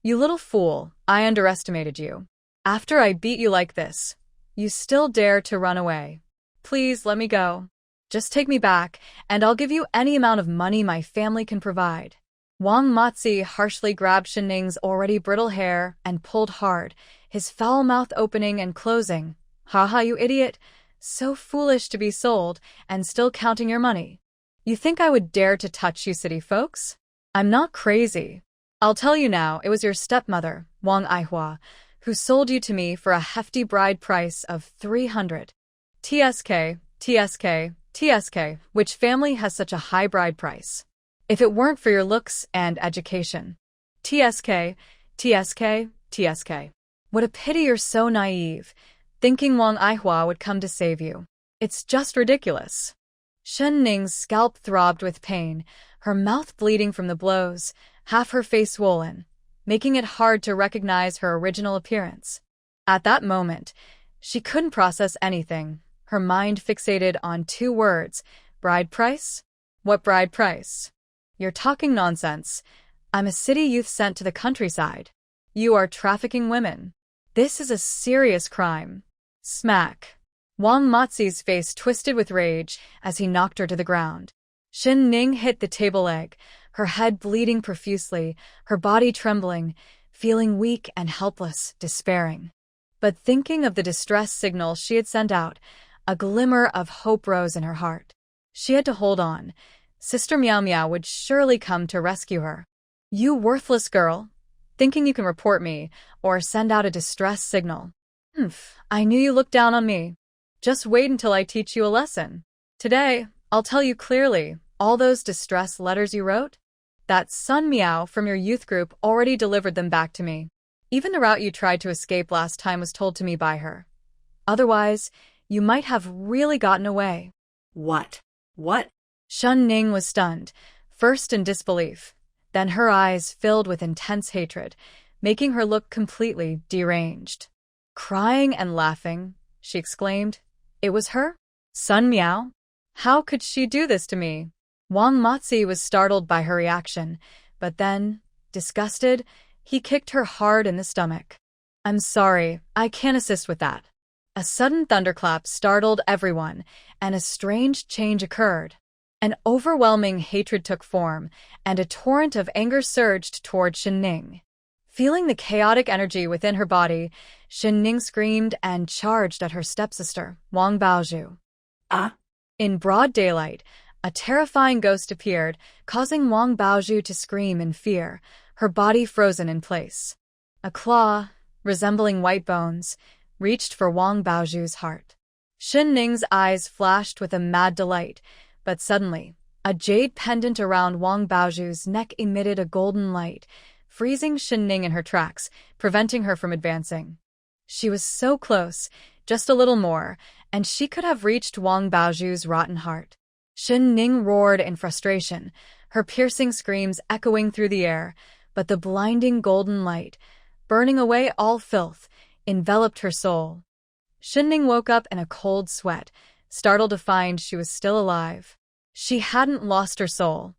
You little fool, I underestimated you. After I beat you like this, you still dare to run away. Please let me go. Just take me back, and I'll give you any amount of money my family can provide. Wang Matzi harshly grabbed Shen Ning's already brittle hair and pulled hard, his foul mouth opening and closing. Haha, you idiot. So foolish to be sold, and still counting your money. You think I would dare to touch you city folks? I'm not crazy. I'll tell you now, it was your stepmother, Wang Aihua, who sold you to me for a hefty bride price of 300. TSK, TSK, TSK, which family has such a high bride price? If it weren't for your looks and education. TSK, TSK, TSK. What a pity you're so naive, thinking Wang Aihua would come to save you. It's just ridiculous. Shen Ning's scalp throbbed with pain, her mouth bleeding from the blows, half her face swollen, making it hard to recognize her original appearance. At that moment, she couldn't process anything, her mind fixated on two words, bride price? What bride price? You're talking nonsense. I'm a city youth sent to the countryside. You are trafficking women. This is a serious crime. Smack. Wang Matzi's face twisted with rage as he knocked her to the ground. Shen Ning hit the table leg, her head bleeding profusely, her body trembling, feeling weak and helpless, despairing. But thinking of the distress signal she had sent out, a glimmer of hope rose in her heart. She had to hold on. Sister Meow would surely come to rescue her. You worthless girl, thinking you can report me or send out a distress signal. I knew you looked down on me. Just wait until I teach you a lesson. Today, I'll tell you clearly, all those distress letters you wrote? That son Meow from your youth group already delivered them back to me. Even the route you tried to escape last time was told to me by her. Otherwise, you might have really gotten away. What? What? Shen Ning was stunned, first in disbelief, then her eyes filled with intense hatred, making her look completely deranged. Crying and laughing, she exclaimed, "It was her? Sun Meow? How could she do this to me?" Wang Matzi was startled by her reaction, but then, disgusted, he kicked her hard in the stomach. "I'm sorry, I can't assist with that." A sudden thunderclap startled everyone, and a strange change occurred. An overwhelming hatred took form, and a torrent of anger surged toward Shen Ning. Feeling the chaotic energy within her body, Shen Ning screamed and charged at her stepsister, Wang Baozhu. In broad daylight, a terrifying ghost appeared, causing Wang Baozhu to scream in fear, her body frozen in place. A claw, resembling white bones, reached for Wang Baozhu's heart. Shen Ning's eyes flashed with a mad delight, but suddenly, a jade pendant around Wang Baozhu's neck emitted a golden light, freezing Shen Ning in her tracks, preventing her from advancing. She was so close, just a little more, and she could have reached Wang Baozhu's rotten heart. Shen Ning roared in frustration, her piercing screams echoing through the air, but the blinding golden light, burning away all filth, enveloped her soul. Shen Ning woke up in a cold sweat, startled to find she was still alive. She hadn't lost her soul.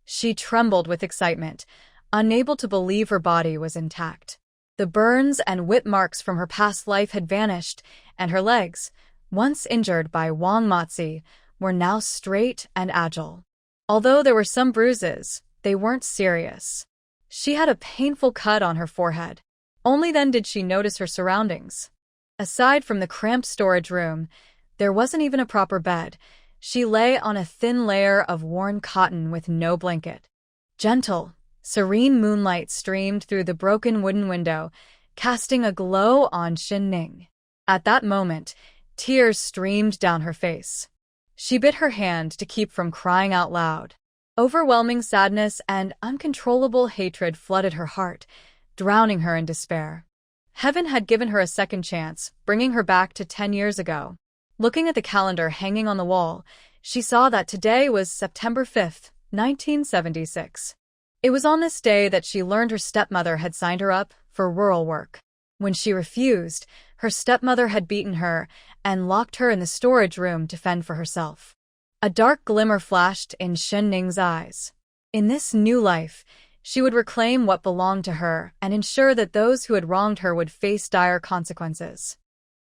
She trembled with excitement, unable to believe her body was intact. The burns and whip marks from her past life had vanished, and her legs, once injured by Wang Matzi, were now straight and agile. Although there were some bruises, they weren't serious. She had a painful cut on her forehead. Only then did she notice her surroundings. Aside from the cramped storage room, there wasn't even a proper bed. She lay on a thin layer of worn cotton with no blanket. Gentle, serene moonlight streamed through the broken wooden window, casting a glow on Shen Ning. At that moment, tears streamed down her face. She bit her hand to keep from crying out loud. Overwhelming sadness and uncontrollable hatred flooded her heart, drowning her in despair. Heaven had given her a second chance, bringing her back to 10 years ago. Looking at the calendar hanging on the wall, she saw that today was September 5th, 1976. It was on this day that she learned her stepmother had signed her up for rural work. When she refused, her stepmother had beaten her and locked her in the storage room to fend for herself. A dark glimmer flashed in Shen Ning's eyes. In this new life, She would reclaim what belonged to her and ensure that those who had wronged her would face dire consequences.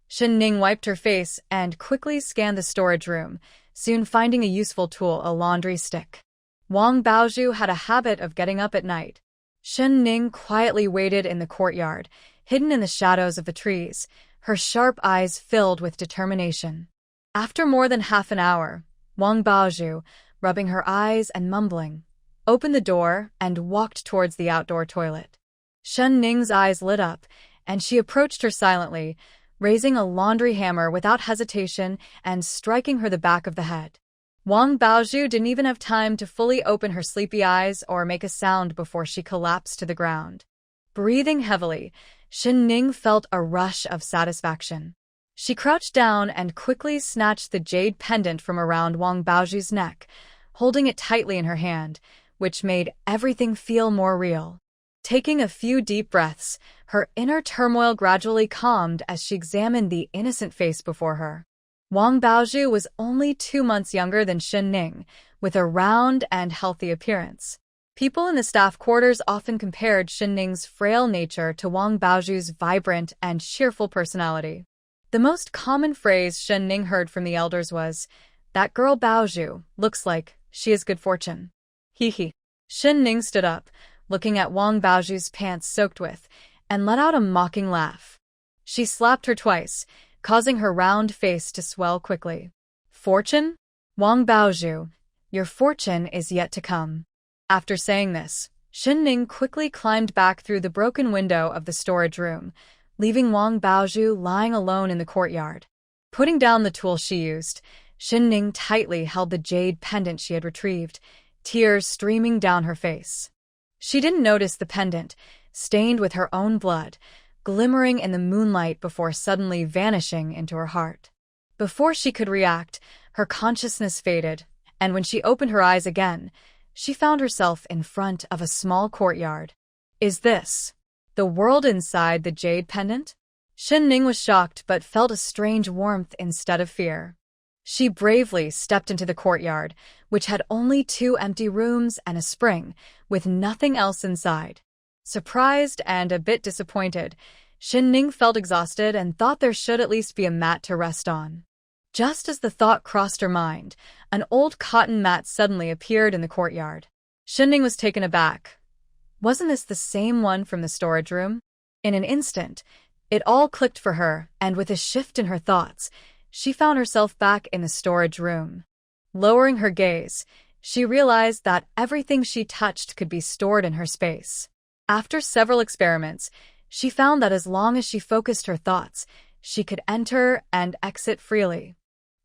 Shen Ning wiped her face and quickly scanned the storage room, soon finding a useful tool, a laundry stick. Wang Baozhu had a habit of getting up at night. Shen Ning quietly waited in the courtyard, hidden in the shadows of the trees, her sharp eyes filled with determination. After more than half an hour, Wang Baozhu, rubbing her eyes and mumbling, opened the door and walked towards the outdoor toilet. Shen Ning's eyes lit up, and she approached her silently, raising a laundry hammer without hesitation and striking her the back of the head. Wang Baozhu didn't even have time to fully open her sleepy eyes or make a sound before she collapsed to the ground. Breathing heavily, Shen Ning felt a rush of satisfaction. She crouched down and quickly snatched the jade pendant from around Wang Baozhu's neck, holding it tightly in her hand, which made everything feel more real. Taking a few deep breaths, her inner turmoil gradually calmed as she examined the innocent face before her. Wang Baozhu was only 2 months younger than Shen Ning, with a round and healthy appearance. People in the staff quarters often compared Shen Ning's frail nature to Wang Baozhu's vibrant and cheerful personality. The most common phrase Shen Ning heard from the elders was, "That girl Baozhu looks like she has good fortune." Hee hee. Shen Ning stood up, looking at Wang Baozhu's pants soaked with, and let out a mocking laugh. She slapped her twice, causing her round face to swell quickly. "Fortune? Wang Baozhu, your fortune is yet to come." After saying this, Shen Ning quickly climbed back through the broken window of the storage room, leaving Wang Baozhu lying alone in the courtyard. Putting down the tool she used, Shen Ning tightly held the jade pendant she had retrieved, tears streaming down her face. She didn't notice the pendant, stained with her own blood, glimmering in the moonlight before suddenly vanishing into her heart. Before she could react, her consciousness faded, and when she opened her eyes again, she found herself in front of a small courtyard. Is this the world inside the jade pendant? Shen Ning was shocked but felt a strange warmth instead of fear. She bravely stepped into the courtyard, which had only 2 empty rooms and a spring, with nothing else inside. Surprised and a bit disappointed, Shen Ning felt exhausted and thought there should at least be a mat to rest on. Just as the thought crossed her mind, an old cotton mat suddenly appeared in the courtyard. Shen Ning was taken aback. Wasn't this the same one from the storage room? In an instant, it all clicked for her, and with a shift in her thoughts, she found herself back in the storage room. Lowering her gaze, she realized that everything she touched could be stored in her space. After several experiments, she found that as long as she focused her thoughts, she could enter and exit freely.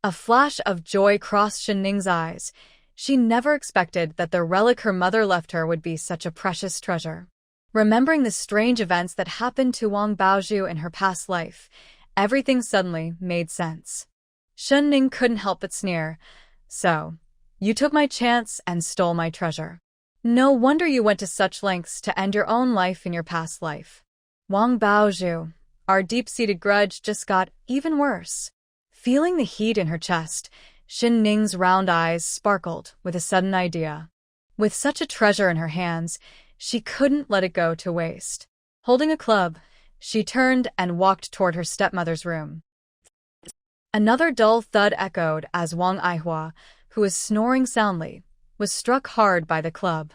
A flash of joy crossed Shen Ning's eyes. She never expected that the relic her mother left her would be such a precious treasure. Remembering the strange events that happened to Wang Baozhu in her past life, everything suddenly made sense. Shen Ning couldn't help but sneer. "So, you took my chance and stole my treasure. No wonder you went to such lengths to end your own life in your past life." Wang Baozhu, our deep-seated grudge just got even worse. Feeling the heat in her chest, Shen Ning's round eyes sparkled with a sudden idea. With such a treasure in her hands, she couldn't let it go to waste. Holding a club, she turned and walked toward her stepmother's room. Another dull thud echoed as Wang Aihua, who was snoring soundly, was struck hard by the club.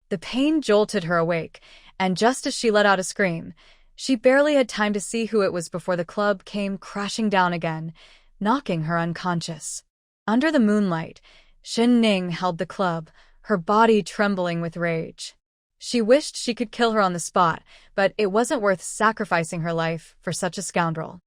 The pain jolted her awake, and just as she let out a scream, she barely had time to see who it was before the club came crashing down again, knocking her unconscious. Under the moonlight, Shen Ning held the club, her body trembling with rage. She wished she could kill her on the spot, but it wasn't worth sacrificing her life for such a scoundrel.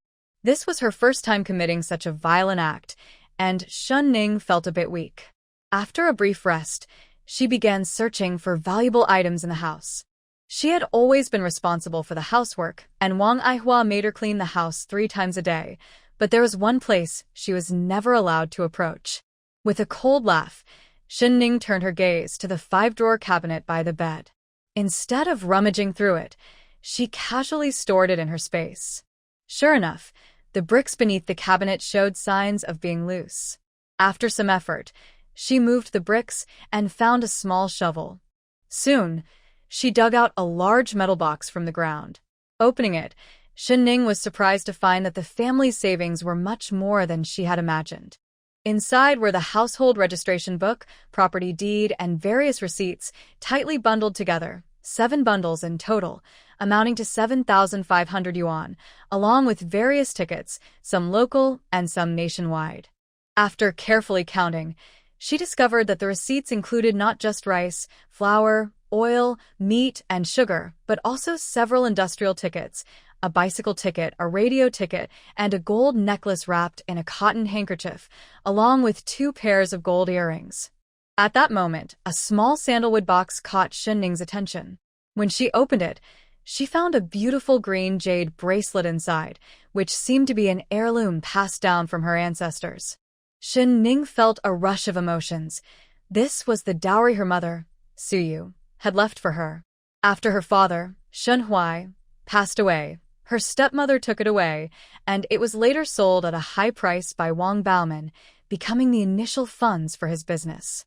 This was her first time committing such a violent act, and Shen Ning felt a bit weak. After a brief rest, she began searching for valuable items in the house. She had always been responsible for the housework, and Wang Aihua made her clean the house 3 times a day, but there was one place she was never allowed to approach. With a cold laugh, Shen Ning turned her gaze to the 5-drawer cabinet by the bed. Instead of rummaging through it, she casually stored it in her space. Sure enough, the bricks beneath the cabinet showed signs of being loose. After some effort, she moved the bricks and found a small shovel. Soon, She dug out a large metal box from the ground. Opening it, Shen Ning was surprised to find that the family's savings were much more than she had imagined. Inside were the household registration book, property deed, and various receipts, tightly bundled together, 7 bundles in total, amounting to 7,500 yuan, along with various tickets, some local and some nationwide. After carefully counting, she discovered that the receipts included not just rice, flour, oil, meat, and sugar, but also several industrial tickets, a bicycle ticket, a radio ticket, and a gold necklace wrapped in a cotton handkerchief, along with 2 pairs of gold earrings. At that moment, a small sandalwood box caught Shen Ning's attention. When she opened it, she found a beautiful green jade bracelet inside, which seemed to be an heirloom passed down from her ancestors. Shen Ning felt a rush of emotions. This was the dowry her mother, Suyu, had left for her. After her father, Shen Hui, passed away, her stepmother took it away, and it was later sold at a high price by Wang Aihua, becoming the initial funds for his business.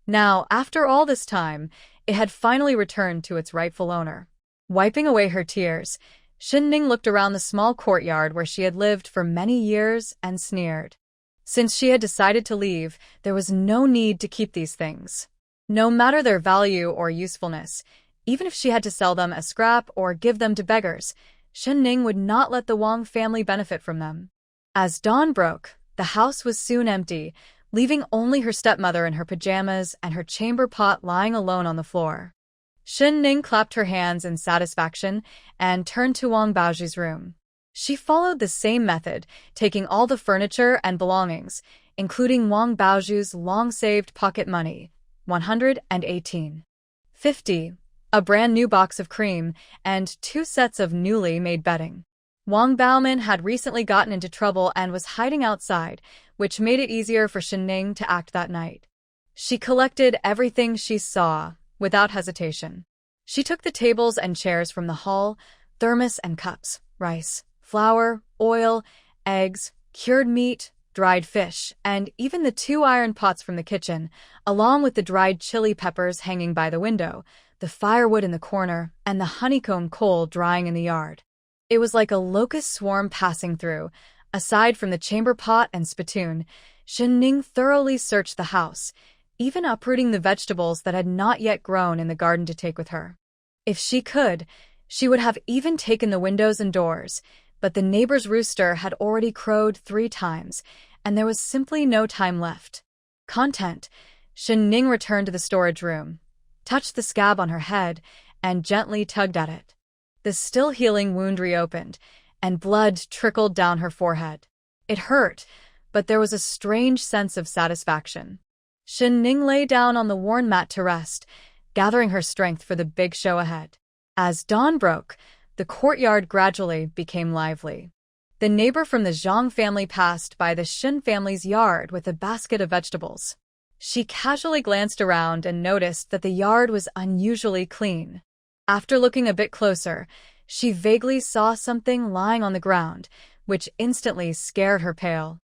Now, after all this time, it had finally returned to its rightful owner. Wiping away her tears, Shen Ning looked around the small courtyard where she had lived for many years and sneered. Since she had decided to leave, there was no need to keep these things. No matter their value or usefulness, even if she had to sell them as scrap or give them to beggars, Shen Ning would not let the Wang family benefit from them. As dawn broke, the house was soon empty, leaving only her stepmother in her pajamas and her chamber pot lying alone on the floor. Shen Ning clapped her hands in satisfaction and turned to Wang Baoju's room. She followed the same method, taking all the furniture and belongings, including Wang Baoju's long-saved pocket money, 118.50, a brand new box of cream, and 2 sets of newly made bedding. Wang Baojuman had recently gotten into trouble and was hiding outside, which made it easier for Shen Ning to act that night. She collected everything she saw, without hesitation. She took the tables and chairs from the hall, thermos and cups, rice, flour, oil, eggs, cured meat, dried fish, and even the 2 iron pots from the kitchen, along with the dried chili peppers hanging by the window, the firewood in the corner, and the honeycomb coal drying in the yard. It was like a locust swarm passing through. Aside from the chamber pot and spittoon, Shen Ning thoroughly searched the house, even uprooting the vegetables that had not yet grown in the garden to take with her. If she could, she would have even taken the windows and doors, but the neighbor's rooster had already crowed 3 times, and there was simply no time left. Content, Shen Ning returned to the storage room, touched the scab on her head, and gently tugged at it. The still healing wound reopened, and blood trickled down her forehead. It hurt, but there was a strange sense of satisfaction. Shen Ning lay down on the worn mat to rest, gathering her strength for the big show ahead. As dawn broke, the courtyard gradually became lively. The neighbor from the Zhang family passed by the Shen family's yard with a basket of vegetables. She casually glanced around and noticed that the yard was unusually clean. After looking a bit closer, she vaguely saw something lying on the ground, which instantly scared her pale.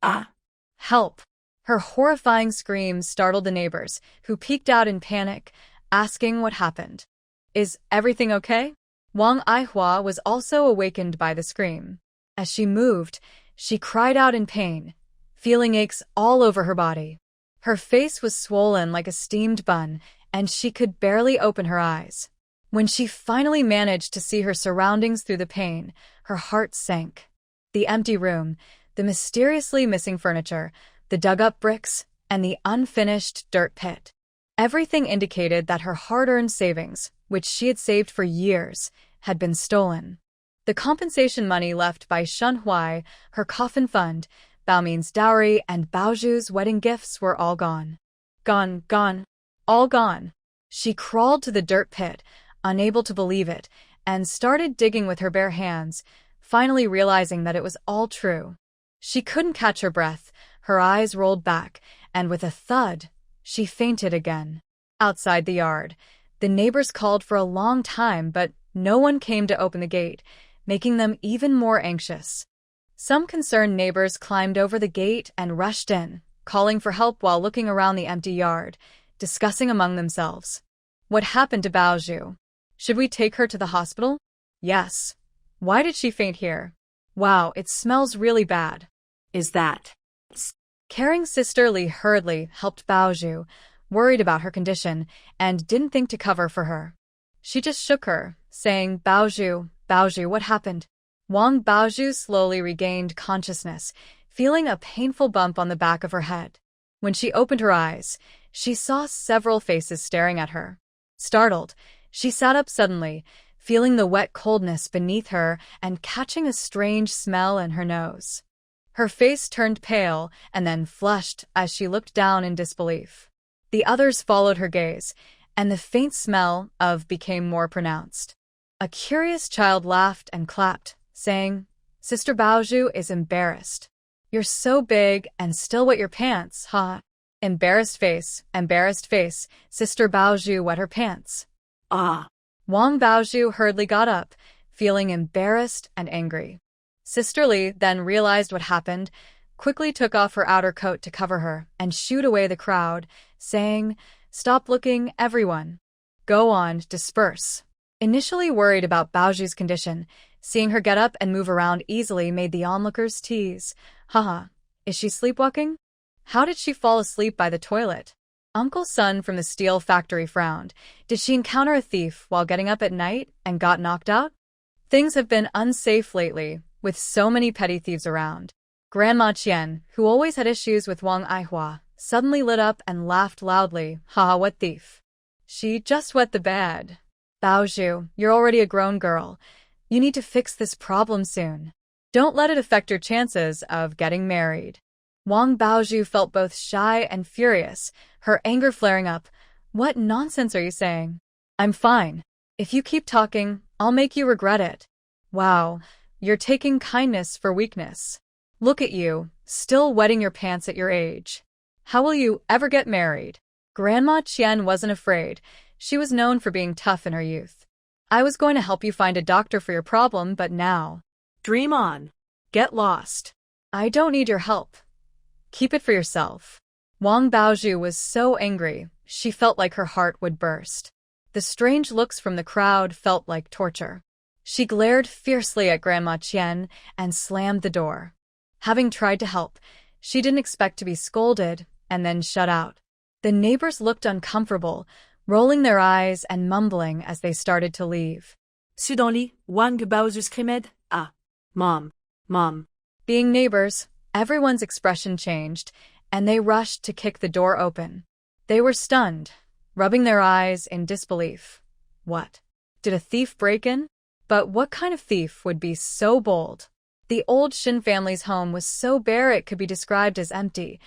Ah! Help! Her horrifying screams startled the neighbors, who peeked out in panic, asking what happened. Is everything okay? Wang Aihua was also awakened by the scream. As she moved, she cried out in pain, feeling aches all over her body. Her face was swollen like a steamed bun, and she could barely open her eyes. When she finally managed to see her surroundings through the pain, her heart sank. The empty room, the mysteriously missing furniture, the dug-up bricks, and the unfinished dirt pit. Everything indicated that her hard-earned savings, which she had saved for years, had been stolen. The compensation money left by Shen Hui, her coffin fund, Baomin's dowry, and Baoju's wedding gifts were all gone. Gone, all gone. She crawled to the dirt pit, unable to believe it, and started digging with her bare hands, finally realizing that it was all true. She couldn't catch her breath, her eyes rolled back, and with a thud, she fainted again. Outside the yard, the neighbors called for a long time, but no one came to open the gate, making them even more anxious. Some concerned neighbors climbed over the gate and rushed in, calling for help while looking around the empty yard, discussing among themselves. What happened to Baoju? Should we take her to the hospital? Yes. Why did she faint here? Wow, it smells really bad. Is that? Caring Sister Lee hurriedly helped Baozhu, worried about her condition, and didn't think to cover for her. She just shook her, saying, Baozhu, Baozhu, what happened? Wang Baozhu slowly regained consciousness, feeling a painful bump on the back of her head. When she opened her eyes, she saw several faces staring at her. Startled, she sat up suddenly, feeling the wet coldness beneath her and catching a strange smell in her nose. Her face turned pale and then flushed as she looked down in disbelief. The others followed her gaze, and the faint smell of became more pronounced. A curious child laughed and clapped, saying, Sister Baozhu is embarrassed. You're so big and still wet your pants, huh? Embarrassed face, Sister Baozhu wet her pants. Ah. Wang Baozhu hurriedly got up, feeling embarrassed and angry. Sister Lee then realized what happened, quickly took off her outer coat to cover her, and shooed away the crowd, saying, Stop looking, everyone. Go on, disperse. Initially worried about Baozhu's condition, seeing her get up and move around easily made the onlookers tease. Haha, is she sleepwalking? How did she fall asleep by the toilet? Uncle Sun from the steel factory frowned. Did she encounter a thief while getting up at night and got knocked out? Things have been unsafe lately, with so many petty thieves around. Grandma Qian, who always had issues with Wang Aihua, suddenly lit up and laughed loudly. Haha, what thief? She just wet the bed. Baozhu, you're already a grown girl. You need to fix this problem soon. Don't let it affect your chances of getting married. Wang Baozhu felt both shy and furious, her anger flaring up. What nonsense are you saying? I'm fine. If you keep talking, I'll make you regret it. Wow, you're taking kindness for weakness. Look at you, still wetting your pants at your age. How will you ever get married? Grandma Qian wasn't afraid. She was known for being tough in her youth. I was going to help you find a doctor for your problem, but now. Dream on. Get lost. I don't need your help. Keep it for yourself. Wang Baozhu was so angry, she felt like her heart would burst. The strange looks from the crowd felt like torture. She glared fiercely at Grandma Qian and slammed the door. Having tried to help, she didn't expect to be scolded and then shut out. The neighbors looked uncomfortable, rolling their eyes and mumbling as they started to leave. Suddenly, Wang Baozhu screamed, Ah, Mom. Being neighbors, everyone's expression changed, and they rushed to kick the door open. They were stunned, rubbing their eyes in disbelief. What? Did a thief break in? But what kind of thief would be so bold? The old Shen family's home was so bare it could be described as empty.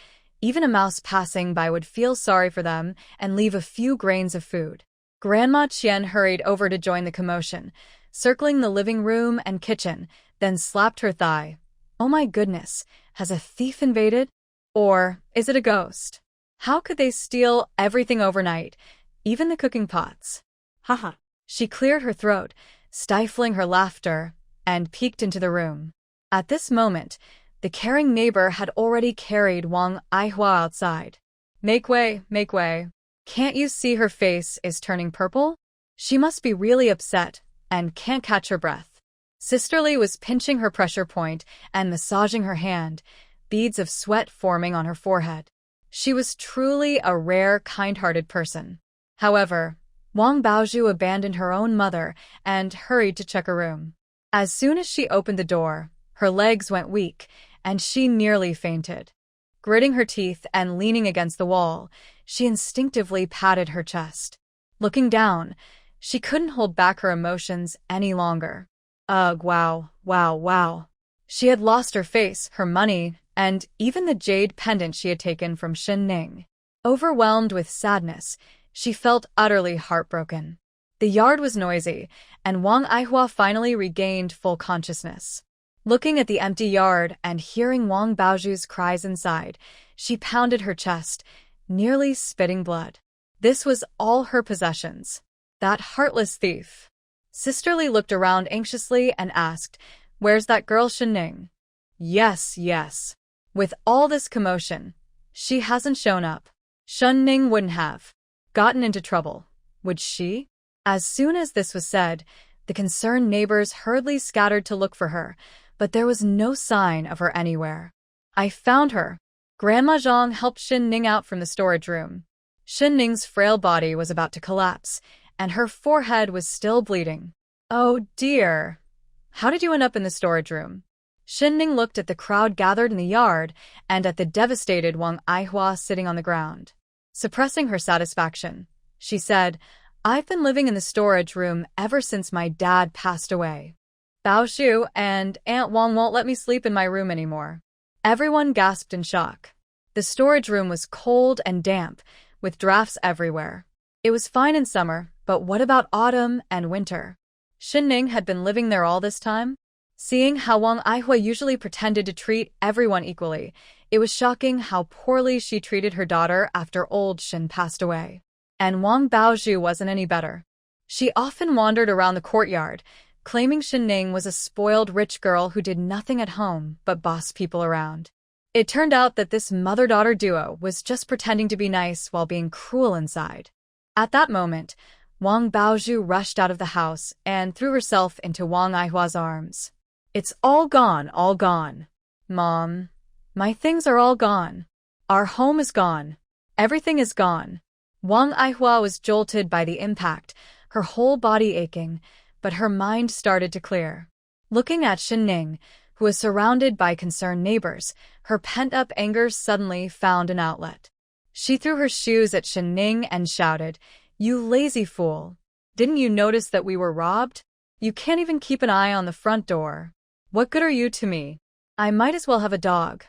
Even a mouse passing by would feel sorry for them and leave a few grains of food. Grandma Qian hurried over to join the commotion, circling the living room and kitchen, then slapped her thigh. Oh my goodness, has a thief invaded? Or is it a ghost? How could they steal everything overnight, even the cooking pots? Haha. She cleared her throat, stifling her laughter, and peeked into the room. At this moment, the caring neighbor had already carried Wang Aihua outside. Make way, make way. Can't you see her face is turning purple? She must be really upset and can't catch her breath. Sister Lee was pinching her pressure point and massaging her hand, beads of sweat forming on her forehead. She was truly a rare, kind-hearted person. However, Wang Baozhu abandoned her own mother and hurried to check her room. As soon as she opened the door, her legs went weak, and she nearly fainted. Gritting her teeth and leaning against the wall, she instinctively patted her chest. Looking down, she couldn't hold back her emotions any longer. Ugh, wow. She had lost her face, her money, and even the jade pendant she had taken from Shen Ning. Overwhelmed with sadness, she felt utterly heartbroken. The yard was noisy, and Wang Aihua finally regained full consciousness. Looking at the empty yard and hearing Wang Baozhu's cries inside, she pounded her chest, nearly spitting blood. This was all her possessions. That heartless thief. Sister Lee looked around anxiously and asked, Where's that girl Shen Ning? Yes. With all this commotion, she hasn't shown up. Shen Ning wouldn't have gotten into trouble, would she? As soon as this was said, the concerned neighbors hurriedly scattered to look for her, but there was no sign of her anywhere. I found her. Grandma Zhang helped Shen Ning out from the storage room. Shen Ning's frail body was about to collapse, and her forehead was still bleeding. Oh dear. How did you end up in the storage room? Shen Ning looked at the crowd gathered in the yard and at the devastated Wang Aihua sitting on the ground. Suppressing her satisfaction, she said, I've been living in the storage room ever since my dad passed away. Bao Shu and Aunt Wang won't let me sleep in my room anymore. Everyone gasped in shock. The storage room was cold and damp, with drafts everywhere. It was fine in summer, but what about autumn and winter? Shen Ning had been living there all this time? Seeing how Wang Aihua usually pretended to treat everyone equally, it was shocking how poorly she treated her daughter after old Shen passed away. And Wang Baozhu wasn't any better. She often wandered around the courtyard, claiming Shen Ning was a spoiled rich girl who did nothing at home but boss people around. It turned out that this mother-daughter duo was just pretending to be nice while being cruel inside. At that moment, Wang Baozhu rushed out of the house and threw herself into Wang Aihua's arms. It's all gone, all gone. Mom, my things are all gone. Our home is gone. Everything is gone. Wang Aihua was jolted by the impact, her whole body aching, but her mind started to clear. Looking at Shen Ning, who was surrounded by concerned neighbors, her pent-up anger suddenly found an outlet. She threw her shoes at Shen Ning and shouted, You lazy fool! Didn't you notice that we were robbed? You can't even keep an eye on the front door. What good are you to me? I might as well have a dog.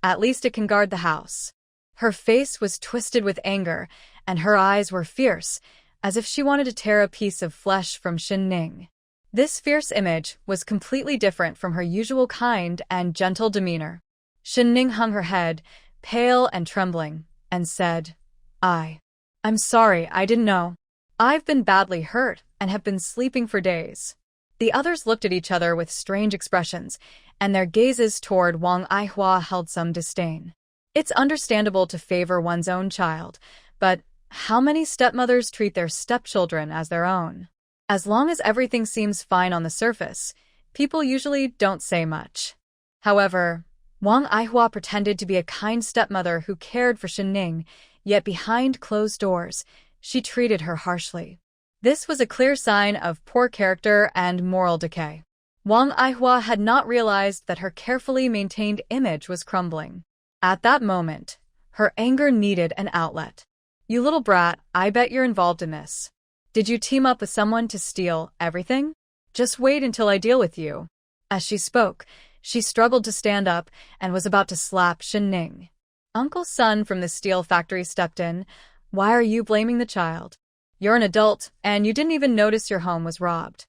At least it can guard the house. Her face was twisted with anger, and her eyes were fierce, as if she wanted to tear a piece of flesh from Shen Ning. This fierce image was completely different from her usual kind and gentle demeanor. Shen Ning hung her head, pale and trembling, and said, I'm sorry, I didn't know. I've been badly hurt and have been sleeping for days. The others looked at each other with strange expressions, and their gazes toward Wang Aihua held some disdain. It's understandable to favor one's own child, but how many stepmothers treat their stepchildren as their own? As long as everything seems fine on the surface, people usually don't say much. However, Wang Aihua pretended to be a kind stepmother who cared for Shen Ning, yet behind closed doors, she treated her harshly. This was a clear sign of poor character and moral decay. Wang Aihua had not realized that her carefully maintained image was crumbling. At that moment, her anger needed an outlet. You little brat, I bet you're involved in this. Did you team up with someone to steal everything? Just wait until I deal with you. As she spoke, she struggled to stand up and was about to slap Shen Ning. Uncle Sun from the steel factory stepped in. Why are you blaming the child? You're an adult, and you didn't even notice your home was robbed.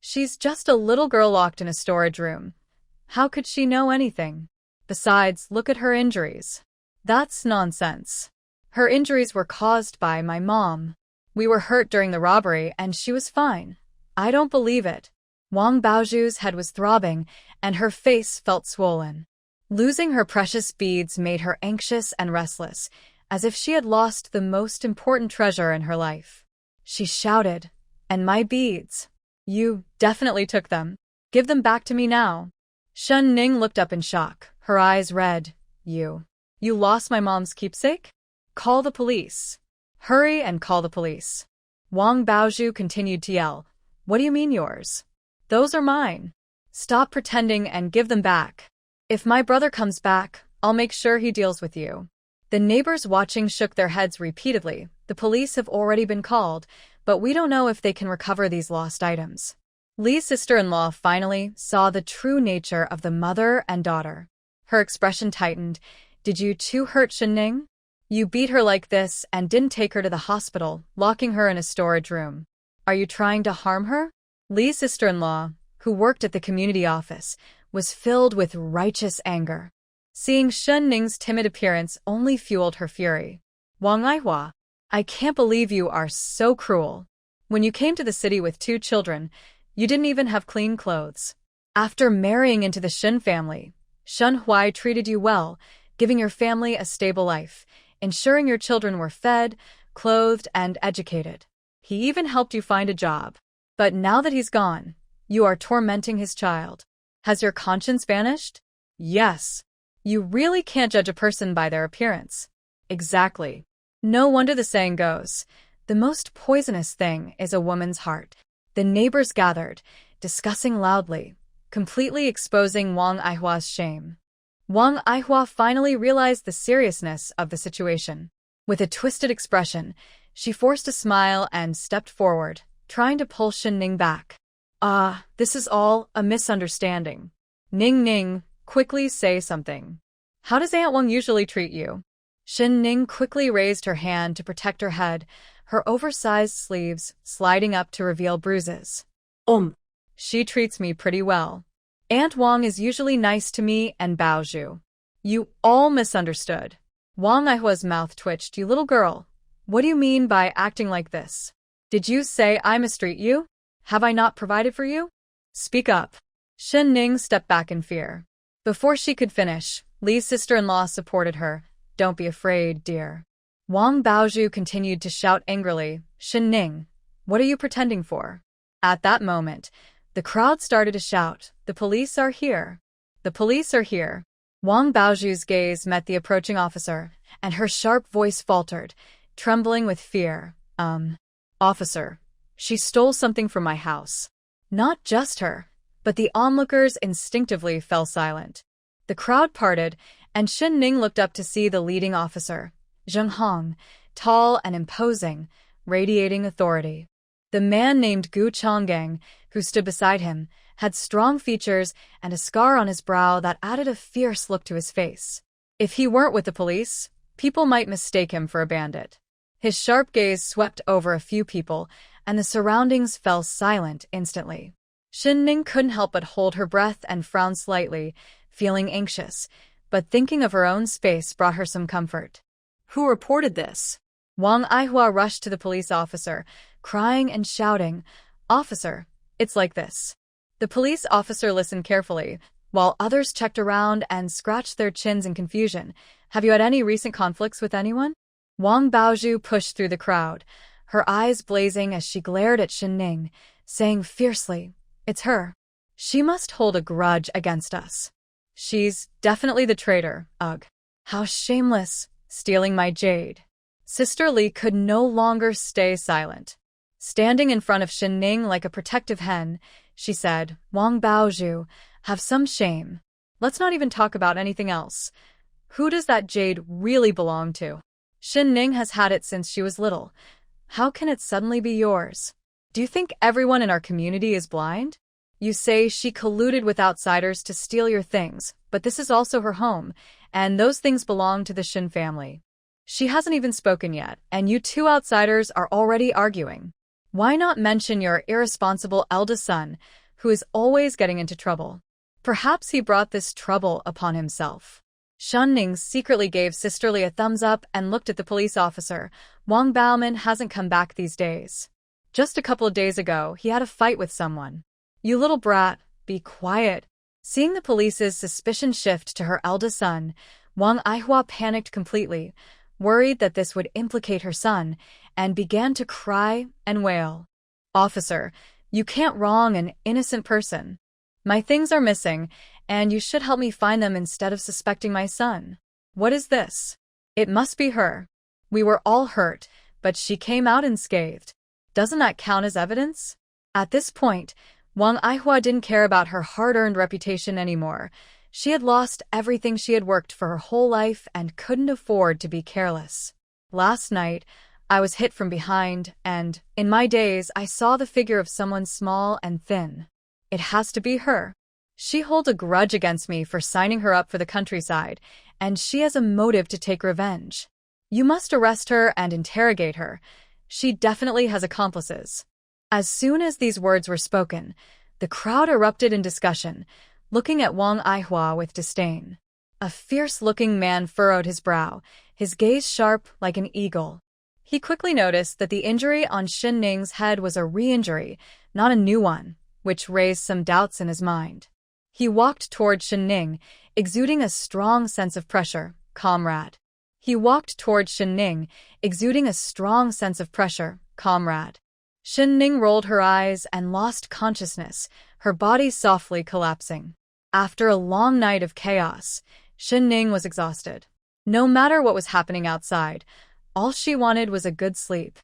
She's just a little girl locked in a storage room. How could she know anything? Besides, look at her injuries. That's nonsense. Her injuries were caused by my mom. We were hurt during the robbery, and she was fine. I don't believe it. Wang Baozhu's head was throbbing, and her face felt swollen. Losing her precious beads made her anxious and restless, as if she had lost the most important treasure in her life. She shouted, And my beads? You definitely took them. Give them back to me now. Shen Ning looked up in shock, her eyes red. You lost my mom's keepsake? Call the police. Hurry and call the police. Wang Baozhu continued to yell, What do you mean yours? Those are mine. Stop pretending and give them back. If my brother comes back, I'll make sure he deals with you. The neighbors watching shook their heads repeatedly. The police have already been called, but we don't know if they can recover these lost items. Li's sister-in-law finally saw the true nature of the mother and daughter. Her expression tightened. Did you too hurt Shen Ning? You beat her like this and didn't take her to the hospital, locking her in a storage room. Are you trying to harm her? Li's sister-in-law, who worked at the community office, was filled with righteous anger. Seeing Shen Ning's timid appearance only fueled her fury. Wang Aihua, I can't believe you are so cruel. When you came to the city with 2 children, you didn't even have clean clothes. After marrying into the Shen family, Shen Huai treated you well, giving your family a stable life, ensuring your children were fed, clothed, and educated. He even helped you find a job. But now that he's gone, you are tormenting his child. Has your conscience vanished? Yes. You really can't judge a person by their appearance. Exactly. No wonder the saying goes, the most poisonous thing is a woman's heart. The neighbors gathered, discussing loudly, completely exposing Wang Aihua's shame. Wang Aihua finally realized the seriousness of the situation. With a twisted expression, she forced a smile and stepped forward, trying to pull Shen Ning back. This is all a misunderstanding. Ning, quickly say something. How does Aunt Wang usually treat you? Shen Ning quickly raised her hand to protect her head, her oversized sleeves sliding up to reveal bruises. She treats me pretty well. Aunt Wang is usually nice to me and bows you. You all misunderstood. Wang Aihua's mouth twitched. You little girl. What do you mean by acting like this? Did you say I mistreat you? Have I not provided for you? Speak up. Shen Ning stepped back in fear. Before she could finish, Li's sister-in-law supported her. Don't be afraid, dear. Wang Baozhu continued to shout angrily, Shen Ning, what are you pretending for? At that moment, the crowd started to shout, the police are here. The police are here. Wang Baozhu's gaze met the approaching officer, and her sharp voice faltered, trembling with fear. Officer, she stole something from my house. Not just her, but the onlookers instinctively fell silent. The crowd parted, and Shen Ning looked up to see the leading officer, Zheng Hong, tall and imposing, radiating authority. The man named Gu Chonggang, who stood beside him, had strong features and a scar on his brow that added a fierce look to his face. If he weren't with the police, people might mistake him for a bandit. His sharp gaze swept over a few people, and the surroundings fell silent instantly. Shen Ning couldn't help but hold her breath and frown slightly, feeling anxious, but thinking of her own space brought her some comfort. Who reported this? Wang Aihua rushed to the police officer, crying and shouting, Officer, it's like this. The police officer listened carefully, while others checked around and scratched their chins in confusion. Have you had any recent conflicts with anyone? Wang Baozhu pushed through the crowd, her eyes blazing as she glared at Shen Ning, saying fiercely, It's her. She must hold a grudge against us. She's definitely the traitor, ugh. How shameless, stealing my jade. Sister Li could no longer stay silent. Standing in front of Shen Ning like a protective hen, she said, Wang Baozhu, have some shame. Let's not even talk about anything else. Who does that jade really belong to? Shen Ning has had it since she was little. How can it suddenly be yours? Do you think everyone in our community is blind? You say she colluded with outsiders to steal your things, but this is also her home, and those things belong to the Shen family. She hasn't even spoken yet, and you two outsiders are already arguing. Why not mention your irresponsible eldest son, who is always getting into trouble? Perhaps he brought this trouble upon himself. Shen Ning secretly gave Sister Li a thumbs up and looked at the police officer. Wang Baoman hasn't come back these days. Just a couple of days ago, he had a fight with someone. You little brat, be quiet. Seeing the police's suspicion shift to her eldest son, Wang Aihua panicked completely, worried that this would implicate her son, and began to cry and wail. Officer, you can't wrong an innocent person. My things are missing, and you should help me find them instead of suspecting my son. What is this? It must be her. We were all hurt, but she came out unscathed. Doesn't that count as evidence? At this point, Wang Aihua didn't care about her hard-earned reputation anymore. She had lost everything she had worked for her whole life and couldn't afford to be careless. Last night, I was hit from behind, and, in my days, I saw the figure of someone small and thin. It has to be her. She holds a grudge against me for signing her up for the countryside, and she has a motive to take revenge. You must arrest her and interrogate her. She definitely has accomplices. As soon as these words were spoken, the crowd erupted in discussion, looking at Wang Aihua with disdain. A fierce-looking man furrowed his brow, his gaze sharp like an eagle. He quickly noticed that the injury on Shen Ning's head was a re-injury, not a new one, which raised some doubts in his mind. He walked toward Shen Ning, exuding a strong sense of pressure. Comrade. He walked toward Shen Ning, exuding a strong sense of pressure. Comrade. Shen Ning rolled her eyes and lost consciousness, her body softly collapsing. After a long night of chaos, Shen Ning was exhausted. No matter what was happening outside, all she wanted was a good sleep.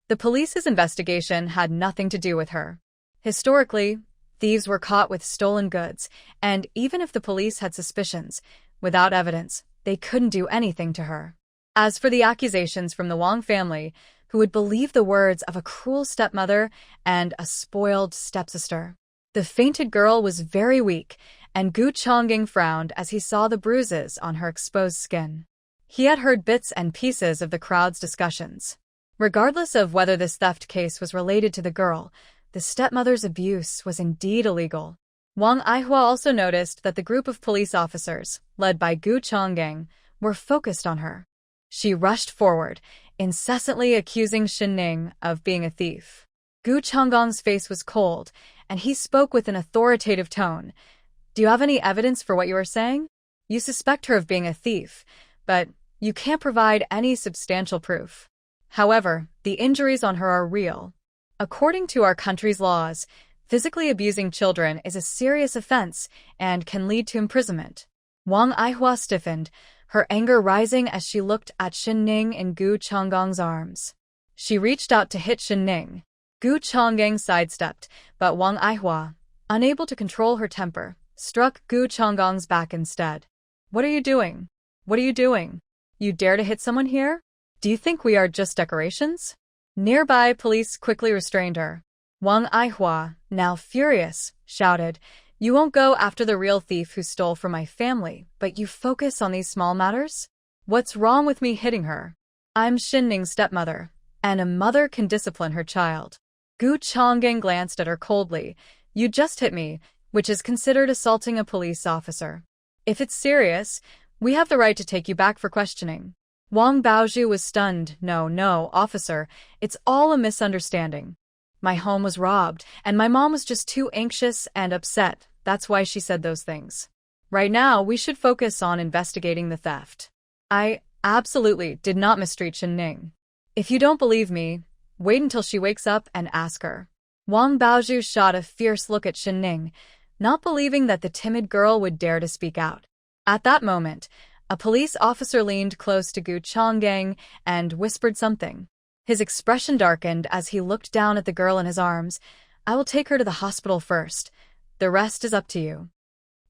The police's investigation had nothing to do with her. Historically, thieves were caught with stolen goods, and even if the police had suspicions, without evidence, they couldn't do anything to her. As for the accusations from the Wang family, who would believe the words of a cruel stepmother and a spoiled stepsister, the fainted girl was very weak, and Gu Chongying frowned as he saw the bruises on her exposed skin. He had heard bits and pieces of the crowd's discussions. Regardless of whether this theft case was related to the girl, the stepmother's abuse was indeed illegal. Wang Aihua also noticed that the group of police officers, led by Gu Chongying, were focused on her. She rushed forward, incessantly accusing Shen Ning of being a thief. Gu Chongying's face was cold, and he spoke with an authoritative tone. "Do you have any evidence for what you are saying? You suspect her of being a thief, but you can't provide any substantial proof. However, the injuries on her are real. According to our country's laws, physically abusing children is a serious offense and can lead to imprisonment." Wang Aihua stiffened, her anger rising as she looked at Shen Ning in Gu Chongying's arms. She reached out to hit Shen Ning. Gu Chongying sidestepped, but Wang Aihua, unable to control her temper, struck Gu Chongying's back instead. "What are you doing? What are you doing? You dare to hit someone here? Do you think we are just decorations?" Nearby police quickly restrained her. Wang Aihua, now furious, shouted, "You won't go after the real thief who stole from my family, but you focus on these small matters? What's wrong with me hitting her? I'm Shen Ning's stepmother, and a mother can discipline her child." Gu Chongying glanced at her coldly. "You just hit me, which is considered assaulting a police officer. If it's serious, we have the right to take you back for questioning." Wang Baozhu was stunned. No, officer, it's all a misunderstanding. My home was robbed, and my mom was just too anxious and upset. That's why she said those things. Right now, we should focus on investigating the theft. I absolutely did not mistreat Shen Ning. If you don't believe me, wait until she wakes up and ask her. Wang Baozhu shot a fierce look at Shen Ning, not believing that the timid girl would dare to speak out. At that moment, a police officer leaned close to Gu Chongying and whispered something. His expression darkened as he looked down at the girl in his arms. "I will take her to the hospital first. The rest is up to you."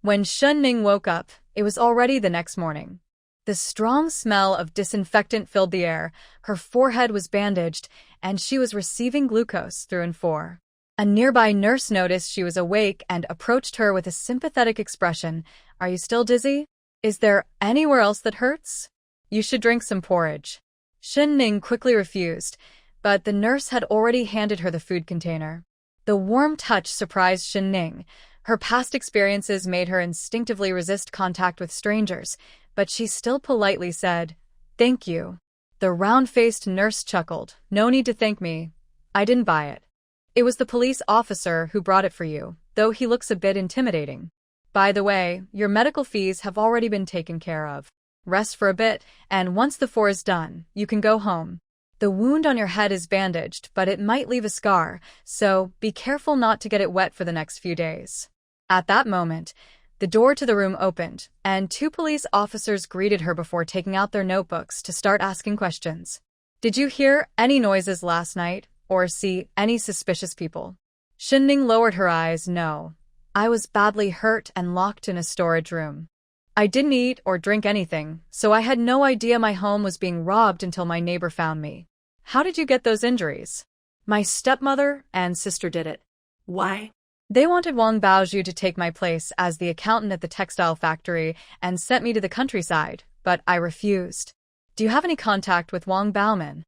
When Shen Ning woke up, it was already the next morning. The strong smell of disinfectant filled the air, her forehead was bandaged, and she was receiving glucose through and for. A nearby nurse noticed she was awake and approached her with a sympathetic expression. "Are you still dizzy? Is there anywhere else that hurts? You should drink some porridge." Shen Ning quickly refused, but the nurse had already handed her the food container. The warm touch surprised Shen Ning. Her past experiences made her instinctively resist contact with strangers, but she still politely said, "Thank you." The round-faced nurse chuckled. "No need to thank me. I didn't buy it. It was the police officer who brought it for you, though he looks a bit intimidating. By the way, your medical fees have already been taken care of. Rest for a bit, and once the 4 is done, you can go home. The wound on your head is bandaged, but it might leave a scar, so be careful not to get it wet for the next few days." At that moment, the door to the room opened, and 2 police officers greeted her before taking out their notebooks to start asking questions. "Did you hear any noises last night, or see any suspicious people?" Shen Ning lowered her eyes. "No. I was badly hurt and locked in a storage room. I didn't eat or drink anything, so I had no idea my home was being robbed until my neighbor found me." "How did you get those injuries?" "My stepmother and sister did it." "Why?" "They wanted Wang Baozhu to take my place as the accountant at the textile factory and sent me to the countryside, but I refused." "Do you have any contact with Wang Baoman?"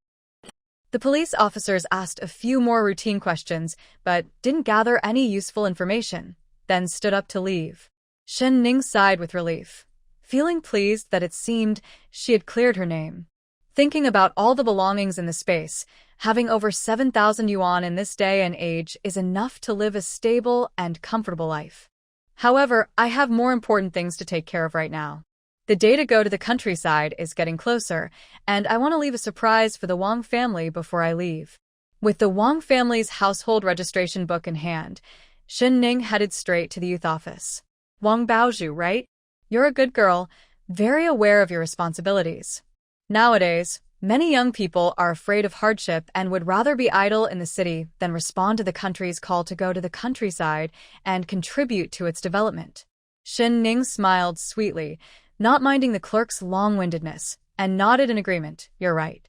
The police officers asked a few more routine questions, but didn't gather any useful information, then stood up to leave. Shen Ning sighed with relief, feeling pleased that it seemed she had cleared her name. Thinking about all the belongings in the space, having over 7,000 yuan in this day and age is enough to live a stable and comfortable life. However, I have more important things to take care of right now. The day to go to the countryside is getting closer, and I want to leave a surprise for the Wang family before I leave. With the Wang family's household registration book in hand, Shen Ning headed straight to the youth office. Wang Baozhu, right? You're a good girl, very aware of your responsibilities. Nowadays, many young people are afraid of hardship and would rather be idle in the city than respond to the country's call to go to the countryside and contribute to its development. Shen Ning smiled sweetly, not minding the clerk's long-windedness, and nodded in agreement. You're right.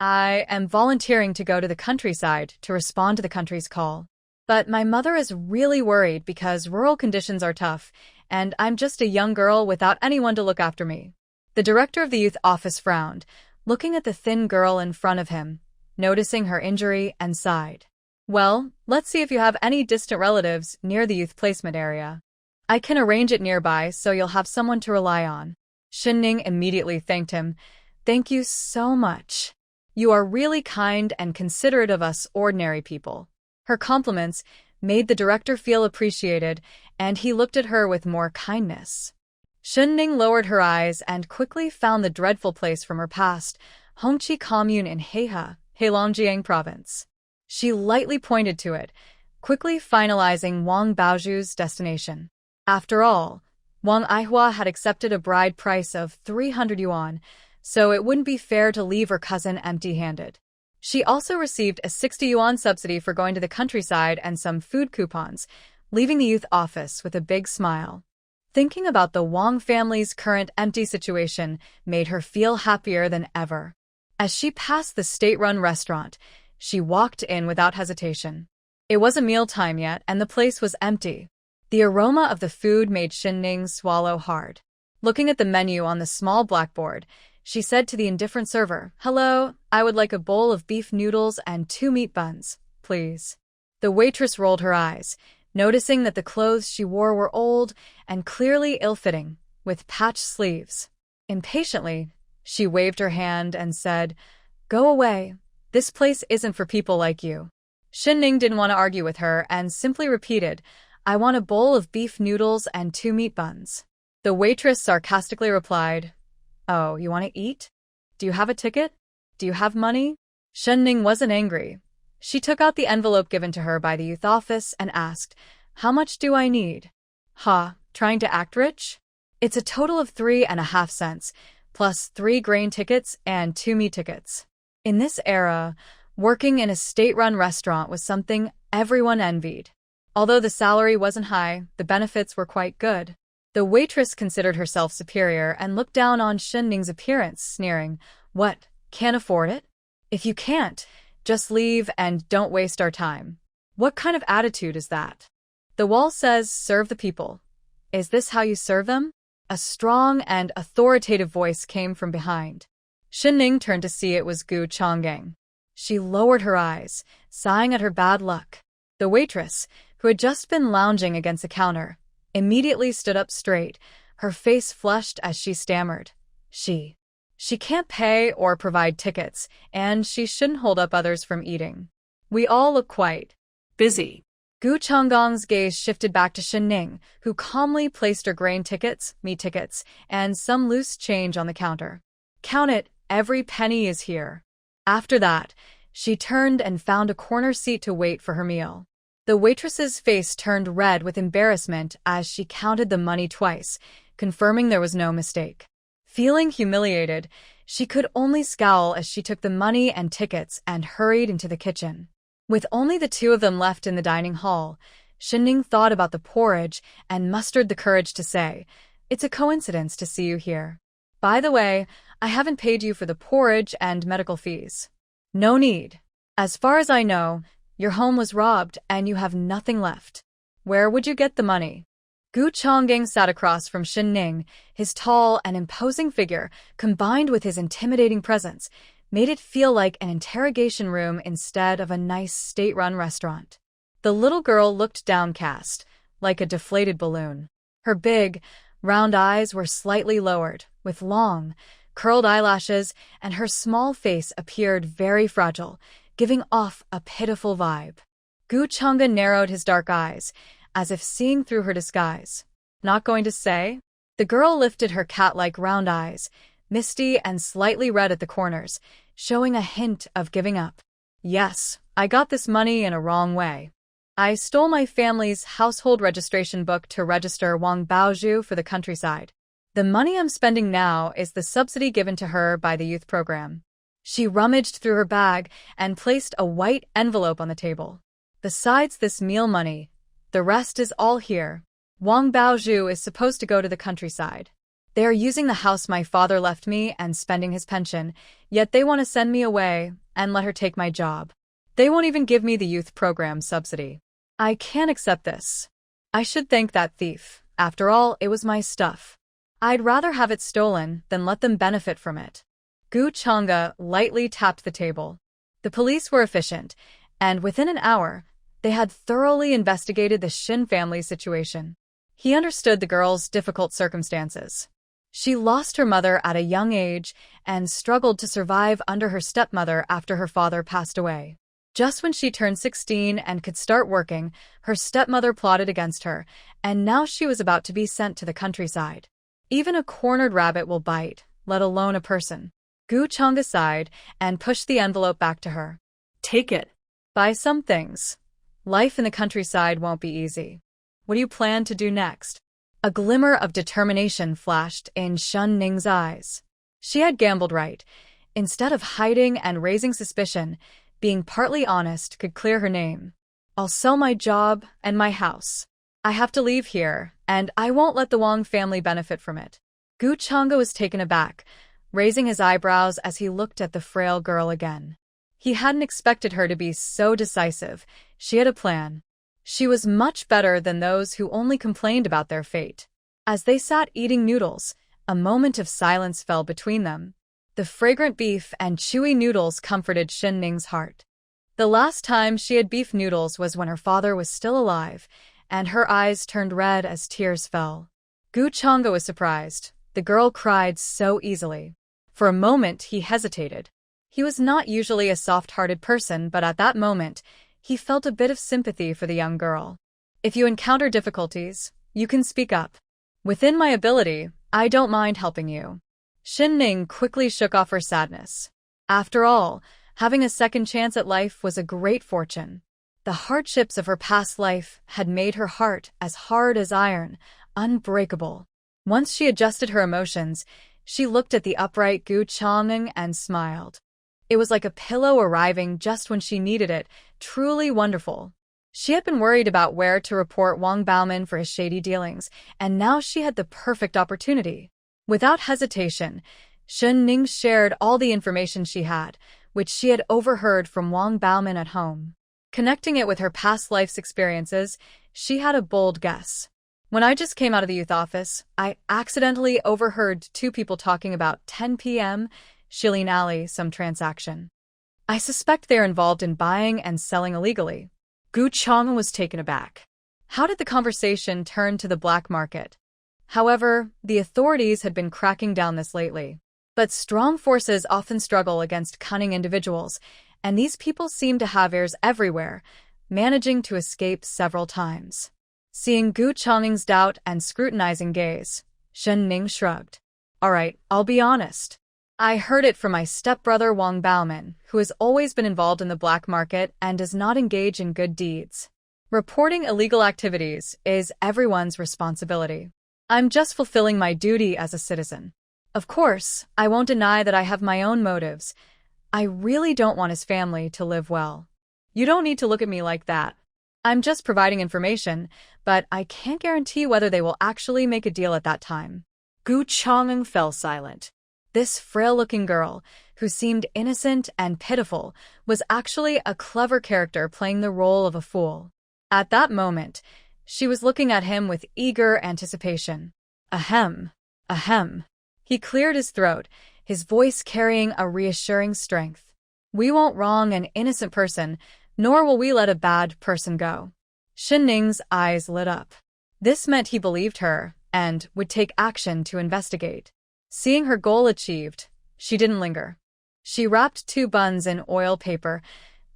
I am volunteering to go to the countryside to respond to the country's call. But my mother is really worried because rural conditions are tough, and I'm just a young girl without anyone to look after me. The director of the youth office frowned, looking at the thin girl in front of him, noticing her injury, and sighed. Well, let's see if you have any distant relatives near the youth placement area. I can arrange it nearby so you'll have someone to rely on. Shen Ning immediately thanked him. Thank you so much. You are really kind and considerate of us ordinary people. Her compliments made the director feel appreciated, and he looked at her with more kindness. Shen Ning lowered her eyes and quickly found the dreadful place from her past, Hongqi Commune in Heihe, Heilongjiang Province. She lightly pointed to it, quickly finalizing Wang Baozhu's destination. After all, Wang Aihua had accepted a bride price of 300 yuan, so it wouldn't be fair to leave her cousin empty-handed. She also received a 60 yuan subsidy for going to the countryside and some food coupons, leaving the youth office with a big smile. Thinking about the Wang family's current empty situation made her feel happier than ever. As she passed the state-run restaurant, she walked in without hesitation. It wasn't mealtime yet, and the place was empty. The aroma of the food made Shen Ning swallow hard. Looking at the menu on the small blackboard, she said to the indifferent server, "Hello, I would like a bowl of beef noodles and 2 meat buns, please." The waitress rolled her eyes, noticing that the clothes she wore were old and clearly ill-fitting, with patched sleeves. Impatiently, she waved her hand and said, "Go away. This place isn't for people like you." Shen Ning didn't want to argue with her and simply repeated, "I want a bowl of beef noodles and 2 meat buns." The waitress sarcastically replied, "Oh, you want to eat? Do you have a ticket? Do you have money?" Shen Ning wasn't angry. She took out the envelope given to her by the youth office and asked, "How much do I need?" Trying to act rich? It's a total of 3.5 cents, plus 3 grain tickets and 2 meat tickets. In this era, working in a state-run restaurant was something everyone envied. Although the salary wasn't high, the benefits were quite good. The waitress considered herself superior and looked down on Shen Ning's appearance, sneering, "What, can't afford it? If you can't, just leave and don't waste our time." What kind of attitude is that? The wall says, "Serve the people." Is this how you serve them? A strong and authoritative voice came from behind. Shen Ning turned to see it was Gu Changgang. She lowered her eyes, sighing at her bad luck. The waitress, who had just been lounging against the counter, immediately stood up straight, her face flushed as she stammered. She can't pay or provide tickets, and she shouldn't hold up others from eating. We all look quite busy. Gu Changgang's gaze shifted back to Shen Ning, who calmly placed her grain tickets, meat tickets, and some loose change on the counter. "Count it, every penny is here." After that, she turned and found a corner seat to wait for her meal. The waitress's face turned red with embarrassment as she counted the money twice, confirming there was no mistake. Feeling humiliated, she could only scowl as she took the money and tickets and hurried into the kitchen. With only the two of them left in the dining hall, Shen Ning thought about the porridge and mustered the courage to say, "It's a coincidence to see you here. By the way, I haven't paid you for the porridge and medical fees." "No need. As far as I know, your home was robbed and you have nothing left. Where would you get the money?" Gu Changgang sat across from Shen Ning. His tall and imposing figure, combined with his intimidating presence, made it feel like an interrogation room instead of a nice state-run restaurant. The little girl looked downcast, like a deflated balloon. Her big, round eyes were slightly lowered, with long, curled eyelashes, and her small face appeared very fragile, giving off a pitiful vibe. Gu Changga narrowed his dark eyes, as if seeing through her disguise. "Not going to say?" The girl lifted her cat-like round eyes, misty and slightly red at the corners, showing a hint of giving up. "Yes, I got this money in a wrong way. I stole my family's household registration book to register Wang Baozhu for the countryside. The money I'm spending now is the subsidy given to her by the youth program. She rummaged through her bag and placed a white envelope on the table. Besides this meal money, the rest is all here. Wang Baozhu is supposed to go to the countryside. They are using the house my father left me and spending his pension, yet they want to send me away and let her take my job. They won't even give me the youth program subsidy. I can't accept this. I should thank that thief. After all, it was my stuff. I'd rather have it stolen than let them benefit from it. Gu Chang'e lightly tapped the table. The police were efficient, and within an hour, they had thoroughly investigated the Shen family situation. He understood the girl's difficult circumstances. She lost her mother at a young age and struggled to survive under her stepmother after her father passed away. Just when she turned 16 and could start working, her stepmother plotted against her, and now she was about to be sent to the countryside. Even a cornered rabbit will bite, let alone a person. Gu Chang'e sighed and pushed the envelope back to her. Take it. Buy some things. Life in the countryside won't be easy. What do you plan to do next? A glimmer of determination flashed in Shen Ning's eyes. She had gambled right. Instead of hiding and raising suspicion, being partly honest could clear her name. I'll sell my job and my house. I have to leave here, and I won't let the Wang family benefit from it. Gu Chang'e was taken aback, raising his eyebrows as he looked at the frail girl again. He hadn't expected her to be so decisive. She had a plan. She was much better than those who only complained about their fate. As they sat eating noodles, a moment of silence fell between them. The fragrant beef and chewy noodles comforted Shen Ning's heart. The last time she had beef noodles was when her father was still alive, and her eyes turned red as tears fell. Gu Chang'e was surprised. The girl cried so easily. For a moment, he hesitated. He was not usually a soft-hearted person, but at that moment, he felt a bit of sympathy for the young girl. If you encounter difficulties, you can speak up. Within my ability, I don't mind helping you. Shen Ning quickly shook off her sadness. After all, having a second chance at life was a great fortune. The hardships of her past life had made her heart as hard as iron, unbreakable. Once she adjusted her emotions, she looked at the upright Gu Chang'e and smiled. It was like a pillow arriving just when she needed it, truly wonderful. She had been worried about where to report Wang Baoman for his shady dealings, and now she had the perfect opportunity. Without hesitation, Shen Ning shared all the information she had, which she had overheard from Wang Baoman at home. Connecting it with her past life's experiences, she had a bold guess. When I just came out of the youth office, I accidentally overheard two people talking about 10 p.m. Shilin Alley, some transaction. I suspect they're involved in buying and selling illegally. Gu Chang'e was taken aback. How did the conversation turn to the black market? However, the authorities had been cracking down this lately. But strong forces often struggle against cunning individuals, and these people seem to have ears everywhere, managing to escape several times. Seeing Gu Chang'e's doubt and scrutinizing gaze, Shen Ning shrugged. All right, I'll be honest. I heard it from my stepbrother Wang Baoman, who has always been involved in the black market and does not engage in good deeds. Reporting illegal activities is everyone's responsibility. I'm just fulfilling my duty as a citizen. Of course, I won't deny that I have my own motives. I really don't want his family to live well. You don't need to look at me like that. I'm just providing information, but I can't guarantee whether they will actually make a deal at that time. Gu Chang'e fell silent. This frail-looking girl, who seemed innocent and pitiful, was actually a clever character playing the role of a fool. At that moment, she was looking at him with eager anticipation. Ahem, ahem. He cleared his throat, his voice carrying a reassuring strength. We won't wrong an innocent person, nor will we let a bad person go. Shen Ning's eyes lit up. This meant he believed her and would take action to investigate. Seeing her goal achieved, she didn't linger. She wrapped 2 buns in oil paper,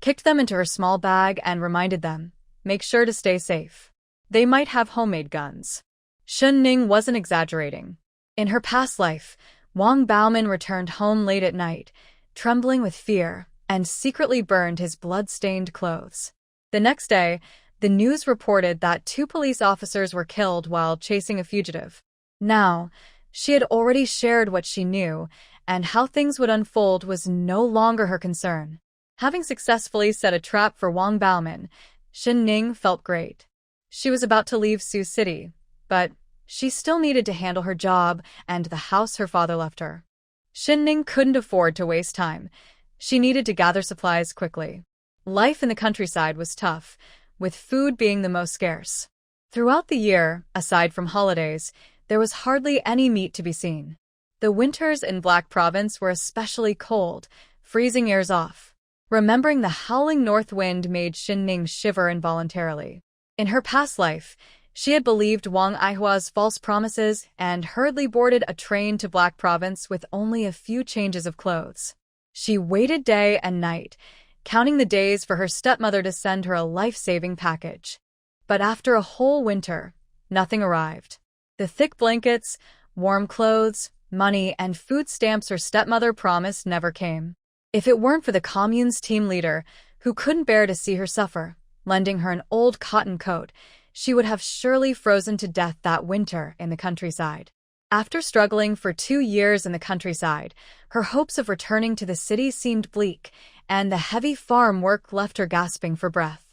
kicked them into her small bag, and reminded them, make sure to stay safe. They might have homemade guns. Shen Ning wasn't exaggerating. In her past life, Wang Baoman returned home late at night, trembling with fear, and secretly burned his blood-stained clothes. The next day, the news reported that 2 police officers were killed while chasing a fugitive. Now, she had already shared what she knew, and how things would unfold was no longer her concern. Having successfully set a trap for Wang Baoman, Shen Ning felt great. She was about to leave Sioux City, but she still needed to handle her job and the house her father left her. Shen Ning couldn't afford to waste time. She needed to gather supplies quickly. Life in the countryside was tough, with food being the most scarce. Throughout the year, aside from holidays, there was hardly any meat to be seen. The winters in Black Province were especially cold, freezing ears off. Remembering the howling north wind made Shen Ning shiver involuntarily. In her past life, she had believed Wang Aihua's false promises and hurriedly boarded a train to Black Province with only a few changes of clothes. She waited day and night, counting the days for her stepmother to send her a life-saving package. But after a whole winter, nothing arrived. The thick blankets, warm clothes, money, and food stamps her stepmother promised never came. If it weren't for the commune's team leader, who couldn't bear to see her suffer, lending her an old cotton coat, she would have surely frozen to death that winter in the countryside. After struggling for 2 years in the countryside, her hopes of returning to the city seemed bleak, and the heavy farm work left her gasping for breath.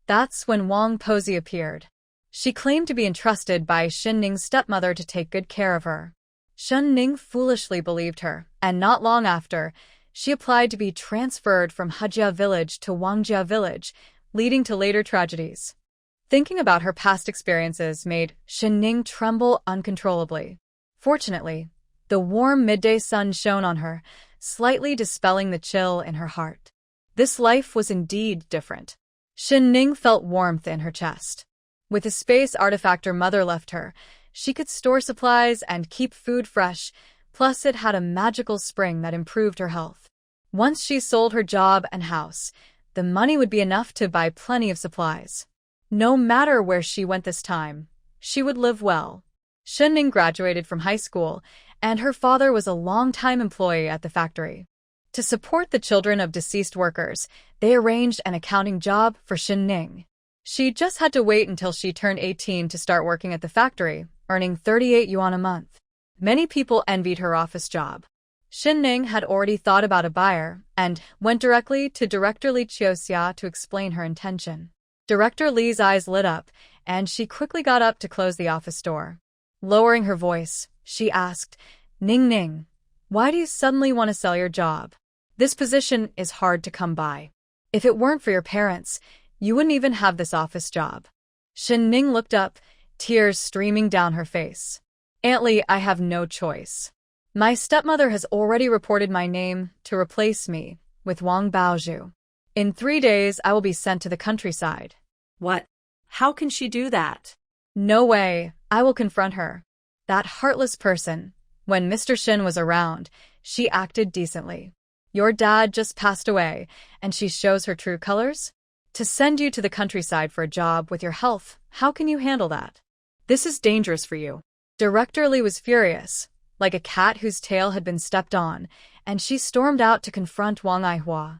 That's when Wang Posey appeared. She claimed to be entrusted by Shen Ning's stepmother to take good care of her. Shen Ning foolishly believed her, and not long after, she applied to be transferred from Hejia village to Wangjia village, leading to later tragedies. Thinking about her past experiences made Shen Ning tremble uncontrollably. Fortunately, the warm midday sun shone on her, slightly dispelling the chill in her heart. This life was indeed different. Shen Ning felt warmth in her chest. With the space artifact her mother left her, she could store supplies and keep food fresh, plus it had a magical spring that improved her health. Once she sold her job and house, the money would be enough to buy plenty of supplies. No matter where she went this time, she would live well. Shen Ning graduated from high school, and her father was a long-time employee at the factory. To support the children of deceased workers, they arranged an accounting job for Shen Ning. She just had to wait until she turned 18 to start working at the factory, earning 38 yuan a month. Many people envied her office job. Shen Ning had already thought about a buyer and went directly to Director Li Qiuxia to explain her intention. Director Li's eyes lit up, and she quickly got up to close the office door. Lowering her voice, she asked, Ning, why do you suddenly want to sell your job? This position is hard to come by. If it weren't for your parents, you wouldn't even have this office job. Shen Ning looked up, tears streaming down her face. Aunt Li, I have no choice. My stepmother has already reported my name to replace me with Wang Baozhu. In 3 days, I will be sent to the countryside. What? How can she do that? No way. I will confront her. That heartless person. When Mr. Shen was around, she acted decently. Your dad just passed away, and she shows her true colors? To send you to the countryside for a job with your health, how can you handle that? This is dangerous for you. Director Li was furious, like a cat whose tail had been stepped on, and she stormed out to confront Wang Aihua.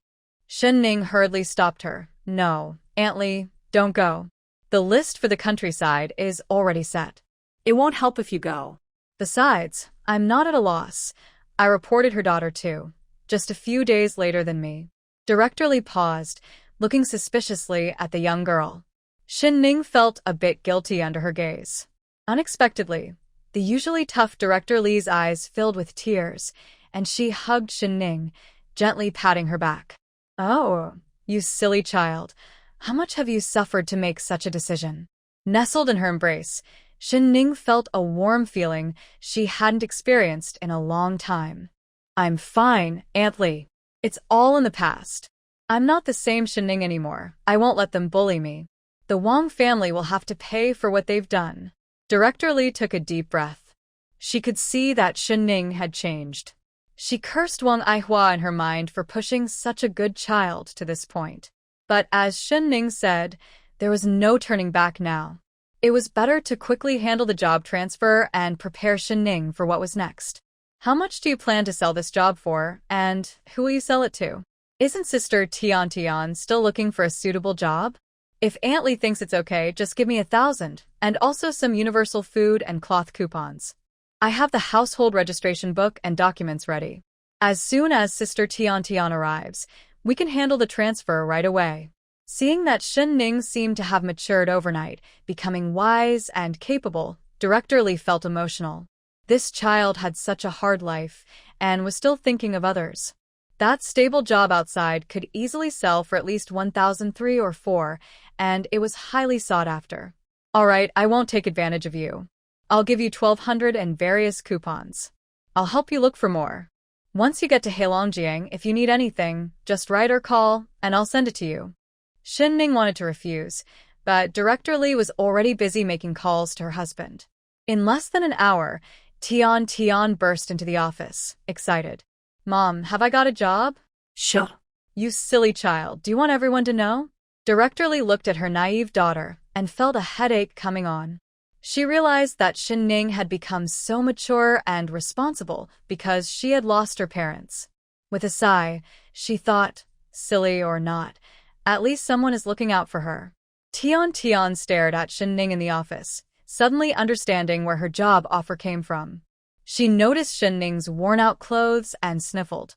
Shen Ning hurriedly stopped her. No, Aunt Li, don't go. The list for the countryside is already set. It won't help if you go. Besides, I'm not at a loss. I reported her daughter too, just a few days later than me. Director Li paused, looking suspiciously at the young girl. Shen Ning felt a bit guilty under her gaze. Unexpectedly, the usually tough Director Li's eyes filled with tears, and she hugged Shen Ning, gently patting her back. Oh, you silly child. How much have you suffered to make such a decision? Nestled in her embrace, Shen Ning felt a warm feeling she hadn't experienced in a long time. I'm fine, Aunt Li. It's all in the past. I'm not the same Shen Ning anymore. I won't let them bully me. The Wang family will have to pay for what they've done. Director Li took a deep breath. She could see that Shen Ning had changed. She cursed Wang Aihua in her mind for pushing such a good child to this point. But as Shen Ning said, there was no turning back now. It was better to quickly handle the job transfer and prepare Shen Ning for what was next. How much do you plan to sell this job for, and who will you sell it to? Isn't Sister Tian still looking for a suitable job? If Aunt Lee thinks it's okay, just give me 1,000, and also some universal food and cloth coupons. I have the household registration book and documents ready. As soon as Sister Tian arrives, we can handle the transfer right away. Seeing that Shen Ning seemed to have matured overnight, becoming wise and capable, Director Lee felt emotional. This child had such a hard life, and was still thinking of others. That stable job outside could easily sell for at least 1,003 or 4, and it was highly sought after. Alright, I won't take advantage of you. I'll give you 1,200 and various coupons. I'll help you look for more. Once you get to Heilongjiang, if you need anything, just write or call, and I'll send it to you. Shen Ning wanted to refuse, but Director Lee was already busy making calls to her husband. In less than an hour, Tian burst into the office, excited. Mom, have I got a job? Sure. You silly child, do you want everyone to know? Director Lee looked at her naive daughter and felt a headache coming on. She realized that Shen Ning had become so mature and responsible because she had lost her parents. With a sigh, she thought, silly or not, at least someone is looking out for her. Tian stared at Shen Ning in the office, suddenly understanding where her job offer came from. She noticed Shen Ning's worn-out clothes and sniffled.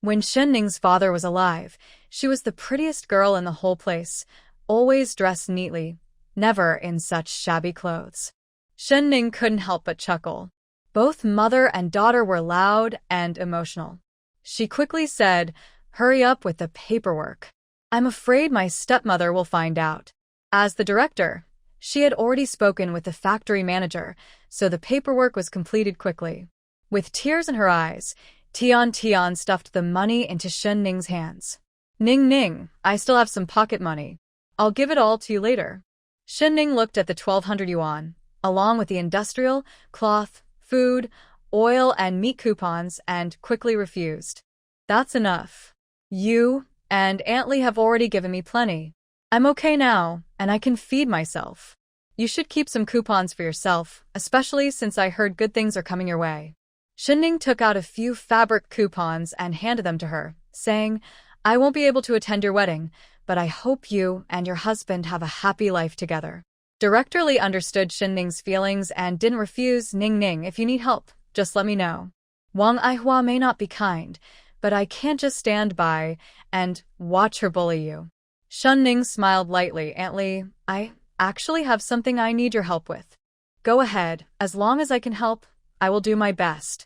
When Shen Ning's father was alive, she was the prettiest girl in the whole place, always dressed neatly, never in such shabby clothes. Shen Ning couldn't help but chuckle. Both mother and daughter were loud and emotional. She quickly said, "Hurry up with the paperwork. I'm afraid my stepmother will find out." As the director, she had already spoken with the factory manager, so the paperwork was completed quickly. With tears in her eyes, Tian stuffed the money into Shen Ning's hands. Ning, I still have some pocket money. I'll give it all to you later." Shen Ning looked at the 1,200 yuan, along with the industrial, cloth, food, oil, and meat coupons, and quickly refused. "That's enough. You and Aunt Lee have already given me plenty. I'm okay now, and I can feed myself. You should keep some coupons for yourself, especially since I heard good things are coming your way." Shen Ning took out a few fabric coupons and handed them to her, saying, "I won't be able to attend your wedding, but I hope you and your husband have a happy life together." Director Lee understood Shen Ning's feelings and didn't refuse. Ning, if you need help, just let me know. Wang Aihua may not be kind, but I can't just stand by and watch her bully you. Shen Ning smiled lightly. "Aunt Lee, I actually have something I need your help with. Go ahead, as long as I can help, I will do my best.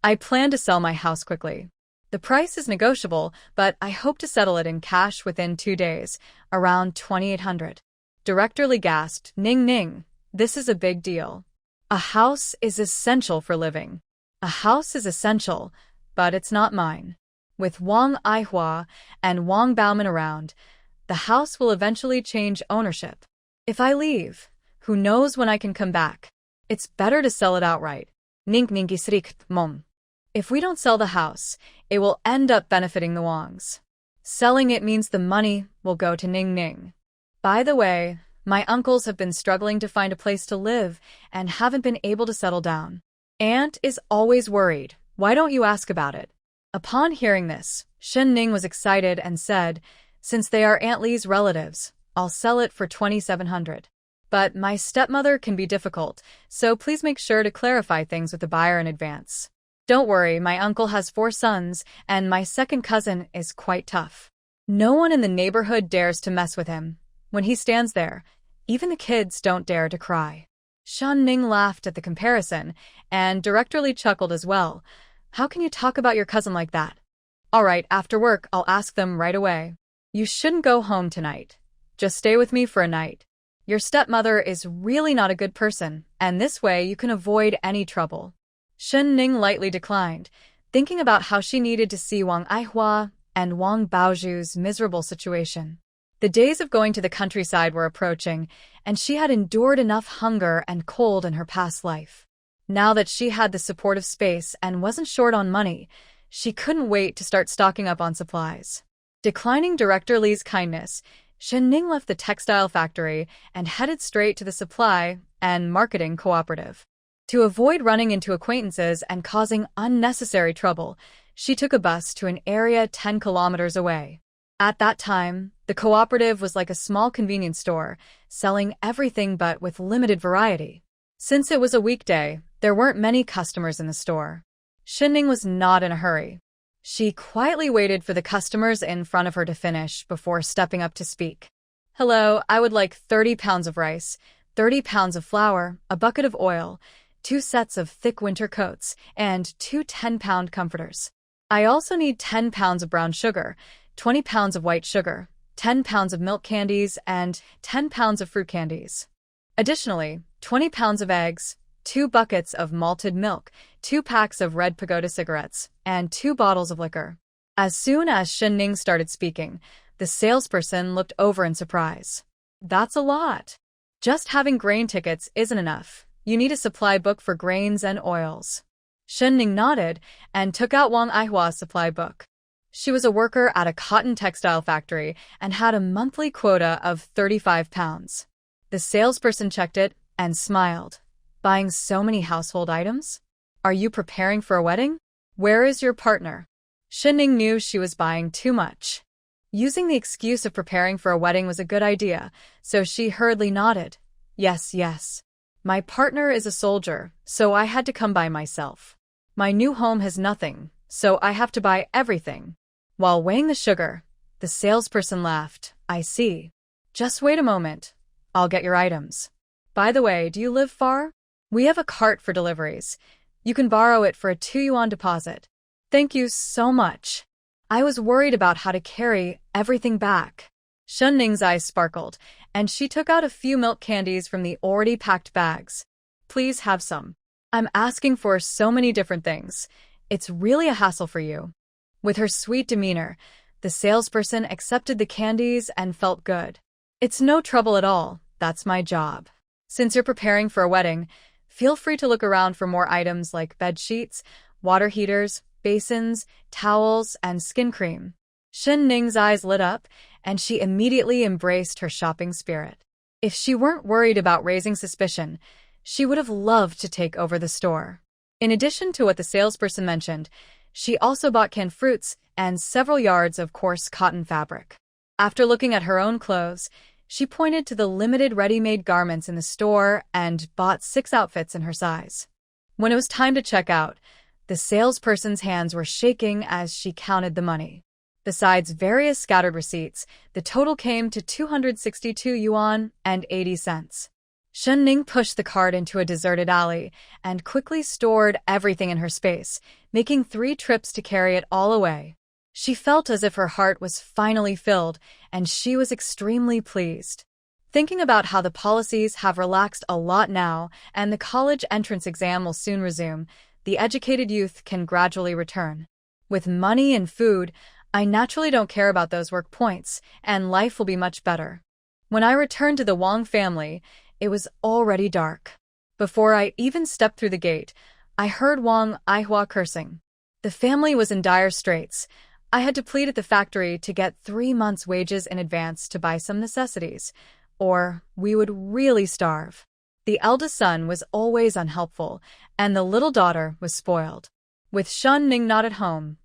I plan to sell my house quickly. The price is negotiable, but I hope to settle it in cash within 2 days, around 2,800. Director Lee gasped, Ning, this is a big deal. A house is essential for living. A house is essential, but it's not mine. With Wang Aihua and Wang Bauman around, the house will eventually change ownership. If I leave, who knows when I can come back? It's better to sell it outright. If we don't sell the house, it will end up benefiting the Wangs. Selling it means the money will go to Ning. By the way, my uncles have been struggling to find a place to live and haven't been able to settle down. Aunt is always worried. Why don't you ask about it?" Upon hearing this, Shen Ning was excited and said, "Since they are Aunt Lee's relatives, I'll sell it for 2,700. But my stepmother can be difficult, so please make sure to clarify things with the buyer in advance. Don't worry, my uncle has 4 sons, and my second cousin is quite tough. No one in the neighborhood dares to mess with him. When he stands there, even the kids don't dare to cry." Shen Ning laughed at the comparison, and Director Lee chuckled as well. "How can you talk about your cousin like that?" "All right, after work, I'll ask them right away. You shouldn't go home tonight. Just stay with me for a night. Your stepmother is really not a good person, and this way you can avoid any trouble." Shen Ning lightly declined, thinking about how she needed to see Wang Aihua and Wang Baozhu's miserable situation. The days of going to the countryside were approaching, and she had endured enough hunger and cold in her past life. Now that she had the supportive space and wasn't short on money, she couldn't wait to start stocking up on supplies. Declining Director Lee's kindness, Shen Ning left the textile factory and headed straight to the supply and marketing cooperative. To avoid running into acquaintances and causing unnecessary trouble, she took a bus to an area 10 kilometers away. At that time, the cooperative was like a small convenience store, selling everything but with limited variety. Since it was a weekday, there weren't many customers in the store. Shen Ning was not in a hurry. She quietly waited for the customers in front of her to finish before stepping up to speak. "Hello, I would like 30 pounds of rice, 30 pounds of flour, a bucket of oil, 2 sets of thick winter coats, and 2 10-pound comforters. I also need 10 pounds of brown sugar, 20 pounds of white sugar, 10 pounds of milk candies, and 10 pounds of fruit candies. Additionally, 20 pounds of eggs, 2 buckets of malted milk, 2 packs of red pagoda cigarettes, and 2 bottles of liquor." As soon as Shen Ning started speaking, the salesperson looked over in surprise. "That's a lot. Just having grain tickets isn't enough. You need a supply book for grains and oils." Shen Ning nodded and took out Wang Aihua's supply book. She was a worker at a cotton textile factory and had a monthly quota of 35 pounds. The salesperson checked it and smiled. "Buying so many household items? Are you preparing for a wedding? Where is your partner?" Shen Ning knew she was buying too much. Using the excuse of preparing for a wedding was a good idea, so she hurriedly nodded. "Yes, yes. My partner is a soldier, so I had to come by myself. My new home has nothing, so I have to buy everything." While weighing the sugar, the salesperson laughed. "I see. Just wait a moment. I'll get your items. By the way, do you live far? We have a cart for deliveries. You can borrow it for a 2 yuan deposit." "Thank you so much. I was worried about how to carry everything back." Shen Ning's eyes sparkled, and she took out a few milk candies from the already packed bags. "Please have some. I'm asking for so many different things. It's really a hassle for you." With her sweet demeanor, the salesperson accepted the candies and felt good. "It's no trouble at all. That's my job. Since you're preparing for a wedding, feel free to look around for more items like bed sheets, water heaters, basins, towels, and skin cream." Shen Ning's eyes lit up, and she immediately embraced her shopping spirit. If she weren't worried about raising suspicion, she would have loved to take over the store. In addition to what the salesperson mentioned, she also bought canned fruits and several yards of coarse cotton fabric. After looking at her own clothes, she pointed to the limited ready-made garments in the store and bought 6 outfits in her size. When it was time to check out, the salesperson's hands were shaking as she counted the money. Besides various scattered receipts, the total came to 262 yuan and 80 cents. Shen Ning pushed the cart into a deserted alley and quickly stored everything in her space, making 3 trips to carry it all away. She felt as if her heart was finally filled, and she was extremely pleased. Thinking about how the policies have relaxed a lot now and the college entrance exam will soon resume, the educated youth can gradually return. With money and food, I naturally don't care about those work points, and life will be much better. When I returned to the Wang family, it was already dark. Before I even stepped through the gate, I heard Wang Aihua cursing. The family was in dire straits. I had to plead at the factory to get 3 months' wages in advance to buy some necessities, or we would really starve. The eldest son was always unhelpful, and the little daughter was spoiled. With Shen Ning not at home,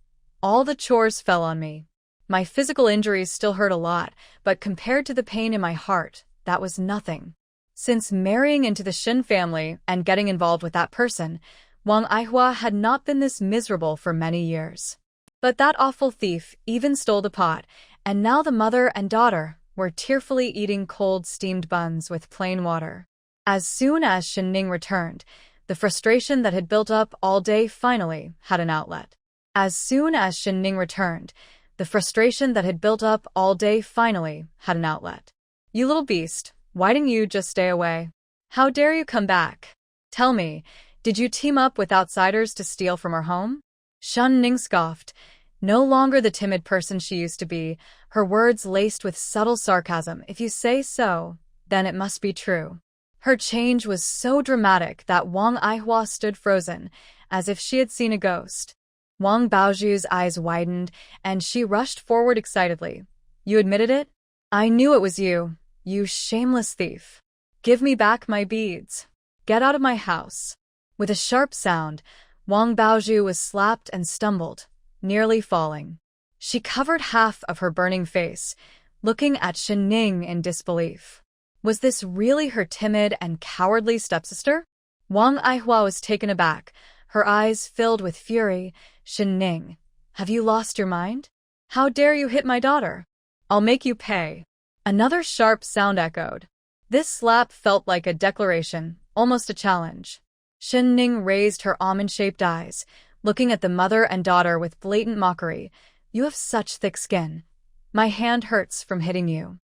all the chores fell on me. My physical injuries still hurt a lot, but compared to the pain in my heart, that was nothing. Since marrying into the Shen family and getting involved with that person, Wang Aihua had not been this miserable for many years. But that awful thief even stole the pot, and now the mother and daughter were tearfully eating cold steamed buns with plain water. As soon as Shen Ning returned, the frustration that had built up all day finally had an outlet. As soon as Shen Ning returned, the frustration that had built up all day finally had an outlet. "You little beast, why didn't you just stay away? How dare you come back? Tell me, did you team up with outsiders to steal from our home?" Shen Ning scoffed. No longer the timid person she used to be, her words laced with subtle sarcasm. "If you say so, then it must be true." Her change was so dramatic that Wang Aihua stood frozen, as if she had seen a ghost. Wang Baoju's eyes widened, and she rushed forward excitedly. "You admitted it? I knew it was you, you shameless thief. Give me back my beads. Get out of my house." With a sharp sound, Wang Baoju was slapped and stumbled. nearly falling. She covered half of her burning face, looking at Shen Ning in disbelief. Was this really her timid and cowardly stepsister? Wang Aihua was taken aback, her eyes filled with fury. Shen Ning, have you lost your mind? How dare you hit my daughter? I'll make you pay. Another sharp sound echoed. This slap felt like a declaration, almost a challenge. Shen Ning raised her almond-shaped eyes, looking at the mother and daughter with blatant mockery. You have such thick skin. My hand hurts from hitting you.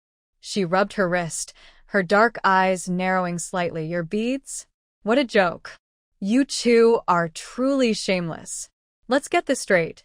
She rubbed her wrist, her dark eyes narrowing slightly. Your beads? What a joke. You two are truly shameless. Let's get this straight.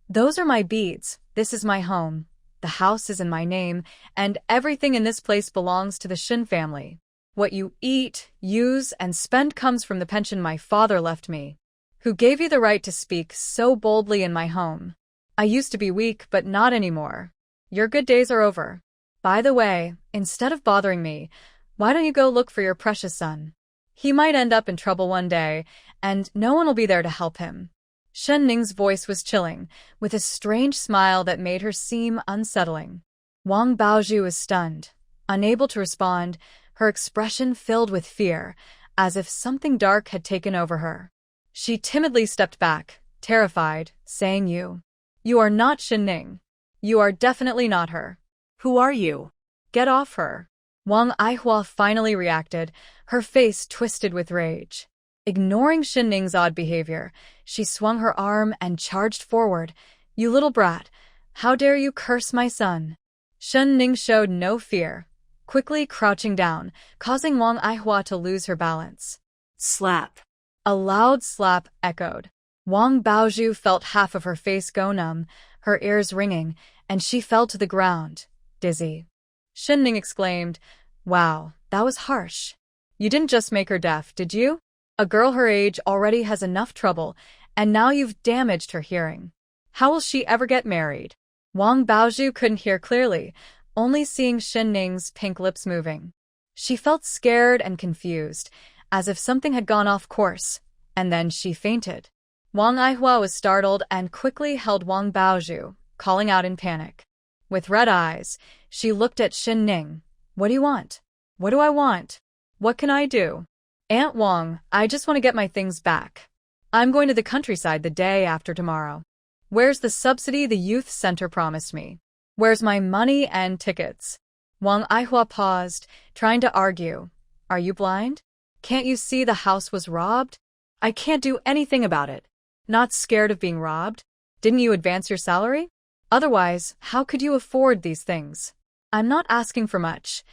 Those are my beads. This is my home. The house is in my name, and everything in this place belongs to the Shen family. What you eat, use, and spend comes from the pension my father left me. Who gave you the right to speak so boldly in my home? I used to be weak, but not anymore. Your good days are over. By the way, instead of bothering me, why don't you go look for your precious son? He might end up in trouble one day, and no one will be there to help him. Shen Ning's voice was chilling, with a strange smile that made her seem unsettling. Wang Baozhu was stunned. Unable to respond, her expression filled with fear, as if something dark had taken over her. She timidly stepped back, terrified, saying, You are not Shen Ning. You are definitely not her. Who are you? Get off her. Wang Aihua finally reacted, her face twisted with rage. Ignoring Shen Ning's odd behavior, she swung her arm and charged forward. You little brat, how dare you curse my son? Shen Ning showed no fear, quickly crouching down, causing Wang Aihua to lose her balance. Slap. A loud slap echoed. Wang Baozhu felt half of her face go numb, her ears ringing, and she fell to the ground, dizzy. Shen Ning exclaimed, Wow, that was harsh. You didn't just make her deaf, did you? A girl her age already has enough trouble, and now you've damaged her hearing. How will she ever get married? Wang Baozhu couldn't hear clearly, only seeing Shen Ning's pink lips moving. She felt scared and confused, as if something had gone off course, and then she fainted. Wang Aihua was startled and quickly held Wang Baozhu, calling out in panic. With red eyes, she looked at Shen Ning. What do you want? What do I want? What can I do? Aunt Wang, I just want to get my things back. I'm going to the countryside the day after tomorrow. Where's the subsidy the youth center promised me? Where's my money and tickets? Wang Aihua paused, trying to argue. Are you blind? Can't you see the house was robbed? I can't do anything about it. Not scared of being robbed? Didn't you advance your salary? Otherwise, how could you afford these things? I'm not asking for much.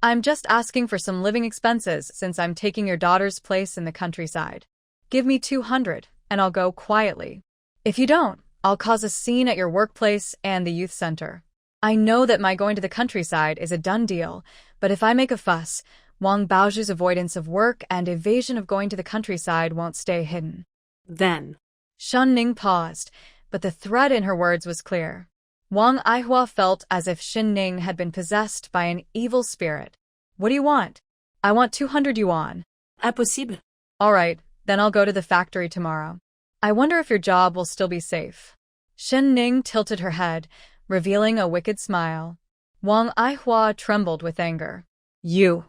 I'm just asking for some living expenses since I'm taking your daughter's place in the countryside. Give me 200, and I'll go quietly. If you don't, I'll cause a scene at your workplace and the youth center. I know that my going to the countryside is a done deal, but if I make a fuss, Wang Baozhu's avoidance of work and evasion of going to the countryside won't stay hidden. Then. Shen Ning paused, but the threat in her words was clear. Wang Aihua felt as if Shen Ning had been possessed by an evil spirit. What do you want? I want 200 yuan. Impossible. All right, then I'll go to the factory tomorrow. I wonder if your job will still be safe. Shen Ning tilted her head, revealing a wicked smile. Wang Aihua trembled with anger. You.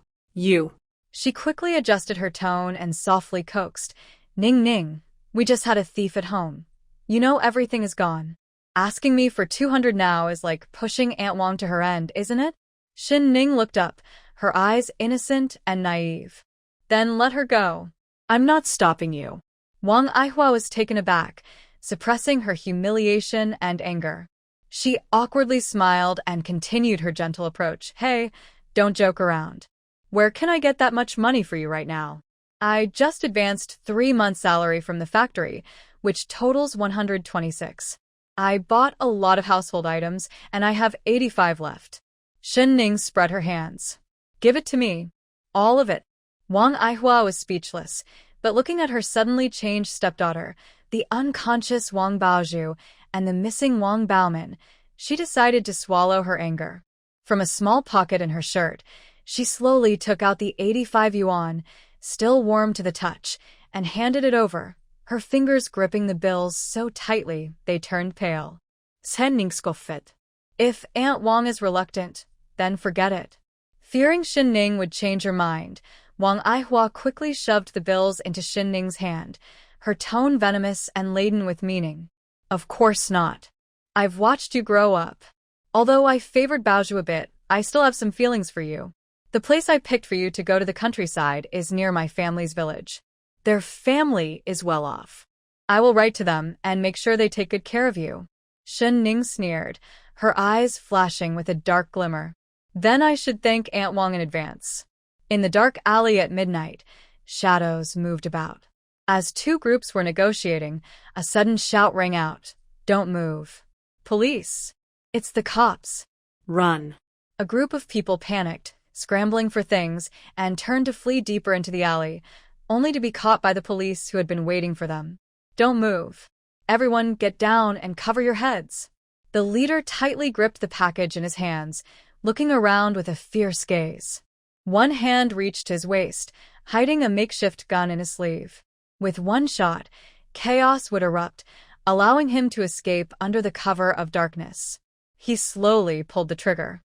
She quickly adjusted her tone and softly coaxed. Ning, we just had a thief at home. You know everything is gone. Asking me for 200 now is like pushing Aunt Wang to her end, isn't it? Shen Ning looked up, her eyes innocent and naive. Then let her go. I'm not stopping you. Wang Aihua was taken aback, suppressing her humiliation and anger. She awkwardly smiled and continued her gentle approach. Hey, don't joke around. Where can I get that much money for you right now? I just advanced 3 months' salary from the factory, which totals 126. I bought a lot of household items, and I have 85 left. Shen Ning spread her hands. Give it to me. All of it. Wang Aihua was speechless, but looking at her suddenly changed stepdaughter, the unconscious Wang Baozhu, and the missing Wang Baoman, she decided to swallow her anger. From a small pocket in her shirt, she slowly took out the 85 yuan, still warm to the touch, and handed it over, her fingers gripping the bills so tightly they turned pale. Shen Ning scoffed. If Aunt Wang is reluctant, then forget it. Fearing Shen Ning would change her mind, Wang Aihua quickly shoved the bills into Shen Ning's hand, her tone venomous and laden with meaning. Of course not. I've watched you grow up. Although I favored Baozhu a bit, I still have some feelings for you. The place I picked for you to go to the countryside is near my family's village. Their family is well off. I will write to them and make sure they take good care of you. Shen Ning sneered, her eyes flashing with a dark glimmer. Then I should thank Aunt Wang in advance. In the dark alley at midnight, shadows moved about. As two groups were negotiating, a sudden shout rang out. Don't move. Police! It's the cops. Run. A group of people panicked, scrambling for things, and turned to flee deeper into the alley, only to be caught by the police who had been waiting for them. Don't move. Everyone get down and cover your heads. The leader tightly gripped the package in his hands, looking around with a fierce gaze. One hand reached his waist, hiding a makeshift gun in his sleeve. With one shot, chaos would erupt, allowing him to escape under the cover of darkness. He slowly pulled the trigger.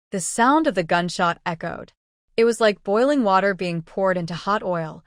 The sound of the gunshot echoed. It was like boiling water being poured into hot oil.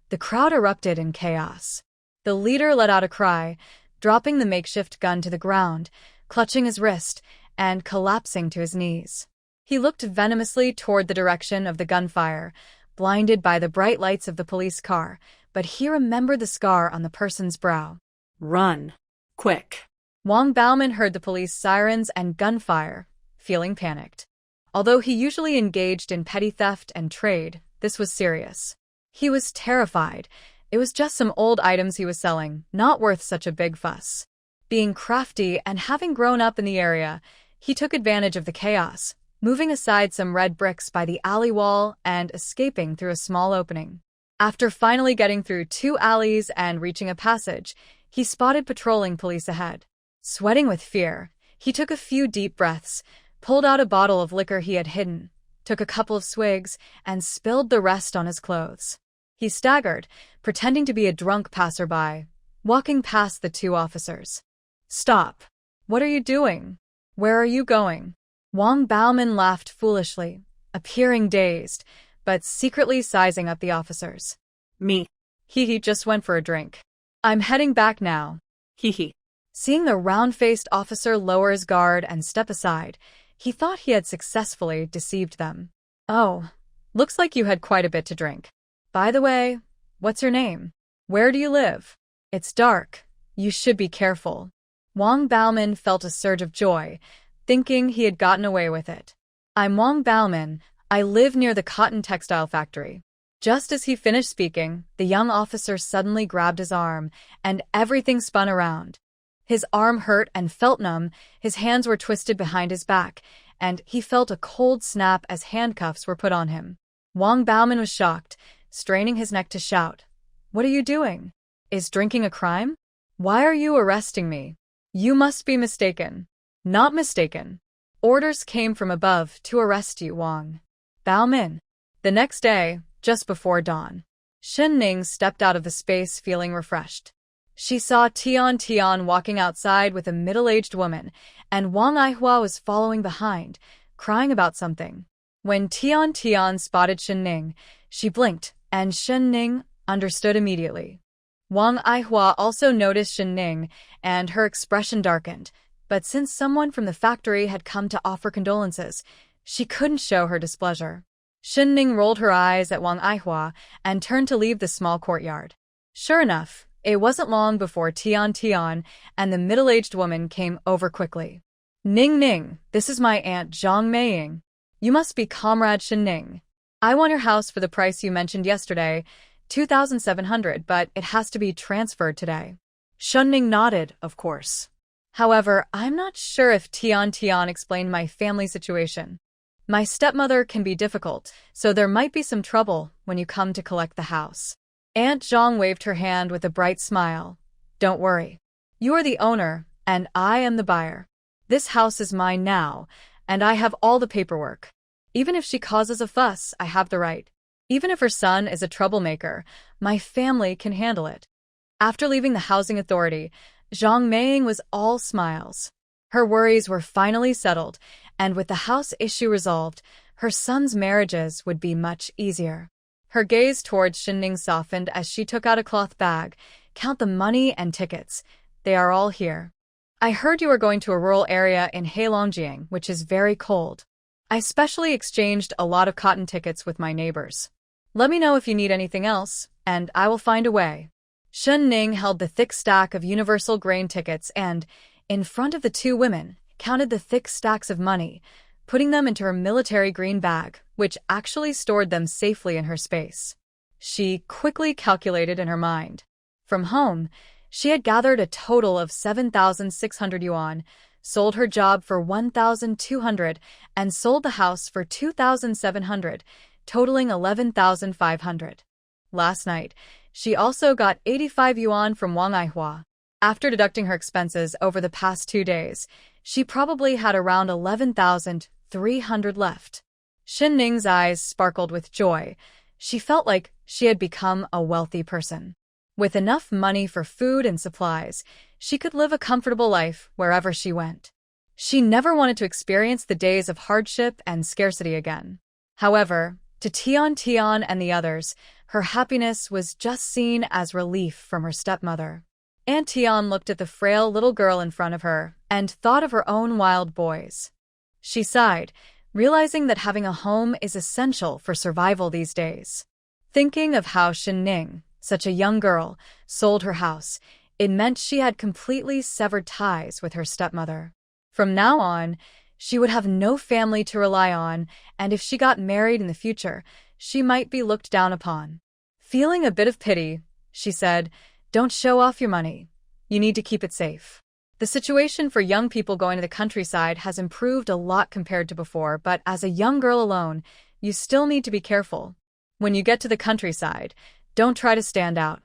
The crowd erupted in chaos. The leader let out a cry, dropping the makeshift gun to the ground, clutching his wrist, and collapsing to his knees. He looked venomously toward the direction of the gunfire, blinded by the bright lights of the police car, but he remembered the scar on the person's brow. Run. Quick. Wang Bauman heard the police sirens and gunfire, feeling panicked. Although he usually engaged in petty theft and trade, this was serious. He was terrified. It was just some old items he was selling, not worth such a big fuss. Being crafty and having grown up in the area, he took advantage of the chaos, moving aside some red bricks by the alley wall and escaping through a small opening. After finally getting through 2 alleys and reaching a passage, he spotted patrolling police ahead. Sweating with fear, he took a few deep breaths, pulled out a bottle of liquor he had hidden, took a couple of swigs, and spilled the rest on his clothes. He staggered, pretending to be a drunk passerby, walking past the 2 officers. Stop. What are you doing? Where are you going? Wang Bauman laughed foolishly, appearing dazed, but secretly sizing up the officers. Me. He just went for a drink. I'm heading back now. Hee. Seeing the round-faced officer lower his guard and step aside, he thought he had successfully deceived them. Oh, looks like you had quite a bit to drink. By the way, what's your name? Where do you live? It's dark. You should be careful. Wang Bauman felt a surge of joy, thinking he had gotten away with it. I'm Wang Bauman. I live near the cotton textile factory. Just as he finished speaking, the young officer suddenly grabbed his arm, and everything spun around. His arm hurt and felt numb, his hands were twisted behind his back, and he felt a cold snap as handcuffs were put on him. Wang Bauman was shocked, straining his neck to shout. What are you doing? Is drinking a crime? Why are you arresting me? You must be mistaken. Not mistaken. Orders came from above to arrest you, Wang Bauman. The next day, just before dawn, Shen Ning stepped out of the space feeling refreshed. She saw Tian walking outside with a middle-aged woman, and Wang Aihua was following behind, crying about something. When Tian spotted Shen Ning, she blinked, and Shen Ning understood immediately. Wang Aihua also noticed Shen Ning, and her expression darkened, but since someone from the factory had come to offer condolences, she couldn't show her displeasure. Shen Ning rolled her eyes at Wang Aihua and turned to leave the small courtyard. Sure enough, it wasn't long before Tian and the middle-aged woman came over quickly. Ning, this is my Aunt Zhang Meiying. You must be Comrade Shen Ning. I want your house for the price you mentioned yesterday, 2,700, but it has to be transferred today. Shen Ning nodded, of course. However, I'm not sure if Tian explained my family situation. My stepmother can be difficult, so there might be some trouble when you come to collect the house. Aunt Zhang waved her hand with a bright smile. Don't worry. You are the owner, and I am the buyer. This house is mine now, and I have all the paperwork. Even if she causes a fuss, I have the right. Even if her son is a troublemaker, my family can handle it. After leaving the housing authority, Zhang Meiying was all smiles. Her worries were finally settled, and with the house issue resolved, her sons' marriages would be much easier. Her gaze towards Shen Ning softened as she took out a cloth bag. Count the money and tickets. They are all here. I heard you are going to a rural area in Heilongjiang, which is very cold. I specially exchanged a lot of cotton tickets with my neighbors. Let me know if you need anything else, and I will find a way. Shen Ning held the thick stack of universal grain tickets and, in front of the two women, counted the thick stacks of money, putting them into her military green bag, which actually stored them safely in her space. She quickly calculated in her mind. From home, she had gathered a total of 7,600 yuan, sold her job for 1,200, and sold the house for 2,700, totaling 11,500. Last night, she also got 85 yuan from Wang Aihua. After deducting her expenses over the past 2 days, she probably had around 11,300 left. Shen Ning's eyes sparkled with joy. She felt like she had become a wealthy person. With enough money for food and supplies, she could live a comfortable life wherever she went. She never wanted to experience the days of hardship and scarcity again. However, to Tian and the others, her happiness was just seen as relief from her stepmother. Aunt Tian looked at the frail little girl in front of her and thought of her own wild boys. She sighed, realizing that having a home is essential for survival these days. Thinking of how Shen Ning, such a young girl, sold her house, it meant she had completely severed ties with her stepmother. From now on, she would have no family to rely on, and if she got married in the future, she might be looked down upon. Feeling a bit of pity, she said, "Don't show off your money. You need to keep it safe." The situation for young people going to the countryside has improved a lot compared to before, but as a young girl alone, you still need to be careful. When you get to the countryside, don't try to stand out.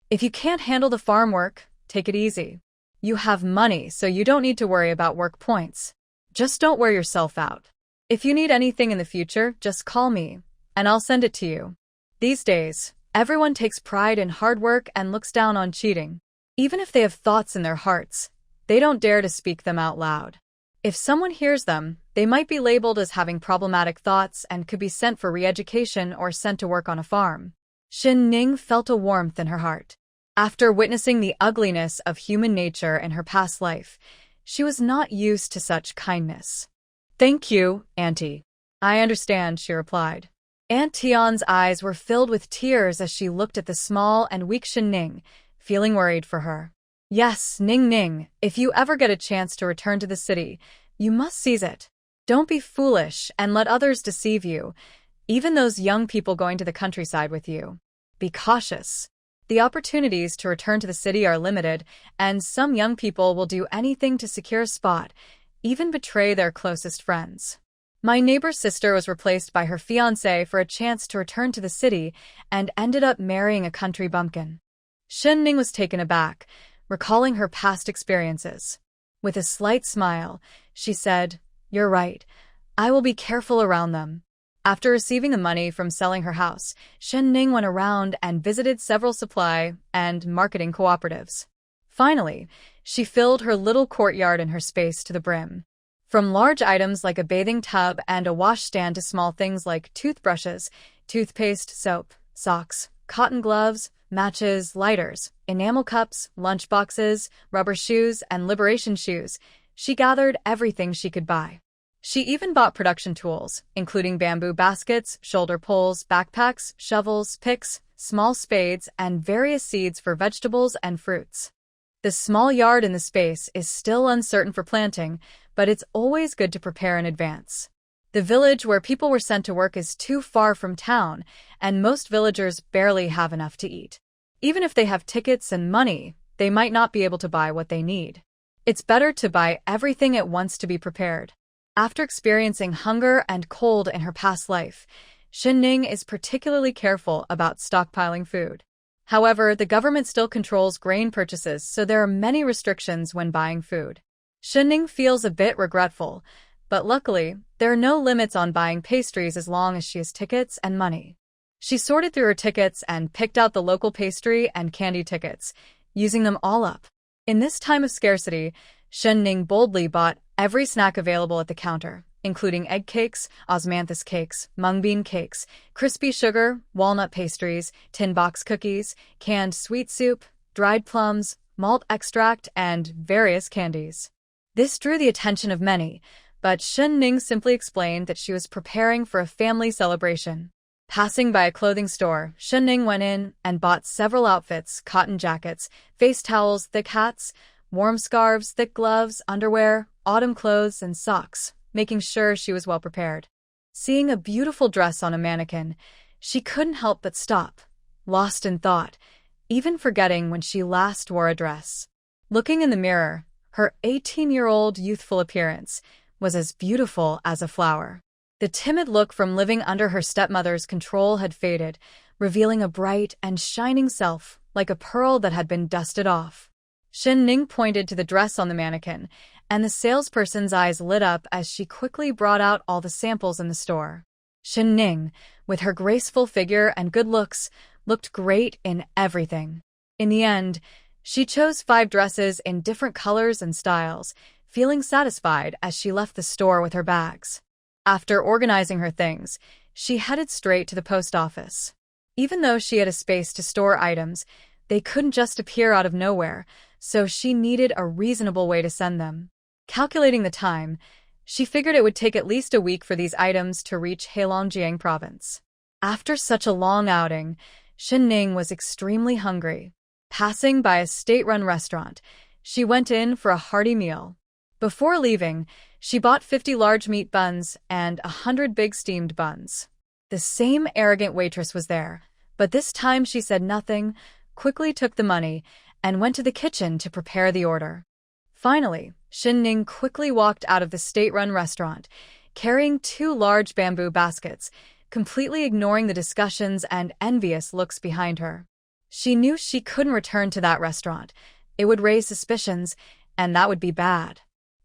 If you can't handle the farm work, take it easy. You have money, so you don't need to worry about work points. Just don't wear yourself out. If you need anything in the future, just call me, and I'll send it to you. These days, everyone takes pride in hard work and looks down on cheating. Even if they have thoughts in their hearts, they don't dare to speak them out loud. If someone hears them, they might be labeled as having problematic thoughts and could be sent for re-education or sent to work on a farm. Shen Ning felt a warmth in her heart. After witnessing the ugliness of human nature in her past life, she was not used to such kindness. "Thank you, Auntie. I understand," she replied. Aunt Tian's eyes were filled with tears as she looked at the small and weak Shen Ning, feeling worried for her. "Yes, Ning, if you ever get a chance to return to the city, you must seize it. Don't be foolish and let others deceive you, even those young people going to the countryside with you. Be cautious. The opportunities to return to the city are limited, and some young people will do anything to secure a spot, even betray their closest friends. My neighbor's sister was replaced by her fiancé for a chance to return to the city and ended up marrying a country bumpkin." Shen Ning was taken aback, recalling her past experiences. With a slight smile, she said, "You're right. I will be careful around them." After receiving the money from selling her house, Shen Ning went around and visited several supply and marketing cooperatives. Finally, she filled her little courtyard in her space to the brim. From large items like a bathing tub and a washstand to small things like toothbrushes, toothpaste, soap, socks, cotton gloves, matches, lighters, enamel cups, lunch boxes, rubber shoes, and liberation shoes, she gathered everything she could buy. She even bought production tools, including bamboo baskets, shoulder poles, backpacks, shovels, picks, small spades, and various seeds for vegetables and fruits. The small yard in the space is still uncertain for planting, but it's always good to prepare in advance. The village where people were sent to work is too far from town, and most villagers barely have enough to eat. Even if they have tickets and money, they might not be able to buy what they need. It's better to buy everything at once to be prepared. After experiencing hunger and cold in her past life, Shen Ning is particularly careful about stockpiling food. However, the government still controls grain purchases, so there are many restrictions when buying food. Shen Ning feels a bit regretful, but luckily, there are no limits on buying pastries as long as she has tickets and money. She sorted through her tickets and picked out the local pastry and candy tickets, using them all up. In this time of scarcity, Shen Ning boldly bought every snack available at the counter, including egg cakes, osmanthus cakes, mung bean cakes, crispy sugar, walnut pastries, tin box cookies, canned sweet soup, dried plums, malt extract, and various candies. This drew the attention of many, but Shen Ning simply explained that she was preparing for a family celebration. Passing by a clothing store, Shen Ning went in and bought several outfits: cotton jackets, face towels, thick hats, warm scarves, thick gloves, underwear, autumn clothes, and socks, making sure she was well prepared. Seeing a beautiful dress on a mannequin, she couldn't help but stop, lost in thought, even forgetting when she last wore a dress. Looking in the mirror, her 18-year-old youthful appearance was as beautiful as a flower. The timid look from living under her stepmother's control had faded, revealing a bright and shining self, like a pearl that had been dusted off. Shen Ning pointed to the dress on the mannequin, and the salesperson's eyes lit up as she quickly brought out all the samples in the store. Shen Ning, with her graceful figure and good looks, looked great in everything. In the end, she chose 5 dresses in different colors and styles, feeling satisfied as she left the store with her bags. After organizing her things, she headed straight to the post office. Even though she had a space to store items, they couldn't just appear out of nowhere, so she needed a reasonable way to send them. Calculating the time, she figured it would take at least a week for these items to reach Heilongjiang province. After such a long outing, Shen Ning was extremely hungry. Passing by a state-run restaurant, she went in for a hearty meal. Before leaving, she bought 50 large meat buns and 100 big steamed buns. The same arrogant waitress was there, but this time she said nothing, quickly took the money, and went to the kitchen to prepare the order. Finally, Shen Ning quickly walked out of the state-run restaurant, carrying 2 large bamboo baskets, completely ignoring the discussions and envious looks behind her. She knew she couldn't return to that restaurant. It would raise suspicions, and that would be bad.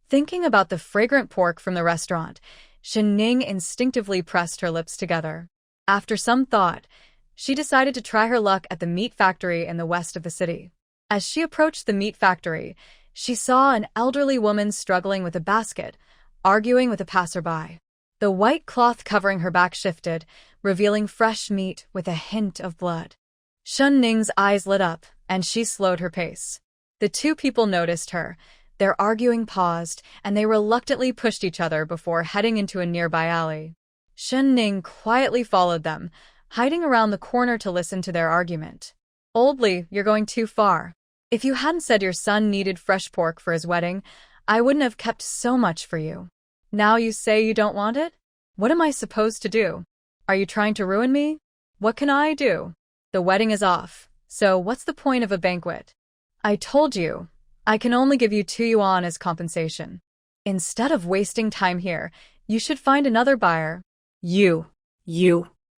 Thinking about the fragrant pork from the restaurant, Shen Ning instinctively pressed her lips together. After some thought, she decided to try her luck at the meat factory in the west of the city. As she approached the meat factory, she saw an elderly woman struggling with a basket, arguing with a passerby. The white cloth covering her back shifted, revealing fresh meat with a hint of blood. Shen Ning's eyes lit up, and she slowed her pace. The 2 people noticed her. Their arguing paused, and they reluctantly pushed each other before heading into a nearby alley. Shen Ning quietly followed them, hiding around the corner to listen to their argument. "Oldly, you're going too far. If you hadn't said your son needed fresh pork for his wedding, I wouldn't have kept so much for you. Now you say you don't want it? What am I supposed to do? Are you trying to ruin me? What can I do? The wedding is off, so what's the point of a banquet? I told you, I can only give you 2 yuan as compensation. Instead of wasting time here, you should find another buyer." You.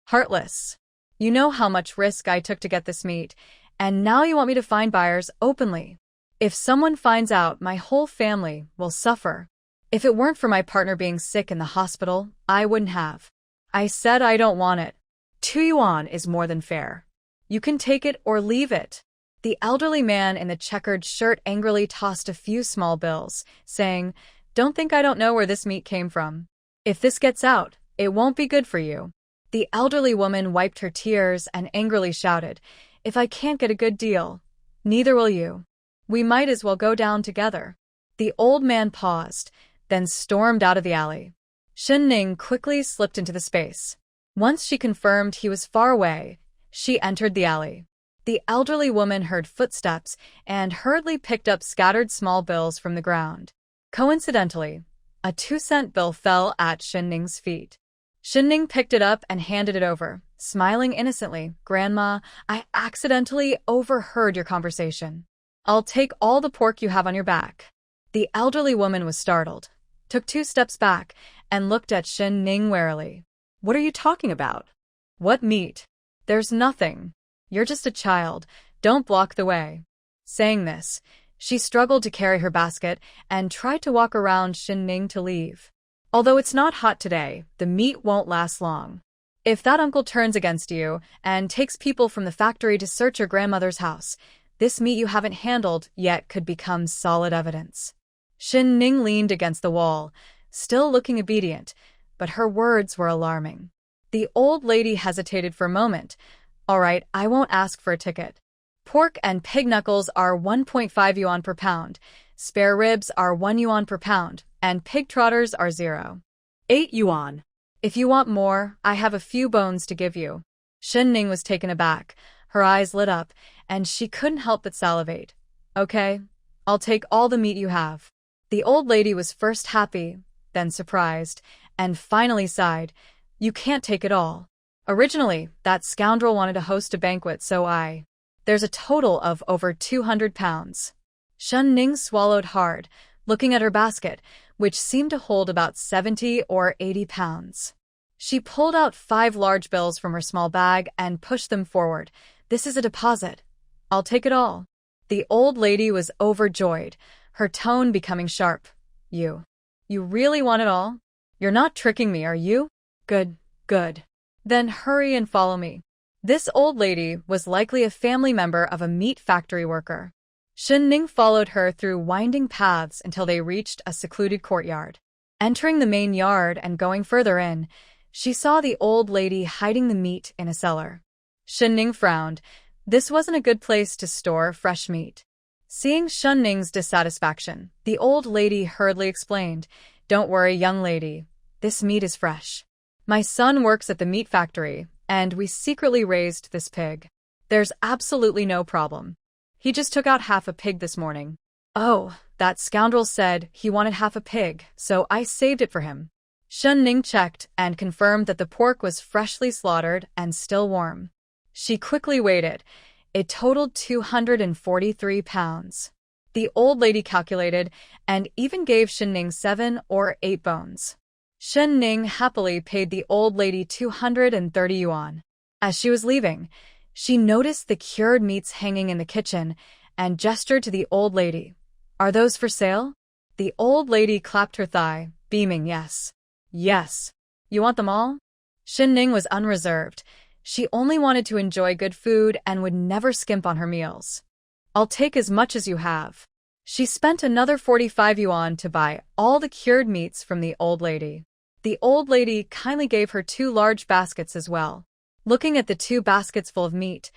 Heartless. You know how much risk I took to get this meat, and now you want me to find buyers openly. If someone finds out, my whole family will suffer. If it weren't for my partner being sick in the hospital, I wouldn't have. I said I don't want it. 2 yuan is more than fair. You can take it or leave it. The elderly man in the checkered shirt angrily tossed a few small bills, saying, "Don't think I don't know where this meat came from. If this gets out, it won't be good for you." The elderly woman wiped her tears and angrily shouted, "If I can't get a good deal, neither will you. We might as well go down together." The old man paused, then stormed out of the alley. Shen Ning quickly slipped into the space. Once she confirmed he was far away, she entered the alley. The elderly woman heard footsteps and hurriedly picked up scattered small bills from the ground. Coincidentally, a 2-cent bill fell at Shen Ning's feet. Shen Ning picked it up and handed it over, smiling innocently. "Grandma, I accidentally overheard your conversation. I'll take all the pork you have on your back." The elderly woman was startled, took 2 steps back, and looked at Shen Ning warily. "What are you talking about? What meat? There's nothing. You're just a child. Don't block the way." Saying this, she struggled to carry her basket and tried to walk around Shen Ning to leave. "Although it's not hot today, the meat won't last long. If that uncle turns against you and takes people from the factory to search your grandmother's house, This meat you haven't handled yet could become solid evidence. Shen Ning leaned against the wall, still looking obedient, but her words were alarming. The old lady hesitated for a moment. All right, I won't ask for a ticket. Pork and pig knuckles are 1.5 yuan per pound, spare ribs are 1 yuan per pound, and pig trotters are 0.8 yuan. If you want more, I have a few bones to give you. Shen Ning was taken aback. Her eyes lit up, and she couldn't help but salivate. Okay, I'll take all the meat you have. The old lady was first happy, then surprised, and finally sighed. You can't take it all. Originally, that scoundrel wanted to host a banquet, so There's a total of over 200 pounds. Shen Ning swallowed hard, looking at her basket, which seemed to hold about 70 or 80 pounds. She pulled out 5 large bills from her small bag and pushed them forward. This is a deposit. I'll take it all. The old lady was overjoyed, her tone becoming sharp. You really want it all? You're not tricking me, are you? Good. Then hurry and follow me. This old lady was likely a family member of a meat factory worker. Shen Ning followed her through winding paths until they reached a secluded courtyard. Entering the main yard and going further in, she saw the old lady hiding the meat in a cellar. Shen Ning frowned. This wasn't a good place to store fresh meat. Seeing Shen Ning's dissatisfaction, the old lady hurriedly explained, Don't worry, young lady. This meat is fresh. My son works at the meat factory, and we secretly raised this pig. There's absolutely no problem. He just took out half a pig this morning. Oh, that scoundrel said he wanted half a pig, so I saved it for him. Shen Ning checked and confirmed that the pork was freshly slaughtered and still warm. She quickly weighed it. It totaled 243 pounds. The old lady calculated and even gave Shen Ning 7 or 8 bones. Shen Ning happily paid the old lady 230 yuan. As she was leaving, she noticed the cured meats hanging in the kitchen and gestured to the old lady. Are those for sale? The old lady clapped her thigh, beaming yes. Yes. You want them all? Shen Ning was unreserved. She only wanted to enjoy good food and would never skimp on her meals. I'll take as much as you have. She spent another 45 yuan to buy all the cured meats from the old lady. The old lady kindly gave her 2 large baskets as well. Looking at the 2 baskets full of meat,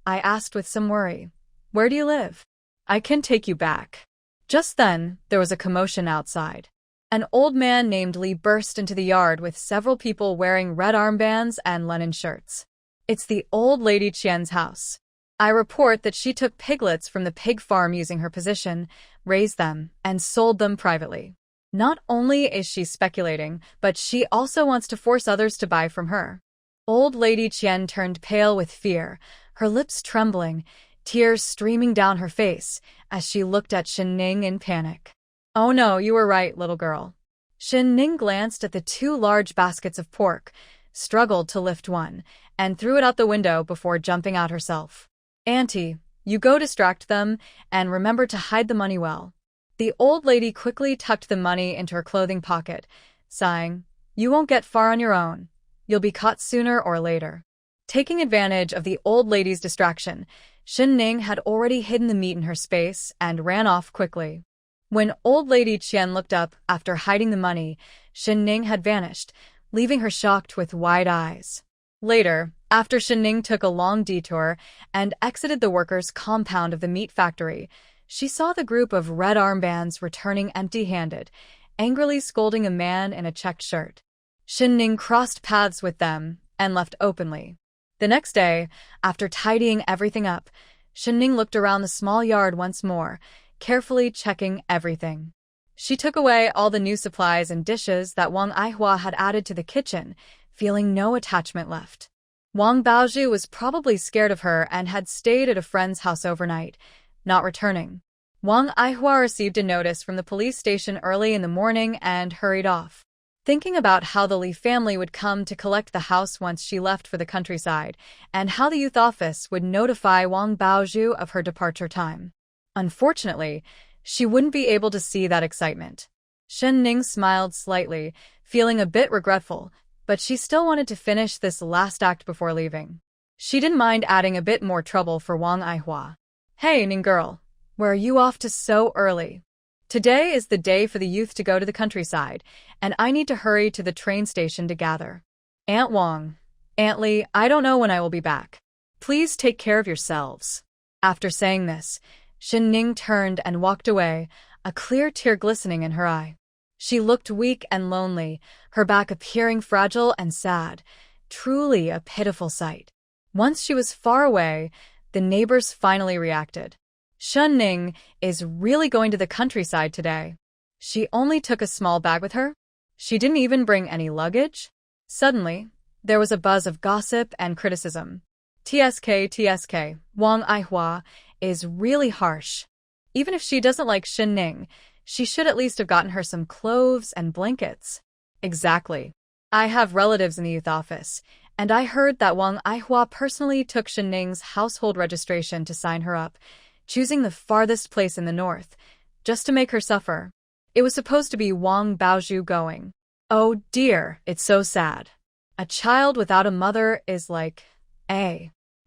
I asked with some worry, Where do you live? I can take you back. Just then, there was a commotion outside. An old man named Li burst into the yard with several people wearing red armbands and linen shirts. It's the old lady Qian's house. I report that she took piglets from the pig farm using her position, raised them, and sold them privately. Not only is she speculating, but she also wants to force others to buy from her. Old Lady Qian turned pale with fear, her lips trembling, tears streaming down her face as she looked at Shen Ning in panic. Oh no, you were right, little girl. Shen Ning glanced at the 2 large baskets of pork, struggled to lift one, and threw it out the window before jumping out herself. Auntie, you go distract them, and remember to hide the money well. The old lady quickly tucked the money into her clothing pocket, sighing, You won't get far on your own. You'll be caught sooner or later. Taking advantage of the old lady's distraction, Shen Ning had already hidden the meat in her space and ran off quickly. When old lady Qian looked up after hiding the money, Shen Ning had vanished, leaving her shocked with wide eyes. Later, after Shen Ning took a long detour and exited the workers' compound of the meat factory, she saw the group of red armbands returning empty-handed, angrily scolding a man in a checked shirt. Shen Ning crossed paths with them and left openly. The next day, after tidying everything up, Shen Ning looked around the small yard once more, carefully checking everything. She took away all the new supplies and dishes that Wang Aihua had added to the kitchen, feeling no attachment left. Wang Baozhu was probably scared of her and had stayed at a friend's house overnight, not returning. Wang Aihua received a notice from the police station early in the morning and hurried off. Thinking about how the Li family would come to collect the house once she left for the countryside, and how the youth office would notify Wang Baozhu of her departure time. Unfortunately, she wouldn't be able to see that excitement. Shen Ning smiled slightly, feeling a bit regretful, but she still wanted to finish this last act before leaving. She didn't mind adding a bit more trouble for Wang Aihua. Hey, Ning girl. Where are you off to so early? Today is the day for the youth to go to the countryside, and I need to hurry to the train station to gather. Aunt Wang. Aunt Li, I don't know when I will be back. Please take care of yourselves. After saying this, Shen Ning turned and walked away, a clear tear glistening in her eye. She looked weak and lonely, her back appearing fragile and sad, truly a pitiful sight. Once she was far away, the neighbors finally reacted. Shen Ning is really going to the countryside today. She only took a small bag with her? She didn't even bring any luggage? Suddenly, there was a buzz of gossip and criticism. TSK, Wang Aihua is really harsh. Even if she doesn't like Shen Ning, she should at least have gotten her some clothes and blankets. Exactly. I have relatives in the youth office, and I heard that Wang Aihua personally took Shen Ning's household registration to sign her up, choosing the farthest place in the north, just to make her suffer. It was supposed to be Wang Baozhu going. Oh dear, it's so sad. A child without a mother is like,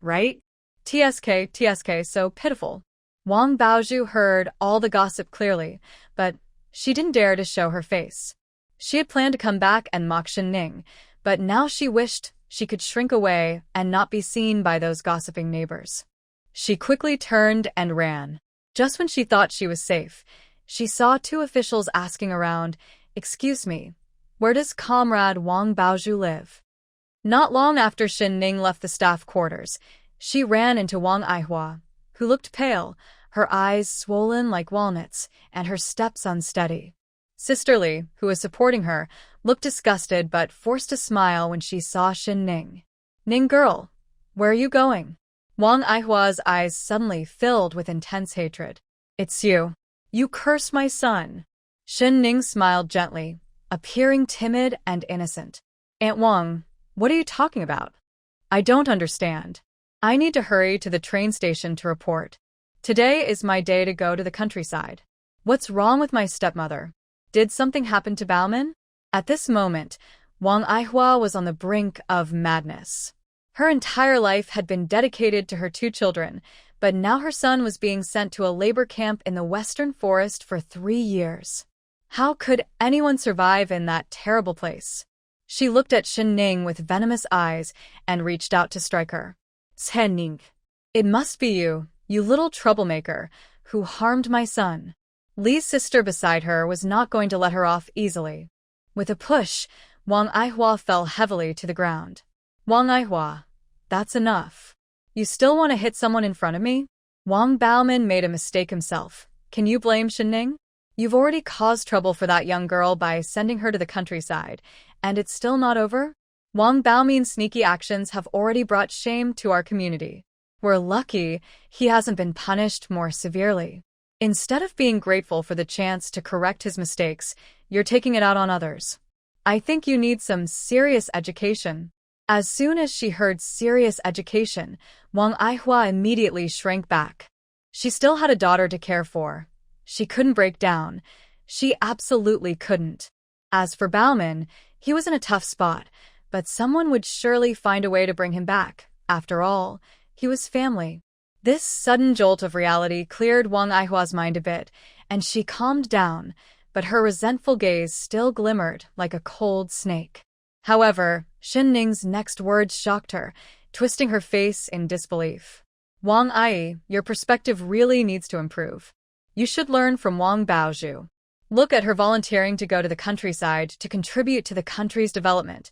right? TSK, so pitiful. Wang Baozhu heard all the gossip clearly, but she didn't dare to show her face. She had planned to come back and mock Shen Ning, but now she wished she could shrink away and not be seen by those gossiping neighbors. She quickly turned and ran. Just when she thought she was safe, she saw two officials asking around, "Excuse me, where does Comrade Wang Baozhu live?" Not long after Shen Ning left the staff quarters, she ran into Wang Aihua, who looked pale, her eyes swollen like walnuts, and her steps unsteady. Sister Li, who was supporting her, looked disgusted but forced a smile when she saw Shen Ning. "Ning girl, where are you going?" Wang Aihua's eyes suddenly filled with intense hatred. "It's you. You cursed my son." Shen Ning smiled gently, appearing timid and innocent. "Aunt Wang, what are you talking about? I don't understand. I need to hurry to the train station to report. Today is my day to go to the countryside. What's wrong with my stepmother? Did something happen to Baoman?" At this moment, Wang Aihua was on the brink of madness. Her entire life had been dedicated to her two children, but now her son was being sent to a labor camp in the western forest for 3 years. How could anyone survive in that terrible place? She looked at Shen Ning with venomous eyes and reached out to strike her. "Shen Ning, it must be you, you little troublemaker, who harmed my son." Li's sister beside her was not going to let her off easily. With a push, Wang Aihua fell heavily to the ground. "Wang Aihua, that's enough. You still want to hit someone in front of me?" Wang Baoman made a mistake himself. Can you blame Shen Ning? You've already caused trouble for that young girl by sending her to the countryside, and it's still not over? Wang Baoman's sneaky actions have already brought shame to our community. We're lucky he hasn't been punished more severely. Instead of being grateful for the chance to correct his mistakes, you're taking it out on others. I think you need some serious education. As soon as she heard serious education, Wang Aihua immediately shrank back. She still had a daughter to care for. She couldn't break down. She absolutely couldn't. As for Baoman, he was in a tough spot, but someone would surely find a way to bring him back. After all, he was family. This sudden jolt of reality cleared Wang Aihua's mind a bit, and she calmed down, but her resentful gaze still glimmered like a cold snake. However, Shen Ning's next words shocked her, twisting her face in disbelief. "Wang Ai, your perspective really needs to improve. You should learn from Wang Baozhu. Look at her volunteering to go to the countryside to contribute to the country's development.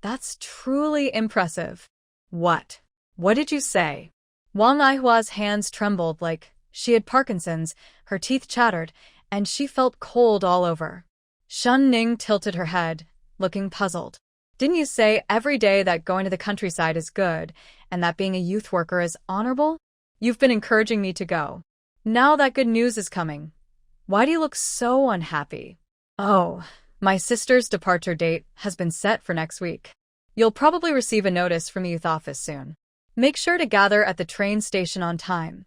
That's truly impressive." What? What did you say?" Wang Aihua's hands trembled like she had Parkinson's, her teeth chattered, and she felt cold all over. Shen Ning tilted her head, looking puzzled. "Didn't you say every day that going to the countryside is good, and that being a youth worker is honorable? You've been encouraging me to go. Now that good news is coming. Why do you look so unhappy?" "Oh, my sister's departure date has been set for next week. You'll probably receive a notice from the youth office soon. Make sure to gather at the train station on time.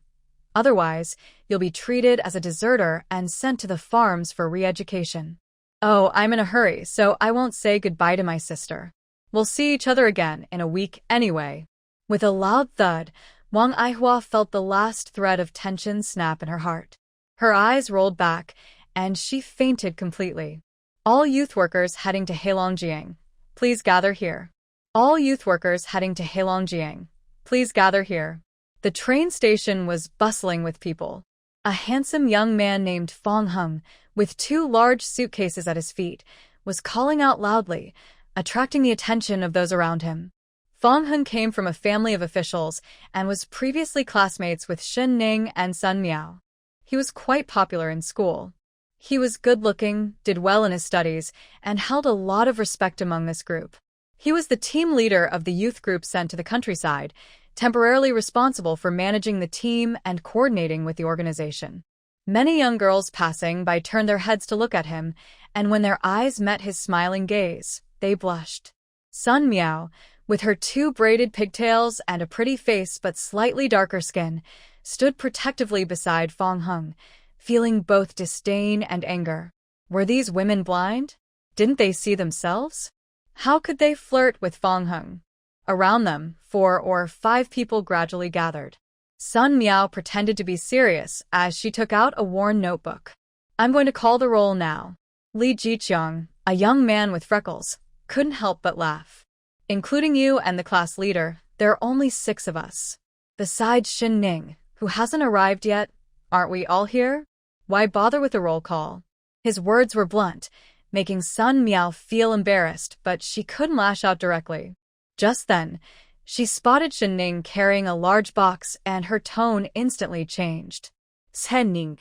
Otherwise, you'll be treated as a deserter and sent to the farms for re-education." "Oh, I'm in a hurry, so I won't say goodbye to my sister. We'll see each other again in a week anyway." With a loud thud, Wang Aihua felt the last thread of tension snap in her heart. Her eyes rolled back, and she fainted completely. All youth workers heading to Heilongjiang, please gather here. All youth workers heading to Heilongjiang, please gather here. The train station was bustling with people. A handsome young man named Fong Hung, with 2 large suitcases at his feet, was calling out loudly, attracting the attention of those around him. Fong Hung came from a family of officials and was previously classmates with Shen Ning and son Meow. He was quite popular in school. He was good-looking, did well in his studies, and held a lot of respect among this group. He was the team leader of the youth group sent to the countryside, temporarily responsible for managing the team and coordinating with the organization. Many young girls passing by turned their heads to look at him, and when their eyes met his smiling gaze, they blushed. Sun Meow, with her 2 braided pigtails and a pretty face but slightly darker skin, stood protectively beside Fong Hung, feeling both disdain and anger. Were these women blind? Didn't they see themselves? How could they flirt with Fong Hung? Around them, 4 or 5 people gradually gathered. Sun Meow pretended to be serious as she took out a worn notebook. I'm going to call the roll now. Li Jiqiang, a young man with freckles, couldn't help but laugh. Including you and the class leader, there are only 6 of us. Besides Shen Ning, who hasn't arrived yet, aren't we all here? Why bother with a roll call? His words were blunt, making Sun Meow feel embarrassed, but she couldn't lash out directly. Just then, she spotted Shen Ning carrying a large box and her tone instantly changed. Shen Ning,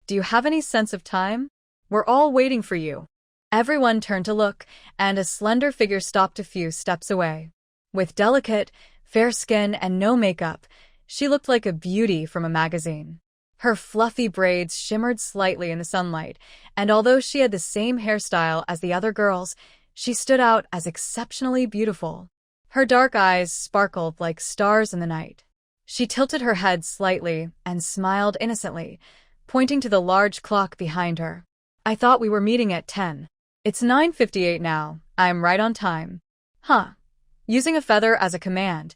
do you have any sense of time? We're all waiting for you. Everyone turned to look, and a slender figure stopped a few steps away. With delicate, fair skin and no makeup, she looked like a beauty from a magazine. Her fluffy braids shimmered slightly in the sunlight, and although she had the same hairstyle as the other girls, she stood out as exceptionally beautiful. Her dark eyes sparkled like stars in the night. She tilted her head slightly and smiled innocently, pointing to the large clock behind her. I thought we were meeting at 10. It's 9:58 now. I'm right on time. Huh. Using a feather as a command.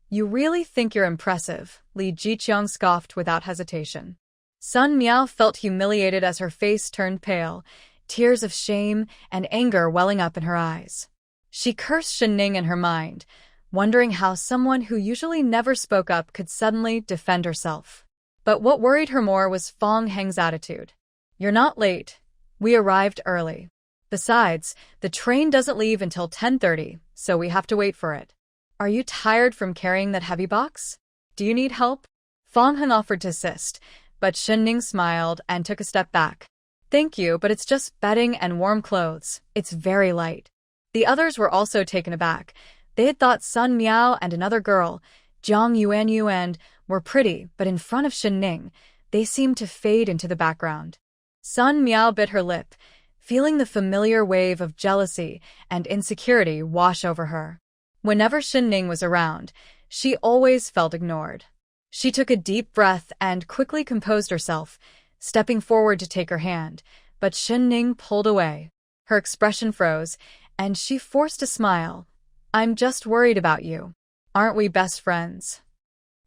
You really think you're impressive, Li Jiqiang scoffed without hesitation. Sun Meow felt humiliated as her face turned pale, tears of shame and anger welling up in her eyes. She cursed Shen Ning in her mind, wondering how someone who usually never spoke up could suddenly defend herself. But what worried her more was Fong Heng's attitude. You're not late. We arrived early. Besides, the train doesn't leave until 10:30, so we have to wait for it. Are you tired from carrying that heavy box? Do you need help? Fong Heng offered to assist, but Shen Ning smiled and took a step back. Thank you, but it's just bedding and warm clothes. It's very light. The others were also taken aback. They had thought Sun Meow and another girl, Jiang Yuan, were pretty, but in front of Shen Ning, they seemed to fade into the background. Sun Meow bit her lip, feeling the familiar wave of jealousy and insecurity wash over her. Whenever Shen Ning was around, she always felt ignored. She took a deep breath and quickly composed herself, stepping forward to take her hand, but Shen Ning pulled away. Her expression froze, and she forced a smile. I'm just worried about you. Aren't we best friends?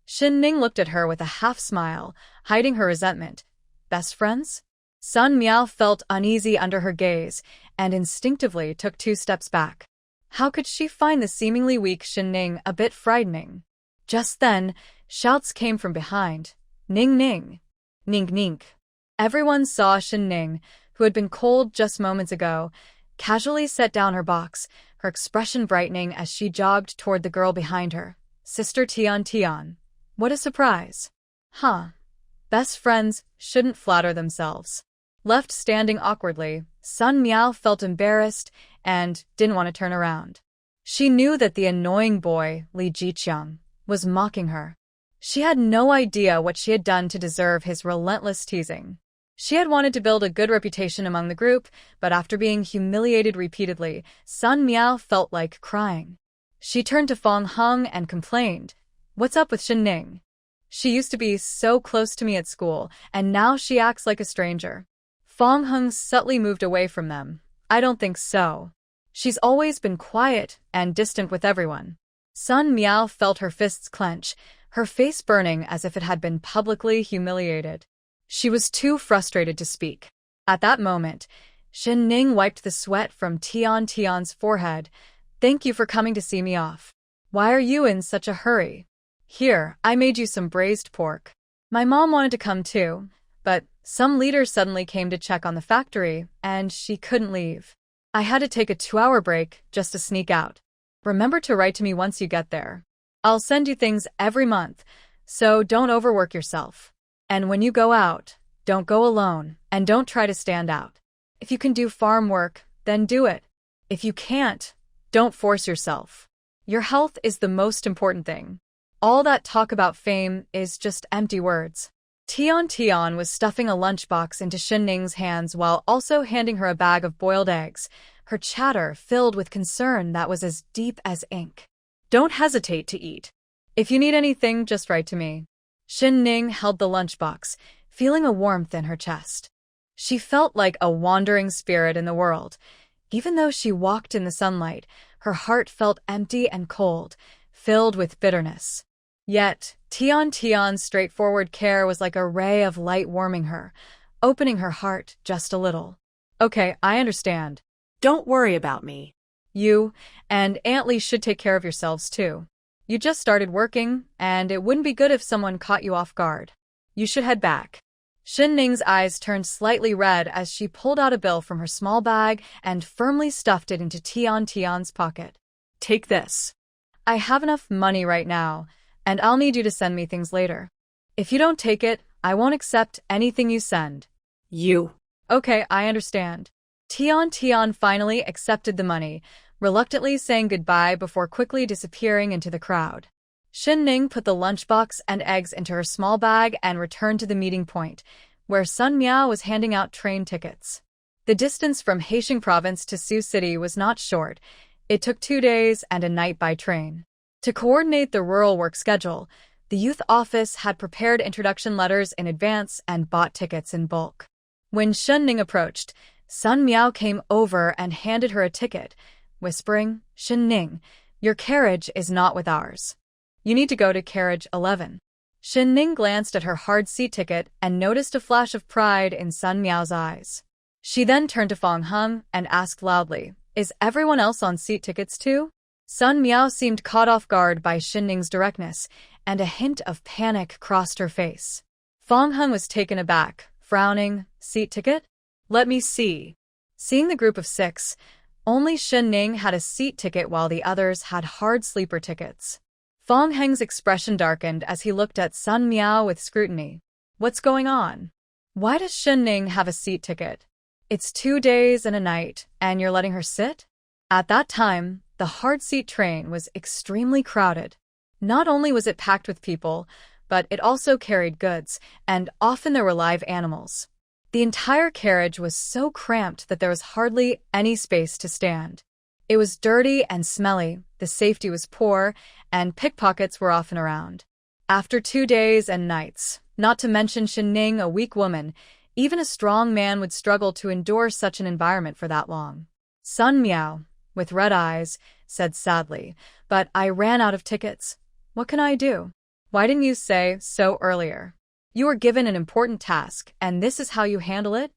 Shen Ning looked at her with a half-smile, hiding her resentment. Best friends? Sun Meow felt uneasy under her gaze and instinctively took 2 steps back. How could she find the seemingly weak Shen Ning a bit frightening? Just then, shouts came from behind. Ning Ning! Ning Ning! Everyone saw Shen Ning, who had been cold just moments ago, casually set down her box, her expression brightening as she jogged toward the girl behind her. Sister Tian. What a surprise. Huh. Best friends shouldn't flatter themselves. Left standing awkwardly, Sun Meow felt embarrassed and didn't want to turn around. She knew that the annoying boy, Li Jiqiang, was mocking her. She had no idea what she had done to deserve his relentless teasing. She had wanted to build a good reputation among the group, but after being humiliated repeatedly, Sun Meow felt like crying. She turned to Fong Hung and complained, "What's up with Shen Ning? She used to be so close to me at school, and now she acts like a stranger." Fong Hung subtly moved away from them. I don't think so. She's always been quiet and distant with everyone. Sun Meow felt her fists clench, her face burning as if it had been publicly humiliated. She was too frustrated to speak. At that moment, Shen Ning wiped the sweat from Tian's forehead. "Thank you for coming to see me off. Why are you in such a hurry? Here, I made you some braised pork. My mom wanted to come too, but some leaders suddenly came to check on the factory, and she couldn't leave. I had to take a 2-hour break just to sneak out. Remember to write to me once you get there. I'll send you things every month, so don't overwork yourself. And when you go out, don't go alone, and don't try to stand out. If you can do farm work, then do it. If you can't, don't force yourself. Your health is the most important thing. All that talk about fame is just empty words." Tian was stuffing a lunchbox into Shen Ning's hands while also handing her a bag of boiled eggs, her chatter filled with concern that was as deep as ink. "Don't hesitate to eat. If you need anything, just write to me." Shen Ning held the lunchbox, feeling a warmth in her chest. She felt like a wandering spirit in the world. Even though she walked in the sunlight, her heart felt empty and cold, filled with bitterness. Yet, Tian's straightforward care was like a ray of light warming her, opening her heart just a little. "Okay, I understand. Don't worry about me. You and Aunt Lee should take care of yourselves too. You just started working, and it wouldn't be good if someone caught you off guard. You should head back." Shen Ning's eyes turned slightly red as she pulled out a bill from her small bag and firmly stuffed it into Tian's pocket. "Take this. I have enough money right now, and I'll need you to send me things later. If you don't take it, I won't accept anything you send." "You." "Okay, I understand." Tian finally accepted the money, reluctantly saying goodbye before quickly disappearing into the crowd. Shen Ning put the lunchbox and eggs into her small bag and returned to the meeting point, where Sun Meow was handing out train tickets. The distance from Heisheng Province to Sioux City was not short. It took 2 days and a night by train. To coordinate the rural work schedule, the youth office had prepared introduction letters in advance and bought tickets in bulk. When Shen Ning approached, Sun Meow came over and handed her a ticket, whispering, "Shen Ning, your carriage is not with ours. You need to go to carriage 11. Shen Ning glanced at her hard seat ticket and noticed a flash of pride in Sun Meow's eyes. She then turned to Fang Heng and asked loudly, "Is everyone else on seat tickets too?" Sun Meow seemed caught off guard by Shen Ning's directness, and a hint of panic crossed her face. Fang Heng was taken aback, frowning. "Seat ticket? Let me see." Seeing the group of 6, only Shen Ning had a seat ticket while the others had hard sleeper tickets. Fang Heng's expression darkened as he looked at Sun Meow with scrutiny. "What's going on? Why does Shen Ning have a seat ticket? It's 2 days and a night, and you're letting her sit?" At that time, the hard seat train was extremely crowded. Not only was it packed with people, but it also carried goods, and often there were live animals. The entire carriage was so cramped that there was hardly any space to stand. It was dirty and smelly, the safety was poor, and pickpockets were often around. After 2 days and nights, not to mention Shen Ning, a weak woman, even a strong man would struggle to endure such an environment for that long. Sun Meow, with red eyes, said sadly, "But I ran out of tickets. What can I do? Why didn't you say so earlier? You were given an important task, and this is how you handle it?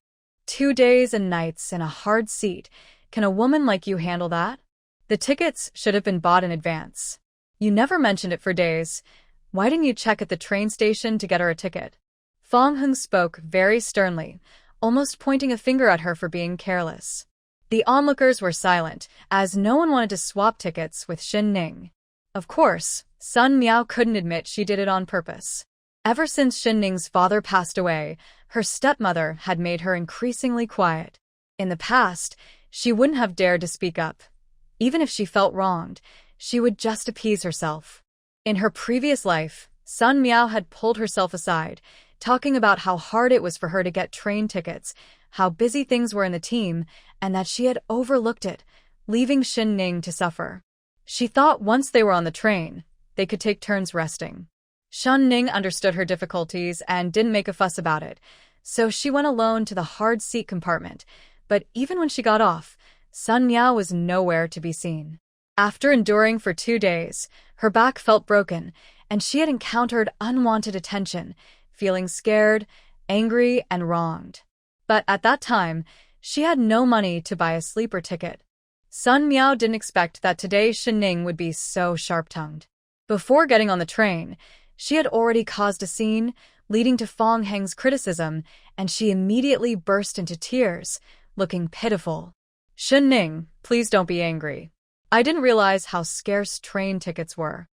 2 days and nights in a hard seat. Can a woman like you handle that? The tickets should have been bought in advance. You never mentioned it for days. Why didn't you check at the train station to get her a ticket?" Fang Heng spoke very sternly, almost pointing a finger at her for being careless. The onlookers were silent, as no one wanted to swap tickets with Shen Ning. Of course, Sun Meow couldn't admit she did it on purpose. Ever since Shen Ning's father passed away, her stepmother had made her increasingly quiet. In the past, she wouldn't have dared to speak up. Even if she felt wronged, she would just appease herself. In her previous life, Sun Meow had pulled herself aside, talking about how hard it was for her to get train tickets, how busy things were in the team, and that she had overlooked it, leaving Shen Ning to suffer. She thought once they were on the train, they could take turns resting. Shen Ning understood her difficulties and didn't make a fuss about it, so she went alone to the hard seat compartment, but even when she got off, Sun Meow was nowhere to be seen. After enduring for 2 days, her back felt broken, and she had encountered unwanted attention, feeling scared, angry, and wronged. But at that time, she had no money to buy a sleeper ticket. Sun Meow didn't expect that today Shen Ning would be so sharp-tongued. Before getting on the train, she had already caused a scene, leading to Fong Heng's criticism, and she immediately burst into tears, looking pitiful. Shen Ning, please don't be angry. I didn't realize how scarce train tickets were.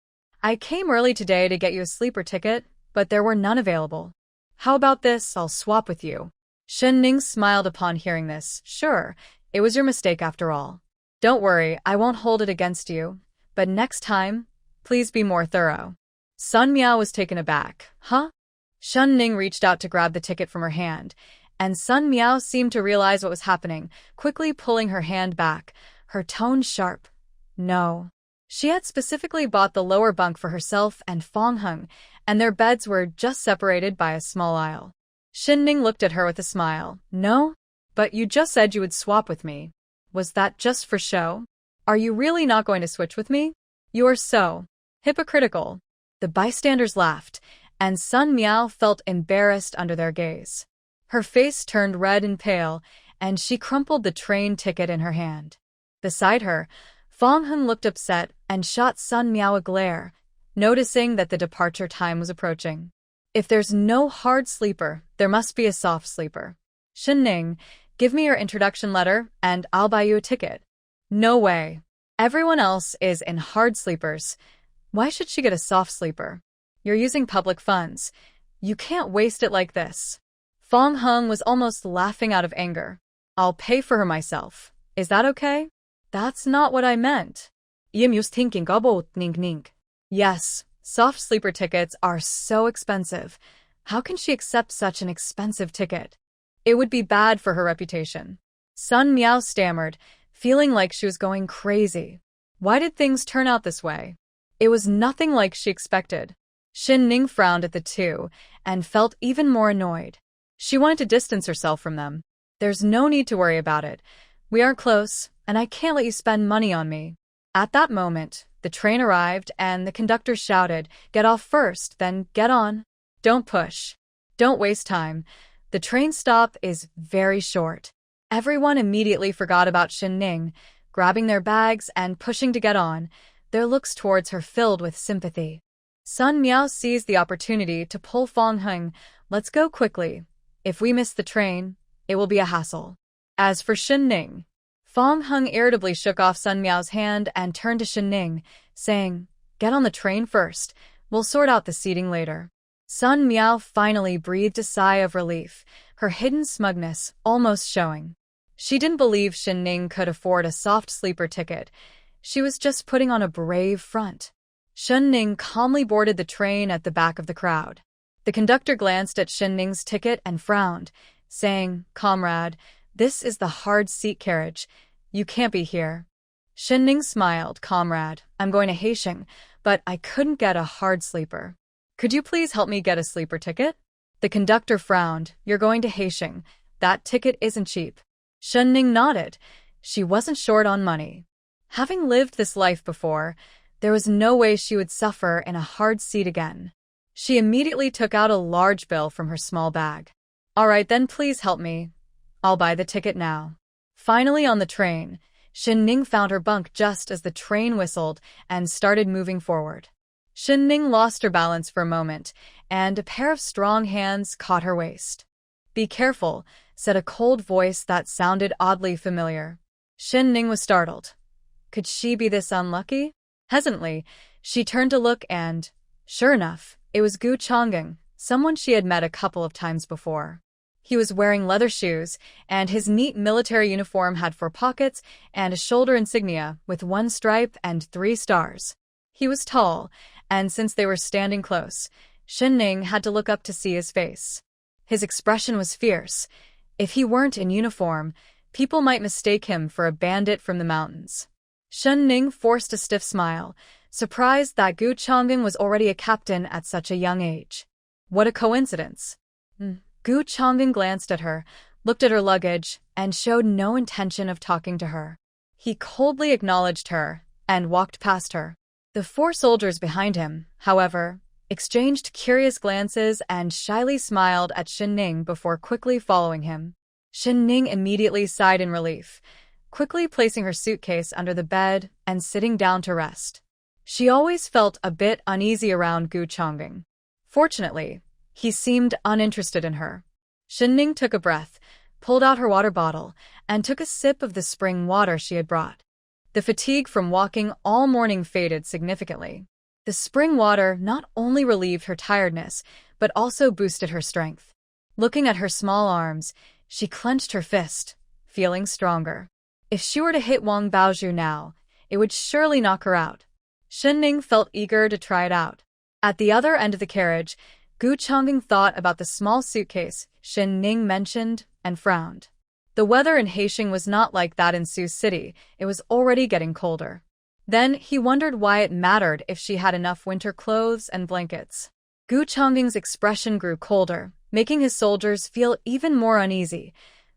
I came early today to get you a sleeper ticket, but there were none available. How about this? I'll swap with you. Shen Ning smiled upon hearing this. Sure, it was your mistake after all. Don't worry, I won't hold it against you, but next time, please be more thorough. Sun Meow was taken aback. Huh? Shen Ning reached out to grab the ticket from her hand, and Sun Meow seemed to realize what was happening, quickly pulling her hand back, her tone sharp. No. She had specifically bought the lower bunk for herself and Fong Heng, and their beds were just separated by a small aisle. Shen Ning looked at her with a smile. No? But you just said you would swap with me. Was that just for show? Are you really not going to switch with me? You are so hypocritical. The bystanders laughed, and Sun Meow felt embarrassed under their gaze. Her face turned red and pale, and she crumpled the train ticket in her hand. Beside her, Fong Heng looked upset and shot Sun Meow a glare, noticing that the departure time was approaching. If there's no hard sleeper, there must be a soft sleeper. Shen Ning, give me your introduction letter, and I'll buy you a ticket. No way. Everyone else is in hard sleepers. Why should she get a soft sleeper? You're using public funds. You can't waste it like this. Fong Heng was almost laughing out of anger. I'll pay for her myself. Is that okay? That's not what I meant. I'm just thinking about Ning. Yes, soft sleeper tickets are so expensive. How can she accept such an expensive ticket? It would be bad for her reputation. Sun Meow stammered, feeling like she was going crazy. Why did things turn out this way? It was nothing like she expected. Shen Ning frowned at the two and felt even more annoyed. She wanted to distance herself from them. There's no need to worry about it. We aren't close, and I can't let you spend money on me. At that moment, the train arrived and the conductor shouted, "Get off first, then get on. Don't push. Don't waste time. The train stop is very short." Everyone immediately forgot about Shen Ning, grabbing their bags and pushing to get on, their looks towards her filled with sympathy. Sun Meow seized the opportunity to pull Fong Heng. Let's go quickly. If we miss the train, it will be a hassle. As for Shen Ning, Fong Heng irritably shook off Sun Meow's hand and turned to Shen Ning, saying, Get on the train first. We'll sort out the seating later. Sun Meow finally breathed a sigh of relief, her hidden smugness almost showing. She didn't believe Shen Ning could afford a soft sleeper ticket. She was just putting on a brave front. Shen Ning calmly boarded the train at the back of the crowd. The conductor glanced at Shen Ning's ticket and frowned, saying, Comrade, this is the hard seat carriage. You can't be here. Shen Ning smiled, Comrade, I'm going to Haisheng, but I couldn't get a hard sleeper. Could you please help me get a sleeper ticket? The conductor frowned. You're going to Haisheng. That ticket isn't cheap. Shen Ning nodded. She wasn't short on money. Having lived this life before, there was no way she would suffer in a hard seat again. She immediately took out a large bill from her small bag. All right, then please help me. I'll buy the ticket now. Finally on the train, Shen Ning found her bunk just as the train whistled and started moving forward. Shen Ning lost her balance for a moment, and a pair of strong hands caught her waist. Be careful, said a cold voice that sounded oddly familiar. Shen Ning was startled. Could she be this unlucky? Hesitantly, she turned to look and, sure enough, it was Gu Chang'eng, someone she had met a couple of times before. He was wearing leather shoes, and his neat military uniform had 4 pockets and a shoulder insignia with 1 stripe and 3 stars. He was tall, and since they were standing close, Shen Ning had to look up to see his face. His expression was fierce. If he weren't in uniform, people might mistake him for a bandit from the mountains. Shen Ning forced a stiff smile, surprised that Gu Chang'eng was already a captain at such a young age. What a coincidence. Gu Chang'eng glanced at her, looked at her luggage, and showed no intention of talking to her. He coldly acknowledged her and walked past her. The 4 soldiers behind him, however, exchanged curious glances and shyly smiled at Shen Ning before quickly following him. Shen Ning immediately sighed in relief, quickly placing her suitcase under the bed and sitting down to rest. She always felt a bit uneasy around Gu Chongjin. Fortunately, he seemed uninterested in her. Shen Ning took a breath, pulled out her water bottle, and took a sip of the spring water she had brought. The fatigue from walking all morning faded significantly. The spring water not only relieved her tiredness, but also boosted her strength. Looking at her small arms, she clenched her fist, feeling stronger. If she were to hit Wang Baozhu now, it would surely knock her out. Shen Ning felt eager to try it out. At the other end of the carriage, Gu Chongjin thought about the small suitcase Shen Ning mentioned and frowned. The weather in Haisheng was not like that in Sioux City. It was already getting colder. Then he wondered why it mattered if she had enough winter clothes and blankets. Gu Chongjin's expression grew colder, making his soldiers feel even more uneasy.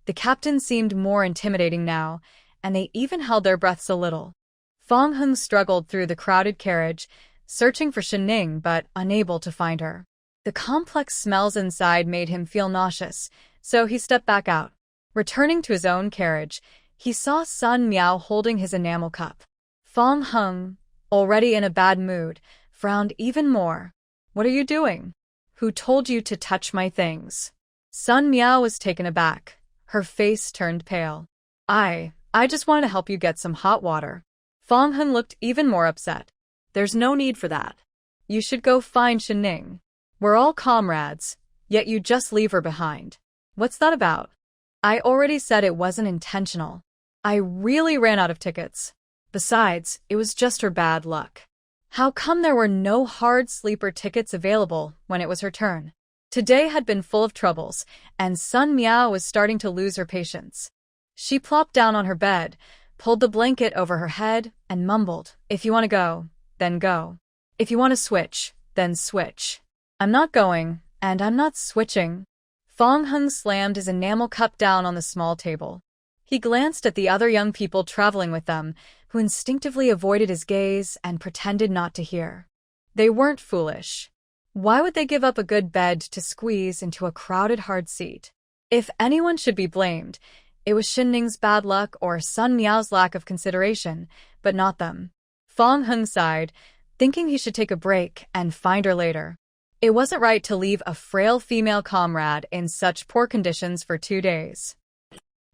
The captain seemed more intimidating now, and they even held their breaths a little. Fang Heng struggled through the crowded carriage, searching for Shen Ning but unable to find her. The complex smells inside made him feel nauseous, so he stepped back out. Returning to his own carriage, he saw son Meow holding his enamel cup. Fang Heng, already in a bad mood, frowned even more. "What are you doing? Who told you to touch my things?" Son Meow was taken aback. Her face turned pale. I just wanted to help you get some hot water." Fang Heng looked even more upset. "There's no need for that. You should go find Shen Ning. We're all comrades, yet you just leave her behind. What's that about?" "I already said it wasn't intentional. I really ran out of tickets. Besides, it was just her bad luck. How come there were no hard sleeper tickets available when it was her turn?" Today had been full of troubles, and Sun Meow was starting to lose her patience. She plopped down on her bed, pulled the blanket over her head, and mumbled, "If you want to go, then go. If you want to switch, then switch." "I'm not going, and I'm not switching." Fang Heng slammed his enamel cup down on the small table. He glanced at the other young people traveling with them, who instinctively avoided his gaze and pretended not to hear. They weren't foolish. Why would they give up a good bed to squeeze into a crowded hard seat? If anyone should be blamed, it was Shen Ning's bad luck or Sun Miao's lack of consideration, but not them. Fang Heng sighed, thinking he should take a break and find her later. It wasn't right to leave a frail female comrade in such poor conditions for 2 days.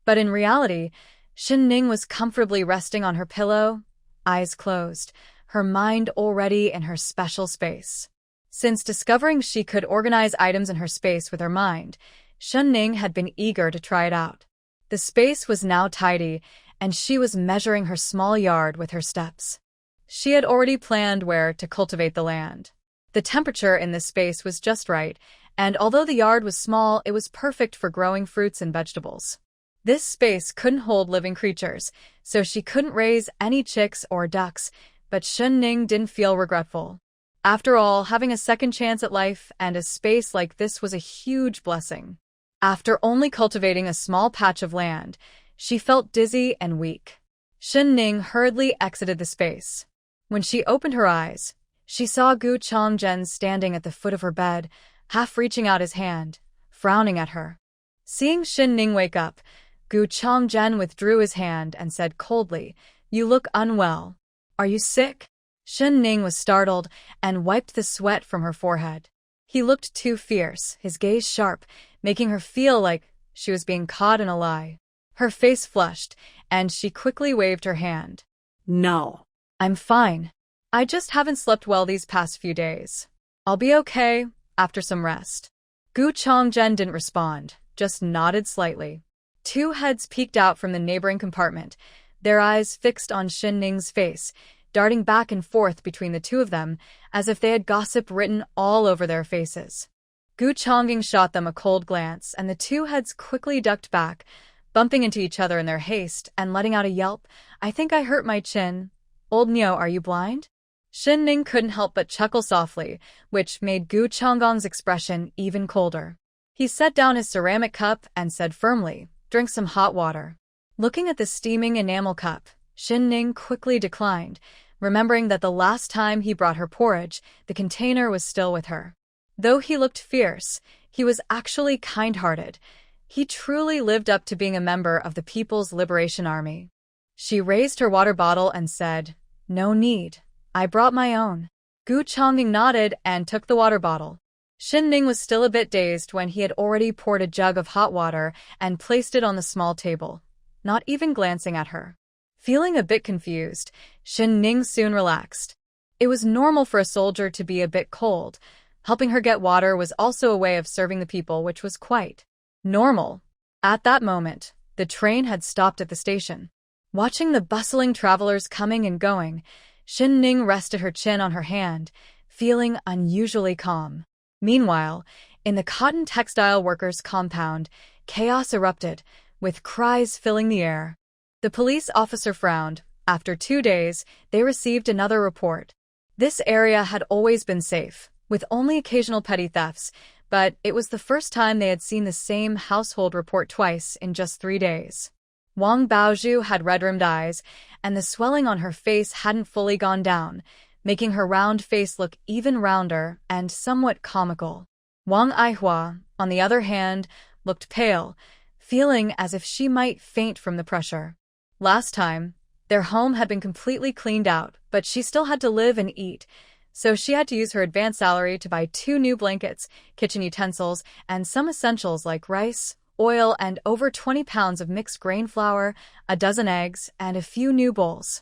But in reality, Shen Ning was comfortably resting on her pillow, eyes closed, her mind already in her special space. Since discovering she could organize items in her space with her mind, Shen Ning had been eager to try it out. The space was now tidy, and she was measuring her small yard with her steps. She had already planned where to cultivate the land. The temperature in this space was just right, and although the yard was small, it was perfect for growing fruits and vegetables. This space couldn't hold living creatures, so she couldn't raise any chicks or ducks, but Shen Ning didn't feel regretful. After all, having a second chance at life and a space like this was a huge blessing. After only cultivating a small patch of land, she felt dizzy and weak. Shen Ning hurriedly exited the space. When she opened her eyes, she saw Gu Chongjin standing at the foot of her bed, half reaching out his hand, frowning at her. Seeing Shen Ning wake up, Gu Chongjin withdrew his hand and said coldly, "You look unwell. Are you sick?" Shen Ning was startled and wiped the sweat from her forehead. He looked too fierce, his gaze sharp, making her feel like she was being caught in a lie. Her face flushed, and she quickly waved her hand. "No. I'm fine. I just haven't slept well these past few days. I'll be okay after some rest." Gu Chongjin didn't respond, just nodded slightly. 2 heads peeked out from the neighboring compartment, their eyes fixed on Shen Ning's face, darting back and forth between the two of them, as if they had gossip written all over their faces. Gu Chongjin shot them a cold glance, and the 2 heads quickly ducked back, bumping into each other in their haste and letting out a yelp. "I think I hurt my chin. Old Meow, are you blind?" Shen Ning couldn't help but chuckle softly, which made Gu Chongjin's expression even colder. He set down his ceramic cup and said firmly, "Drink some hot water." Looking at the steaming enamel cup, Shen Ning quickly declined, remembering that the last time he brought her porridge, the container was still with her. Though he looked fierce, he was actually kind-hearted. He truly lived up to being a member of the People's Liberation Army. She raised her water bottle and said, "No need. I brought my own." Gu Chongying nodded and took the water bottle. Shen Ning was still a bit dazed when he had already poured a jug of hot water and placed it on the small table, not even glancing at her. Feeling a bit confused, Shen Ning soon relaxed. It was normal for a soldier to be a bit cold. Helping her get water was also a way of serving the people, which was quite normal. At that moment, the train had stopped at the station. Watching the bustling travelers coming and going, Shen Ning rested her chin on her hand, feeling unusually calm. Meanwhile, in the cotton textile workers' compound, chaos erupted, with cries filling the air. The police officer frowned. After 2 days, they received another report. This area had always been safe, with only occasional petty thefts, but it was the first time they had seen the same household report twice in just 3 days. Wang Baozhu had red-rimmed eyes, and the swelling on her face hadn't fully gone down, making her round face look even rounder and somewhat comical. Wang Aihua, on the other hand, looked pale, feeling as if she might faint from the pressure. Last time, their home had been completely cleaned out, but she still had to live and eat, so she had to use her advance salary to buy 2 new blankets, kitchen utensils, and some essentials like rice, oil, and over 20 pounds of mixed grain flour, a dozen eggs, and a few new bowls.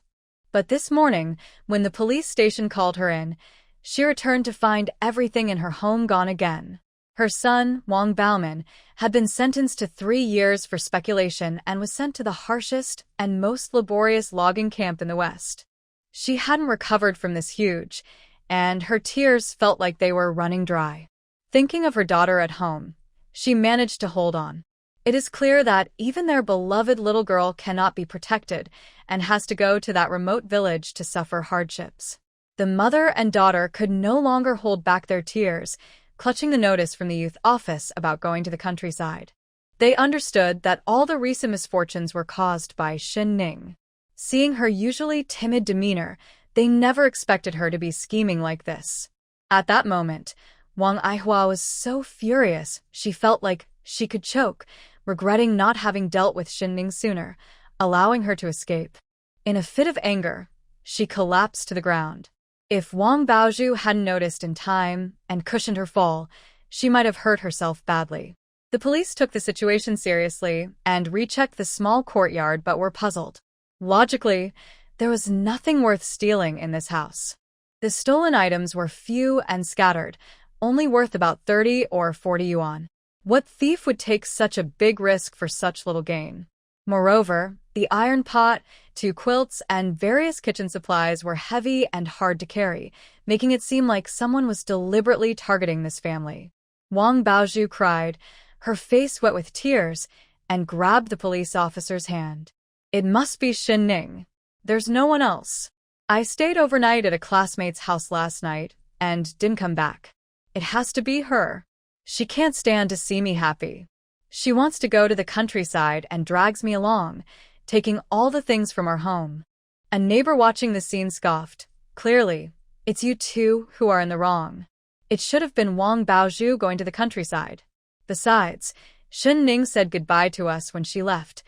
But this morning, when the police station called her in, she returned to find everything in her home gone again. Her son, Wang Baoman, had been sentenced to 3 years for speculation and was sent to the harshest and most laborious logging camp in the West. She hadn't recovered from this huge, and her tears felt like they were running dry. Thinking of her daughter at home, she managed to hold on. It is clear that even their beloved little girl cannot be protected and has to go to that remote village to suffer hardships. The mother and daughter could no longer hold back their tears, clutching the notice from the youth office about going to the countryside. They understood that all the recent misfortunes were caused by Shen Ning. Seeing her usually timid demeanor, they never expected her to be scheming like this. At that moment, Wang Aihua was so furious she felt like she could choke, regretting not having dealt with Shen Ning sooner, allowing her to escape. In a fit of anger, she collapsed to the ground. If Wang Baozhu hadn't noticed in time and cushioned her fall, she might have hurt herself badly. The police took the situation seriously and rechecked the small courtyard but were puzzled. Logically, there was nothing worth stealing in this house. The stolen items were few and scattered, only worth about 30 or 40 yuan. What thief would take such a big risk for such little gain? Moreover, the iron pot, 2 quilts, and various kitchen supplies were heavy and hard to carry, making it seem like someone was deliberately targeting this family. Wang Baozhu cried, her face wet with tears, and grabbed the police officer's hand. "It must be Shen Ning. There's no one else. I stayed overnight at a classmate's house last night and didn't come back. It has to be her. She can't stand to see me happy. She wants to go to the countryside and drags me along, taking all the things from our home." A neighbor watching the scene scoffed. "Clearly, it's you two who are in the wrong. It should have been Wang Baozhu going to the countryside. Besides, Shen Ning said goodbye to us when she left,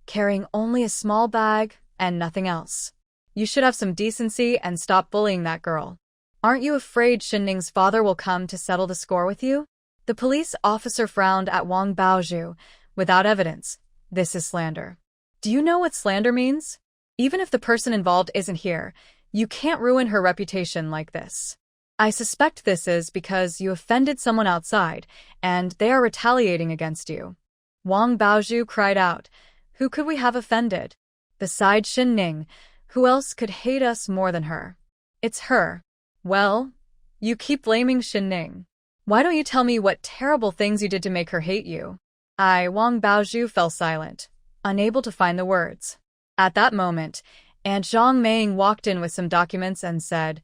carrying only a small bag and nothing else. You should have some decency and stop bullying that girl. Aren't you afraid Shen Ning's father will come to settle the score with you?" The police officer frowned at Wang Baozhu. "Without evidence, this is slander." "Do you know what slander means? Even if the person involved isn't here, you can't ruin her reputation like this. I suspect this is because you offended someone outside, and they are retaliating against you." Wang Baozhu cried out, "Who could we have offended? Besides Shen Ning, who else could hate us more than her? It's her." "Well, you keep blaming Shen Ning. Why don't you tell me what terrible things you did to make her hate you?" Wang Baozhu fell silent, unable to find the words. At that moment, Aunt Zhang Meng walked in with some documents and said,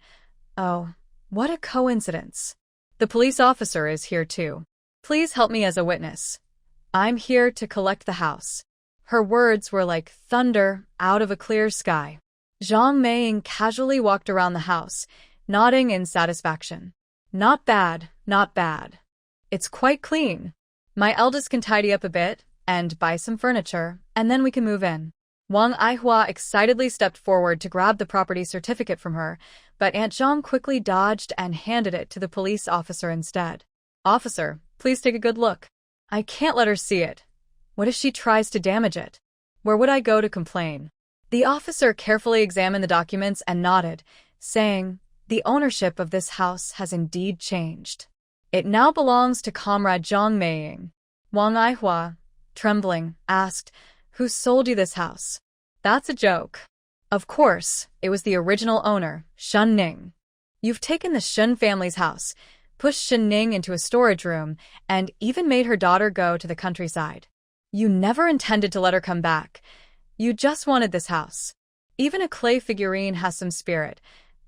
"Oh, what a coincidence. The police officer is here too. Please help me as a witness. I'm here to collect the house." Her words were like thunder out of a clear sky. Zhang Meiying casually walked around the house, nodding in satisfaction. Not bad, not bad. It's quite clean. My eldest can tidy up a bit and buy some furniture, and then we can move in. Wang Aihua excitedly stepped forward to grab the property certificate from her, but Aunt Zhang quickly dodged and handed it to the police officer instead. Officer, please take a good look. I can't let her see it. What if she tries to damage it? Where would I go to complain? The officer carefully examined the documents and nodded, saying, the ownership of this house has indeed changed. It now belongs to Comrade Zhang Meiying. Wang Aihua, trembling, asked, who sold you this house? That's a joke. Of course, it was the original owner, Shen Ning. You've taken the Shen family's house, pushed Shen Ning into a storage room, and even made her daughter go to the countryside. You never intended to let her come back. You just wanted this house. Even a clay figurine has some spirit.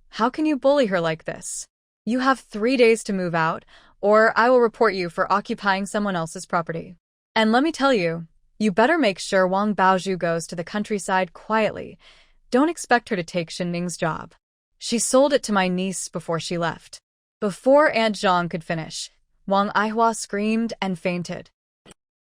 How can you bully her like this? You have 3 days to move out, or I will report you for occupying someone else's property. And let me tell you, you better make sure Wang Baozhu goes to the countryside quietly. Don't expect her to take Shen Ning's job. She sold it to my niece before she left. Before Aunt Zhang could finish, Wang Aihua screamed and fainted.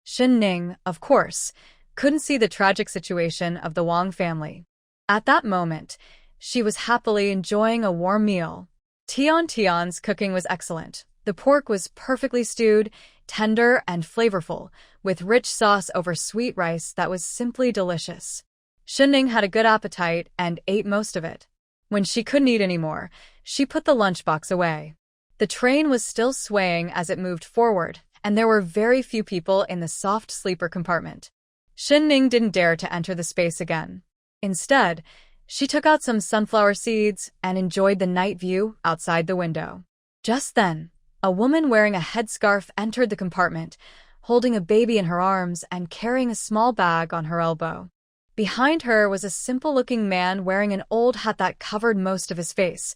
Shen Ning, of course, couldn't see the tragic situation of the Wang family. At that moment, she was happily enjoying a warm meal. Tian's cooking was excellent. The pork was perfectly stewed, tender and flavorful, with rich sauce over sweet rice that was simply delicious. Shen Ning had a good appetite and ate most of it. When she couldn't eat anymore, she put the lunchbox away. The train was still swaying as it moved forward, and there were very few people in the soft sleeper compartment. Shen Ning didn't dare to enter the space again. Instead, she took out some sunflower seeds and enjoyed the night view outside the window. Just then, a woman wearing a headscarf entered the compartment, holding a baby in her arms and carrying a small bag on her elbow. Behind her was a simple-looking man wearing an old hat that covered most of his face,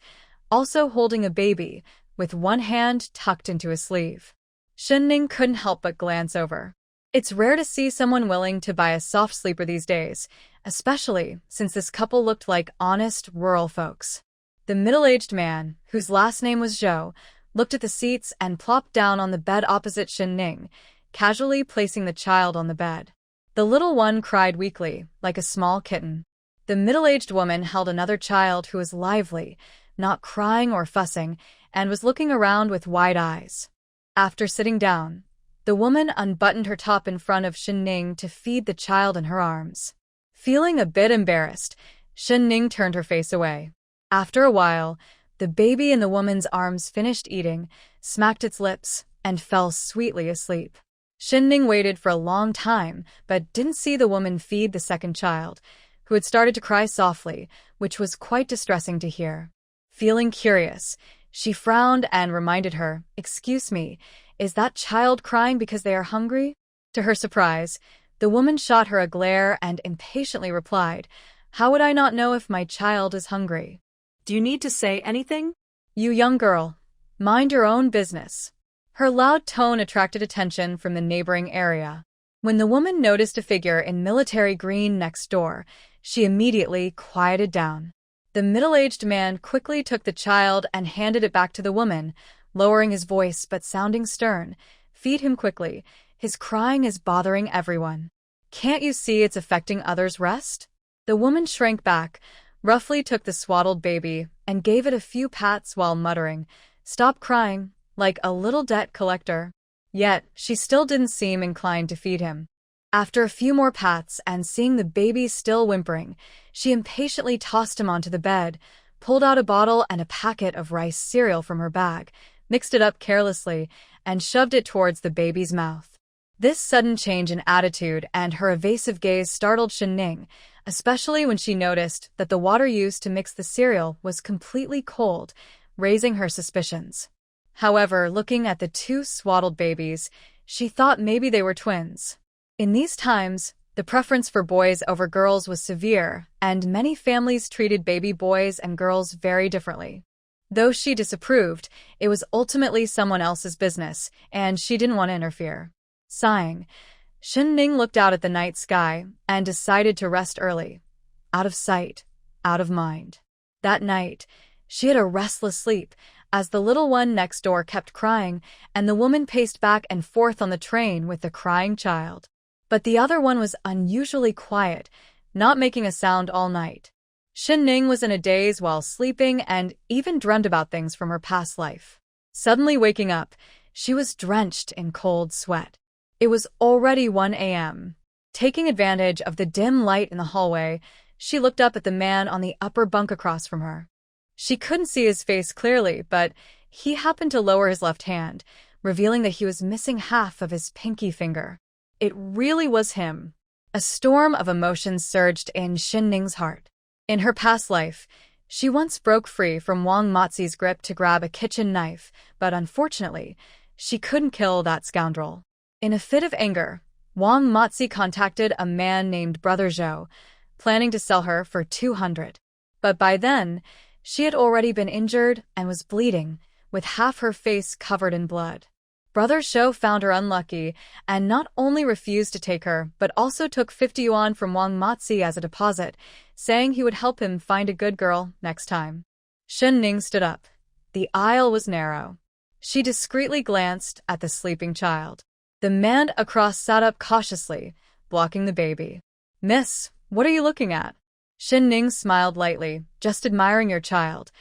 also holding a baby, with one hand tucked into his sleeve. Shen Ning couldn't help but glance over. It's rare to see someone willing to buy a soft sleeper these days, especially since this couple looked like honest, rural folks. The middle-aged man, whose last name was Zhou, looked at the seats and plopped down on the bed opposite Shen Ning, casually placing the child on the bed. The little one cried weakly, like a small kitten. The middle-aged woman held another child who was lively, not crying or fussing, and was looking around with wide eyes. After sitting down, the woman unbuttoned her top in front of Shen Ning to feed the child in her arms. Feeling a bit embarrassed, Shen Ning turned her face away. After a while, the baby in the woman's arms finished eating, smacked its lips, and fell sweetly asleep. Shen Ning waited for a long time, but didn't see the woman feed the second child, who had started to cry softly, which was quite distressing to hear. Feeling curious, she frowned and reminded her, "Excuse me, is that child crying because they are hungry?" To her surprise, the woman shot her a glare and impatiently replied, "How would I not know if my child is hungry?" Do you need to say anything? "You young girl, mind your own business." Her loud tone attracted attention from the neighboring area. When the woman noticed a figure in military green next door, she immediately quieted down. The middle-aged man quickly took the child and handed it back to the woman, lowering his voice but sounding stern. "Feed him quickly. His crying is bothering everyone. Can't you see it's affecting others' rest?" The woman shrank back, roughly took the swaddled baby, and gave it a few pats while muttering, "Stop crying," like a little debt collector. Yet, she still didn't seem inclined to feed him. After a few more pats and seeing the baby still whimpering, she impatiently tossed him onto the bed, pulled out a bottle and a packet of rice cereal from her bag, mixed it up carelessly, and shoved it towards the baby's mouth. This sudden change in attitude and her evasive gaze startled Shen Ning, especially when she noticed that the water used to mix the cereal was completely cold, raising her suspicions. However, looking at the two swaddled babies, she thought maybe they were twins. In these times, the preference for boys over girls was severe, and many families treated baby boys and girls very differently. Though she disapproved, it was ultimately someone else's business, and she didn't want to interfere. Sighing, Shen Ning looked out at the night sky and decided to rest early. Out of sight, out of mind. That night, she had a restless sleep as the little one next door kept crying and the woman paced back and forth on the train with the crying child. But the other one was unusually quiet, not making a sound all night. Shen Ning was in a daze while sleeping and even dreamed about things from her past life. Suddenly waking up, she was drenched in cold sweat. It was already 1 a.m. Taking advantage of the dim light in the hallway, she looked up at the man on the upper bunk across from her. She couldn't see his face clearly, but he happened to lower his left hand, revealing that he was missing half of his pinky finger. It really was him. A storm of emotions surged in Shen Ning's heart. In her past life, she once broke free from Wang Mozi's grip to grab a kitchen knife, but unfortunately, she couldn't kill that scoundrel. In a fit of anger, Wang Mozi contacted a man named Brother Zhou, planning to sell her for 200. But by then, she had already been injured and was bleeding, with half her face covered in blood. Brother Zhou found her unlucky and not only refused to take her, but also took 50 yuan from Wang Mozi as a deposit, saying he would help him find a good girl next time. Shen Ning stood up. The aisle was narrow. She discreetly glanced at the sleeping child. The man across sat up cautiously, blocking the baby. "Miss, what are you looking at?" Shen Ning smiled lightly, "Just admiring your child.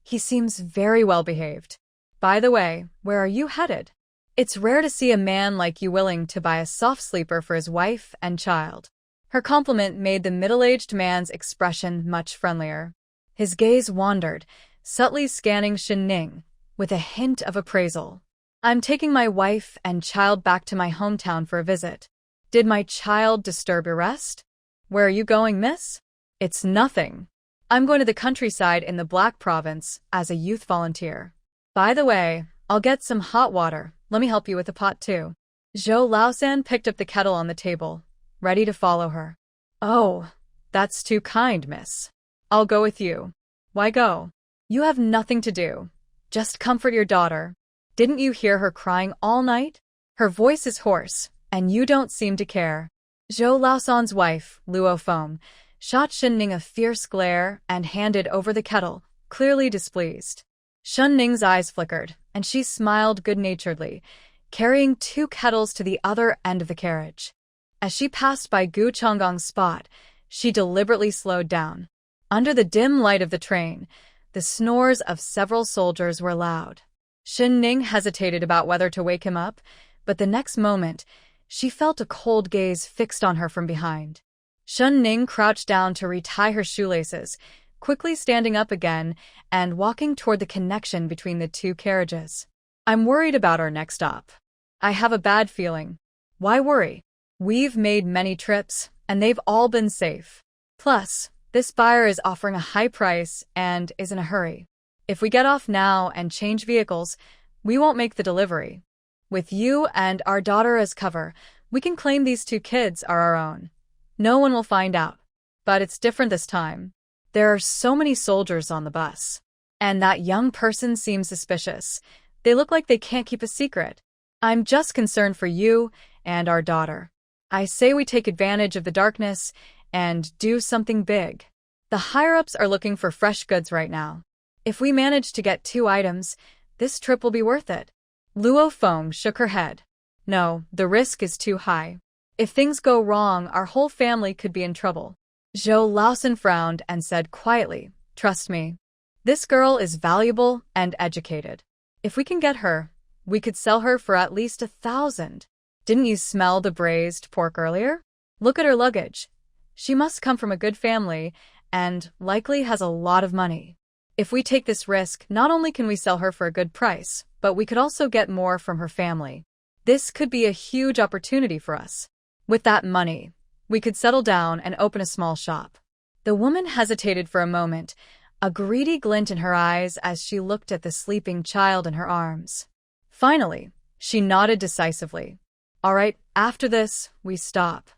He seems very well behaved. By the way, where are you headed? It's rare to see a man like you willing to buy a soft sleeper for his wife and child." Her compliment made the middle-aged man's expression much friendlier. His gaze wandered, subtly scanning Shen Ning, with a hint of appraisal. "I'm taking my wife and child back to my hometown for a visit. Did my child disturb your rest? Where are you going, miss?" "It's nothing. I'm going to the countryside in the Black Province as a youth volunteer. By the way, I'll get some hot water. Let me help you with the pot too." Zhou Laosan picked up the kettle on the table, ready to follow her. "Oh, that's too kind, miss. I'll go with you." "Why go? You have nothing to do. Just comfort your daughter. Didn't you hear her crying all night? Her voice is hoarse, and you don't seem to care." Zhou Laosan's wife, Luo Feng, shot Shen Ning a fierce glare and handed over the kettle, clearly displeased. Shen Ning's eyes flickered, and she smiled good-naturedly, carrying 2 kettles to the other end of the carriage. As she passed by Gu Chonggong's spot, she deliberately slowed down. Under the dim light of the train, the snores of several soldiers were loud. Shen Ning hesitated about whether to wake him up, but the next moment, she felt a cold gaze fixed on her from behind. Shen Ning crouched down to retie her shoelaces, quickly standing up again and walking toward the connection between the 2 carriages. "I'm worried about our next stop. I have a bad feeling." "Why worry? We've made many trips, and they've all been safe. Plus, this buyer is offering a high price and is in a hurry. If we get off now and change vehicles, we won't make the delivery. With you and our daughter as cover, we can claim these 2 kids are our own. No one will find out. But it's different this time. There are so many soldiers on the bus. And that young person seems suspicious. They look like they can't keep a secret. I'm just concerned for you and our daughter. I say we take advantage of the darkness and do something big. The higher-ups are looking for fresh goods right now. If we manage to get 2 items, this trip will be worth it." Luo Feng shook her head. "No, the risk is too high. If things go wrong, our whole family could be in trouble." Zhou Laosan frowned and said quietly, "Trust me. This girl is valuable and educated. If we can get her, we could sell her for at least 1,000. Didn't you smell the braised pork earlier? Look at her luggage. She must come from a good family and likely has a lot of money. If we take this risk, not only can we sell her for a good price, but we could also get more from her family. This could be a huge opportunity for us. With that money, we could settle down and open a small shop." The woman hesitated for a moment, a greedy glint in her eyes as she looked at the sleeping child in her arms. Finally, she nodded decisively. "All right, after this, we stop.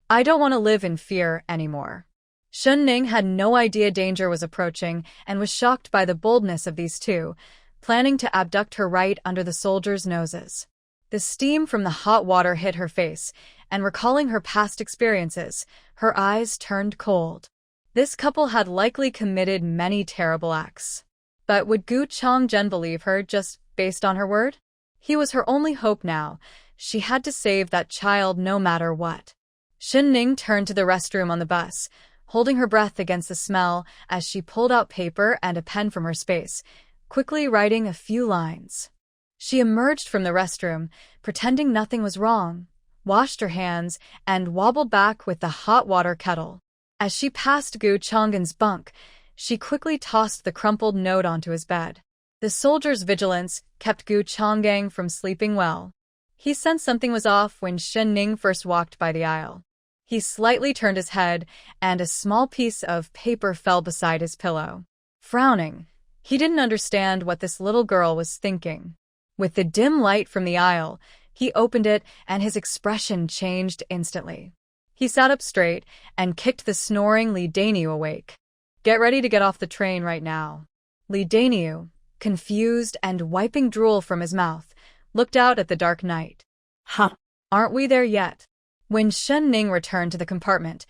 I don't want to live in fear anymore." Shen Ning had no idea danger was approaching and was shocked by the boldness of these 2, planning to abduct her right under the soldiers' noses. The steam from the hot water hit her face, and recalling her past experiences, her eyes turned cold. This couple had likely committed many terrible acts. But would Gu Changzhen believe her just based on her word? He was her only hope now. She had to save that child no matter what. Shen Ning turned to the restroom on the bus, holding her breath against the smell as she pulled out paper and a pen from her space, quickly writing a few lines. She emerged from the restroom, pretending nothing was wrong, washed her hands, and wobbled back with the hot water kettle. As she passed Gu Changgen's bunk, she quickly tossed the crumpled note onto his bed. The soldier's vigilance kept Gu Changgang from sleeping well. He sensed something was off when Shen Ning first walked by the aisle. He slightly turned his head, and a small piece of paper fell beside his pillow. Frowning, he didn't understand what this little girl was thinking. With the dim light from the aisle, he opened it, and his expression changed instantly. He sat up straight and kicked the snoring Li Daniu awake. "Get ready to get off the train right now." Li Daniu, confused and wiping drool from his mouth, looked out at the dark night. Huh. "Aren't we there yet?" When Shen Ning returned to the compartment,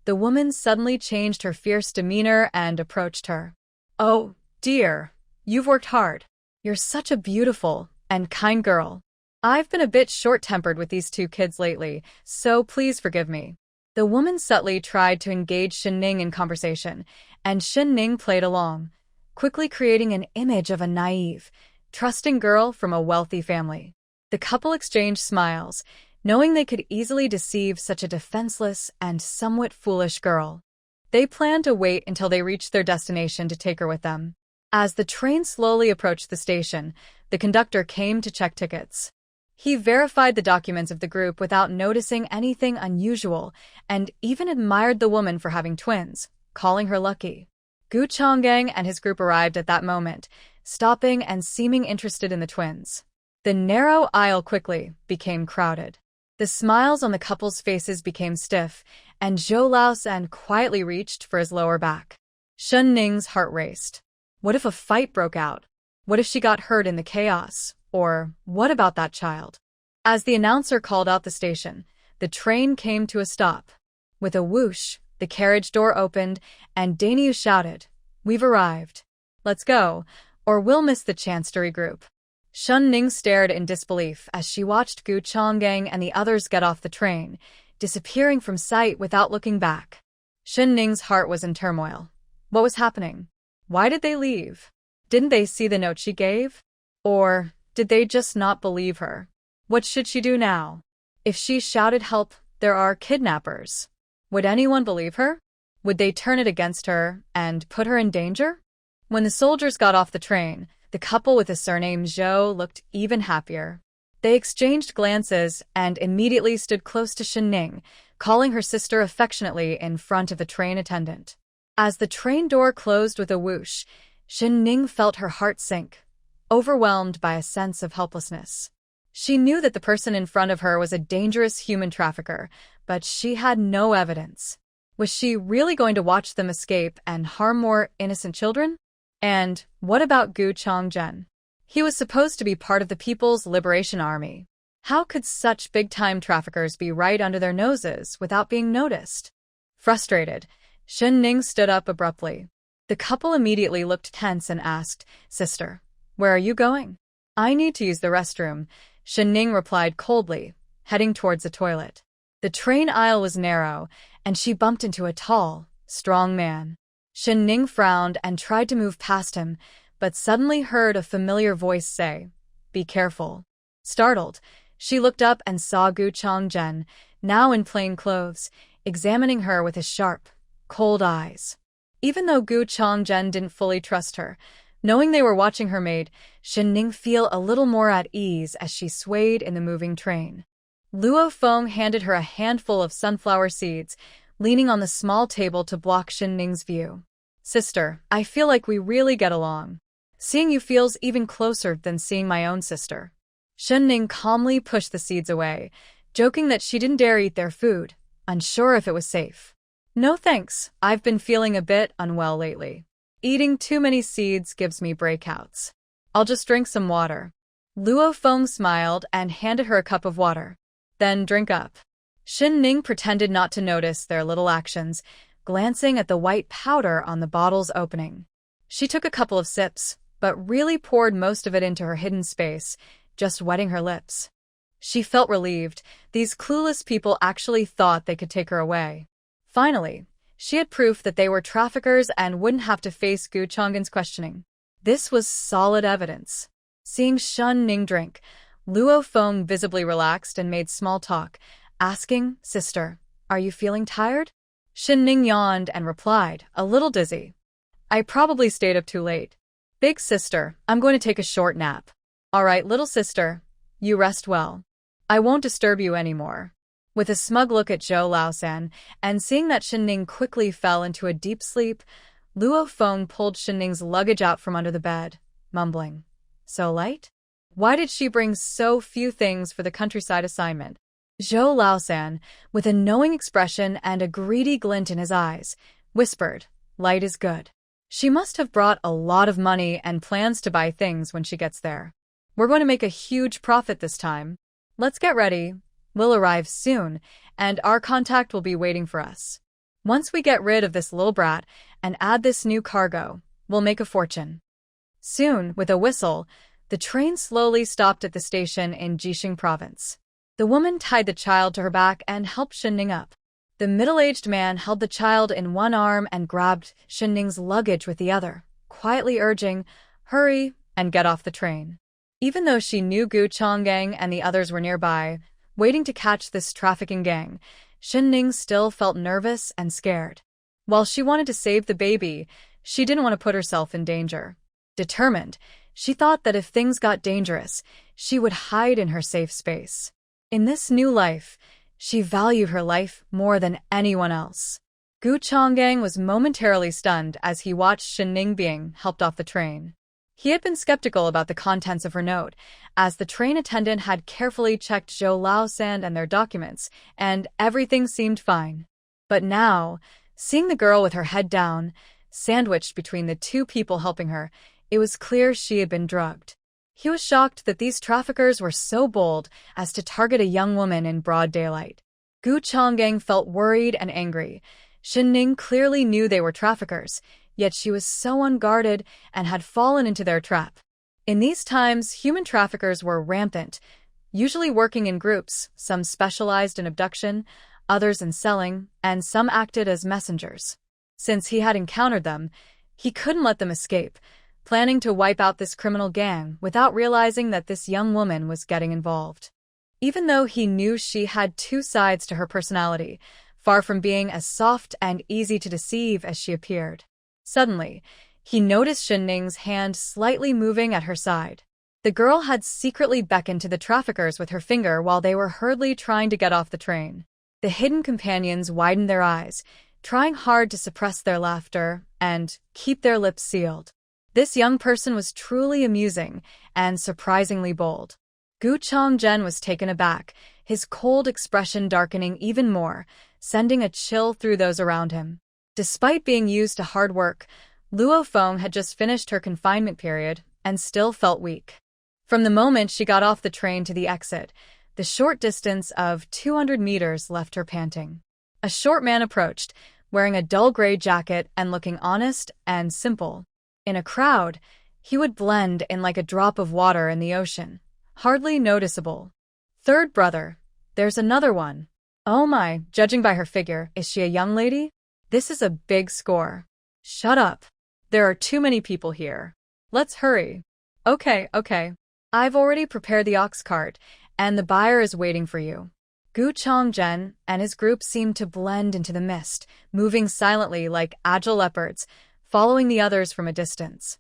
the woman suddenly changed her fierce demeanor and approached her. "Oh, dear, you've worked hard. You're such a beautiful and kind girl. I've been a bit short-tempered with these two kids lately, so please forgive me." The woman subtly tried to engage Shen Ning in conversation, and Shen Ning played along, quickly creating an image of a naive, trusting girl from a wealthy family. The couple exchanged smiles, knowing they could easily deceive such a defenseless and somewhat foolish girl. They planned to wait until they reached their destination to take her with them. As the train slowly approached the station, the conductor came to check tickets. He verified the documents of the group without noticing anything unusual, and even admired the woman for having twins, calling her lucky. Gu Changgang and his group arrived at that moment, stopping and seeming interested in the twins. The narrow aisle quickly became crowded. The smiles on the couple's faces became stiff, and Zhou Laosan quietly reached for his lower back. Shen Ning's heart raced. What if a fight broke out? What if she got hurt in the chaos? Or what about that child? As the announcer called out the station, the train came to a stop. With a whoosh, the carriage door opened, and Daniu shouted, "We've arrived. Let's go, or we'll miss the chance to regroup." Shen Ning stared in disbelief as she watched Gu Changgang and the others get off the train, disappearing from sight without looking back. Shen Ning's heart was in turmoil. What was happening? Why did they leave? Didn't they see the note she gave? Or did they just not believe her? What should she do now? If she shouted help, there are kidnappers. Would anyone believe her? Would they turn it against her and put her in danger? When the soldiers got off the train, the couple with the surname Zhou looked even happier. They exchanged glances and immediately stood close to Shen Ning, calling her sister affectionately in front of the train attendant. As the train door closed with a whoosh, Shen Ning felt her heart sink, overwhelmed by a sense of helplessness. She knew that the person in front of her was a dangerous human trafficker, but she had no evidence. Was she really going to watch them escape and harm more innocent children? And what about Gu Changzhen? He was supposed to be part of the People's Liberation Army. How could such big-time traffickers be right under their noses without being noticed? Frustrated, Shen Ning stood up abruptly. The couple immediately looked tense and asked, "Sister, where are you going?" "I need to use the restroom," Shen Ning replied coldly, heading towards the toilet. The train aisle was narrow, and she bumped into a tall, strong man. Shen Ning frowned and tried to move past him, but suddenly heard a familiar voice say, "Be careful." Startled, she looked up and saw Gu Changzhen, now in plain clothes, examining her with his sharp, cold eyes. Even though Gu Changzhen didn't fully trust her, knowing they were watching her made Shen Ning feel a little more at ease as she swayed in the moving train. Luo Feng handed her a handful of sunflower seeds, leaning on the small table to block Shen Ning's view. "Sister, I feel like we really get along. Seeing you feels even closer than seeing my own sister." Shen Ning calmly pushed the seeds away, joking that she didn't dare eat their food, unsure if it was safe. "No thanks, I've been feeling a bit unwell lately. Eating too many seeds gives me breakouts. I'll just drink some water." Luo Feng smiled and handed her a cup of water. "Then drink up." Shen Ning pretended not to notice their little actions, glancing at the white powder on the bottle's opening. She took a couple of sips, but really poured most of it into her hidden space, just wetting her lips. She felt relieved. These clueless people actually thought they could take her away. Finally, she had proof that they were traffickers and wouldn't have to face Gu Changgen's questioning. This was solid evidence. Seeing Shen Ning drink, Luo Feng visibly relaxed and made small talk, asking, "Sister, are you feeling tired?" Shen Ning yawned and replied, a little dizzy. "I probably stayed up too late. Big sister, I'm going to take a short nap." "All right, little sister, you rest well. I won't disturb you anymore." With a smug look at Zhou Laosan, and seeing that Shen Ning quickly fell into a deep sleep, Luo Feng pulled Shen Ning's luggage out from under the bed, mumbling, "So light? Why did she bring so few things for the countryside assignment?" Zhou Laosan, with a knowing expression and a greedy glint in his eyes, whispered, "Light is good. She must have brought a lot of money and plans to buy things when she gets there. We're going to make a huge profit this time. Let's get ready. We'll arrive soon, and our contact will be waiting for us. Once we get rid of this little brat and add this new cargo, we'll make a fortune." Soon, with a whistle, the train slowly stopped at the station in Jixing province. The woman tied the child to her back and helped Shen Ning up. The middle-aged man held the child in one arm and grabbed Shen Ning's luggage with the other, quietly urging, "Hurry and get off the train." Even though she knew Gu Changgen and the others were nearby, waiting to catch this trafficking gang, Shen Ning still felt nervous and scared. While she wanted to save the baby, she didn't want to put herself in danger. Determined, she thought that if things got dangerous, she would hide in her safe space. In this new life, she valued her life more than anyone else. Gu Changgen was momentarily stunned as he watched Shen Ning being helped off the train. He had been skeptical about the contents of her note, as the train attendant had carefully checked Zhou Laosan and their documents, and everything seemed fine. But now, seeing the girl with her head down, sandwiched between the two people helping her, it was clear she had been drugged. He was shocked that these traffickers were so bold as to target a young woman in broad daylight. Gu Changgen felt worried and angry. Shen Ning clearly knew they were traffickers, yet she was so unguarded and had fallen into their trap. In these times, human traffickers were rampant, usually working in groups, some specialized in abduction, others in selling, and some acted as messengers. Since he had encountered them, he couldn't let them escape, planning to wipe out this criminal gang without realizing that this young woman was getting involved. Even though he knew she had two sides to her personality, far from being as soft and easy to deceive as she appeared. Suddenly, he noticed Shen Ning's hand slightly moving at her side. The girl had secretly beckoned to the traffickers with her finger while they were hurriedly trying to get off the train. The hidden companions widened their eyes, trying hard to suppress their laughter and keep their lips sealed. This young person was truly amusing and surprisingly bold. Gu Changgen was taken aback, his cold expression darkening even more, sending a chill through those around him. Despite being used to hard work, Luo Feng had just finished her confinement period and still felt weak. From the moment she got off the train to the exit, the short distance of 200 meters left her panting. A short man approached, wearing a dull gray jacket and looking honest and simple. In a crowd, he would blend in like a drop of water in the ocean, hardly noticeable. "Third brother, there's another one." "Oh my, judging by her figure, is she a young lady? This is a big score." "Shut up. There are too many people here. Let's hurry." Okay. I've already prepared the ox cart, and the buyer is waiting for you." Gu Changgen and his group seemed to blend into the mist, moving silently like agile leopards, following the others from a distance.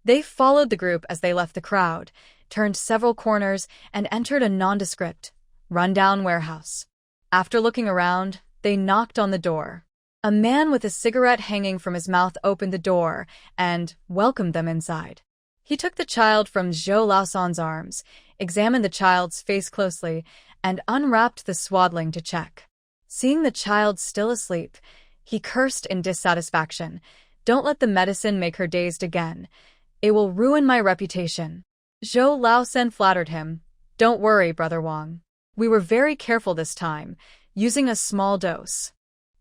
They followed the group as they left the crowd, turned several corners, and entered a nondescript, run-down warehouse. After looking around, they knocked on the door. A man with a cigarette hanging from his mouth opened the door and welcomed them inside. He took the child from Zhou Laosan's arms, examined the child's face closely, and unwrapped the swaddling to check. Seeing the child still asleep, he cursed in dissatisfaction. "Don't let the medicine make her dazed again. It will ruin my reputation." Zhou Laosan flattered him. "Don't worry, Brother Wang. We were very careful this time, using a small dose."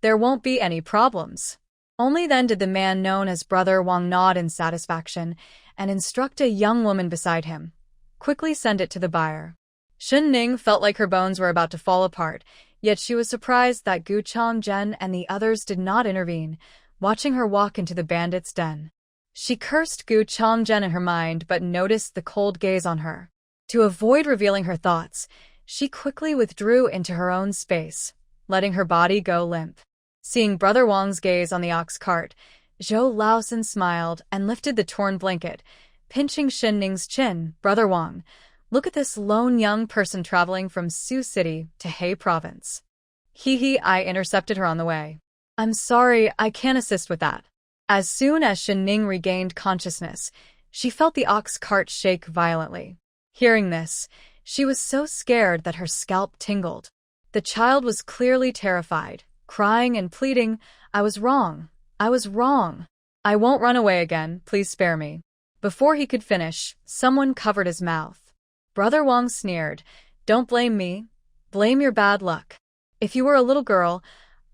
There won't be any problems. Only then did the man known as Brother Wang nod in satisfaction and instruct a young woman beside him. Quickly send it to the buyer. Shen Ning felt like her bones were about to fall apart, yet she was surprised that Gu Changzhen and the others did not intervene, watching her walk into the bandits' den. She cursed Gu Changzhen in her mind but noticed the cold gaze on her. To avoid revealing her thoughts, she quickly withdrew into her own space, letting her body go limp. Seeing Brother Wang's gaze on the ox cart, Zhou Laosan smiled and lifted the torn blanket, pinching Shen Ning's chin. Brother Wang, look at this lone young person traveling from Sioux City to He Province. I intercepted her on the way. I'm sorry, I can't assist with that. As soon as Shen Ning regained consciousness, she felt the ox cart shake violently. Hearing this, she was so scared that her scalp tingled. The child was clearly terrified, crying and pleading, I was wrong. I was wrong. I won't run away again, please spare me. Before he could finish, someone covered his mouth. Brother Wang sneered, don't blame me. Blame your bad luck. If you were a little girl,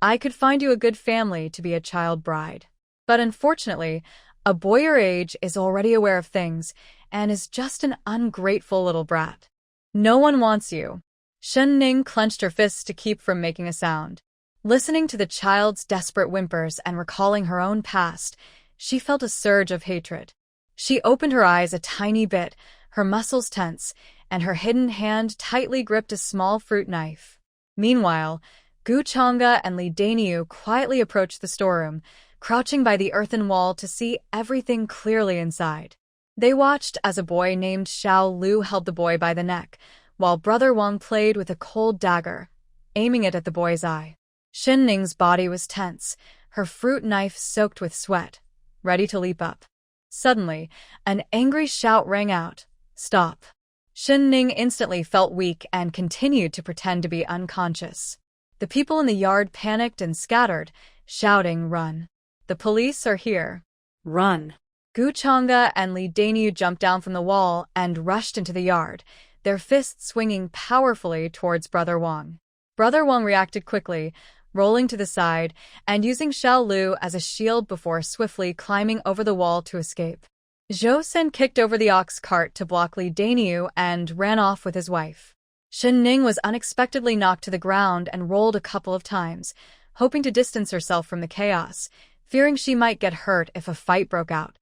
I could find you a good family to be a child bride. But unfortunately, a boy your age is already aware of things and is just an ungrateful little brat. No one wants you. Shen Ning clenched her fists to keep from making a sound. Listening to the child's desperate whimpers and recalling her own past, she felt a surge of hatred. She opened her eyes a tiny bit, her muscles tense, and her hidden hand tightly gripped a small fruit knife. Meanwhile, Gu Changge and Li Daniu quietly approached the storeroom, crouching by the earthen wall to see everything clearly inside. They watched as a boy named Xiao Lu held the boy by the neck, while Brother Wang played with a cold dagger, aiming it at the boy's eye. Shen Ning's body was tense, her fruit knife soaked with sweat, ready to leap up. Suddenly, an angry shout rang out, "Stop!" Shen Ning instantly felt weak and continued to pretend to be unconscious. The people in the yard panicked and scattered, shouting, "Run! The police are here! Run!" Gu Changge and Li Daniu jumped down from the wall and rushed into the yard, their fists swinging powerfully towards Brother Wang. Brother Wang reacted quickly, rolling to the side and using Xiao Lu as a shield before swiftly climbing over the wall to escape. Zhou Sen kicked over the ox cart to block Li Daniu and ran off with his wife. Shen Ning was unexpectedly knocked to the ground and rolled a couple of times, hoping to distance herself from the chaos, fearing she might get hurt if a fight broke out.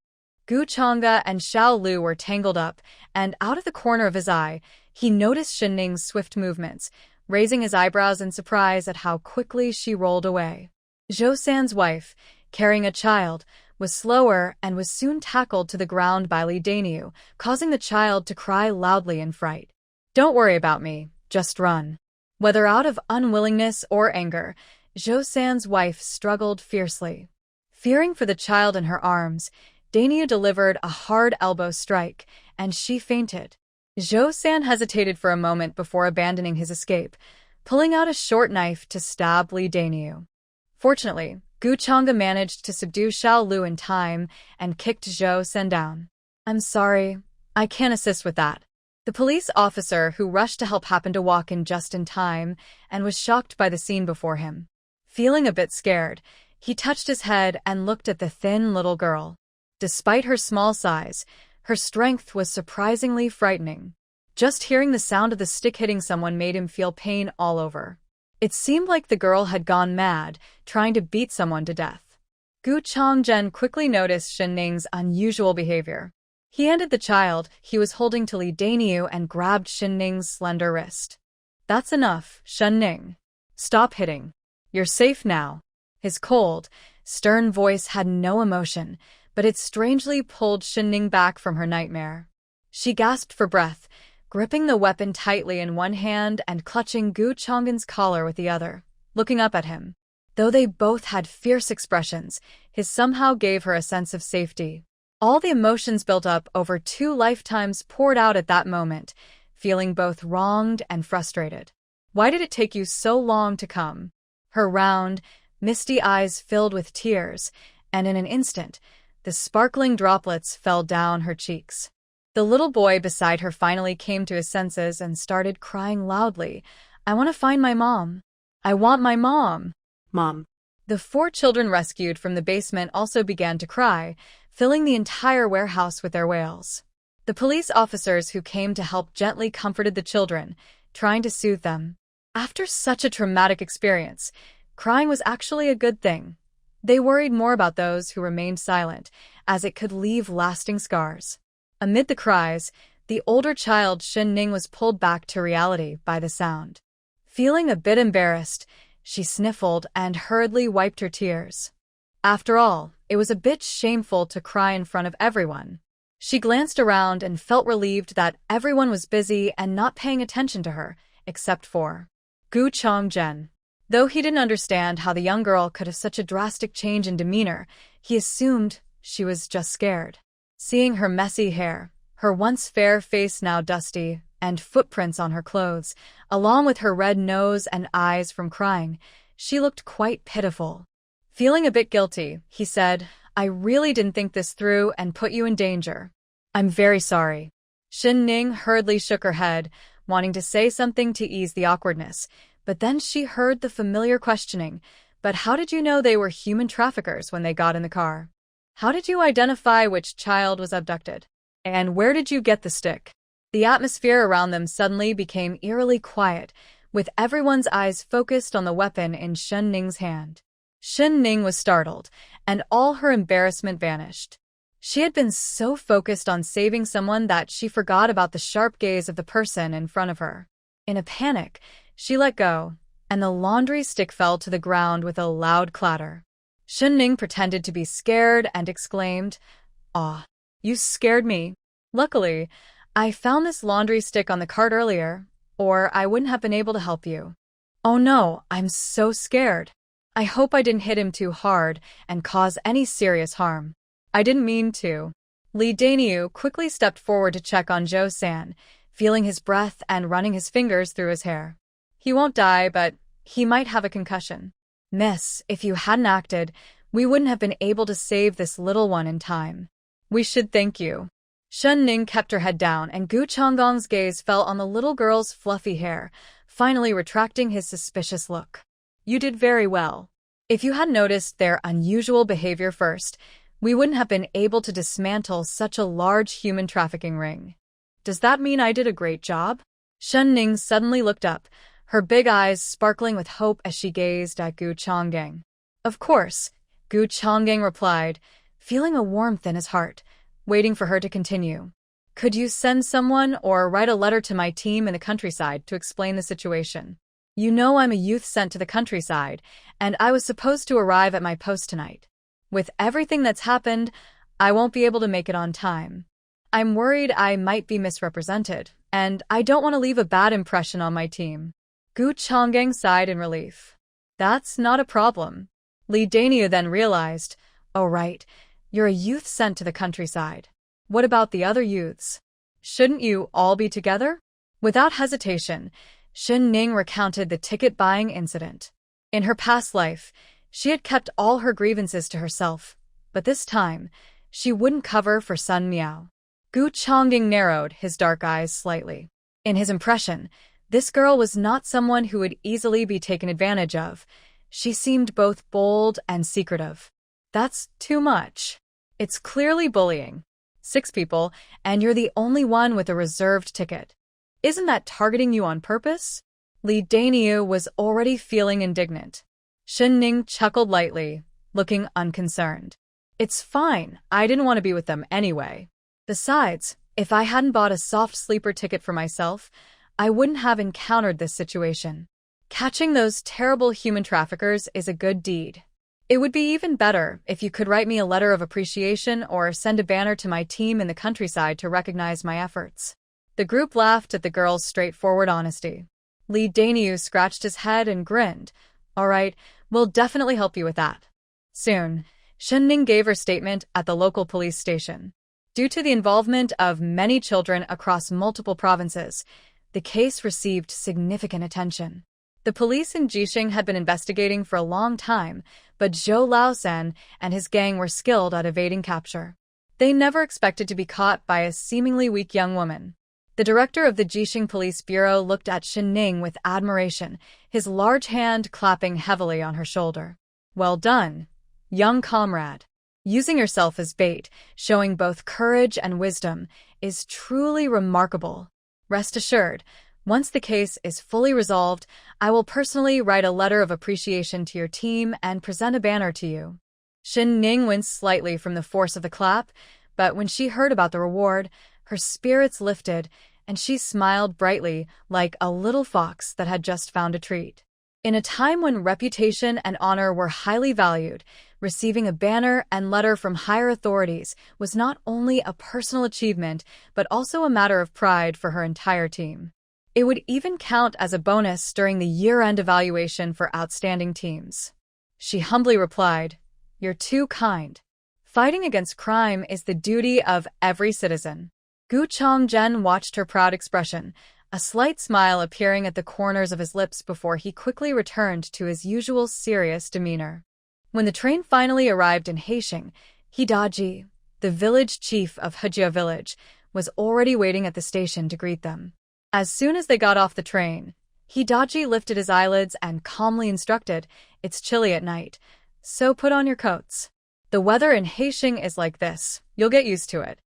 Gu Changge and Xiao Lu were tangled up, and out of the corner of his eye, he noticed Shen Ning's swift movements, raising his eyebrows in surprise at how quickly she rolled away. Zhou San's wife, carrying a child, was slower and was soon tackled to the ground by Li Daniu, causing the child to cry loudly in fright. Don't worry about me, just run. Whether out of unwillingness or anger, Zhou San's wife struggled fiercely. Fearing for the child in her arms, Daniu delivered a hard elbow strike, and she fainted. Zhou San hesitated for a moment before abandoning his escape, pulling out a short knife to stab Li Daniu. Fortunately, Gu Changge managed to subdue Xiao Lu in time and kicked Zhou San down. I'm sorry, I can't assist with that. The police officer who rushed to help happened to walk in just in time and was shocked by the scene before him. Feeling a bit scared, he touched his head and looked at the thin little girl. Despite her small size, her strength was surprisingly frightening. Just hearing the sound of the stick hitting someone made him feel pain all over. It seemed like the girl had gone mad, trying to beat someone to death. Gu Changzhen quickly noticed Shen Ning's unusual behavior. He handed the child he was holding to Li Daniu and grabbed Shen Ning's slender wrist. That's enough, Shen Ning. Stop hitting. You're safe now. His cold, stern voice had no emotion, but it strangely pulled Shen Ning back from her nightmare. She gasped for breath, gripping the weapon tightly in one hand and clutching Gu Changgen's collar with the other, looking up at him. Though they both had fierce expressions, his somehow gave her a sense of safety. All the emotions built up over 2 lifetimes poured out at that moment, feeling both wronged and frustrated. Why did it take you so long to come? Her round, misty eyes filled with tears, and in an instant, the sparkling droplets fell down her cheeks. The little boy beside her finally came to his senses and started crying loudly. I want to find my mom. I want my mom. Mom. The 4 children rescued from the basement also began to cry, filling the entire warehouse with their wails. The police officers who came to help gently comforted the children, trying to soothe them. After such a traumatic experience, crying was actually a good thing. They worried more about those who remained silent, as it could leave lasting scars. Amid the cries, the older child Shen Ning was pulled back to reality by the sound. Feeling a bit embarrassed, she sniffled and hurriedly wiped her tears. After all, it was a bit shameful to cry in front of everyone. She glanced around and felt relieved that everyone was busy and not paying attention to her, except for Gu Chongzhen. Though he didn't understand how the young girl could have such a drastic change in demeanor, he assumed she was just scared. Seeing her messy hair, her once fair face now dusty, and footprints on her clothes, along with her red nose and eyes from crying, she looked quite pitiful. Feeling a bit guilty, he said, "I really didn't think this through and put you in danger. I'm very sorry." Shen Ning hurriedly shook her head, wanting to say something to ease the awkwardness, but then she heard the familiar questioning, "But how did you know they were human traffickers when they got in the car? How did you identify which child was abducted? And where did you get the stick?" The atmosphere around them suddenly became eerily quiet, with everyone's eyes focused on the weapon in Shen Ning's hand. Shen Ning was startled, and all her embarrassment vanished. She had been so focused on saving someone that she forgot about the sharp gaze of the person in front of her. In a panic, she let go, and the laundry stick fell to the ground with a loud clatter. Shen Ning pretended to be scared and exclaimed, "Aw, you scared me. Luckily, I found this laundry stick on the cart earlier, or I wouldn't have been able to help you. Oh no, I'm so scared. I hope I didn't hit him too hard and cause any serious harm." "I didn't mean to." Li Daniu quickly stepped forward to check on Zhou San, feeling his breath and running his fingers through his hair. "He won't die, but he might have a concussion." "Miss, if you hadn't acted, we wouldn't have been able to save this little one in time. We should thank you." Shen Ning kept her head down, and Gu Chonggong's gaze fell on the little girl's fluffy hair, finally retracting his suspicious look. "You did very well. If you had noticed their unusual behavior first, we wouldn't have been able to dismantle such a large human trafficking ring." "Does that mean I did a great job?" Shen Ning suddenly looked up, her big eyes sparkling with hope as she gazed at Gu Chonggang. "Of course," Gu Chonggang replied, feeling a warmth in his heart, waiting for her to continue. "Could you send someone or write a letter to my team in the countryside to explain the situation? You know I'm a youth sent to the countryside, and I was supposed to arrive at my post tonight. With everything that's happened, I won't be able to make it on time. I'm worried I might be misrepresented, and I don't want to leave a bad impression on my team." Gu Chonggang sighed in relief. "That's not a problem." Li Daniu then realized, "Oh right, you're a youth sent to the countryside. What about the other youths? Shouldn't you all be together?" Without hesitation, Shen Ning recounted the ticket-buying incident. In her past life, she had kept all her grievances to herself, but this time, she wouldn't cover for Sun Meow. Gu Chonggang narrowed his dark eyes slightly. In his impression, this girl was not someone who would easily be taken advantage of. She seemed both bold and secretive. "That's too much. It's clearly bullying. 6 people, and you're the only one with a reserved ticket. Isn't that targeting you on purpose?" Li Daniu was already feeling indignant. Shen Ning chuckled lightly, looking unconcerned. "It's fine, I didn't want to be with them anyway. Besides, if I hadn't bought a soft sleeper ticket for myself, I wouldn't have encountered this situation. Catching those terrible human traffickers is a good deed. It would be even better if you could write me a letter of appreciation or send a banner to my team in the countryside to recognize my efforts." The group laughed at the girl's straightforward honesty. Li Daniu scratched his head and grinned. "All right, we'll definitely help you with that." Soon, Shen Ning gave her statement at the local police station. Due to the involvement of many children across multiple provinces, the case received significant attention. The police in Jixing had been investigating for a long time, but Zhou Laosen and his gang were skilled at evading capture. They never expected to be caught by a seemingly weak young woman. The director of the Jixing Police Bureau looked at Shen Ning with admiration, his large hand clapping heavily on her shoulder. Well done, young comrade. Using yourself as bait, showing both courage and wisdom, is truly remarkable. Rest assured, once the case is fully resolved, I will personally write a letter of appreciation to your team and present a banner to you. Shen Ning winced slightly from the force of the clap, but when she heard about the reward, her spirits lifted, and she smiled brightly like a little fox that had just found a treat. In a time when reputation and honor were highly valued, receiving a banner and letter from higher authorities was not only a personal achievement, but also a matter of pride for her entire team. It would even count as a bonus during the year-end evaluation for outstanding teams. She humbly replied, "You're too kind. Fighting against crime is the duty of every citizen." Gu Chongzhen watched her proud expression, a slight smile appearing at the corners of his lips before he quickly returned to his usual serious demeanor. When the train finally arrived in Haixing, Hidaji, the village chief of Hejia village, was already waiting at the station to greet them. As soon as they got off the train, Hidaji lifted his eyelids and calmly instructed, "It's chilly at night, so put on your coats. The weather in Haixing is like this, you'll get used to it."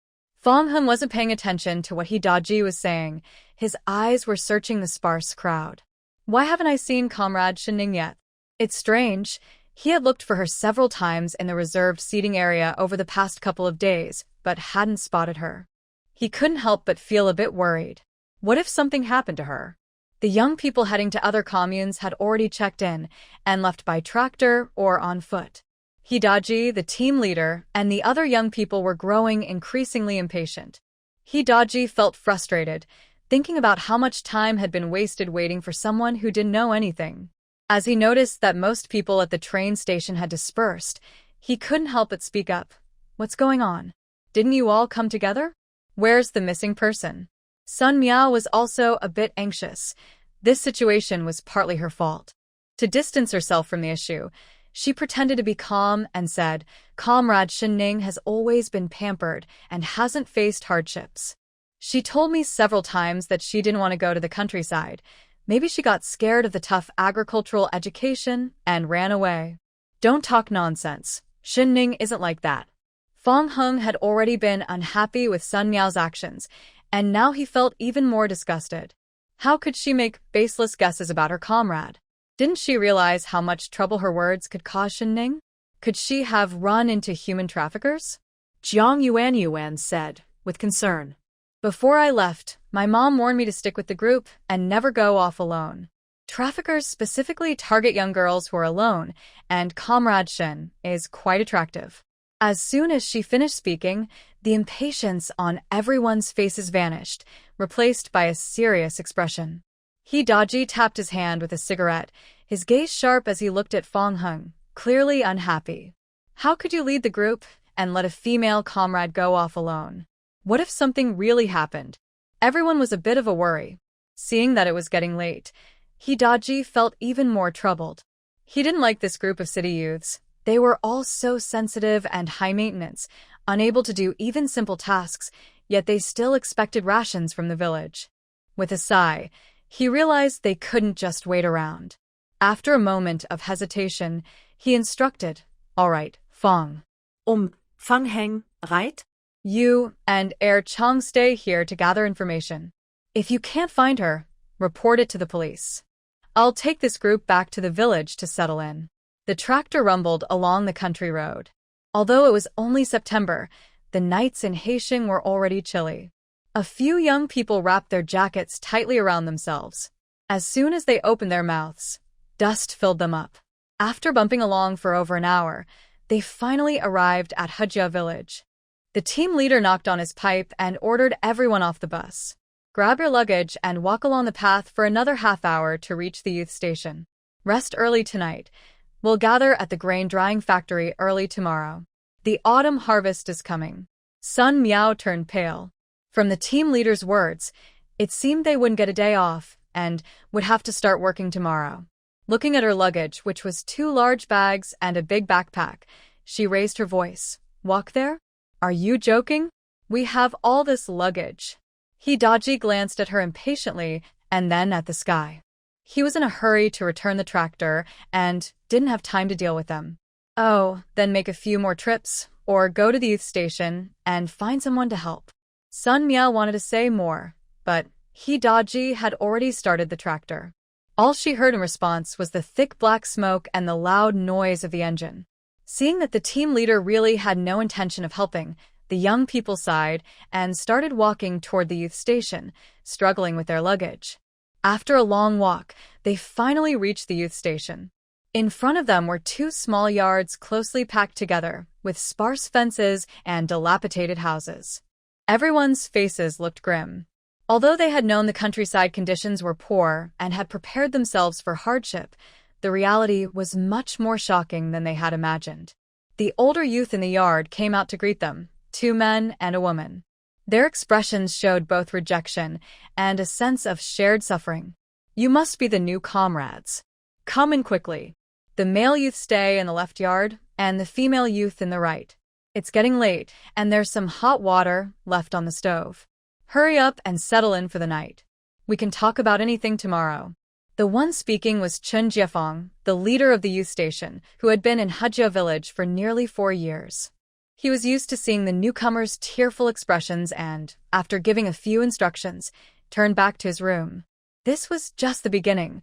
Fong Hun wasn't paying attention to what Hidaji was saying. His eyes were searching the sparse crowd. Why haven't I seen Comrade Shen Ning yet? It's strange. He had looked for her several times in the reserved seating area over the past couple of days, but hadn't spotted her. He couldn't help but feel a bit worried. What if something happened to her? The young people heading to other communes had already checked in and left by tractor or on foot. Hidaji, the team leader, and the other young people were growing increasingly impatient. Hidaji felt frustrated, thinking about how much time had been wasted waiting for someone who didn't know anything. As he noticed that most people at the train station had dispersed, he couldn't help but speak up. "What's going on? Didn't you all come together? Where's the missing person?" Sun Meow was also a bit anxious. This situation was partly her fault. To distance herself from the issue, she pretended to be calm and said, "Comrade Shen Ning has always been pampered and hasn't faced hardships. She told me several times that she didn't want to go to the countryside. Maybe she got scared of the tough agricultural education and ran away." "Don't talk nonsense. Shen Ning isn't like that." Fong Hung had already been unhappy with Sun Miao's actions, and now he felt even more disgusted. How could she make baseless guesses about her comrade? Didn't she realize how much trouble her words could cause Shen Ning? Could she have run into human traffickers? Jiang Yuan said, with concern. "Before I left, my mom warned me to stick with the group and never go off alone. Traffickers specifically target young girls who are alone, and Comrade Shen is quite attractive." As soon as she finished speaking, the impatience on everyone's faces vanished, replaced by a serious expression. Hidaji tapped his hand with a cigarette, his gaze sharp as he looked at Fong Hung, clearly unhappy. How could you lead the group and let a female comrade go off alone? What if something really happened? Everyone was a bit of a worry. Seeing that it was getting late, Hidaji felt even more troubled. He didn't like this group of city youths. They were all so sensitive and high maintenance, unable to do even simple tasks, yet they still expected rations from the village. With a sigh, he realized they couldn't just wait around. After a moment of hesitation, he instructed, "All right, Fong. Fang Heng, right? You and Chong stay here to gather information. If you can't find her, report it to the police. I'll take this group back to the village to settle in." The tractor rumbled along the country road. Although it was only September, the nights in Haixing were already chilly. A few young people wrapped their jackets tightly around themselves. As soon as they opened their mouths, dust filled them up. After bumping along for over an hour, they finally arrived at Hejia village. The team leader knocked on his pipe and ordered everyone off the bus. "Grab your luggage and walk along the path for another half hour to reach the youth station. Rest early tonight. We'll gather at the grain drying factory early tomorrow. The autumn harvest is coming." Sun Meow turned pale. From the team leader's words, it seemed they wouldn't get a day off and would have to start working tomorrow. Looking at her luggage, which was 2 large bags and a big backpack, she raised her voice. "Walk there? Are you joking? We have all this luggage." Hidaji glanced at her impatiently and then at the sky. He was in a hurry to return the tractor and didn't have time to deal with them. Oh, then make a few more trips, or go to the youth station and find someone to help. Sun Meow wanted to say more, but Hidaji had already started the tractor. All she heard in response was the thick black smoke and the loud noise of the engine. Seeing that the team leader really had no intention of helping, the young people sighed and started walking toward the youth station, struggling with their luggage. After a long walk, they finally reached the youth station. In front of them were two small yards closely packed together, with sparse fences and dilapidated houses. Everyone's faces looked grim. Although they had known the countryside conditions were poor and had prepared themselves for hardship, the reality was much more shocking than they had imagined. The older youth in the yard came out to greet them, 2 men and a woman. Their expressions showed both rejection and a sense of shared suffering. You must be the new comrades. Come in quickly. The male youth stay in the left yard, and the female youth in the right. It's getting late, and there's some hot water left on the stove. Hurry up and settle in for the night. We can talk about anything tomorrow. The one speaking was Chun Jiefeng, the leader of the youth station, who had been in Hejia village for nearly 4 years. He was used to seeing the newcomers' tearful expressions and, after giving a few instructions, turned back to his room. This was just the beginning.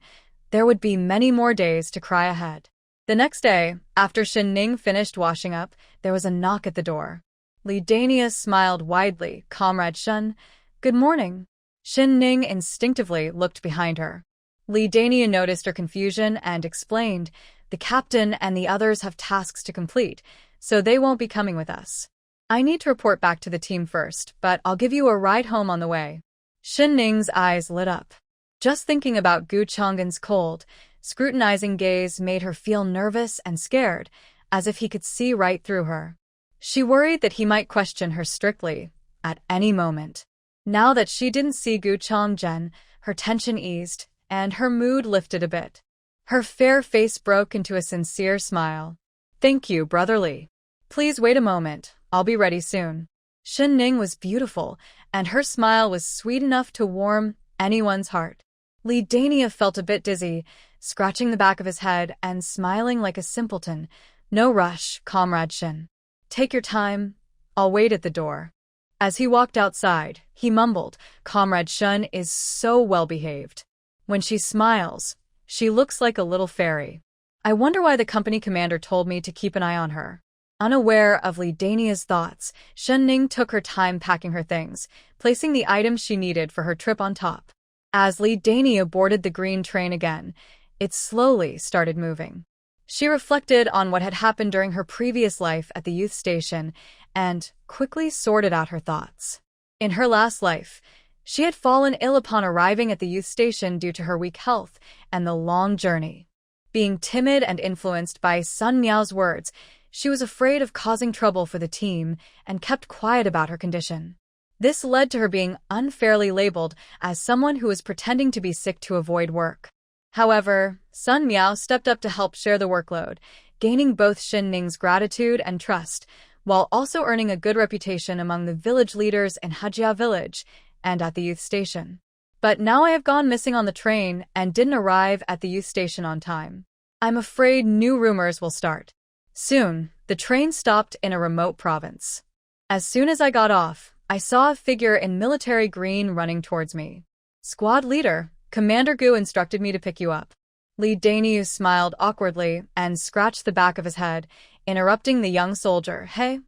There would be many more days to cry ahead. The next day, after Shen Ning finished washing up, there was a knock at the door. Li Dania smiled widely. Comrade Shen, good morning. Shen Ning instinctively looked behind her. Li Dania noticed her confusion and explained, the captain and the others have tasks to complete, so they won't be coming with us. I need to report back to the team first, but I'll give you a ride home on the way. Shen Ning's eyes lit up. Just thinking about Gu Chang'an's cold, scrutinizing gaze made her feel nervous and scared, as if he could see right through her. She worried that he might question her strictly, at any moment. Now that she didn't see Gu Chang'an, her tension eased, and her mood lifted a bit. Her fair face broke into a sincere smile. Thank you, brotherly. Please wait a moment, I'll be ready soon. Shen Ning was beautiful, and her smile was sweet enough to warm anyone's heart. Li Dania felt a bit dizzy, scratching the back of his head and smiling like a simpleton. No rush, Comrade Shen. Take your time, I'll wait at the door. As he walked outside, he mumbled, Comrade Shen is so well-behaved. When she smiles, she looks like a little fairy. I wonder why the company commander told me to keep an eye on her. Unaware of Li Dania's thoughts, Shen Ning took her time packing her things, placing the items she needed for her trip on top. As Li Dania boarded the green train again, it slowly started moving. She reflected on what had happened during her previous life at the youth station and quickly sorted out her thoughts. In her last life, she had fallen ill upon arriving at the youth station due to her weak health and the long journey. Being timid and influenced by Sun Miao's words, she was afraid of causing trouble for the team and kept quiet about her condition. This led to her being unfairly labeled as someone who was pretending to be sick to avoid work. However, Sun Meow stepped up to help share the workload, gaining both Shen Ning's gratitude and trust, while also earning a good reputation among the village leaders in Hejia village and at the youth station. But now I have gone missing on the train and didn't arrive at the youth station on time. I'm afraid new rumors will start. Soon, the train stopped in a remote province. As soon as I got off, I saw a figure in military green running towards me. Squad leader, Commander Gu instructed me to pick you up. Li Daniu smiled awkwardly and scratched the back of his head, interrupting the young soldier. Hey,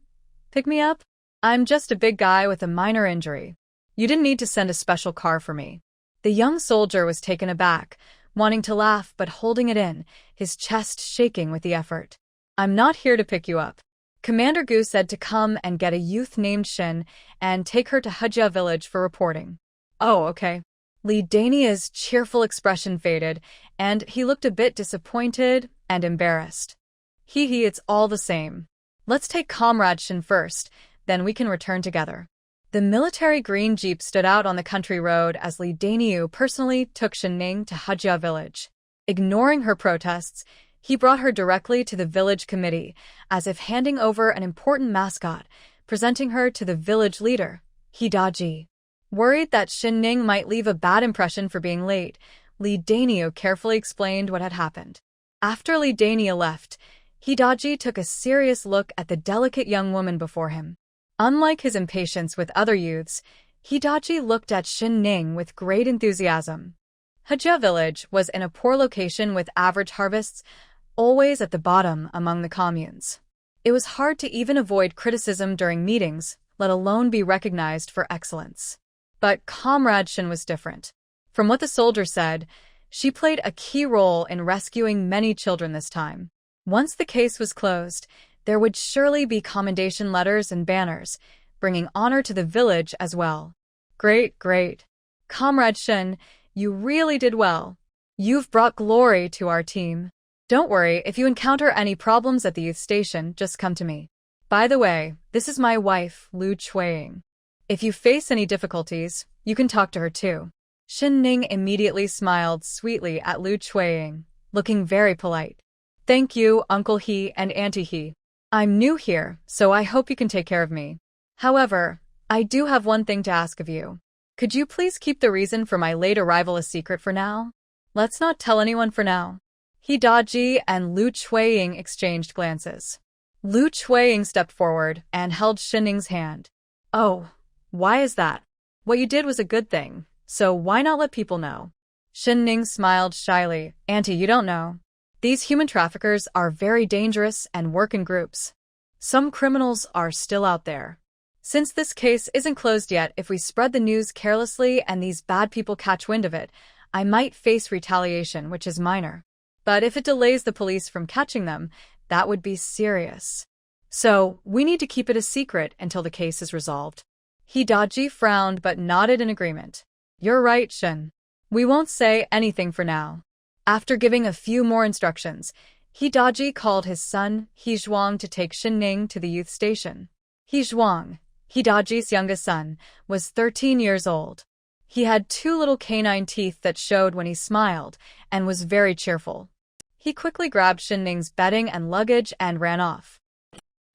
pick me up? I'm just a big guy with a minor injury. You didn't need to send a special car for me. The young soldier was taken aback, wanting to laugh but holding it in, his chest shaking with the effort. I'm not here to pick you up. Commander Gu said to come and get a youth named Shen and take her to Hejia village for reporting. Oh, okay. Li Dania's cheerful expression faded, and he looked a bit disappointed and embarrassed. Hee, it's all the same. Let's take Comrade Shen first, then we can return together. The military green jeep stood out on the country road as Li Daniu personally took Shen Ning to Hejia village. Ignoring her protests, he brought her directly to the village committee, as if handing over an important mascot, presenting her to the village leader, Hidaji. Worried that Shen Ning might leave a bad impression for being late, Li Danio carefully explained what had happened. After Li Danio left, Hidaji took a serious look at the delicate young woman before him. Unlike his impatience with other youths, Hidaji looked at Shen Ning with great enthusiasm. Hajia village was in a poor location with average harvests, always at the bottom among the communes. It was hard to even avoid criticism during meetings, let alone be recognized for excellence. But Comrade Shen was different. From what the soldier said, she played a key role in rescuing many children this time. Once the case was closed, there would surely be commendation letters and banners, bringing honor to the village as well. Great, great. Comrade Shen, you really did well. You've brought glory to our team. Don't worry, if you encounter any problems at the youth station, just come to me. By the way, this is my wife, Lu Chuiying. If you face any difficulties, you can talk to her too. Shen Ning immediately smiled sweetly at Lu Chuiying, looking very polite. Thank you, Uncle He and Auntie He. I'm new here, so I hope you can take care of me. However, I do have one thing to ask of you. Could you please keep the reason for my late arrival a secret for now? Let's not tell anyone for now. Hidaji and Lu Chuiying exchanged glances. Lu Chuiying stepped forward and held Shen Ning's hand. Oh, why is that? What you did was a good thing, so why not let people know? Shen Ning smiled shyly. Auntie, you don't know. These human traffickers are very dangerous and work in groups. Some criminals are still out there. Since this case isn't closed yet, if we spread the news carelessly and these bad people catch wind of it, I might face retaliation, which is minor. But if it delays the police from catching them, that would be serious. So, we need to keep it a secret until the case is resolved. Hidaji frowned but nodded in agreement. You're right, Shen. We won't say anything for now. After giving a few more instructions, Hidaji called his son, Hezhuang, to take Shen Ning to the youth station. Hezhuang, Hidaji's youngest son, was 13 years old. He had 2 little canine teeth that showed when he smiled, and was very cheerful. He quickly grabbed Shen Ning's bedding and luggage and ran off.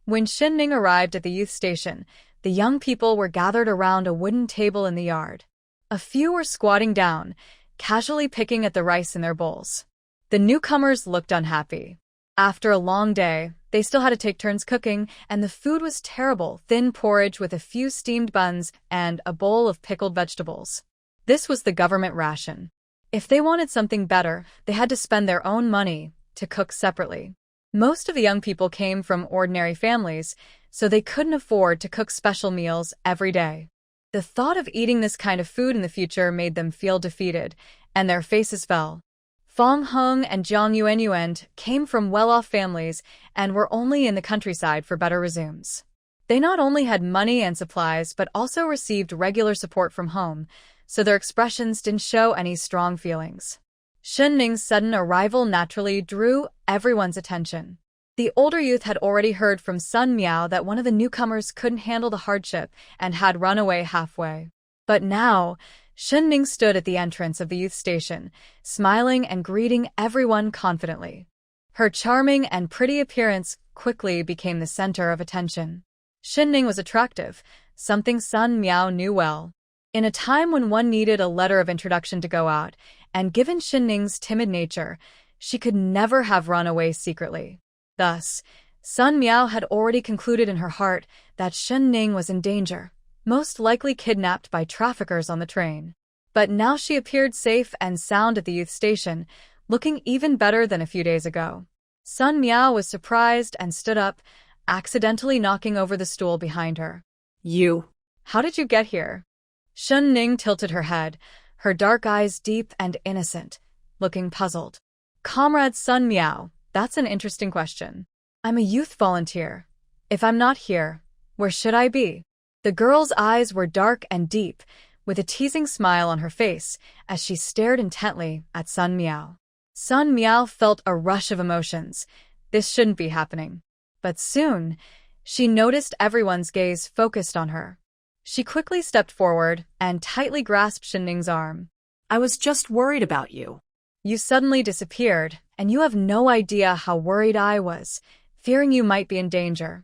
When Shen Ning arrived at the youth station, the young people were gathered around a wooden table in the yard. A few were squatting down, casually picking at the rice in their bowls. The newcomers looked unhappy. After a long day, they still had to take turns cooking, and the food was terrible: thin porridge with a few steamed buns and a bowl of pickled vegetables. This was the government ration. If they wanted something better, they had to spend their own money to cook separately. Most of the young people came from ordinary families, so they couldn't afford to cook special meals every day. The thought of eating this kind of food in the future made them feel defeated, and their faces fell. Fong Hung and Jiang Yuanyuan came from well-off families and were only in the countryside for better resumes. They not only had money and supplies but also received regular support from home, so their expressions didn't show any strong feelings. Shen Ning's sudden arrival naturally drew everyone's attention. The older youth had already heard from son Meow that one of the newcomers couldn't handle the hardship and had run away halfway. But now, Shen Ning stood at the entrance of the youth station, smiling and greeting everyone confidently. Her charming and pretty appearance quickly became the center of attention. Shen Ning was attractive, something son Meow knew well. In a time when one needed a letter of introduction to go out, and given Shen Ning's timid nature, she could never have run away secretly. Thus, son Meow had already concluded in her heart that Shen Ning was in danger, most likely kidnapped by traffickers on the train. But now she appeared safe and sound at the youth station, looking even better than a few days ago. Son Meow was surprised and stood up, accidentally knocking over the stool behind her. You. How did you get here? Shen Ning tilted her head, her dark eyes deep and innocent, looking puzzled. Comrade son Meow, that's an interesting question. I'm a youth volunteer. If I'm not here, where should I be? The girl's eyes were dark and deep, with a teasing smile on her face as she stared intently at son Meow. Son Meow felt a rush of emotions. This shouldn't be happening. But soon, she noticed everyone's gaze focused on her. She quickly stepped forward and tightly grasped Shen Ning's arm. I was just worried about you. You suddenly disappeared, and you have no idea how worried I was, fearing you might be in danger.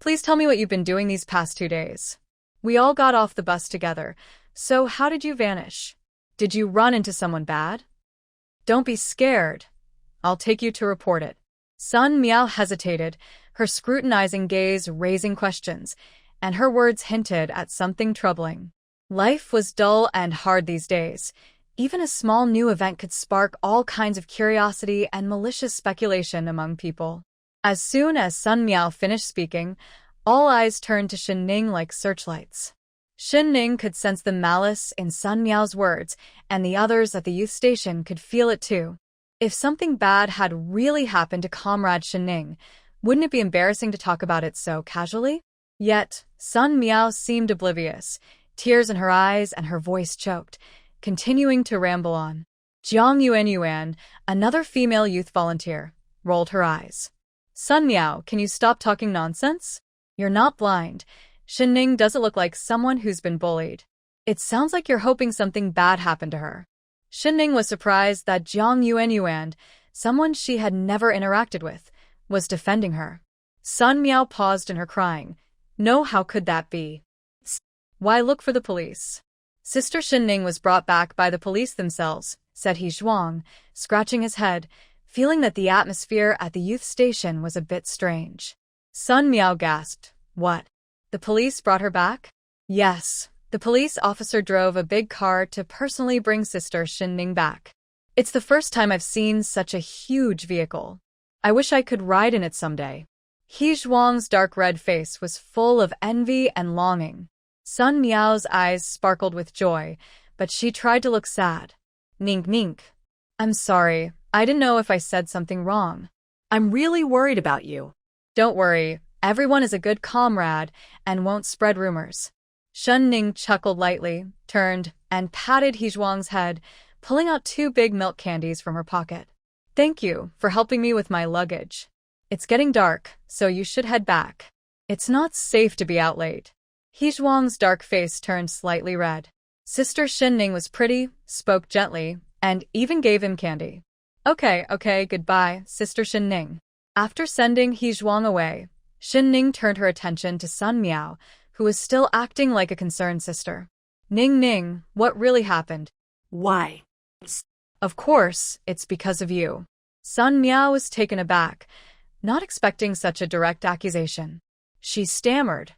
Please tell me what you've been doing these past 2 days. We all got off the bus together, so how did you vanish? Did you run into someone bad? Don't be scared. I'll take you to report it. Sun Meow hesitated, her scrutinizing gaze raising questions, and her words hinted at something troubling. Life was dull and hard these days. Even a small new event could spark all kinds of curiosity and malicious speculation among people. As soon as Sun Meow finished speaking, all eyes turned to Shen Ning like searchlights. Shen Ning could sense the malice in Sun Meow's words, and the others at the youth station could feel it too. If something bad had really happened to Comrade Shen Ning, wouldn't it be embarrassing to talk about it so casually? Yet, Sun Meow seemed oblivious, tears in her eyes and her voice choked, continuing to ramble on. Jiang Yuan, another female youth volunteer, rolled her eyes. Sun Meow, can you stop talking nonsense? You're not blind. Shen Ning doesn't look like someone who's been bullied. It sounds like you're hoping something bad happened to her. Shen Ning was surprised that Jiang Yuan, someone she had never interacted with, was defending her. Sun Meow paused in her crying. No, how could that be? Why look for the police? Sister Shen Ning was brought back by the police themselves, said He Zhuang, scratching his head, feeling that the atmosphere at the youth station was a bit strange. Sun Meow gasped. What? The police brought her back? Yes, the police officer drove a big car to personally bring Sister Shen Ning back. It's the first time I've seen such a huge vehicle. I wish I could ride in it someday. He Zhuang's dark red face was full of envy and longing. Sun Meow's eyes sparkled with joy, but she tried to look sad. Nink. I'm sorry, I didn't know if I said something wrong. I'm really worried about you. Don't worry, everyone is a good comrade and won't spread rumors. Shen Ning chuckled lightly, turned, and patted He Zhuang's head, pulling out 2 big milk candies from her pocket. Thank you for helping me with my luggage. It's getting dark, so you should head back. It's not safe to be out late. He Zhuang's dark face turned slightly red. Sister Shen Ning was pretty, spoke gently, and even gave him candy. Okay, goodbye, Sister Shen Ning. After sending He Zhuang away, Shen Ning turned her attention to Sun Meow, who was still acting like a concerned sister. Ning, what really happened? Why? Of course, it's because of you. Sun Meow was taken aback, not expecting such a direct accusation. She stammered.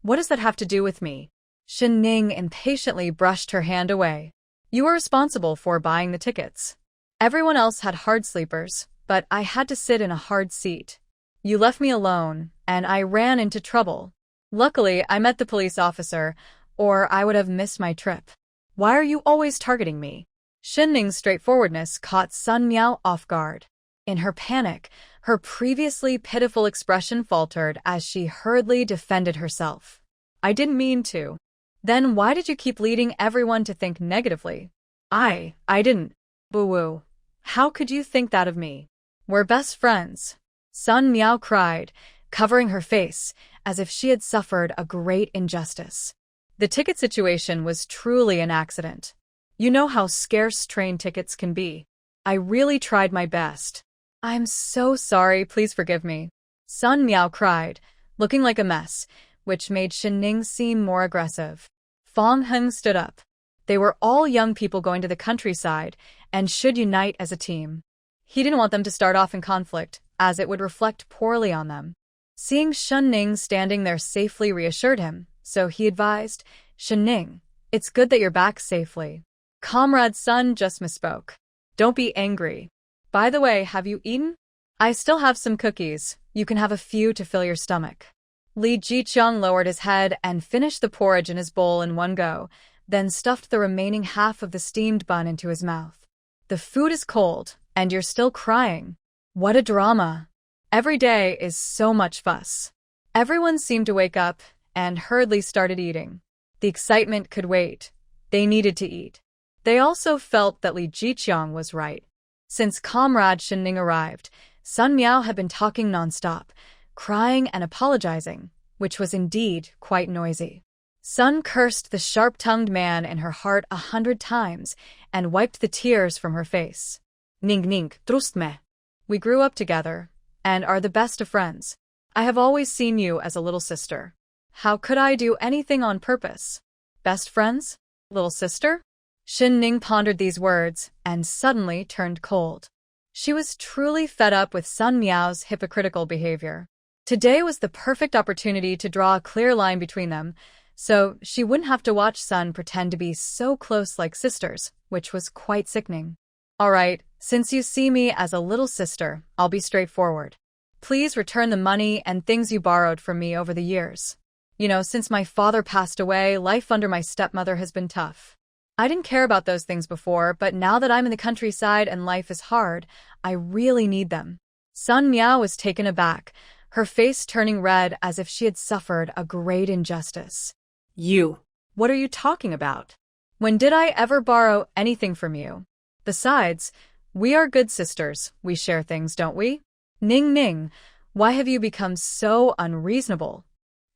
What does that have to do with me? Shen Ning impatiently brushed her hand away. You were responsible for buying the tickets. Everyone else had hard sleepers, but I had to sit in a hard seat. You left me alone, and I ran into trouble. Luckily, I met the police officer, or I would have missed my trip. Why are you always targeting me? Shen Ning's straightforwardness caught Sun Meow off guard. In her panic, her previously pitiful expression faltered as she hurriedly defended herself. I didn't mean to. Then why did you keep leading everyone to think negatively? I didn't. Boo-woo. How could you think that of me? We're best friends. Sun Meow cried, covering her face, as if she had suffered a great injustice. The ticket situation was truly an accident. You know how scarce train tickets can be. I really tried my best. I'm so sorry, please forgive me. Sun Meow cried, looking like a mess, which made Shen Ning seem more aggressive. Fong Heng stood up. They were all young people going to the countryside and should unite as a team. He didn't want them to start off in conflict, as it would reflect poorly on them. Seeing Shen Ning standing there safely reassured him, so he advised, Shen Ning, it's good that you're back safely. Comrade Sun just misspoke. Don't be angry. By the way, have you eaten? I still have some cookies. You can have a few to fill your stomach. Li Jiqiang lowered his head and finished the porridge in his bowl in one go, then stuffed the remaining half of the steamed bun into his mouth. The food is cold, and you're still crying. What a drama. Every day is so much fuss. Everyone seemed to wake up and hurriedly started eating. The excitement could wait. They needed to eat. They also felt that Li Jiqiang was right. Since Comrade Shen Ning arrived, Sun Meow had been talking nonstop, crying and apologizing, which was indeed quite noisy. Sun cursed the sharp-tongued man in her heart 100 times and wiped the tears from her face. Ning, trust me. We grew up together and are the best of friends. I have always seen you as a little sister. How could I do anything on purpose? Best friends? Little sister? Shen Ning pondered these words and suddenly turned cold. She was truly fed up with Sun Meow's hypocritical behavior. Today was the perfect opportunity to draw a clear line between them, so she wouldn't have to watch Sun pretend to be so close like sisters, which was quite sickening. All right, since you see me as a little sister, I'll be straightforward. Please return the money and things you borrowed from me over the years. Since my father passed away, life under my stepmother has been tough. I didn't care about those things before, but now that I'm in the countryside and life is hard, I really need them. Sun Meow was taken aback, her face turning red as if she had suffered a great injustice. What are you talking about? When did I ever borrow anything from you? Besides, we are good sisters, we share things, don't we? Ning Ning, why have you become so unreasonable?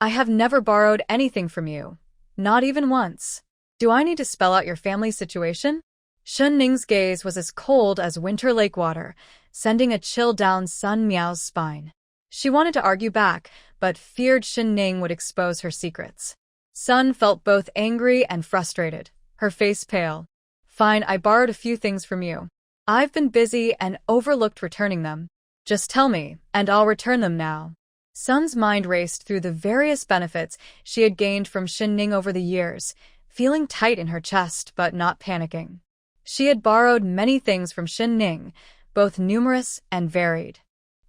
I have never borrowed anything from you. Not even once. Do I need to spell out your family situation? Shen Ning's gaze was as cold as winter lake water, sending a chill down Sun Meow's spine. She wanted to argue back, but feared Shen Ning would expose her secrets. Sun felt both angry and frustrated, her face pale. Fine, I borrowed a few things from you. I've been busy and overlooked returning them. Just tell me, and I'll return them now. Sun's mind raced through the various benefits she had gained from Shen Ning over the years, feeling tight in her chest but not panicking. She had borrowed many things from Shen Ning, both numerous and varied.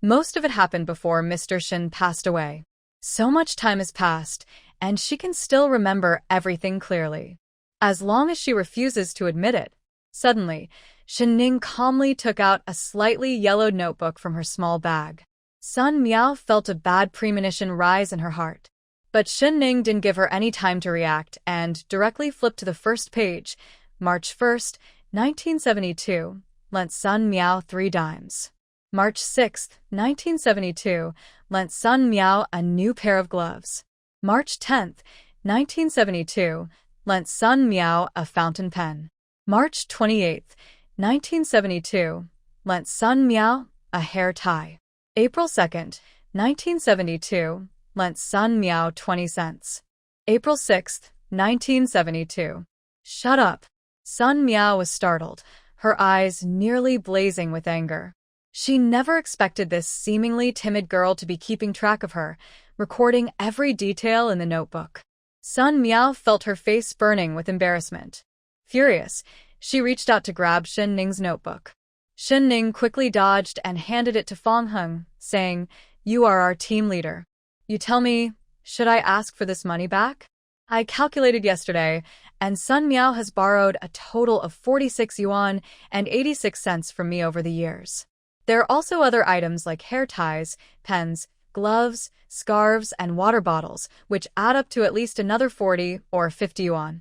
Most of it happened before Mr. Shen passed away. So much time has passed, and she can still remember everything clearly. As long as she refuses to admit it. Suddenly, Shen Ning calmly took out a slightly yellowed notebook from her small bag. Sun Meow felt a bad premonition rise in her heart. But Shen Ning didn't give her any time to react and directly flipped to the first page. March 1st, 1972, lent Sun Meow 3 dimes. March 6th, 1972, lent Sun Meow a new pair of gloves. March 10th, 1972, lent Sun Meow a fountain pen. March 28th, 1972, lent Sun Meow a hair tie. April 2nd, 1972, lent Sun Meow 20 cents. April 6th, 1972. Shut up. Sun Meow was startled, her eyes nearly blazing with anger. She never expected this seemingly timid girl to be keeping track of her, recording every detail in the notebook. Sun Meow felt her face burning with embarrassment. Furious, she reached out to grab Shen Ning's notebook. Shen Ning quickly dodged and handed it to Fong Heng, saying, "You are our team leader. You tell me, should I ask for this money back? I calculated yesterday, and Sun Meow has borrowed a total of 46 yuan and 86 cents from me over the years. There are also other items like hair ties, pens, gloves, scarves, and water bottles, which add up to at least another 40 or 50 yuan.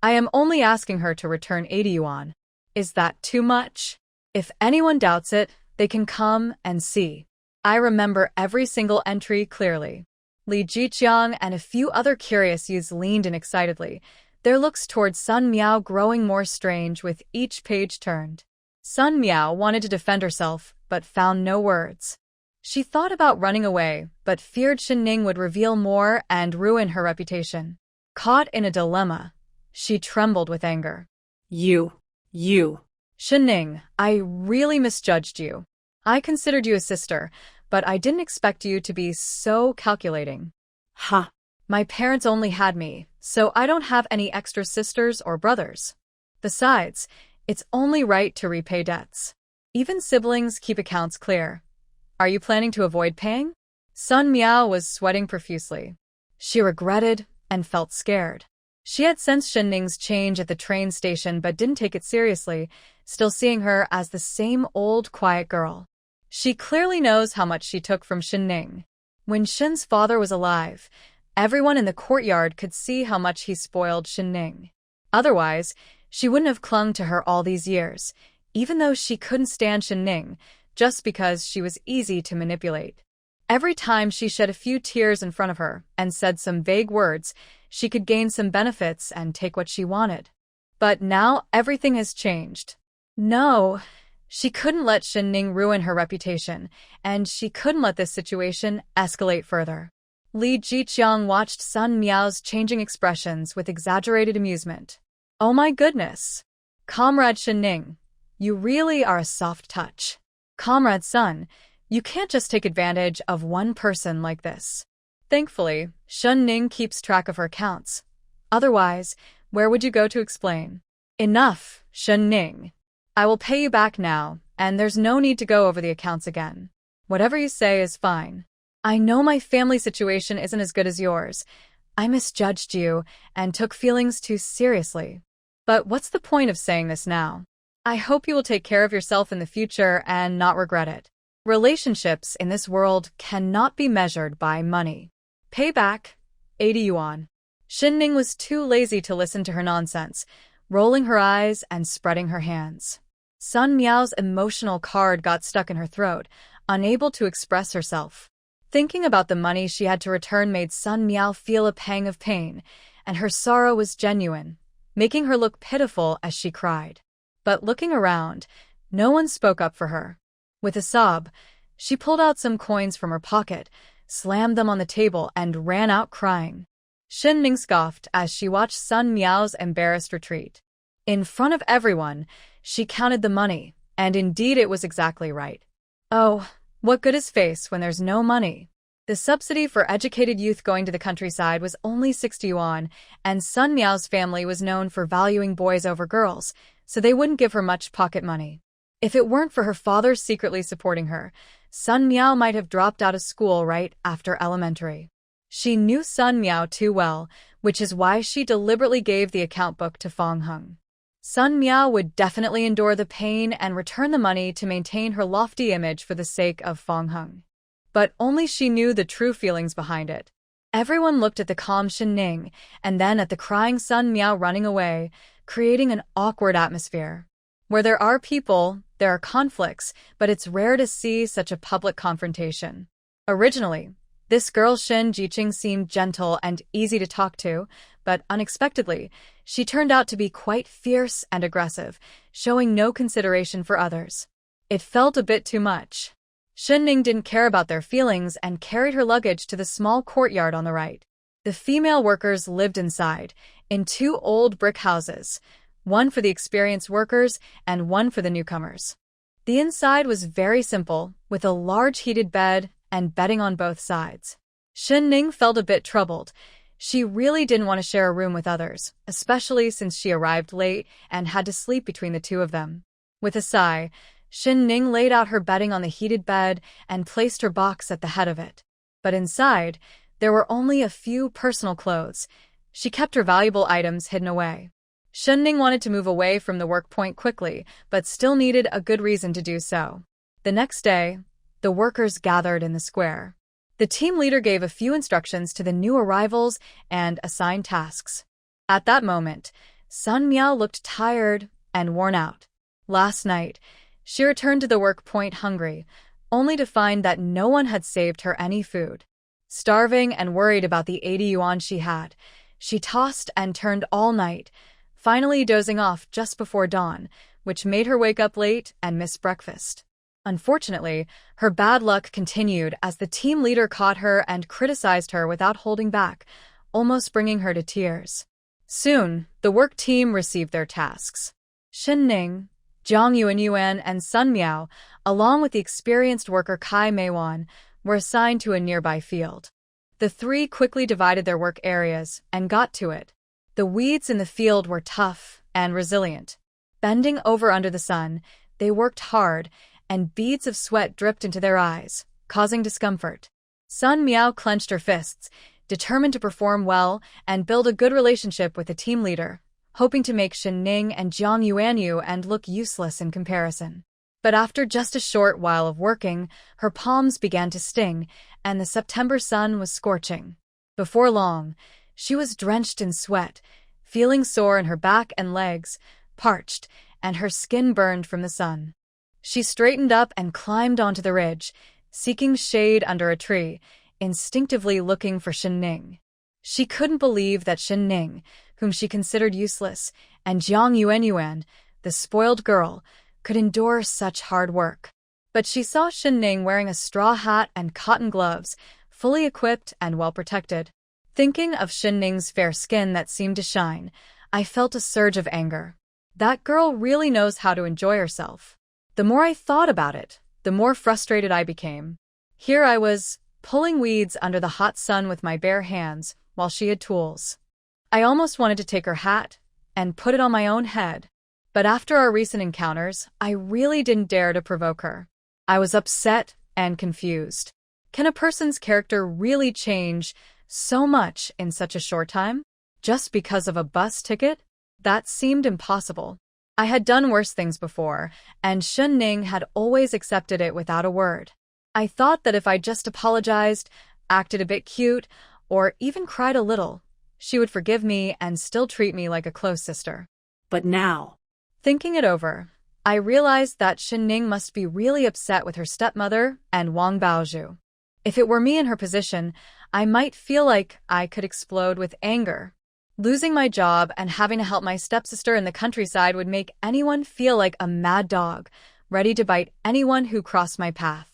I am only asking her to return 80 yuan. Is that too much? If anyone doubts it, they can come and see. I remember every single entry clearly." Li Jiqiang and a few other curious youths leaned in excitedly, their looks towards Sun Meow growing more strange with each page turned. Sun Meow wanted to defend herself, but found no words. She thought about running away, but feared Shen Ning would reveal more and ruin her reputation. Caught in a dilemma, she trembled with anger. You. Shen Ning, I really misjudged you. I considered you a sister, but I didn't expect you to be so calculating. Ha. My parents only had me, so I don't have any extra sisters or brothers. Besides, it's only right to repay debts. Even siblings keep accounts clear. Are you planning to avoid paying? Sun Meow was sweating profusely. She regretted and felt scared. She had sensed Shen Ning's change at the train station but didn't take it seriously, still seeing her as the same old quiet girl. She clearly knows how much she took from Shen Ning. When Shen's father was alive, everyone in the courtyard could see how much he spoiled Shen Ning. Otherwise, she wouldn't have clung to her all these years, even though she couldn't stand Shen Ning, just because she was easy to manipulate. Every time she shed a few tears in front of her and said some vague words, she could gain some benefits and take what she wanted. But now everything has changed. No, she couldn't let Shen Ning ruin her reputation, and she couldn't let this situation escalate further. Li Jiqiang watched Sun Meow's changing expressions with exaggerated amusement. Oh my goodness! Comrade Shen Ning, you really are a soft touch. Comrade Sun, you can't just take advantage of one person like this. Thankfully, Shen Ning keeps track of her accounts. Otherwise, where would you go to explain? Enough, Shen Ning. I will pay you back now, and there's no need to go over the accounts again. Whatever you say is fine. I know my family situation isn't as good as yours. I misjudged you and took feelings too seriously. But what's the point of saying this now? I hope you will take care of yourself in the future and not regret it. Relationships in this world cannot be measured by money. Payback, 80 yuan. Shen Ning was too lazy to listen to her nonsense, rolling her eyes and spreading her hands. Sun Miao's emotional card got stuck in her throat, unable to express herself. Thinking about the money she had to return made Sun Miao feel a pang of pain, and her sorrow was genuine, making her look pitiful as she cried. But looking around, no one spoke up for her. With a sob, she pulled out some coins from her pocket, slammed them on the table, and ran out crying. Shen Ning scoffed as she watched Sun Miao's embarrassed retreat. In front of everyone, she counted the money, and indeed it was exactly right. Oh, what good is face when there's no money? The subsidy for educated youth going to the countryside was only 60 yuan, and Sun Miao's family was known for valuing boys over girls, so they wouldn't give her much pocket money. If it weren't for her father secretly supporting her, Sun Miao might have dropped out of school right after elementary. She knew Sun Miao too well, which is why she deliberately gave the account book to Fang Heng. Sun Miao would definitely endure the pain and return the money to maintain her lofty image for the sake of Fang Heng. But only she knew the true feelings behind it. Everyone looked at the calm Shen Ning and then at the crying Sun Miao running away, creating an awkward atmosphere. Where there are people, there are conflicts, but it's rare to see such a public confrontation. Originally, this girl Shen Jiqing seemed gentle and easy to talk to, but unexpectedly, she turned out to be quite fierce and aggressive, showing no consideration for others. It felt a bit too much. Shen Ning didn't care about their feelings and carried her luggage to the small courtyard on the right. The female workers lived inside, in 2 old brick houses, one for the experienced workers and one for the newcomers. The inside was very simple, with a large heated bed and bedding on both sides. Shen Ning felt a bit troubled. She really didn't want to share a room with others, especially since she arrived late and had to sleep between the 2 of them. With a sigh, Shen Ning laid out her bedding on the heated bed and placed her box at the head of it. But inside, there were only a few personal clothes. She kept her valuable items hidden away. Shen Ning wanted to move away from the work point quickly, but still needed a good reason to do so. The next day, the workers gathered in the square. The team leader gave a few instructions to the new arrivals and assigned tasks. At that moment, Sun Miao looked tired and worn out. Last night, she returned to the work point hungry, only to find that no one had saved her any food. Starving and worried about the 80 yuan she had, she tossed and turned all night, finally dozing off just before dawn, which made her wake up late and miss breakfast. Unfortunately, her bad luck continued as the team leader caught her and criticized her without holding back, almost bringing her to tears. Soon, the work team received their tasks. Shen Ning, Jiang Yuan, and Sun Miao, along with the experienced worker Kai Meiwan, were assigned to a nearby field. The 3 quickly divided their work areas and got to it. The weeds in the field were tough and resilient. Bending over under the sun, they worked hard, and beads of sweat dripped into their eyes, causing discomfort. Sun Miao clenched her fists, determined to perform well and build a good relationship with the team leader, hoping to make Shen Ning and Jiang Yuanyu and look useless in comparison. But after just a short while of working, her palms began to sting, and the September sun was scorching. Before long, she was drenched in sweat, feeling sore in her back and legs, parched, and her skin burned from the sun. She straightened up and climbed onto the ridge, seeking shade under a tree, instinctively looking for Shen Ning. She couldn't believe that Shen Ning, whom she considered useless, and Jiang Yuan, the spoiled girl, could endure such hard work. But she saw Shen Ning wearing a straw hat and cotton gloves, fully equipped and well protected. Thinking of Shen Ning's fair skin that seemed to shine, I felt a surge of anger. That girl really knows how to enjoy herself. The more I thought about it, the more frustrated I became. Here I was, pulling weeds under the hot sun with my bare hands, while she had tools. I almost wanted to take her hat and put it on my own head. But after our recent encounters, I really didn't dare to provoke her. I was upset and confused. Can a person's character really change so much in such a short time? Just because of a bus ticket? That seemed impossible. I had done worse things before, and Shen Ning had always accepted it without a word. I thought that if I just apologized, acted a bit cute, or even cried a little, she would forgive me and still treat me like a close sister. But now, thinking it over, I realized that Shen Ning must be really upset with her stepmother and Wang Aihua. If it were me in her position, I might feel like I could explode with anger. Losing my job and having to help my stepsister in the countryside would make anyone feel like a mad dog, ready to bite anyone who crossed my path.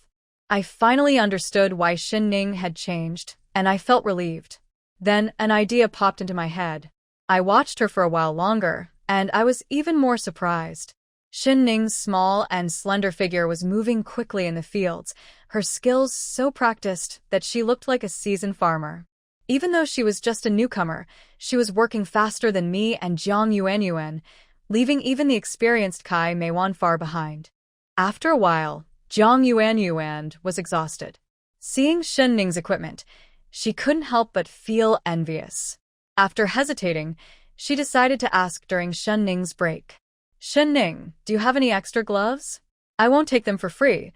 I finally understood why Shen Ning had changed, and I felt relieved. Then an idea popped into my head. I watched her for a while longer, and I was even more surprised. Shen Ning's small and slender figure was moving quickly in the fields, her skills so practiced that she looked like a seasoned farmer. Even though she was just a newcomer, she was working faster than me and Jiang Yuanyuan, leaving even the experienced Kai Meiwan far behind. After a while, Jiang Yuanyuan was exhausted. Seeing Shen Ning's equipment, she couldn't help but feel envious. After hesitating, she decided to ask during Shen Ning's break. Shen Ning, do you have any extra gloves? I won't take them for free.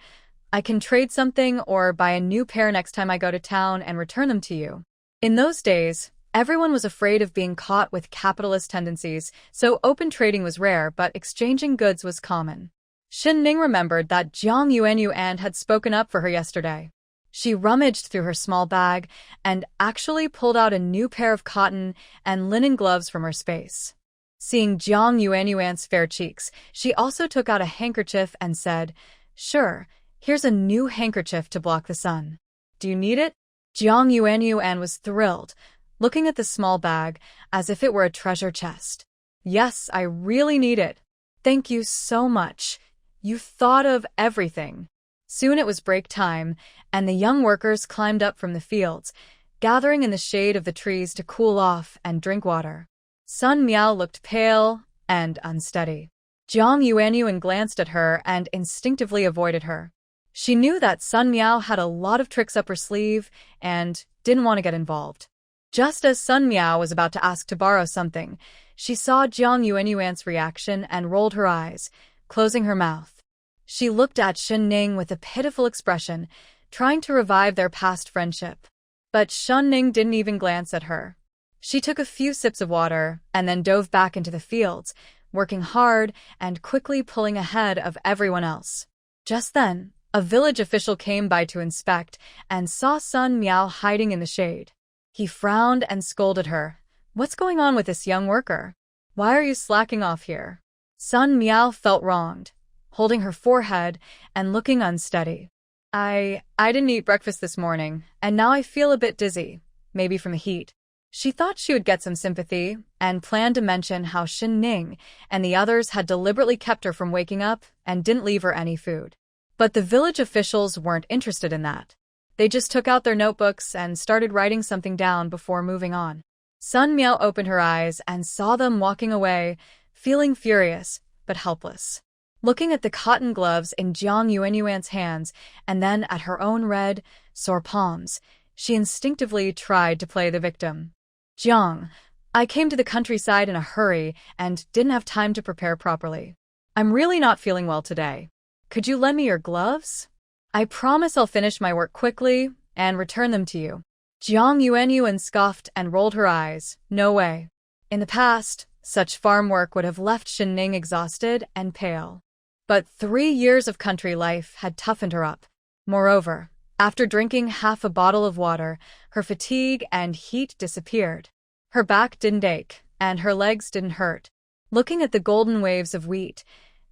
I can trade something or buy a new pair next time I go to town and return them to you. In those days, everyone was afraid of being caught with capitalist tendencies, so open trading was rare, but exchanging goods was common. Shen Ning remembered that Jiang Yuanyuan had spoken up for her yesterday. She rummaged through her small bag and actually pulled out a new pair of cotton and linen gloves from her space. Seeing Jiang Yuanyuan's fair cheeks, she also took out a handkerchief and said, "Sure, here's a new handkerchief to block the sun. Do you need it?" Jiang Yuanyuan was thrilled, looking at the small bag as if it were a treasure chest. "Yes, I really need it. Thank you so much. You thought of everything." Soon it was break time, and the young workers climbed up from the fields, gathering in the shade of the trees to cool off and drink water. Sun Meow looked pale and unsteady. Jiang Yuanyuan glanced at her and instinctively avoided her. She knew that Sun Meow had a lot of tricks up her sleeve and didn't want to get involved. Just as Sun Meow was about to ask to borrow something, she saw Jiang Yuanyuan's reaction and rolled her eyes, closing her mouth. She looked at Shen Ning with a pitiful expression, trying to revive their past friendship. But Shen Ning didn't even glance at her. She took a few sips of water and then dove back into the fields, working hard and quickly pulling ahead of everyone else. Just then, a village official came by to inspect and saw Sun Meow hiding in the shade. He frowned and scolded her. "What's going on with this young worker? Why are you slacking off here?" Sun Meow felt wronged, holding her forehead and looking unsteady. I didn't eat breakfast this morning, and now I feel a bit dizzy, maybe from the heat." She thought she would get some sympathy and planned to mention how Shen Ning and the others had deliberately kept her from waking up and didn't leave her any food. But the village officials weren't interested in that. They just took out their notebooks and started writing something down before moving on. Sun Meow opened her eyes and saw them walking away, feeling furious but helpless. Looking at the cotton gloves in Jiang Yuanyuan's hands and then at her own red, sore palms, she instinctively tried to play the victim. "Jiang, I came to the countryside in a hurry and didn't have time to prepare properly. I'm really not feeling well today. Could you lend me your gloves? I promise I'll finish my work quickly and return them to you." Jiang Yuanyuan scoffed and rolled her eyes. No way. In the past, such farm work would have left Shen Ning exhausted and pale. But 3 years of country life had toughened her up. Moreover, after drinking half a bottle of water, her fatigue and heat disappeared. Her back didn't ache, and her legs didn't hurt. Looking at the golden waves of wheat,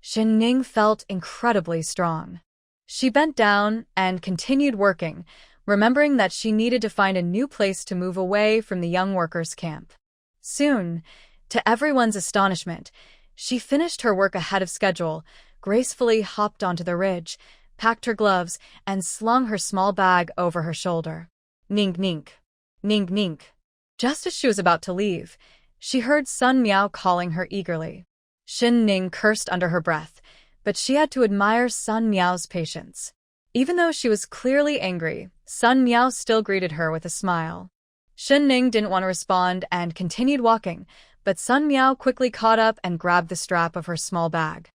Shen Ning felt incredibly strong. She bent down and continued working, remembering that she needed to find a new place to move away from the young workers' camp. Soon, to everyone's astonishment, She finished her work ahead of schedule, gracefully hopped onto the ridge, packed her gloves, and slung her small bag over her shoulder. Ning ning. Ning ning. Just as she was about to leave, she heard Sun Meow calling her eagerly. Shen Ning cursed under her breath, but she had to admire Sun Meow's patience. Even though she was clearly angry, Sun Meow still greeted her with a smile. Shen Ning didn't want to respond and continued walking, but Sun Meow quickly caught up and grabbed the strap of her small bag.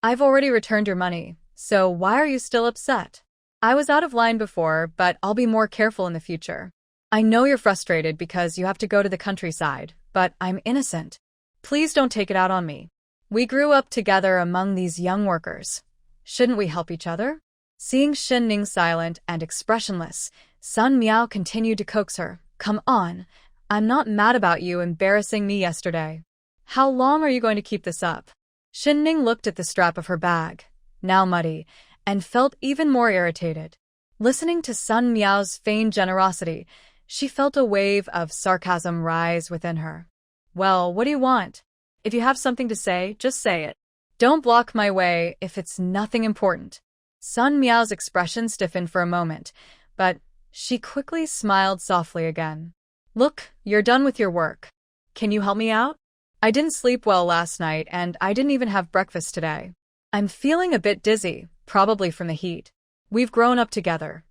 I've already returned your money, so why are you still upset? I was out of line before, but I'll be more careful in the future. I know you're frustrated because you have to go to the countryside, but I'm innocent. Please don't take it out on me. We grew up together among these young workers. Shouldn't we help each other? Seeing Shen Ning silent and expressionless, Sun Meow continued to coax her. Come on, I'm not mad about you embarrassing me yesterday. How long are you going to keep this up? Shen Ning looked at the strap of her bag, now muddy, and felt even more irritated. Listening to Sun Meow's feigned generosity, she felt a wave of sarcasm rise within her. Well, what do you want? If you have something to say, just say it. Don't block my way if it's nothing important. Sun Meow's expression stiffened for a moment, but she quickly smiled softly again. Look, you're done with your work. Can you help me out? I didn't sleep well last night and I didn't even have breakfast today. I'm feeling a bit dizzy, probably from the heat. We've grown up together.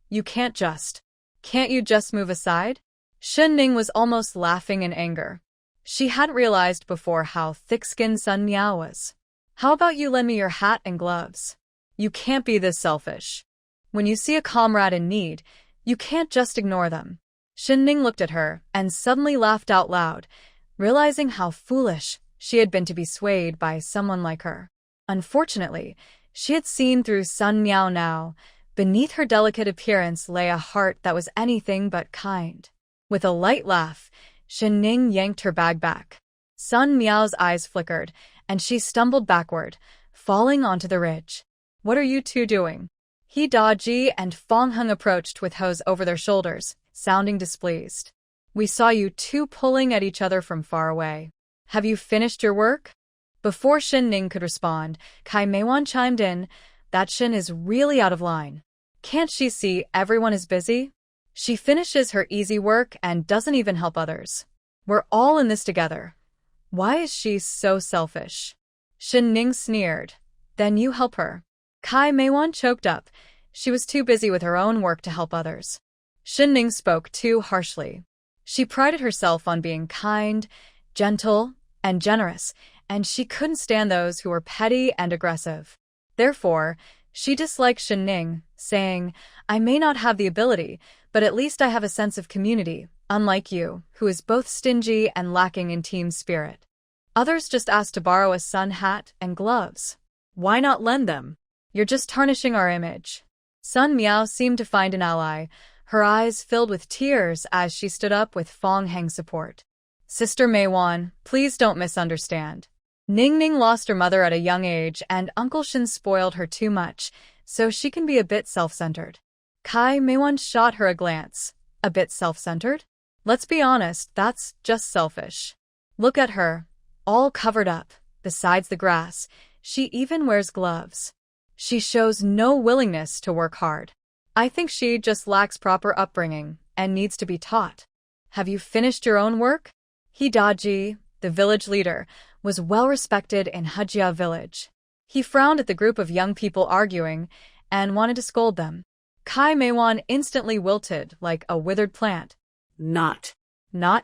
Can't you just move aside? Shen Ning was almost laughing in anger. She hadn't realized before how thick-skinned Sun Meow was. How about you lend me your hat and gloves? You can't be this selfish. When you see a comrade in need, you can't just ignore them. Shen Ning looked at her and suddenly laughed out loud, realizing how foolish she had been to be swayed by someone like her. Unfortunately, she had seen through Sun Meow now. Beneath her delicate appearance lay a heart that was anything but kind. With a light laugh, Shen Ning yanked her bag back. Sun Meow's eyes flickered, and she stumbled backward, falling onto the ridge. What are you two doing? He Daji and Fong Hung approached with hose over their shoulders, sounding displeased. We saw you two pulling at each other from far away. Have you finished your work? Before Shen Ning could respond, Kai Meiwan chimed in. That Shen is really out of line. Can't she see everyone is busy? She finishes her easy work and doesn't even help others. We're all in this together. Why is she so selfish? Shen Ning sneered. Then you help her. Kai Meiwan choked up. She was too busy with her own work to help others. Shen Ning spoke too harshly. She prided herself on being kind, gentle, and generous, and she couldn't stand those who were petty and aggressive. Therefore, she disliked Shen Ning, saying, I may not have the ability, but at least I have a sense of community, unlike you, who is both stingy and lacking in team spirit. Others just asked to borrow a sun hat and gloves. Why not lend them? You're just tarnishing our image. Sun Meow seemed to find an ally, her eyes filled with tears as she stood up with Fong Hang's support. Sister Meiwan, please don't misunderstand. Ning Ning lost her mother at a young age and Uncle Shen spoiled her too much, so she can be a bit self-centered. Kai Meiwan shot her a glance. A bit self-centered? Let's be honest, that's just selfish. Look at her, all covered up. Besides the grass, she even wears gloves. She shows no willingness to work hard. I think she just lacks proper upbringing and needs to be taught. Have you finished your own work? Hidaji, the village leader, was well respected in Hajia village. He frowned at the group of young people arguing and wanted to scold them. Kai Meiwan instantly wilted like a withered plant. Not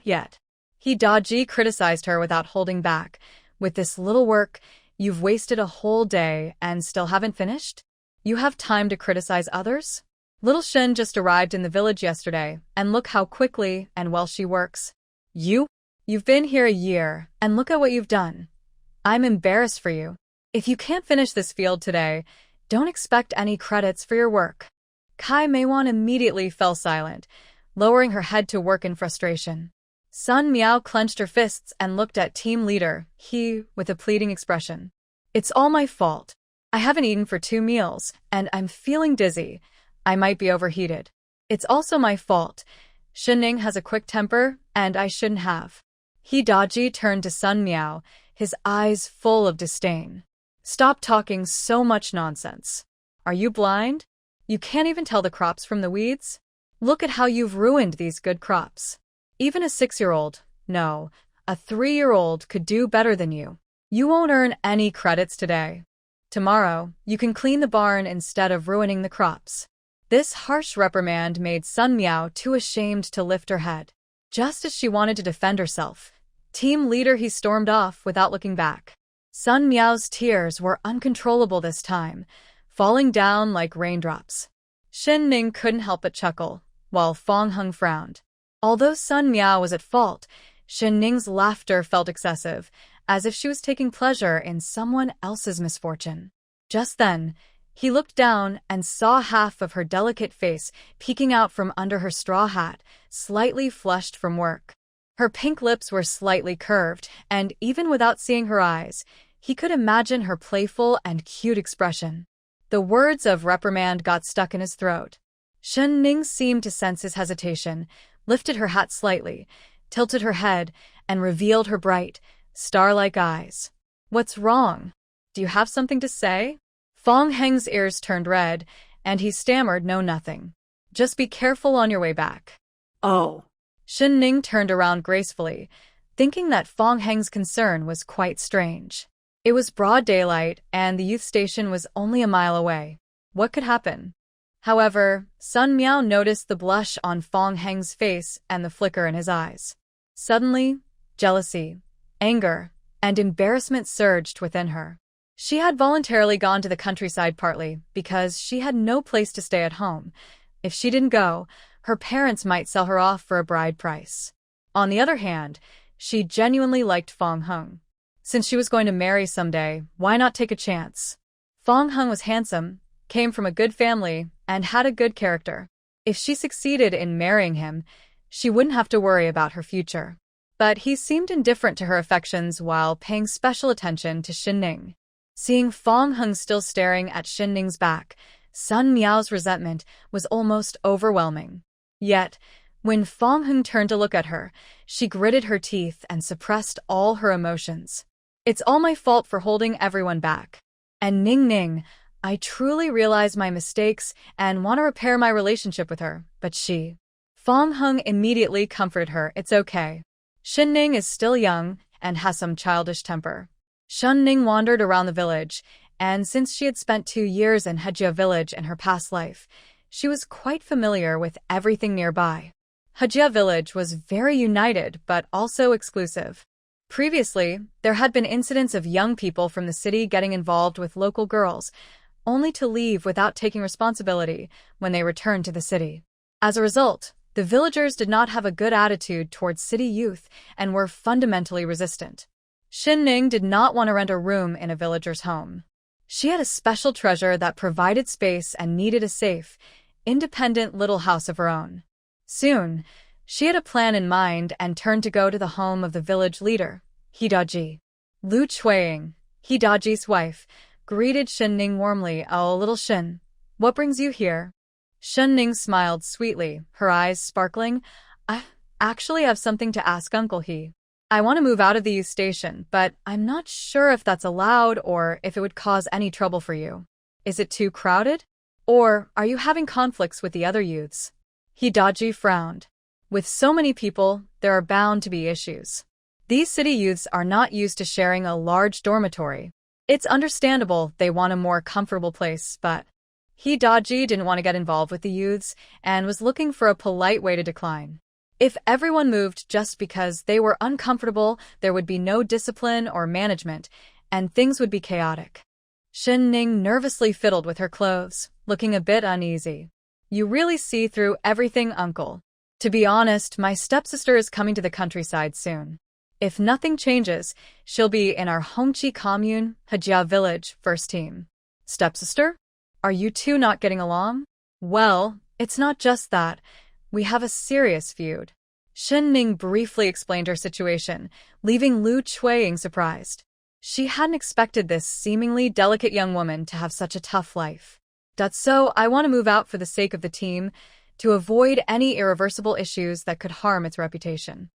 yet. Hidaji criticized her without holding back. With this little work, you've wasted a whole day and still haven't finished? You have time to criticize others? Little Shen just arrived in the village yesterday, and look how quickly and well she works. You've been here a year, and look at what you've done. I'm embarrassed for you. If you can't finish this field today, don't expect any credits for your work. Kai Meiwan immediately fell silent, lowering her head to work in frustration. Sun Meow clenched her fists and looked at team leader, he, with a pleading expression. It's all my fault. I haven't eaten for 2 meals, and I'm feeling dizzy. I might be overheated. It's also my fault. Shen Ning has a quick temper, and I shouldn't have. Hidaji turned to Sun Meow, his eyes full of disdain. "Stop talking so much nonsense. Are you blind? You can't even tell the crops from the weeds? Look at how you've ruined these good crops. Even a 6-year-old, no, a 3-year-old could do better than you. You won't earn any credits today. Tomorrow, you can clean the barn instead of ruining the crops." This harsh reprimand made Sun Meow too ashamed to lift her head. Just as she wanted to defend herself, team leader he stormed off without looking back. Sun Meow's tears were uncontrollable this time, falling down like raindrops. Shen Ning couldn't help but chuckle, while Fong Hung frowned. Although Sun Meow was at fault, Shen Ning's laughter felt excessive, as if she was taking pleasure in someone else's misfortune. Just then, he looked down and saw half of her delicate face peeking out from under her straw hat, slightly flushed from work. Her pink lips were slightly curved, and even without seeing her eyes, he could imagine her playful and cute expression. The words of reprimand got stuck in his throat. Shen Ning seemed to sense his hesitation, lifted her hat slightly, tilted her head, and revealed her bright, star-like eyes. "What's wrong? Do you have something to say?" Fong Heng's ears turned red, and he stammered, "No, nothing. Just be careful on your way back." Oh. Shen Ning turned around gracefully, thinking that Fong Heng's concern was quite strange. It was broad daylight, and the youth station was only a mile away. What could happen? However, Sun Meow noticed the blush on Fong Heng's face and the flicker in his eyes. Suddenly, jealousy, anger, and embarrassment surged within her. She had voluntarily gone to the countryside partly because she had no place to stay at home. If she didn't go, her parents might sell her off for a bride price. On the other hand, she genuinely liked Fong Hung. Since she was going to marry someday, why not take a chance? Fong Hung was handsome, came from a good family, and had a good character. If she succeeded in marrying him, she wouldn't have to worry about her future. But he seemed indifferent to her affections while paying special attention to Shen Ning. Seeing Fong Hung still staring at Shen Ning's back, Sun Meow's resentment was almost overwhelming. Yet, when Fong Hung turned to look at her, she gritted her teeth and suppressed all her emotions. "It's all my fault for holding everyone back. And Ning, I truly realize my mistakes and want to repair my relationship with her, but she..." Fong Hung immediately comforted her. "It's okay. Shen Ning is still young and has some childish temper." Shen Ning wandered around the village, and since she had spent 2 years in Hejia village in her past life, she was quite familiar with everything nearby. Hejia village was very united but also exclusive. Previously, there had been incidents of young people from the city getting involved with local girls, only to leave without taking responsibility when they returned to the city. As a result, the villagers did not have a good attitude towards city youth and were fundamentally resistant. Shen Ning did not want to rent a room in a villager's home. She had a special treasure that provided space and needed a safe, independent little house of her own. Soon, she had a plan in mind and turned to go to the home of the village leader, Hidaji. Lu Chueying, Hidaji's wife, greeted Shen Ning warmly. "Oh, little Shen, what brings you here?" Shen Ning smiled sweetly, her eyes sparkling. "I actually have something to ask Uncle He. I want to move out of the youth station, but I'm not sure if that's allowed or if it would cause any trouble for you. Is it too crowded? Or are you having conflicts with the other youths?" Hidaji frowned. With so many people, there are bound to be issues. These city youths are not used to sharing a large dormitory. It's understandable they want a more comfortable place, but Hidaji didn't want to get involved with the youths and was looking for a polite way to decline. If everyone moved just because they were uncomfortable, there would be no discipline or management, and things would be chaotic. Shen Ning nervously fiddled with her clothes, looking a bit uneasy. "You really see through everything, Uncle. To be honest, my stepsister is coming to the countryside soon. If nothing changes, she'll be in our Hongqi commune, Hejia village, first team." "Stepsister? Are you two not getting along?" "Well, it's not just that. We have a serious feud." Shen Ning briefly explained her situation, leaving Lu Chueying surprised. She hadn't expected this seemingly delicate young woman to have such a tough life. "That's so I want to move out for the sake of the team, to avoid any irreversible issues that could harm its reputation."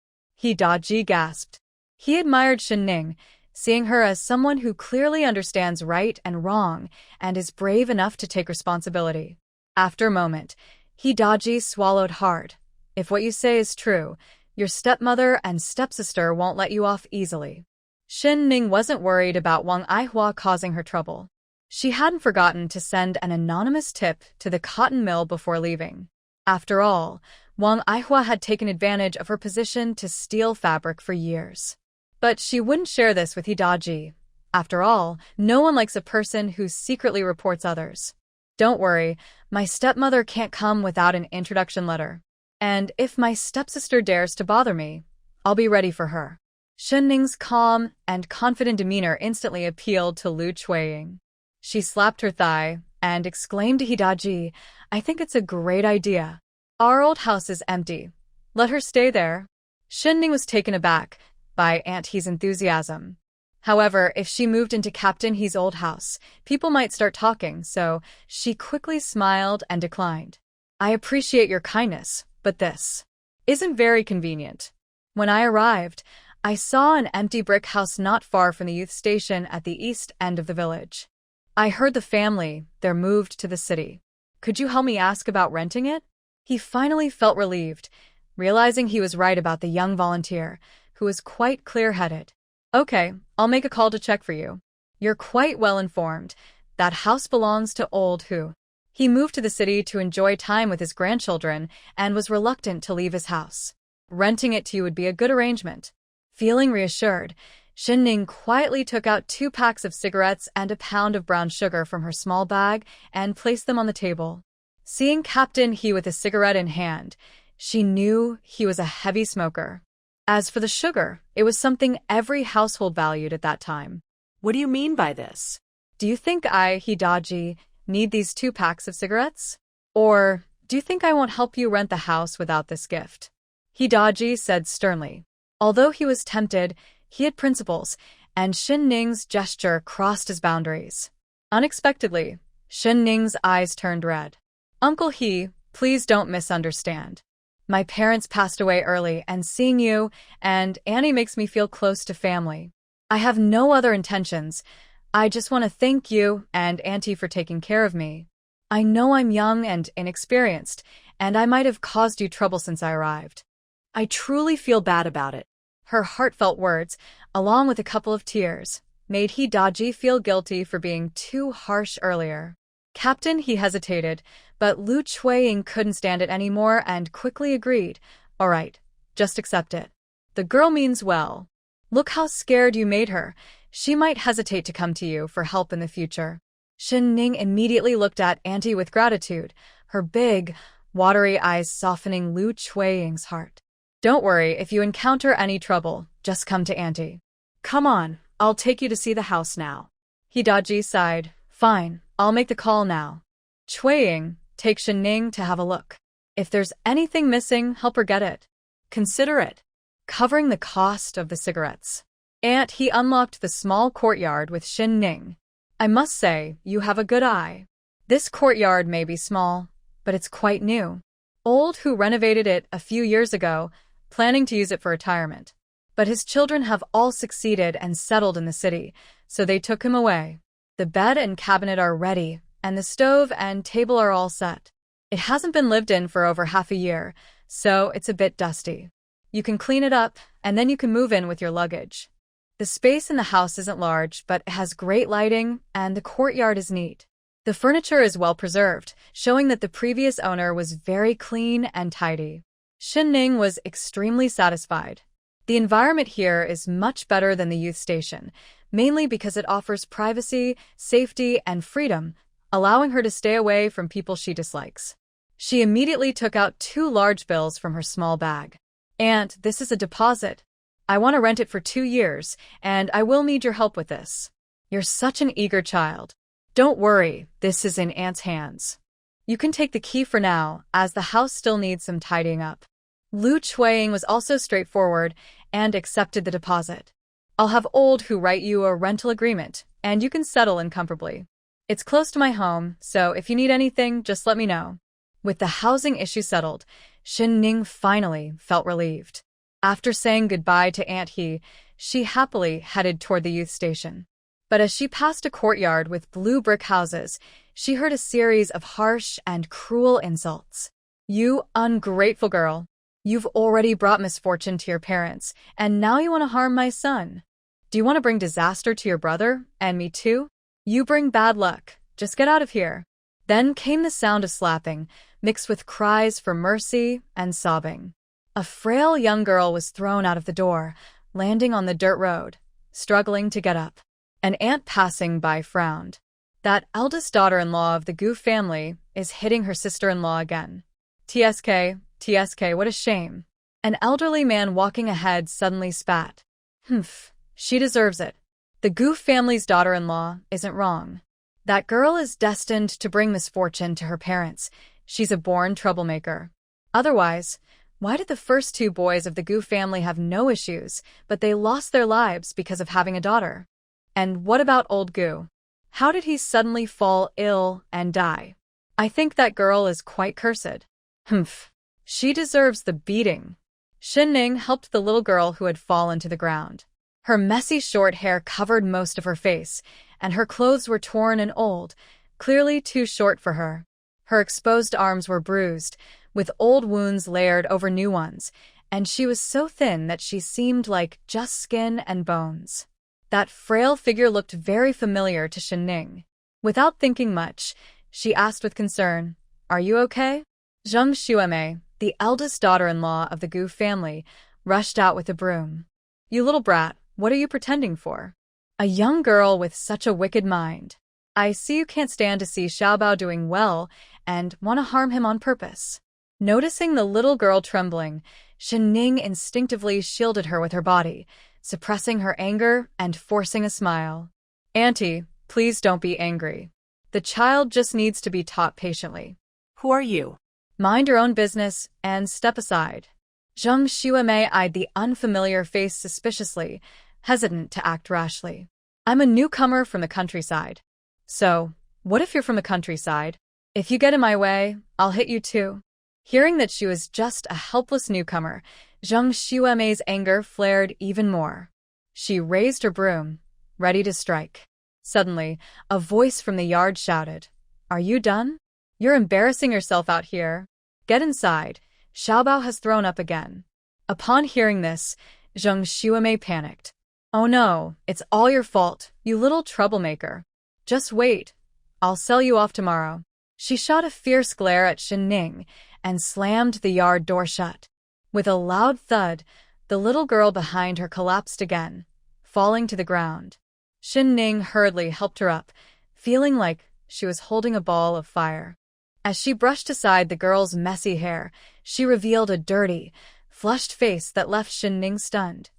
Hidaji gasped. He admired Shen Ning, seeing her as someone who clearly understands right and wrong and is brave enough to take responsibility. After a moment, Hidaji swallowed hard. If what you say is true, your stepmother and stepsister won't let you off easily. Shen Ning wasn't worried about Wang Aihua causing her trouble. She hadn't forgotten to send an anonymous tip to the cotton mill before leaving. After all, Wang Aihua had taken advantage of her position to steal fabric for years. But she wouldn't share this with Hidaji. After all, no one likes a person who secretly reports others. Don't worry, my stepmother can't come without an introduction letter. And if my stepsister dares to bother me, I'll be ready for her. Shen Ning's calm and confident demeanor instantly appealed to Lu Chueying. She slapped her thigh and exclaimed to Hidaji, I think it's a great idea. Our old house is empty. Let her stay there. Shen Ning was taken aback by Aunt He's enthusiasm. However, if she moved into Captain He's old house, people might start talking, so she quickly smiled and declined. I appreciate your kindness, but this isn't very convenient. When I arrived, I saw an empty brick house not far from the youth station at the east end of the village. I heard the family, they're moved to the city. Could you help me ask about renting it? He finally felt relieved, realizing he was right about the young volunteer, who was quite clear-headed. Okay, I'll make a call to check for you. You're quite well informed. That house belongs to Old Hu. He moved to the city to enjoy time with his grandchildren and was reluctant to leave his house. Renting it to you would be a good arrangement. Feeling reassured, Shen Ning quietly took out 2 packs of cigarettes and a pound of brown sugar from her small bag and placed them on the table. Seeing Captain He with a cigarette in hand, she knew he was a heavy smoker. As for the sugar, it was something every household valued at that time. What do you mean by this? Do you think I, Hidaji, need these 2 packs of cigarettes? Or do you think I won't help you rent the house without this gift? Hidaji said sternly. Although he was tempted, he had principles, and Shen Ning's gesture crossed his boundaries. Unexpectedly, Shen Ning's eyes turned red. Uncle He, please don't misunderstand. My parents passed away early, and seeing you and Annie makes me feel close to family. I have no other intentions. I just want to thank you and Auntie for taking care of me. I know I'm young and inexperienced, and I might have caused you trouble since I arrived. I truly feel bad about it. Her heartfelt words, along with a couple of tears, made Hidaji feel guilty for being too harsh earlier. Captain He hesitated, but Lu Chueying couldn't stand it anymore and quickly agreed. All right, just accept it. The girl means well. Look how scared you made her. She might hesitate to come to you for help in the future. Shen Ning immediately looked at Auntie with gratitude, her big, watery eyes softening Lu Chueying's heart. Don't worry, if you encounter any trouble, just come to Auntie. Come on, I'll take you to see the house now. Hidaji sighed. Fine, I'll make the call now. Chueying, take Shen Ning to have a look. If there's anything missing, help her get it. Consider it. Covering the cost of the cigarettes. Aunt He unlocked the small courtyard with Shen Ning. I must say, you have a good eye. This courtyard may be small, but it's quite new. Old Hu renovated it a few years ago, planning to use it for retirement. But his children have all succeeded and settled in the city, so they took him away. The bed and cabinet are ready, and the stove and table are all set. It hasn't been lived in for over half a year, so it's a bit dusty. You can clean it up, and then you can move in with your luggage. The space in the house isn't large, but it has great lighting, and the courtyard is neat. The furniture is well preserved, showing that the previous owner was very clean and tidy. Shen Ning was extremely satisfied. The environment here is much better than the youth station, mainly because it offers privacy, safety, and freedom, allowing her to stay away from people she dislikes. She immediately took out 2 large bills from her small bag. Aunt, this is a deposit. I want to rent it for 2 years, and I will need your help with this. You're such an eager child. Don't worry, this is in Aunt's hands. You can take the key for now, as the house still needs some tidying up. Lu Chueying was also straightforward and accepted the deposit. I'll have Old Hu write you a rental agreement, and you can settle in comfortably. It's close to my home, so if you need anything, just let me know. With the housing issue settled, Shen Ning finally felt relieved. After saying goodbye to Aunt He, she happily headed toward the youth station. But as she passed a courtyard with blue brick houses, she heard a series of harsh and cruel insults. "You ungrateful girl. You've already brought misfortune to your parents, and now you want to harm my son. Do you want to bring disaster to your brother, and me too? You bring bad luck. Just get out of here." Then came the sound of slapping, mixed with cries for mercy and sobbing. A frail young girl was thrown out of the door, landing on the dirt road, struggling to get up. An aunt passing by frowned. That eldest daughter-in-law of the Gu family is hitting her sister-in-law again. TSK, what a shame. An elderly man walking ahead suddenly spat. Humph, she deserves it. The Gu family's daughter-in-law isn't wrong. That girl is destined to bring misfortune to her parents. She's a born troublemaker. Otherwise, why did the first two boys of the Gu family have no issues, but they lost their lives because of having a daughter? And what about old Gu? How did he suddenly fall ill and die? I think that girl is quite cursed. Humph. She deserves the beating. Shen Ning helped the little girl who had fallen to the ground. Her messy short hair covered most of her face, and her clothes were torn and old, clearly too short for her. Her exposed arms were bruised, with old wounds layered over new ones, and she was so thin that she seemed like just skin and bones. That frail figure looked very familiar to Shen Ning. Without thinking much, she asked with concern, "Are you okay?" Zheng Xuemei, the eldest daughter-in-law of the Gu family, rushed out with a broom. "You little brat, what are you pretending for? A young girl with such a wicked mind. I see you can't stand to see Xiaobao doing well and want to harm him on purpose." Noticing the little girl trembling, Shen Ning instinctively shielded her with her body, suppressing her anger and forcing a smile. "Auntie, please don't be angry. The child just needs to be taught patiently." Who are you? "Mind your own business and step aside." Zheng Xuemei eyed the unfamiliar face suspiciously, hesitant to act rashly. "I'm a newcomer from the countryside." "So, what if you're from the countryside? If you get in my way, I'll hit you too." Hearing that she was just a helpless newcomer, Zheng Xuemei's anger flared even more. She raised her broom, ready to strike. Suddenly, a voice from the yard shouted, "Are you done? You're embarrassing yourself out here. Get inside. Xiaobao has thrown up again." Upon hearing this, Zheng Xuemei panicked. "Oh no, it's all your fault, you little troublemaker. Just wait. I'll sell you off tomorrow." She shot a fierce glare at Shen Ning and slammed the yard door shut. With a loud thud, the little girl behind her collapsed again, falling to the ground. Shen Ning hurriedly helped her up, feeling like she was holding a ball of fire. As she brushed aside the girl's messy hair, she revealed a dirty, flushed face that left Shen Ning stunned.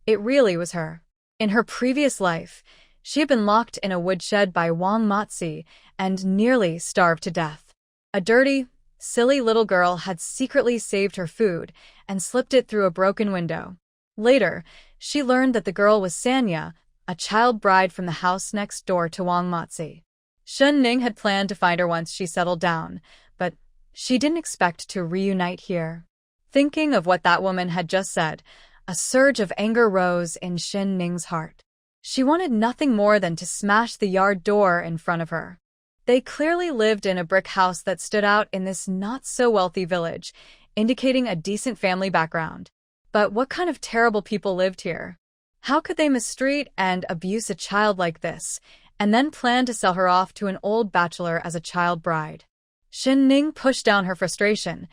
It really was her. In her previous life, she had been locked in a woodshed by Wang Matzi and nearly starved to death. A dirty, silly little girl had secretly saved her food and slipped it through a broken window. Later, she learned that the girl was Sanya, a child bride from the house next door to Wang Matzi. Shen Ning had planned to find her once she settled down, but she didn't expect to reunite here. Thinking of what that woman had just said, a surge of anger rose in Shen Ning's heart. She wanted nothing more than to smash the yard door in front of her. They clearly lived in a brick house that stood out in this not-so-wealthy village, indicating a decent family background. But what kind of terrible people lived here? How could they mistreat and abuse a child like this, and then plan to sell her off to an old bachelor as a child bride? Shen Ning pushed down her frustration.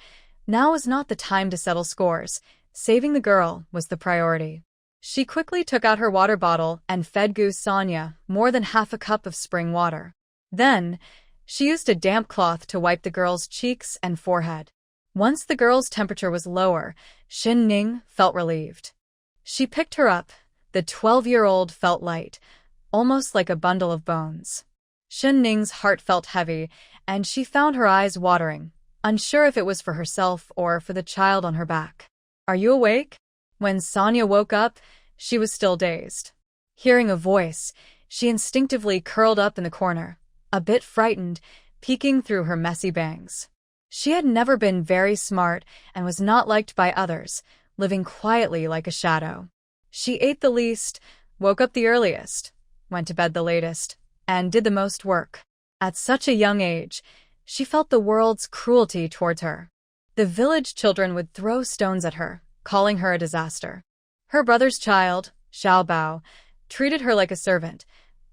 Now was not the time to settle scores. Saving the girl was the priority. She quickly took out her water bottle and fed Goose Sonia more than half a cup of spring water. Then, she used a damp cloth to wipe the girl's cheeks and forehead. Once the girl's temperature was lower, Shen Ning felt relieved. She picked her up. The 12-year-old felt light, almost like a bundle of bones. Shen Ning's heart felt heavy, and she found her eyes watering, unsure if it was for herself or for the child on her back. "Are you awake?" When Sonia woke up, she was still dazed. Hearing a voice, she instinctively curled up in the corner, a bit frightened, peeking through her messy bangs. She had never been very smart and was not liked by others, living quietly like a shadow. She ate the least, woke up the earliest, went to bed the latest, and did the most work. At such a young age, she felt the world's cruelty towards her. The village children would throw stones at her, calling her a disaster. Her brother's child, Xiao Bao, treated her like a servant,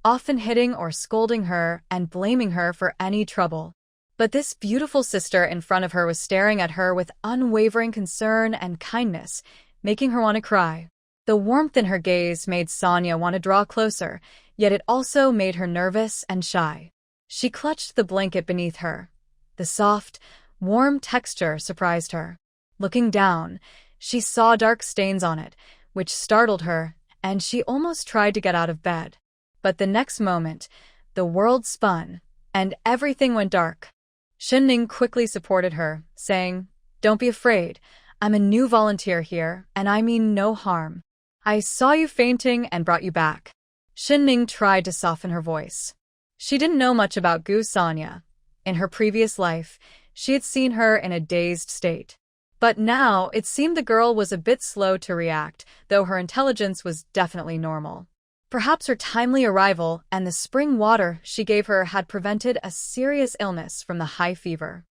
often hitting or scolding her and blaming her for any trouble. But this beautiful sister in front of her was staring at her with unwavering concern and kindness, making her want to cry. The warmth in her gaze made Sonia want to draw closer, yet it also made her nervous and shy. She clutched the blanket beneath her. The soft, warm texture surprised her. Looking down, she saw dark stains on it, which startled her, and she almost tried to get out of bed. But the next moment, the world spun, and everything went dark. Shen Ning quickly supported her, saying, "Don't be afraid. I'm a new volunteer here, and I mean no harm. I saw you fainting and brought you back." Shen Ning tried to soften her voice. She didn't know much about Gu Sonia. In her previous life, she had seen her in a dazed state. But now, it seemed the girl was a bit slow to react, though her intelligence was definitely normal. Perhaps her timely arrival and the spring water she gave her had prevented a serious illness from the high fever.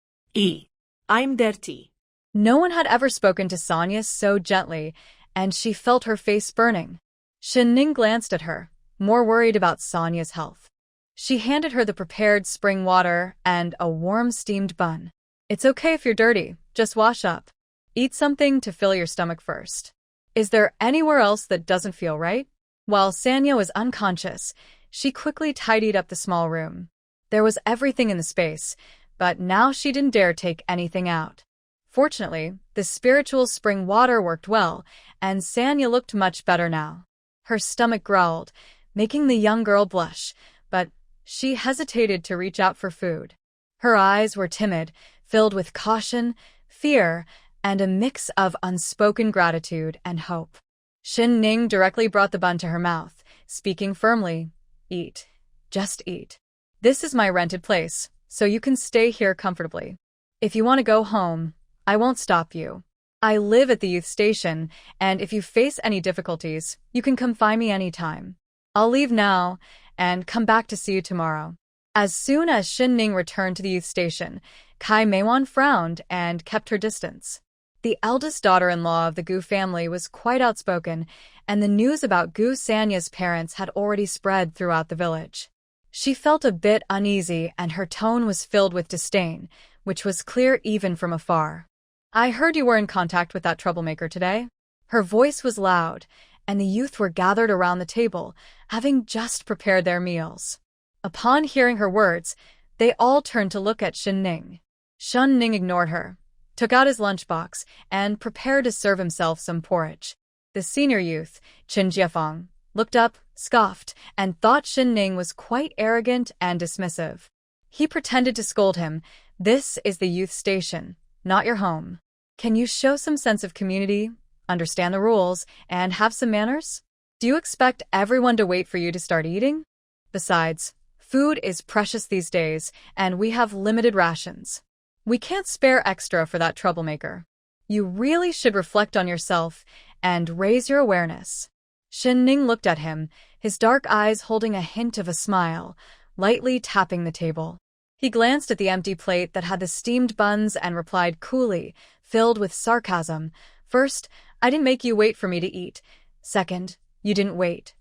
I'm dirty. No one had ever spoken to Sonia so gently, and she felt her face burning. Shen Ning glanced at her, more worried about Sonia's health. She handed her the prepared spring water and a warm steamed bun. "It's okay if you're dirty, just wash up. Eat something to fill your stomach first. Is there anywhere else that doesn't feel right?" While Sonia was unconscious, she quickly tidied up the small room. There was everything in the space, but now she didn't dare take anything out. Fortunately, the spiritual spring water worked well, and Sonia looked much better now. Her stomach growled, making the young girl blush, but she hesitated to reach out for food. Her eyes were timid, filled with caution, fear, and a mix of unspoken gratitude and hope. Shen Ning directly brought the bun to her mouth, speaking firmly, "Eat. Just eat. This is my rented place, so you can stay here comfortably. If you want to go home, I won't stop you. I live at the youth station, and if you face any difficulties, you can come find me anytime. I'll leave now and come back to see you tomorrow." As soon as Shen Ning returned to the youth station, Kai Meiwan frowned and kept her distance. The eldest daughter-in-law of the Gu family was quite outspoken, and the news about Gu Sanya's parents had already spread throughout the village. She felt a bit uneasy, and her tone was filled with disdain, which was clear even from afar. "I heard you were in contact with that troublemaker today." Her voice was loud, and the youth were gathered around the table, having just prepared their meals. Upon hearing her words, they all turned to look at Shen Ning. Shen Ning ignored her, took out his lunchbox, and prepared to serve himself some porridge. The senior youth, Chen Jiafeng, looked up, scoffed, and thought Shen Ning was quite arrogant and dismissive. He pretended to scold him, "This is the youth station, not your home. Can you show some sense of community, understand the rules, and have some manners? Do you expect everyone to wait for you to start eating? Besides, food is precious these days, and we have limited rations. We can't spare extra for that troublemaker. You really should reflect on yourself and raise your awareness." Shen Ning looked at him, his dark eyes holding a hint of a smile, lightly tapping the table. He glanced at the empty plate that had the steamed buns and replied coolly, filled with sarcasm, "First, I didn't make you wait for me to eat. Second, you didn't wait.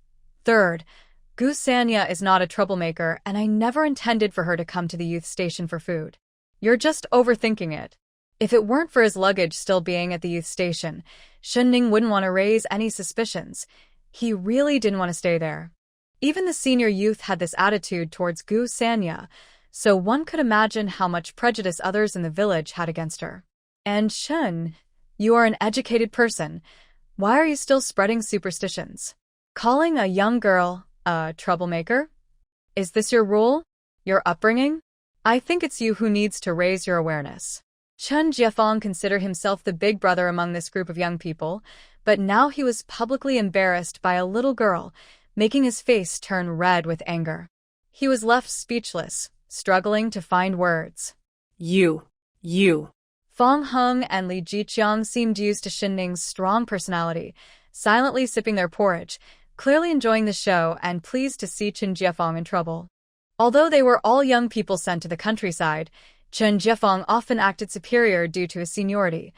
Third, Gu Sanya is not a troublemaker, and I never intended for her to come to the youth station for food. You're just overthinking it." If it weren't for his luggage still being at the youth station, Shen Ning wouldn't want to raise any suspicions. He really didn't want to stay there. Even the senior youth had this attitude towards Gu Sanya, so one could imagine how much prejudice others in the village had against her. "And Shen, you are an educated person. Why are you still spreading superstitions? Calling a young girl a troublemaker? Is this your rule? Your upbringing? I think it's you who needs to raise your awareness." Chen Jiafeng considered himself the big brother among this group of young people, but now he was publicly embarrassed by a little girl, making his face turn red with anger. He was left speechless, struggling to find words. You. Fong Hung and Li Jiqiang seemed used to Shen Ning's strong personality, silently sipping their porridge, clearly enjoying the show and pleased to see Chen Jiefeng in trouble. Although they were all young people sent to the countryside, Chen Jiefeng often acted superior due to his seniority,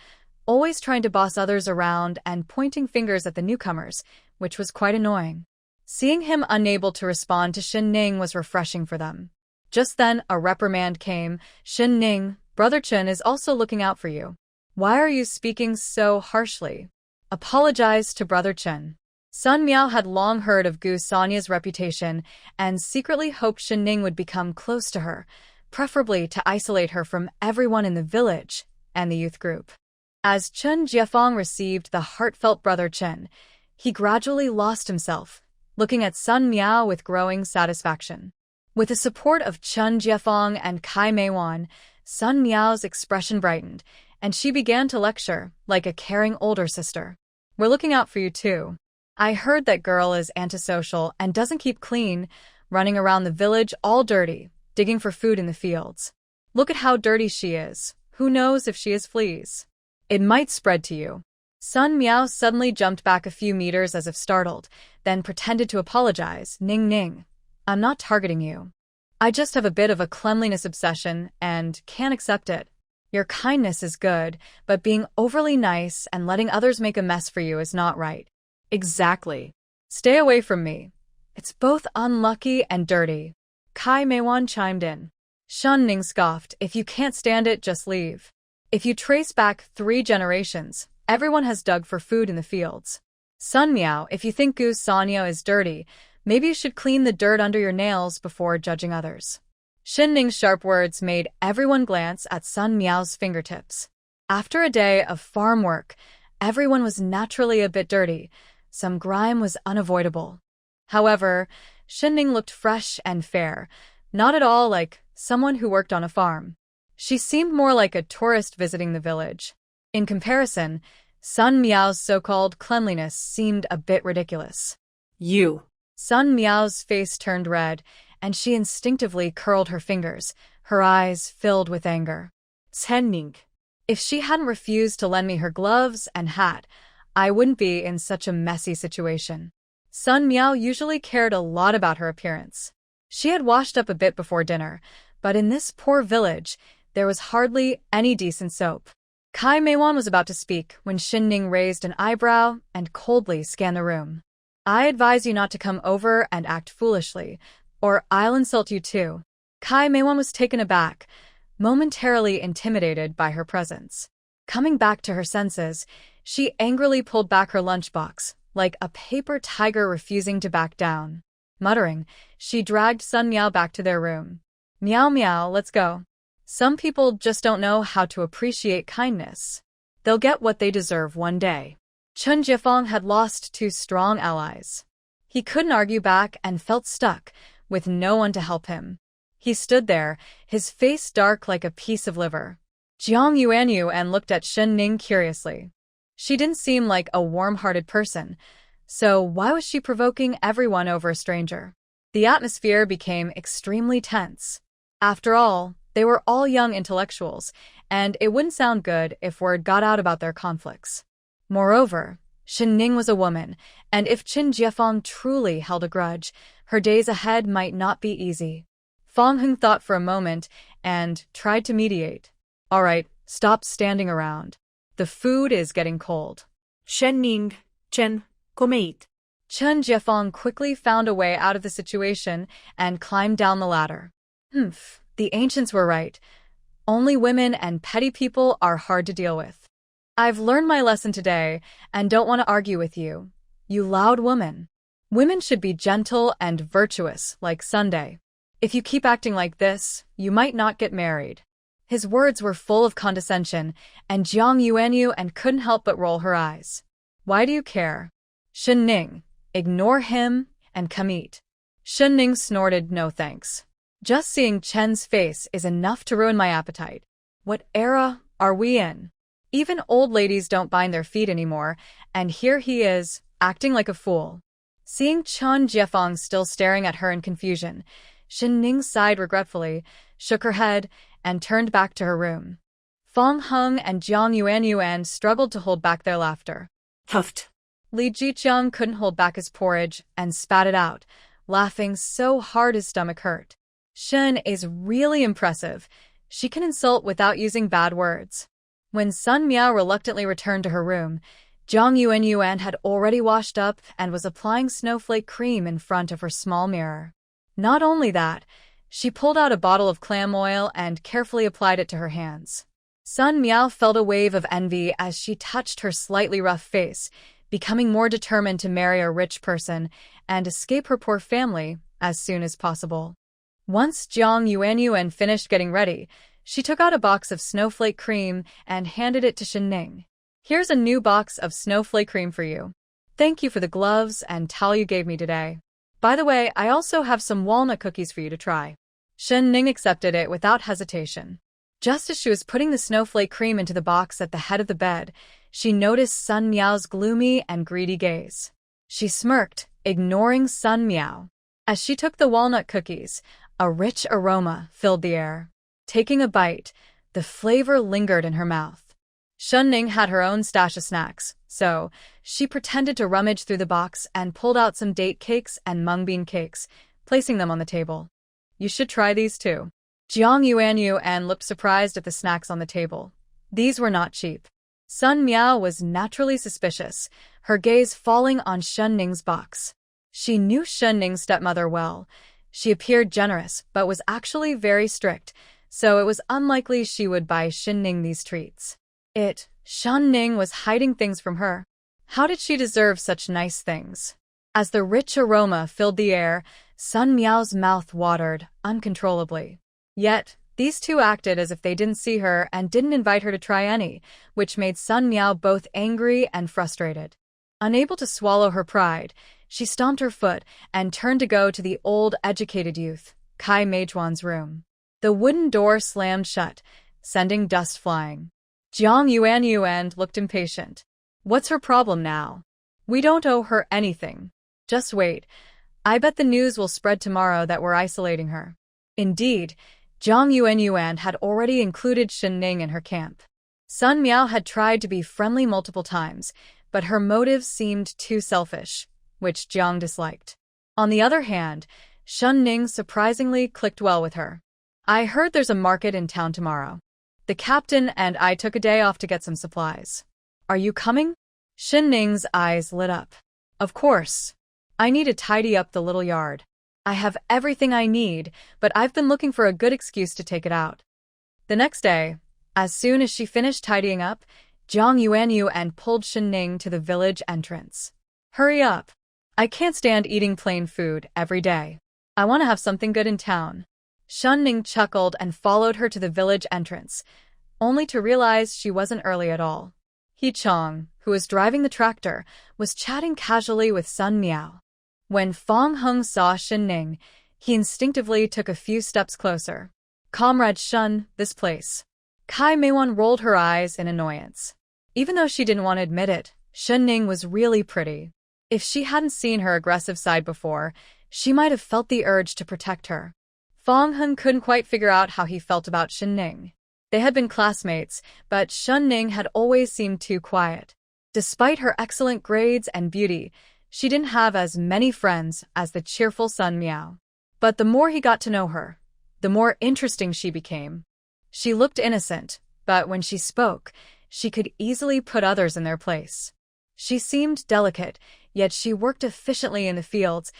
always trying to boss others around and pointing fingers at the newcomers, which was quite annoying. Seeing him unable to respond to Shen Ning was refreshing for them. Just then, a reprimand came. "Shen Ning, Brother Chen is also looking out for you. Why are you speaking so harshly? Apologize to Brother Chen." Sun Miao had long heard of Gu Sanya's reputation and secretly hoped Shen Ning would become close to her, preferably to isolate her from everyone in the village and the youth group. As Chen Jiefeng received the heartfelt Brother Chen, he gradually lost himself, looking at Sun Miao with growing satisfaction. With the support of Chen Jiefeng and Kai Meiwan, Sun Miao's expression brightened, and she began to lecture like a caring older sister. "We're looking out for you too. I heard that girl is antisocial and doesn't keep clean, running around the village all dirty, digging for food in the fields. Look at how dirty she is. Who knows if she has fleas? It might spread to you." Sun Miao suddenly jumped back a few meters as if startled, then pretended to apologize. "Ning, I'm not targeting you. I just have a bit of a cleanliness obsession and can't accept it. Your kindness is good, but being overly nice and letting others make a mess for you is not right." "Exactly. Stay away from me. It's both unlucky and dirty." Kai Meiwan chimed in. Shen Ning scoffed, "If you can't stand it, just leave. If you trace back 3 generations, everyone has dug for food in the fields. Sun Miao, if you think Gu Sanya is dirty, maybe you should clean the dirt under your nails before judging others." Shen Ning's sharp words made everyone glance at Sun Miao's fingertips. After a day of farm work, everyone was naturally a bit dirty. Some grime was unavoidable. However, Shen Ning looked fresh and fair, not at all like someone who worked on a farm. She seemed more like a tourist visiting the village. In comparison, Sun Miao's so-called cleanliness seemed a bit ridiculous. "You." Sun Miao's face turned red, and she instinctively curled her fingers, her eyes filled with anger. "Shen Ning." If she hadn't refused to lend me her gloves and hat, I wouldn't be in such a messy situation. Sun Miao usually cared a lot about her appearance. She had washed up a bit before dinner, but in this poor village, there was hardly any decent soap. Kai Meiwan was about to speak when Shen Ning raised an eyebrow and coldly scanned the room. "I advise you not to come over and act foolishly, or I'll insult you too." Kai Meiwan was taken aback, momentarily intimidated by her presence. Coming back to her senses, she angrily pulled back her lunchbox, like a paper tiger refusing to back down. Muttering, she dragged Sun Miao back to their room. Meow, let's go. Some people just don't know how to appreciate kindness. They'll get what they deserve one day." Chen Jiefeng had lost 2 strong allies. He couldn't argue back and felt stuck, with no one to help him. He stood there, his face dark like a piece of liver. Jiang Yuanyu and looked at Shen Ning curiously. She didn't seem like a warm-hearted person, so why was she provoking everyone over a stranger? The atmosphere became extremely tense. After all, they were all young intellectuals, and it wouldn't sound good if word got out about their conflicts. Moreover, Shen Ning was a woman, and if Chen Jiefeng truly held a grudge, her days ahead might not be easy. Fong Hung thought for a moment and tried to mediate. "All right, stop standing around. The food is getting cold." "Shen Ning, Chen, come eat." Chen Jiefeng quickly found a way out of the situation and climbed down the ladder. The ancients were right. Only women and petty people are hard to deal with. I've learned my lesson today and don't want to argue with you, you loud woman. Women should be gentle and virtuous like Sunday. If you keep acting like this, you might not get married. His words were full of condescension, and Jiang Yuanyu and couldn't help but roll her eyes. "Why do you care? Shen Ning, ignore him and come eat." Shen Ning snorted no thanks. "Just seeing Chen's face is enough to ruin my appetite. What era are we in? Even old ladies don't bind their feet anymore, and here he is, acting like a fool." Seeing Chen Jiefeng still staring at her in confusion, Shen Ning sighed regretfully, shook her head, and turned back to her room. Fong Hung and Jiang Yuanyuan struggled to hold back their laughter. Huffed. Li Jiqiang couldn't hold back his porridge and spat it out, laughing so hard his stomach hurt. Shen is really impressive. She can insult without using bad words. When Sun Meow reluctantly returned to her room, Jiang Yuanyuan had already washed up and was applying snowflake cream in front of her small mirror. Not only that, she pulled out a bottle of clam oil and carefully applied it to her hands. Sun Meow felt a wave of envy as she touched her slightly rough face, becoming more determined to marry a rich person and escape her poor family as soon as possible. Once Jiang Yuanyuan finished getting ready, she took out a box of snowflake cream and handed it to Shen Ning. "Here's a new box of snowflake cream for you. Thank you for the gloves and towel you gave me today. By the way, I also have some walnut cookies for you to try." Shen Ning accepted it without hesitation. Just as she was putting the snowflake cream into the box at the head of the bed, she noticed Sun Meow's gloomy and greedy gaze. She smirked, ignoring Sun Meow. As she took the walnut cookies, a rich aroma filled the air. Taking a bite, the flavor lingered in her mouth. Shen Ning had her own stash of snacks, so she pretended to rummage through the box and pulled out some date cakes and mung bean cakes, placing them on the table. "You should try these too." Jiang Yuanyuan looked surprised at the snacks on the table. These were not cheap. Sun Meow was naturally suspicious, her gaze falling on Shen Ning's box. She knew Shen Ning's stepmother well. She appeared generous, but was actually very strict, so it was unlikely she would buy Shen Ning these treats. Shen Ning was hiding things from her. How did she deserve such nice things? As the rich aroma filled the air, Sun Meow's mouth watered uncontrollably. Yet, these two acted as if they didn't see her and didn't invite her to try any, which made Sun Meow both angry and frustrated. Unable to swallow her pride, she stomped her foot and turned to go to the old, educated youth, Kai Meijuan's room. The wooden door slammed shut, sending dust flying. Jiang Yuanyuan looked impatient. "What's her problem now? We don't owe her anything. Just wait. I bet the news will spread tomorrow that we're isolating her." Indeed, Jiang Yuanyuan had already included Shen Ning in her camp. Sun Meow had tried to be friendly multiple times, but her motives seemed too selfish, which Jiang disliked. On the other hand, Shen Ning surprisingly clicked well with her. "I heard there's a market in town tomorrow. The captain and I took a day off to get some supplies. Are you coming?" Shen Ning's eyes lit up. "Of course. I need to tidy up the little yard. I have everything I need, but I've been looking for a good excuse to take it out." The next day, as soon as she finished tidying up, Jiang Yuanyuan pulled Shen Ning to the village entrance. "Hurry up. I can't stand eating plain food every day. I want to have something good in town." Shen Ning chuckled and followed her to the village entrance, only to realize she wasn't early at all. He Chong, who was driving the tractor, was chatting casually with Sun Meow. When Fong Hung saw Shen Ning, he instinctively took a few steps closer. "Comrade Shen, this place." Kai Meiwan rolled her eyes in annoyance. Even though she didn't want to admit it, Shen Ning was really pretty. If she hadn't seen her aggressive side before, she might have felt the urge to protect her. Fong Hung couldn't quite figure out how he felt about Shen Ning. They had been classmates, but Shen Ning had always seemed too quiet. Despite her excellent grades and beauty, she didn't have as many friends as the cheerful Sun Meow. But the more he got to know her, the more interesting she became. She looked innocent, but when she spoke, she could easily put others in their place. She seemed delicate, yet she worked efficiently in the fields,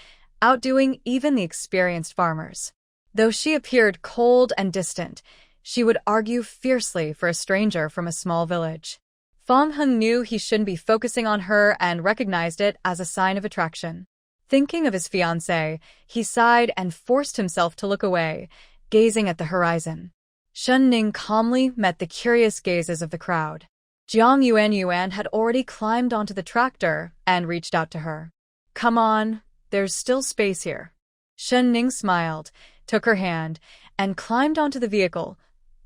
outdoing even the experienced farmers. Though she appeared cold and distant, she would argue fiercely for a stranger from a small village. Fong Hung knew he shouldn't be focusing on her and recognized it as a sign of attraction. Thinking of his fiancée, he sighed and forced himself to look away, gazing at the horizon. Shen Ning calmly met the curious gazes of the crowd. Jiang Yuanyuan had already climbed onto the tractor and reached out to her. "Come on, there's still space here." Shen Ning smiled, took her hand, and climbed onto the vehicle,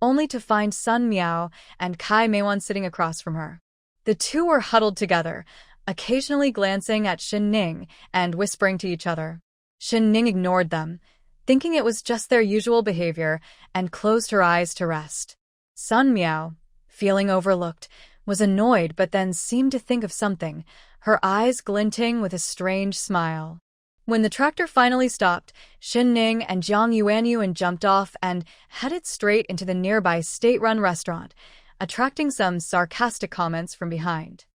only to find Sun Meow and Kai Meiwan sitting across from her. The two were huddled together, occasionally glancing at Shen Ning and whispering to each other. Shen Ning ignored them, thinking it was just their usual behavior, and closed her eyes to rest. Sun Meow, feeling overlooked, was annoyed but then seemed to think of something, her eyes glinting with a strange smile. When the tractor finally stopped, Shen Ning and Jiang Yuanyuan jumped off and headed straight into the nearby state-run restaurant, attracting some sarcastic comments from behind.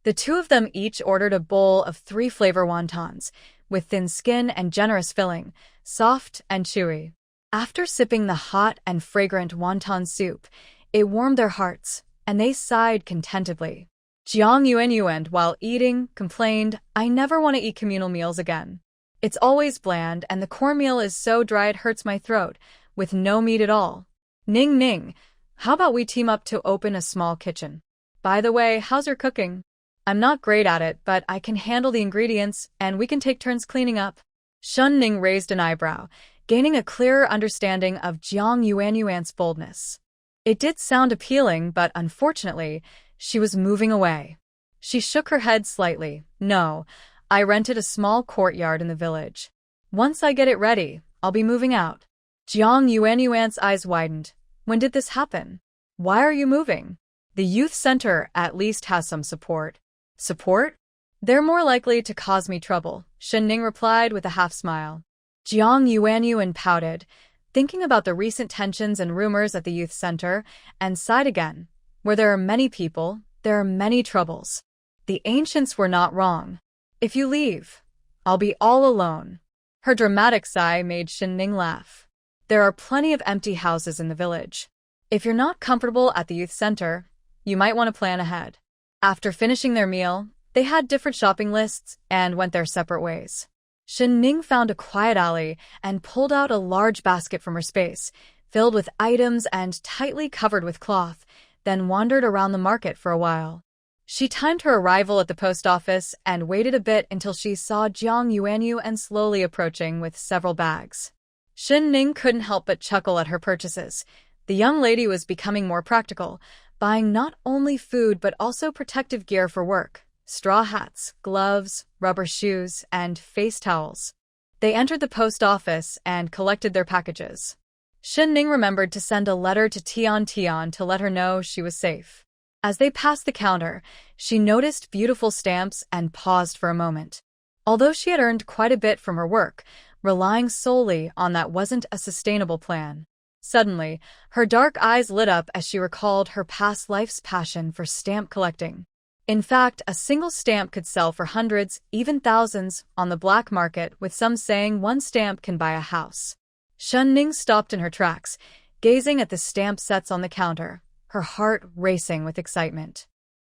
The two of them each ordered a bowl of 3 flavor wontons, with thin skin and generous filling, soft and chewy. After sipping the hot and fragrant wonton soup, it warmed their hearts, and they sighed contentedly. Jiang Yuanyuan, while eating, complained, "I never want to eat communal meals again. It's always bland, and the cornmeal is so dry it hurts my throat, with no meat at all. Ning Ning, how about we team up to open a small kitchen? By the way, how's your cooking? I'm not great at it, but I can handle the ingredients, and we can take turns cleaning up." Shen Ning raised an eyebrow, gaining a clearer understanding of Jiang Yuanyuan's boldness. It did sound appealing, but unfortunately, she was moving away. She shook her head slightly. "No, I rented a small courtyard in the village. Once I get it ready, I'll be moving out." Jiang Yuanyuan's eyes widened. "When did this happen? Why are you moving? The youth center at least has some support." "Support? They're more likely to cause me trouble," Shen Ning replied with a half-smile. Jiang Yuanyuan pouted, thinking about the recent tensions and rumors at the youth center, and sighed again. Where there are many people, there are many troubles. The ancients were not wrong. "If you leave, I'll be all alone." Her dramatic sigh made Shen Ning laugh. "There are plenty of empty houses in the village. If you're not comfortable at the youth center, you might want to plan ahead." After finishing their meal, they had different shopping lists and went their separate ways. Shen Ning found a quiet alley and pulled out a large basket from her space, filled with items and tightly covered with cloth, then wandered around the market for a while. She timed her arrival at the post office and waited a bit until she saw Jiang Yuanyuan slowly approaching with several bags. Shen Ning couldn't help but chuckle at her purchases. The young lady was becoming more practical, buying not only food but also protective gear for work: straw hats, gloves, rubber shoes, and face towels. They entered the post office and collected their packages. Shen Ning remembered to send a letter to Tian Tian to let her know she was safe. As they passed the counter, she noticed beautiful stamps and paused for a moment. Although she had earned quite a bit from her work, relying solely on that wasn't a sustainable plan. Suddenly, her dark eyes lit up as she recalled her past life's passion for stamp collecting. In fact, a single stamp could sell for hundreds, even thousands, on the black market, with some saying one stamp can buy a house. Shen Ning stopped in her tracks, gazing at the stamp sets on the counter, her heart racing with excitement.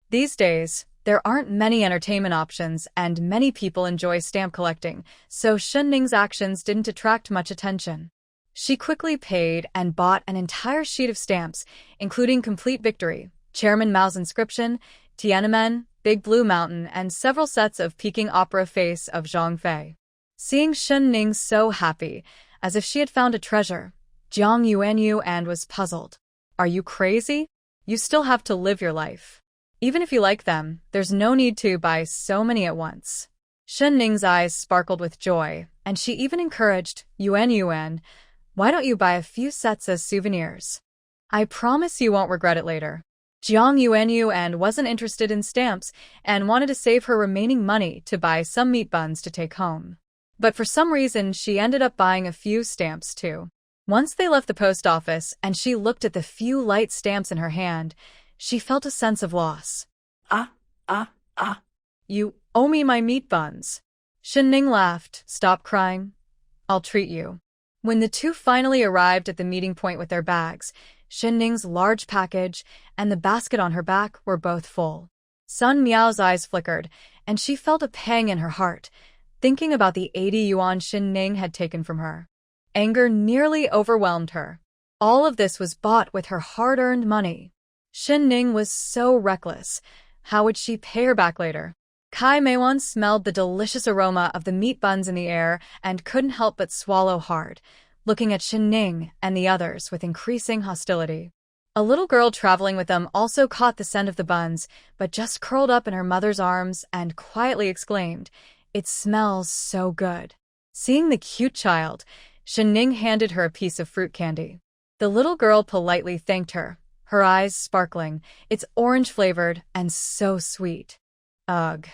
These days, there aren't many entertainment options and many people enjoy stamp collecting, so Shen Ning's actions didn't attract much attention. She quickly paid and bought an entire sheet of stamps, including Complete Victory, Chairman Mao's inscription, Tiananmen, Big Blue Mountain, and several sets of Peking opera face of Zhang Fei. Seeing Shen Ning so happy, as if she had found a treasure, Jiang Yuanyuan was puzzled. "Are you crazy? You still have to live your life. Even if you like them, there's no need to buy so many at once." Shen Ning's eyes sparkled with joy, and she even encouraged Yuanyuan, "Why don't you buy a few sets as souvenirs? I promise you won't regret it later." Jiang Yuanyuan wasn't interested in stamps and wanted to save her remaining money to buy some meat buns to take home. But for some reason, she ended up buying a few stamps too. Once they left the post office and she looked at the few light stamps in her hand, she felt a sense of loss. "You owe me my meat buns." Shen Ning laughed. "Stop crying. I'll treat you." When the two finally arrived at the meeting point with their bags, Shen Ning's large package and the basket on her back were both full. Sun Miao's eyes flickered, and she felt a pang in her heart, thinking about the 80 yuan Shen Ning had taken from her. Anger nearly overwhelmed her. All of this was bought with her hard-earned money. Shen Ning was so reckless. How would she pay her back later? Kai Meiwan smelled the delicious aroma of the meat buns in the air and couldn't help but swallow hard, looking at Shen Ning and the others with increasing hostility. A little girl traveling with them also caught the scent of the buns, but just curled up in her mother's arms and quietly exclaimed, "It smells so good." Seeing the cute child, Shen Ning handed her a piece of fruit candy. The little girl politely thanked her, her eyes sparkling. It's orange-flavored and so sweet. Ugh.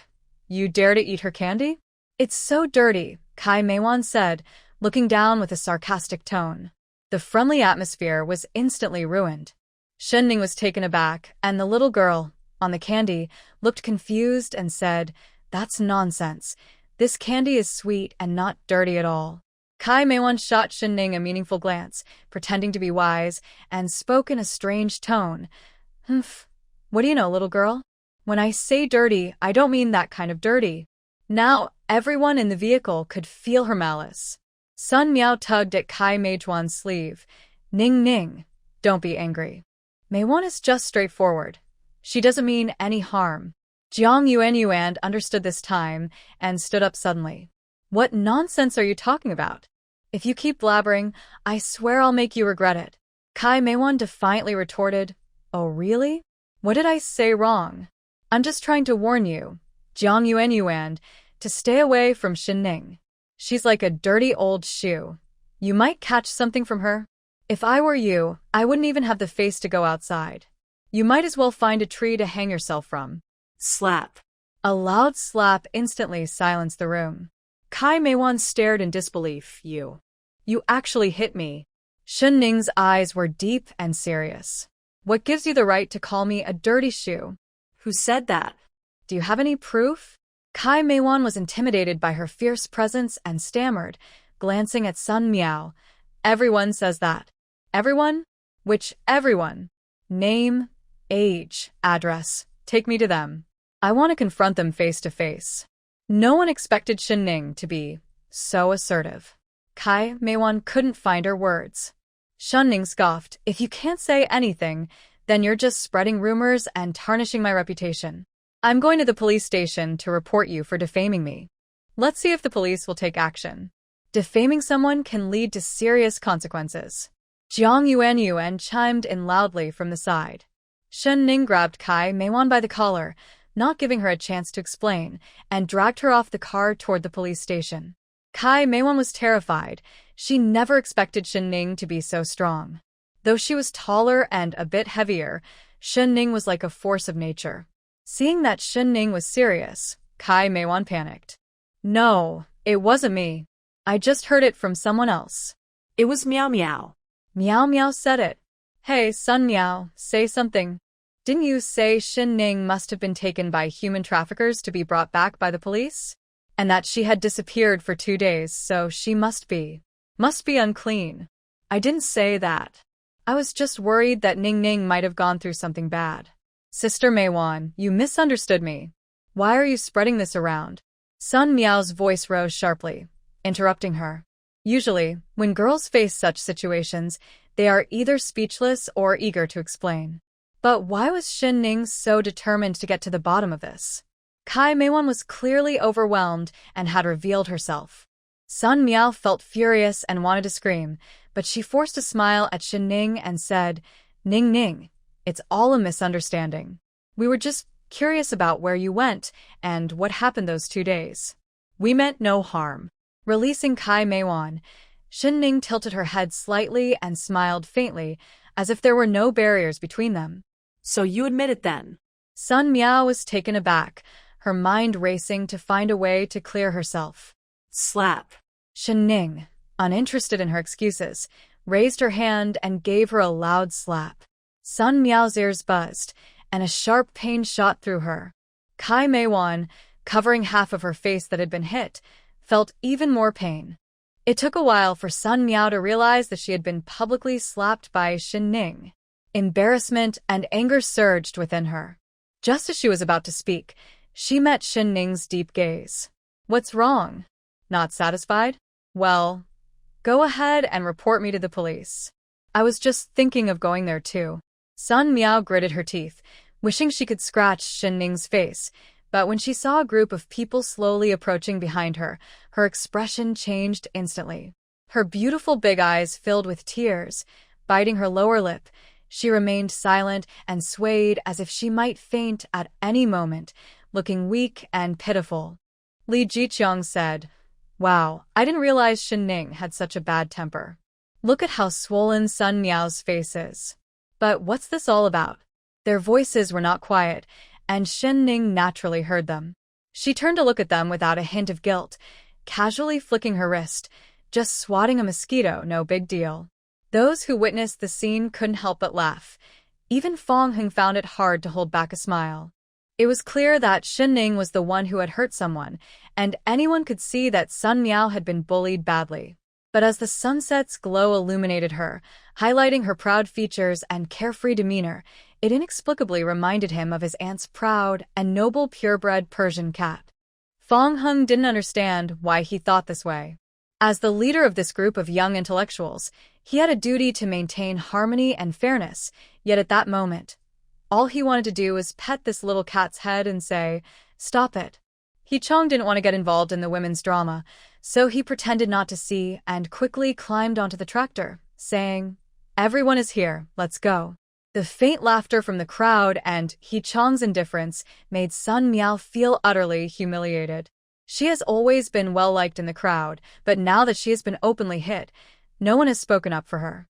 You dare to eat her candy? It's so dirty, Kai Meiwan said, looking down with a sarcastic tone. The friendly atmosphere was instantly ruined. Shen Ning was taken aback, and the little girl, on the candy, looked confused and said, "That's nonsense. This candy is sweet and not dirty at all." Kai Meiwan shot Shen Ning a meaningful glance, pretending to be wise, and spoke in a strange tone. "Humph. What do you know, little girl? When I say dirty, I don't mean that kind of dirty." Now, everyone in the vehicle could feel her malice. Sun Meow tugged at Kai Meijuan's sleeve. "Ning Ning, don't be angry. Meiwan is just straightforward. She doesn't mean any harm." Jiang Yuan understood this time and stood up suddenly. "What nonsense are you talking about? If you keep blabbering, I swear I'll make you regret it." Kai Meiwan defiantly retorted, "Oh really? What did I say wrong? I'm just trying to warn you, Jiang Yuan, to stay away from Shen Ning. She's like a dirty old shoe. You might catch something from her. If I were you, I wouldn't even have the face to go outside. You might as well find a tree to hang yourself from." Slap. A loud slap instantly silenced the room. Kai Meiwan stared in disbelief. You actually hit me." Shen Ning's eyes were deep and serious. "What gives you the right to call me a dirty shoe?" Who said that? "Do you have any proof?" Kai Meiwan was intimidated by her fierce presence and stammered, glancing at Sun Meow. "Everyone says that." "Everyone? Which everyone? Name, age, address. Take me to them. I want to confront them face to face." No one expected Shen Ning to be so assertive. Kai Meiwan couldn't find her words. Shen Ning scoffed, "If you can't say anything, then you're just spreading rumors and tarnishing my reputation. I'm going to the police station to report you for defaming me. Let's see if the police will take action. Defaming someone can lead to serious consequences." Jiang Yuan chimed in loudly from the side. Shen Ning grabbed Kai Meiwan by the collar, not giving her a chance to explain, and dragged her off the car toward the police station. Kai Meiwan was terrified. She never expected Shen Ning to be so strong. Though she was taller and a bit heavier, Shen Ning was like a force of nature. Seeing that Shen Ning was serious, Kai Meiwan panicked. "No, it wasn't me. I just heard it from someone else." It was Meow Meow. Meow Meow said it. "Hey, Sun Meow, say something. Didn't you say Shen Ning must have been taken by human traffickers to be brought back by the police? And that she had disappeared for 2 days, so she must be unclean." "I didn't say that. I was just worried that Ning Ning might have gone through something bad." "Sister Meiwan, you misunderstood me. Why are you spreading this around?" Sun Meow's voice rose sharply, interrupting her. Usually, when girls face such situations, they are either speechless or eager to explain. But why was Shen Ning so determined to get to the bottom of this? Kai Meiwan was clearly overwhelmed and had revealed herself. Sun Meow felt furious and wanted to scream, but she forced a smile at Shen Ning and said, "Ning Ning, it's all a misunderstanding. We were just curious about where you went and what happened those 2 days. We meant no harm." Releasing Kai Meiwan, Shen Ning tilted her head slightly and smiled faintly, as if there were no barriers between them. "So you admit it then?" Sun Meow was taken aback, her mind racing to find a way to clear herself. Slap. Shen Ning, uninterested in her excuses, raised her hand and gave her a loud slap. Sun Meow's ears buzzed, and a sharp pain shot through her. Kai Meiwan, covering half of her face that had been hit, felt even more pain. It took a while for Sun Meow to realize that she had been publicly slapped by Shen Ning. Embarrassment and anger surged within her. Just as she was about to speak, she met Shen Ning's deep gaze. "What's wrong? Not satisfied? Well, go ahead and report me to the police." "I was just thinking of going there too." Sun Meow gritted her teeth, wishing she could scratch Shen Ning's face, but when she saw a group of people slowly approaching behind her, her expression changed instantly. Her beautiful big eyes filled with tears. Biting her lower lip, she remained silent and swayed as if she might faint at any moment, looking weak and pitiful. Li Jiqiang said, "Wow, I didn't realize Shen Ning had such a bad temper. Look at how swollen Sun Meow's face is." But what's this all about? Their voices were not quiet, and Shen Ning naturally heard them. She turned to look at them without a hint of guilt, casually flicking her wrist. Just swatting a mosquito, no big deal. Those who witnessed the scene couldn't help but laugh. Even Fong Heng found it hard to hold back a smile. It was clear that Shen Ning was the one who had hurt someone, and anyone could see that Sun Meow had been bullied badly. But as the sunset's glow illuminated her, highlighting her proud features and carefree demeanor, it inexplicably reminded him of his aunt's proud and noble purebred Persian cat. Fong Heng didn't understand why he thought this way. As the leader of this group of young intellectuals, he had a duty to maintain harmony and fairness, yet at that moment, all he wanted to do was pet this little cat's head and say, "Stop it." He Chong didn't want to get involved in the women's drama, so he pretended not to see and quickly climbed onto the tractor, saying, "Everyone is here, let's go." The faint laughter from the crowd and He Chong's indifference made Sun Meow feel utterly humiliated. She has always been well-liked in the crowd, but now that she has been openly hit, no one has spoken up for her.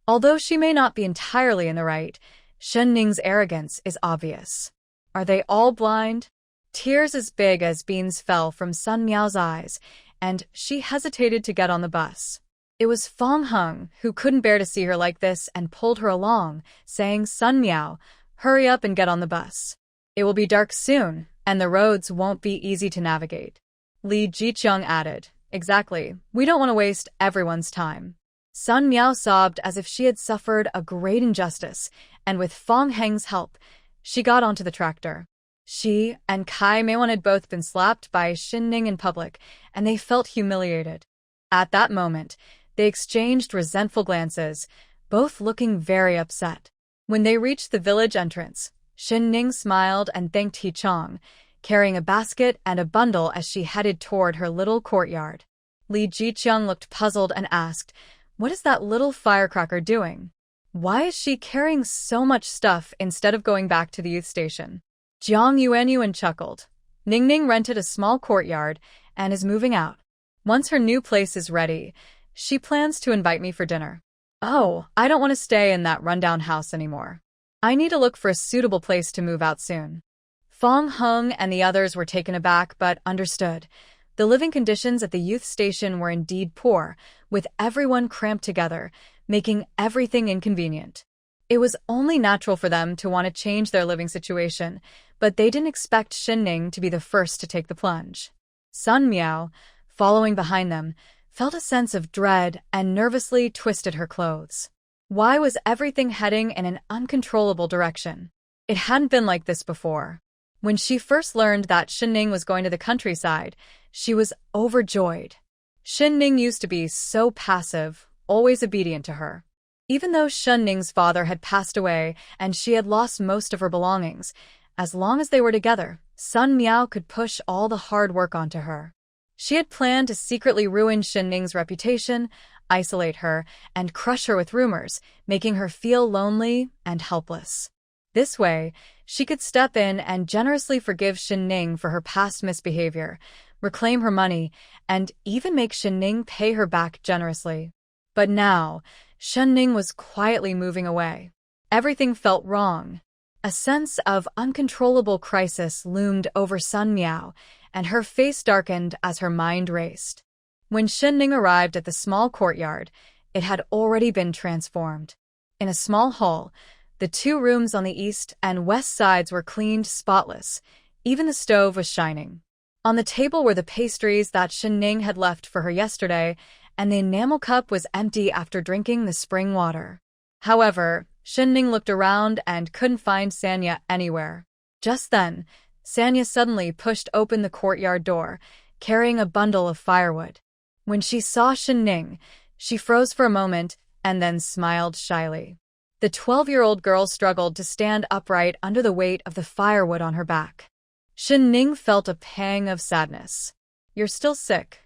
Although she may not be entirely in the right, Shen Ning's arrogance is obvious. Are they all blind? Tears as big as beans fell from Sun Meow's eyes, and she hesitated to get on the bus. It was Fong Heng who couldn't bear to see her like this and pulled her along, saying, "Sun Meow, hurry up and get on the bus. It will be dark soon, and the roads won't be easy to navigate." Li Jiqiang added, "Exactly, we don't want to waste everyone's time." Sun Meow sobbed as if she had suffered a great injustice, and with Fong Heng's help, she got onto the tractor. She and Kai Meiwan had both been slapped by Shen Ning in public, and they felt humiliated. At that moment, they exchanged resentful glances, both looking very upset. When they reached the village entrance, Shen Ning smiled and thanked He Chong, carrying a basket and a bundle as she headed toward her little courtyard. Li Jiqiang looked puzzled and asked, "What is that little firecracker doing? Why is she carrying so much stuff instead of going back to the youth station?" Jiang Yuanyuan chuckled. "Ning Ning rented a small courtyard and is moving out. Once her new place is ready, she plans to invite me for dinner." "Oh, I don't want to stay in that rundown house anymore. I need to look for a suitable place to move out soon." Fong Heng and the others were taken aback but understood. The living conditions at the youth station were indeed poor, with everyone cramped together, making everything inconvenient. It was only natural for them to want to change their living situation, but they didn't expect Shen Ning to be the first to take the plunge. Sun Meow, following behind them, felt a sense of dread and nervously twisted her clothes. Why was everything heading in an uncontrollable direction? It hadn't been like this before. When she first learned that Shen Ning was going to the countryside, she was overjoyed. Shen Ning used to be so passive, always obedient to her. Even though Shen Ning's father had passed away and she had lost most of her belongings, as long as they were together, Sun Meow could push all the hard work onto her. She had planned to secretly ruin Shen Ning's reputation, isolate her, and crush her with rumors, making her feel lonely and helpless. This way, she could step in and generously forgive Shen Ning for her past misbehavior, reclaim her money, and even make Shen Ning pay her back generously. But now, Shen Ning was quietly moving away. Everything felt wrong. A sense of uncontrollable crisis loomed over Sun Meow, and her face darkened as her mind raced. When Shen Ning arrived at the small courtyard, it had already been transformed. In a small hall, the 2 rooms on the east and west sides were cleaned spotless. Even the stove was shining. On the table were the pastries that Shen Ning had left for her yesterday, and the enamel cup was empty after drinking the spring water. However, Shen Ning looked around and couldn't find Sanya anywhere. Just then, Sanya suddenly pushed open the courtyard door, carrying a bundle of firewood. When she saw Shen Ning, she froze for a moment and then smiled shyly. The 12-year-old girl struggled to stand upright under the weight of the firewood on her back. Shen Ning felt a pang of sadness. "You're still sick.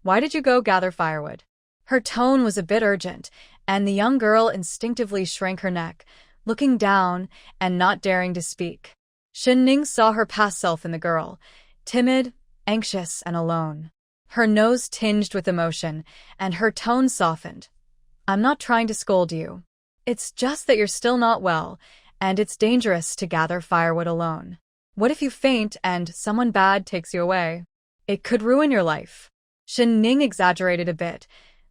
Why did you go gather firewood?" Her tone was a bit urgent, and the young girl instinctively shrank her neck, looking down and not daring to speak. Shen Ning saw her past self in the girl, timid, anxious, and alone. Her nose tinged with emotion, and her tone softened. "I'm not trying to scold you. It's just that you're still not well, and it's dangerous to gather firewood alone. What if you faint and someone bad takes you away? It could ruin your life. Shen Ning exaggerated a bit,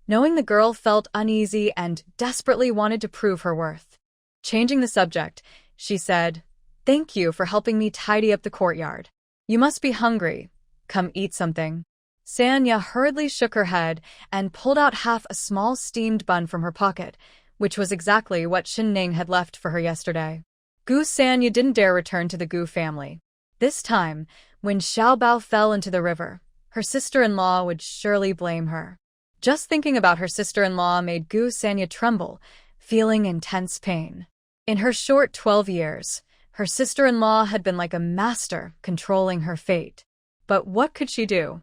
knowing the girl felt uneasy and desperately wanted to prove her worth. Changing the subject, she said, "Thank you for helping me tidy up the courtyard. You must be hungry. Come eat something." Sanya hurriedly shook her head and pulled out half a small steamed bun from her pocket, which was exactly what Shen Ning had left for her yesterday. Gu Sanya didn't dare return to the Gu family. This time, when Xiaobao fell into the river, her sister-in-law would surely blame her. Just thinking about her sister-in-law made Gu Sanya tremble, feeling intense pain. In her short 12 years, her sister-in-law had been like a master controlling her fate. But what could she do?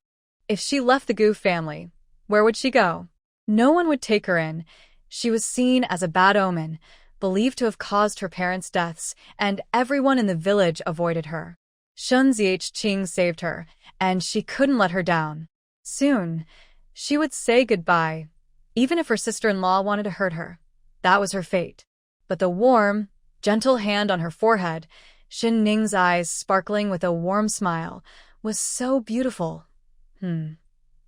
If she left the Gu family, where would she go? No one would take her in. She was seen as a bad omen, believed to have caused her parents' deaths, and everyone in the village avoided her. Shun Zichqing saved her, and she couldn't let her down. Soon, she would say goodbye, even if her sister-in-law wanted to hurt her. That was her fate. But the warm, gentle hand on her forehead, Shen Ning's eyes sparkling with a warm smile, was so beautiful.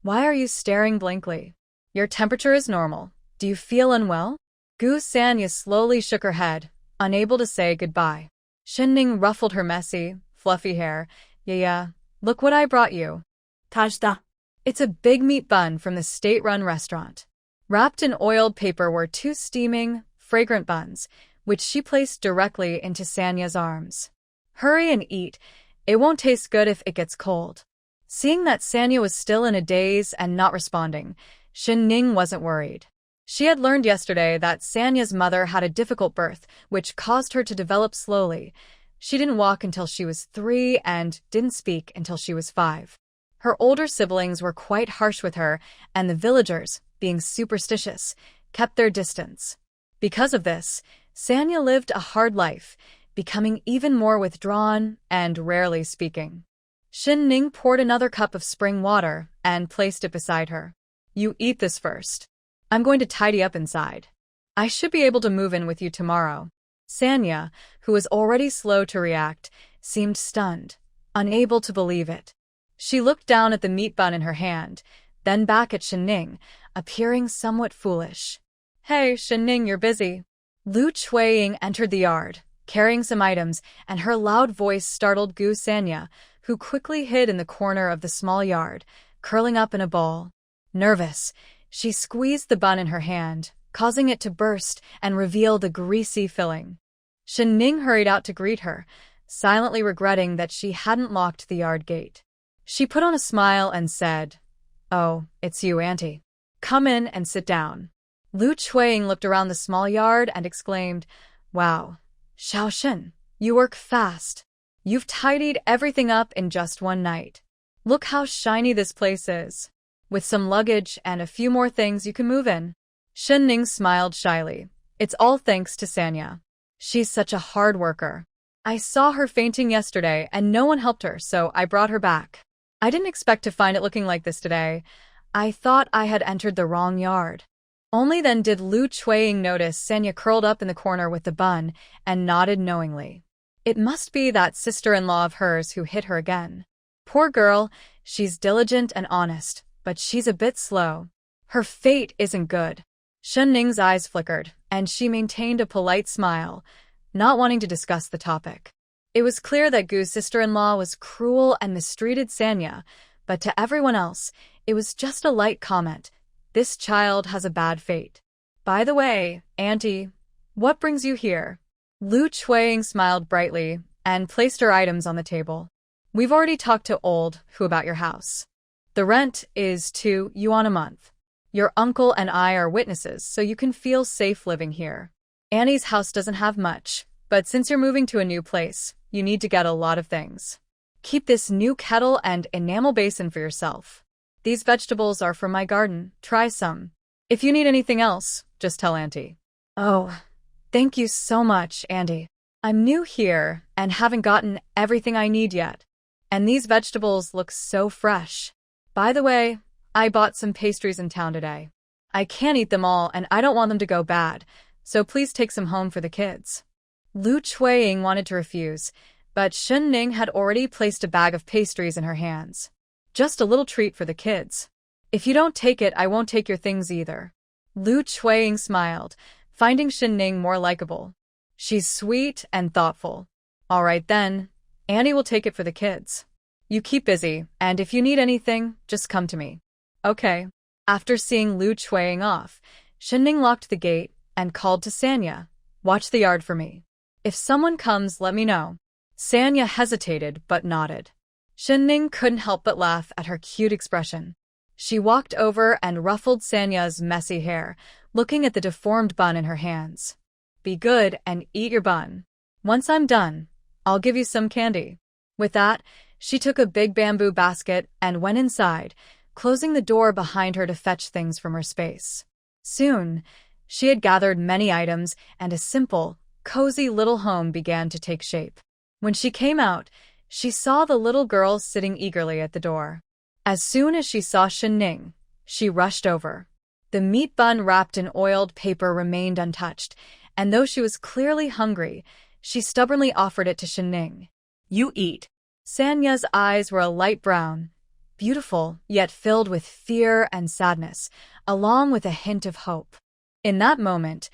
Why are you staring blankly? Your temperature is normal. Do you feel unwell? Gu Sanya slowly shook her head, unable to say goodbye. Shen Ning ruffled her messy, fluffy hair. Yeah, look what I brought you. Tajda. It's a big meat bun from the state-run restaurant. Wrapped in oiled paper were 2 steaming, fragrant buns, which she placed directly into Sanya's arms. Hurry and eat. It won't taste good if it gets cold. Seeing that Sanya was still in a daze and not responding, Shen Ning wasn't worried. She had learned yesterday that Sanya's mother had a difficult birth, which caused her to develop slowly. She didn't walk until she was 3 and didn't speak until she was 5. Her older siblings were quite harsh with her, and the villagers, being superstitious, kept their distance. Because of this, Sanya lived a hard life, becoming even more withdrawn and rarely speaking. Shen Ning poured another cup of spring water and placed it beside her. You eat this first. I'm going to tidy up inside. I should be able to move in with you tomorrow. Sanya, who was already slow to react, seemed stunned, unable to believe it. She looked down at the meat bun in her hand, then back at Shen Ning, appearing somewhat foolish. Hey, Shen Ning, you're busy. Lu Chuiying entered the yard, carrying some items, and her loud voice startled Gu Sanya, who quickly hid in the corner of the small yard, curling up in a ball. Nervous, she squeezed the bun in her hand, causing it to burst and reveal the greasy filling. Shen Ning hurried out to greet her, silently regretting that she hadn't locked the yard gate. She put on a smile and said, "Oh, it's you, Auntie. Come in and sit down." Lu Chuiying looked around the small yard and exclaimed, "Wow, Xiaoshen, you work fast. You've tidied everything up in just one night. Look how shiny this place is. With some luggage and a few more things you can move in." Shen Ning smiled shyly. It's all thanks to Sanya. She's such a hard worker. I saw her fainting yesterday and no one helped her, so I brought her back. I didn't expect to find it looking like this today. I thought I had entered the wrong yard. Only then did Lu Chuiying notice Sanya curled up in the corner with the bun and nodded knowingly. It must be that sister-in-law of hers who hit her again. Poor girl, she's diligent and honest, but she's a bit slow. Her fate isn't good. Shen Ning's eyes flickered, and she maintained a polite smile, not wanting to discuss the topic. It was clear that Gu's sister-in-law was cruel and mistreated Sanya, but to everyone else, it was just a light comment. This child has a bad fate. By the way, Auntie, what brings you here? Lu Chuiying smiled brightly and placed her items on the table. We've already talked to Old Hu about your house. The rent is 2 yuan a month. Your uncle and I are witnesses, so you can feel safe living here. Annie's house doesn't have much, but since you're moving to a new place, you need to get a lot of things. Keep this new kettle and enamel basin for yourself. These vegetables are from my garden. Try some. If you need anything else, just tell Auntie. Oh, thank you so much, Auntie. I'm new here and haven't gotten everything I need yet. And these vegetables look so fresh. By the way, I bought some pastries in town today. I can't eat them all and I don't want them to go bad, so please take some home for the kids. Lu Chuiying wanted to refuse, but Shen Ning had already placed a bag of pastries in her hands. Just a little treat for the kids. If you don't take it, I won't take your things either. Lu Chuiying smiled, finding Shen Ning more likable. She's sweet and thoughtful. All right then, Annie will take it for the kids. You keep busy, and if you need anything, just come to me. Okay. After seeing Lu Chuiying off, Shen Ning locked the gate and called to Sanya, "Watch the yard for me. If someone comes, let me know." Sanya hesitated but nodded. Shen Ning couldn't help but laugh at her cute expression. She walked over and ruffled Sanya's messy hair, looking at the deformed bun in her hands. "Be good and eat your bun. Once I'm done, I'll give you some candy." With that, she took a big bamboo basket and went inside, closing the door behind her to fetch things from her space. Soon, she had gathered many items, and a simple, cozy little home began to take shape. When she came out, she saw the little girl sitting eagerly at the door. As soon as she saw Shen Ning, she rushed over. The meat bun wrapped in oiled paper remained untouched, and though she was clearly hungry, she stubbornly offered it to Shen Ning. You eat. Sanya's eyes were a light brown, beautiful yet filled with fear and sadness, along with a hint of hope. In that moment,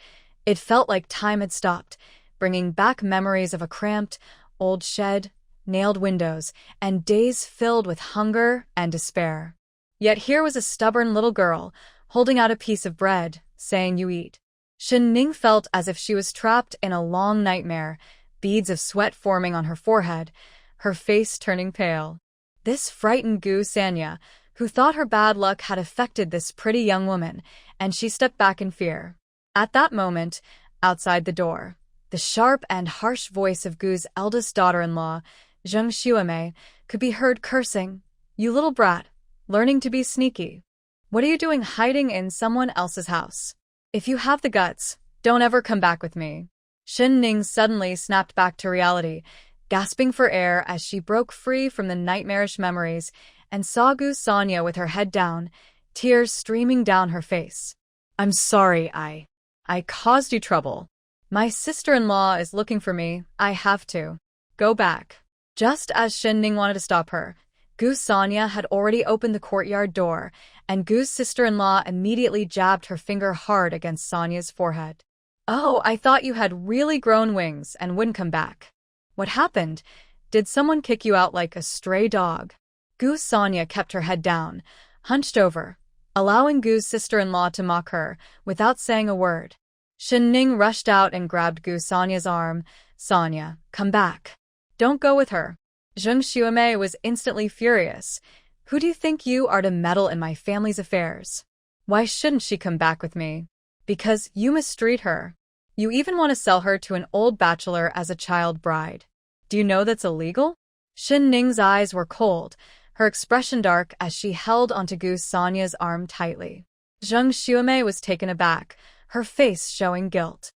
it felt like time had stopped, bringing back memories of a cramped, old shed, nailed windows, and days filled with hunger and despair. Yet here was a stubborn little girl, holding out a piece of bread, saying, "You eat." Shen Ning felt as if she was trapped in a long nightmare, beads of sweat forming on her forehead, her face turning pale. This frightened Gu Sanya, who thought her bad luck had affected this pretty young woman, and she stepped back in fear. At that moment, outside the door, the sharp and harsh voice of Gu's eldest daughter-in-law, Zheng Xuemei, could be heard cursing, "You little brat, learning to be sneaky. What are you doing hiding in someone else's house? If you have the guts, don't ever come back with me." Shen Ning suddenly snapped back to reality, gasping for air as she broke free from the nightmarish memories and saw Gu Sanya with her head down, tears streaming down her face. "I'm sorry, I caused you trouble. My sister-in-law is looking for me. I have to go back." Just as Shen Ning wanted to stop her, Gu Sanya had already opened the courtyard door, and Gu's sister-in-law immediately jabbed her finger hard against Sanya's forehead. "Oh, I thought you had really grown wings and wouldn't come back. What happened? Did someone kick you out like a stray dog?" Gu Sanya kept her head down, hunched over, allowing Gu's sister-in-law to mock her without saying a word. Shen Ning rushed out and grabbed Gu Sanya's arm. "Sanya, come back. Don't go with her." Zheng Xuemei was instantly furious. "Who do you think you are to meddle in my family's affairs? Why shouldn't she come back with me? Because you mistreat her. You even want to sell her to an old bachelor as a child bride. Do you know that's illegal?" Shen Ning's eyes were cold, her expression dark as she held onto Gu Sanya's arm tightly. Zheng Xuemei was taken aback, her face showing guilt.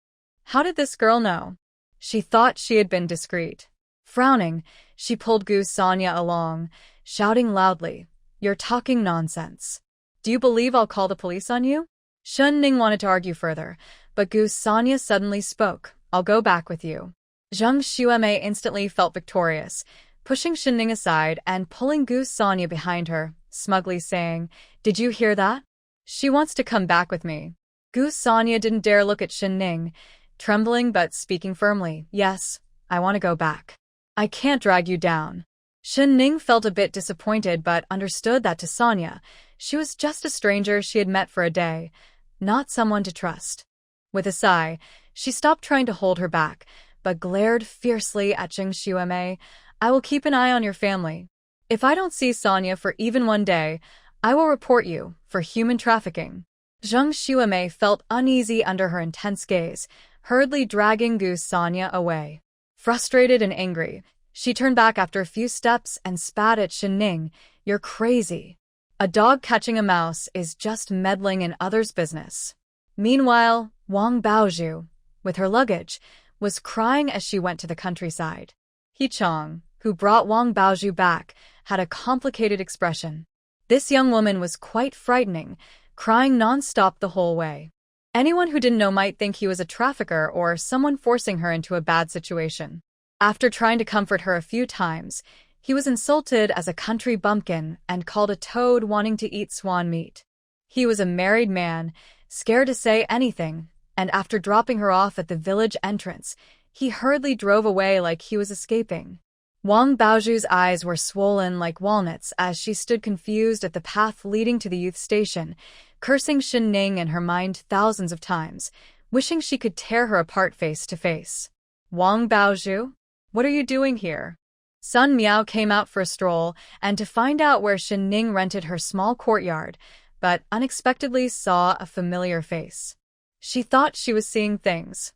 How did this girl know? She thought she had been discreet. Frowning, she pulled Gu Sanya along, shouting loudly, "You're talking nonsense. Do you believe I'll call the police on you?" Shen Ning wanted to argue further, but Gu Sanya suddenly spoke, "I'll go back with you." Zheng Xuemei instantly felt victorious, pushing Shen Ning aside and pulling Gu Sanya behind her, smugly saying, "Did you hear that? She wants to come back with me." Gu Sanya didn't dare look at Shen Ning, trembling but speaking firmly, "Yes, I want to go back. I can't drag you down." Shen Ning felt a bit disappointed but understood that to Sanya, she was just a stranger she had met for a day, not someone to trust. With a sigh, she stopped trying to hold her back, but glared fiercely at Zheng Xuemei, "I will keep an eye on your family. If I don't see Sanya for even one day, I will report you for human trafficking." Zheng Xuemei felt uneasy under her intense gaze, hurriedly dragging Gu Sanya away. Frustrated and angry, she turned back after a few steps and spat at Shen Ning, "You're crazy. A dog catching a mouse is just meddling in others' business." Meanwhile, Wang Baozhu, with her luggage, was crying as she went to the countryside. He Chong, who brought Wang Baozhu back, had a complicated expression. This young woman was quite frightening, crying non-stop the whole way. Anyone who didn't know might think he was a trafficker or someone forcing her into a bad situation. After trying to comfort her a few times, he was insulted as a country bumpkin and called a toad wanting to eat swan meat. He was a married man, scared to say anything, and after dropping her off at the village entrance, he hurriedly drove away like he was escaping. Wang Baoju's eyes were swollen like walnuts as she stood confused at the path leading to the youth station, cursing Shen Ning in her mind thousands of times, wishing she could tear her apart face to face. Wang Baoju? What are you doing here? Sun Meow came out for a stroll and to find out where Shen Ning rented her small courtyard, but unexpectedly saw a familiar face. She thought she was seeing things.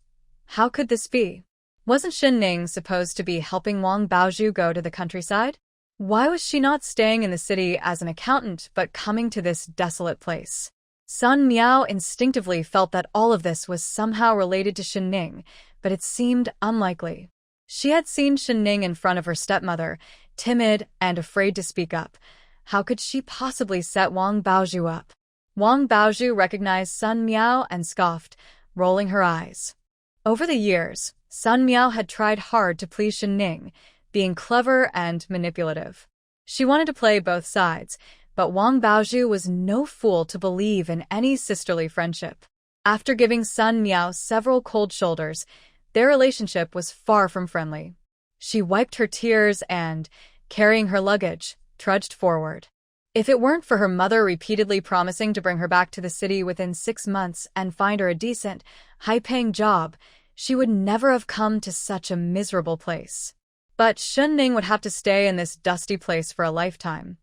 How could this be? Wasn't Shen Ning supposed to be helping Wang Baoju go to the countryside? Why was she not staying in the city as an accountant but coming to this desolate place? Sun Meow instinctively felt that all of this was somehow related to Shen Ning, but it seemed unlikely. She had seen Shen Ning in front of her stepmother, timid and afraid to speak up. How could she possibly set Wang Baoju up? Wang Baoju recognized Sun Meow and scoffed, rolling her eyes. Over the years, Sun Meow had tried hard to please Shen Ning, being clever and manipulative. She wanted to play both sides, but Wang Baoju was no fool to believe in any sisterly friendship. After giving Sun Meow several cold shoulders, their relationship was far from friendly. She wiped her tears and, carrying her luggage, trudged forward. If it weren't for her mother repeatedly promising to bring her back to the city within 6 months and find her a decent, high-paying job, she would never have come to such a miserable place. But Shen Ning would have to stay in this dusty place for a lifetime.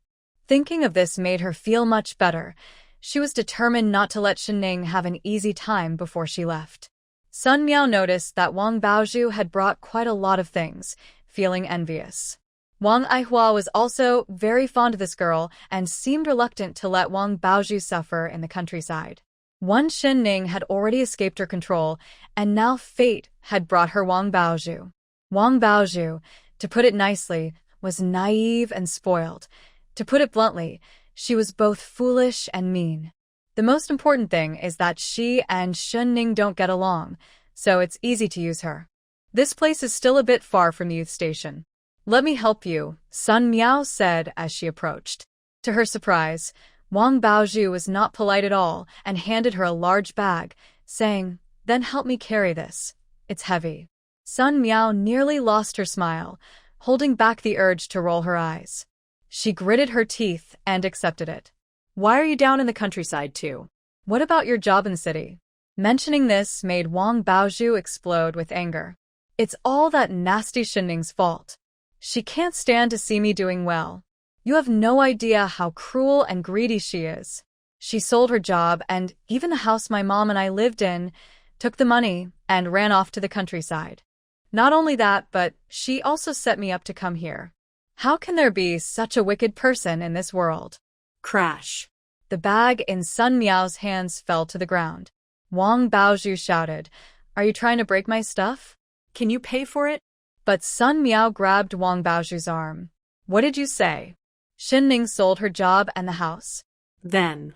Thinking of this made her feel much better. She was determined not to let Shen Ning have an easy time before she left. Sun Meow noticed that Wang Baoju had brought quite a lot of things, feeling envious. Wang Aihua was also very fond of this girl and seemed reluctant to let Wang Baoju suffer in the countryside. One Shen Ning had already escaped her control, and now fate had brought her Wang Baoju. Wang Baoju, to put it nicely, was naive and spoiled. To put it bluntly, she was both foolish and mean. The most important thing is that she and Shen Ning don't get along, so it's easy to use her. This place is still a bit far from the youth station. Let me help you, Sun Meow said as she approached. To her surprise, Wang Baoju was not polite at all and handed her a large bag, saying, "Then help me carry this. It's heavy." Sun Meow nearly lost her smile, holding back the urge to roll her eyes. She gritted her teeth and accepted it. Why are you down in the countryside too? What about your job in the city? Mentioning this made Wang Baoju explode with anger. It's all that nasty Shen Ning's fault. She can't stand to see me doing well. You have no idea how cruel and greedy she is. She sold her job and even the house my mom and I lived in, took the money, and ran off to the countryside. Not only that, but she also set me up to come here. How can there be such a wicked person in this world? Crash. The bag in Sun Meow's hands fell to the ground. Wang Baoju shouted, "Are you trying to break my stuff? Can you pay for it?" But Sun Meow grabbed Wang Baoju's arm. "What did you say?" Shen Ning sold her job and the house. Then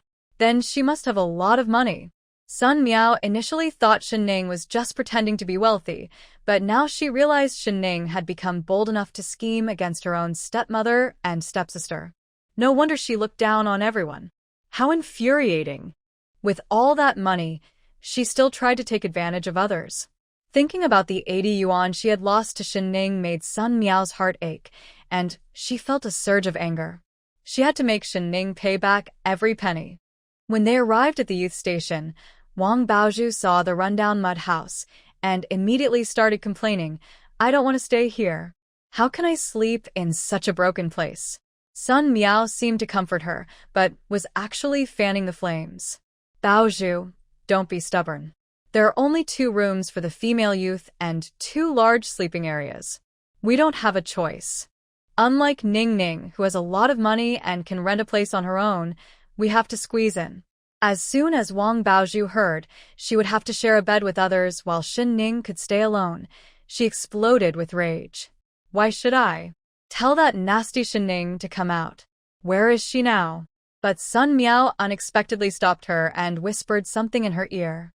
she must have a lot of money. Sun Meow initially thought Shen Ning was just pretending to be wealthy, but now she realized Shen Ning had become bold enough to scheme against her own stepmother and stepsister. No wonder she looked down on everyone. How infuriating. With all that money, she still tried to take advantage of others. Thinking about the 80 yuan she had lost to Shen Ning made Sun Meow's heart ache, and she felt a surge of anger. She had to make Shen Ning pay back every penny. When they arrived at the youth station, Wang Baoju saw the rundown mud house and immediately started complaining, "I don't want to stay here. How can I sleep in such a broken place?" Sun Meow seemed to comfort her, but was actually fanning the flames. "Baoju, don't be stubborn. There are only 2 rooms for the female youth and 2 large sleeping areas. We don't have a choice. Unlike Ning Ning, who has a lot of money and can rent a place on her own, we have to squeeze in." As soon as Wang Baoju heard she would have to share a bed with others while Shen Ning could stay alone, she exploded with rage. "Why should I? Tell that nasty Shen Ning to come out. Where is she now?" But Sun Meow unexpectedly stopped her and whispered something in her ear.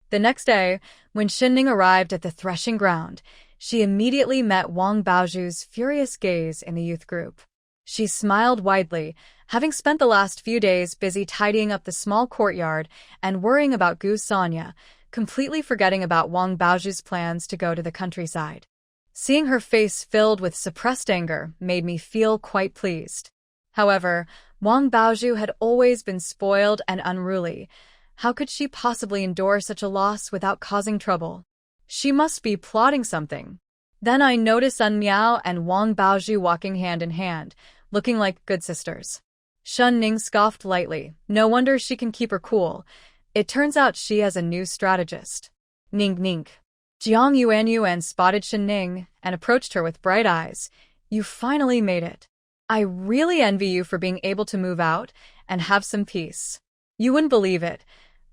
The next day, when Shen Ning arrived at the threshing ground, she immediately met Wang Baozhu's furious gaze in the youth group. She smiled widely, having spent the last few days busy tidying up the small courtyard and worrying about Gu Sonya, completely forgetting about Wang Baozhu's plans to go to the countryside. Seeing her face filled with suppressed anger made me feel quite pleased. However, Wang Baozhu had always been spoiled and unruly. How could she possibly endure such a loss without causing trouble? She must be plotting something. Then I noticed Meow and Wang Baozhu walking hand in hand, looking like good sisters. Shen Ning scoffed lightly. No wonder she can keep her cool. It turns out she has a new strategist. Ning Ning. Jiang Yuan spotted Shen Ning and approached her with bright eyes. You finally made it. I really envy you for being able to move out and have some peace. You wouldn't believe it.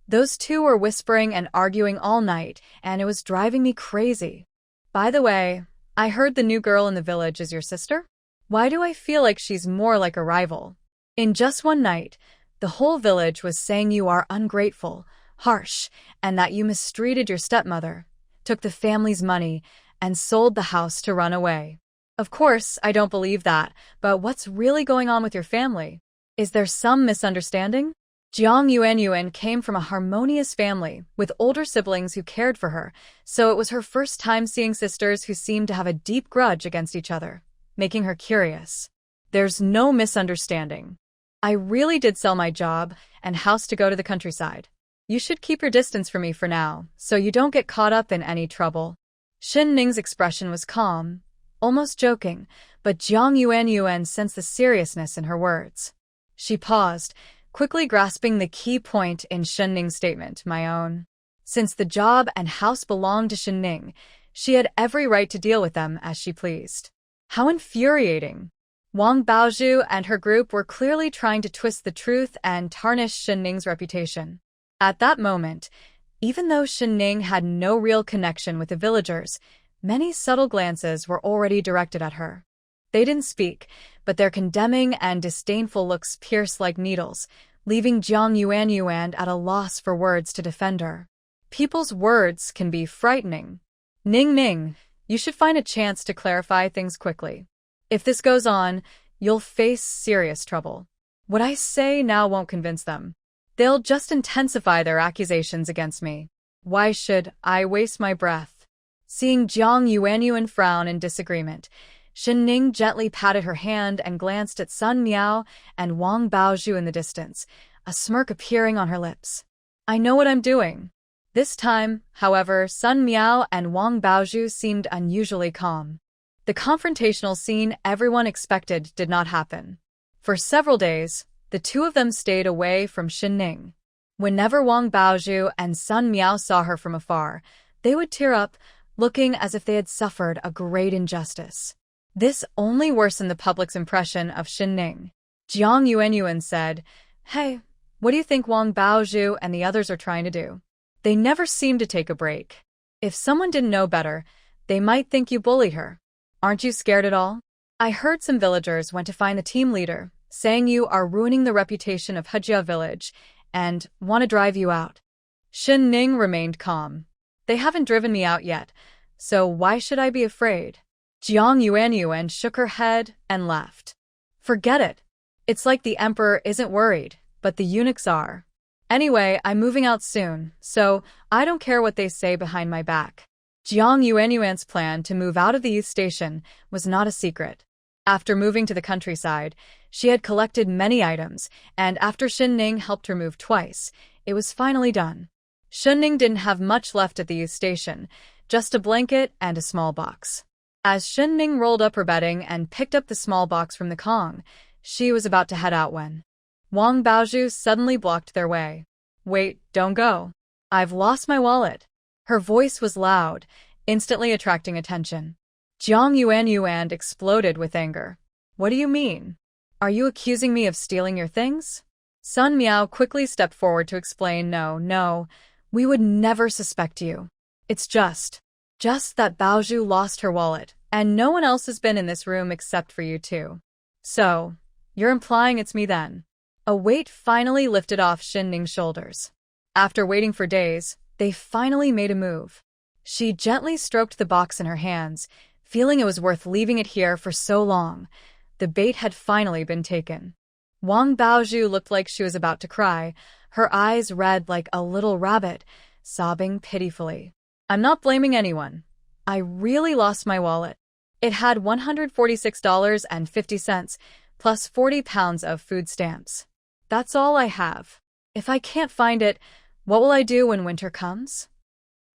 Those two were whispering and arguing all night, and it was driving me crazy. By the way, I heard the new girl in the village is your sister? Why do I feel like she's more like a rival? In just one night, the whole village was saying you are ungrateful, harsh, and that you mistreated your stepmother, took the family's money, and sold the house to run away. Of course, I don't believe that, but what's really going on with your family? Is there some misunderstanding? Jiang Yuan came from a harmonious family, with older siblings who cared for her, so it was her first time seeing sisters who seemed to have a deep grudge against each other, making her curious. There's no misunderstanding. I really did sell my job and house to go to the countryside. You should keep your distance from me for now, so you don't get caught up in any trouble. Shen Ning's expression was calm, almost joking, but Jiang Yuan sensed the seriousness in her words. She paused, quickly grasping the key point in Shen Ning's statement, my own. Since the job and house belonged to Shen Ning, she had every right to deal with them as she pleased. How infuriating! Wang Baozhu and her group were clearly trying to twist the truth and tarnish Shen Ning's reputation. At that moment, even though Shen Ning had no real connection with the villagers, many subtle glances were already directed at her. They didn't speak, but their condemning and disdainful looks pierced like needles, leaving Jiang Yuan at a loss for words to defend her. People's words can be frightening. Ning, you should find a chance to clarify things quickly. If this goes on, you'll face serious trouble. What I say now won't convince them. They'll just intensify their accusations against me. Why should I waste my breath? Seeing Jiang Yuan frown in disagreement, Shen Ning gently patted her hand and glanced at Sun Meow and Wang Baozhu in the distance, a smirk appearing on her lips. I know what I'm doing. This time, however, Sun Meow and Wang Baozhu seemed unusually calm. The confrontational scene everyone expected did not happen. For several days, the two of them stayed away from Shen Ning. Whenever Wang Baozhu and Sun Meow saw her from afar, they would tear up, looking as if they had suffered a great injustice. This only worsened the public's impression of Shen Ning. Jiang Yuan said, Hey, what do you think Wang Baozhu and the others are trying to do? They never seem to take a break. If someone didn't know better, they might think you bullied her. Aren't you scared at all? I heard some villagers went to find the team leader, saying you are ruining the reputation of Hejia village and want to drive you out. Shen Ning remained calm. They haven't driven me out yet, so why should I be afraid? Jiang Yuan shook her head and laughed. Forget it. It's like the emperor isn't worried, but the eunuchs are. Anyway, I'm moving out soon, so I don't care what they say behind my back. Jiang Yuan's plan to move out of the youth station was not a secret. After moving to the countryside, she had collected many items, and after Shen Ning helped her move twice, it was finally done. Shen Ning didn't have much left at the youth station, just a blanket and a small box. As Shen Ning rolled up her bedding and picked up the small box from the Kong, she was about to head out when Wang Baozhu suddenly blocked their way. Wait, don't go. I've lost my wallet. Her voice was loud, instantly attracting attention. Jiang Yuan exploded with anger. What do you mean? Are you accusing me of stealing your things? Sun Meow quickly stepped forward to explain, No, we would never suspect you. It's just that Baozhu lost her wallet, and no one else has been in this room except for you two. So, you're implying it's me then? A weight finally lifted off Shen Ning's shoulders. After waiting for days, They finally made a move. She gently stroked the box in her hands, feeling it was worth leaving it here for so long. The bait had finally been taken. Wang Baozhu looked like she was about to cry, her eyes red like a little rabbit, sobbing pitifully. I'm not blaming anyone. I really lost my wallet. It had $146.50, plus 40 pounds of food stamps. That's all I have. If I can't find it, what will I do when winter comes?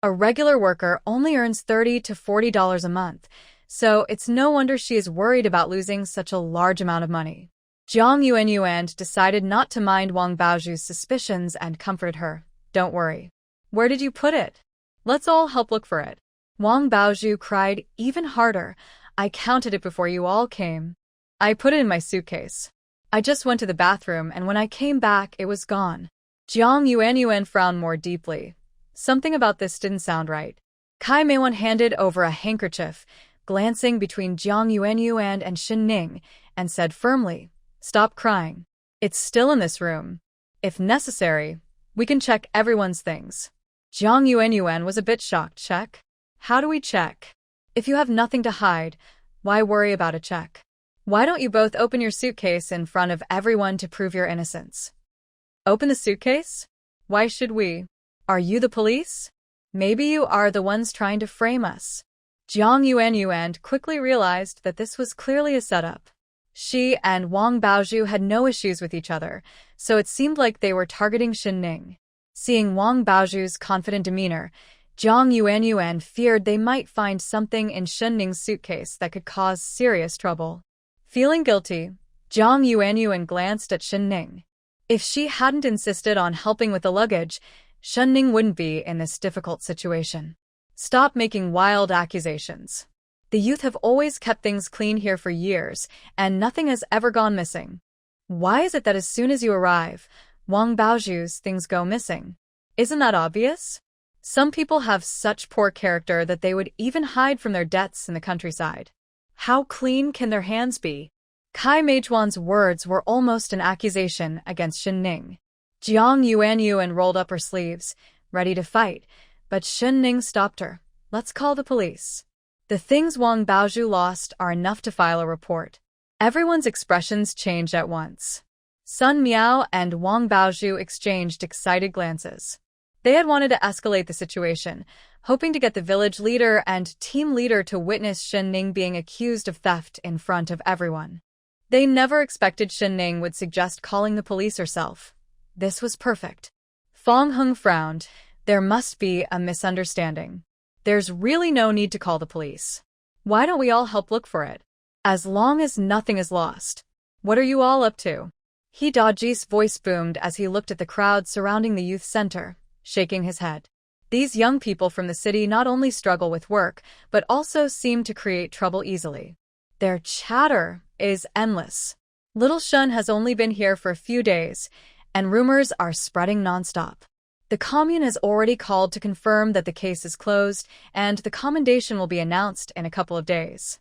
A regular worker only earns $30 to $40 a month, so it's no wonder she is worried about losing such a large amount of money. Jiang Yuanyuan decided not to mind Wang Baozhu's suspicions and comforted her. Don't worry. Where did you put it? Let's all help look for it. Wang Baozhu cried even harder. I counted it before you all came. I put it in my suitcase. I just went to the bathroom, and when I came back, it was gone. Jiang Yuanyuan frowned more deeply. Something about this didn't sound right. Kai Meiwan handed over a handkerchief, glancing between Jiang Yuanyuan and Shen Ning, and said firmly, Stop crying. It's still in this room. If necessary, we can check everyone's things. Jiang Yuanyuan was a bit shocked. Check? How do we check? If you have nothing to hide, why worry about a check? Why don't you both open your suitcase in front of everyone to prove your innocence? Open the suitcase? Why should we? Are you the police? Maybe you are the ones trying to frame us. Jiang Yuanyuan quickly realized that this was clearly a setup. She and Wang Baozhu had no issues with each other, so it seemed like they were targeting Shen Ning. Seeing Wang Baozhu's confident demeanor, Jiang Yuanyuan feared they might find something in Shen Ning's suitcase that could cause serious trouble. Feeling guilty, Jiang Yuanyuan glanced at Shen Ning. If she hadn't insisted on helping with the luggage, Shen Ning wouldn't be in this difficult situation. Stop making wild accusations. The youth have always kept things clean here for years, and nothing has ever gone missing. Why is it that as soon as you arrive, Wang Baozhu's things go missing? Isn't that obvious? Some people have such poor character that they would even hide from their debts in the countryside. How clean can their hands be? Kai Meijuan's words were almost an accusation against Shen Ning. Jiang Yuanyuan rolled up her sleeves, ready to fight, but Shen Ning stopped her. Let's call the police. The things Wang Baozhu lost are enough to file a report. Everyone's expressions changed at once. Sun Meow and Wang Baozhu exchanged excited glances. They had wanted to escalate the situation, hoping to get the village leader and team leader to witness Shen Ning being accused of theft in front of everyone. They never expected Shen Ning would suggest calling the police herself. This was perfect. Fong Hung frowned. There must be a misunderstanding. There's really no need to call the police. Why don't we all help look for it? As long as nothing is lost. What are you all up to? Hidaji's voice boomed as he looked at the crowd surrounding the youth center, shaking his head. These young people from the city not only struggle with work, but also seem to create trouble easily. Their chatter is endless. Little Shun has only been here for a few days, and rumors are spreading nonstop. The commune has already called to confirm that the case is closed, and the commendation will be announced in a couple of days.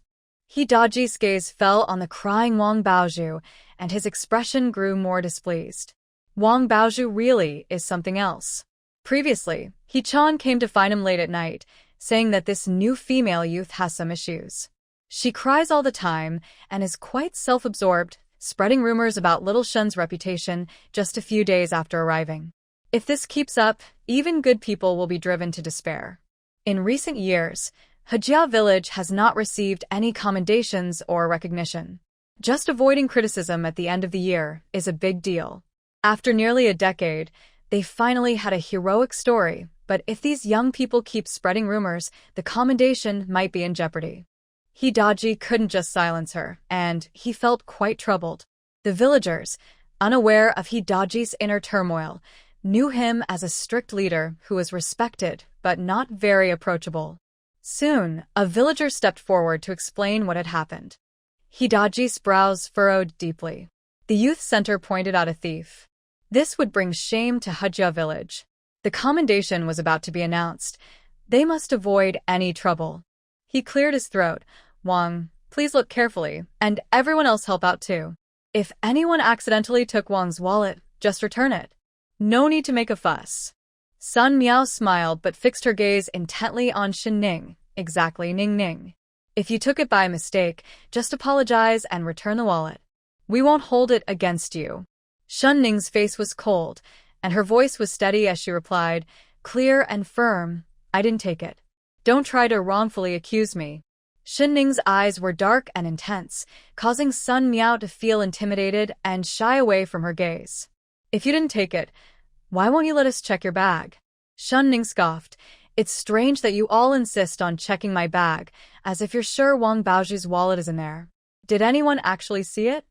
Hidaji's gaze fell on the crying Wang Baozhu, and his expression grew more displeased. Wang Baozhu really is something else. Previously, He-chan came to find him late at night, saying that this new female youth has some issues. She cries all the time and is quite self-absorbed, spreading rumors about little Shun's reputation just a few days after arriving. If this keeps up, even good people will be driven to despair. In recent years, Hejia village has not received any commendations or recognition. Just avoiding criticism at the end of the year is a big deal. After nearly a decade, they finally had a heroic story, but if these young people keep spreading rumors, the commendation might be in jeopardy. Hidaji couldn't just silence her, and he felt quite troubled. The villagers, unaware of Hidaji's inner turmoil, knew him as a strict leader who was respected but not very approachable. Soon, a villager stepped forward to explain what had happened. Hidaji's brows furrowed deeply. The youth center pointed out a thief. This would bring shame to Hejia village. The commendation was about to be announced. They must avoid any trouble. He cleared his throat. Wang, please look carefully, and everyone else help out too. If anyone accidentally took Wang's wallet, just return it. No need to make a fuss. Sun Meow smiled but fixed her gaze intently on Shen Ning. Exactly, Ning Ning. If you took it by mistake, just apologize and return the wallet. We won't hold it against you. Shen Ning's face was cold, and her voice was steady as she replied, clear and firm, I didn't take it. Don't try to wrongfully accuse me. Shen Ning's eyes were dark and intense, causing Sun Meow to feel intimidated and shy away from her gaze. If you didn't take it, why won't you let us check your bag? Shen Ning scoffed. It's strange that you all insist on checking my bag, as if you're sure Wang Baoju's wallet is in there. Did anyone actually see it?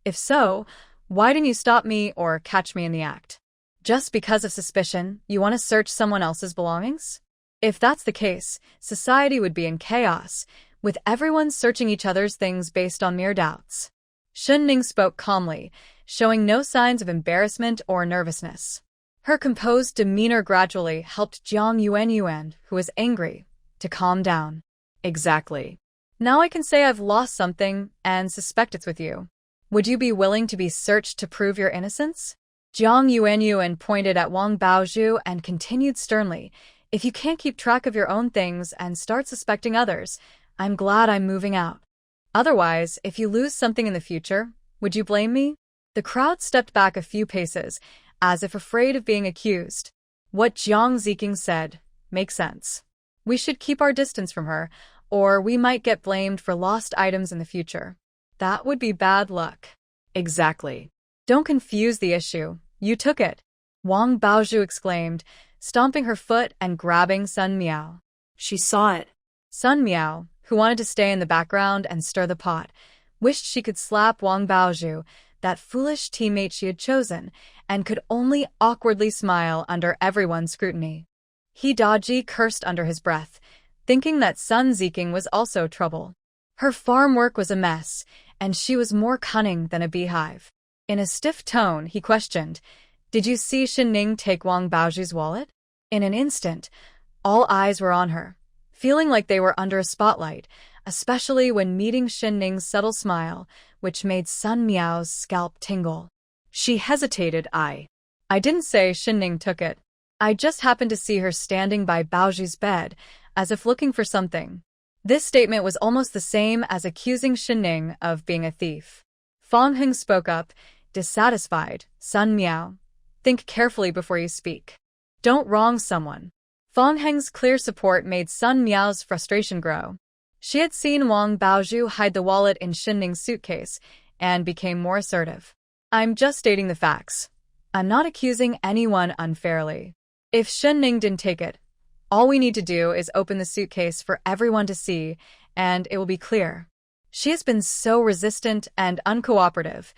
If so, why didn't you stop me or catch me in the act? Just because of suspicion, you want to search someone else's belongings? If that's the case, society would be in chaos, with everyone searching each other's things based on mere doubts. Shen Ning spoke calmly, showing no signs of embarrassment or nervousness. Her composed demeanor gradually helped Jiang Yuan, who was angry, to calm down. Exactly. Now I can say I've lost something and suspect it's with you. Would you be willing to be searched to prove your innocence? Jiang Yuan pointed at Wang Baoju and continued sternly, if you can't keep track of your own things and start suspecting others, I'm glad I'm moving out. Otherwise, if you lose something in the future, would you blame me? The crowd stepped back a few paces, as if afraid of being accused. What Jiang Ziqing said makes sense. We should keep our distance from her, or we might get blamed for lost items in the future. That would be bad luck. Exactly. Don't confuse the issue. You took it. Wang Baoju exclaimed, stomping her foot and grabbing Sun Meow. She saw it. Sun Meow, who wanted to stay in the background and stir the pot, wished she could slap Wang Baoju, that foolish teammate she had chosen, and could only awkwardly smile under everyone's scrutiny. He dodgy cursed under his breath, thinking that Sun Ziqing was also trouble. Her farm work was a mess, and she was more cunning than a beehive. In a stiff tone, he questioned, did you see Shen Ning take Wang Baoju's wallet? In an instant, all eyes were on her, feeling like they were under a spotlight, especially when meeting Shen Ning's subtle smile, which made Sun Meow's scalp tingle. She hesitated. I didn't say Shen Ning took it. I just happened to see her standing by Baoju's bed, as if looking for something. This statement was almost the same as accusing Shen Ning of being a thief. Fang Heng spoke up, dissatisfied. Sun Meow, think carefully before you speak. Don't wrong someone. Fang Heng's clear support made Sun Meow's frustration grow. She had seen Wang Baoju hide the wallet in Shen Ning's suitcase and became more assertive. I'm just stating the facts. I'm not accusing anyone unfairly. If Shen Ning didn't take it, all we need to do is open the suitcase for everyone to see, and it will be clear. She has been so resistant and uncooperative.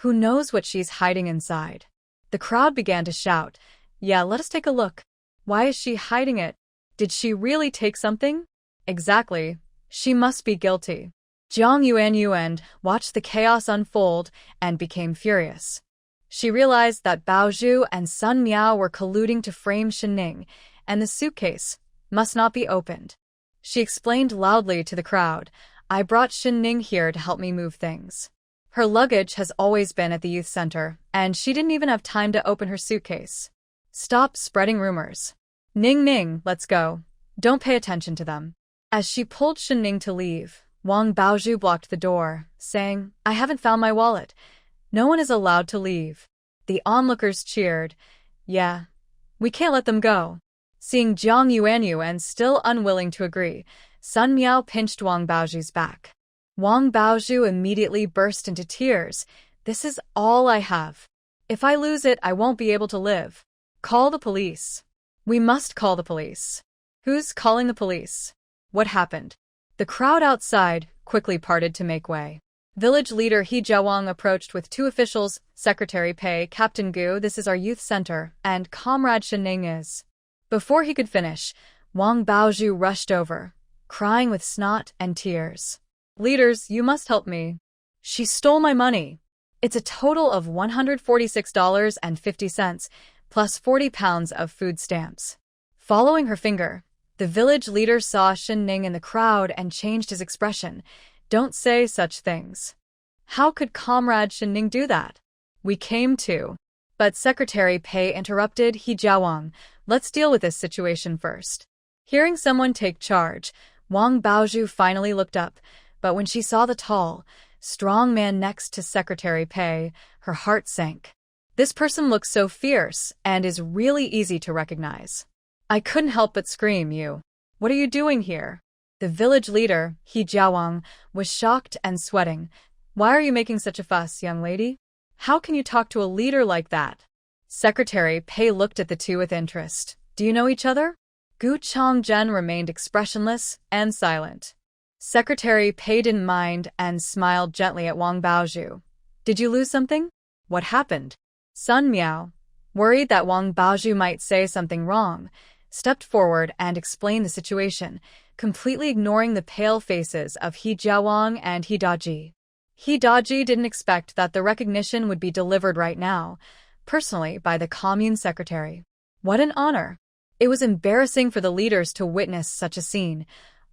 Who knows what she's hiding inside? The crowd began to shout, yeah, let us take a look. Why is she hiding it? Did she really take something? Exactly. She must be guilty. Jiang Yuan watched the chaos unfold and became furious. She realized that Baoju and Sun Meow were colluding to frame Shen Ning, and the suitcase must not be opened. She explained loudly to the crowd, I brought Shen Ning here to help me move things. Her luggage has always been at the youth center, and she didn't even have time to open her suitcase. Stop spreading rumors. Ning Ning, let's go. Don't pay attention to them. As she pulled Shen Ning to leave, Wang Baoju blocked the door, saying, I haven't found my wallet. No one is allowed to leave. The onlookers cheered. Yeah, we can't let them go. Seeing Jiang Yuan still unwilling to agree, Sun Meow pinched Wang Baoju's back. Wang Baoju immediately burst into tears. This is all I have. If I lose it, I won't be able to live. Call the police. We must call the police. Who's calling the police? What happened? The crowd outside quickly parted to make way. Village leader He Jiawang approached with two officials, Secretary Pei, Captain Gu, this is our youth center, and Comrade Shen Ning is. Before he could finish, Wang Baoju rushed over, crying with snot and tears. Leaders, you must help me. She stole my money. It's a total of $146.50, plus 40 pounds of food stamps. Following her finger, the village leader saw Shen Ning in the crowd and changed his expression. Don't say such things. How could Comrade Shen Ning do that? We came to. But Secretary Pei interrupted He Jiawang. Let's deal with this situation first. Hearing someone take charge, Wang Baozhu finally looked up, but when she saw the tall, strong man next to Secretary Pei, her heart sank. This person looks so fierce and is really easy to recognize. I couldn't help but scream, "You! What are you doing here?" The village leader, He Jiawang, was shocked and sweating. "Why are you making such a fuss, young lady? How can you talk to a leader like that?" Secretary Pei looked at the two with interest. "Do you know each other?" Gu Chongzhen remained expressionless and silent. Secretary Pei didn't mind and smiled gently at Wang Baozhu. "Did you lose something? What happened?" Sun Meow, worried that Wang Baozhu might say something wrong, stepped forward and explained the situation, completely ignoring the pale faces of He Jiawang and He Daji. He Daji didn't expect that the recognition would be delivered right now, personally by the commune secretary. What an honor! It was embarrassing for the leaders to witness such a scene,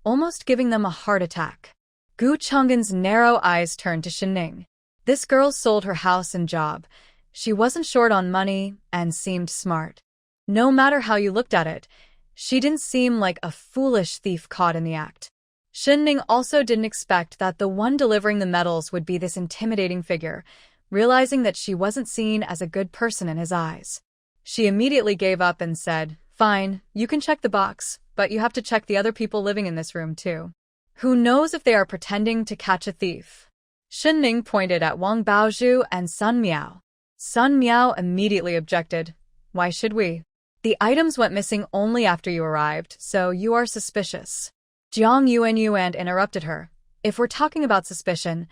almost giving them a heart attack. Gu Chonggen's narrow eyes turned to Shen Ning. This girl sold her house and job. She wasn't short on money and seemed smart. No matter how you looked at it, she didn't seem like a foolish thief caught in the act. Shen Ning also didn't expect that the one delivering the medals would be this intimidating figure, realizing that she wasn't seen as a good person in his eyes. She immediately gave up and said, "Fine, you can check the box, but you have to check the other people living in this room too. Who knows if they are pretending to catch a thief?" Shen Ning pointed at Wang Baozhu and Sun Meow. Sun Meow immediately objected. "Why should we? The items went missing only after you arrived, so you are suspicious." Jiang Yuan interrupted her. "If we're talking about suspicion,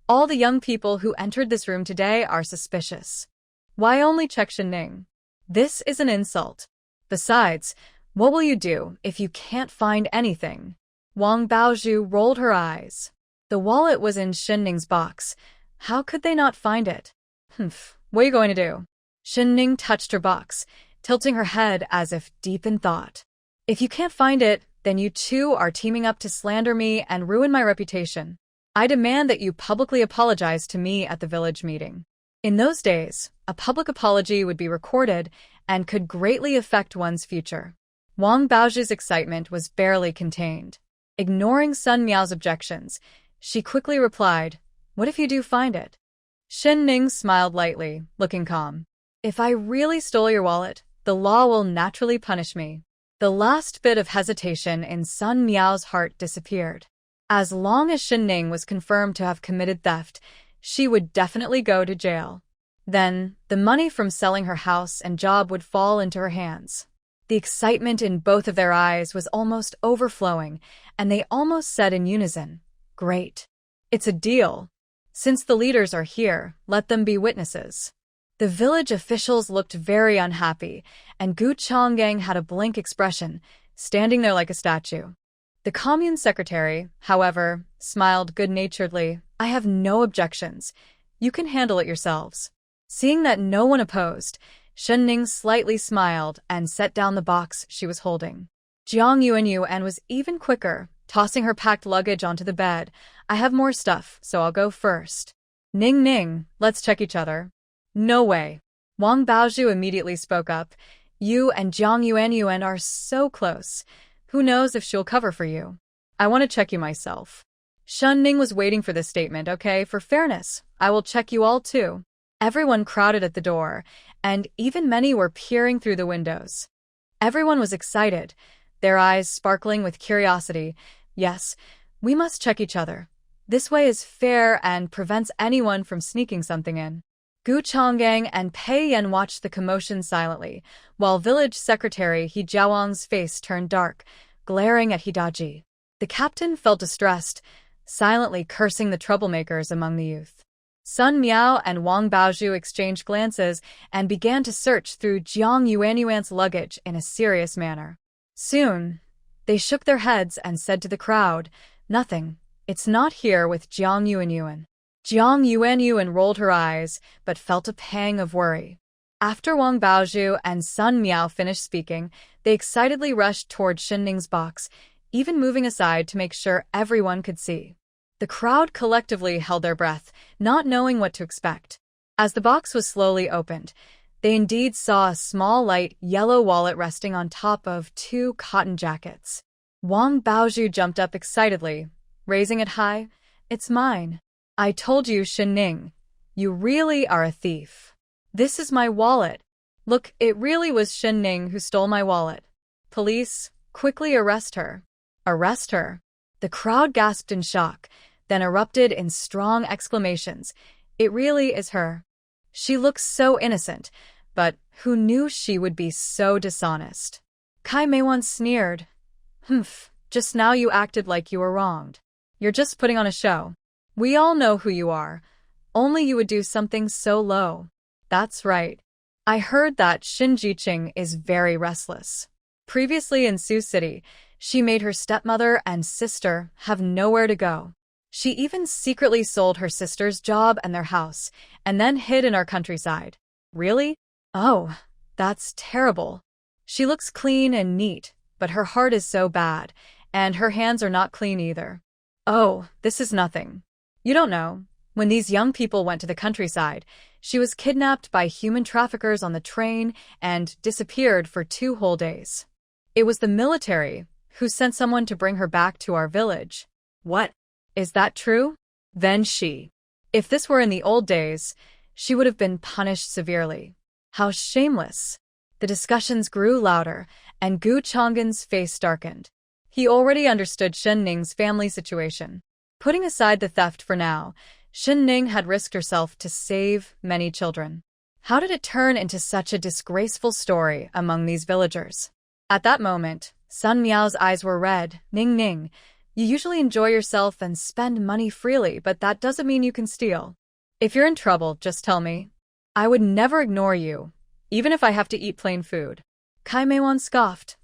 all the young people who entered this room today are suspicious. Why only check Shen Ning? This is an insult. Besides, what will you do if you can't find anything?" Wang Baozhu rolled her eyes. The wallet was in Shen Ning's box. How could they not find it? What are you going to do?" Shen Ning touched her box, tilting her head as if deep in thought. "If you can't find it, then you two are teaming up to slander me and ruin my reputation. I demand that you publicly apologize to me at the village meeting." In those days, a public apology would be recorded and could greatly affect one's future. Wang Baozhu's excitement was barely contained. Ignoring Sun Meow's objections, she quickly replied, "What if you do find it?" Shen Ning smiled lightly, looking calm. "If I really stole your wallet, the law will naturally punish me." The last bit of hesitation in Sun Meow's heart disappeared. As long as Shen Ning was confirmed to have committed theft, she would definitely go to jail. Then, the money from selling her house and job would fall into her hands. The excitement in both of their eyes was almost overflowing, and they almost said in unison, "Great. It's a deal. Since the leaders are here, let them be witnesses." The village officials looked very unhappy, and Gu Chonggang had a blank expression, standing there like a statue. The commune secretary, however, smiled good-naturedly. "I have no objections. You can handle it yourselves." Seeing that no one opposed, Shen Ning slightly smiled and set down the box she was holding. Jiang Yuan was even quicker, tossing her packed luggage onto the bed. "I have more stuff, so I'll go first." Ning, let's check each other." "No way." Wang Baozhu immediately spoke up. "You and Jiang Yuan are so close. Who knows if she'll cover for you? I want to check you myself." Shen Ning was waiting for this statement. "Okay, for fairness, I will check you all too." Everyone crowded at the door, and even many were peering through the windows. Everyone was excited, their eyes sparkling with curiosity. "Yes, we must check each other. This way is fair and prevents anyone from sneaking something in." Gu Chonggang and Pei Yan watched the commotion silently, while village secretary He Jiawang's face turned dark, glaring at Hidaji. The captain felt distressed, silently cursing the troublemakers among the youth. Sun Meow and Wang Baozhu exchanged glances and began to search through Jiang Yuan's luggage in a serious manner. Soon, they shook their heads and said to the crowd, "Nothing. It's not here with Jiang Yuan." Jiang Yuan rolled her eyes, but felt a pang of worry. After Wang Baozhu and Sun Meow finished speaking, they excitedly rushed toward Shen Ning's box, even moving aside to make sure everyone could see. The crowd collectively held their breath, not knowing what to expect. As the box was slowly opened, They indeed saw a small light yellow wallet resting on top of 2 cotton jackets. Wang Baozhu jumped up excitedly, raising it high. "It's mine. I told you, Shen Ning. You really are a thief. This is my wallet. Look, it really was Shen Ning who stole my wallet. Police, quickly arrest her." "Arrest her?" The crowd gasped in shock, then erupted in strong exclamations. "It really is her. She looks so innocent, but who knew she would be so dishonest?" Kai Meiwan sneered. "Humph, just now you acted like you were wronged. You're just putting on a show. We all know who you are. Only you would do something so low." "That's right. I heard that Xin Jiqing is very restless. Previously in Sioux City, she made her stepmother and sister have nowhere to go. She even secretly sold her sister's job and their house, and then hid in our countryside." "Really? Oh, that's terrible. She looks clean and neat, but her heart is so bad, and her hands are not clean either." "Oh, this is nothing. You don't know. When these young people went to the countryside, she was kidnapped by human traffickers on the train and disappeared for 2 whole days. It was the military who sent someone to bring her back to our village." "What? Is that true? Then if this were in the old days, she would have been punished severely. How shameless." The discussions grew louder, and Gu Chang'an's face darkened. He already understood Shen Ning's family situation. Putting aside the theft for now, Shen Ning had risked herself to save many children. How did it turn into such a disgraceful story among these villagers? At that moment, Sun Miao's eyes were red. "Ning Ning, you usually enjoy yourself and spend money freely, but that doesn't mean you can steal. If you're in trouble, just tell me. I would never ignore you, even if I have to eat plain food." Kai Meiwan scoffed.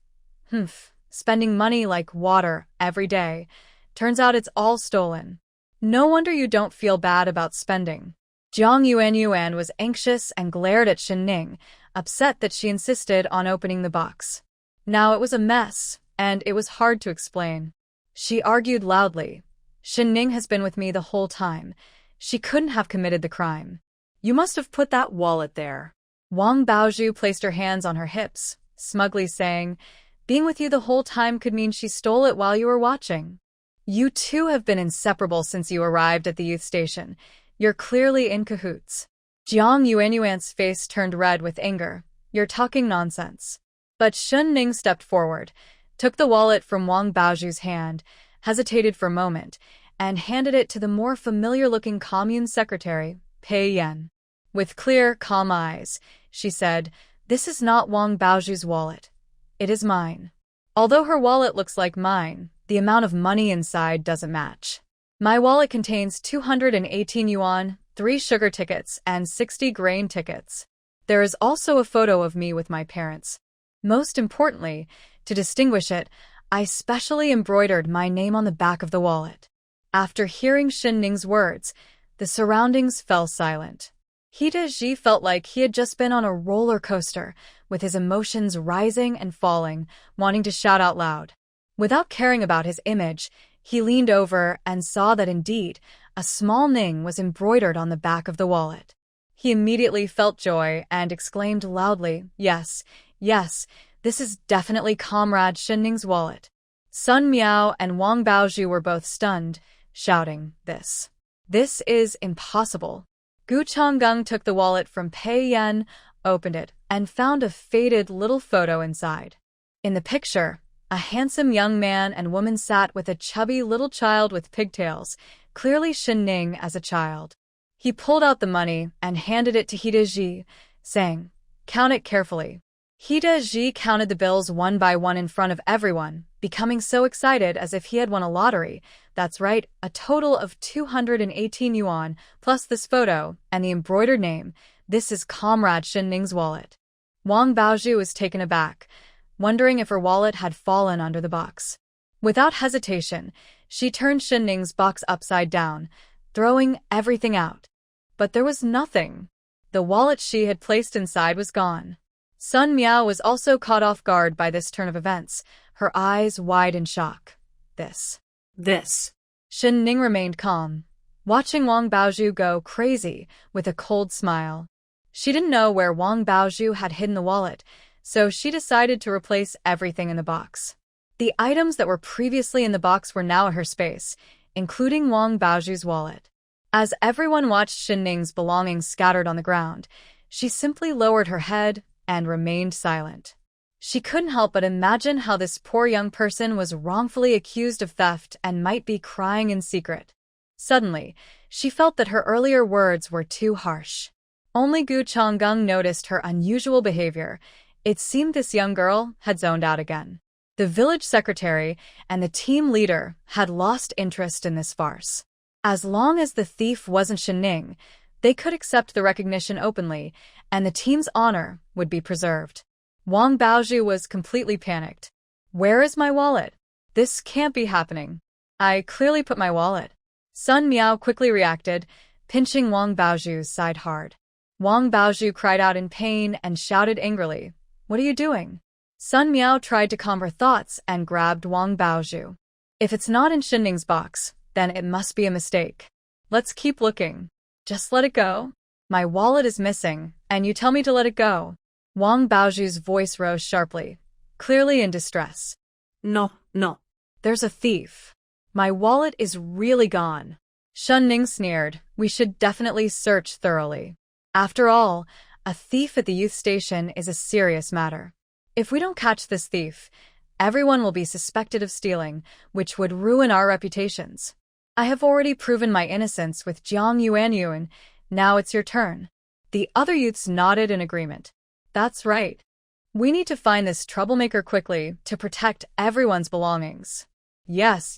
"Humph, spending money like water every day. Turns out it's all stolen. No wonder you don't feel bad about spending." Jiang Yuan was anxious and glared at Shen Ning, upset that she insisted on opening the box. Now it was a mess, and it was hard to explain. She argued loudly. "Shen Ning has been with me the whole time. She couldn't have committed the crime. You must have put that wallet there." Wang Baozhu placed her hands on her hips, smugly saying, "Being with you the whole time could mean she stole it while you were watching. You two have been inseparable since you arrived at the youth station. You're clearly in cahoots." Jiang Yuan's face turned red with anger. "You're talking nonsense." But Shen Ning stepped forward, took the wallet from Wang Baozhu's hand, hesitated for a moment, and handed it to the more familiar-looking commune secretary, Pei Yan. With clear, calm eyes, she said, "This is not Wang Baozhu's wallet. It is mine. Although her wallet looks like mine, the amount of money inside doesn't match. My wallet contains 218 yuan, 3 sugar tickets, and 60 grain tickets. There is also a photo of me with my parents. Most importantly, to distinguish it, I specially embroidered my name on the back of the wallet." After hearing Shen Ning's words, the surroundings fell silent. Ji felt like he had just been on a roller coaster, with his emotions rising and falling, wanting to shout out loud. Without caring about his image, he leaned over and saw that indeed, a small Ning was embroidered on the back of the wallet. He immediately felt joy and exclaimed loudly, "Yes, yes, this is definitely Comrade Shen Ning's wallet." Sun Meow and Wang Baozhu were both stunned, shouting, This is impossible." Gu Chang'an took the wallet from Pei Yan, opened it, and found a faded little photo inside. In the picture, a handsome young man and woman sat with a chubby little child with pigtails, clearly Shen Ning as a child. He pulled out the money and handed it to Ji, saying, "Count it carefully." Ji counted the bills one by one in front of everyone, becoming so excited as if he had won a lottery. That's right, a total of 218 yuan, plus this photo and the embroidered name. This is Comrade Shen Ning's wallet. Wang Baozhu was taken aback, wondering if her wallet had fallen under the box. Without hesitation, she turned Shen Ning's box upside down, throwing everything out. But there was nothing. The wallet she had placed inside was gone. Sun Meow was also caught off guard by this turn of events, her eyes wide in shock. This. Shen Ning remained calm, watching Wang Baozhu go crazy with a cold smile. She didn't know where Wang Baozhu had hidden the wallet, so she decided to replace everything in the box. The items that were previously in the box were now at her space, including Wang Baozhu's wallet. As everyone watched Shen Ning's belongings scattered on the ground, she simply lowered her head and remained silent. She couldn't help but imagine how this poor young person was wrongfully accused of theft and might be crying in secret. Suddenly, she felt that her earlier words were too harsh. Only Gu Changgung noticed her unusual behavior. It seemed this young girl had zoned out again. The village secretary and the team leader had lost interest in this farce. As long as the thief wasn't Shen Ning, they could accept the recognition openly, and the team's honor would be preserved. Wang Baozhu was completely panicked. Where is my wallet? This can't be happening. I clearly put my wallet. Sun Meow quickly reacted, pinching Wang Baozhu's side hard. Wang Baozhu cried out in pain and shouted angrily, "What are you doing?" Sun Meow tried to calm her thoughts and grabbed Wang Baozhu. If it's not in Shen Ning's box, then it must be a mistake. Let's keep looking. Just let it go. My wallet is missing, and you tell me to let it go. Wang Baozhu's voice rose sharply, clearly in distress. No. There's a thief. My wallet is really gone. Shen Ning sneered. We should definitely search thoroughly. After all, a thief at the youth station is a serious matter. If we don't catch this thief, everyone will be suspected of stealing, which would ruin our reputations. I have already proven my innocence with Jiang Yuanyuan. Now it's your turn. The other youths nodded in agreement. That's right. We need to find this troublemaker quickly to protect everyone's belongings. Yes.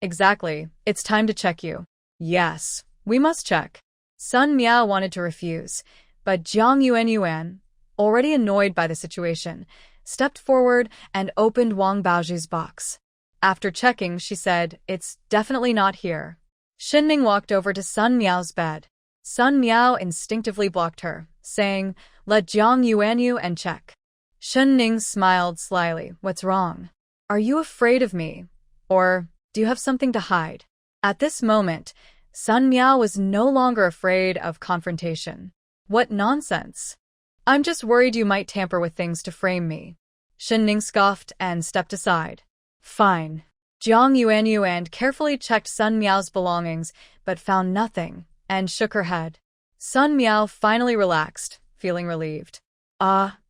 Exactly. It's time to check you. Yes, we must check. Sun Meow wanted to refuse, but Jiang Yuanyuan, already annoyed by the situation, stepped forward and opened Wang Baozhu's box. After checking, she said, "It's definitely not here." Shen Ning walked over to Sun Meow's bed. Sun Meow instinctively blocked her, saying, "Let Jiang Yuanyuan check." Shen Ning smiled slyly. What's wrong? Are you afraid of me? Or do you have something to hide? At this moment, Sun Meow was no longer afraid of confrontation. What nonsense! I'm just worried you might tamper with things to frame me. Shen Ning scoffed and stepped aside. Fine. Jiang Yuanyuan carefully checked Sun Meow's belongings, but found nothing, and shook her head. Sun Meow finally relaxed, feeling relieved.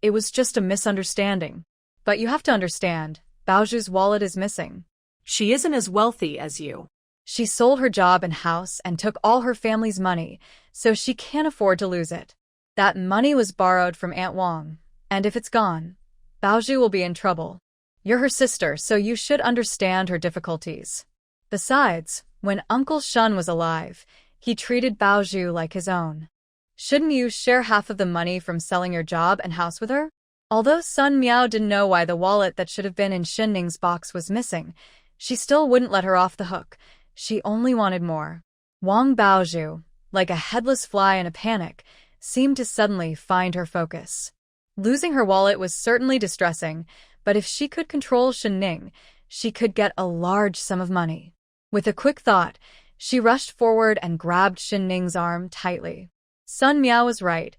It was just a misunderstanding. But you have to understand, Baozhu's wallet is missing. She isn't as wealthy as you. She sold her job and house and took all her family's money, so she can't afford to lose it. That money was borrowed from Aunt Wang, and if it's gone, Baozhu will be in trouble. You're her sister, so you should understand her difficulties. Besides, when Uncle Shun was alive, he treated Baozhu like his own. Shouldn't you share half of the money from selling your job and house with her? Although Sun Meow didn't know why the wallet that should have been in Shen Ning's box was missing, she still wouldn't let her off the hook. She only wanted more. Wang Baozhu, like a headless fly in a panic, seemed to suddenly find her focus. Losing her wallet was certainly distressing, but if she could control Shen Ning, she could get a large sum of money. With a quick thought, she rushed forward and grabbed Shen Ning's arm tightly. Sun Meow was right.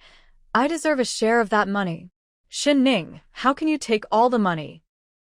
I deserve a share of that money. Shen Ning, how can you take all the money?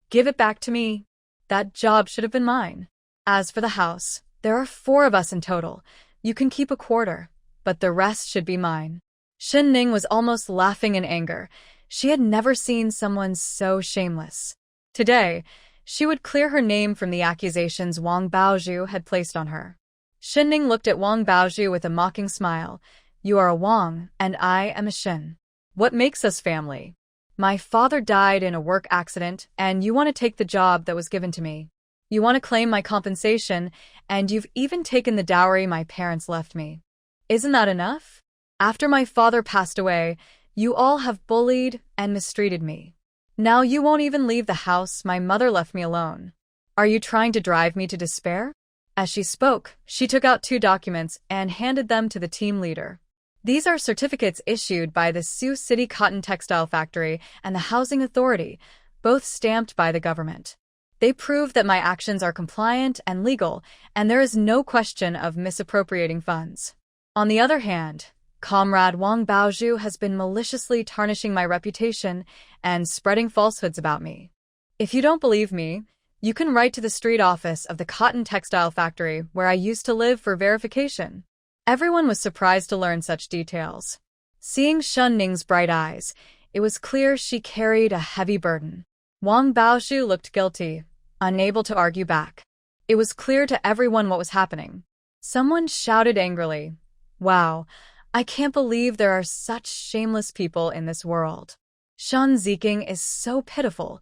Give it back to me. That job should have been mine. As for the house, there are 4 of us in total. You can keep a quarter, but the rest should be mine. Shen Ning was almost laughing in anger. She had never seen someone so shameless. Today, she would clear her name from the accusations Wang Baozhu had placed on her. Shen Ning looked at Wang Baozhu with a mocking smile. You are a Wang, and I am a Shen. What makes us family? My father died in a work accident, and you want to take the job that was given to me. You want to claim my compensation, and you've even taken the dowry my parents left me. Isn't that enough? After my father passed away, you all have bullied and mistreated me. Now you won't even leave the house my mother left me alone. Are you trying to drive me to despair? As she spoke, she took out 2 documents and handed them to the team leader. These are certificates issued by the Sioux City Cotton Textile Factory and the Housing Authority, both stamped by the government. They prove that my actions are compliant and legal, and there is no question of misappropriating funds. On the other hand, Comrade Wang Baozhu has been maliciously tarnishing my reputation and spreading falsehoods about me. If you don't believe me, you can write to the street office of the cotton textile factory where I used to live for verification. Everyone was surprised to learn such details. Seeing Shen Ning's bright eyes, it was clear she carried a heavy burden. Wang Baozhu looked guilty, unable to argue back. It was clear to everyone what was happening. Someone shouted angrily, "Wow, I can't believe there are such shameless people in this world. Shen Ziking is so pitiful.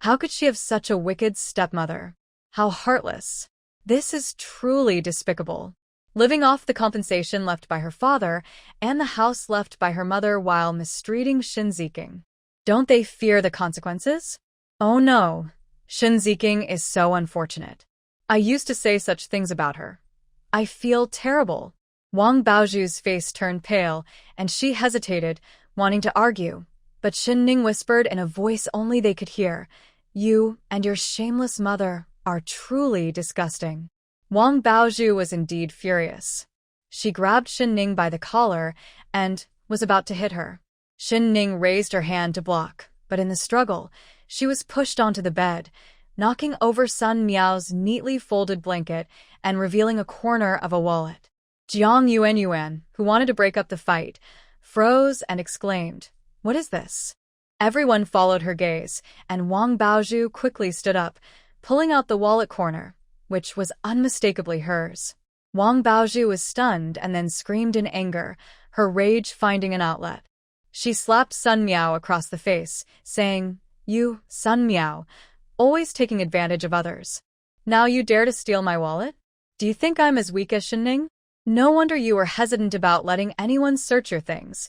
How could she have such a wicked stepmother? How heartless. This is truly despicable. Living off the compensation left by her father and the house left by her mother while mistreating Shen Ziking. Don't they fear the consequences? Oh no, Shen Ziking is so unfortunate. I used to say such things about her. I feel terrible." Wang Baozhu's face turned pale, and she hesitated, wanting to argue. But Shen Ning whispered in a voice only they could hear, "You and your shameless mother are truly disgusting." Wang Baozhu was indeed furious. She grabbed Shen Ning by the collar and was about to hit her. Shen Ning raised her hand to block, but in the struggle, she was pushed onto the bed, knocking over Sun Meow's neatly folded blanket and revealing a corner of a wallet. Jiang Yuan, who wanted to break up the fight, froze and exclaimed, "What is this?" Everyone followed her gaze, and Wang Baozhu quickly stood up, pulling out the wallet corner, which was unmistakably hers. Wang Baozhu was stunned and then screamed in anger, her rage finding an outlet. She slapped Sun Meow across the face, saying, "You, Sun Meow, always taking advantage of others. Now you dare to steal my wallet? Do you think I'm as weak as Shen Ning? No wonder you were hesitant about letting anyone search your things.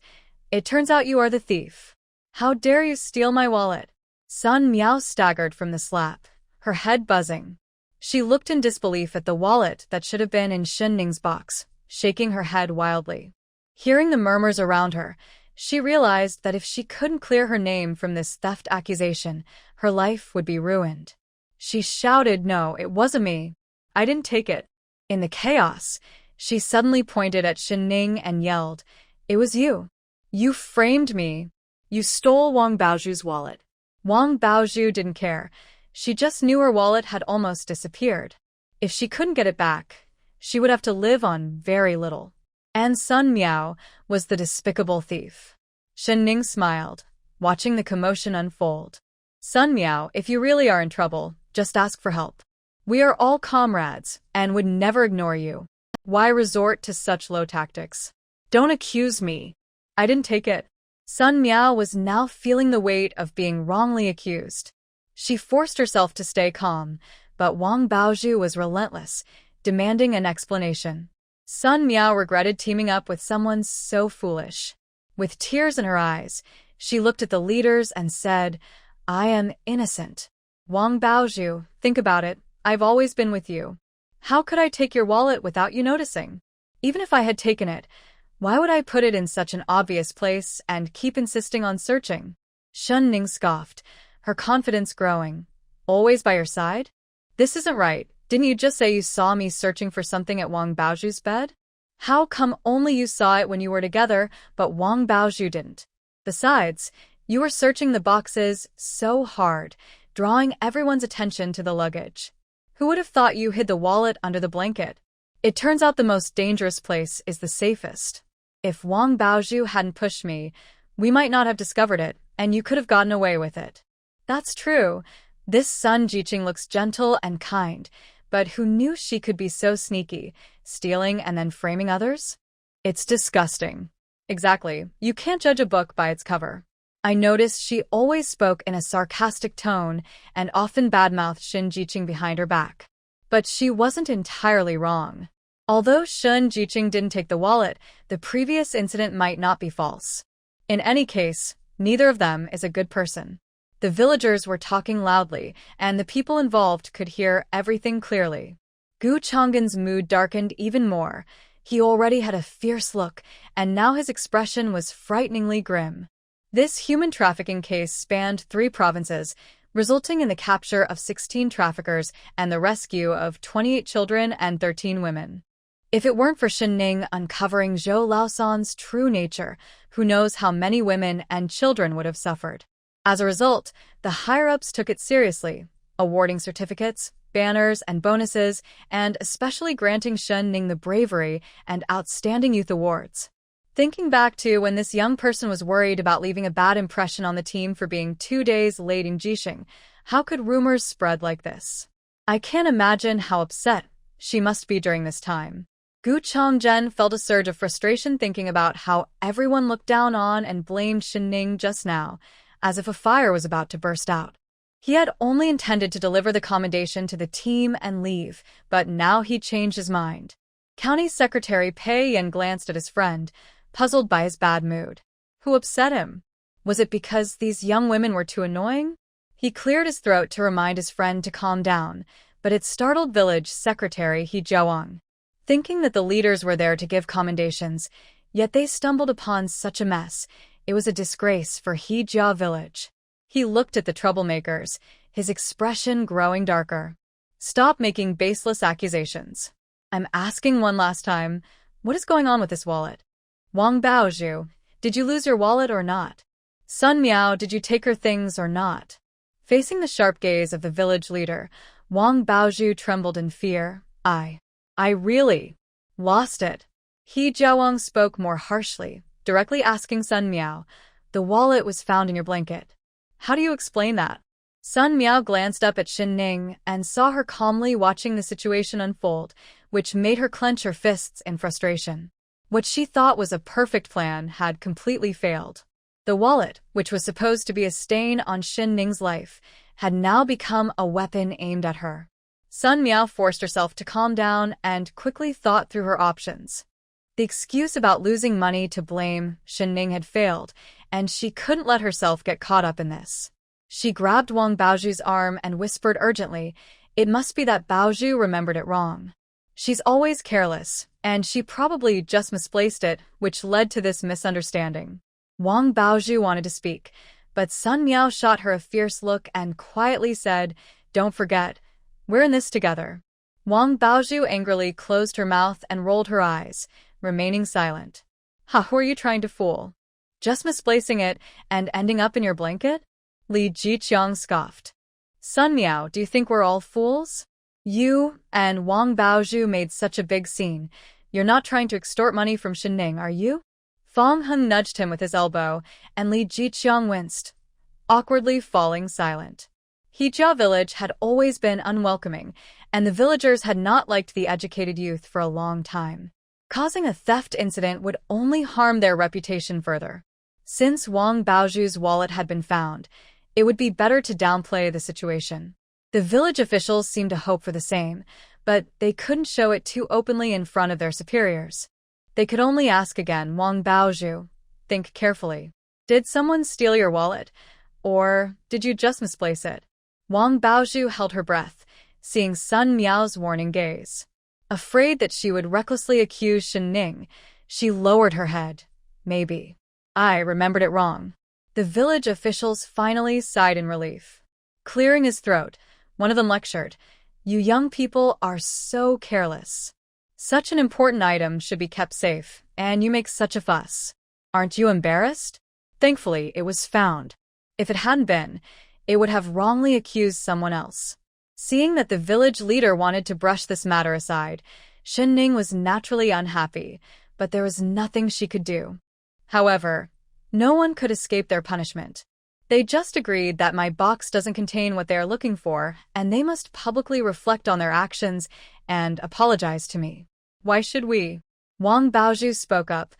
It turns out you are the thief. How dare you steal my wallet?" Sun Meow staggered from the slap, her head buzzing. She looked in disbelief at the wallet that should have been in Shen Ning's box, shaking her head wildly. Hearing the murmurs around her, she realized that if she couldn't clear her name from this theft accusation, her life would be ruined. She shouted, "No, it wasn't me. I didn't take it." In the chaos, she suddenly pointed at Shen Ning and yelled, "It was you. You framed me. You stole Wang Baozhu's wallet." Wang Baozhu didn't care. She just knew her wallet had almost disappeared. If she couldn't get it back, she would have to live on very little. And Sun Meow was the despicable thief. Shen Ning smiled, watching the commotion unfold. "Sun Meow, if you really are in trouble, just ask for help. We are all comrades and would never ignore you. Why resort to such low tactics? Don't accuse me. I didn't take it." Sun Meow was now feeling the weight of being wrongly accused. She forced herself to stay calm, but Wang Baozhu was relentless, demanding an explanation. Sun Meow regretted teaming up with someone so foolish. With tears in her eyes, she looked at the leaders and said, "I am innocent. Wang Baozhu, think about it. I've always been with you. How could I take your wallet without you noticing? Even if I had taken it, why would I put it in such an obvious place and keep insisting on searching?" Shen Ning scoffed, her confidence growing. "Always by your side? This isn't right. Didn't you just say you saw me searching for something at Wang Baozhu's bed? How come only you saw it when you were together, but Wang Baozhu didn't? Besides, you were searching the boxes so hard, drawing everyone's attention to the luggage. Who would have thought you hid the wallet under the blanket? It turns out the most dangerous place is the safest. If Wang Baozhu hadn't pushed me, we might not have discovered it, and you could have gotten away with it." "That's true. This Sun Jiqing looks gentle and kind, but who knew she could be so sneaky, stealing and then framing others? It's disgusting." "Exactly. You can't judge a book by its cover." I noticed she always spoke in a sarcastic tone and often badmouthed Shen Jiqing behind her back. But she wasn't entirely wrong. Although Shen Jiqing didn't take the wallet, the previous incident might not be false. In any case, neither of them is a good person. The villagers were talking loudly, and the people involved could hear everything clearly. Gu Chang'an's mood darkened even more. He already had a fierce look, and now his expression was frighteningly grim. This human trafficking case spanned 3 provinces, resulting in the capture of 16 traffickers and the rescue of 28 children and 13 women. If it weren't for Shen Ning uncovering Zhou Laosan's true nature, who knows how many women and children would have suffered. As a result, the higher-ups took it seriously, awarding certificates, banners, and bonuses, and especially granting Shen Ning the Bravery and Outstanding Youth Awards. Thinking back to when this young person was worried about leaving a bad impression on the team for being 2 days late in Jixing, how could rumors spread like this? I can't imagine how upset she must be during this time. Gu Chongzhen felt a surge of frustration thinking about how everyone looked down on and blamed Shen Ning just now, as if a fire was about to burst out. He had only intended to deliver the commendation to the team and leave, but now he changed his mind. County Secretary Pei Yan glanced at his friend, puzzled by his bad mood. Who upset him? Was it because these young women were too annoying? He cleared his throat to remind his friend to calm down, but it startled Village Secretary He Jiawang. Thinking that the leaders were there to give commendations, yet they stumbled upon such a mess. It was a disgrace for He Jia Village. He looked at the troublemakers, his expression growing darker. Stop making baseless accusations. I'm asking one last time, what is going on with this wallet? Wang Baozhu, did you lose your wallet or not? Sun Meow, did you take her things or not? Facing the sharp gaze of the village leader, Wang Baozhu trembled in fear. I really lost it. He Jiawang spoke more harshly, directly asking Sun Meow, the wallet was found in your blanket. How do you explain that? Sun Meow glanced up at Shen Ning and saw her calmly watching the situation unfold, which made her clench her fists in frustration. What she thought was a perfect plan had completely failed. The wallet, which was supposed to be a stain on Shen Ning's life, had now become a weapon aimed at her. Sun Meow forced herself to calm down and quickly thought through her options. The excuse about losing money to blame Shen Ning had failed, and she couldn't let herself get caught up in this. She grabbed Wang Baozhu's arm and whispered urgently, it must be that Baozhu remembered it wrong. She's always careless, and she probably just misplaced it, which led to this misunderstanding. Wang Baozhu wanted to speak, but Sun Meow shot her a fierce look and quietly said, don't forget, we're in this together. Wang Baozhu angrily closed her mouth and rolled her eyes, remaining silent. Who are you trying to fool? Just misplacing it and ending up in your blanket? Li Jiqiang scoffed. Sun Meow, do you think we're all fools? You and Wang Baozhu made such a big scene. You're not trying to extort money from Shen Ning, are you? Fang Heng nudged him with his elbow, and Li Jiqiang winced, awkwardly falling silent. Hijia village had always been unwelcoming, and the villagers had not liked the educated youth for a long time. Causing a theft incident would only harm their reputation further. Since Wang Baozhu's wallet had been found, it would be better to downplay the situation. The village officials seemed to hope for the same, but they couldn't show it too openly in front of their superiors. They could only ask again, Wang Baozhu, think carefully. Did someone steal your wallet? Or did you just misplace it? Wang Baozhu held her breath, seeing Sun Meow's warning gaze. Afraid that she would recklessly accuse Shen Ning, she lowered her head. Maybe. I remembered it wrong. The village officials finally sighed in relief. Clearing his throat, one of them lectured, you young people are so careless. Such an important item should be kept safe, and you make such a fuss. Aren't you embarrassed? Thankfully, it was found. If it hadn't been, it would have wrongly accused someone else. Seeing that the village leader wanted to brush this matter aside, Shen Ning was naturally unhappy, but there was nothing she could do. However, no one could escape their punishment. They just agreed that my box doesn't contain what they are looking for, and they must publicly reflect on their actions and apologize to me. Why should we? Wang Baozhu spoke up,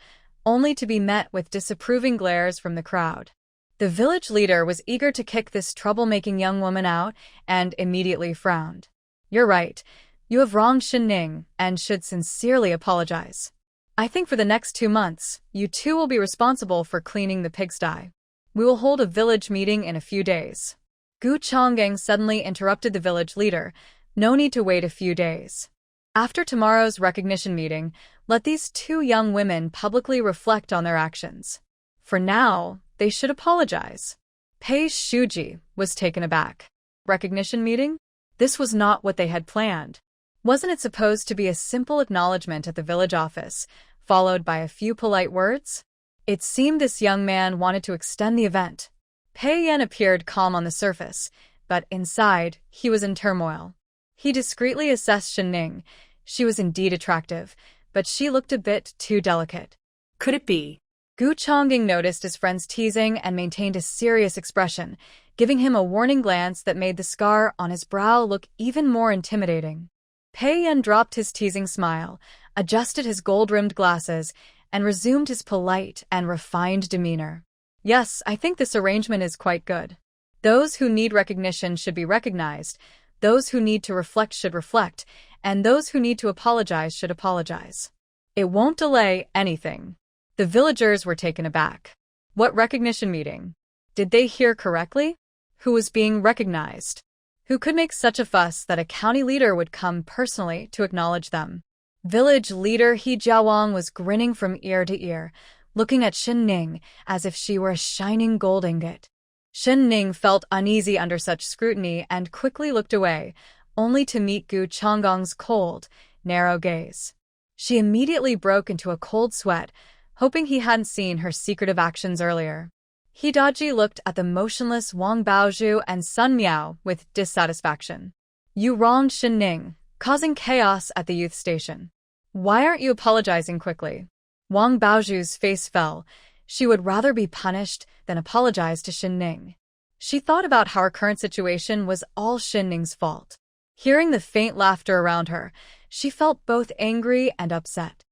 only to be met with disapproving glares from the crowd. The village leader was eager to kick this troublemaking young woman out and immediately frowned. You're right. You have wronged Shen Ning and should sincerely apologize. I think for the next 2 months, you two will be responsible for cleaning the pigsty. We will hold a village meeting in a few days. Gu Chonggang suddenly interrupted the village leader. No need to wait a few days. After tomorrow's recognition meeting, let these 2 young women publicly reflect on their actions. For now, they should apologize. Pei Shuji was taken aback. Recognition meeting? This was not what they had planned. Wasn't it supposed to be a simple acknowledgement at the village office, followed by a few polite words? It seemed this young man wanted to extend the event. Pei Yan appeared calm on the surface, but inside, he was in turmoil. He discreetly assessed Shen Ning. She was indeed attractive, but she looked a bit too delicate. Could it be? Gu Chongying noticed his friend's teasing and maintained a serious expression, giving him a warning glance that made the scar on his brow look even more intimidating. Pei Yan dropped his teasing smile, adjusted his gold-rimmed glasses, and resumed his polite and refined demeanor. Yes, I think this arrangement is quite good. Those who need recognition should be recognized, those who need to reflect should reflect, and those who need to apologize should apologize. It won't delay anything. The villagers were taken aback. What recognition meeting? Did they hear correctly? Who was being recognized? Who could make such a fuss that a county leader would come personally to acknowledge them? Village leader He Jiawang was grinning from ear to ear, looking at Shen Ning as if she were a shining gold ingot. Shen Ning felt uneasy under such scrutiny and quickly looked away, only to meet Gu Chonggong's cold, narrow gaze. She immediately broke into a cold sweat, hoping he hadn't seen her secretive actions earlier. He dodgy looked at the motionless Wang Baozhu and Sun Meow with dissatisfaction. You wronged Shen Ning, causing chaos at the youth station. Why aren't you apologizing quickly? Wang Baozhu's face fell. She would rather be punished than apologize to Shen Ning. She thought about how her current situation was all Shen Ning's fault. Hearing the faint laughter around her, she felt both angry and upset.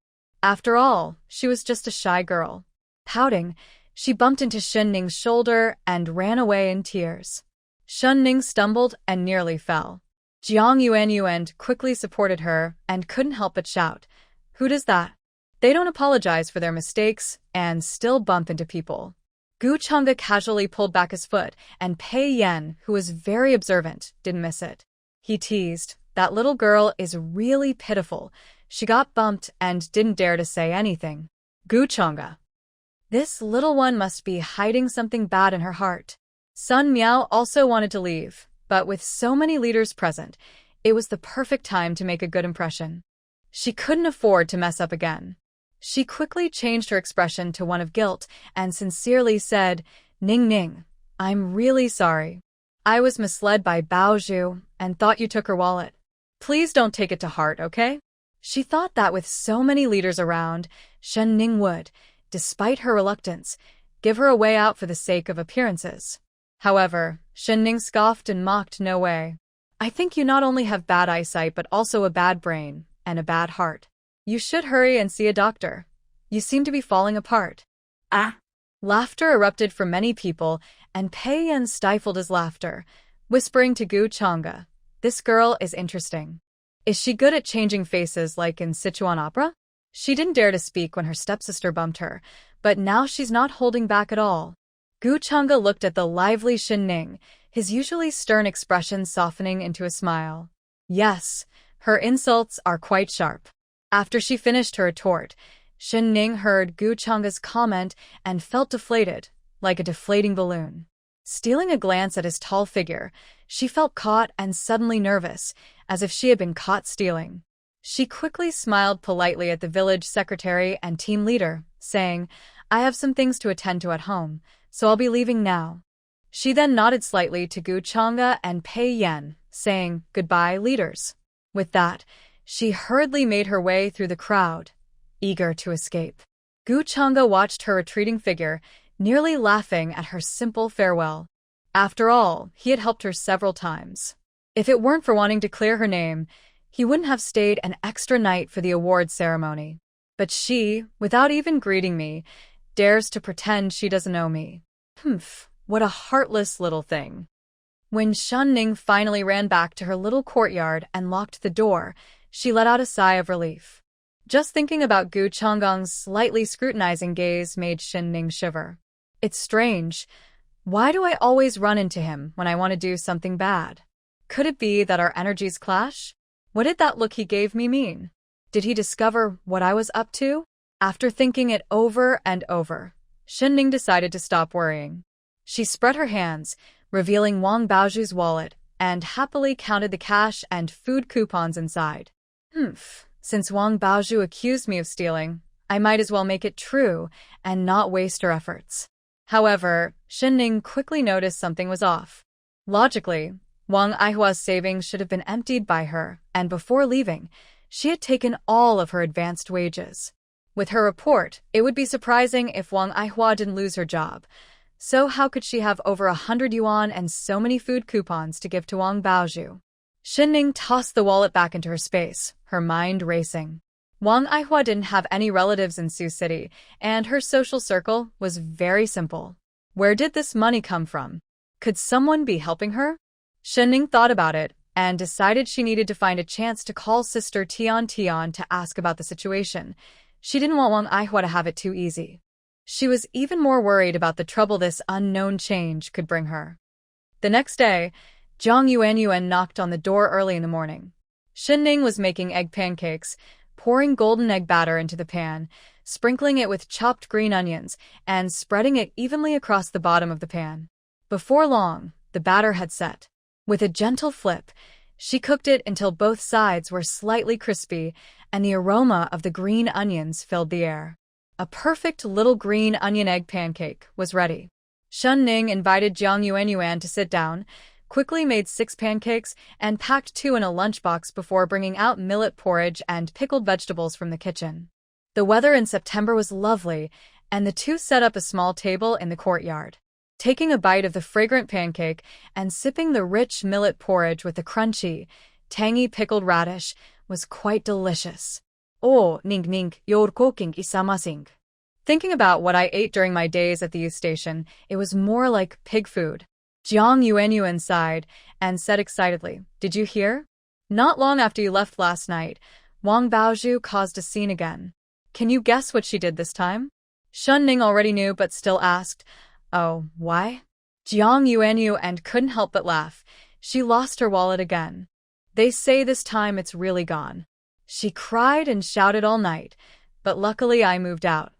After all, she was just a shy girl. Pouting, she bumped into Shen Ning's shoulder and ran away in tears. Shen Ning stumbled and nearly fell. Jiang Yuan quickly supported her and couldn't help but shout, "Who does that? They don't apologize for their mistakes and still bump into people." Gu Chonga casually pulled back his foot, and Pei Yan, who was very observant, didn't miss it. He teased, "That little girl is really pitiful. She got bumped and didn't dare to say anything." Gu Chonga. This little one must be hiding something bad in her heart. Sun Meow also wanted to leave, but with so many leaders present, it was the perfect time to make a good impression. She couldn't afford to mess up again. She quickly changed her expression to one of guilt and sincerely said, "Ning Ning, I'm really sorry. I was misled by Baozhu and thought you took her wallet. Please don't take it to heart, okay?" She thought that with so many leaders around, Shen Ning would, despite her reluctance, give her a way out for the sake of appearances. However, Shen Ning scoffed and mocked, "No way. I think you not only have bad eyesight but also a bad brain and a bad heart. You should hurry and see a doctor. You seem to be falling apart." Ah! Laughter erupted from many people, and Pei Yan stifled his laughter, whispering to Gu Chonga, "This girl is interesting. Is she good at changing faces like in Sichuan opera?" She didn't dare to speak when her stepsister bumped her, but now she's not holding back at all. Gu Chonga looked at the lively Shen Ning, his usually stern expression softening into a smile. Yes, her insults are quite sharp. After she finished her retort, Shen Ning heard Gu Chonga's comment and felt deflated, like a deflating balloon. Stealing a glance at his tall figure, she felt caught and suddenly nervous, as if she had been caught stealing. She quickly smiled politely at the village secretary and team leader, saying, "I have some things to attend to at home, so I'll be leaving now." She then nodded slightly to Gu Chonga and Pei Yan, saying, "Goodbye, leaders." With that, she hurriedly made her way through the crowd, eager to escape. Gu Chonga watched her retreating figure, nearly laughing at her simple farewell. After all, he had helped her several times. If it weren't for wanting to clear her name, he wouldn't have stayed an extra night for the awards ceremony. But she, without even greeting me, dares to pretend she doesn't know me. Humph, what a heartless little thing. When Shen Ning finally ran back to her little courtyard and locked the door, she let out a sigh of relief. Just thinking about Gu Chonggong's slightly scrutinizing gaze made Shen Ning shiver. It's strange. Why do I always run into him when I want to do something bad? Could it be that our energies clash? What did that look he gave me mean? Did he discover what I was up to? After thinking it over and over, Shen Ning decided to stop worrying. She spread her hands, revealing Wang Baozhu's wallet, and happily counted the cash and food coupons inside. Since Wang Baozhu accused me of stealing, I might as well make it true and not waste her efforts. However, Shen Ning quickly noticed something was off. Logically, Wang Aihua's savings should have been emptied by her, and before leaving, she had taken all of her advanced wages. With her report, it would be surprising if Wang Aihua didn't lose her job. So how could she have over 100 yuan and so many food coupons to give to Wang Baozhu? Shen Ning tossed the wallet back into her space, her mind racing. Wang Aihua didn't have any relatives in Sioux City, and her social circle was very simple. Where did this money come from? Could someone be helping her? Shen Ning thought about it and decided she needed to find a chance to call Sister Tian Tian to ask about the situation. She didn't want Wang Aihua to have it too easy. She was even more worried about the trouble this unknown change could bring her. The next day, Zhang Yuanyuan knocked on the door early in the morning. Shen Ning was making egg pancakes, pouring golden egg batter into the pan, sprinkling it with chopped green onions, and spreading it evenly across the bottom of the pan. Before long, the batter had set. With a gentle flip, she cooked it until both sides were slightly crispy, and the aroma of the green onions filled the air. A perfect little green onion egg pancake was ready. Shen Ning invited Zhang Yuanyuan to sit down, quickly made 6 pancakes, and packed 2 in a lunchbox before bringing out millet porridge and pickled vegetables from the kitchen. The weather in September was lovely, and the two set up a small table in the courtyard. Taking a bite of the fragrant pancake and sipping the rich millet porridge with the crunchy, tangy pickled radish was quite delicious. Oh, ning your cooking is amazing. Thinking about what I ate during my days at the youth station, it was more like pig food. Zhang Yuanyuan sighed and said excitedly, "Did you hear? Not long after you left last night, Wang Baozhu caused a scene again. Can you guess what she did this time?" Shen Ning already knew but still asked, "Oh, why?" Zhang Yuanyuan couldn't help but laugh. She lost her wallet again. They say this time it's really gone. She cried and shouted all night, but luckily I moved out.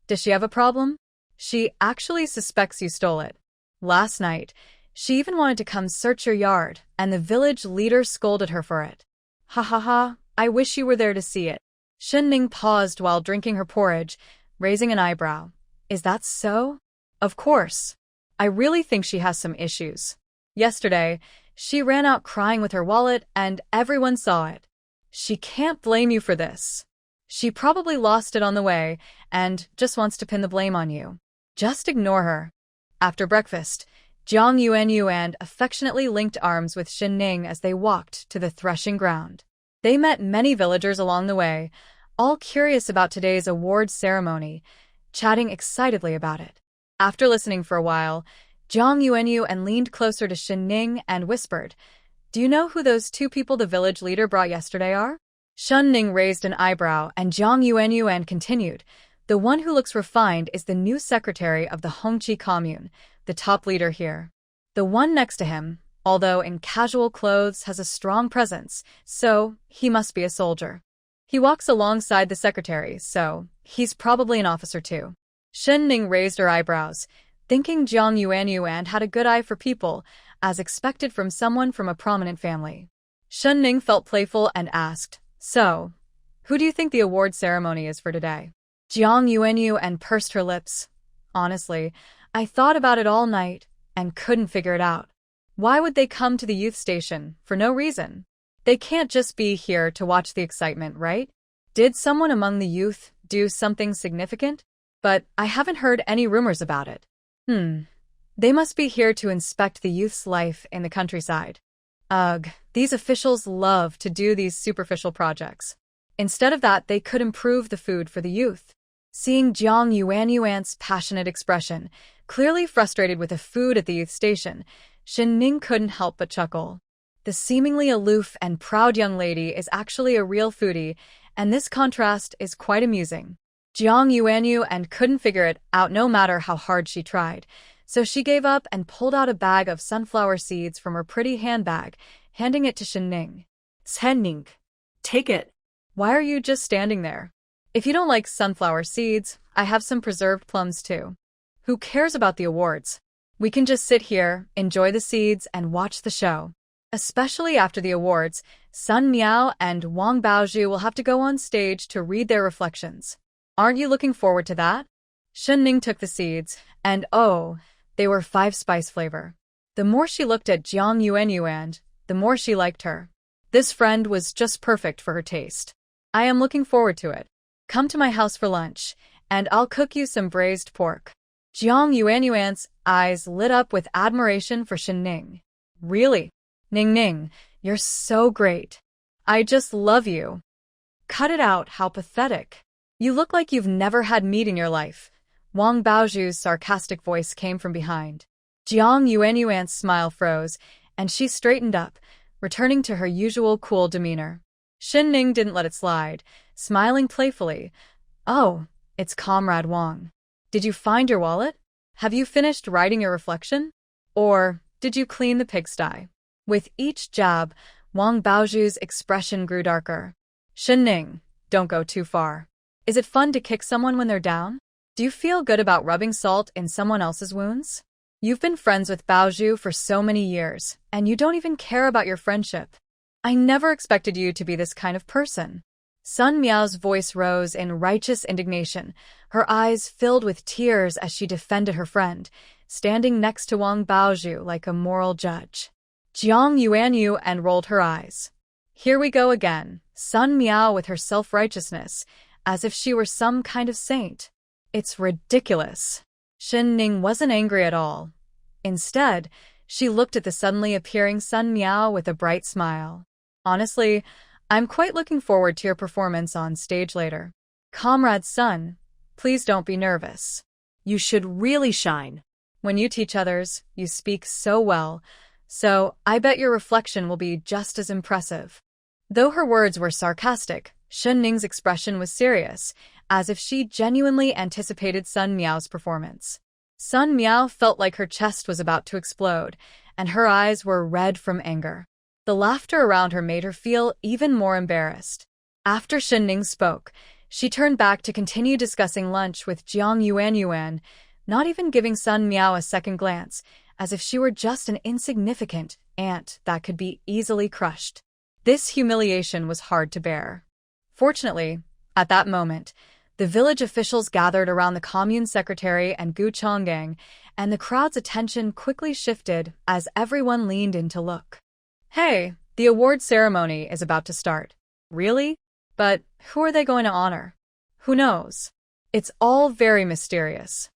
Does she have a problem? She actually suspects you stole it. Last night, she even wanted to come search your yard, and the village leader scolded her for it. Ha ha ha, I wish you were there to see it. Shen Ning paused while drinking her porridge, raising an eyebrow. Is that so? Of course. I really think she has some issues. Yesterday, she ran out crying with her wallet and everyone saw it. She can't blame you for this. She probably lost it on the way and just wants to pin the blame on you. Just ignore her. After breakfast, Zhang Yuanyuan affectionately linked arms with Shen Ning as they walked to the threshing ground. They met many villagers along the way, all curious about today's awards ceremony, chatting excitedly about it. After listening for a while, Zhang Yuanyuan leaned closer to Shen Ning and whispered, "Do you know who those 2 people the village leader brought yesterday are?" Shen Ning raised an eyebrow and Zhang Yuanyuan continued, "The one who looks refined is the new secretary of the Hongqi commune, the top leader here. The one next to him, although in casual clothes, has a strong presence, so he must be a soldier. He walks alongside the secretary, so he's probably an officer too." Shen Ning raised her eyebrows, thinking Zhang Yuanyuan had a good eye for people, as expected from someone from a prominent family. Shen Ning felt playful and asked, "So, who do you think the award ceremony is for today?" Zhang Yuanyuan pursed her lips. "Honestly, I thought about it all night and couldn't figure it out. Why would they come to the youth station for no reason? They can't just be here to watch the excitement, right? Did someone among the youth do something significant? But I haven't heard any rumors about it. They must be here to inspect the youth's life in the countryside. Ugh, these officials love to do these superficial projects. Instead of that, they could improve the food for the youth." Seeing Zhang Yuanyuan's passionate expression, clearly frustrated with the food at the youth station, Shen Ning couldn't help but chuckle. The seemingly aloof and proud young lady is actually a real foodie, and this contrast is quite amusing. Zhang Yuanyuan couldn't figure it out no matter how hard she tried, so she gave up and pulled out a bag of sunflower seeds from her pretty handbag, handing it to Shen Ning. Shen Ning, take it. Why are you just standing there? If you don't like sunflower seeds, I have some preserved plums too. Who cares about the awards? We can just sit here, enjoy the seeds, and watch the show. Especially after the awards, Sun Meow and Wang Baozhu will have to go on stage to read their reflections. Aren't you looking forward to that? Shen Ning took the seeds, and oh, they were 5-spice flavor. The more she looked at Jiang Yuan, the more she liked her. This friend was just perfect for her taste. I am looking forward to it. Come to my house for lunch, and I'll cook you some braised pork. Jiang Yuan's eyes lit up with admiration for Shen Ning. Really? Ning, you're so great. I just love you. Cut it out, how pathetic. You look like you've never had meat in your life. Wang Baozhu's sarcastic voice came from behind. Jiang Yuan's smile froze, and she straightened up, returning to her usual cool demeanor. Shen Ning didn't let it slide, smiling playfully. Oh, it's Comrade Wang. Did you find your wallet? Have you finished writing your reflection? Or did you clean the pigsty? With each jab, Wang Baozhu's expression grew darker. Shen Ning, don't go too far. Is it fun to kick someone when they're down? Do you feel good about rubbing salt in someone else's wounds? You've been friends with Baozhu for so many years, and you don't even care about your friendship. I never expected you to be this kind of person. Sun Meow's voice rose in righteous indignation, her eyes filled with tears as she defended her friend, standing next to Wang Baozhu like a moral judge. Jiang Yuan rolled her eyes. Here we go again, Sun Meow with her self-righteousness, as if she were some kind of saint. It's ridiculous. Shen Ning wasn't angry at all. Instead, she looked at the suddenly appearing Sun Meow with a bright smile. Honestly, I'm quite looking forward to your performance on stage later. Comrade Sun, please don't be nervous. You should really shine. When you teach others, you speak so well, so I bet your reflection will be just as impressive. Though her words were sarcastic, Shen Ning's expression was serious, as if she genuinely anticipated Sun Meow's performance. Sun Meow felt like her chest was about to explode, and her eyes were red from anger. The laughter around her made her feel even more embarrassed. After Shen Ning spoke, she turned back to continue discussing lunch with Jiang Yuan, not even giving Sun Meow a second glance, as if she were just an insignificant ant that could be easily crushed. This humiliation was hard to bear. Fortunately, at that moment, the village officials gathered around the commune secretary and Gu Changgang, and the crowd's attention quickly shifted as everyone leaned in to look. Hey, the award ceremony is about to start. Really? But who are they going to honor? Who knows? It's all very mysterious.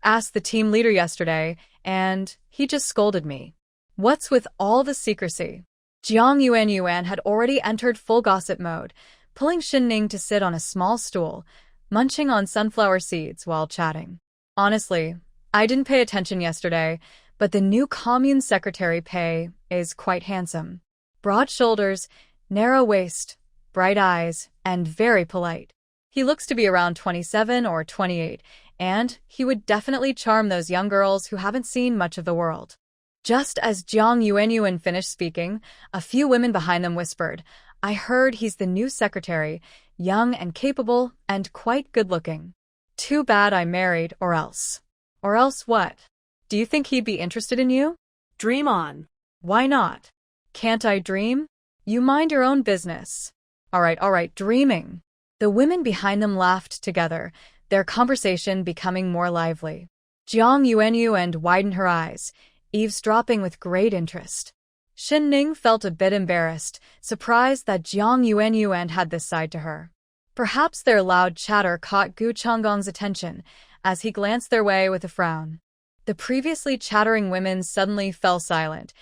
Asked the team leader yesterday, and he just scolded me. What's with all the secrecy? Jiang Yuan had already entered full gossip mode, pulling Shen Ning to sit on a small stool, munching on sunflower seeds while chatting. Honestly, I didn't pay attention yesterday, but the new commune secretary Pei is quite handsome. Broad shoulders, narrow waist, bright eyes, and very polite. He looks to be around 27 or 28, and he would definitely charm those young girls who haven't seen much of the world. Just as Jiang Yuan finished speaking, a few women behind them whispered, I heard he's the new secretary, young and capable and quite good-looking. Too bad I married, or else. Or else what? Do you think he'd be interested in you? Dream on. Why not? Can't I dream? You mind your own business. All right, dreaming. The women behind them laughed together, their conversation becoming more lively. Jiang Yuan widened her eyes, eavesdropping with great interest. Shen Ning felt a bit embarrassed, surprised that Jiang Yuan had this side to her. Perhaps their loud chatter caught Gu Changgong's attention, as he glanced their way with a frown. The previously chattering women suddenly fell silent.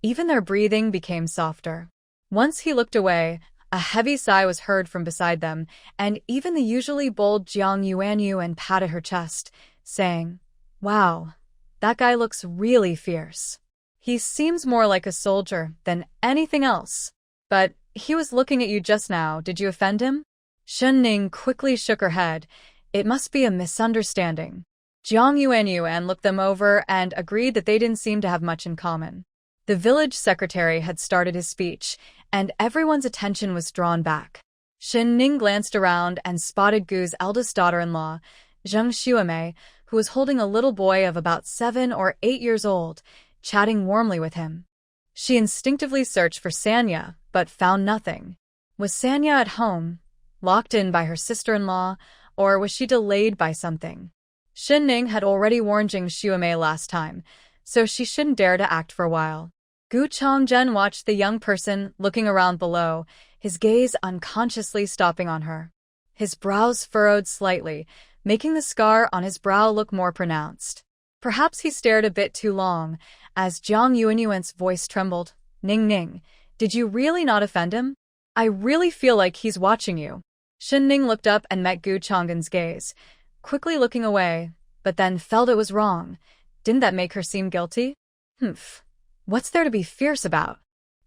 Even their breathing became softer. Once he looked away, a heavy sigh was heard from beside them, and even the usually bold Jiang Yuan patted her chest, saying, Wow, that guy looks really fierce. He seems more like a soldier than anything else. But he was looking at you just now. Did you offend him? Shen Ning quickly shook her head. It must be a misunderstanding. Jiang Yuan looked them over and agreed that they didn't seem to have much in common. The village secretary had started his speech, and everyone's attention was drawn back. Shen Ning glanced around and spotted Gu's eldest daughter-in-law, Zheng Xuemei, who was holding a little boy of about 7 or 8 years old, chatting warmly with him. She instinctively searched for Sanya, but found nothing. Was Sanya at home, locked in by her sister-in-law, or was she delayed by something? Shen Ning had already warned Jing Xuemei last time, so she shouldn't dare to act for a while. Gu Chongzhen watched the young person looking around below, his gaze unconsciously stopping on her. His brows furrowed slightly, making the scar on his brow look more pronounced. Perhaps he stared a bit too long, as Jiang Yuanyuan's voice trembled. Ning Ning, did you really not offend him? I really feel like he's watching you. Shen Ning looked up and met Gu Chongzhen's gaze, quickly looking away, but then felt it was wrong. Didn't that make her seem guilty? Humph. What's there to be fierce about?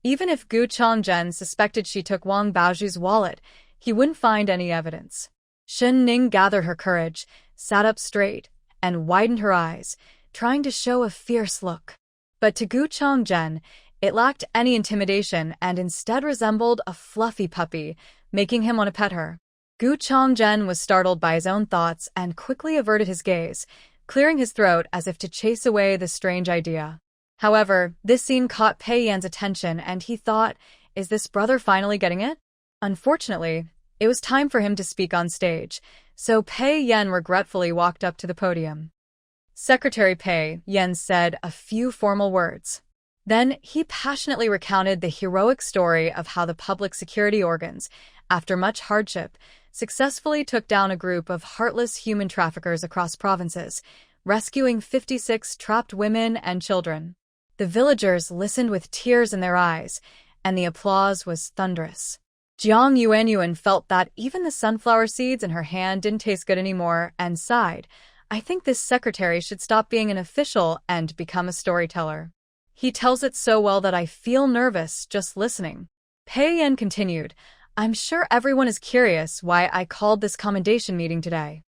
Even if Gu Chongzhen suspected she took Wang Baozhu's wallet, he wouldn't find any evidence. Shen Ning gathered her courage, sat up straight, and widened her eyes, trying to show a fierce look. But to Gu Chongzhen, it lacked any intimidation and instead resembled a fluffy puppy, making him want to pet her. Gu Chongzhen was startled by his own thoughts and quickly averted his gaze, clearing his throat as if to chase away the strange idea. However, this scene caught Pei Yan's attention and he thought, is this brother finally getting it? Unfortunately, it was time for him to speak on stage, so Pei Yan regretfully walked up to the podium. Secretary Pei Yan said a few formal words. Then he passionately recounted the heroic story of how the public security organs, after much hardship, successfully took down a group of heartless human traffickers across provinces, rescuing 56 trapped women and children. The villagers listened with tears in their eyes, and the applause was thunderous. Jiang Yuanyuan felt that even the sunflower seeds in her hand didn't taste good anymore and sighed. I think this secretary should stop being an official and become a storyteller. He tells it so well that I feel nervous just listening. Pei Yan continued, I'm sure everyone is curious why I called this commendation meeting today.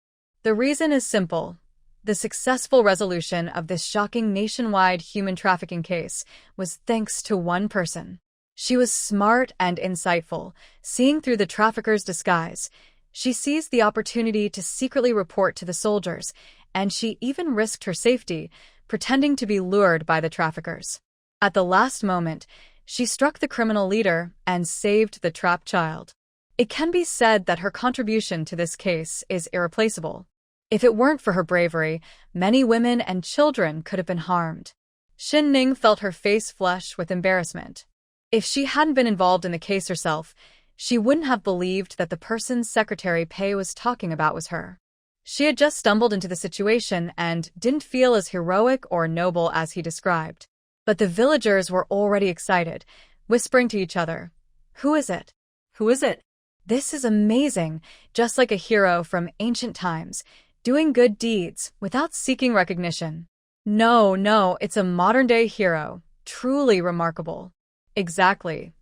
The reason is simple. The successful resolution of this shocking nationwide human trafficking case was thanks to one person. She was smart and insightful, seeing through the traffickers' disguise. She seized the opportunity to secretly report to the soldiers, and she even risked her safety, pretending to be lured by the traffickers. At the last moment, she struck the criminal leader and saved the trapped child. It can be said that her contribution to this case is irreplaceable. If it weren't for her bravery, many women and children could have been harmed. Shen Ning felt her face flush with embarrassment. If she hadn't been involved in the case herself, she wouldn't have believed that the person Secretary Pei was talking about was her. She had just stumbled into the situation and didn't feel as heroic or noble as he described. But the villagers were already excited, whispering to each other, Who is it? Who is it? This is amazing, just like a hero from ancient times, doing good deeds without seeking recognition. No, it's a modern-day hero, truly remarkable. Exactly.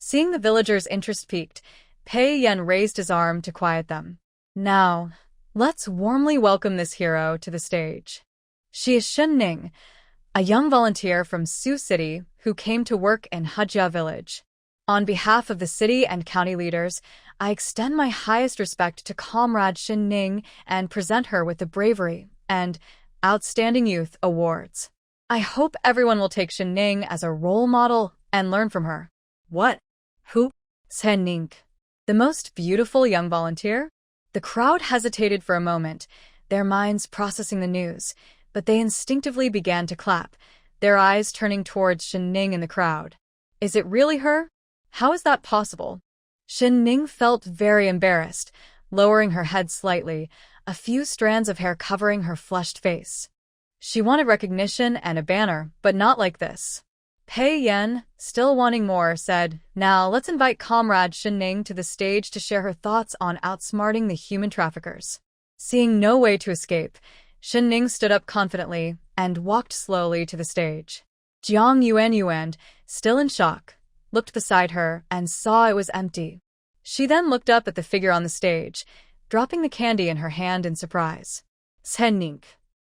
Seeing the villagers' interest piqued, Pei Yan raised his arm to quiet them. Now, let's warmly welcome this hero to the stage. She is Shen Ning, a young volunteer from Sioux City who came to work in Hejia village. On behalf of the city and county leaders, I extend my highest respect to Comrade Shen Ning and present her with the Bravery and Outstanding Youth Awards. I hope everyone will take Shen Ning as a role model and learn from her. What? Who? Shen Ning, the most beautiful young volunteer. The crowd hesitated for a moment, their minds processing the news, but they instinctively began to clap, their eyes turning towards Shen Ning in the crowd. Is it really her? How is that possible? Shen Ning felt very embarrassed, lowering her head slightly, a few strands of hair covering her flushed face. She wanted recognition and a banner, but not like this. Pei Yan, still wanting more, said, Now let's invite Comrade Shen Ning to the stage to share her thoughts on outsmarting the human traffickers. Seeing no way to escape, Shen Ning stood up confidently and walked slowly to the stage. Jiang Yuanyuan, still in shock, looked beside her and saw it was empty. She then looked up at the figure on the stage, dropping the candy in her hand in surprise. Shen Ning.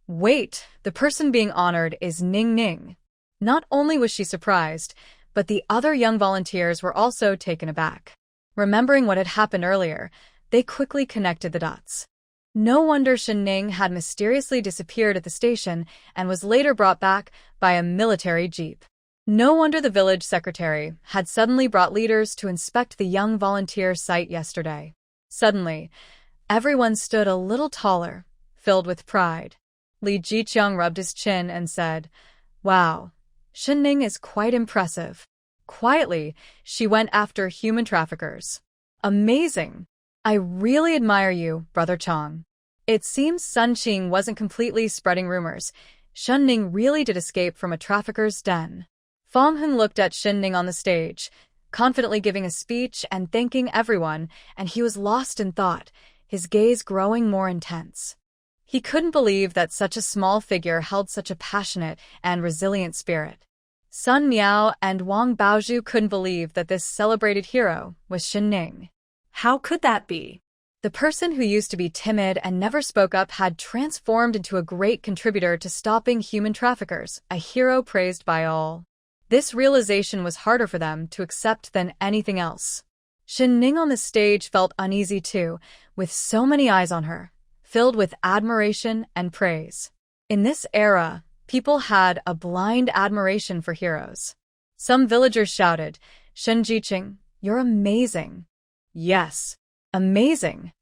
Wait, the person being honored is Ning Ning. Not only was she surprised, but the other young volunteers were also taken aback. Remembering what had happened earlier, they quickly connected the dots. No wonder Shen Ning had mysteriously disappeared at the station and was later brought back by a military jeep. No wonder the village secretary had suddenly brought leaders to inspect the young volunteer site yesterday. Suddenly, everyone stood a little taller, filled with pride. Li Jiqiang rubbed his chin and said, "Wow, Shen Ning is quite impressive." Quietly, she went after human traffickers. "Amazing! I really admire you, Brother Chong." It seems Sun Qing wasn't completely spreading rumors. Shen Ning really did escape from a trafficker's den. Fang Heng looked at Shen Ning on the stage, confidently giving a speech and thanking everyone, and he was lost in thought, his gaze growing more intense. He couldn't believe that such a small figure held such a passionate and resilient spirit. Sun Meow and Wang Baozhu couldn't believe that this celebrated hero was Shen Ning. How could that be? The person who used to be timid and never spoke up had transformed into a great contributor to stopping human traffickers, a hero praised by all. This realization was harder for them to accept than anything else. Shen Ning on the stage felt uneasy too, with so many eyes on her, filled with admiration and praise. In this era, people had a blind admiration for heroes. Some villagers shouted, "Shen Jiqing, you're amazing." Yes, amazing.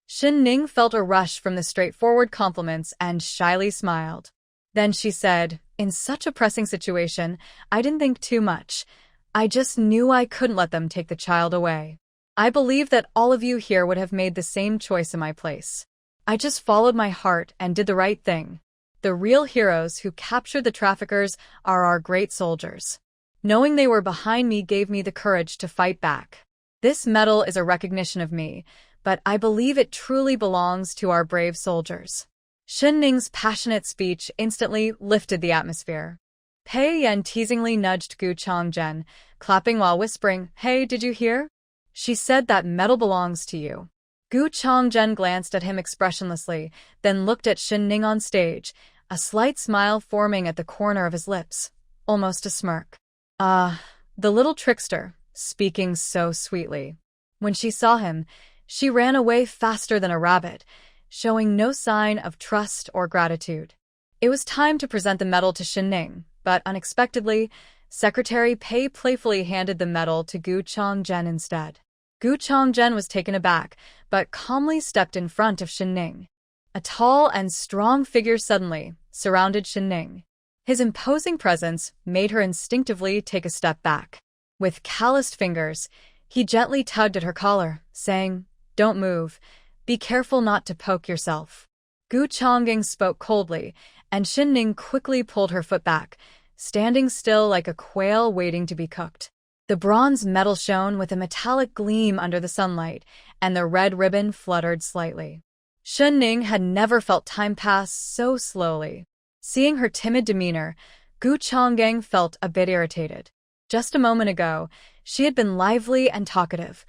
Shen Ning felt a rush from the straightforward compliments and shyly smiled. Then she said, "In such a pressing situation, I didn't think too much. I just knew I couldn't let them take the child away. I believe that all of you here would have made the same choice in my place. I just followed my heart and did the right thing. The real heroes who captured the traffickers are our great soldiers. Knowing they were behind me gave me the courage to fight back. This medal is a recognition of me, but I believe it truly belongs to our brave soldiers." Shen Ning's passionate speech instantly lifted the atmosphere. Pei Yan teasingly nudged Gu Changzhen, clapping while whispering, "Hey, did you hear? She said that medal belongs to you." Gu Changzhen glanced at him expressionlessly, then looked at Shen Ning on stage, a slight smile forming at the corner of his lips, almost a smirk. The little trickster, speaking so sweetly. When she saw him, she ran away faster than a rabbit, showing no sign of trust or gratitude. It was time to present the medal to Shen Ning, but unexpectedly, Secretary Pei playfully handed the medal to Gu Changzhen instead. Gu Changzhen was taken aback, but calmly stepped in front of Shen Ning. A tall and strong figure suddenly surrounded Shen Ning. His imposing presence made her instinctively take a step back. With calloused fingers, he gently tugged at her collar, saying, "Don't move. Be careful not to poke yourself." Gu Changzhen spoke coldly, and Shen Ning quickly pulled her foot back, standing still like a quail waiting to be cooked. The bronze medal shone with a metallic gleam under the sunlight, and the red ribbon fluttered slightly. Shen Ning had never felt time pass so slowly. Seeing her timid demeanor, Gu Changzhen felt a bit irritated. Just a moment ago, she had been lively and talkative.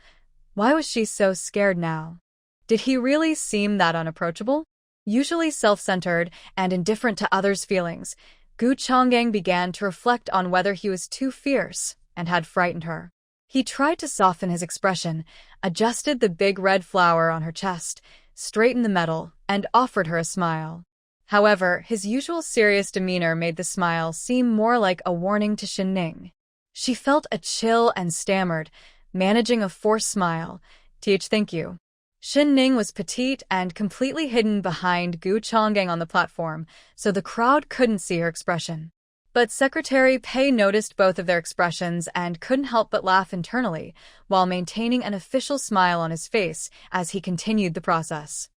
Why was she so scared now? Did he really seem that unapproachable? Usually self-centered and indifferent to others' feelings, Gu Changzhen began to reflect on whether he was too fierce and had frightened her. He tried to soften his expression, adjusted the big red flower on her chest, straightened the medal, and offered her a smile. However, his usual serious demeanor made the smile seem more like a warning to Shen Ning. She felt a chill and stammered, managing a forced smile. "Thank you." Shen Ning was petite and completely hidden behind Gu Changzhen on the platform, so the crowd couldn't see her expression. But Secretary Pei noticed both of their expressions and couldn't help but laugh internally, while maintaining an official smile on his face as he continued the process.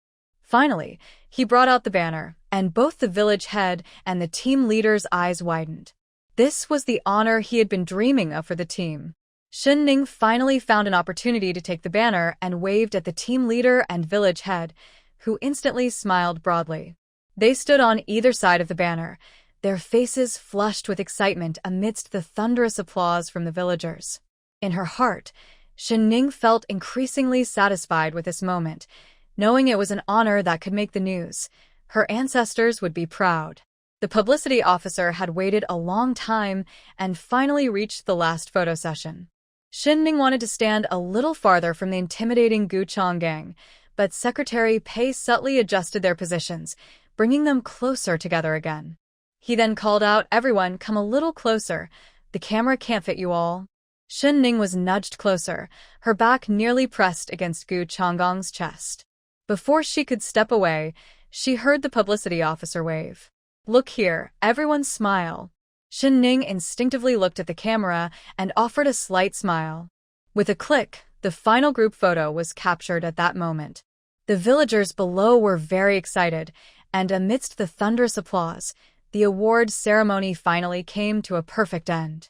Finally, he brought out the banner, and both the village head and the team leader's eyes widened. This was the honor he had been dreaming of for the team. Shen Ning finally found an opportunity to take the banner and waved at the team leader and village head, who instantly smiled broadly. They stood on either side of the banner, their faces flushed with excitement amidst the thunderous applause from the villagers. In her heart, Shen Ning felt increasingly satisfied with this moment, knowing it was an honor that could make the news. Her ancestors would be proud. The publicity officer had waited a long time and finally reached the last photo session. Shen Ning wanted to stand a little farther from the intimidating Gu Changzhen, but Secretary Pei subtly adjusted their positions, bringing them closer together again. He then called out, "Everyone, come a little closer. The camera can't fit you all. Shen Ning was nudged closer, her back nearly pressed against Gu Changgong's chest. Before she could step away, she heard the publicity officer wave. Look here, everyone smile. Shen Ning instinctively looked at the camera and offered a slight smile. With a click, the final group photo was captured at that moment. The villagers below were very excited, and amidst the thunderous applause, the award ceremony finally came to a perfect end.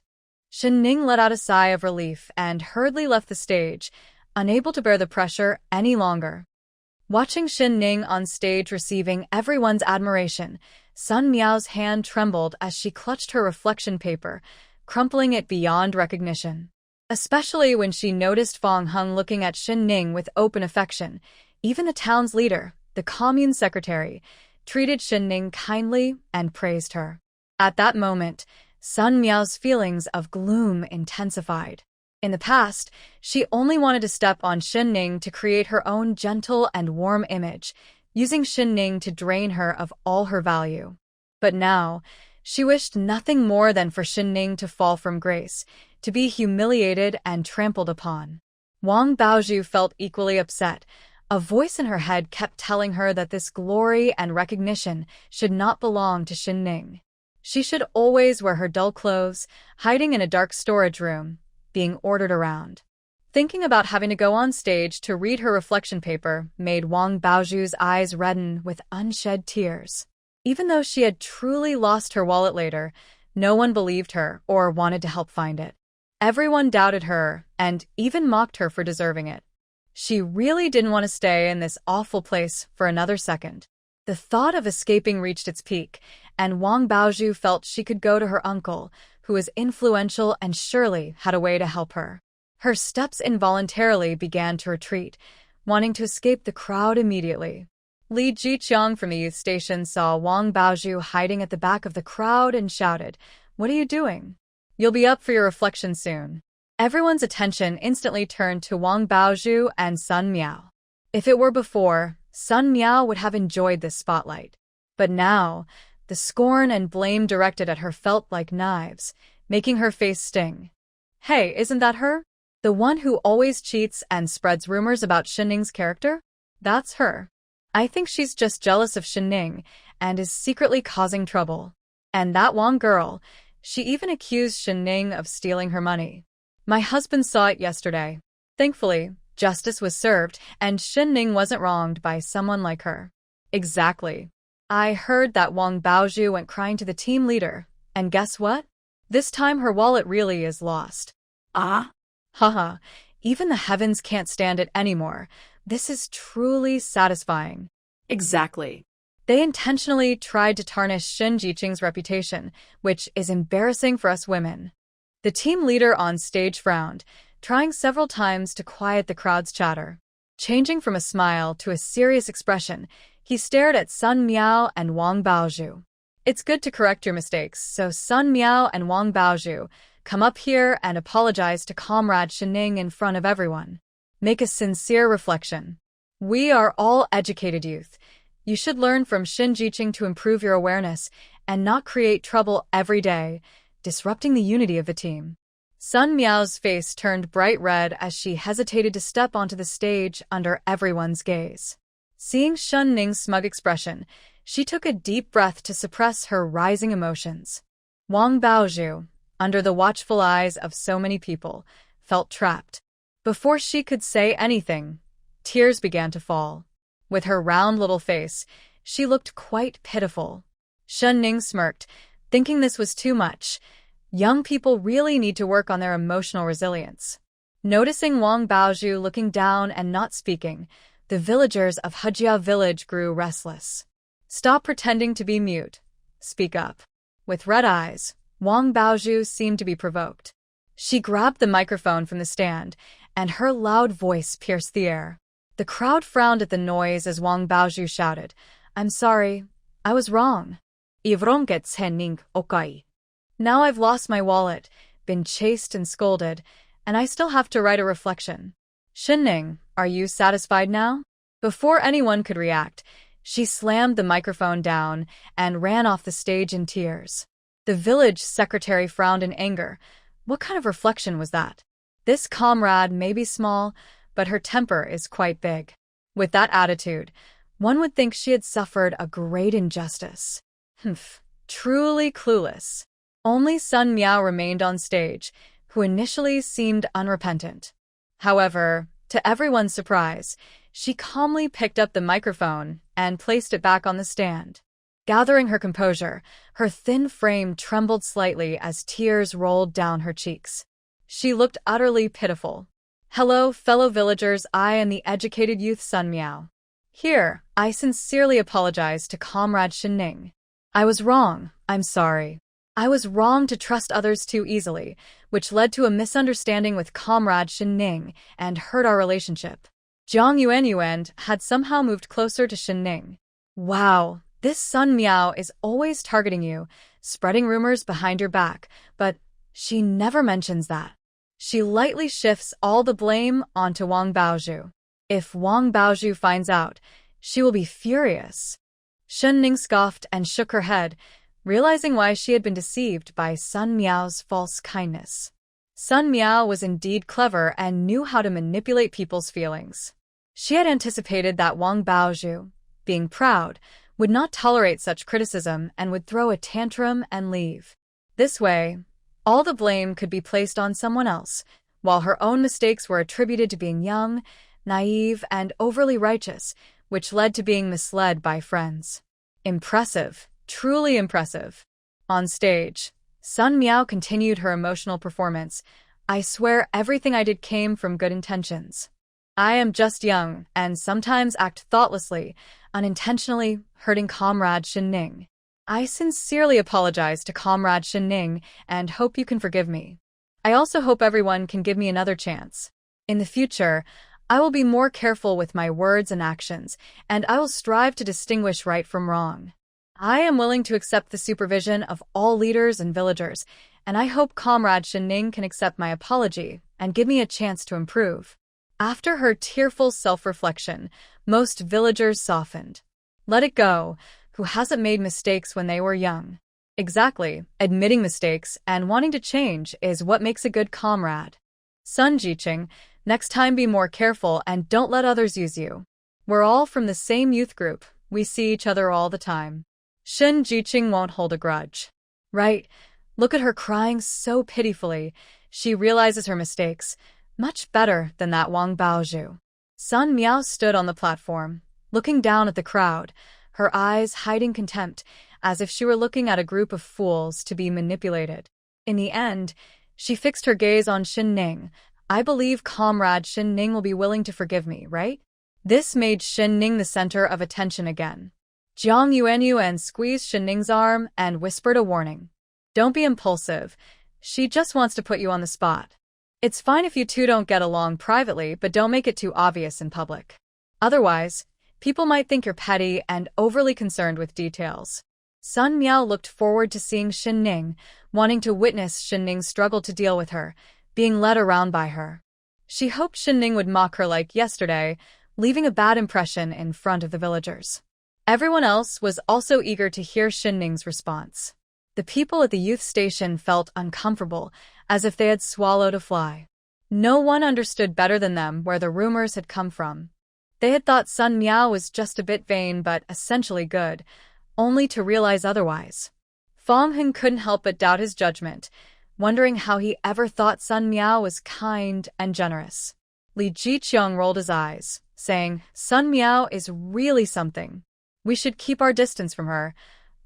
Shen Ning let out a sigh of relief and hurriedly left the stage, unable to bear the pressure any longer. Watching Shen Ning on stage receiving everyone's admiration, Sun Miao's hand trembled as she clutched her reflection paper, crumpling it beyond recognition. Especially when she noticed Fang Heng looking at Shen Ning with open affection. Even the town's leader, the commune secretary, treated Shen Ning kindly and praised her. At that moment, Sun Miao's feelings of gloom intensified. In the past, she only wanted to step on Shen Ning to create her own gentle and warm image, using Shen Ning to drain her of all her value. But now, she wished nothing more than for Shen Ning to fall from grace, to be humiliated and trampled upon. Wang Baozhu felt equally upset. A voice in her head kept telling her that this glory and recognition should not belong to Shen Ning. She should always wear her dull clothes, hiding in a dark storage room, being ordered around. Thinking about having to go on stage to read her reflection paper made Wang Baozhu's eyes redden with unshed tears. Even though she had truly lost her wallet later, no one believed her or wanted to help find it. Everyone doubted her and even mocked her for deserving it. She really didn't want to stay in this awful place for another second. The thought of escaping reached its peak, and Wang Baozhu felt she could go to her uncle, who was influential and surely had a way to help her. Her steps involuntarily began to retreat, wanting to escape the crowd immediately. Li Jiqiang from the youth station saw Wang Baozhu hiding at the back of the crowd and shouted, "What are you doing? You'll be up for your reflection soon." Everyone's attention instantly turned to Wang Baozhu and Sun Miao. If it were before, Sun Miao would have enjoyed this spotlight. But now, the scorn and blame directed at her felt like knives, making her face sting. Hey, isn't that her? The one who always cheats and spreads rumors about Shen Ning's character? That's her. I think she's just jealous of Shen Ning and is secretly causing trouble. And that Wang girl, she even accused Shen Ning of stealing her money. My husband saw it yesterday. Thankfully, justice was served and Shen Ning wasn't wronged by someone like her. Exactly. I heard that Wang Baozhu went crying to the team leader, and guess what? This time her wallet really is lost. Ah? Haha, even the heavens can't stand it anymore. This is truly satisfying. Exactly. They intentionally tried to tarnish Shen Jiqing's reputation, which is embarrassing for us women. The team leader on stage frowned, trying several times to quiet the crowd's chatter. Changing from a smile to a serious expression, he stared at Sun Miao and Wang Baozhu. It's good to correct your mistakes, so Sun Miao and Wang Baozhu, come up here and apologize to Comrade Shen Ning in front of everyone. Make a sincere reflection. We are all educated youth. You should learn from Shen Jiqing to improve your awareness and not create trouble every day, disrupting the unity of the team. Sun Miao's face turned bright red as she hesitated to step onto the stage under everyone's gaze. Seeing Shen Ning's smug expression, she took a deep breath to suppress her rising emotions. Wang Baozhu, under the watchful eyes of so many people, felt trapped. Before she could say anything, tears began to fall. With her round little face, she looked quite pitiful. Shen Ning smirked, thinking this was too much. Young people really need to work on their emotional resilience. Noticing Wang Baozhu looking down and not speaking, the villagers of Hejia village grew restless. Stop pretending to be mute. Speak up. With red eyes, Wang Baozhu seemed to be provoked. She grabbed the microphone from the stand, and her loud voice pierced the air. The crowd frowned at the noise as Wang Baozhu shouted, "I'm sorry, I was wrong. Shen Ning okai. Now I've lost my wallet, been chased and scolded, and I still have to write a reflection. Shen Ning, are you satisfied now?" Before anyone could react, she slammed the microphone down and ran off the stage in tears. The village secretary frowned in anger. What kind of reflection was that? This comrade may be small, but her temper is quite big. With that attitude, one would think she had suffered a great injustice. Humph, truly clueless. Only Sun Meow remained on stage, who initially seemed unrepentant. However, to everyone's surprise, she calmly picked up the microphone and placed it back on the stand. Gathering her composure, her thin frame trembled slightly as tears rolled down her cheeks. She looked utterly pitiful. "Hello, fellow villagers, I am the educated youth Sun Meow. Here, I sincerely apologize to Comrade Shen Ning. I was wrong, I'm sorry. I was wrong to trust others too easily, which led to a misunderstanding with Comrade Shen Ning and hurt our relationship." Zhang Yuan had somehow moved closer to Shen Ning. "Wow, this Sun Meow is always targeting you, spreading rumors behind your back, but she never mentions that. She lightly shifts all the blame onto Wang Baozhu. If Wang Baozhu finds out, she will be furious." Shen Ning scoffed and shook her head, realizing why she had been deceived by Sun Meow's false kindness. Sun Meow was indeed clever and knew how to manipulate people's feelings. She had anticipated that Wang Baozhu, being proud, would not tolerate such criticism and would throw a tantrum and leave. This way, all the blame could be placed on someone else, while her own mistakes were attributed to being young, naive, and overly righteous, which led to being misled by friends. Impressive, truly impressive. On stage, Sun Meow continued her emotional performance. "I swear everything I did came from good intentions. I am just young and sometimes act thoughtlessly, unintentionally hurting Comrade Shen Ning. I sincerely apologize to Comrade Shen Ning and hope you can forgive me. I also hope everyone can give me another chance. In the future, I will be more careful with my words and actions, and I will strive to distinguish right from wrong. I am willing to accept the supervision of all leaders and villagers, and I hope Comrade Shen Ning can accept my apology and give me a chance to improve." After her tearful self-reflection, most villagers softened. Let it go. Who hasn't made mistakes when they were young? Exactly, admitting mistakes and wanting to change is what makes a good comrade. Sun Jiqing, next time be more careful and don't let others use you. We're all from the same youth group, we see each other all the time. Shen Jiqing won't hold a grudge. Right, look at her crying so pitifully. She realizes her mistakes. Much better than that Wang Baozhu. Sun Meow stood on the platform, looking down at the crowd, her eyes hiding contempt, as if she were looking at a group of fools to be manipulated. In the end, she fixed her gaze on Shen Ning. "I believe Comrade Shen Ning will be willing to forgive me, right?" This made Shen Ning the center of attention again. Zhang Yuan squeezed Shen Ning's arm and whispered a warning. "Don't be impulsive. She just wants to put you on the spot. It's fine if you two don't get along privately, but don't make it too obvious in public. Otherwise, people might think you're petty and overly concerned with details." Sun Meow looked forward to seeing Shen Ning, wanting to witness Shen Ning's struggle to deal with her, being led around by her. She hoped Shen Ning would mock her like yesterday, leaving a bad impression in front of the villagers. Everyone else was also eager to hear Shen Ning's response. The people at the youth station felt uncomfortable, as if they had swallowed a fly. No one understood better than them where the rumors had come from. They had thought Sun Meow was just a bit vain but essentially good, only to realize otherwise. Fong Hun couldn't help but doubt his judgment, wondering how he ever thought Sun Meow was kind and generous. Li Jiqiang rolled his eyes, saying, "Sun Meow is really something. We should keep our distance from her,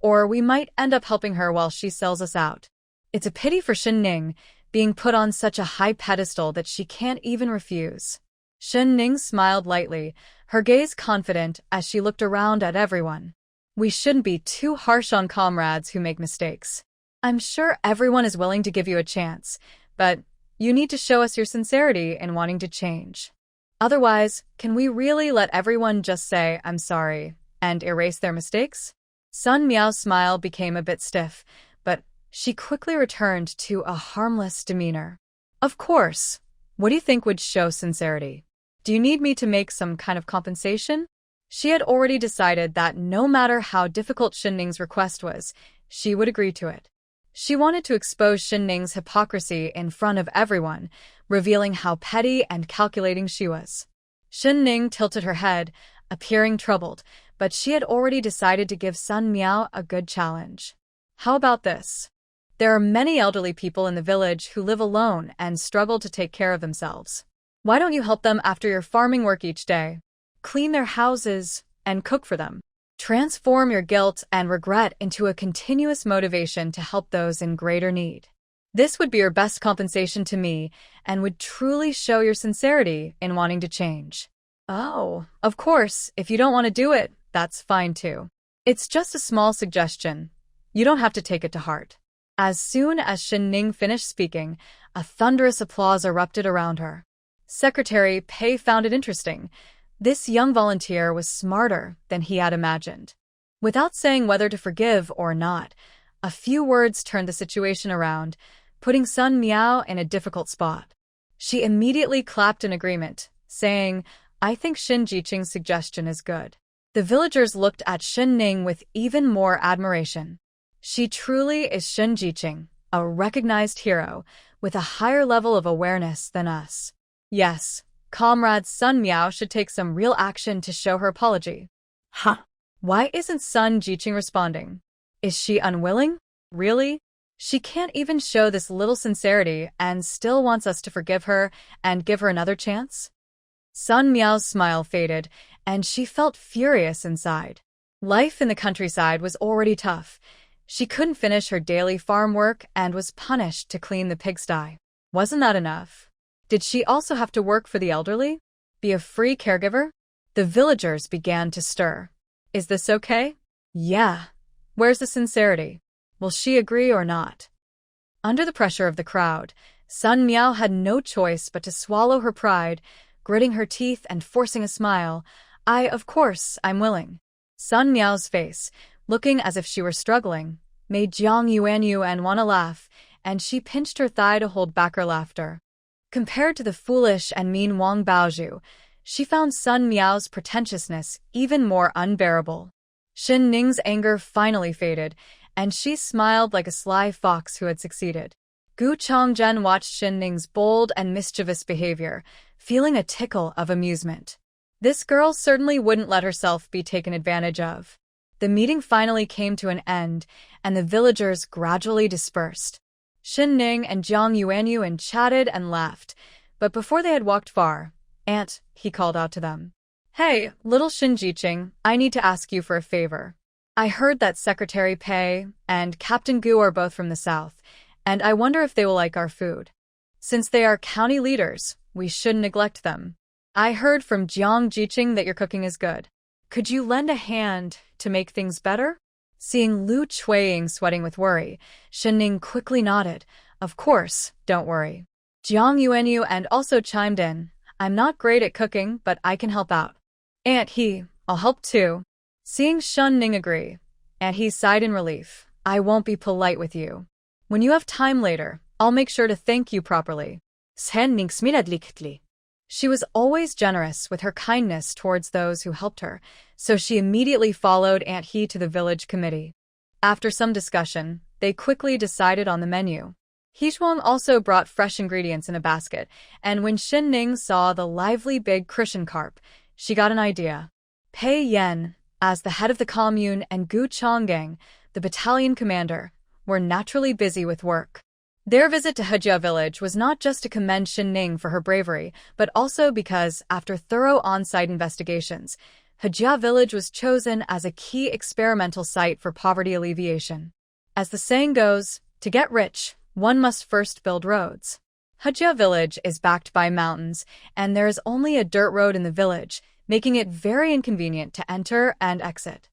or we might end up helping her while she sells us out. It's a pity for Shen Ning, being put on such a high pedestal that she can't even refuse." Shen Ning smiled lightly, her gaze confident as she looked around at everyone. "We shouldn't be too harsh on comrades who make mistakes. I'm sure everyone is willing to give you a chance, but you need to show us your sincerity in wanting to change. Otherwise, can we really let everyone just say, 'I'm sorry,' and erase their mistakes?" Sun Meow's smile became a bit stiff, but she quickly returned to a harmless demeanor. "Of course. What do you think would show sincerity? Do you need me to make some kind of compensation?" She had already decided that no matter how difficult Shen Ning's request was, she would agree to it. She wanted to expose Shen Ning's hypocrisy in front of everyone, revealing how petty and calculating she was. Shen Ning tilted her head, appearing troubled, but she had already decided to give son Meow a good challenge. How about this? There are many elderly people in the village who live alone and struggle to take care of themselves. Why don't you help them after your farming work each day? Clean their houses and cook for them. Transform your guilt and regret into a continuous motivation to help those in greater need. This would be your best compensation to me and would truly show your sincerity in wanting to change. Oh, of course, if you don't want to do it, that's fine too. It's just a small suggestion. You don't have to take it to heart. As soon as Shen Ning finished speaking, a thunderous applause erupted around her. Secretary Pei found it interesting. This young volunteer was smarter than he had imagined. Without saying whether to forgive or not, a few words turned the situation around, putting son Meow in a difficult spot. She immediately clapped in agreement, saying, I think Shen Jiqing's suggestion is good. The villagers looked at Shen Ning with even more admiration. She truly is Shen Jiqing, a recognized hero, with a higher level of awareness than us. Yes, comrade son Meow should take some real action to show her apology. Huh? Why isn't son Jiqing responding? Is she unwilling? Really? She can't even show this little sincerity and still wants us to forgive her and give her another chance? Son Meow's smile faded, and she felt furious inside. Life in the countryside was already tough. She couldn't finish her daily farm work and was punished to clean the pigsty. Wasn't that enough? Did she also have to work for the elderly? Be a free caregiver? The villagers began to stir. Is this okay? Yeah. Where's the sincerity? Will she agree or not? Under the pressure of the crowd, son Meow had no choice but to swallow her pride, gritting her teeth and forcing a smile. Of course, I'm willing. Son Meow's face, looking as if she were struggling, made Jiang Yuanyu want to laugh, and she pinched her thigh to hold back her laughter. Compared to the foolish and mean Wang Baozhu, she found son Meow's pretentiousness even more unbearable. Shen Ning's anger finally faded, and she smiled like a sly fox who had succeeded. Gu Chongzhen watched Shen Ning's bold and mischievous behavior, feeling a tickle of amusement. This girl certainly wouldn't let herself be taken advantage of. The meeting finally came to an end, and the villagers gradually dispersed. Shen Ning and Jiang Yuanyu chatted and laughed, but before they had walked far, Aunt, he called out to them. Hey, little Shen Jiqing, I need to ask you for a favor. I heard that Secretary Pei and Captain Gu are both from the south, and I wonder if they will like our food. Since they are county leaders, we shouldn't neglect them. I heard from Jiang Jiqing that your cooking is good. Could you lend a hand to make things better? Seeing Lu Chuiying sweating with worry, Shen Ning quickly nodded. Of course, don't worry. Jiang Yuanyu also chimed in. I'm not great at cooking, but I can help out. Aunt I'll help too. Seeing Shen Ning agree, Aunt He sighed in relief. I won't be polite with you. When you have time later, I'll make sure to thank you properly. Shen Ning smiradlikli. She was always generous with her kindness towards those who helped her, so she immediately followed Aunt He to the village committee. After some discussion, they quickly decided on the menu. Heizhuang also brought fresh ingredients in a basket, and when Shen Ning saw the lively big Christian carp, she got an idea. Pei Yan, as the head of the commune, and Gu Chonggang, the battalion commander, were naturally busy with work. Their visit to Hejia village was not just to commend Shen Ning for her bravery, but also because, after thorough on-site investigations, Hejia village was chosen as a key experimental site for poverty alleviation. As the saying goes, to get rich, one must first build roads. Hejia village is backed by mountains, and there is only a dirt road in the village, making it very inconvenient to enter and exit.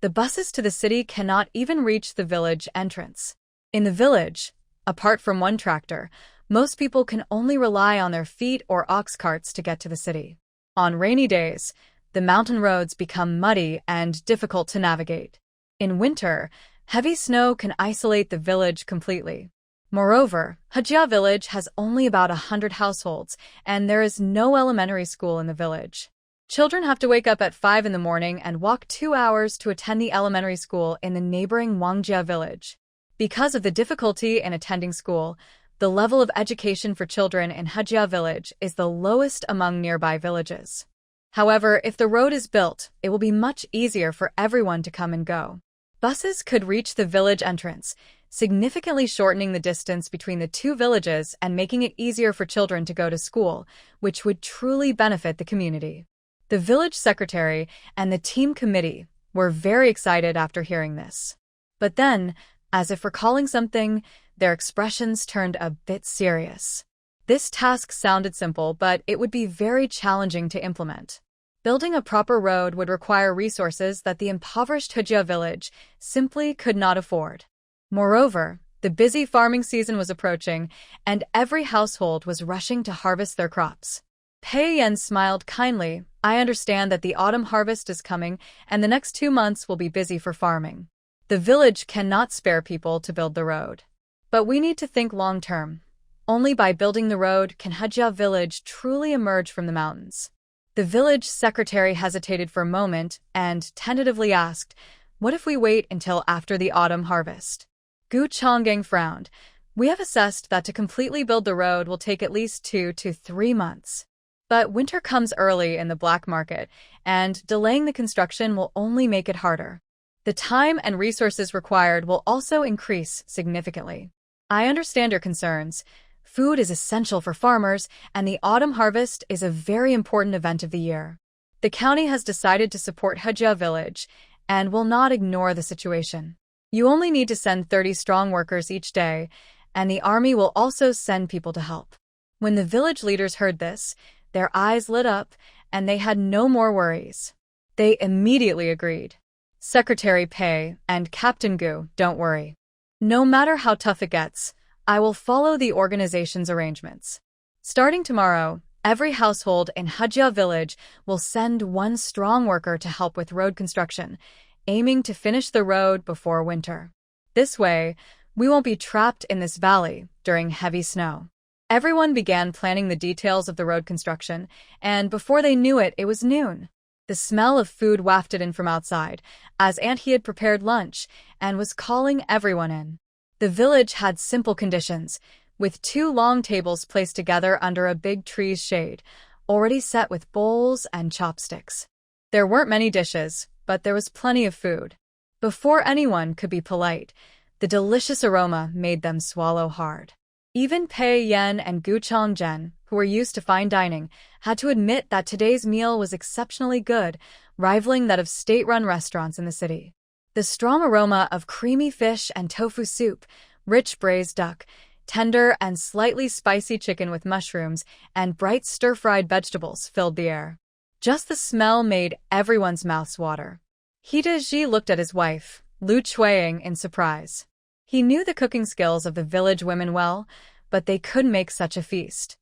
The buses to the city cannot even reach the village entrance. In the village, apart from one tractor, most people can only rely on their feet or ox carts to get to the city. On rainy days, the mountain roads become muddy and difficult to navigate. In winter, heavy snow can isolate the village completely. Moreover, Hejia village has only about 100 households, and there is no elementary school in the village. Children have to wake up at 5 in the morning and walk 2 hours to attend the elementary school in the neighboring Wangjia village. Because of the difficulty in attending school, the level of education for children in Hejia village is the lowest among nearby villages. However, if the road is built, it will be much easier for everyone to come and go. Buses could reach the village entrance, significantly shortening the distance between the two villages and making it easier for children to go to school, which would truly benefit the community. The village secretary and the team committee were very excited after hearing this. But then, as if recalling something, their expressions turned a bit serious. This task sounded simple, but it would be very challenging to implement. Building a proper road would require resources that the impoverished Hejia village simply could not afford. Moreover, the busy farming season was approaching, and every household was rushing to harvest their crops. Pei Yan smiled kindly. I understand that the autumn harvest is coming, and the next 2 months will be busy for farming. The village cannot spare people to build the road. But we need to think long-term. Only by building the road can Hejia village truly emerge from the mountains. The village secretary hesitated for a moment and tentatively asked, "What if we wait until after the autumn harvest?" Gu Chonggang frowned. "We have assessed that to completely build the road will take at least 2 to 3 months. But winter comes early in the black market, and delaying the construction will only make it harder. The time and resources required will also increase significantly. I understand your concerns. Food is essential for farmers, and the autumn harvest is a very important event of the year. The county has decided to support Hejia village and will not ignore the situation. You only need to send 30 strong workers each day, and the army will also send people to help." When the village leaders heard this, their eyes lit up, and they had no more worries. They immediately agreed. "Secretary Pei and Captain Gu, don't worry. No matter how tough it gets, I will follow the organization's arrangements. Starting tomorrow, every household in Hejia village will send 1 strong worker to help with road construction, aiming to finish the road before winter. This way, we won't be trapped in this valley during heavy snow." Everyone began planning the details of the road construction, and before they knew it, it was noon. The smell of food wafted in from outside, as Aunt He had prepared lunch and was calling everyone in. The village had simple conditions, with 2 long tables placed together under a big tree's shade, already set with bowls and chopsticks. There weren't many dishes, but there was plenty of food. Before anyone could be polite, the delicious aroma made them swallow hard. Even Pei Yan and Gu Chongzhen, who were used to fine dining, had to admit that today's meal was exceptionally good, rivaling that of state-run restaurants in the city. The strong aroma of creamy fish and tofu soup, rich braised duck, tender and slightly spicy chicken with mushrooms, and bright stir-fried vegetables filled the air. Just the smell made everyone's mouths water. Hita Ji looked at his wife, Lu Chuaying, in surprise. He knew the cooking skills of the village women well, but they could make such a feast.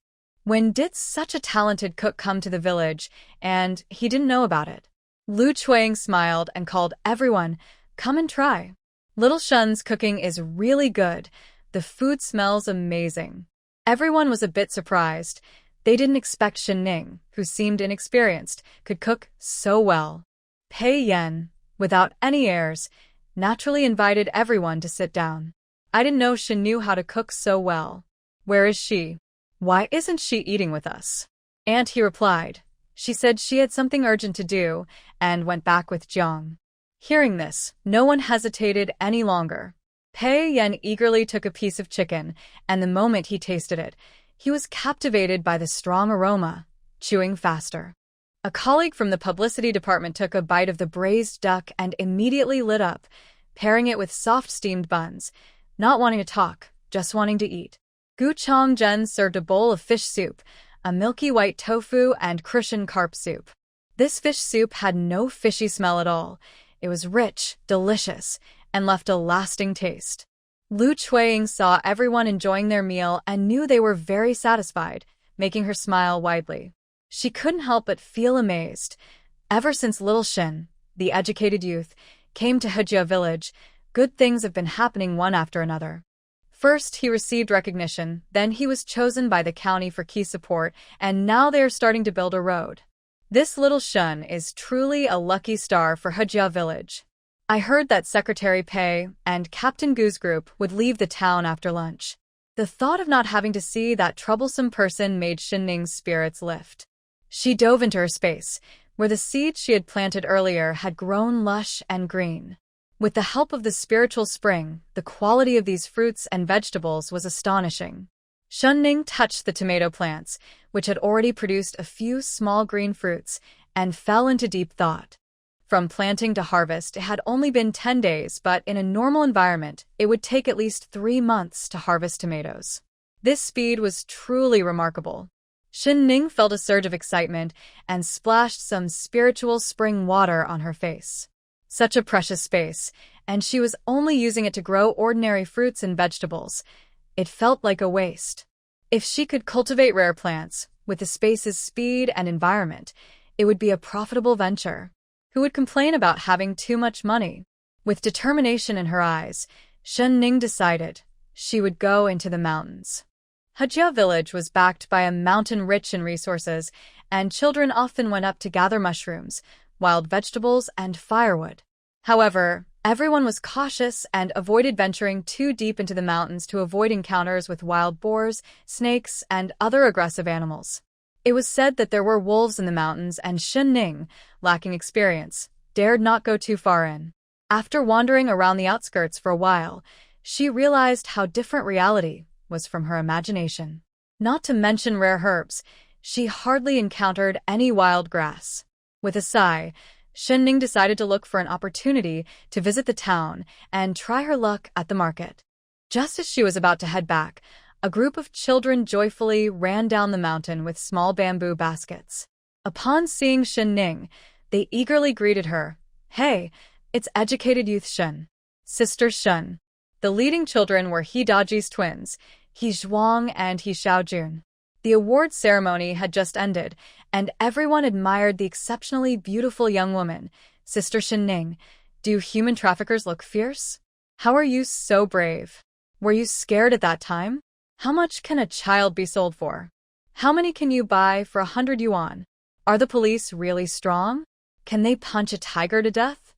When did such a talented cook come to the village, and he didn't know about it? Lu Chuaying smiled and called everyone, "Come and try. Little Shen's cooking is really good. The food smells amazing." Everyone was a bit surprised. They didn't expect Shen Ning, who seemed inexperienced, could cook so well. Pei Yan, without any airs, naturally invited everyone to sit down. "I didn't know Shen knew how to cook so well. Where is she? Why isn't she eating with us?" Aunt He replied. She said she had something urgent to do and went back with Jiang. Hearing this, no one hesitated any longer. Pei Yan eagerly took a piece of chicken, and the moment he tasted it, he was captivated by the strong aroma, chewing faster. A colleague from the publicity department took a bite of the braised duck and immediately lit up, pairing it with soft steamed buns, not wanting to talk, just wanting to eat. Gu Chongzhen served a bowl of fish soup, a milky white tofu and Crucian carp soup. This fish soup had no fishy smell at all. It was rich, delicious, and left a lasting taste. Lu Chuaying saw everyone enjoying their meal and knew they were very satisfied, making her smile widely. She couldn't help but feel amazed. Ever since little Shen, the educated youth, came to Hejia village, good things have been happening one after another. First, he received recognition, then he was chosen by the county for key support, and now they are starting to build a road. This little Shen is truly a lucky star for Hejia village. I heard that Secretary Pei and Captain Gu's group would leave the town after lunch. The thought of not having to see that troublesome person made Shen Ning's spirits lift. She dove into her space, where the seeds she had planted earlier had grown lush and green. With the help of the spiritual spring, the quality of these fruits and vegetables was astonishing. Shen Ning touched the tomato plants, which had already produced a few small green fruits, and fell into deep thought. From planting to harvest, it had only been 10 days, but in a normal environment, it would take at least 3 months to harvest tomatoes. This speed was truly remarkable. Shen Ning felt a surge of excitement and splashed some spiritual spring water on her face. Such a precious space, and she was only using it to grow ordinary fruits and vegetables. It felt like a waste. If she could cultivate rare plants, with the space's speed and environment, it would be a profitable venture. Who would complain about having too much money? With determination in her eyes, Shen Ning decided she would go into the mountains. Hajia village was backed by a mountain rich in resources, and children often went up to gather mushrooms, wild vegetables, and firewood. However, everyone was cautious and avoided venturing too deep into the mountains to avoid encounters with wild boars, snakes, and other aggressive animals. It was said that there were wolves in the mountains, and Shen Ning, lacking experience, dared not go too far in. After wandering around the outskirts for a while, she realized how different reality was from her imagination. Not to mention rare herbs, she hardly encountered any wild grass. With a sigh, Shen Ning decided to look for an opportunity to visit the town and try her luck at the market. Just as she was about to head back, a group of children joyfully ran down the mountain with small bamboo baskets. Upon seeing Shen Ning, they eagerly greeted her. "Hey, it's educated youth Shen. Sister Shen." The leading children were He Daji's twins, He Zhuang and He Xiaojun. The award ceremony had just ended, and everyone admired the exceptionally beautiful young woman. "Sister Shen Ning, do human traffickers look fierce? How are you so brave? Were you scared at that time? How much can a child be sold for? How many can you buy for 100 yuan? Are the police really strong? Can they punch a tiger to death?"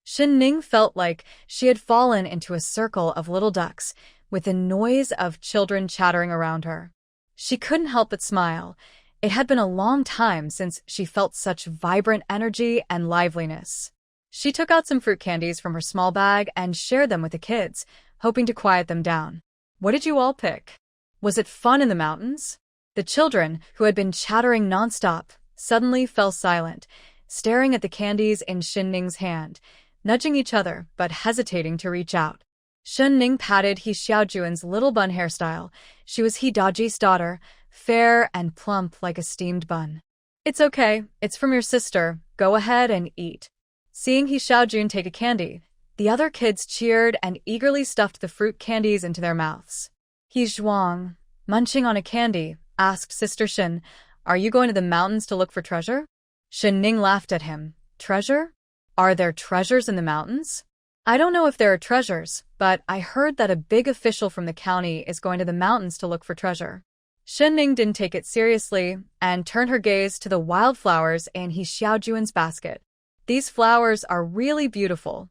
Shen Ning felt like she had fallen into a circle of little ducks, with the noise of children chattering around her. She couldn't help but smile. It had been a long time since she felt such vibrant energy and liveliness. She took out some fruit candies from her small bag and shared them with the kids, hoping to quiet them down. "What did you all pick? Was it fun in the mountains?" The children, who had been chattering nonstop, suddenly fell silent, staring at the candies in Shen Ning's hand, nudging each other but hesitating to reach out. Shen Ning patted He Xiaojun's little bun hairstyle. She was He Daji's daughter, fair and plump like a steamed bun. "It's okay, it's from your sister. Go ahead and eat." Seeing He Xiaojun take a candy, the other kids cheered and eagerly stuffed the fruit candies into their mouths. He Zhuang, munching on a candy, asked Sister Shen, "Are you going to the mountains to look for treasure?" Shen Ning laughed at him. "Treasure? Are there treasures in the mountains?" "I don't know if there are treasures, but I heard that a big official from the county is going to the mountains to look for treasure." Shen Ning didn't take it seriously and turned her gaze to the wildflowers in He Xiaojun's basket. "These flowers are really beautiful.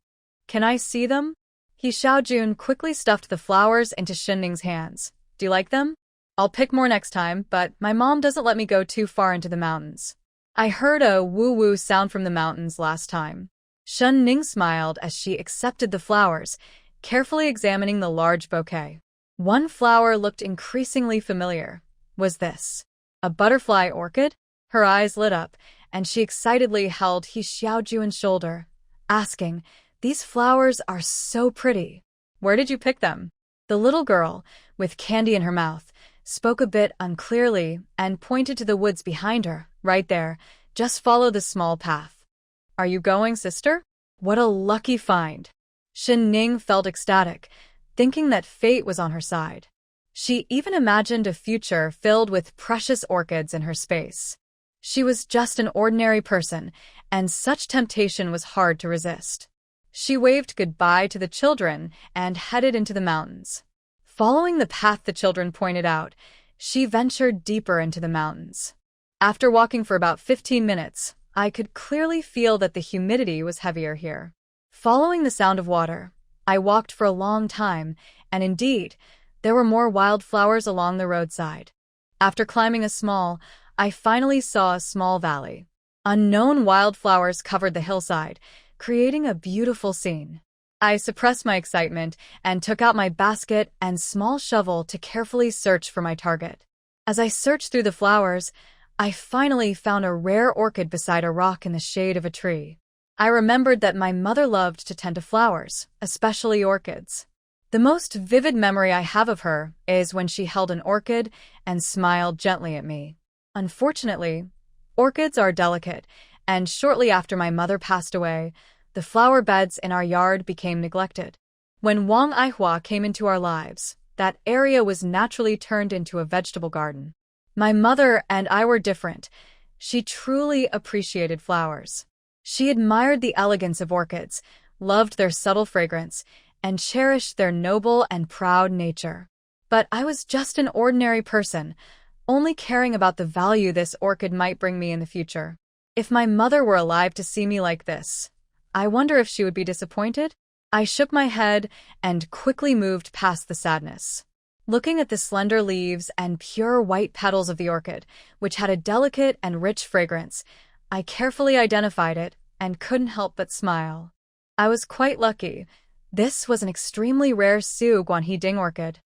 Can I see them?" He Xiaojun quickly stuffed the flowers into Shen Ning's hands. "Do you like them? I'll pick more next time, but my mom doesn't let me go too far into the mountains. I heard a woo-woo sound from the mountains last time." Shen Ning smiled as she accepted the flowers, carefully examining the large bouquet. One flower looked increasingly familiar. Was this a butterfly orchid? Her eyes lit up, and she excitedly held He Xiaojun's shoulder, asking, "These flowers are so pretty. Where did you pick them?" The little girl, with candy in her mouth, spoke a bit unclearly and pointed to the woods behind her. "Right there. Just follow the small path." "Are you going, sister?" What a lucky find. Shen Ning felt ecstatic, thinking that fate was on her side. She even imagined a future filled with precious orchids in her space. She was just an ordinary person, and such temptation was hard to resist. She waved goodbye to the children and headed into the mountains. Following the path the children pointed out, she ventured deeper into the mountains. After walking for about 15 minutes, I could clearly feel that the humidity was heavier here. Following the sound of water, I walked for a long time, and indeed, there were more wildflowers along the roadside. After climbing I finally saw a small valley. Unknown wildflowers covered the hillside, creating a beautiful scene. I suppressed my excitement and took out my basket and small shovel to carefully search for my target. As I searched through the flowers, I finally found a rare orchid beside a rock in the shade of a tree. I remembered that my mother loved to tend to flowers, especially orchids. The most vivid memory I have of her is when she held an orchid and smiled gently at me. Unfortunately, orchids are delicate, and shortly after my mother passed away, the flower beds in our yard became neglected. When Wang Aihua came into our lives, that area was naturally turned into a vegetable garden. My mother and I were different. She truly appreciated flowers. She admired the elegance of orchids, loved their subtle fragrance, and cherished their noble and proud nature. But I was just an ordinary person, only caring about the value this orchid might bring me in the future. If my mother were alive to see me like this, I wonder if she would be disappointed? I shook my head and quickly moved past the sadness. Looking at the slender leaves and pure white petals of the orchid, which had a delicate and rich fragrance, I carefully identified it and couldn't help but smile. I was quite lucky. This was an extremely rare Su Guanhee orchid.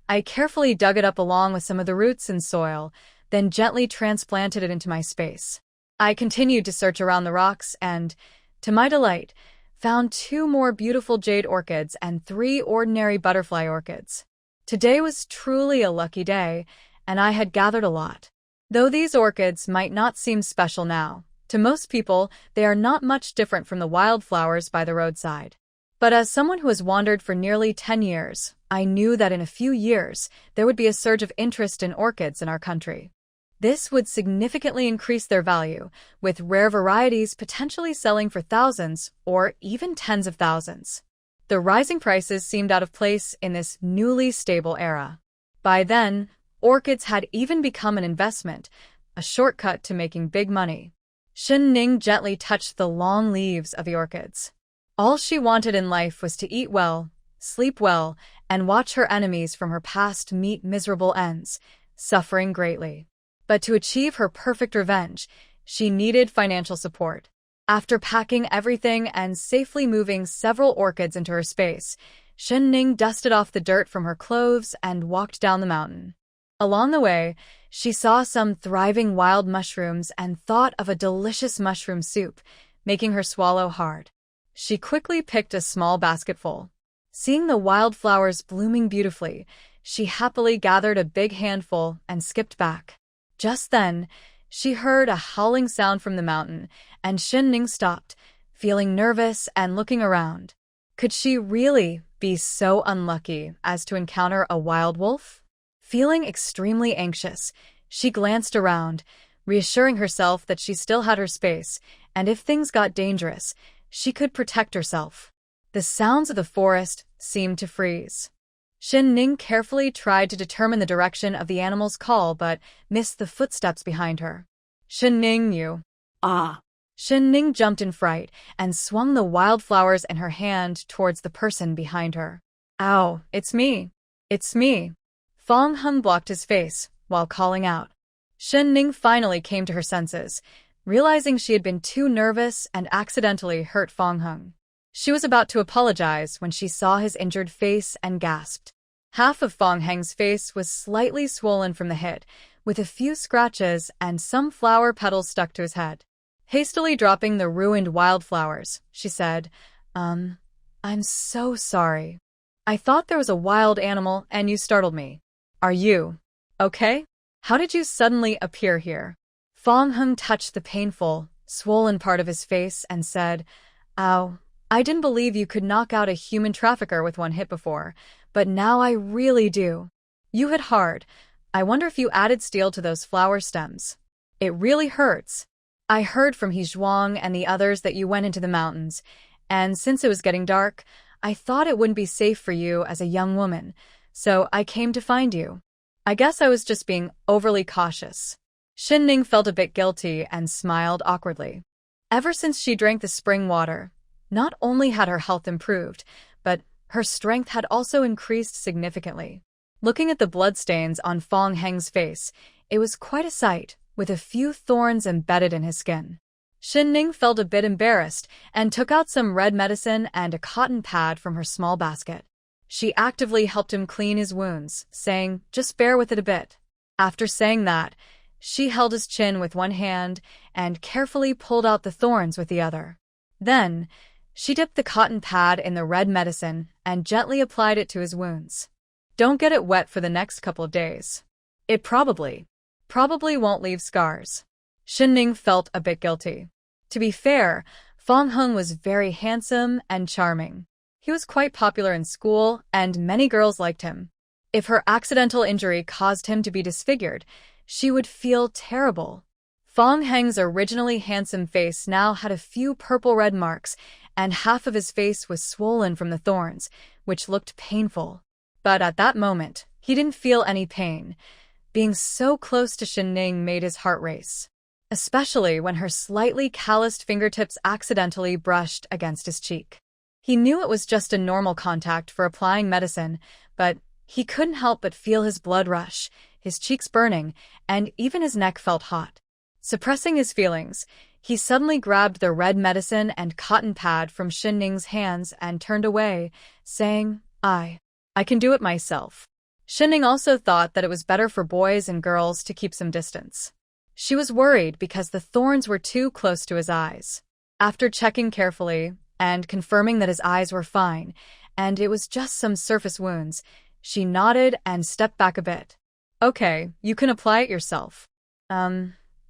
I carefully dug it up along with some of the roots and soil, then gently transplanted it into my space. I continued to search around the rocks and, to my delight, found 2 more beautiful jade orchids and 3 ordinary butterfly orchids. Today was truly a lucky day, and I had gathered a lot. Though these orchids might not seem special now, to most people they are not much different from the wildflowers by the roadside. But as someone who has wandered for nearly 10 years, I knew that in a few years there would be a surge of interest in orchids in our country. This would significantly increase their value, with rare varieties potentially selling for thousands or even tens of thousands. The rising prices seemed out of place in this newly stable era. By then, orchids had even become an investment, a shortcut to making big money. Shen Ning gently touched the long leaves of the orchids. All she wanted in life was to eat well, sleep well, and watch her enemies from her past meet miserable ends, suffering greatly. But to achieve her perfect revenge, she needed financial support. After packing everything and safely moving several orchids into her space, Shen Ning dusted off the dirt from her clothes and walked down the mountain. Along the way, she saw some thriving wild mushrooms and thought of a delicious mushroom soup, making her swallow hard. She quickly picked a small basketful. Seeing the wildflowers blooming beautifully, she happily gathered a big handful and skipped back. Just then, she heard a howling sound from the mountain, and Shen Ning stopped, feeling nervous and looking around. Could she really be so unlucky as to encounter a wild wolf? Feeling extremely anxious, she glanced around, reassuring herself that she still had her space, and if things got dangerous, she could protect herself. The sounds of the forest seemed to freeze. Shen Ning carefully tried to determine the direction of the animal's call but missed the footsteps behind her. Shen Ning, you. Ah. Shen Ning jumped in fright and swung the wildflowers in her hand towards the person behind her. Ow, it's me. It's me. Fong Hung blocked his face while calling out. Shen Ning finally came to her senses, realizing she had been too nervous and accidentally hurt Fong Hung. She was about to apologize when she saw his injured face and gasped. Half of Fong Heng's face was slightly swollen from the hit, with a few scratches and some flower petals stuck to his head. Hastily dropping the ruined wildflowers, she said, I'm so sorry. I thought there was a wild animal and you startled me. Are you okay? How did you suddenly appear here? Fong Hung touched the painful, swollen part of his face and said, Ow, I didn't believe you could knock out a human trafficker with one hit before, but now I really do. You hit hard. I wonder if you added steel to those flower stems. It really hurts. I heard from He Zhuang and the others that you went into the mountains, and since it was getting dark, I thought it wouldn't be safe for you as a young woman, so I came to find you. I guess I was just being overly cautious. Shen Ning felt a bit guilty and smiled awkwardly. Ever since she drank the spring water, Not only had her health improved, but her strength had also increased significantly. Looking at the bloodstains on Fong Heng's face, it was quite a sight, with a few thorns embedded in his skin. Shen Ning felt a bit embarrassed and took out some red medicine and a cotton pad from her small basket. She actively helped him clean his wounds, saying, "Just bear with it a bit." After saying that, she held his chin with one hand and carefully pulled out the thorns with the other. Then, she dipped the cotton pad in the red medicine and gently applied it to his wounds. Don't get it wet for the next couple of days. It probably won't leave scars. Shen Ning felt a bit guilty. To be fair, Fong Heng was very handsome and charming. He was quite popular in school, and many girls liked him. If her accidental injury caused him to be disfigured, she would feel terrible. Fong Heng's originally handsome face now had a few purple-red marks, and half of his face was swollen from the thorns, which looked painful. But at that moment, he didn't feel any pain. Being so close to Shen Ning made his heart race, especially when her slightly calloused fingertips accidentally brushed against his cheek. He knew it was just a normal contact for applying medicine, but he couldn't help but feel his blood rush, his cheeks burning, and even his neck felt hot. Suppressing his feelings, he suddenly grabbed the red medicine and cotton pad from Shen Ning's hands and turned away, saying, I can do it myself." Shen Ning also thought that it was better for boys and girls to keep some distance. She was worried because the thorns were too close to his eyes. After checking carefully and confirming that his eyes were fine, and it was just some surface wounds, she nodded and stepped back a bit. "Okay, you can apply it yourself.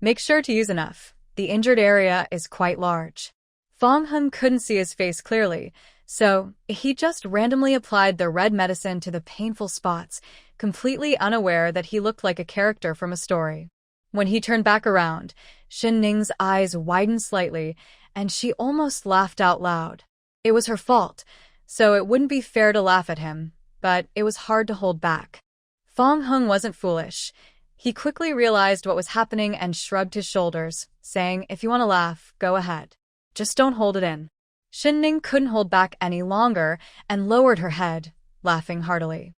Make sure to use enough. The injured area is quite large." Fong Heng couldn't see his face clearly, so he just randomly applied the red medicine to the painful spots, completely unaware that he looked like a character from a story. When he turned back around, Shen Ning's eyes widened slightly, and she almost laughed out loud. It was her fault, so it wouldn't be fair to laugh at him, but it was hard to hold back. Fong Heng wasn't foolish. He quickly realized what was happening and shrugged his shoulders, saying, "If you want to laugh, go ahead. Just don't hold it in." Shen Ning couldn't hold back any longer and lowered her head, laughing heartily.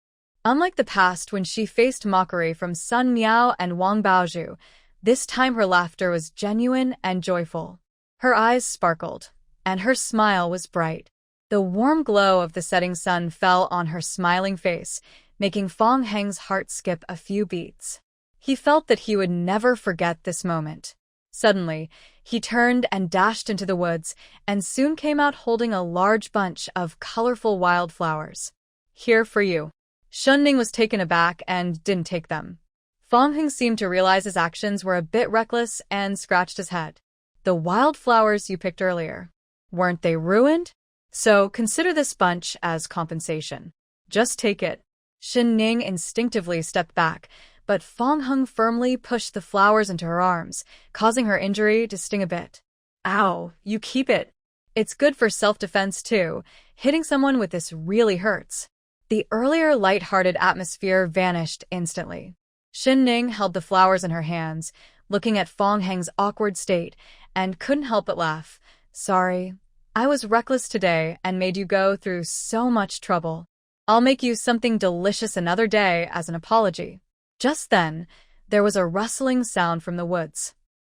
Unlike the past when she faced mockery from Sun Meow and Wang Baozhu, this time her laughter was genuine and joyful. Her eyes sparkled, and her smile was bright. The warm glow of the setting sun fell on her smiling face, making Fong Heng's heart skip a few beats. He felt that he would never forget this moment. Suddenly, he turned and dashed into the woods, and soon came out holding a large bunch of colorful wildflowers. "Here for you." Shen Ning was taken aback and didn't take them. Fong Heng seemed to realize his actions were a bit reckless and scratched his head. "The wildflowers you picked earlier, weren't they ruined? So consider this bunch as compensation. Just take it." Shen Ning instinctively stepped back, but Fong Heng firmly pushed the flowers into her arms, causing her injury to sting a bit. "Ow, you keep it. It's good for self-defense too. Hitting someone with this really hurts." The earlier light-hearted atmosphere vanished instantly. Shen Ning held the flowers in her hands, looking at Fong Heng's awkward state, and couldn't help but laugh. "Sorry, I was reckless today and made you go through so much trouble. I'll make you something delicious another day as an apology." Just then, there was a rustling sound from the woods.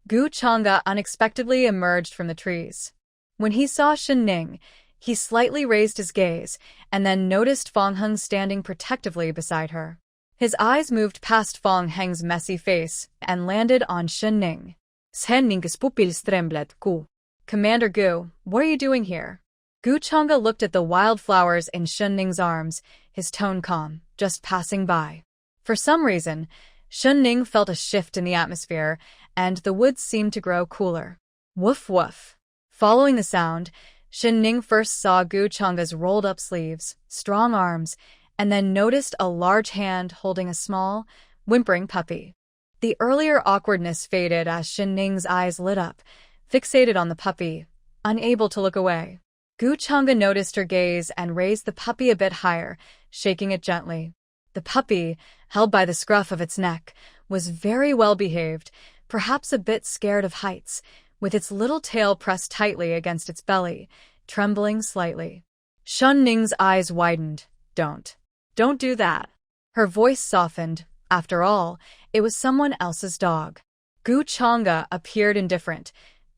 Gu Chang'e unexpectedly emerged from the trees. When he saw Shen Ning, he slightly raised his gaze and then noticed Fong Heng standing protectively beside her. His eyes moved past Fong Heng's messy face and landed on Shen Ning. "Shen Ning stremblet Gu." "Commander Gu, what are you doing here?" Gu Chang'e looked at the wildflowers in Shen Ning's arms, his tone calm, just passing by. For some reason, Shen Ning felt a shift in the atmosphere, and the woods seemed to grow cooler. Woof woof. Following the sound, Shen Ning first saw Gu Chang'e's rolled-up sleeves, strong arms, and then noticed a large hand holding a small, whimpering puppy. The earlier awkwardness faded as Shen Ning's eyes lit up, fixated on the puppy, unable to look away. Gu Chang'e noticed her gaze and raised the puppy a bit higher, shaking it gently. The puppy, held by the scruff of its neck, was very well behaved, perhaps a bit scared of heights, with its little tail pressed tightly against its belly, trembling slightly. Shen Ning's eyes widened. Don't do that. Her voice softened. After all, it was someone else's dog. Gu Chang'e appeared indifferent,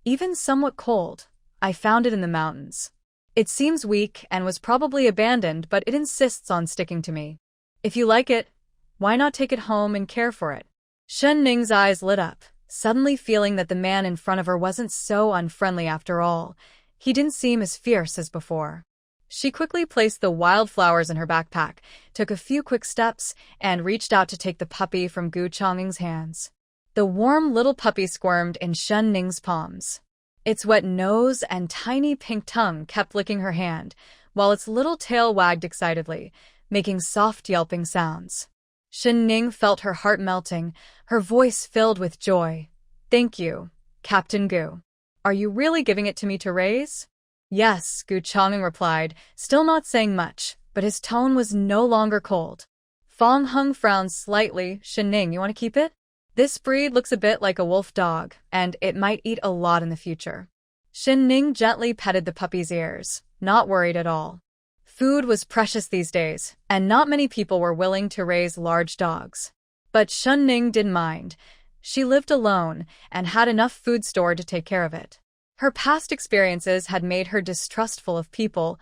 even somewhat cold. I found it in the mountains. It seems weak and was probably abandoned, but it insists on sticking to me. If you like it, why not take it home and care for it? Shen Ning's eyes lit up, suddenly feeling that the man in front of her wasn't so unfriendly after all. He didn't seem as fierce as before. She quickly placed the wildflowers in her backpack, took a few quick steps, and reached out to take the puppy from Gu Chang'e's hands. The warm little puppy squirmed in Shen Ning's palms. Its wet nose and tiny pink tongue kept licking her hand, while its little tail wagged excitedly, making soft yelping sounds. Shen Ning felt her heart melting, her voice filled with joy. "Thank you, Captain Gu. Are you really giving it to me to raise?" "Yes," Gu Chang'e replied, still not saying much, but his tone was no longer cold. Fang Heng frowned slightly. "Shen Ning, you want to keep it? This breed looks a bit like a wolf dog, and it might eat a lot in the future." Shen Ning gently petted the puppy's ears, not worried at all. Food was precious these days, and not many people were willing to raise large dogs. But Shen Ning didn't mind. She lived alone and had enough food stored to take care of it. Her past experiences had made her distrustful of people,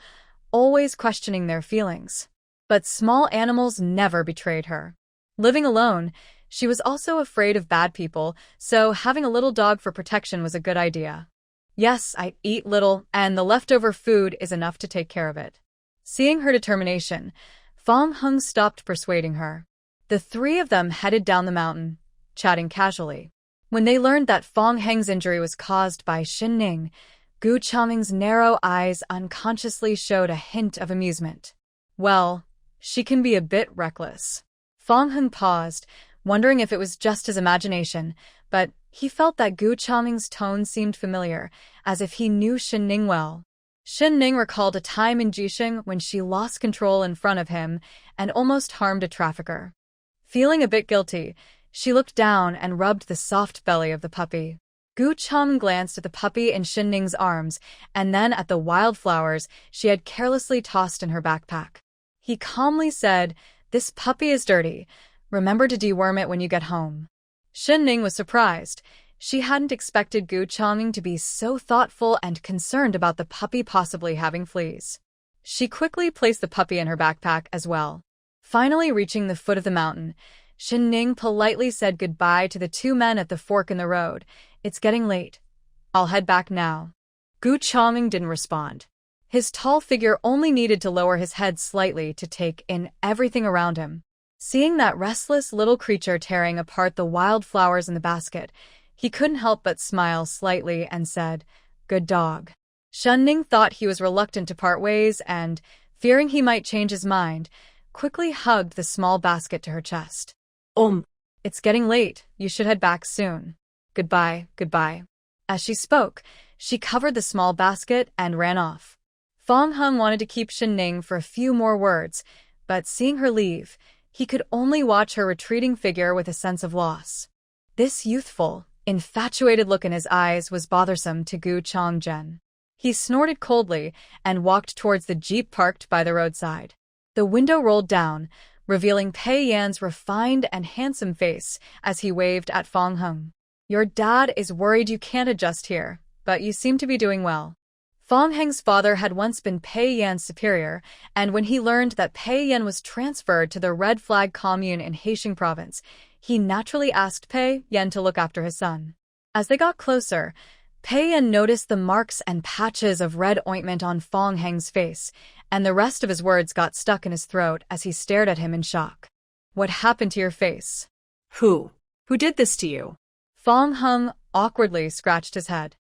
always questioning their feelings. But small animals never betrayed her. Living alone, she was also afraid of bad people, so having a little dog for protection was a good idea. "Yes, I eat little, and the leftover food is enough to take care of it." Seeing her determination, Fang Heng stopped persuading her. The three of them headed down the mountain, chatting casually. When they learned that Fang Heng's injury was caused by Shen Ning, Gu Chang'e's narrow eyes unconsciously showed a hint of amusement. "Well, she can be a bit reckless." Fang Heng paused, wondering if it was just his imagination, but he felt that Gu Chang'e's tone seemed familiar, as if he knew Shen Ning well. Shen Ning recalled a time in Jisheng when she lost control in front of him and almost harmed a trafficker. Feeling a bit guilty, she looked down and rubbed the soft belly of the puppy. Gu Chang'e glanced at the puppy in Shen Ning's arms and then at the wildflowers she had carelessly tossed in her backpack. He calmly said, "This puppy is dirty. Remember to deworm it when you get home." Shen Ning was surprised. She hadn't expected Gu Chang'e to be so thoughtful and concerned about the puppy possibly having fleas. She quickly placed the puppy in her backpack as well. Finally reaching the foot of the mountain, Shen Ning politely said goodbye to the two men at the fork in the road. "It's getting late. I'll head back now." Gu Chang'e didn't respond. His tall figure only needed to lower his head slightly to take in everything around him. Seeing that restless little creature tearing apart the wildflowers in the basket, he couldn't help but smile slightly and said, "Good dog." Shen Ning thought he was reluctant to part ways and, fearing he might change his mind, quickly hugged the small basket to her chest. It's getting late. You should head back soon. Goodbye, goodbye." As she spoke, she covered the small basket and ran off. Fang Heng wanted to keep Shen Ning for a few more words, but seeing her leave, he could only watch her retreating figure with a sense of loss. This youthful, infatuated look in his eyes was bothersome to Gu Chang'e. He snorted coldly and walked towards the jeep parked by the roadside. The window rolled down, revealing Pei Yan's refined and handsome face as he waved at Fang Heng. "Your dad is worried you can't adjust here, but you seem to be doing well." Fang Heng's father had once been Pei Yan's superior, and when he learned that Pei Yan was transferred to the Red Flag commune in Heisheng province, he naturally asked Pei Yan to look after his son. As they got closer, Pei Yan noticed the marks and patches of red ointment on Fang Heng's face, and the rest of his words got stuck in his throat as he stared at him in shock. "What happened to your face?" Who did this to you?" Fang Heng awkwardly scratched his head.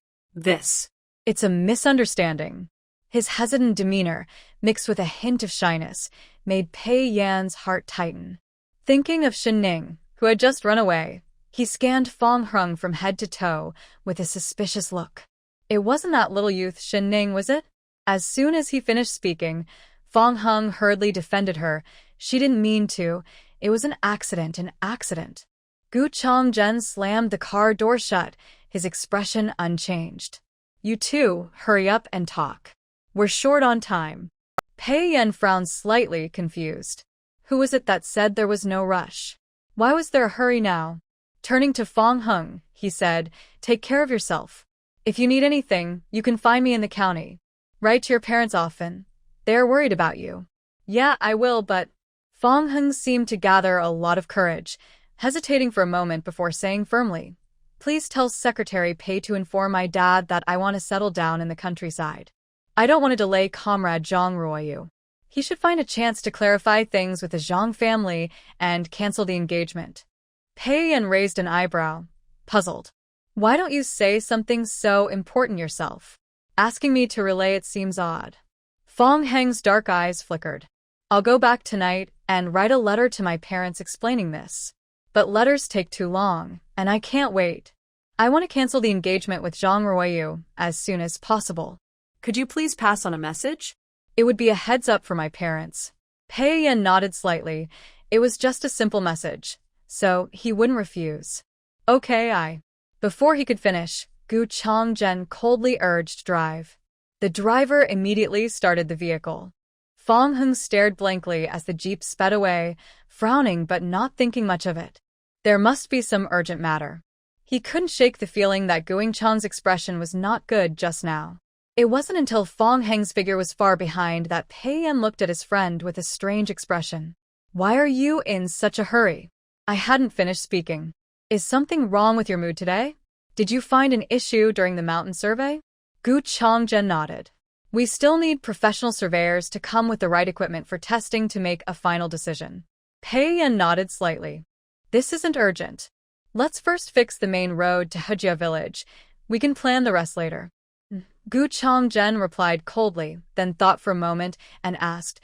It's a misunderstanding." His hesitant demeanor, mixed with a hint of shyness, made Pei Yan's heart tighten. Thinking of Shen Ning, who had just run away, he scanned Fang Heng from head to toe with a suspicious look. It wasn't that little youth Shen Ning, was it? As soon as he finished speaking, Fang Heng hurriedly defended her. She didn't mean to. It was an accident. Gu Chang'e slammed the car door shut, his expression unchanged. "You two, hurry up and talk." We're short on time. Pei Yan frowned slightly, confused. Who was it that said there was no rush? Why was there a hurry now? Turning to Fong Hung, he said, take care of yourself. If you need anything, you can find me in the county. Write to your parents often. They are worried about you. Yeah, I will, but… Fong Hung seemed to gather a lot of courage, hesitating for a moment before saying firmly, please tell Secretary Pei to inform my dad that I want to settle down in the countryside. I don't want to delay Comrade Zhang Ruoyu. He should find a chance to clarify things with the Zhang family and cancel the engagement. Pei Yan raised an eyebrow, puzzled. Why don't you say something so important yourself? Asking me to relay it seems odd. Fong Heng's dark eyes flickered. I'll go back tonight and write a letter to my parents explaining this. But letters take too long, and I can't wait. I want to cancel the engagement with Zhang Ruoyu as soon as possible. Could you please pass on a message? It would be a heads up for my parents. Pei Yan nodded slightly. It was just a simple message, so he wouldn't refuse. Okay, Before he could finish, Gu Changzhen coldly urged drive. The driver immediately started the vehicle. Fong Hung stared blankly as the jeep sped away, frowning but not thinking much of it. There must be some urgent matter. He couldn't shake the feeling that Guing Chang's expression was not good just now. It wasn't until Fong Heng's figure was far behind that Pei Yan looked at his friend with a strange expression. Why are you in such a hurry? I hadn't finished speaking. Is something wrong with your mood today? Did you find an issue during the mountain survey? Gu Changzhen nodded. We still need professional surveyors to come with the right equipment for testing to make a final decision. Pei Yan nodded slightly. This isn't urgent. Let's first fix the main road to Hejia village. We can plan the rest later. Gu Changzhen replied coldly, then thought for a moment and asked,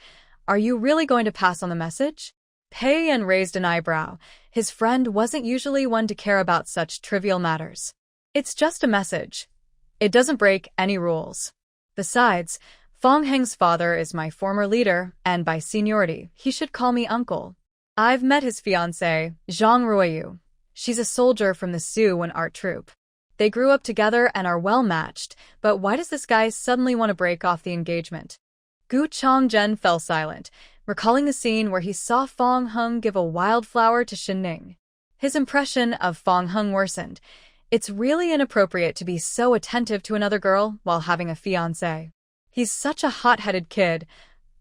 are you really going to pass on the message? Pei Yan raised an eyebrow. His friend wasn't usually one to care about such trivial matters. It's just a message. It doesn't break any rules. Besides, Fong Heng's father is my former leader, and by seniority, he should call me uncle. I've met his fiancée, Zhang Ruoyu. She's a soldier from the Sioux art troupe. They grew up together and are well matched, but why does this guy suddenly want to break off the engagement? Gu Changzhen fell silent, recalling the scene where he saw Fong Hung give a wildflower to Shen Ning. His impression of Fong Hung worsened. It's really inappropriate to be so attentive to another girl while having a fiancé. He's such a hot-headed kid,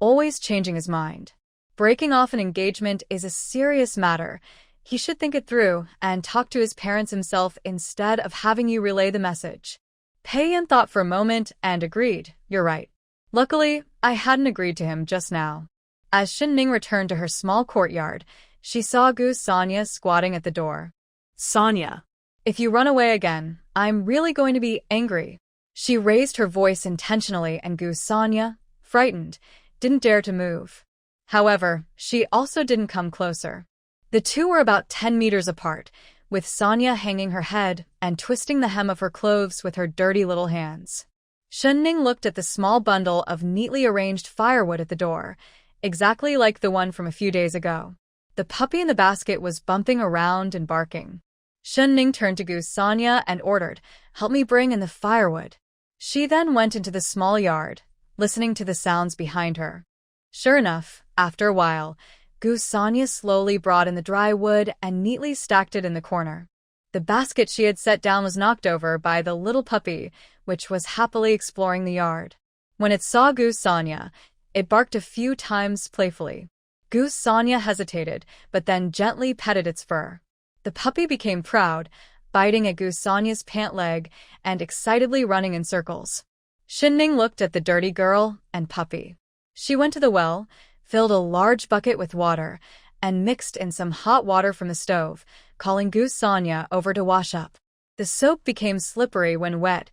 always changing his mind. Breaking off an engagement is a serious matter. He should think it through and talk to his parents himself instead of having you relay the message. Pei Yan thought for a moment and agreed, you're right. Luckily, I hadn't agreed to him just now. As Shen Ning returned to her small courtyard, she saw Gu Sonia squatting at the door. Sonia. If you run away again, I'm really going to be angry. She raised her voice intentionally and Gu Sonia, frightened, didn't dare to move. However, she also didn't come closer. The two were about 10 meters apart, with Sonia hanging her head and twisting the hem of her clothes with her dirty little hands. Shen Ning looked at the small bundle of neatly arranged firewood at the door, exactly like the one from a few days ago. The puppy in the basket was bumping around and barking. Shen Ning turned to Gu Sonia and ordered, help me bring in the firewood. She then went into the small yard, listening to the sounds behind her. Sure enough, after a while, Gu Sonia slowly brought in the dry wood and neatly stacked it in the corner. The basket she had set down was knocked over by the little puppy, which was happily exploring the yard. When it saw Gu Sonia, it barked a few times playfully. Gu Sonia hesitated, but then gently petted its fur. The puppy became proud, biting at Gu Sonia's pant leg and excitedly running in circles. Shen Ning looked at the dirty girl and puppy. She went to the well, filled a large bucket with water, and mixed in some hot water from the stove, calling Gu Sonia over to wash up. The soap became slippery when wet,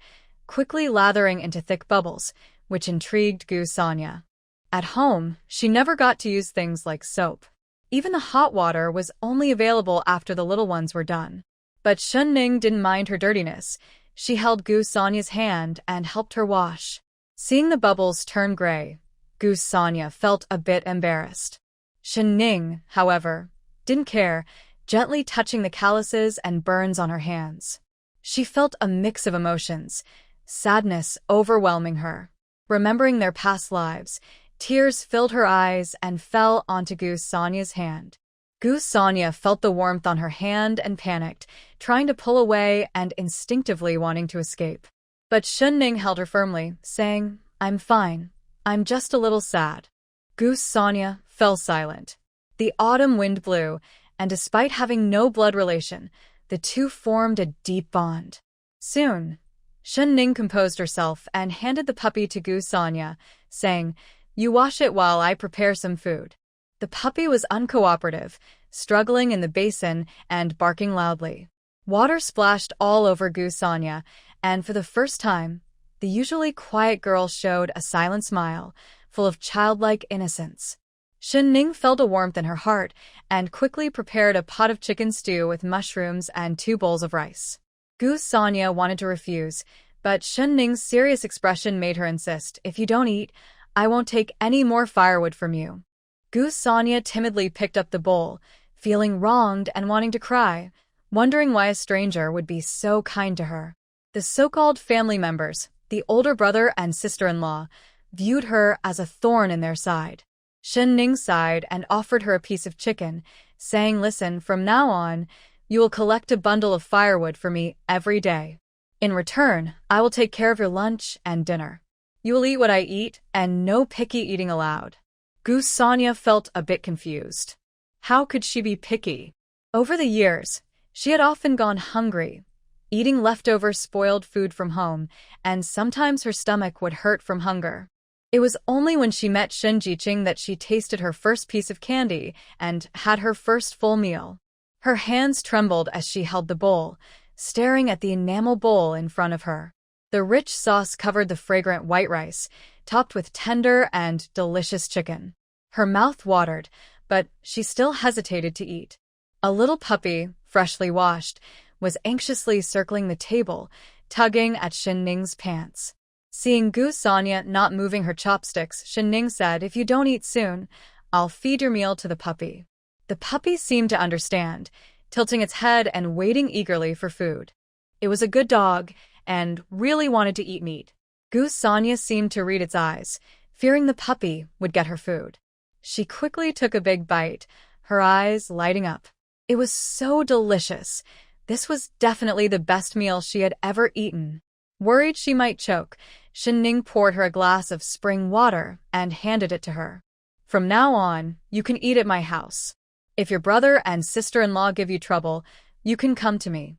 quickly lathering into thick bubbles, which intrigued Gu Sonia. At home, she never got to use things like soap. Even the hot water was only available after the little ones were done. But Shen Ning didn't mind her dirtiness. She held Gu Sonia's hand and helped her wash. Seeing the bubbles turn gray, Gu Sonia felt a bit embarrassed. Shen Ning, however, didn't care, gently touching the calluses and burns on her hands. She felt a mix of emotions, sadness overwhelming her. Remembering their past lives, tears filled her eyes and fell onto Goose Sonya's hand. Goose Sonya felt the warmth on her hand and panicked, trying to pull away and instinctively wanting to escape. But Shen Ning held her firmly, saying, "I'm fine. I'm just a little sad." Goose Sonya fell silent. The autumn wind blew, and despite having no blood relation, the two formed a deep bond. Soon, Shen Ning composed herself and handed the puppy to Goose Sonya, saying, "You wash it while I prepare some food." The puppy was uncooperative, struggling in the basin and barking loudly. Water splashed all over Goose Sonya, and for the first time, the usually quiet girl showed a silent smile, full of childlike innocence. Shen Ning felt a warmth in her heart and quickly prepared a pot of chicken stew with mushrooms and 2 bowls of rice. Goose Sonya wanted to refuse, but Shen Ning's serious expression made her insist, "If you don't eat, I won't take any more firewood from you." Goose Sonya timidly picked up the bowl, feeling wronged and wanting to cry, wondering why a stranger would be so kind to her. The so-called family members, the older brother and sister-in-law, viewed her as a thorn in their side. Shen Ning sighed and offered her a piece of chicken, saying, "Listen, from now on, you will collect a bundle of firewood for me every day. In return, I will take care of your lunch and dinner. You will eat what I eat, and no picky eating allowed." Goose Sonya felt a bit confused. How could she be picky? Over the years, she had often gone hungry, eating leftover spoiled food from home, and sometimes her stomach would hurt from hunger. It was only when she met Shen Jiqing that she tasted her first piece of candy and had her first full meal. Her hands trembled as she held the bowl, staring at the enamel bowl in front of her. The rich sauce covered the fragrant white rice, topped with tender and delicious chicken. Her mouth watered, but she still hesitated to eat. A little puppy, freshly washed, was anxiously circling the table, tugging at Shen Ning's pants. Seeing Goose Sonya not moving her chopsticks, Shen Ning said, "If you don't eat soon, I'll feed your meal to the puppy." The puppy seemed to understand, tilting its head and waiting eagerly for food. It was a good dog and really wanted to eat meat. Goose Sonya seemed to read its eyes, fearing the puppy would get her food. She quickly took a big bite, her eyes lighting up. It was so delicious. This was definitely the best meal she had ever eaten. Worried she might choke, Shen Ning poured her a glass of spring water and handed it to her. "From now on, you can eat at my house. If your brother and sister-in-law give you trouble, you can come to me."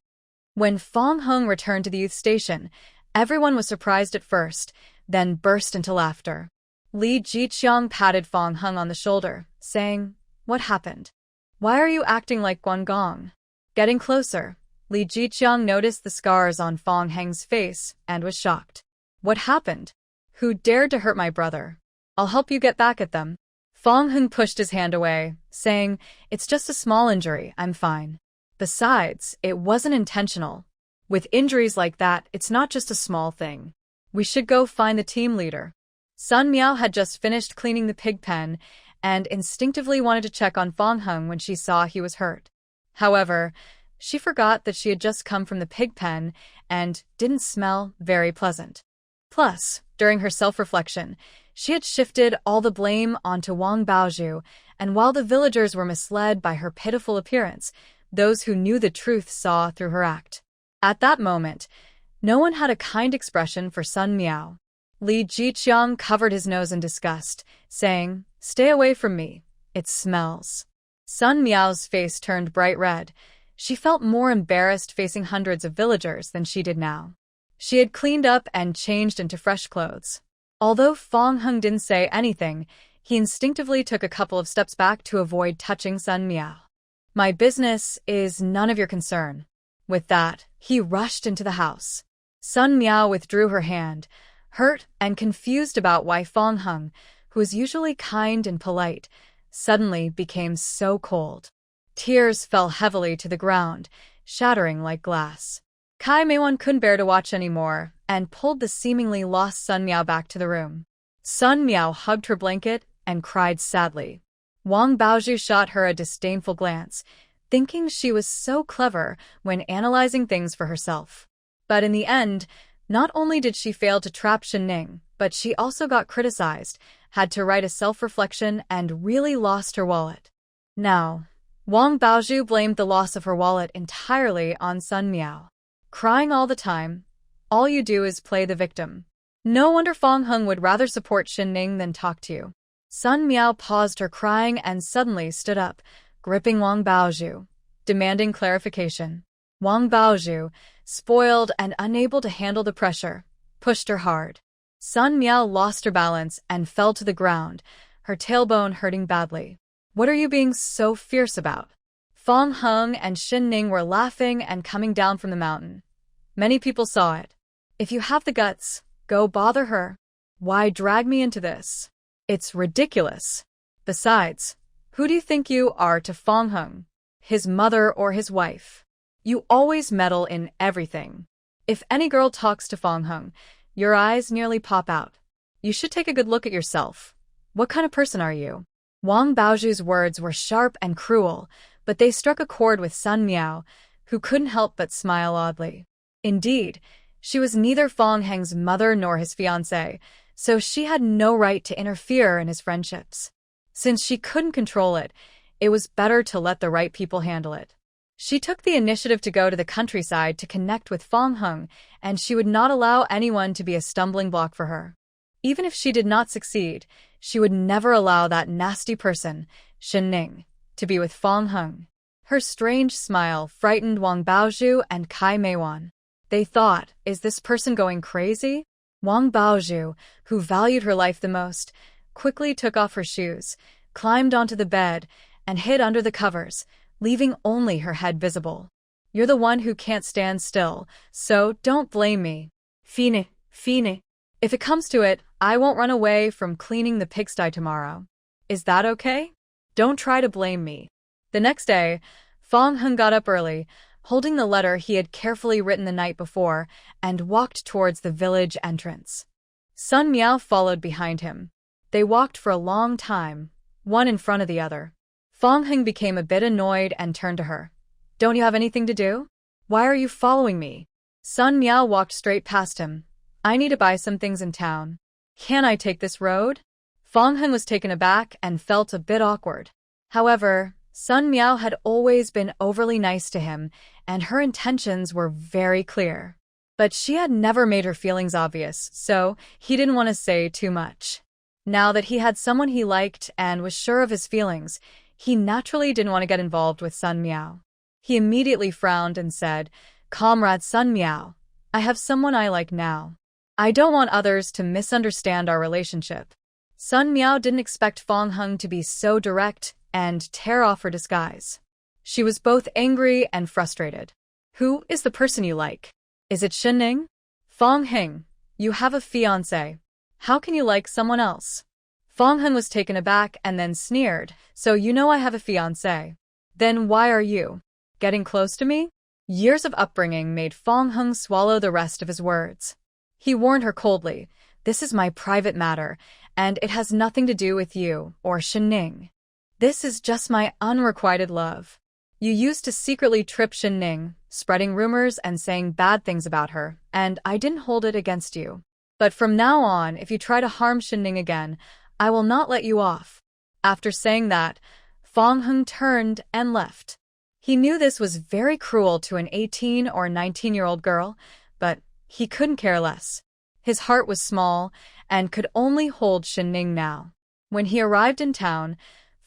When Fong Hung returned to the youth station, everyone was surprised at first, then burst into laughter. Li Jiqiang patted Fong Hung on the shoulder, saying, "What happened? Why are you acting like Guangong?" Getting closer, Li Jiqiang noticed the scars on Fong Hung's face and was shocked. "What happened? Who dared to hurt my brother? I'll help you get back at them." Fong Hung pushed his hand away, saying, "It's just a small injury, I'm fine. Besides, it wasn't intentional. With injuries like that, it's not just a small thing. We should go find the team leader." Sun Meow had just finished cleaning the pig pen and instinctively wanted to check on Fong Hung when she saw he was hurt. However, she forgot that she had just come from the pig pen and didn't smell very pleasant. Plus, during her self-reflection, she had shifted all the blame onto Wang Baozhu, and while the villagers were misled by her pitiful appearance, those who knew the truth saw through her act. At that moment, no one had a kind expression for Sun Meow. Li Jiqiang covered his nose in disgust, saying, "Stay away from me. It smells." Sun Meow's face turned bright red. She felt more embarrassed facing hundreds of villagers than she did now. She had cleaned up and changed into fresh clothes. Although Fong Hung didn't say anything, he instinctively took a couple of steps back to avoid touching Sun Meow. "My business is none of your concern." With that, he rushed into the house. Sun Meow withdrew her hand, hurt and confused about why Fong Hung, who was usually kind and polite, suddenly became so cold. Tears fell heavily to the ground, shattering like glass. Kai Meiwan couldn't bear to watch anymore and pulled the seemingly lost Sun Meow back to the room. Sun Meow hugged her blanket and cried sadly. Wang Baozhu shot her a disdainful glance, thinking she was so clever when analyzing things for herself. But in the end, Not only did she fail to trap Shen Ning, but she also got criticized, had to write a self-reflection, and really lost her wallet. Now, Wang Baozhu blamed the loss of her wallet entirely on Sun Meow. Crying all the time, all you do is play the victim. No wonder Fang Heng would rather support Shen Ning than talk to you. Sun Meow paused her crying and suddenly stood up, gripping Wang Baozhu, demanding clarification. Wang Baozhu, spoiled and unable to handle the pressure, pushed her hard. Sun Meow lost her balance and fell to the ground, her tailbone hurting badly. What are you being so fierce about? Fang Heng and Shen Ning were laughing and coming down from the mountain. Many people saw it. If you have the guts, go bother her. Why drag me into this? It's ridiculous. Besides, who do you think you are to Fang Heng? His mother or his wife? You always meddle in everything. If any girl talks to Fang Heng, your eyes nearly pop out. You should take a good look at yourself. What kind of person are you? Wang Baozhu's words were sharp and cruel, but they struck a chord with Sun Meow, who couldn't help but smile oddly. Indeed, she was neither Fang Heng's mother nor his fiancée, so she had no right to interfere in his friendships. Since she couldn't control it, it was better to let the right people handle it. She took the initiative to go to the countryside to connect with Fang Heng, and she would not allow anyone to be a stumbling block for her. Even if she did not succeed, she would never allow that nasty person, Shen Ning, to be with Fang Heng. Her strange smile frightened Wang Baozhu and Kai Meiwan. They thought, is this person going crazy? Wang Baozhu, who valued her life the most, quickly took off her shoes, climbed onto the bed, and hid under the covers, leaving only her head visible. You're the one who can't stand still, so don't blame me. Fine. If it comes to it, I won't run away from cleaning the pigsty tomorrow. Is that okay? Don't try to blame me. The next day, Fang Heng got up early, holding the letter he had carefully written the night before, and walked towards the village entrance. Sun Meow followed behind him. They walked for a long time, one in front of the other. Fang Heng became a bit annoyed and turned to her. Don't you have anything to do? Why are you following me? Sun Meow walked straight past him. I need to buy some things in town. Can I take this road? Fang Heng was taken aback and felt a bit awkward. However, Sun Meow had always been overly nice to him, and her intentions were very clear. But she had never made her feelings obvious, so he didn't want to say too much. Now that he had someone he liked and was sure of his feelings, he naturally didn't want to get involved with Sun Meow. He immediately frowned and said, Comrade Sun Meow, I have someone I like now. I don't want others to misunderstand our relationship. Sun Meow didn't expect Fang Heng to be so direct and tear off her disguise. She was both angry and frustrated. Who is the person you like? Is it Shen Ning? Fang Heng, you have a fiancé. How can you like someone else? Fang Heng was taken aback and then sneered, so you know I have a fiancé. Then why are you getting close to me? Years of upbringing made Fang Heng swallow the rest of his words. He warned her coldly, this is my private matter, and it has nothing to do with you or Shen Ning. This is just my unrequited love. You used to secretly trip Shen Ning, spreading rumors and saying bad things about her, and I didn't hold it against you. But from now on, if you try to harm Shen Ning again, I will not let you off. After saying that, Fang Heng turned and left. He knew this was very cruel to an 18 or 19-year-old girl, but he couldn't care less. His heart was small and could only hold Shen Ning now. When he arrived in town,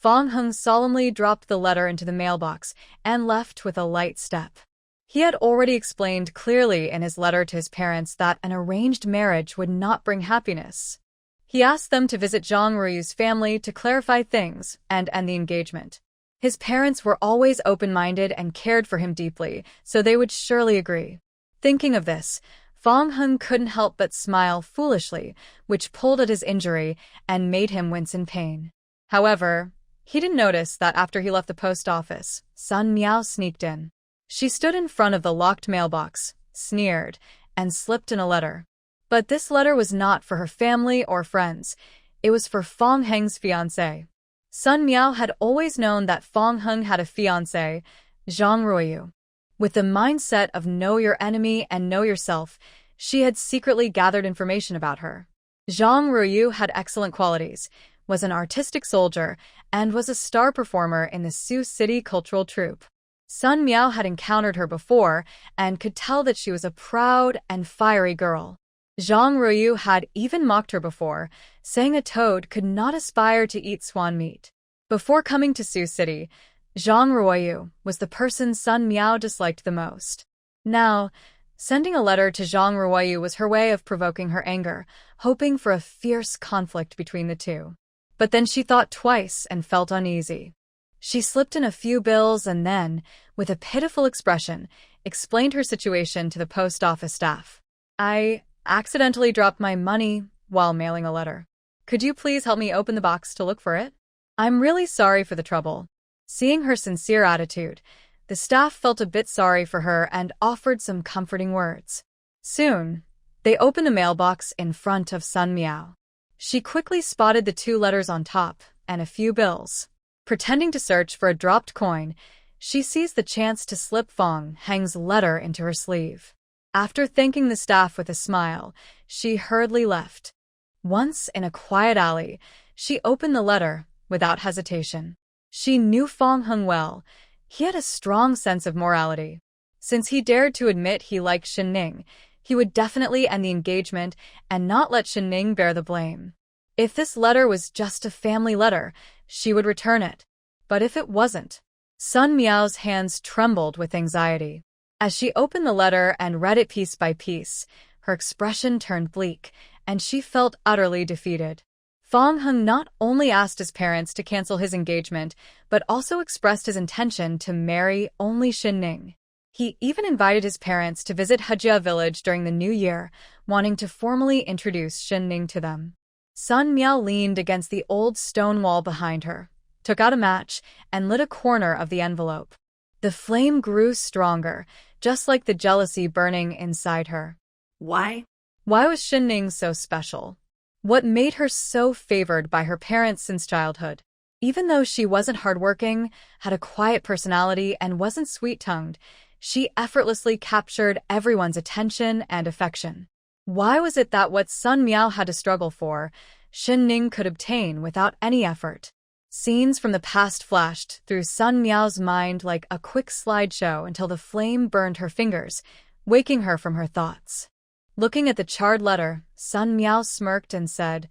Fang Heng solemnly dropped the letter into the mailbox and left with a light step. He had already explained clearly in his letter to his parents that an arranged marriage would not bring happiness. He asked them to visit Zhang Rui's family to clarify things and end the engagement. His parents were always open-minded and cared for him deeply, so they would surely agree. Thinking of this, Fang Heng couldn't help but smile foolishly, which pulled at his injury and made him wince in pain. However, he didn't notice that after he left the post office, Sun Meow sneaked in. She stood in front of the locked mailbox, sneered, and slipped in a letter. But this letter was not for her family or friends. It was for Fang Heng's fiancé. Sun Meow had always known that Fang Heng had a fiancé, Zhang Ruiyu. With the mindset of know your enemy and know yourself, she had secretly gathered information about her. Zhang Ruoyu had excellent qualities, was an artistic soldier, and was a star performer in the Sioux City cultural troupe. Sun Meow had encountered her before and could tell that she was a proud and fiery girl. Zhang Ruoyu had even mocked her before, saying a toad could not aspire to eat swan meat. Before coming to Sioux City, Zhang Ruoyu was the person Sun Meow disliked the most. Now, sending a letter to Zhang Ruoyu was her way of provoking her anger, hoping for a fierce conflict between the two. But then she thought twice and felt uneasy. She slipped in a few bills and then, with a pitiful expression, explained her situation to the post office staff. "I accidentally dropped my money while mailing a letter. Could you please help me open the box to look for it? I'm really sorry for the trouble." Seeing her sincere attitude, the staff felt a bit sorry for her and offered some comforting words. Soon, they opened the mailbox in front of Sun Meow. She quickly spotted the 2 letters on top and a few bills. Pretending to search for a dropped coin, she seized the chance to slip Fang Heng's letter into her sleeve. After thanking the staff with a smile, she hurriedly left. Once in a quiet alley, she opened the letter without hesitation. She knew Fang Heng well. He had a strong sense of morality. Since he dared to admit he liked Shen Ning, he would definitely end the engagement and not let Shen Ning bear the blame. If this letter was just a family letter, she would return it. But if it wasn't, Sun Meow's hands trembled with anxiety. As she opened the letter and read it piece by piece, her expression turned bleak, and she felt utterly defeated. Fang Heng not only asked his parents to cancel his engagement, but also expressed his intention to marry only Shen Ning. He even invited his parents to visit Hejia village during the new year, wanting to formally introduce Shen Ning to them. Sun Meow leaned against the old stone wall behind her, took out a match, and lit a corner of the envelope. The flame grew stronger, just like the jealousy burning inside her. Why? Why was Shen Ning so special? What made her so favored by her parents since childhood? Even though she wasn't hardworking, had a quiet personality, and wasn't sweet-tongued, she effortlessly captured everyone's attention and affection. Why was it that what Sun Meow had to struggle for, Shen Ning could obtain without any effort? Scenes from the past flashed through Sun Meow's mind like a quick slideshow until the flame burned her fingers, waking her from her thoughts. Looking at the charred letter, Sun Meow smirked and said,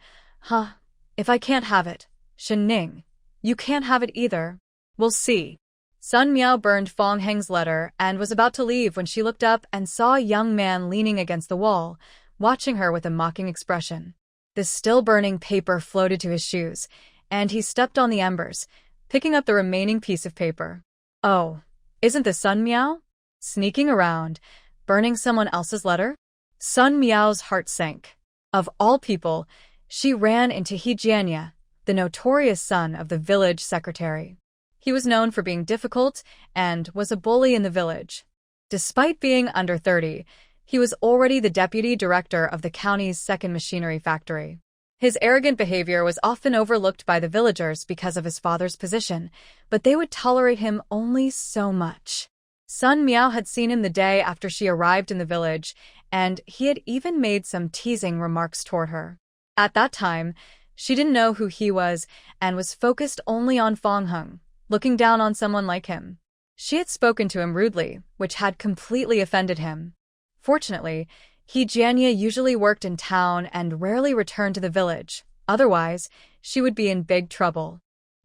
if I can't have it, Shen Ning, you can't have it either. We'll see." Sun Meow burned Fang Heng's letter and was about to leave when she looked up and saw a young man leaning against the wall, watching her with a mocking expression. The still-burning paper floated to his shoes, and he stepped on the embers, picking up the remaining piece of paper. Oh, isn't this Sun Meow? Sneaking around, burning someone else's letter? Sun Meow's heart sank. Of all people, she ran into He Jianya, the notorious son of the village secretary. He was known for being difficult and was a bully in the village. Despite being under 30, he was already the deputy director of the county's second machinery factory. His arrogant behavior was often overlooked by the villagers because of his father's position, but they would tolerate him only so much. Sun Meow had seen him the day after she arrived in the village, and he had even made some teasing remarks toward her. At that time, she didn't know who he was and was focused only on Fang Heng, looking down on someone like him. She had spoken to him rudely, which had completely offended him. Fortunately, He Jianya usually worked in town and rarely returned to the village, otherwise, she would be in big trouble.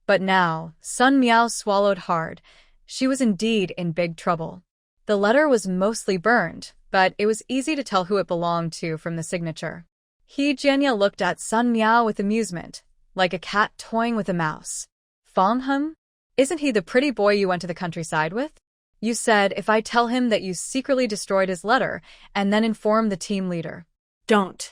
But now, Sun Meow swallowed hard. She was indeed in big trouble. The letter was mostly burned, but it was easy to tell who it belonged to from the signature. He Jianya looked at Sun Meow with amusement, like a cat toying with a mouse. Fang Heng? Isn't he the pretty boy you went to the countryside with? You said if I tell him that you secretly destroyed his letter and then inform the team leader. Don't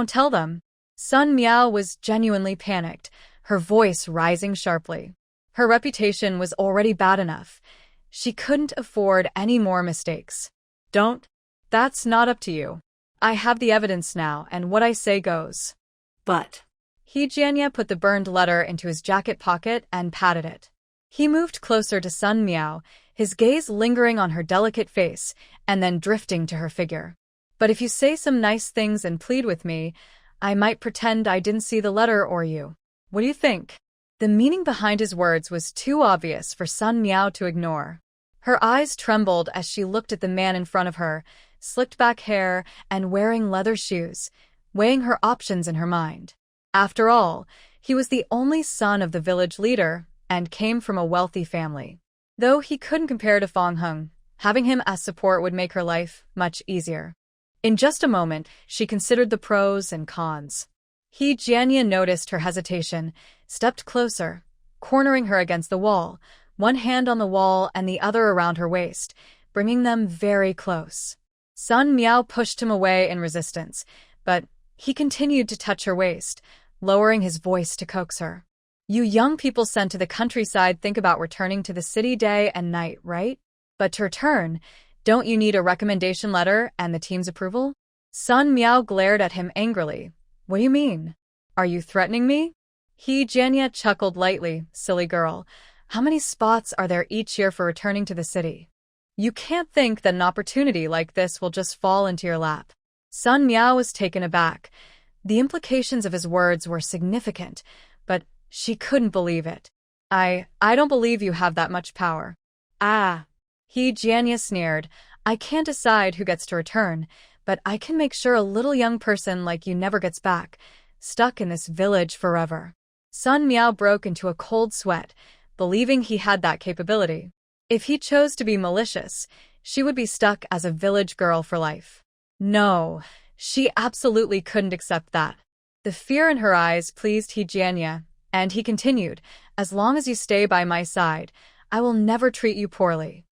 tell them. Sun Meow was genuinely panicked, her voice rising sharply. Her reputation was already bad enough. She couldn't afford any more mistakes. Don't? That's not up to you. I have the evidence now, and what I say goes. But He Jianya put the burned letter into his jacket pocket and patted it. He moved closer to Sun Meow, his gaze lingering on her delicate face and then drifting to her figure. But if you say some nice things and plead with me, I might pretend I didn't see the letter or you. What do you think?" The meaning behind his words was too obvious for Sun Meow to ignore. Her eyes trembled as she looked at the man in front of her, slicked back hair and wearing leather shoes, weighing her options in her mind. After all, he was the only son of the village leader and came from a wealthy family. Though he couldn't compare to Fong Hung, having him as support would make her life much easier. In just a moment, she considered the pros and cons. He Jianya noticed her hesitation, stepped closer, cornering her against the wall, one hand on the wall and the other around her waist, bringing them very close. Sun Meow pushed him away in resistance, but he continued to touch her waist, lowering his voice to coax her. "You young people sent to the countryside think about returning to the city day and night, right? But to return, don't you need a recommendation letter and the team's approval?" Sun Meow glared at him angrily. "What do you mean? Are you threatening me?" He Jianya chuckled lightly. "Silly girl. How many spots are there each year for returning to the city? You can't think that an opportunity like this will just fall into your lap." Sun Meow was taken aback. The implications of his words were significant, but she couldn't believe it. I don't believe you have that much power." "Ah." He Jianya sneered. "I can't decide who gets to return, but I can make sure a little young person like you never gets back, stuck in this village forever." Sun Meow broke into a cold sweat, believing he had that capability. If he chose to be malicious, she would be stuck as a village girl for life. No, she absolutely couldn't accept that. The fear in her eyes pleased He Jianya, and he continued, "As long as you stay by my side, I will never treat you poorly.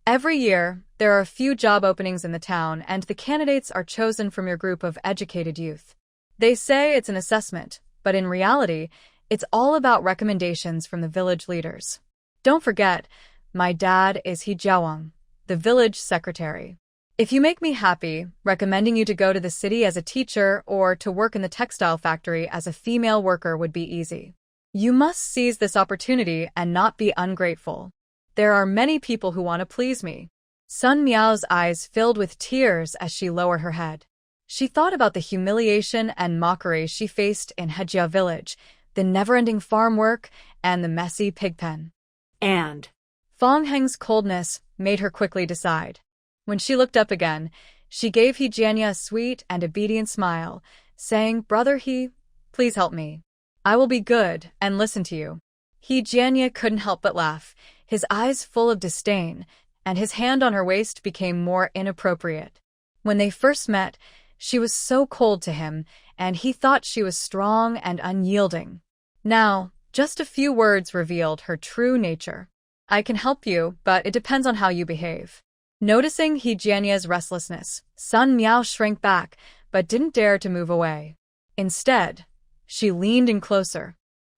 Every year, there are a few job openings in the town, and the candidates are chosen from your group of educated youth. They say it's an assessment, but in reality, it's all about recommendations from the village leaders. Don't forget, my dad is He Jiawang, the village secretary. If you make me happy, recommending you to go to the city as a teacher or to work in the textile factory as a female worker would be easy. You must seize this opportunity and not be ungrateful. There are many people who want to please me." Sun Meow's eyes filled with tears as she lowered her head. She thought about the humiliation and mockery she faced in Hejia village, the never-ending farm work, and the messy pig pen. And Fong Heng's coldness made her quickly decide. When she looked up again, she gave He Jianya a sweet and obedient smile, saying, "Brother He, please help me. I will be good and listen to you." He Jianya couldn't help but laugh, his eyes full of disdain, and his hand on her waist became more inappropriate. When they first met, she was so cold to him, and he thought she was strong and unyielding. Now, just a few words revealed her true nature. "I can help you, but it depends on how you behave." Noticing He Jianya's restlessness, Sun Meow shrank back, but didn't dare to move away. Instead, she leaned in closer.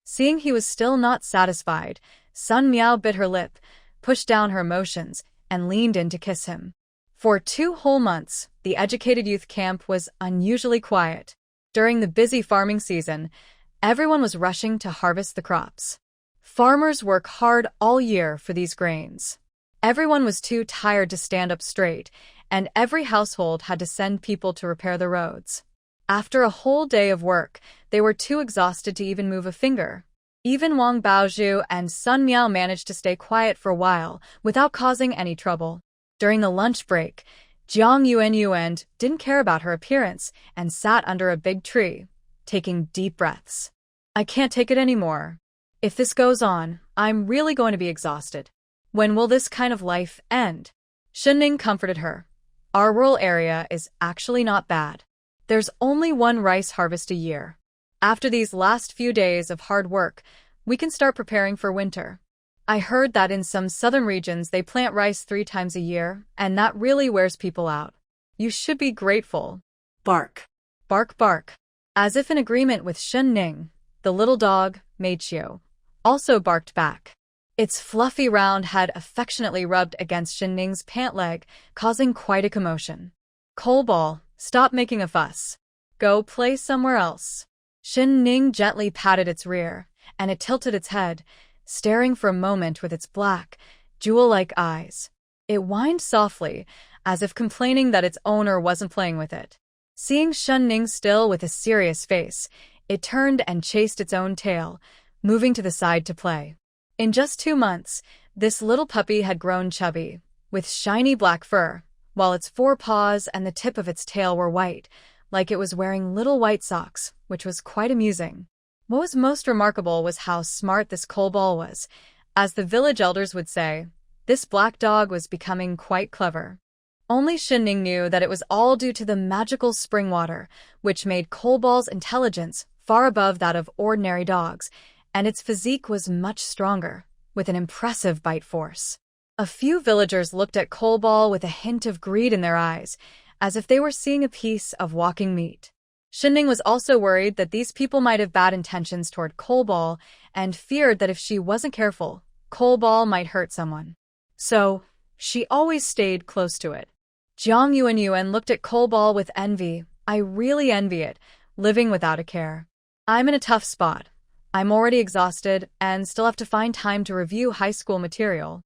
Seeing he was still not satisfied, Sun Meow bit her lip, pushed down her emotions, and leaned in to kiss him. For 2 whole months, the educated youth camp was unusually quiet. During the busy farming season, everyone was rushing to harvest the crops. Farmers work hard all year for these grains. Everyone was too tired to stand up straight, and every household had to send people to repair the roads. After a whole day of work, they were too exhausted to even move a finger. Even Wang Baozhu and Sun Meow managed to stay quiet for a while without causing any trouble. During the lunch break, Jiang Yuan didn't care about her appearance and sat under a big tree, taking deep breaths. "I can't take it anymore. If this goes on, I'm really going to be exhausted. When will this kind of life end?" Shen Ning comforted her. "Our rural area is actually not bad. There's only 1 rice harvest a year. After these last few days of hard work, we can start preparing for winter. I heard that in some southern regions they plant rice 3 times a year, and that really wears people out. You should be grateful." Bark. Bark bark. As if in agreement with Shen Ning, the little dog, Meow, also barked back. Its fluffy round head affectionately rubbed against Shen Ning's pant leg, causing quite a commotion. "Coalball, stop making a fuss. Go play somewhere else." Shen Ning gently patted its rear, and it tilted its head, staring for a moment with its black, jewel-like eyes. It whined softly, as if complaining that its owner wasn't playing with it. Seeing Shen Ning still with a serious face, it turned and chased its own tail, moving to the side to play. In just 2 months, this little puppy had grown chubby, with shiny black fur, while its 4 paws and the tip of its tail were white, like it was wearing little white socks, which was quite amusing. What was most remarkable was how smart this kobold was. As the village elders would say, this black dog was becoming quite clever. Only Shen Ning knew that it was all due to the magical spring water, which made kobold's intelligence far above that of ordinary dogs, and its physique was much stronger, with an impressive bite force. A few villagers looked at kobold with a hint of greed in their eyes, as if they were seeing a piece of walking meat. Shen Ning was also worried that these people might have bad intentions toward kobold and feared that if she wasn't careful, kobold might hurt someone. So, she always stayed close to it. Jiang Yuan looked at kobold with envy. I really envy it, living without a care. I'm in a tough spot. I'm already exhausted and still have to find time to review high school material.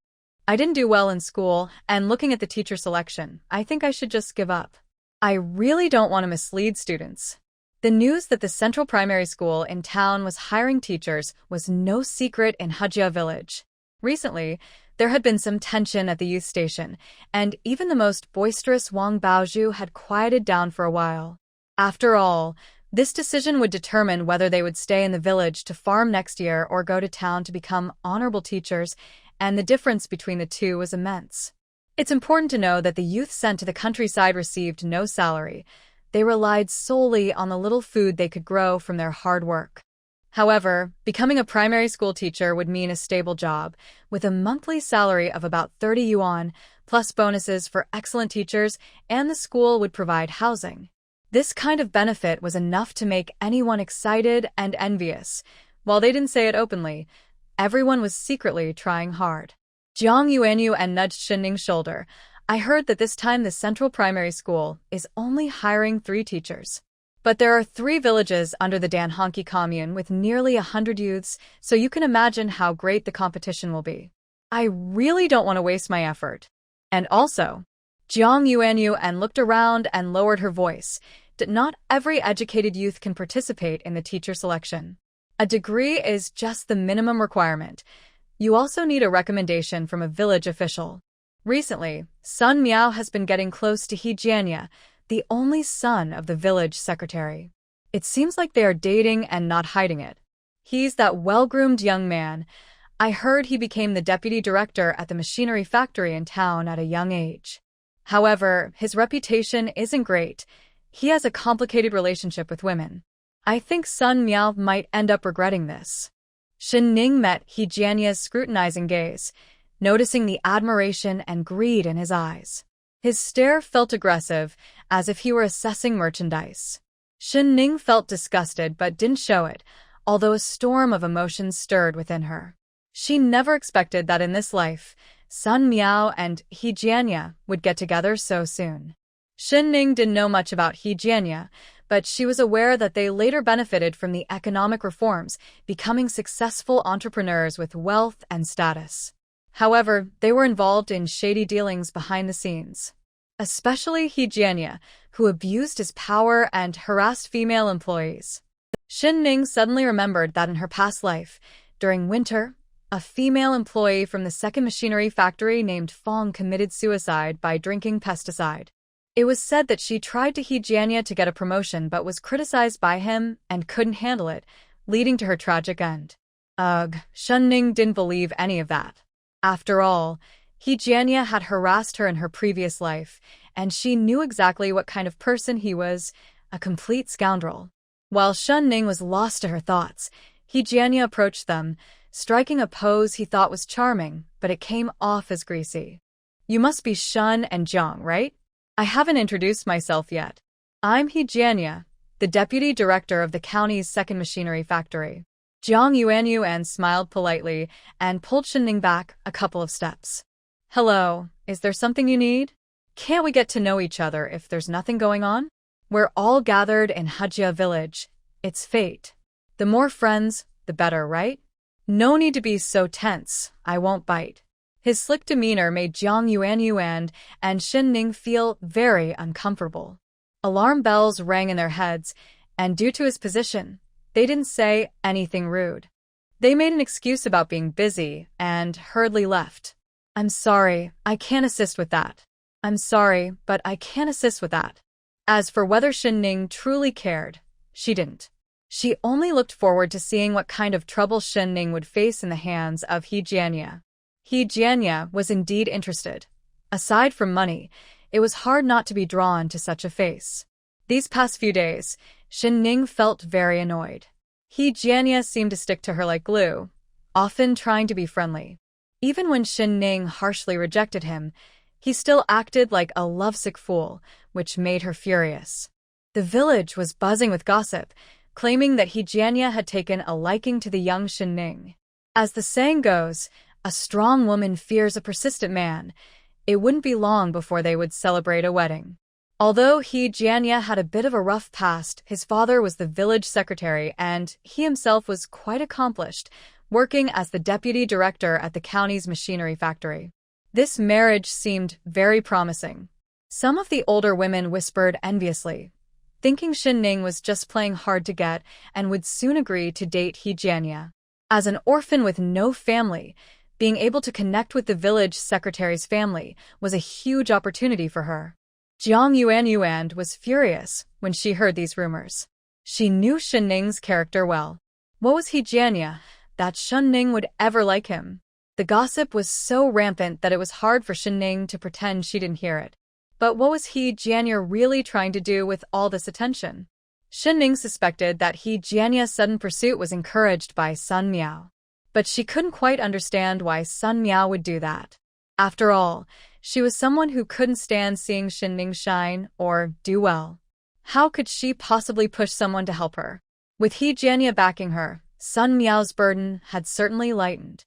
I didn't do well in school, and looking at the teacher selection, I think I should just give up. I really don't want to mislead students. The news that the central primary school in town was hiring teachers was no secret in Hajia village. Recently, there had been some tension at the youth station, and even the most boisterous Wang Baozhu had quieted down for a while. After all, this decision would determine whether they would stay in the village to farm next year or go to town to become honorable teachers, and the difference between the two was immense. It's important to know that the youth sent to the countryside received no salary. They relied solely on the little food they could grow from their hard work. However, becoming a primary school teacher would mean a stable job, with a monthly salary of about 30 yuan, plus bonuses for excellent teachers, and the school would provide housing. This kind of benefit was enough to make anyone excited and envious. While they didn't say it openly, everyone was secretly trying hard. Jiang Yuan nudged Shen Ning's shoulder. I heard that this time the central primary school is only hiring 3 teachers. But there are 3 villages under the Danhonki commune with nearly 100 youths, so you can imagine how great the competition will be. I really don't want to waste my effort. And also, Jiang Yuan looked around and lowered her voice. Not every educated youth can participate in the teacher selection. A degree is just the minimum requirement. You also need a recommendation from a village official. Recently, son Meow has been getting close to He Jianya, the only son of the village secretary. It seems like they are dating and not hiding it. He's that well-groomed young man. I heard he became the deputy director at the machinery factory in town at a young age. However, his reputation isn't great. He has a complicated relationship with women. I think son Meow might end up regretting this. Shen Ning met He Jianya's scrutinizing gaze, noticing the admiration and greed in his eyes. His stare felt aggressive, as if he were assessing merchandise. Shen Ning felt disgusted but didn't show it, although a storm of emotions stirred within her. She never expected that in this life, son Meow and He Jianya would get together so soon. Shen Ning didn't know much about He Jianya, but she was aware that they later benefited from the economic reforms, becoming successful entrepreneurs with wealth and status. However, they were involved in shady dealings behind the scenes. Especially He Jianya, who abused his power and harassed female employees. Shen Ning suddenly remembered that in her past life, during winter, a female employee from the second machinery factory named Fong committed suicide by drinking pesticide. It was said that she tried to He Jianya to get a promotion but was criticized by him and couldn't handle it, leading to her tragic end. Ugh, Shen Ning didn't believe any of that. After all, He Jianya had harassed her in her previous life, and she knew exactly what kind of person he was, a complete scoundrel. While Shen Ning was lost to her thoughts, He Jianya approached them, striking a pose he thought was charming, but it came off as greasy. You must be Shen and Jiang, right? I haven't introduced myself yet. I'm He Jianya, the deputy director of the county's second machinery factory. Jiang Yuan smiled politely and pulled Shen Ning back a couple of steps. Hello, is there something you need? Can't we get to know each other if there's nothing going on? We're all gathered in Hajia village. It's fate. The more friends, the better, right? No need to be so tense. I won't bite. His slick demeanor made Jiang Yuan and Shen Ning feel very uncomfortable. Alarm bells rang in their heads, and due to his position, they didn't say anything rude. They made an excuse about being busy and hurriedly left. "I'm sorry, I can't assist with that. I'm sorry, but I can't assist with that." As for whether Shen Ning truly cared, she didn't. She only looked forward to seeing what kind of trouble Shen Ning would face in the hands of He Jianya. He Jianya was indeed interested. Aside from money, it was hard not to be drawn to such a face. These past few days, Shen Ning felt very annoyed. He Jianya seemed to stick to her like glue, often trying to be friendly. Even when Shen Ning harshly rejected him, he still acted like a lovesick fool, which made her furious. The village was buzzing with gossip, claiming that He Jianya had taken a liking to the young Shen Ning. As the saying goes, a strong woman fears a persistent man. It wouldn't be long before they would celebrate a wedding. Although He Jianya had a bit of a rough past, his father was the village secretary and he himself was quite accomplished, working as the deputy director at the county's machinery factory. This marriage seemed very promising. Some of the older women whispered enviously, thinking Shen Ning was just playing hard to get and would soon agree to date He Jianya. As an orphan with no family, being able to connect with the village secretary's family was a huge opportunity for her. Jiang Yuan was furious when she heard these rumors. She knew Shen Ning's character well. What was He Jianya that Shen Ning would ever like him? The gossip was so rampant that it was hard for Shen Ning to pretend she didn't hear it. But what was He Jianya really trying to do with all this attention? Shen Ning suspected that He Jianya's sudden pursuit was encouraged by Sun Meow. But she couldn't quite understand why Sun Meow would do that. After all, she was someone who couldn't stand seeing Shen Ning shine or do well. How could she possibly push someone to help her? With He Jianya backing her, Sun Meow's burden had certainly lightened.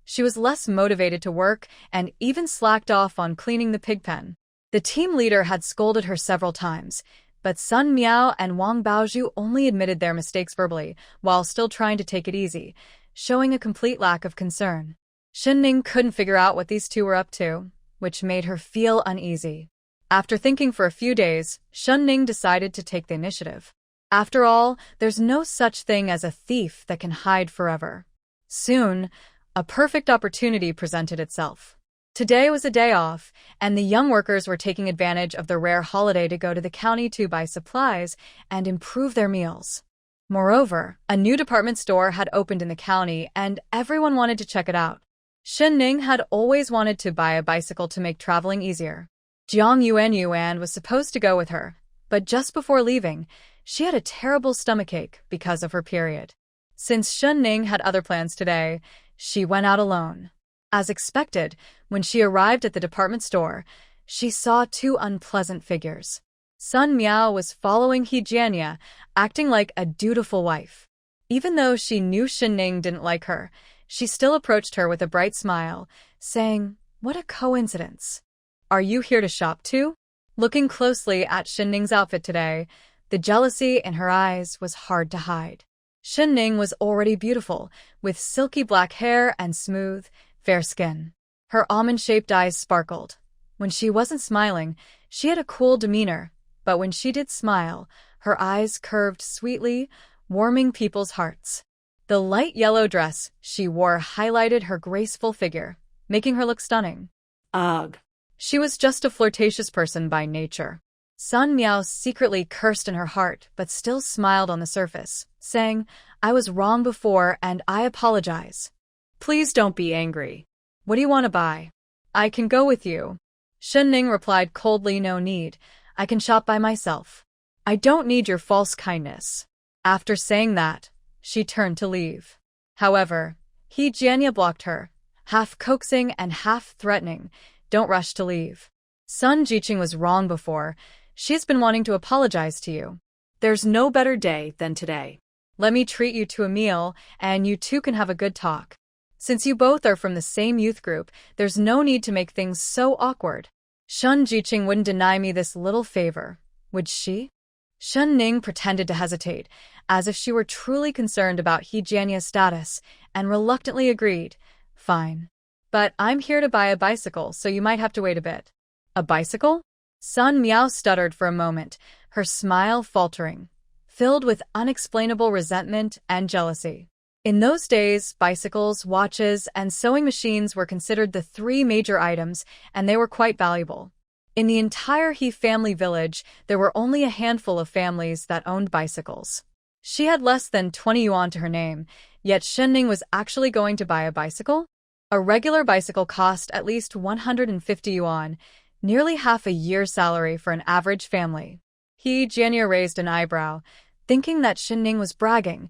She was less motivated to work and even slacked off on cleaning the pig pen. The team leader had scolded her several times, but Sun Meow and Wang Baozhu only admitted their mistakes verbally while still trying to take it easy, showing a complete lack of concern. Shen Ning couldn't figure out what these two were up to, which made her feel uneasy. After thinking for a few days, Shen Ning decided to take the initiative. After all, there's no such thing as a thief that can hide forever. Soon, a perfect opportunity presented itself. Today was a day off, and the young workers were taking advantage of the rare holiday to go to the county to buy supplies and improve their meals. Moreover, a new department store had opened in the county, and everyone wanted to check it out. Shen Ning had always wanted to buy a bicycle to make traveling easier. Jiang Yuan was supposed to go with her, but just before leaving, she had a terrible stomachache because of her period. Since Shen Ning had other plans today, she went out alone. As expected, when she arrived at the department store, she saw two unpleasant figures. Sun Meow was following He Jianya, acting like a dutiful wife. Even though she knew Shen Ning didn't like her, she still approached her with a bright smile, saying, "What a coincidence. Are you here to shop too?" Looking closely at Shen Ning's outfit today, the jealousy in her eyes was hard to hide. Shen Ning was already beautiful, with silky black hair and smooth, fair skin. Her almond-shaped eyes sparkled. When she wasn't smiling, she had a cool demeanor, but when she did smile, her eyes curved sweetly, warming people's hearts. The light yellow dress she wore highlighted her graceful figure, making her look stunning. Ugh. She was just a flirtatious person by nature. Sun Meow secretly cursed in her heart but still smiled on the surface, saying, "I was wrong before and I apologize. Please don't be angry. What do you want to buy? I can go with you." Shen Ning replied coldly, "No need. I can shop by myself. I don't need your false kindness." After saying that, she turned to leave. However, He Jianya blocked her, half coaxing and half threatening, "Don't rush to leave. Sun Jiqing was wrong before. She's been wanting to apologize to you. There's no better day than today. Let me treat you to a meal, and you two can have a good talk. Since you both are from the same youth group, there's no need to make things so awkward. Sun Jiqing wouldn't deny me this little favor, would she?" Shen Ning pretended to hesitate, as if she were truly concerned about He Jianya's status, and reluctantly agreed, "Fine." But I'm here to buy a bicycle, so you might have to wait a bit. A bicycle? Sun Meow stuttered for a moment, her smile faltering, filled with unexplainable resentment and jealousy. In those days, bicycles, watches, and sewing machines were considered the three major items, and they were quite valuable. In the entire He family village, there were only a handful of families that owned bicycles. She had less than 20 yuan to her name, yet Shen Ning was actually going to buy a bicycle? A regular bicycle cost at least 150 yuan, nearly half a year's salary for an average family. Jianya raised an eyebrow, thinking that Shen Ning was bragging.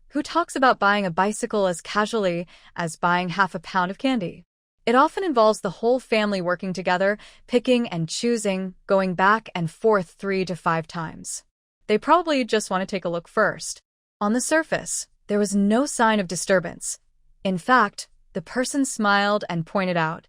Who talks about buying a bicycle as casually as buying half a pound of candy? It often involves the whole family working together, picking and choosing, going back and forth 3 to 5 times. They probably just want to take a look first. On the surface, there was no sign of disturbance. In fact, the person smiled and pointed out,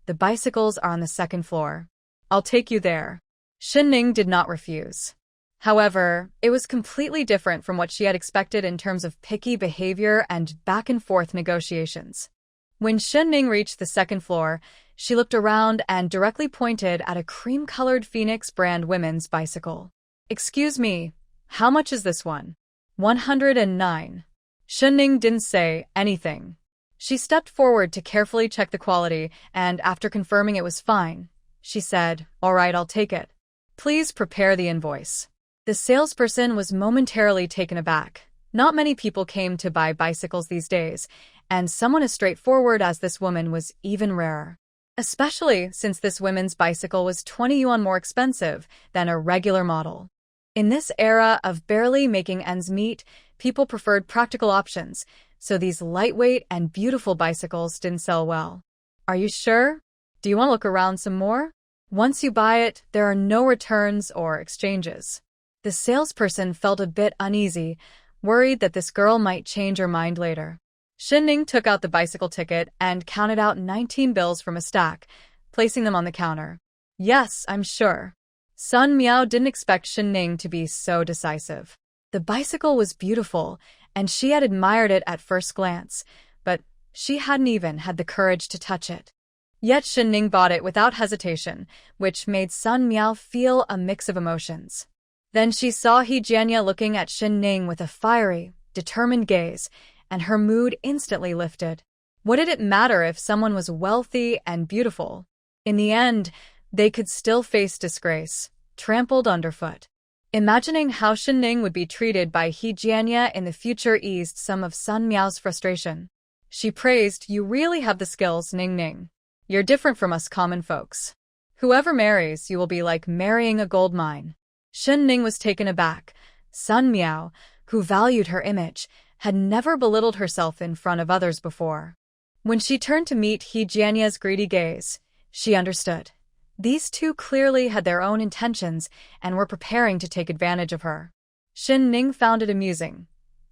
"The bicycles are on the 2nd floor. I'll take you there." Shen Ning did not refuse. However, it was completely different from what she had expected in terms of picky behavior and back-and-forth negotiations. When Shen Ning reached the 2nd floor, she looked around and directly pointed at a cream-colored Phoenix brand women's bicycle. "Excuse me, how much is this one?" 109. Shen Ning didn't say anything. She stepped forward to carefully check the quality, and after confirming it was fine, she said, "All right, I'll take it. Please prepare the invoice." The salesperson was momentarily taken aback. Not many people came to buy bicycles these days, and someone as straightforward as this woman was even rarer. Especially since this woman's bicycle was 20 yuan more expensive than a regular model. In this era of barely making ends meet, people preferred practical options, so these lightweight and beautiful bicycles didn't sell well. "Are you sure? Do you want to look around some more? Once you buy it, there are no returns or exchanges." The salesperson felt a bit uneasy, worried that this girl might change her mind later. Shen Ning took out the bicycle ticket and counted out 19 bills from a stack, placing them on the counter. "Yes, I'm sure." Sun Meow didn't expect Shen Ning to be so decisive. The bicycle was beautiful, and she had admired it at first glance, but she hadn't even had the courage to touch it. Yet Shen Ning bought it without hesitation, which made Sun Meow feel a mix of emotions. Then she saw Jianya looking at Shen Ning with a fiery, determined gaze, and her mood instantly lifted. What did it matter if someone was wealthy and beautiful? In the end, they could still face disgrace, trampled underfoot. Imagining how Shen Ning would be treated by Jianya in the future eased some of Sun Meow's frustration. She praised, "You really have the skills, Ning Ning. You're different from us common folks. Whoever marries you will be like marrying a gold mine." Shen Ning was taken aback. Sun Meow, who valued her image, had never belittled herself in front of others before. When she turned to meet Jianya's greedy gaze, she understood. These two clearly had their own intentions and were preparing to take advantage of her. Shen Ning found it amusing.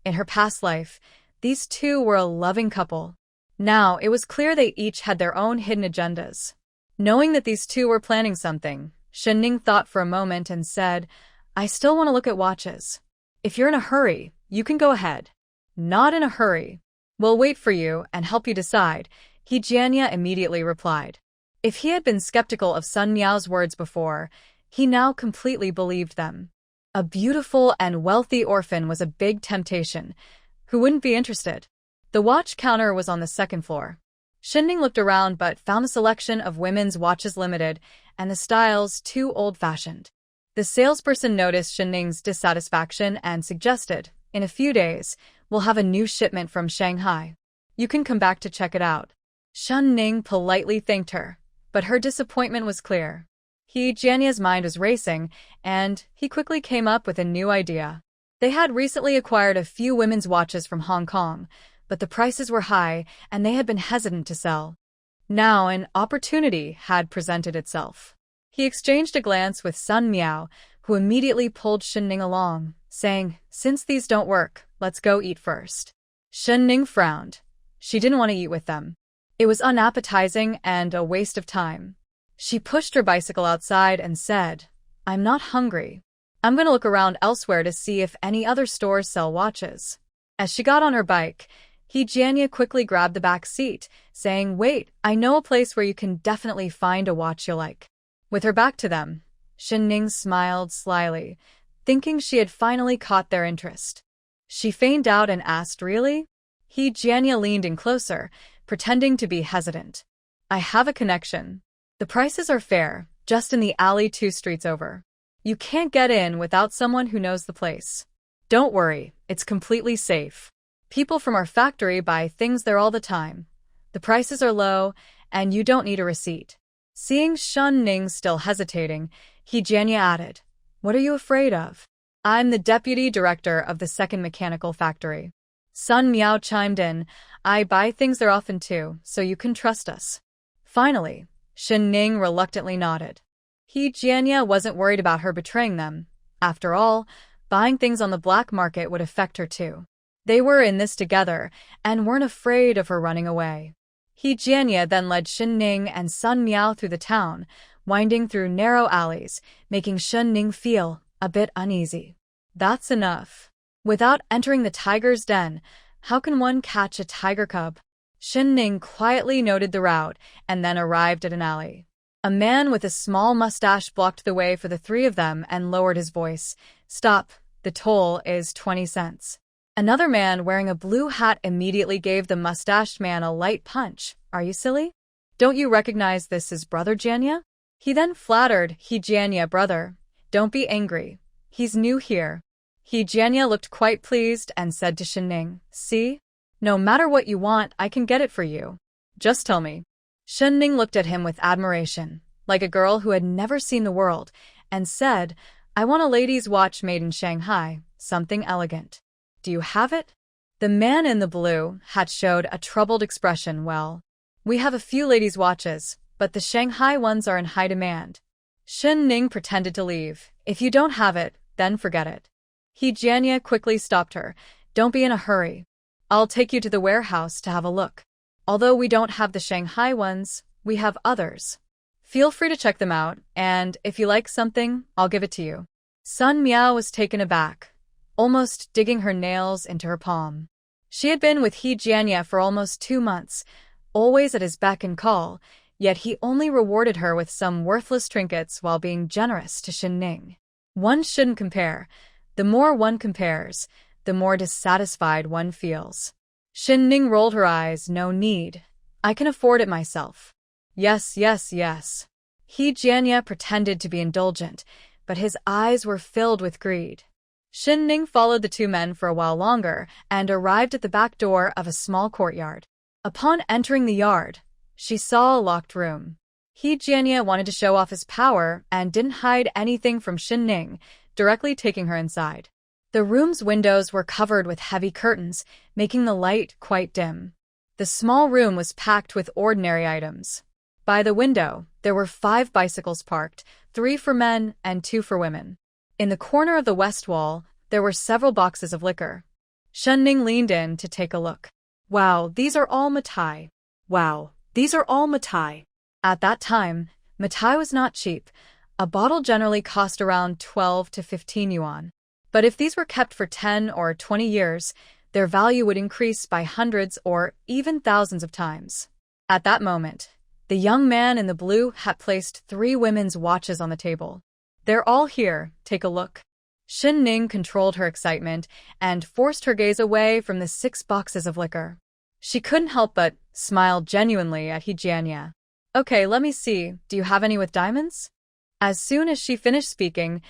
In her past life, these two were a loving couple. Now, it was clear they each had their own hidden agendas. Knowing that these two were planning something, Shen Ning thought for a moment and said, "I still want to look at watches. If you're in a hurry, you can go ahead." "Not in a hurry. We'll wait for you and help you decide," Jianya immediately replied. If he had been skeptical of Sun Meow's words before, he now completely believed them. A beautiful and wealthy orphan was a big temptation. Who wouldn't be interested? The watch counter was on the 2nd floor. Shen Ning looked around but found a selection of women's watches limited, and the styles too old-fashioned. The salesperson noticed Shen Ning's dissatisfaction and suggested, "In a few days, we'll have a new shipment from Shanghai. You can come back to check it out." Shen Ning politely thanked her, but her disappointment was clear. Jianya's mind was racing, and he quickly came up with a new idea. They had recently acquired a few women's watches from Hong Kong, but the prices were high and they had been hesitant to sell. Now an opportunity had presented itself. He exchanged a glance with Sun Meow, who immediately pulled Shen Ning along, saying, "Since these don't work, let's go eat first." Shen Ning frowned. She didn't want to eat with them. It was unappetizing and a waste of time. She pushed her bicycle outside and said, "I'm not hungry. I'm going to look around elsewhere to see if any other stores sell watches." As she got on her bike, He Jianya quickly grabbed the back seat, saying, "Wait, I know a place where you can definitely find a watch you like." With her back to them, Shen Ning smiled slyly, thinking she had finally caught their interest. She feigned out and asked, "Really?" He Jianya leaned in closer, pretending to be hesitant. "I have a connection. The prices are fair, just in the alley 2 streets over. You can't get in without someone who knows the place. Don't worry, it's completely safe. People from our factory buy things there all the time. The prices are low, and you don't need a receipt." Seeing Shen Ning still hesitating, He Jianya added, "What are you afraid of? I'm the deputy director of the second mechanical factory." Sun Meow chimed in, "I buy things there often too, so you can trust us." Finally, Shen Ning reluctantly nodded. He Jianya wasn't worried about her betraying them. After all, buying things on the black market would affect her too. They were in this together and weren't afraid of her running away. He Jianya then led Shen Ning and Sun Meow through the town, winding through narrow alleys, making Shen Ning feel a bit uneasy. That's enough. Without entering the tiger's den, how can one catch a tiger cub? Shen Ning quietly noted the route and then arrived at an alley. A man with a small mustache blocked the way for the three of them and lowered his voice. "Stop, the toll is 20 cents. Another man wearing a blue hat immediately gave the mustached man a light punch. "Are you silly? Don't you recognize this as Brother Jianya?" He then flattered He Jianya, "Brother, don't be angry. He's new here." He Jianya looked quite pleased and said to Shen Ning, "See? No matter what you want, I can get it for you. Just tell me." Shen Ning looked at him with admiration, like a girl who had never seen the world, and said, "I want a lady's watch made in Shanghai, something elegant. Do you have it?" The man in the blue hat showed a troubled expression. "Well, we have a few ladies' watches, but the Shanghai ones are in high demand." Shen Ning pretended to leave. "If you don't have it, then forget it." He Jianya quickly stopped her. "Don't be in a hurry. I'll take you to the warehouse to have a look. Although we don't have the Shanghai ones, we have others. Feel free to check them out, and if you like something, I'll give it to you." Sun Meow was taken aback, almost digging her nails into her palm. She had been with He Jianya for almost 2 months, always at his beck and call, yet he only rewarded her with some worthless trinkets while being generous to Shen Ning. One shouldn't compare. The more one compares, the more dissatisfied one feels. Shen Ning rolled her eyes. "No need. I can afford it myself." "Yes, yes, yes." He Jianya pretended to be indulgent, but his eyes were filled with greed. Shen Ning followed the two men for a while longer and arrived at the back door of a small courtyard. Upon entering the yard, she saw a locked room. He Jianya wanted to show off his power and didn't hide anything from Shen Ning, directly taking her inside. The room's windows were covered with heavy curtains, making the light quite dim. The small room was packed with ordinary items. By the window, there were 5 bicycles parked, 3 for men and 2 for women. In the corner of the west wall, there were several boxes of liquor. Shen Ning leaned in to take a look. "Wow, these are all Matai. Wow, these are all Matai." At that time, Matai was not cheap. A bottle generally cost around 12 to 15 yuan. But if these were kept for 10 or 20 years, their value would increase by hundreds or even thousands of times. At that moment, the young man in the blue hat placed 3 women's watches on the table. "They're all here, take a look." Shen Ning controlled her excitement and forced her gaze away from the 6 boxes of liquor. She couldn't help but smile genuinely at He Jianya. "Okay, let me see, do you have any with diamonds?" As soon as she finished speaking,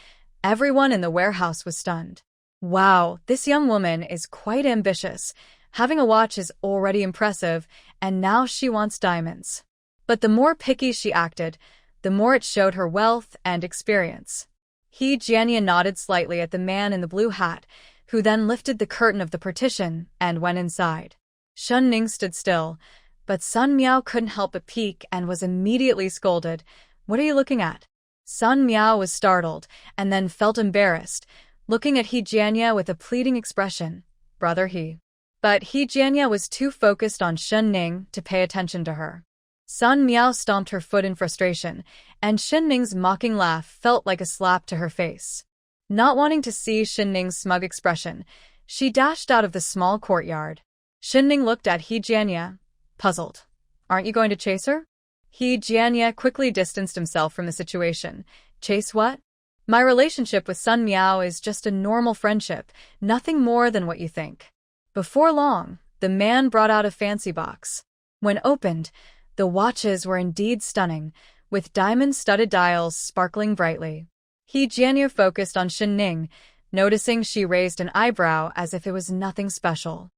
everyone in the warehouse was stunned. Wow, this young woman is quite ambitious. Having a watch is already impressive, and now she wants diamonds. But the more picky she acted, the more it showed her wealth and experience. He Jianya nodded slightly at the man in the blue hat, who then lifted the curtain of the partition and went inside. Shen Ning stood still, but Sun Meow couldn't help but peek and was immediately scolded. "What are you looking at?" Sun Meow was startled and then felt embarrassed, looking at He Jianya with a pleading expression. "Brother He." But He Jianya was too focused on Shen Ning to pay attention to her. Sun Meow stomped her foot in frustration, and Shen Ning's mocking laugh felt like a slap to her face. Not wanting to see Shen Ning's smug expression, she dashed out of the small courtyard. Shen Ning looked at He Jianye, puzzled. Aren't you going to chase her? He Jianye quickly distanced himself from the situation. Chase what? My relationship with Sun Meow is just a normal friendship, nothing more than what you think. Before long, the man brought out a fancy box. When opened, the watches were indeed stunning, with diamond-studded dials sparkling brightly. He Jianye focused on Shen Ning, noticing she raised an eyebrow as if it was nothing special.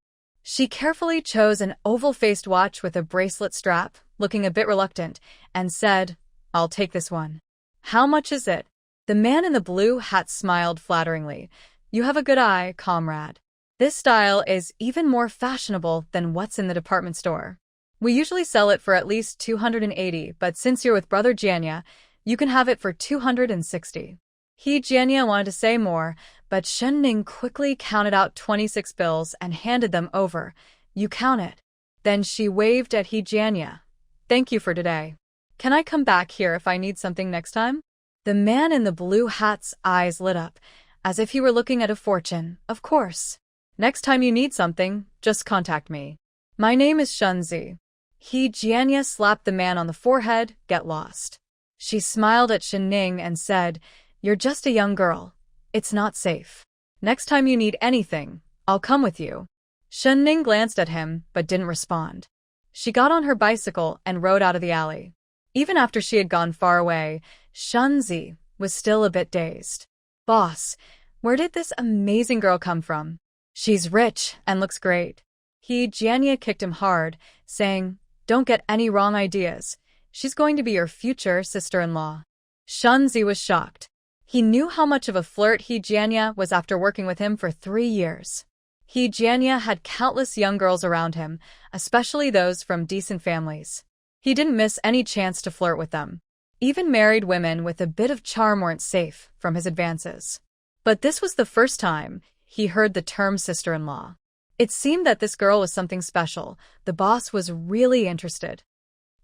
She carefully chose an oval-faced watch with a bracelet strap, looking a bit reluctant, and said, I'll take this one. How much is it? The man in the blue hat smiled flatteringly. You have a good eye, comrade. This style is even more fashionable than what's in the department store. We usually sell it for at least 280, but since you're with Brother Jianye, you can have it for 260. He Jianye wanted to say more, but Shen Ning quickly counted out 26 bills and handed them over. You count it. Then she waved at He Jianye. Thank you for today. Can I come back here if I need something next time? The man in the blue hat's eyes lit up, as if he were looking at a fortune. Of course. Next time you need something, just contact me. My name is Shunzi. He Jianye slapped the man on the forehead. Get lost. She smiled at Shen Ning and said, You're just a young girl. It's not safe. Next time you need anything, I'll come with you. Shen Ning glanced at him, but didn't respond. She got on her bicycle and rode out of the alley. Even after she had gone far away, Shunzi was still a bit dazed. Boss, where did this amazing girl come from? She's rich and looks great. He Jianye kicked him hard, saying, Don't get any wrong ideas. She's going to be your future sister-in-law. Shunzi was shocked. He knew how much of a flirt He Jianye was after working with him for 3 years. He Jianye had countless young girls around him, especially those from decent families. He didn't miss any chance to flirt with them. Even married women with a bit of charm weren't safe from his advances. But this was the first time he heard the term sister-in-law. It seemed that this girl was something special. The boss was really interested.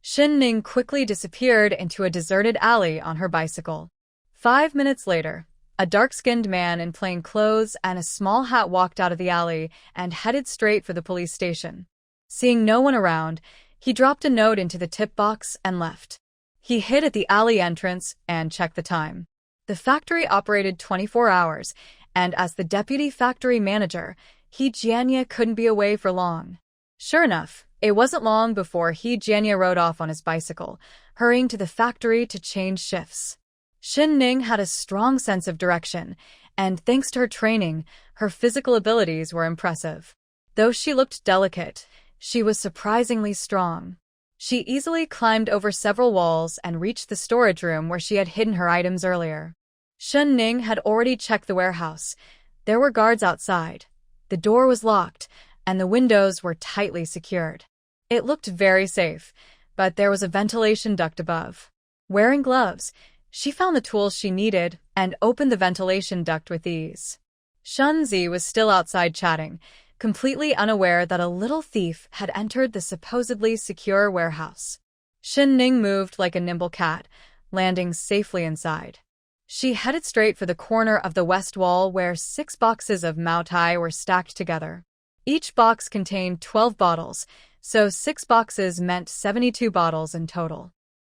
Shen Ning quickly disappeared into a deserted alley on her bicycle. 5 minutes later, a dark-skinned man in plain clothes and a small hat walked out of the alley and headed straight for the police station. Seeing no one around, he dropped a note into the tip box and left. He hid at the alley entrance and checked the time. The factory operated 24 hours, and as the deputy factory manager, He Jianye couldn't be away for long. Sure enough, it wasn't long before He Jianye rode off on his bicycle, hurrying to the factory to change shifts. Shen Ning had a strong sense of direction, and thanks to her training, her physical abilities were impressive. Though she looked delicate, she was surprisingly strong. She easily climbed over several walls and reached the storage room where she had hidden her items earlier. Shen Ning had already checked the warehouse. There were guards outside. The door was locked, and the windows were tightly secured. It looked very safe, but there was a ventilation duct above. Wearing gloves, she found the tools she needed and opened the ventilation duct with ease. Shunzi was still outside chatting, completely unaware that a little thief had entered the supposedly secure warehouse. Shen Ning moved like a nimble cat, landing safely inside. She headed straight for the corner of the west wall where 6 boxes of Mao Tai were stacked together. Each box contained 12 bottles, so 6 boxes meant 72 bottles in total.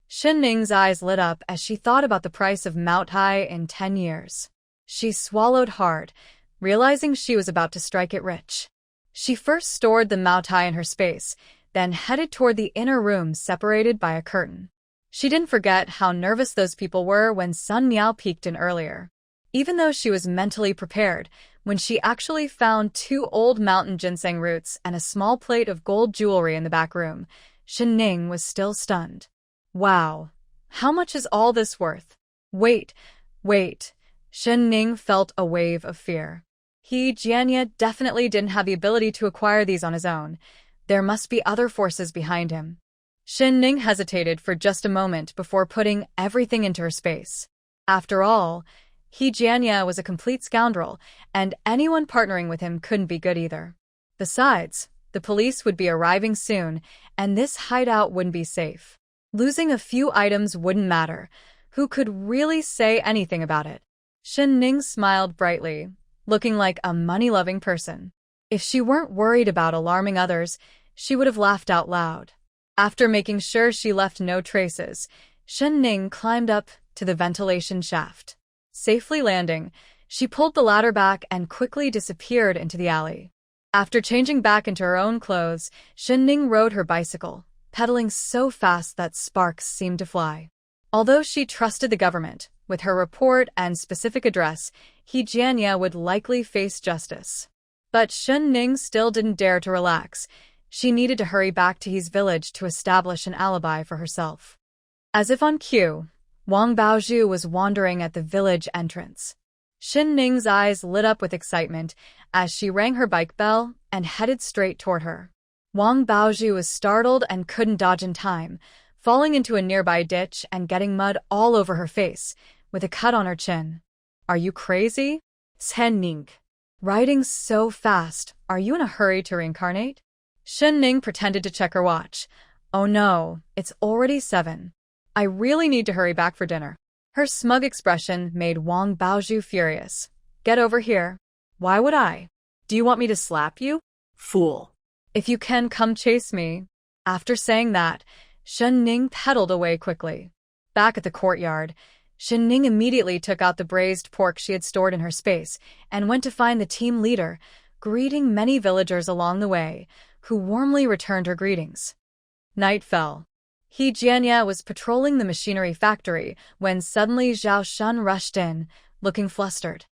Shen Ning's eyes lit up as she thought about the price of Mao Tai in 10 years. She swallowed hard, realizing she was about to strike it rich. She first stored the Mao Tai in her space, then headed toward the inner room separated by a curtain. She didn't forget how nervous those people were when Sun Meow peeked in earlier. Even though she was mentally prepared, when she actually found 2 old mountain ginseng roots and a small plate of gold jewelry in the back room, Shen Ning was still stunned. Wow, how much is all this worth? Wait. Shen Ning felt a wave of fear. He Jianye definitely didn't have the ability to acquire these on his own. There must be other forces behind him. Shen Ning hesitated for just a moment before putting everything into her space. After all, He Jianye was a complete scoundrel, and anyone partnering with him couldn't be good either. Besides, the police would be arriving soon, and this hideout wouldn't be safe. Losing a few items wouldn't matter. Who could really say anything about it? Shen Ning smiled brightly, looking like a money-loving person. If she weren't worried about alarming others, she would have laughed out loud. After making sure she left no traces, Shen Ning climbed up to the ventilation shaft. Safely landing, she pulled the ladder back and quickly disappeared into the alley. After changing back into her own clothes, Shen Ning rode her bicycle, pedaling so fast that sparks seemed to fly. Although she trusted the government, with her report and specific address, He Jianya would likely face justice. But Shen Ning still didn't dare to relax. She needed to hurry back to his village to establish an alibi for herself. As if on cue, Wang Baozhu was wandering at the village entrance. Shen Ning's eyes lit up with excitement as she rang her bike bell and headed straight toward her. Wang Baozhu was startled and couldn't dodge in time, falling into a nearby ditch and getting mud all over her face, with a cut on her chin. "Are you crazy?" Shen Ning. "Riding so fast, are you in a hurry to reincarnate?" Shen Ning pretended to check her watch. "Oh no, it's already 7. I really need to hurry back for dinner." Her smug expression made Wang Baozhu furious. "Get over here." "Why would I? Do you want me to slap you?" "Fool. If you can, come chase me." After saying that, Shen Ning pedaled away quickly. Back at the courtyard, Shen Ning immediately took out the braised pork she had stored in her space and went to find the team leader, greeting many villagers along the way, who warmly returned her greetings. Night fell. He Jianya was patrolling the machinery factory when suddenly Zhao Shun rushed in, looking flustered.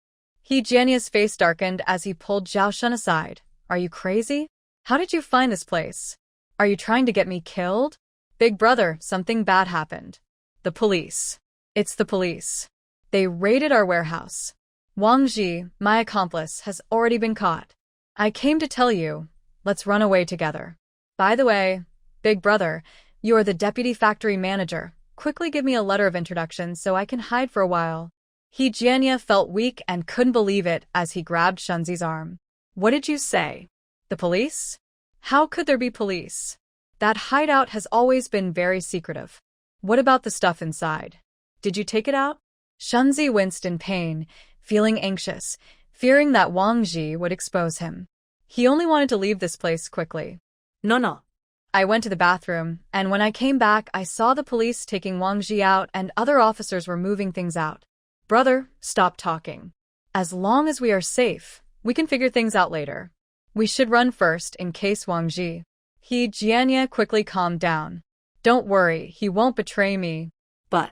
He Jianya's face darkened as he pulled Zhao Shun aside. "Are you crazy? How did you find this place? Are you trying to get me killed?" "Big brother, something bad happened. The police. It's the police. They raided our warehouse. Wang Ji, my accomplice, has already been caught. I came to tell you, let's run away together. By the way, big brother, you are the deputy factory manager. Quickly give me a letter of introduction so I can hide for a while." He Jianya felt weak and couldn't believe it as he grabbed Shunzi's arm. "What did you say? The police? How could there be police? That hideout has always been very secretive. What about the stuff inside? Did you take it out?" Shunzi winced in pain, feeling anxious, fearing that Wang Ji would expose him. He only wanted to leave this place quickly. No. I went to the bathroom, and when I came back, I saw the police taking Wang Ji out and other officers were moving things out. Brother, stop talking. As long as we are safe, we can figure things out later. We should run first in case Wang Ji. He Jianya quickly calmed down. Don't worry, he won't betray me. But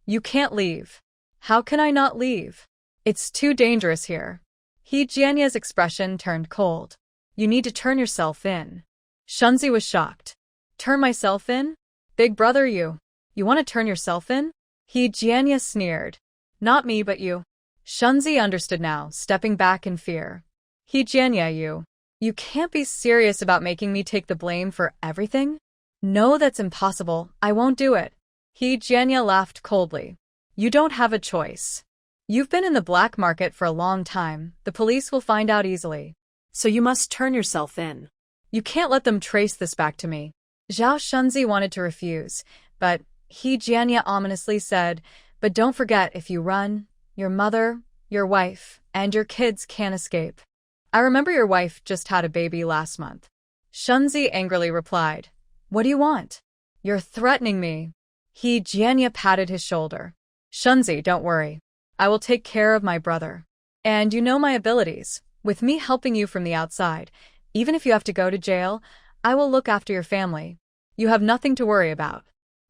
you can't leave. How can I not leave? It's too dangerous here. He Jianya's expression turned cold. You need to turn yourself in. Shunzi was shocked. Turn myself in? Big brother, you want to turn yourself in? He Jianya sneered. Not me, but you. Shunzi understood now, stepping back in fear. He Jianya, you can't be serious about making me take the blame for everything? No, that's impossible. I won't do it. He Jianya laughed coldly. You don't have a choice. You've been in the black market for a long time. The police will find out easily. So you must turn yourself in. You can't let them trace this back to me. Zhao Shunzi wanted to refuse, but He Jianya ominously said, but don't forget, if you run, your mother, your wife, and your kids can't escape. I remember your wife just had a baby last month. Shunzi angrily replied. What do you want? You're threatening me. He Jianya patted his shoulder. Shunzi, don't worry. I will take care of my brother. And you know my abilities. With me helping you from the outside, even if you have to go to jail, I will look after your family. You have nothing to worry about.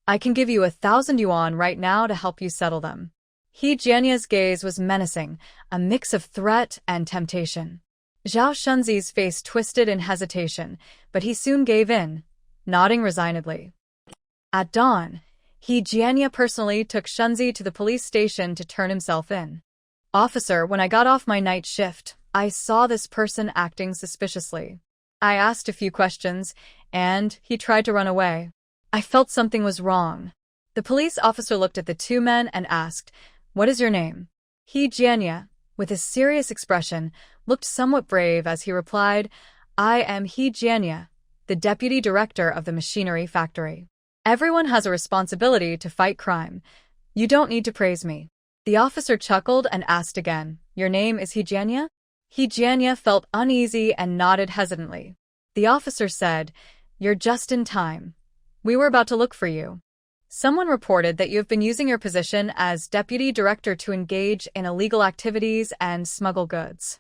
I can give you 1,000 yuan right now to help you settle them. He Jianya's gaze was menacing, a mix of threat and temptation. Zhao Shunzi's face twisted in hesitation, but he soon gave in, nodding resignedly. At dawn, He Jianya personally took Shunzi to the police station to turn himself in. Officer, when I got off my night shift, I saw this person acting suspiciously. I asked a few questions, and he tried to run away. I felt something was wrong. The police officer looked at the two men and asked, What is your name? He Jianya, with a serious expression, looked somewhat brave as he replied, I am He Jianya, the deputy director of the machinery factory. Everyone has a responsibility to fight crime. You don't need to praise me. The officer chuckled and asked again, Your name is He Jianya? He Jianya felt uneasy and nodded hesitantly. The officer said, "You're just in time. We were about to look for you. Someone reported that you have been using your position as deputy director to engage in illegal activities and smuggle goods."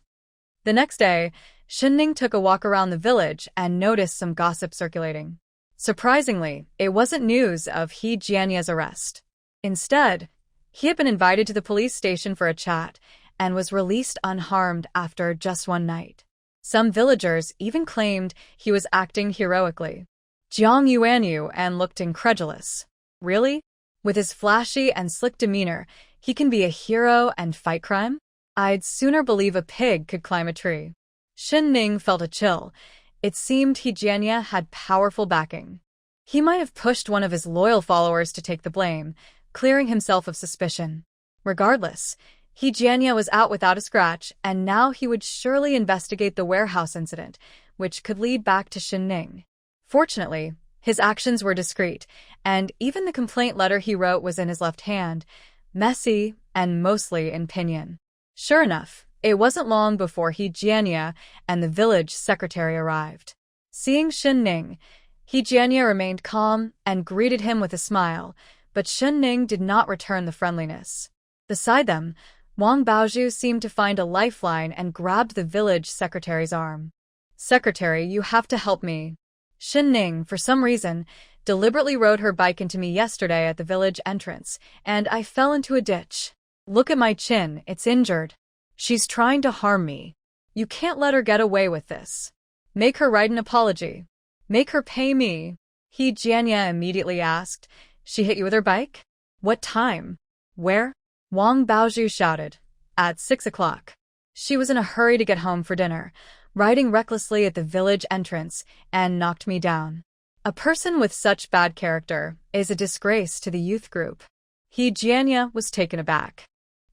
The next day, Shen Ning took a walk around the village and noticed some gossip circulating. Surprisingly, it wasn't news of He Jianya's arrest. Instead, he had been invited to the police station for a chat and was released unharmed after just one night. Some villagers even claimed he was acting heroically. Jiang Yuanyu and looked incredulous. Really? With his flashy and slick demeanor, he can be a hero and fight crime? I'd sooner believe a pig could climb a tree. Shen Ning felt a chill. It seemed He Jianya had powerful backing. He might have pushed one of his loyal followers to take the blame, clearing himself of suspicion. Regardless, He Jianya was out without a scratch, and now he would surely investigate the warehouse incident, which could lead back to Shen Ning. Fortunately, his actions were discreet, and even the complaint letter he wrote was in his left hand, messy and mostly in pinyin. Sure enough, it wasn't long before He Jianya and the village secretary arrived. Seeing Shen Ning, He Jianya remained calm and greeted him with a smile, but Shen Ning did not return the friendliness. Beside them, Wang Baozhu seemed to find a lifeline and grabbed the village secretary's arm. "Secretary, you have to help me. Shen Ning, for some reason, deliberately rode her bike into me yesterday at the village entrance, and I fell into a ditch. Look at my chin, it's injured. She's trying to harm me. You can't let her get away with this. Make her write an apology. Make her pay me." He Jianya immediately asked, "She hit you with her bike? What time? Where?" Wang Baozhu shouted, "At 6 o'clock. She was in a hurry to get home for dinner, riding recklessly at the village entrance, and knocked me down. A person with such bad character is a disgrace to the youth group." He Jianya was taken aback.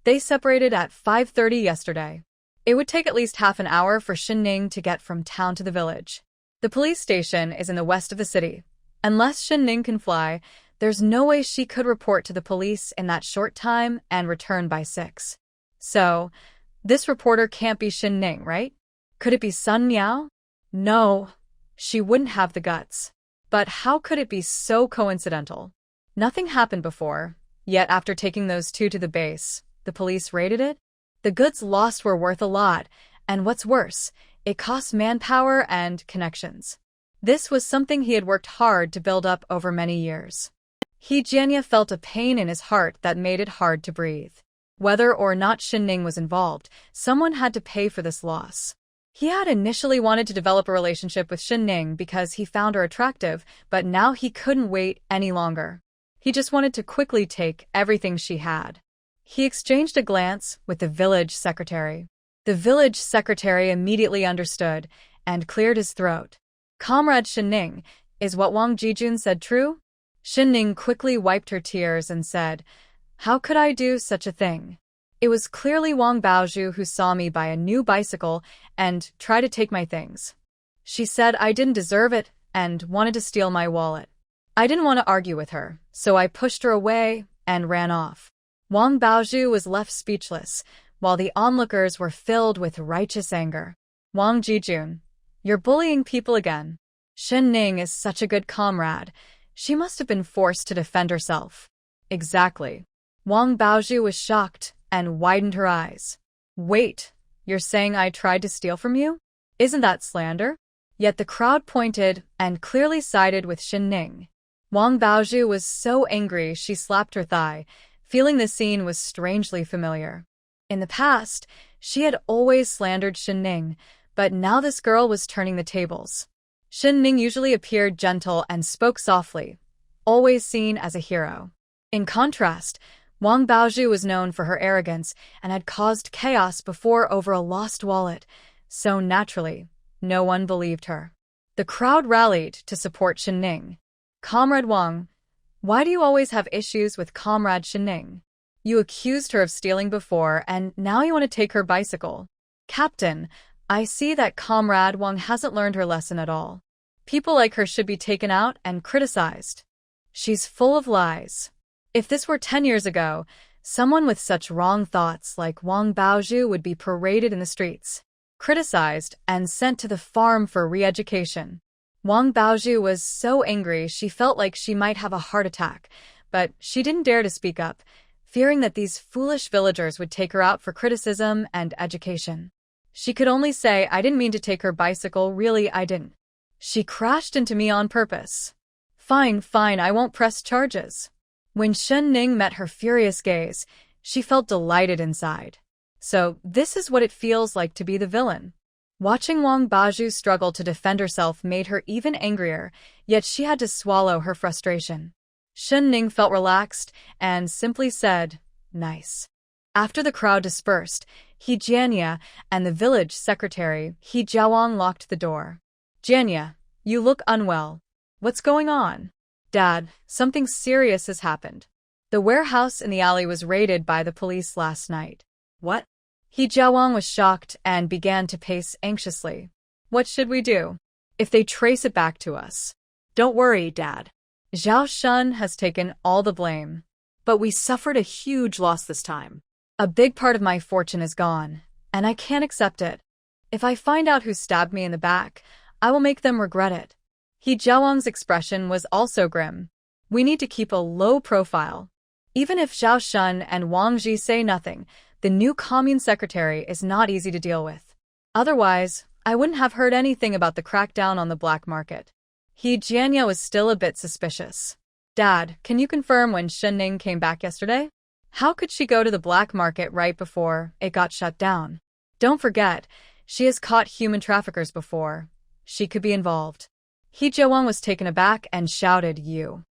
They separated at 5:30 yesterday. It would take at least half an hour for Shen Ning to get from town to the village. The police station is in the west of the city. Unless Shen Ning can fly, there's no way she could report to the police in that short time and return by 6. So, this reporter can't be Shen Ning, right? Could it be Sun Meow? No, she wouldn't have the guts. But how could it be so coincidental? Nothing happened before, yet after taking those two to the base, the police raided it? The goods lost were worth a lot, and what's worse, it cost manpower and connections. This was something he had worked hard to build up over many years. He Jianya felt a pain in his heart that made it hard to breathe. Whether or not Shen Ning was involved, someone had to pay for this loss. He had initially wanted to develop a relationship with Shen Ning because he found her attractive, but now he couldn't wait any longer. He just wanted to quickly take everything she had. He exchanged a glance with the village secretary. The village secretary immediately understood and cleared his throat. "Comrade Shen Ning, is what Wang Jijun said true?" Shen Ning quickly wiped her tears and said, "How could I do such a thing? It was clearly Wang Baozhu who saw me buy a new bicycle and try to take my things. She said I didn't deserve it and wanted to steal my wallet. I didn't want to argue with her, so I pushed her away and ran off." Wang Baozhu was left speechless, while the onlookers were filled with righteous anger. "Wang Jijun, you're bullying people again. Shen Ning is such a good comrade. She must have been forced to defend herself." "Exactly." Wang Baozhu was shocked and widened her eyes. "Wait, you're saying I tried to steal from you? Isn't that slander?" Yet the crowd pointed and clearly sided with Shen Ning. Wang Baozhu was so angry she slapped her thigh, feeling the scene was strangely familiar. In the past, she had always slandered Shen Ning, but now this girl was turning the tables. Shen Ning usually appeared gentle and spoke softly, always seen as a hero. In contrast, Wang Baozhu was known for her arrogance and had caused chaos before over a lost wallet, so naturally, no one believed her. The crowd rallied to support Shen Ning. "Comrade Wang, why do you always have issues with Comrade Shen Ning? You accused her of stealing before, and now you want to take her bicycle. Captain, I see that Comrade Wang hasn't learned her lesson at all. People like her should be taken out and criticized. She's full of lies. If this were 10 years ago, someone with such wrong thoughts like Wang Baozhu would be paraded in the streets." criticized, and sent to the farm for re-education. Wang Baozhu was so angry she felt like she might have a heart attack, but she didn't dare to speak up, fearing that these foolish villagers would take her out for criticism and education. She could only say, "I didn't mean to take her bicycle, really I didn't. She crashed into me on purpose." Fine, I won't press charges." When Shen Ning met her furious gaze, she felt delighted inside. So, this is what it feels like to be the villain. Watching Wang Baozhu struggle to defend herself made her even angrier, yet she had to swallow her frustration. Shen Ning felt relaxed and simply said, "Nice." After the crowd dispersed, He Jianya and the village secretary, He Jiawang, locked the door. "Jianya, you look unwell. What's going on?" "Dad, something serious has happened. The warehouse in the alley was raided by the police last night." "What?" He Jiawang was shocked and began to pace anxiously. "What should we do? If they trace it back to us?" "Don't worry, Dad. Zhao Shun has taken all the blame. But we suffered a huge loss this time. A big part of my fortune is gone, and I can't accept it. If I find out who stabbed me in the back, I will make them regret it." He Jiawang's expression was also grim. "We need to keep a low profile. Even if Zhao Shun and Wang Ji say nothing, the new commune secretary is not easy to deal with. Otherwise, I wouldn't have heard anything about the crackdown on the black market." He Jianya was still a bit suspicious. "Dad, can you confirm when Shen Ning came back yesterday? How could she go to the black market right before it got shut down? Don't forget, she has caught human traffickers before. She could be involved." He Jiawang was taken aback and shouted, "You!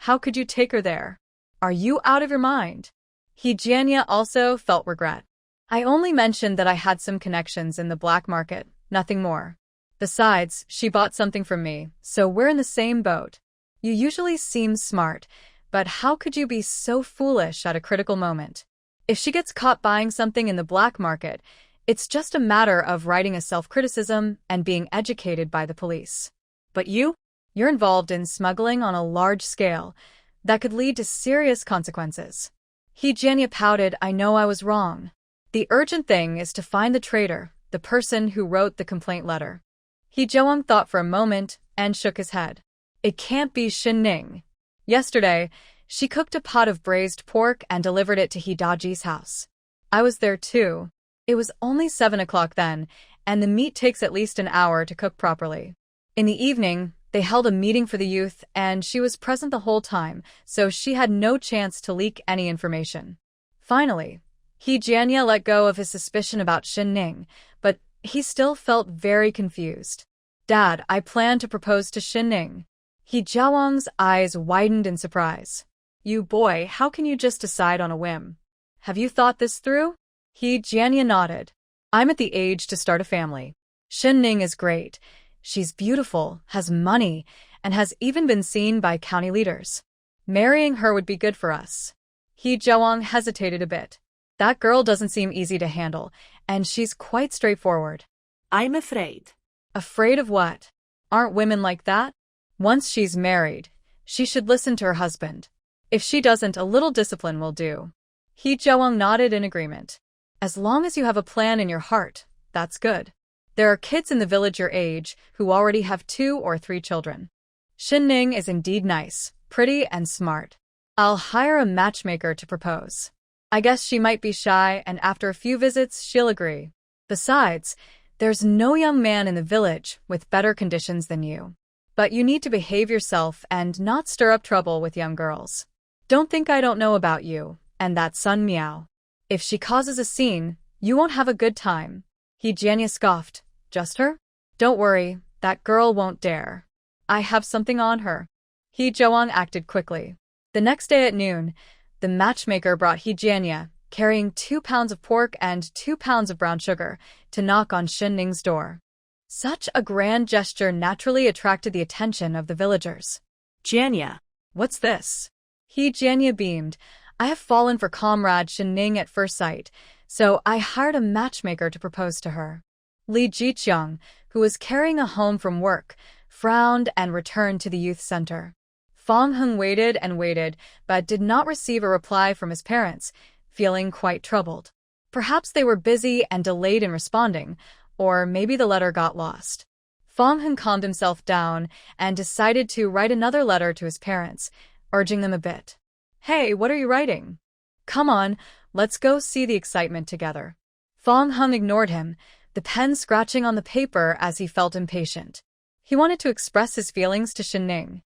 How could you take her there? Are you out of your mind?" He Jianya also felt regret. "I only mentioned that I had some connections in the black market, nothing more. Besides, she bought something from me, so we're in the same boat. You usually seem smart, but how could you be so foolish at a critical moment? If she gets caught buying something in the black market, it's just a matter of writing a self-criticism and being educated by the police. But you're involved in smuggling on a large scale. That could lead to serious consequences." He Jianya pouted, "I know I was wrong. The urgent thing is to find the traitor, the person who wrote the complaint letter." He Jiawang thought for a moment and shook his head. "It can't be Shen Ning. Yesterday, she cooked a pot of braised pork and delivered it to He Daji's house. I was there too. It was only 7 o'clock then, and the meat takes at least an hour to cook properly. In the evening, they held a meeting for the youth, and she was present the whole time, so she had no chance to leak any information." Finally, He Jianya let go of his suspicion about Shen Ning, but he still felt very confused. "Dad, I plan to propose to Shen Ning." He Jiawang's eyes widened in surprise. "You boy, how can you just decide on a whim? Have you thought this through?" He Jianya nodded. "I'm at the age to start a family. Shen Ning is great. She's beautiful, has money, and has even been seen by county leaders. Marrying her would be good for us." He Jiawang hesitated a bit. "That girl doesn't seem easy to handle, and she's quite straightforward." "I'm afraid." "Afraid of what? Aren't women like that? Once she's married, she should listen to her husband. If she doesn't, a little discipline will do." He Jiawang nodded in agreement. "As long as you have a plan in your heart, that's good. There are kids in the village your age who already have 2 or 3 children. Shen Ning is indeed nice, pretty, and smart. I'll hire a matchmaker to propose. I guess she might be shy, and after a few visits, she'll agree. Besides, there's no young man in the village with better conditions than you. But you need to behave yourself and not stir up trouble with young girls. Don't think I don't know about you and that son Meow. If she causes a scene, you won't have a good time." He Jianya scoffed. "Just her? Don't worry, that girl won't dare. I have something on her." He Jiawang acted quickly. The next day at noon, the matchmaker brought He Jianya, carrying 2 pounds of pork and 2 pounds of brown sugar, to knock on Shen Ning's door. Such a grand gesture naturally attracted the attention of the villagers. "Jianya, what's this?" He Jianya beamed. "I have fallen for comrade Shen Ning at first sight, so I hired a matchmaker to propose to her." Li Jiqiang, who was carrying a home from work, frowned and returned to the youth center. Fang Heng waited and waited, but did not receive a reply from his parents, feeling quite troubled. Perhaps they were busy and delayed in responding, or maybe the letter got lost. Fong Hung calmed himself down and decided to write another letter to his parents, urging them a bit. Hey, what are you writing? Come on, let's go see the excitement together. Fong Hung ignored him, the pen scratching on the paper as he felt impatient. He wanted to express his feelings to Shen Ning.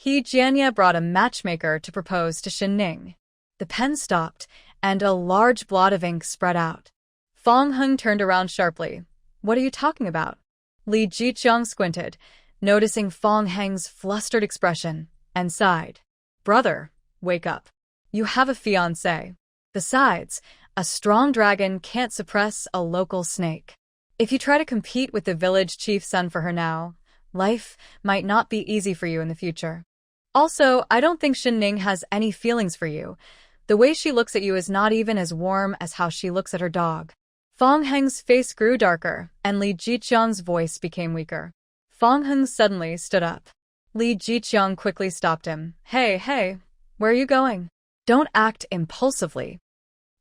Jianya brought a matchmaker to propose to Shen Ning. The pen stopped, and a large blot of ink spread out. Fong Hung turned around sharply. What are you talking about? Li Jiqiang squinted, noticing Fong Hung's flustered expression, and sighed. Brother, wake up. You have a fiancé. Besides, a strong dragon can't suppress a local snake. If you try to compete with the village chief's son for her now, life might not be easy for you in the future. Also, I don't think Shen Ning has any feelings for you. The way she looks at you is not even as warm as how she looks at her dog. Fong Hung's face grew darker, and Li Jiqiang's voice became weaker. Fong Hung suddenly stood up. Li Jiqiang quickly stopped him. Hey, where are you going? Don't act impulsively.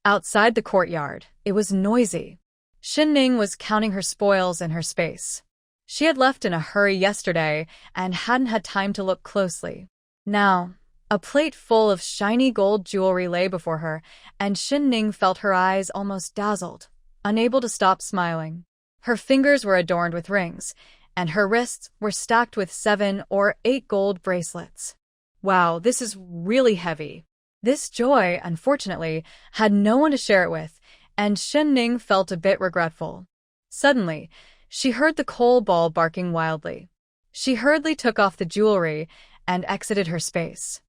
Outside the courtyard, it was noisy. Shen Ning was counting her spoils in her space. She had left in a hurry yesterday and hadn't had time to look closely. Now, a plate full of shiny gold jewelry lay before her, and Shen Ning felt her eyes almost dazzled, unable to stop smiling. Her fingers were adorned with rings, and her wrists were stacked with 7 or 8 gold bracelets. Wow, this is really heavy. This joy, unfortunately, had no one to share it with, and Shen Ning felt a bit regretful. Suddenly, she heard the coal ball barking wildly. She hurriedly took off the jewelry and exited her space.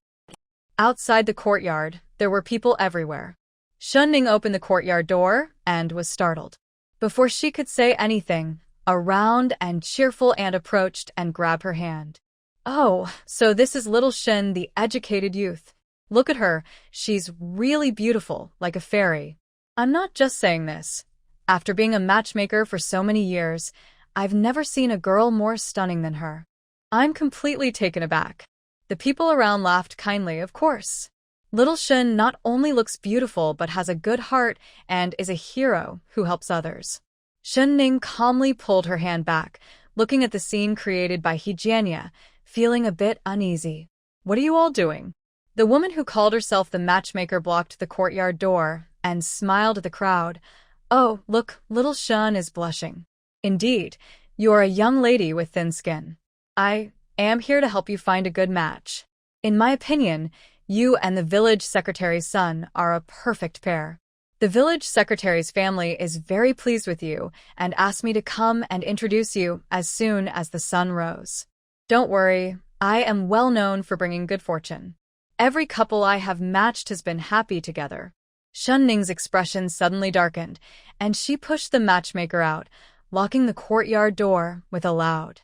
Outside the courtyard, there were people everywhere. Shen Ning opened the courtyard door and was startled. Before she could say anything, a round and cheerful ant approached and grabbed her hand. Oh, so this is little Shen, the educated youth. Look at her, she's really beautiful, like a fairy. I'm not just saying this. After being a matchmaker for so many years, I've never seen a girl more stunning than her. I'm completely taken aback. The people around laughed kindly, of course. Little Shen not only looks beautiful but has a good heart and is a hero who helps others. Shen Ning calmly pulled her hand back, looking at the scene created by Jianya, feeling a bit uneasy. What are you all doing? The woman who called herself the matchmaker blocked the courtyard door and smiled at the crowd. Oh, look, little Shen is blushing. Indeed, you are a young lady with thin skin. I am here to help you find a good match. In my opinion, you and the village secretary's son are a perfect pair. The village secretary's family is very pleased with you and asked me to come and introduce you as soon as the sun rose. Don't worry, I am well known for bringing good fortune. Every couple I have matched has been happy together. Shen Ning's expression suddenly darkened, and she pushed the matchmaker out, locking the courtyard door with a loud,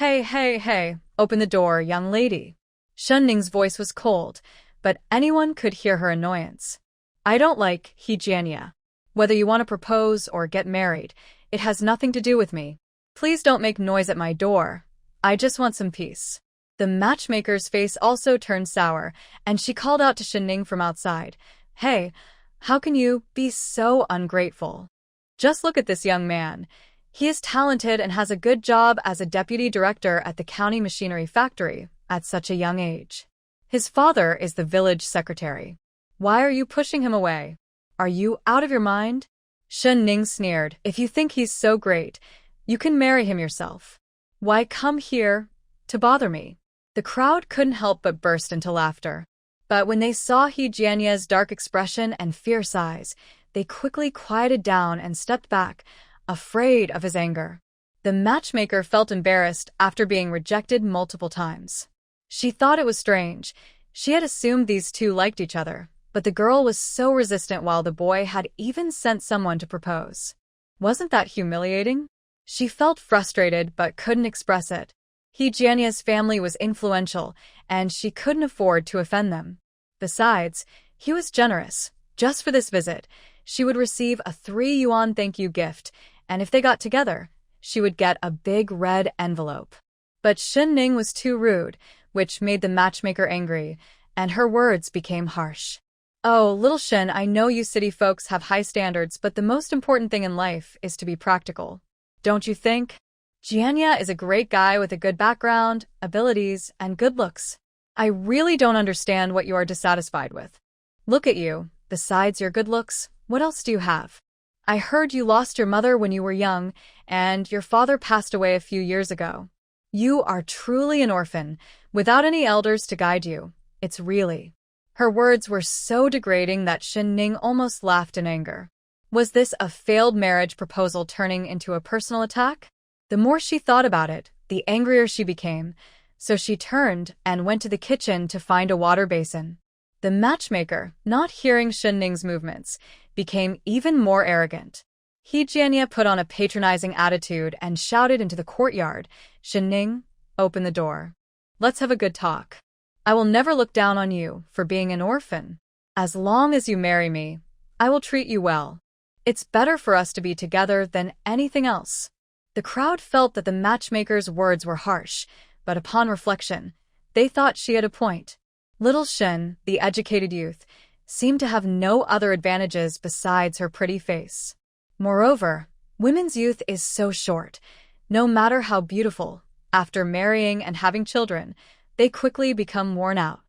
Hey, open the door, young lady. Shen Ning's voice was cold, but anyone could hear her annoyance. I don't like Jianya. Whether you want to propose or get married, it has nothing to do with me. Please don't make noise at my door. I just want some peace. The matchmaker's face also turned sour, and she called out to Shen Ning from outside. Hey, how can you be so ungrateful? Just look at this young man. He is talented and has a good job as a deputy director at the county machinery factory at such a young age. His father is the village secretary. Why are you pushing him away? Are you out of your mind? Shen Ning sneered. If you think he's so great, you can marry him yourself. Why come here to bother me? The crowd couldn't help but burst into laughter. But when they saw Jianya's dark expression and fierce eyes, they quickly quieted down and stepped back, afraid of his anger. The matchmaker felt embarrassed after being rejected multiple times. She thought it was strange. She had assumed these two liked each other, but the girl was so resistant while the boy had even sent someone to propose. Wasn't that humiliating? She felt frustrated but couldn't express it. Jianya's family was influential, and she couldn't afford to offend them. Besides, he was generous. Just for this visit, she would receive a 3 yuan thank you gift, and if they got together, she would get a big red envelope. But Shen Ning was too rude, which made the matchmaker angry, and her words became harsh. Oh, little Shen, I know you city folks have high standards, but the most important thing in life is to be practical. don't you think? Jianya is a great guy with a good background, abilities, and good looks. I really don't understand what you are dissatisfied with. Look at you. Besides your good looks, what else do you have? I heard you lost your mother when you were young, and your father passed away a few years ago. You are truly an orphan, without any elders to guide you. It's really... Her words were so degrading that Shen Ning almost laughed in anger. Was this a failed marriage proposal turning into a personal attack? The more she thought about it, the angrier she became, so she turned and went to the kitchen to find a water basin. The matchmaker, not hearing Shen Ning's movements, became even more arrogant. Jianya put on a patronizing attitude and shouted into the courtyard, "Shen Ning, open the door. Let's have a good talk. I will never look down on you for being an orphan. As long as you marry me, I will treat you well. It's better for us to be together than anything else." The crowd felt that the matchmaker's words were harsh, but upon reflection, they thought she had a point. Little Shen, the educated youth, seemed to have no other advantages besides her pretty face. Moreover, women's youth is so short. No matter how beautiful, after marrying and having children, they quickly become worn out.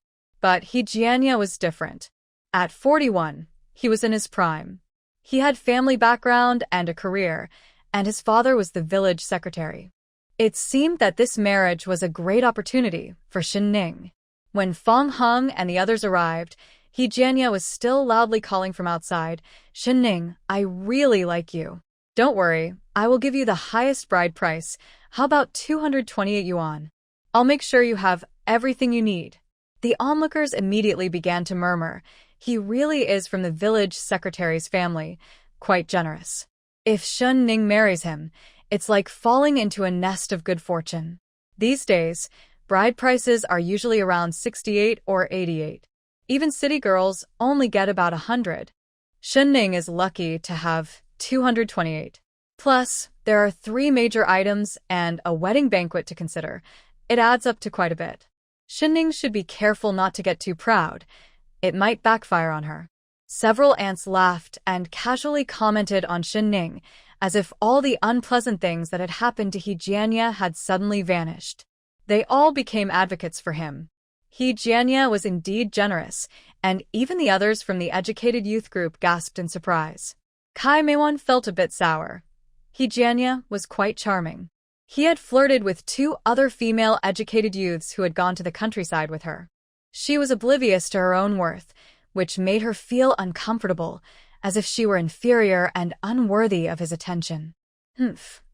But Jianya was different. At 41, he was in his prime. He had family background and a career, and his father was the village secretary. It seemed that this marriage was a great opportunity for Shen Ning. When Feng Heng and the others arrived, Jianya was still loudly calling from outside, "Shen Ning, I really like you. Don't worry, I will give you the highest bride price. How about 228 yuan? I'll make sure you have everything you need." The onlookers immediately began to murmur, "He really is from the village secretary's family, quite generous. If Shen Ning marries him, it's like falling into a nest of good fortune." These days, bride prices are usually around 68 or 88. Even city girls only get about 100. Shen Ning is lucky to have 228. Plus, there are 3 major items and a wedding banquet to consider. It adds up to quite a bit. Shen Ning should be careful not to get too proud. It might backfire on her. Several aunts laughed and casually commented on Shen Ning, as if all the unpleasant things that had happened to Jianya had suddenly vanished. They all became advocates for him. Jianya was indeed generous, and even the others from the educated youth group gasped in surprise. Kai Meiwan felt a bit sour. Jianya was quite charming. He had flirted with 2 other female educated youths who had gone to the countryside with her. She was oblivious to her own worth, which made her feel uncomfortable, as if she were inferior and unworthy of his attention.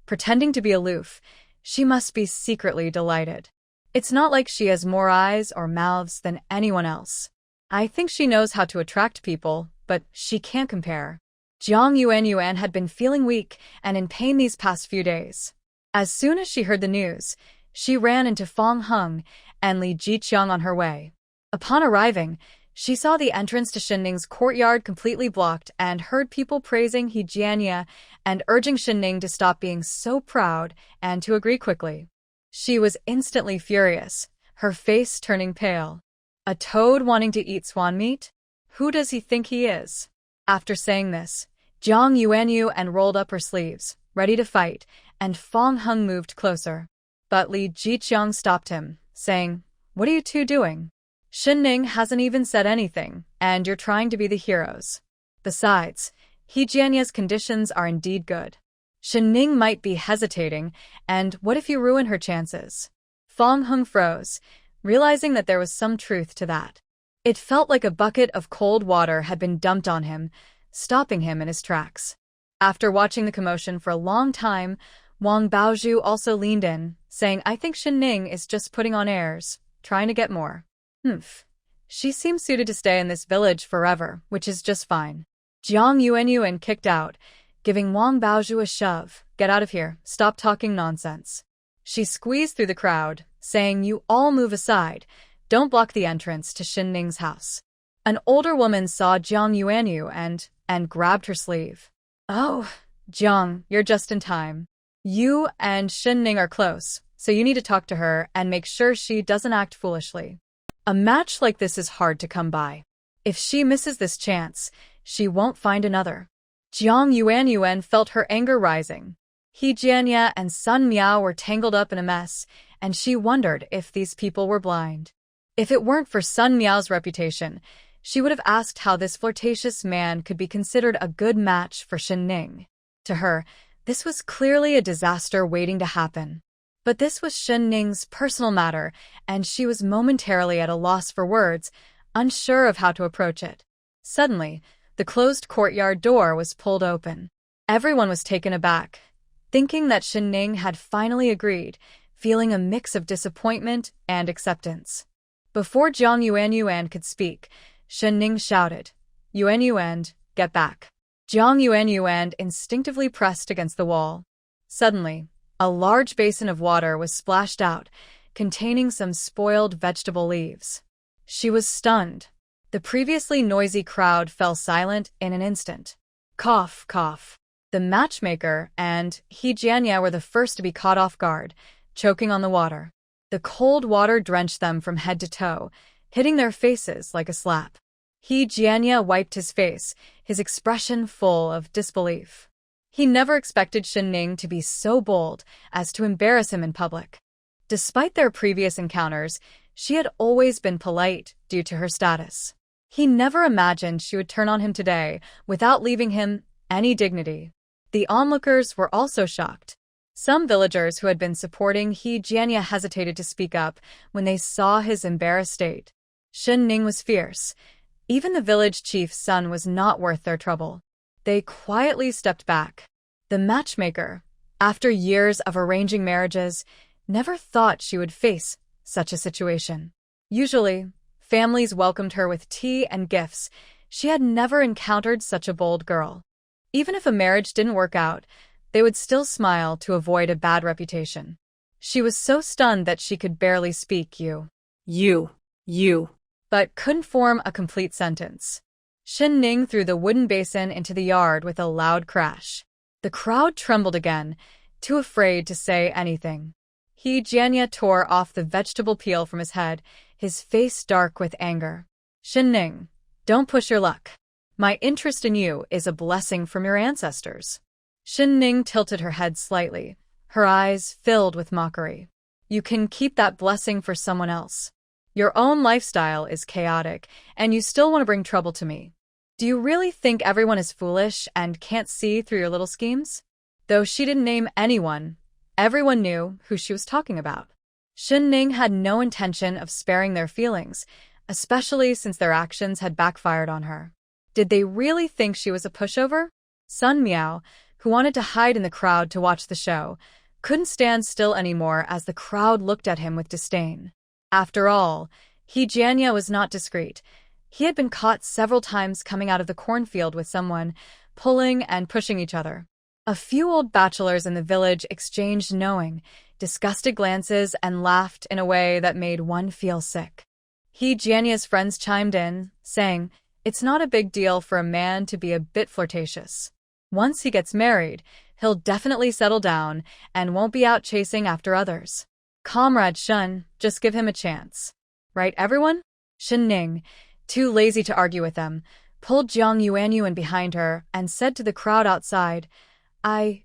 Pretending to be aloof, she must be secretly delighted. It's not like she has more eyes or mouths than anyone else. I think she knows how to attract people, but she can't compare. Jiang Yuan had been feeling weak and in pain these past few days. As soon as she heard the news, she ran into Feng Heng and Li Jiqiang on her way. Upon arriving, she saw the entrance to Shen Ning's courtyard completely blocked and heard people praising Jianya and urging Shen Ning to stop being so proud and to agree quickly. She was instantly furious, her face turning pale. A toad wanting to eat swan meat? Who does he think he is? After saying this, Jiang Yuan rolled up her sleeves, ready to fight, and Feng Heng moved closer. But Li Jiqiang stopped him, saying, "What are you 2 doing? Shen Ning hasn't even said anything, and you're trying to be the heroes. Besides, Jianya's conditions are indeed good. Shen Ning might be hesitating, and what if you ruin her chances?" Feng Heng froze, realizing that there was some truth to that. It felt like a bucket of cold water had been dumped on him, stopping him in his tracks. After watching the commotion for a long time, Wang Baozhu also leaned in, saying, "I think Shen Ning is just putting on airs, trying to get more. She seems suited to stay in this village forever, which is just fine." Jiang Yuan kicked out, giving Wang Baozhu a shove. "Get out of here, stop talking nonsense." She squeezed through the crowd, saying, "You all move aside, don't block the entrance to Shen Ning's house." An older woman saw Jiang Yuan and grabbed her sleeve. "Oh, Jiang, you're just in time. You and Shen Ning are close, so you need to talk to her and make sure she doesn't act foolishly. A match like this is hard to come by. If she misses this chance, she won't find another." Jiang Yuan felt her anger rising. He Jianya and Sun Meow were tangled up in a mess, and she wondered if these people were blind. If it weren't for Sun Meow's reputation, she would have asked how this flirtatious man could be considered a good match for Shen Ning. To her, this was clearly a disaster waiting to happen. But this was Shen Ning's personal matter, and she was momentarily at a loss for words, unsure of how to approach it. Suddenly, the closed courtyard door was pulled open. Everyone was taken aback, thinking that Shen Ning had finally agreed, feeling a mix of disappointment and acceptance. Before Jiang Yuan could speak, Shen Ning shouted, Yuan, get back. Jiang Yuan instinctively pressed against the wall. Suddenly, a large basin of water was splashed out, containing some spoiled vegetable leaves. She was stunned. The previously noisy crowd fell silent in an instant. Cough, cough. The matchmaker and He Jianya were the first to be caught off guard, choking on the water. The cold water drenched them from head to toe, hitting their faces like a slap. He Jianya wiped his face, his expression full of disbelief. He never expected Shen Ning to be so bold as to embarrass him in public. Despite their previous encounters, she had always been polite due to her status. He never imagined she would turn on him today without leaving him any dignity. The onlookers were also shocked. Some villagers who had been supporting He Jianya hesitated to speak up when they saw his embarrassed state. Shen Ning was fierce. Even the village chief's son was not worth their trouble. They quietly stepped back. The matchmaker, after years of arranging marriages, never thought she would face such a situation. Usually, families welcomed her with tea and gifts. She had never encountered such a bold girl. Even if a marriage didn't work out, they would still smile to avoid a bad reputation. She was so stunned that she could barely speak you, but couldn't form a complete sentence. Shen Ning threw the wooden basin into the yard with a loud crash. The crowd trembled again, too afraid to say anything. He Jianya tore off the vegetable peel from his head, his face dark with anger. Shen Ning, don't push your luck. My interest in you is a blessing from your ancestors. Shen Ning tilted her head slightly, her eyes filled with mockery. You can keep that blessing for someone else. Your own lifestyle is chaotic, and you still want to bring trouble to me. Do you really think everyone is foolish and can't see through your little schemes? Though she didn't name anyone, everyone knew who she was talking about. Shen Ning had no intention of sparing their feelings, especially since their actions had backfired on her. Did they really think she was a pushover? Sun Meow, who wanted to hide in the crowd to watch the show, couldn't stand still anymore as the crowd looked at him with disdain. After all, He Jianya was not discreet. He had been caught several times coming out of the cornfield with someone, pulling and pushing each other. A few old bachelors in the village exchanged knowing, disgusted glances and laughed in a way that made one feel sick. He Jianya's friends chimed in, saying, it's not a big deal for a man to be a bit flirtatious. Once he gets married, he'll definitely settle down and won't be out chasing after others. Comrade Shen, just give him a chance. Right, everyone? Shen Ning, too lazy to argue with them, pulled Jiang Yuan behind her and said to the crowd outside,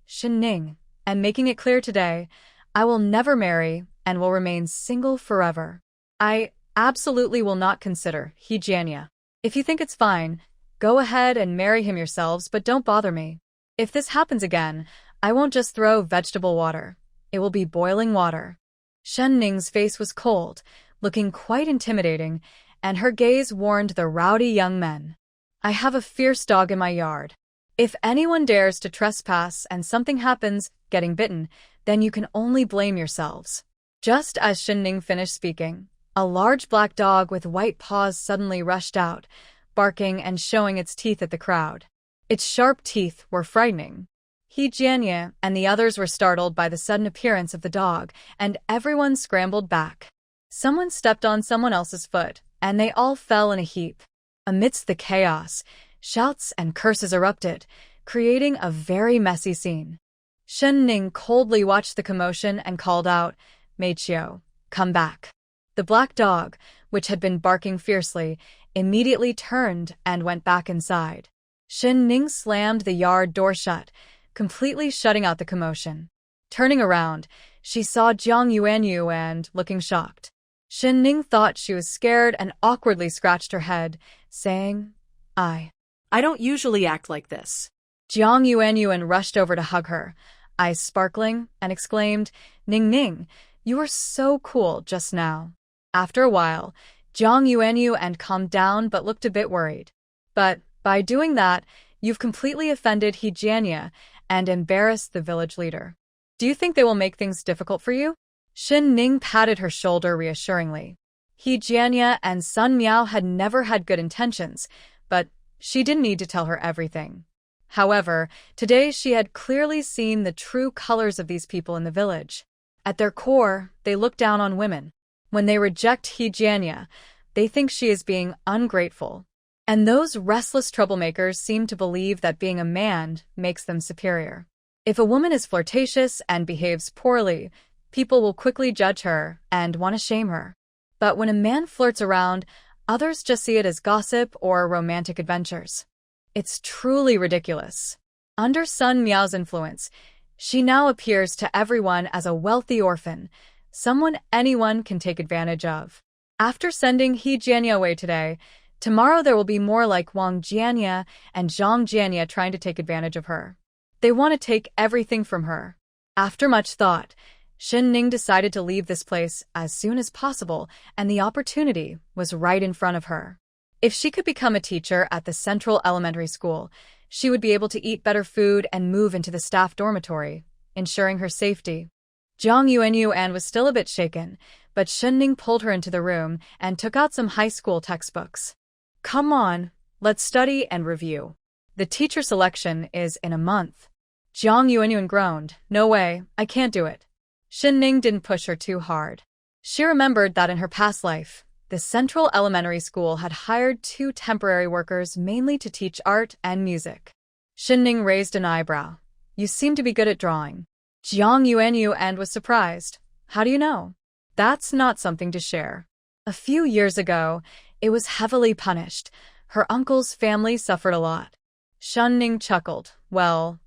Shen Ning, am making it clear today, I will never marry and will remain single forever. I absolutely will not consider He Jianya. If you think it's fine, go ahead and marry him yourselves, but don't bother me. If this happens again, I won't just throw vegetable water. It will be boiling water. Shen Ning's face was cold, looking quite intimidating, and her gaze warned the rowdy young men. I have a fierce dog in my yard. If anyone dares to trespass and something happens, getting bitten, then you can only blame yourselves. Just as Shen Ning finished speaking, a large black dog with white paws suddenly rushed out, barking and showing its teeth at the crowd. Its sharp teeth were frightening. He Jianya and the others were startled by the sudden appearance of the dog, and everyone scrambled back. Someone stepped on someone else's foot, and they all fell in a heap. Amidst the chaos, shouts and curses erupted, creating a very messy scene. Shen Ning coldly watched the commotion and called out, Meow, come back. The black dog, which had been barking fiercely, immediately turned and went back inside. Shen Ning slammed the yard door shut, completely shutting out the commotion. Turning around, she saw Jiang Yuanyu and, looking shocked, Shen Ning thought she was scared and awkwardly scratched her head, saying, I don't usually act like this. Jiang Yuanyuan rushed over to hug her, eyes sparkling, and exclaimed, Ning Ning, you were so cool just now. After a while, Jiang Yuanyu calmed down but looked a bit worried. But, by doing that, you've completely offended He Jianya and embarrassed the village leader. Do you think they will make things difficult for you? Shen Ning patted her shoulder reassuringly. He Jianya and Sun Meow had never had good intentions, but she didn't need to tell her everything. However, today she had clearly seen the true colors of these people in the village. At their core, they look down on women. When they reject He Jianya, they think she is being ungrateful. And those restless troublemakers seem to believe that being a man makes them superior. If a woman is flirtatious and behaves poorly, people will quickly judge her and want to shame her. But when a man flirts around, others just see it as gossip or romantic adventures. It's truly ridiculous. Under Sun Meow's influence, she now appears to everyone as a wealthy orphan, someone anyone can take advantage of. After sending He Jianya away today, tomorrow there will be more like Wang Jianya and Zhang Jianya trying to take advantage of her. They want to take everything from her. After much thought, Shen Ning decided to leave this place as soon as possible, and the opportunity was right in front of her. If she could become a teacher at the Central Elementary School, she would be able to eat better food and move into the staff dormitory, ensuring her safety. Jiang Yuanyu was still a bit shaken, but Shen Ning pulled her into the room and took out some high school textbooks. Come on, let's study and review. The teacher selection is in a month. Jiang Yuanyu groaned, no way, I can't do it. Shen Ning didn't push her too hard. She remembered that in her past life, the Central Elementary School had hired 2 temporary workers mainly to teach art and music. Shen Ning raised an eyebrow. You seem to be good at drawing. Jiang Yuanyu was surprised. How do you know? That's not something to share. A few years ago, it was heavily punished. Her uncle's family suffered a lot. Shen Ning chuckled. Well,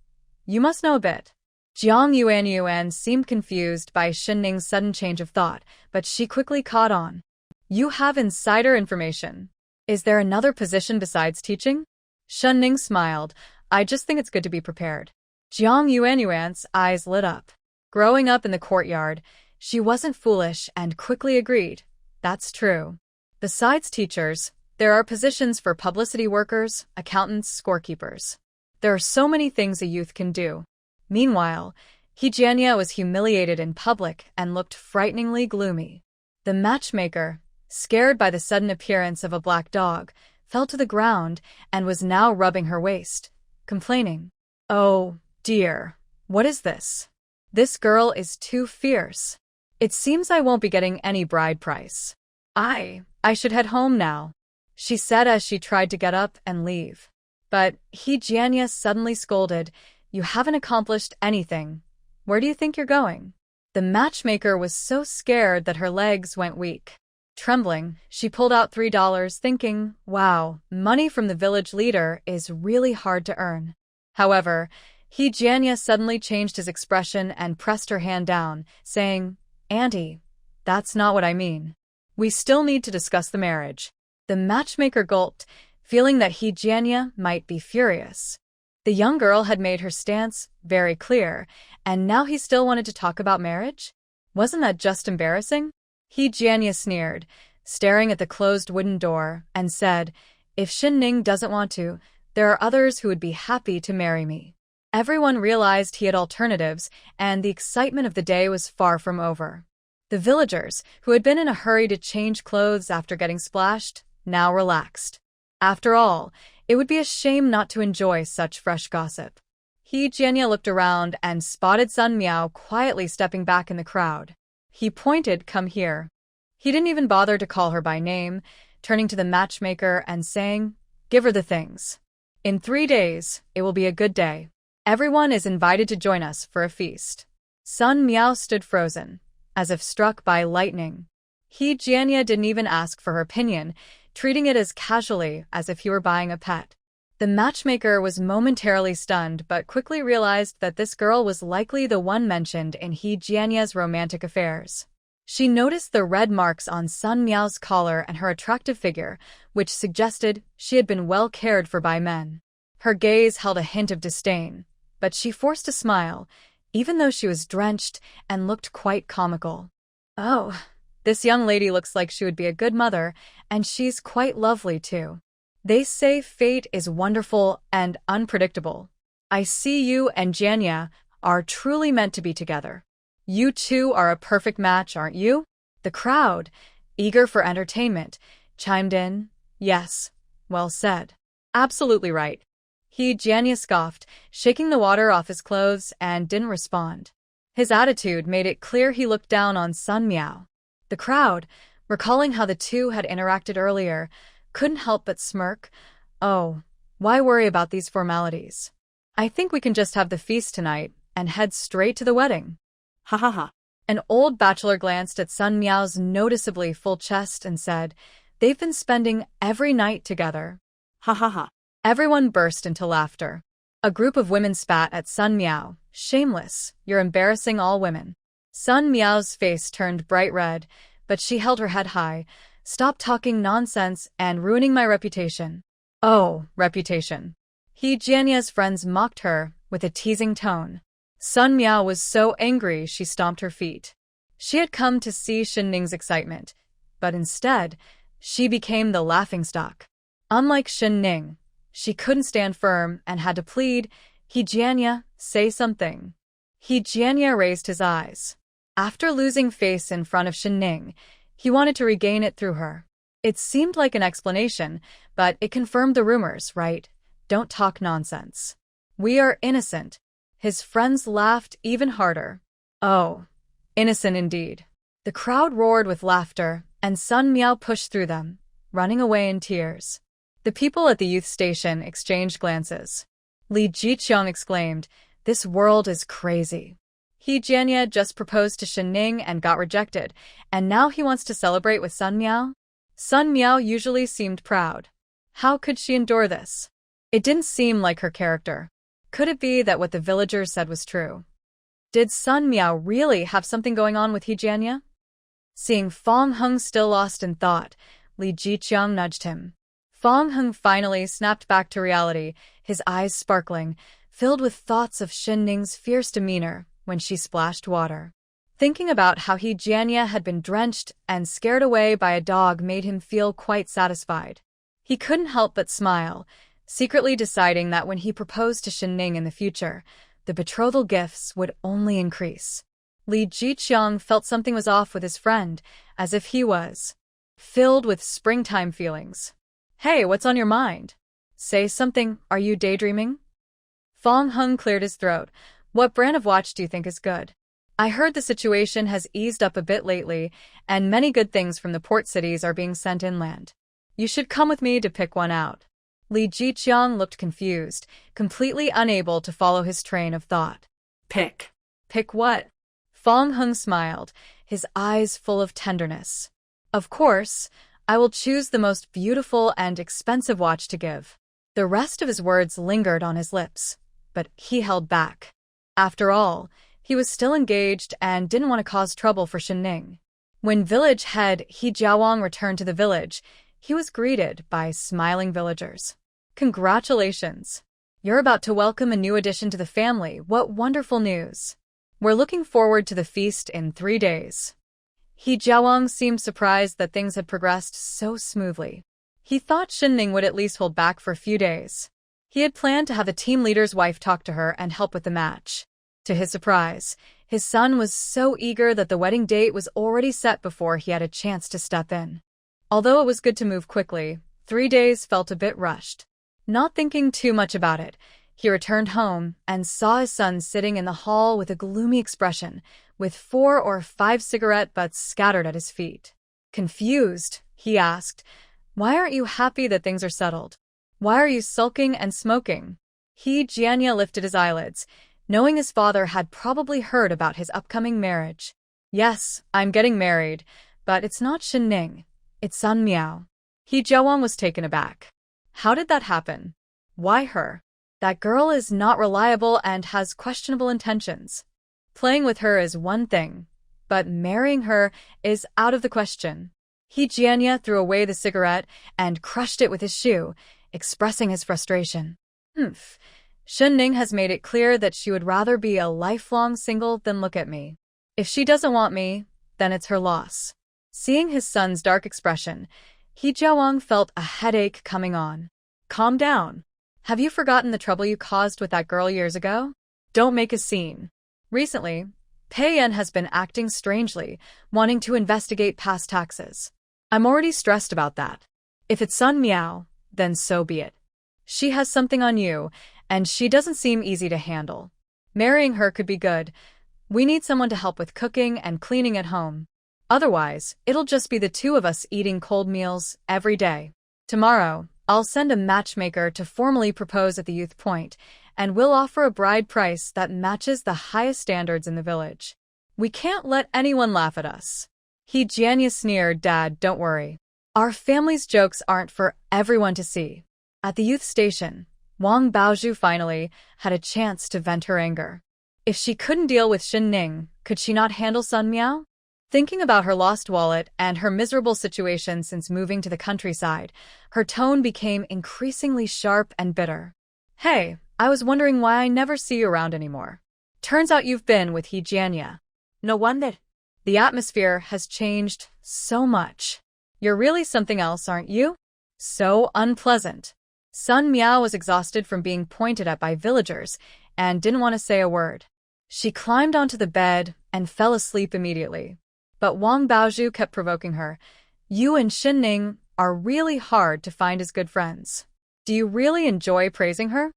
you must know a bit. Jiang Yuanyu seemed confused by Shen Ning's sudden change of thought, but she quickly caught on. You have insider information. Is there another position besides teaching? Shen Ning smiled. I just think it's good to be prepared. Jiang Yuanyu's eyes lit up. Growing up in the courtyard, she wasn't foolish and quickly agreed. That's true. Besides teachers, there are positions for publicity workers, accountants, scorekeepers. There are so many things a youth can do. Meanwhile, He Jianya was humiliated in public and looked frighteningly gloomy. The matchmaker, scared by the sudden appearance of a black dog, fell to the ground and was now rubbing her waist, complaining. Oh, dear, what is this? This girl is too fierce. It seems I won't be getting any bride price. I should head home now, she said as she tried to get up and leave. But He Jianya suddenly scolded, You haven't accomplished anything. Where do you think you're going? The matchmaker was so scared that her legs went weak. Trembling, she pulled out $3, thinking, wow, money from the village leader is really hard to earn. However, He Jianya suddenly changed his expression and pressed her hand down, saying, Auntie, that's not what I mean. We still need to discuss the marriage. The matchmaker gulped, feeling that He Jianya might be furious. The young girl had made her stance very clear, and now he still wanted to talk about marriage? Wasn't that just embarrassing? He Jianya sneered, staring at the closed wooden door, and said, If Shen Ning doesn't want to, there are others who would be happy to marry me. Everyone realized he had alternatives, and the excitement of the day was far from over. The villagers, who had been in a hurry to change clothes after getting splashed, now relaxed. After all, it would be a shame not to enjoy such fresh gossip. He Jianya looked around and spotted Sun Meow quietly stepping back in the crowd. He pointed, Come here. He didn't even bother to call her by name, turning to the matchmaker and saying, Give her the things. In 3 days, it will be a good day. Everyone is invited to join us for a feast. Sun Meow stood frozen, as if struck by lightning. He Jianya didn't even ask for her opinion, treating it as casually as if he were buying a pet. The matchmaker was momentarily stunned but quickly realized that this girl was likely the one mentioned in He Jianya's romantic affairs. She noticed the red marks on Sun Miao's collar and her attractive figure, which suggested she had been well cared for by men. Her gaze held a hint of disdain, but she forced a smile, even though she was drenched and looked quite comical. Oh, this young lady looks like she would be a good mother, and she's quite lovely too. They say fate is wonderful and unpredictable. I see you and Jianya are truly meant to be together. You two are a perfect match, aren't you? The crowd, eager for entertainment, chimed in. Yes, well said. Absolutely right. He Jianya scoffed, shaking the water off his clothes, and didn't respond. His attitude made it clear he looked down on Sun Miao. The crowd, recalling how the two had interacted earlier, couldn't help but smirk. Oh, why worry about these formalities? I think we can just have the feast tonight and head straight to the wedding. Ha ha ha. An old bachelor glanced at Sun Miao's noticeably full chest and said, they've been spending every night together. Ha ha ha. Everyone burst into laughter. A group of women spat at Sun Miao. Shameless, you're embarrassing all women. Sun Miao's face turned bright red, but she held her head high. Stop talking nonsense and ruining my reputation. Oh, reputation. He Jianya's friends mocked her with a teasing tone. Sun Miao was so angry she stomped her feet. She had come to see Shen Ning's excitement, but instead, she became the laughingstock. Unlike Shen Ning, she couldn't stand firm and had to plead, He Jianya, say something. He Jianya raised his eyes. After losing face in front of Shen Ning, he wanted to regain it through her. It seemed like an explanation, but it confirmed the rumors, right? Don't talk nonsense. We are innocent. His friends laughed even harder. Oh, innocent indeed. The crowd roared with laughter, and Sun Miao pushed through them, running away in tears. The people at the youth station exchanged glances. Li Jiqiang exclaimed, this world is crazy. He Jianya just proposed to Shen Ning and got rejected, and now he wants to celebrate with Sun Miao? Sun Miao usually seemed proud. How could she endure this? It didn't seem like her character. Could it be that what the villagers said was true? Did Sun Miao really have something going on with He Jianya? Seeing Fong Hung still lost in thought, Li Jiqiang nudged him. Fong Hung finally snapped back to reality, his eyes sparkling, filled with thoughts of Shen Ning's fierce demeanor when she splashed water. Thinking about how He Jianya had been drenched and scared away by a dog made him feel quite satisfied. He couldn't help but smile, secretly deciding that when he proposed to Shen Ning in the future, the betrothal gifts would only increase. Li Jiqiang felt something was off with his friend, as if he was filled with springtime feelings. Hey, what's on your mind? Say something, are you daydreaming? Fong Hung cleared his throat. What brand of watch do you think is good? I heard the situation has eased up a bit lately, and many good things from the port cities are being sent inland. You should come with me to pick one out. Li Jiqiang looked confused, completely unable to follow his train of thought. Pick. Pick what? Fong Hung smiled, his eyes full of tenderness. Of course, I will choose the most beautiful and expensive watch to give. The rest of his words lingered on his lips, but he held back. After all, he was still engaged and didn't want to cause trouble for Shen Ning. When village head He Jiawang returned to the village, he was greeted by smiling villagers. Congratulations! You're about to welcome a new addition to the family. What wonderful news! We're looking forward to the feast in 3 days. He Jiawang seemed surprised that things had progressed so smoothly. He thought Shen Ning would at least hold back for a few days. He had planned to have the team leader's wife talk to her and help with the match. To his surprise, his son was so eager that the wedding date was already set before he had a chance to step in. Although it was good to move quickly, 3 days felt a bit rushed. Not thinking too much about it, he returned home and saw his son sitting in the hall with a gloomy expression, with 4 or 5 cigarette butts scattered at his feet. Confused, he asked, "Why aren't you happy that things are settled? Why are you sulking and smoking?" He Jianya lifted his eyelids, knowing his father had probably heard about his upcoming marriage. "Yes, I'm getting married, but it's not Shen Ning. It's Sun Miao." He Jiawang was taken aback. How did that happen? Why her? That girl is not reliable and has questionable intentions. Playing with her is one thing, but marrying her is out of the question. Jianya threw away the cigarette and crushed it with his shoe, expressing his frustration. Shen Ning has made it clear that she would rather be a lifelong single than look at me. If she doesn't want me, then it's her loss. Seeing his son's dark expression, Jiawang felt a headache coming on. Calm down. Have you forgotten the trouble you caused with that girl years ago? Don't make a scene. Recently, Pei Yan has been acting strangely, wanting to investigate past taxes. I'm already stressed about that. If it's Sun Meow, then so be it. She has something on you, and she doesn't seem easy to handle. Marrying her could be good. We need someone to help with cooking and cleaning at home. Otherwise, it'll just be the two of us eating cold meals every day. Tomorrow, I'll send a matchmaker to formally propose at the youth point, and we'll offer a bride price that matches the highest standards in the village. We can't let anyone laugh at us. Jianya sneered. Dad, don't worry. Our family's jokes aren't for everyone to see. At the youth station, Wang Baozhu finally had a chance to vent her anger. If she couldn't deal with Shen Ning, could she not handle Sun Meow? Thinking about her lost wallet and her miserable situation since moving to the countryside, her tone became increasingly sharp and bitter. Hey, I was wondering why I never see you around anymore. Turns out you've been with Jianya. No wonder. The atmosphere has changed so much. You're really something else, aren't you? So unpleasant. Sun Meow was exhausted from being pointed at by villagers and didn't want to say a word. She climbed onto the bed and fell asleep immediately. But Wang Baozhu kept provoking her. You and Shen Ning are really hard to find as good friends. Do you really enjoy praising her?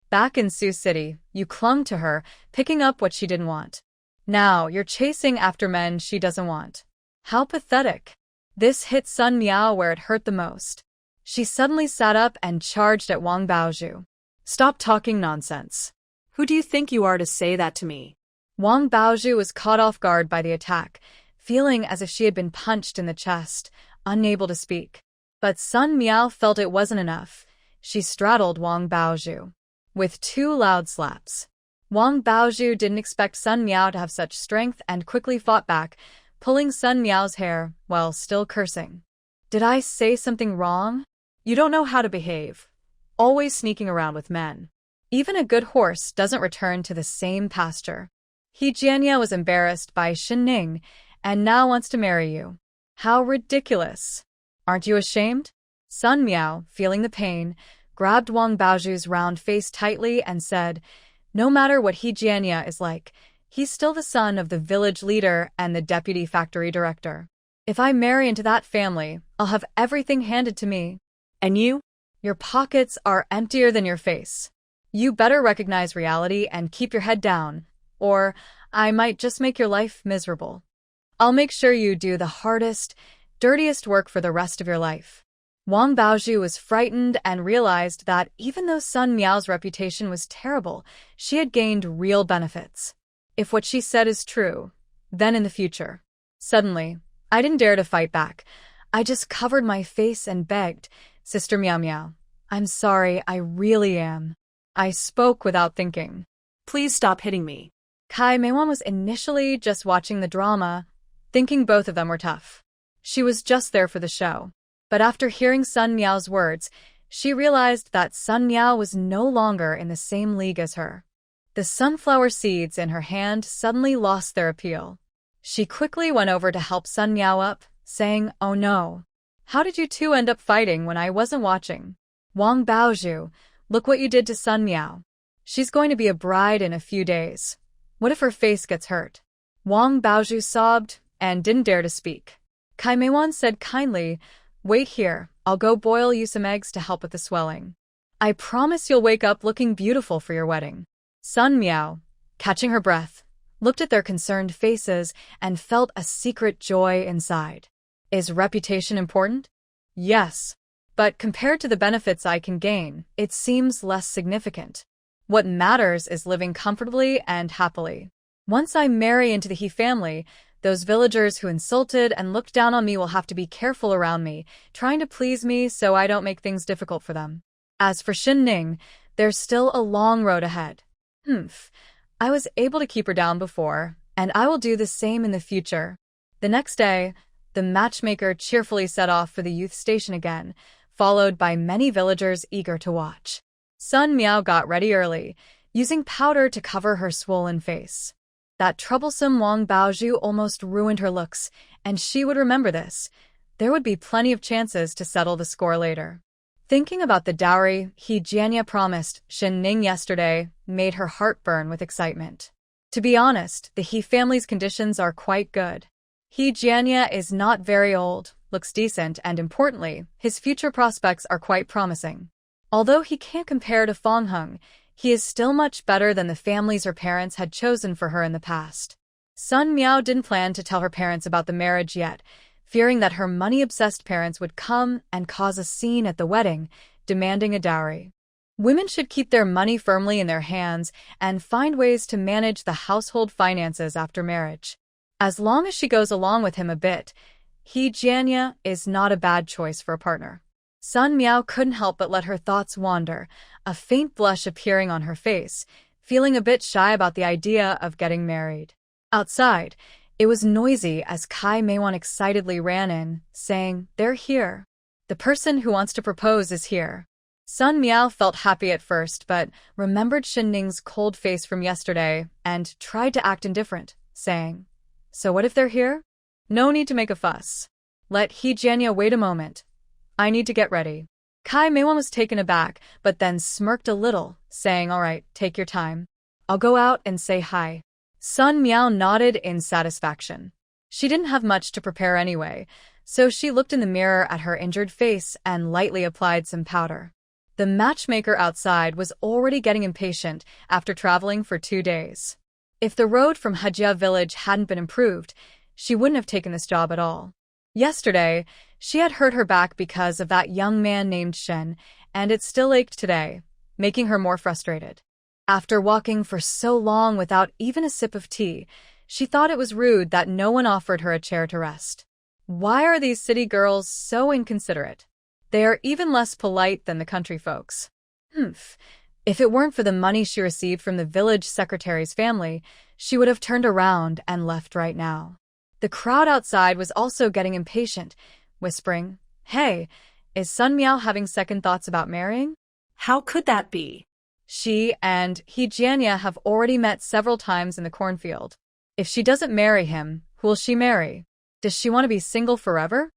Back in Sioux City, you clung to her, picking up what she didn't want. Now you're chasing after men she doesn't want. How pathetic. This hit Sun Meow where it hurt the most. She suddenly sat up and charged at Wang Baozhu. Stop talking nonsense. Who do you think you are to say that to me? Wang Baozhu was caught off guard by the attack, feeling as if she had been punched in the chest, unable to speak. But Sun Meow felt it wasn't enough. She straddled Wang Baozhu with 2 loud slaps. Wang Baozhu didn't expect Sun Meow to have such strength and quickly fought back, pulling Sun Meow's hair while still cursing. Did I say something wrong? You don't know how to behave. Always sneaking around with men. Even a good horse doesn't return to the same pasture. Jianya was embarrassed by Shen Ning and now wants to marry you. How ridiculous. Aren't you ashamed? Sun Meow, feeling the pain, grabbed Wang Baozhu's round face tightly and said, no matter what Jianya is like, he's still the son of the village leader and the deputy factory director. If I marry into that family, I'll have everything handed to me. And you? Your pockets are emptier than your face. You better recognize reality and keep your head down, or I might just make your life miserable. I'll make sure you do the hardest, dirtiest work for the rest of your life. Wang Baozhu was frightened and realized that even though Sun Meow's reputation was terrible, she had gained real benefits. If what she said is true, then in the future. Suddenly, I didn't dare to fight back. I just covered my face and begged, Sister Meow Meow, I'm sorry, I really am. I spoke without thinking. Please stop hitting me. Kai Meiwan was initially just watching the drama, thinking both of them were tough. She was just there for the show. But after hearing Sun Meow's words, she realized that Sun Meow was no longer in the same league as her. The sunflower seeds in her hand suddenly lost their appeal. She quickly went over to help Sun Meow up, saying, oh no. How did you two end up fighting when I wasn't watching? Wang Baozhu, look what you did to Sun Meow. She's going to be a bride in a few days. What if her face gets hurt? Wang Baozhu sobbed and didn't dare to speak. Kai Meiwan said kindly, wait here, I'll go boil you some eggs to help with the swelling. I promise you'll wake up looking beautiful for your wedding. Sun Meow, catching her breath, looked at their concerned faces and felt a secret joy inside. Is reputation important? Yes. But compared to the benefits I can gain, it seems less significant. What matters is living comfortably and happily. Once I marry into the He family, those villagers who insulted and looked down on me will have to be careful around me, trying to please me so I don't make things difficult for them. As for Shen Ning, there's still a long road ahead. I was able to keep her down before, and I will do the same in the future. The next day, the matchmaker cheerfully set off for the youth station again, followed by many villagers eager to watch. Sun Meow got ready early, using powder to cover her swollen face. That troublesome Wang Baozhu almost ruined her looks, and she would remember this. There would be plenty of chances to settle the score later. Thinking about the dowry He Jianya promised Shen Ning yesterday made her heart burn with excitement. To be honest, the He family's conditions are quite good. He Jianya is not very old, looks decent, and importantly, his future prospects are quite promising. Although he can't compare to Fong Hung, he is still much better than the families her parents had chosen for her in the past. Sun Meow didn't plan to tell her parents about the marriage yet, fearing that her money-obsessed parents would come and cause a scene at the wedding, demanding a dowry. Women should keep their money firmly in their hands and find ways to manage the household finances after marriage. As long as she goes along with him a bit, He Jianya is not a bad choice for a partner. Sun Meow couldn't help but let her thoughts wander, a faint blush appearing on her face, feeling a bit shy about the idea of getting married. Outside, it was noisy as Kai Meiwan excitedly ran in, saying, "They're here. The person who wants to propose is here." Sun Meow felt happy at first, but remembered Shen Ning's cold face from yesterday and tried to act indifferent, saying, "So what if they're here? No need to make a fuss. Let He Jianya wait a moment. I need to get ready." Kai Meiwan was taken aback, but then smirked a little, saying, "All right, take your time. I'll go out and say hi." Sun Meow nodded in satisfaction. She didn't have much to prepare anyway, so she looked in the mirror at her injured face and lightly applied some powder. The matchmaker outside was already getting impatient after traveling for 2 days. If the road from Hajia village hadn't been improved, she wouldn't have taken this job at all. Yesterday, she had hurt her back because of that young man named Shen, and it still ached today, making her more frustrated. After walking for so long without even a sip of tea, she thought it was rude that no one offered her a chair to rest. Why are these city girls so inconsiderate? They are even less polite than the country folks. If it weren't for the money she received from the village secretary's family, she would have turned around and left right now. The crowd outside was also getting impatient, whispering, "Hey, is Sun Meow having second thoughts about marrying?" How could that be? She and He Jianya have already met several times in the cornfield. If she doesn't marry him, who will she marry? Does she want to be single forever?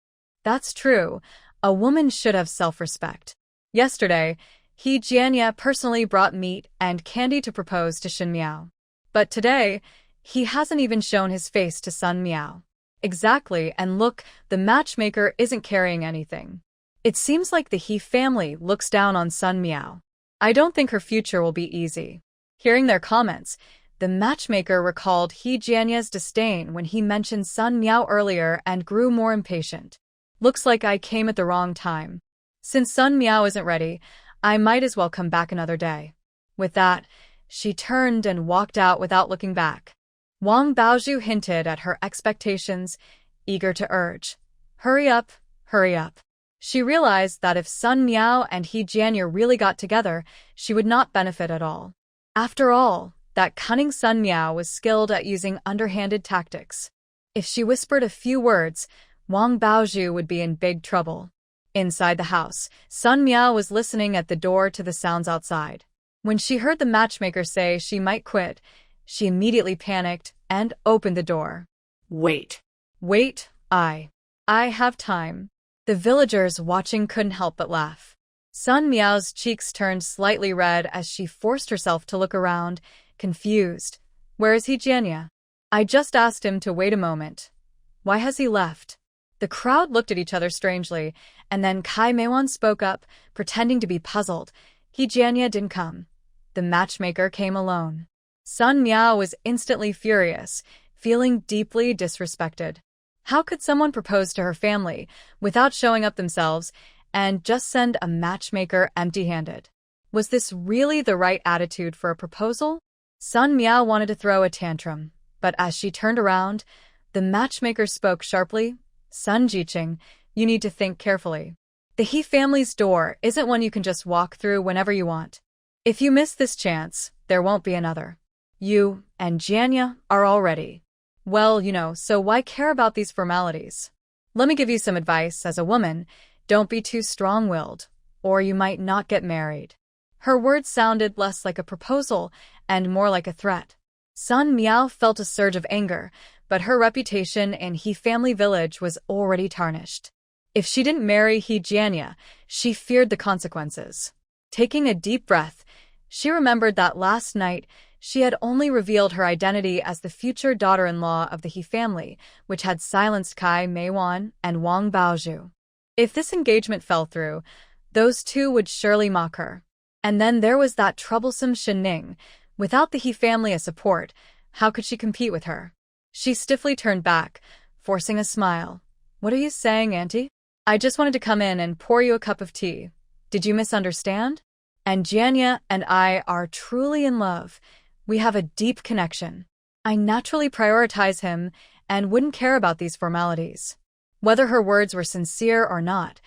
That's true. A woman should have self-respect. Yesterday, He Jianya personally brought meat and candy to propose to Shen Meow. But today, he hasn't even shown his face to Sun Meow. Exactly, and look, the matchmaker isn't carrying anything. It seems like the He family looks down on Sun Meow. I don't think her future will be easy. Hearing their comments, the matchmaker recalled He Jianya's disdain when he mentioned Sun Meow earlier and grew more impatient. Looks like I came at the wrong time. Since Sun Meow isn't ready, I might as well come back another day. With that, she turned and walked out without looking back. Wang Baozhu hinted at her expectations, eager to urge, "Hurry up, hurry up." She realized that if Sun Meow and He Jianya really got together, she would not benefit at all. After all, that cunning Sun Meow was skilled at using underhanded tactics. If she whispered a few words, Wang Baozhu would be in big trouble. Inside the house, Sun Meow was listening at the door to the sounds outside. When she heard the matchmaker say she might quit, she immediately panicked and opened the door. Wait. Wait, I have time. The villagers watching couldn't help but laugh. Sun Meow's cheeks turned slightly red as she forced herself to look around, confused. Where is He Jianya? I just asked him to wait a moment. Why has he left? The crowd looked at each other strangely, and then Kai Meiwan spoke up, pretending to be puzzled. He Jianya didn't come. The matchmaker came alone. Sun Meow was instantly furious, feeling deeply disrespected. How could someone propose to her family without showing up themselves and just send a matchmaker empty-handed? Was this really the right attitude for a proposal? Sun Meow wanted to throw a tantrum, but as she turned around, the matchmaker spoke sharply, "Sun Jiqing, you need to think carefully. The He family's door isn't one you can just walk through whenever you want. If you miss this chance, there won't be another. You and Jianya are all ready. Well, so why care about these formalities? Let me give you some advice as a woman. Don't be too strong-willed, or you might not get married. Her words sounded less like a proposal and more like a threat. Sun Meow felt a surge of anger, but her reputation in He family village was already tarnished. If she didn't marry He Jianya, she feared the consequences. Taking a deep breath, she remembered that last night she had only revealed her identity as the future daughter-in-law of the He family, which had silenced Kai Meiwan and Wang Baozhu. If this engagement fell through, those two would surely mock her. And then there was that troublesome Shen Ning. Without the He family as support, how could she compete with her? She stiffly turned back, forcing a smile. What are you saying, Auntie? I just wanted to come in and pour you a cup of tea. Did you misunderstand? And Jianya and I are truly in love. We have a deep connection. I naturally prioritize him and wouldn't care about these formalities. Whether her words were sincere or not,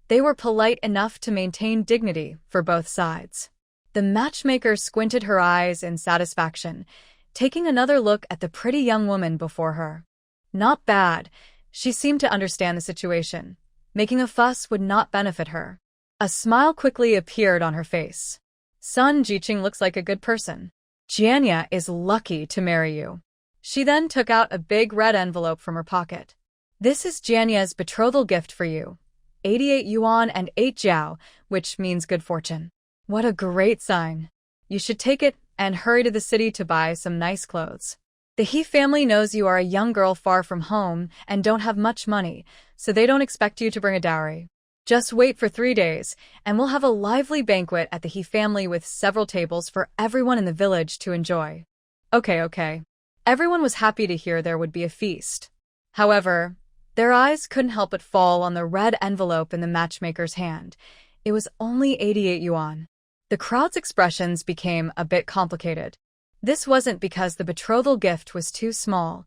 they were polite enough to maintain dignity for both sides. The matchmaker squinted her eyes in satisfaction, taking another look at the pretty young woman before her. Not bad. She seemed to understand the situation. Making a fuss would not benefit her. A smile quickly appeared on her face. Sun Jiqing looks like a good person. Jianya is lucky to marry you. She then took out a big red envelope from her pocket. This is Jianya's betrothal gift for you. 88 yuan and 8 jiao, which means good fortune. What a great sign. You should take it and hurry to the city to buy some nice clothes. The He family knows you are a young girl far from home and don't have much money, so they don't expect you to bring a dowry. Just wait for 3 days, and we'll have a lively banquet at the He family with several tables for everyone in the village to enjoy. Okay. Everyone was happy to hear there would be a feast. However, their eyes couldn't help but fall on the red envelope in the matchmaker's hand. It was only 88 yuan. The crowd's expressions became a bit complicated. This wasn't because the betrothal gift was too small.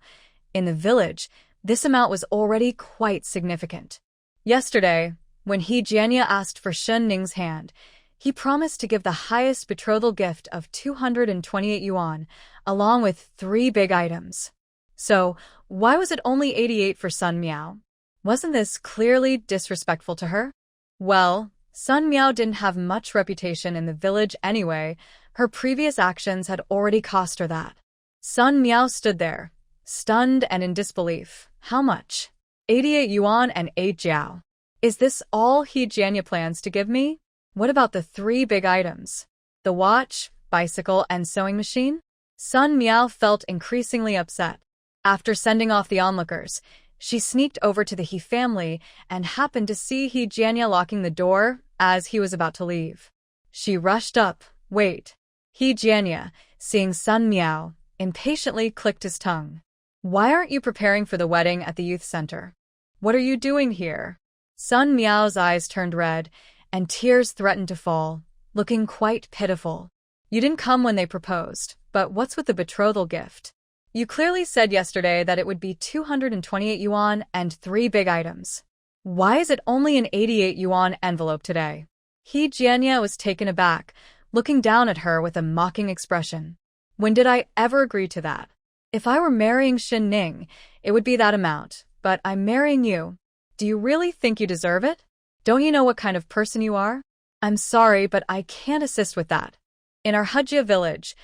In the village, this amount was already quite significant. Yesterday, when He Jianya asked for Shen Ning's hand, he promised to give the highest betrothal gift of 228 yuan, along with 3 big items. So, why was it only 88 for Sun Meow? Wasn't this clearly disrespectful to her? Well, Sun Meow didn't have much reputation in the village anyway. Her previous actions had already cost her that. Sun Meow stood there, stunned and in disbelief. How much? 88 yuan and 8 jiao. Is this all He Jianya plans to give me? What about the 3 big items? The watch, bicycle, and sewing machine? Sun Meow felt increasingly upset. After sending off the onlookers, she sneaked over to the He family and happened to see He Jianya locking the door as he was about to leave. She rushed up. Wait. He Jianya, seeing Sun Meow, impatiently clicked his tongue. Why aren't you preparing for the wedding at the youth center? What are you doing here? Sun Meow's eyes turned red, and tears threatened to fall, looking quite pitiful. You didn't come when they proposed, but what's with the betrothal gift? You clearly said yesterday that it would be 228 yuan and 3 big items. Why is it only an 88 yuan envelope today? He Jianya was taken aback, looking down at her with a mocking expression. When did I ever agree to that? If I were marrying Shen Ning, it would be that amount, but I'm marrying you. Do you really think you deserve it? Don't you know what kind of person you are? I'm sorry, but I can't assist with that. In our Hujia village,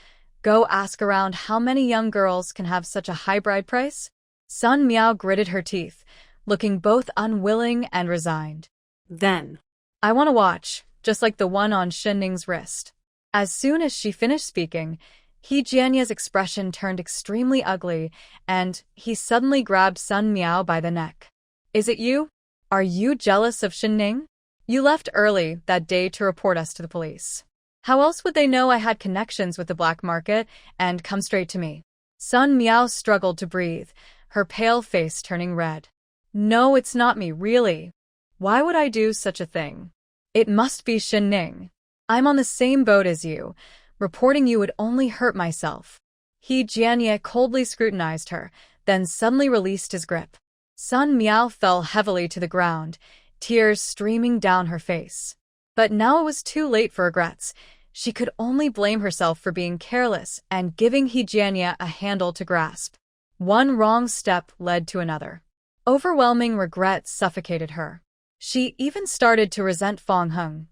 go ask around how many young girls can have such a high bride price. Sun Meow gritted her teeth, looking both unwilling and resigned. Then, I want a watch, just like the one on Shen Ning's wrist. As soon as she finished speaking, He Jianya's expression turned extremely ugly, and he suddenly grabbed Sun Meow by the neck. Is it you? Are you jealous of Shen Ning? You left early that day to report us to the police. How else would they know I had connections with the black market and come straight to me? Sun Meow struggled to breathe, her pale face turning red. No, it's not me, really. Why would I do such a thing? It must be Shen Ning. I'm on the same boat as you. Reporting you would only hurt myself. He Jianya coldly scrutinized her, then suddenly released his grip. Sun Meow fell heavily to the ground, tears streaming down her face. But now it was too late for regrets. She could only blame herself for being careless and giving Jianya a handle to grasp. One wrong step led to another. Overwhelming regret suffocated her. She even started to resent Fong Hung.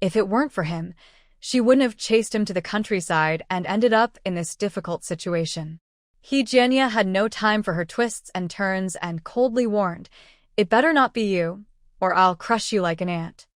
If it weren't for him, she wouldn't have chased him to the countryside and ended up in this difficult situation. Jianya had no time for her twists and turns and coldly warned, "It better not be you, or I'll crush you like an ant."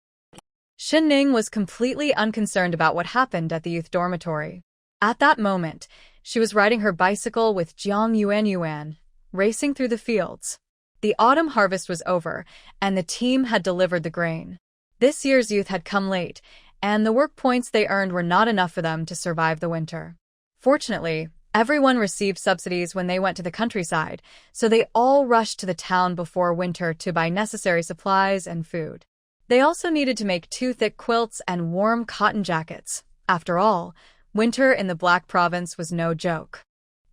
Shen Ning was completely unconcerned about what happened at the youth dormitory. At that moment, she was riding her bicycle with Jiang Yuan, racing through the fields. The autumn harvest was over, and the team had delivered the grain. This year's youth had come late, and the work points they earned were not enough for them to survive the winter. Fortunately, everyone received subsidies when they went to the countryside, so they all rushed to the town before winter to buy necessary supplies and food. They also needed to make 2 thick quilts and warm cotton jackets. After all, winter in the Black Province was no joke.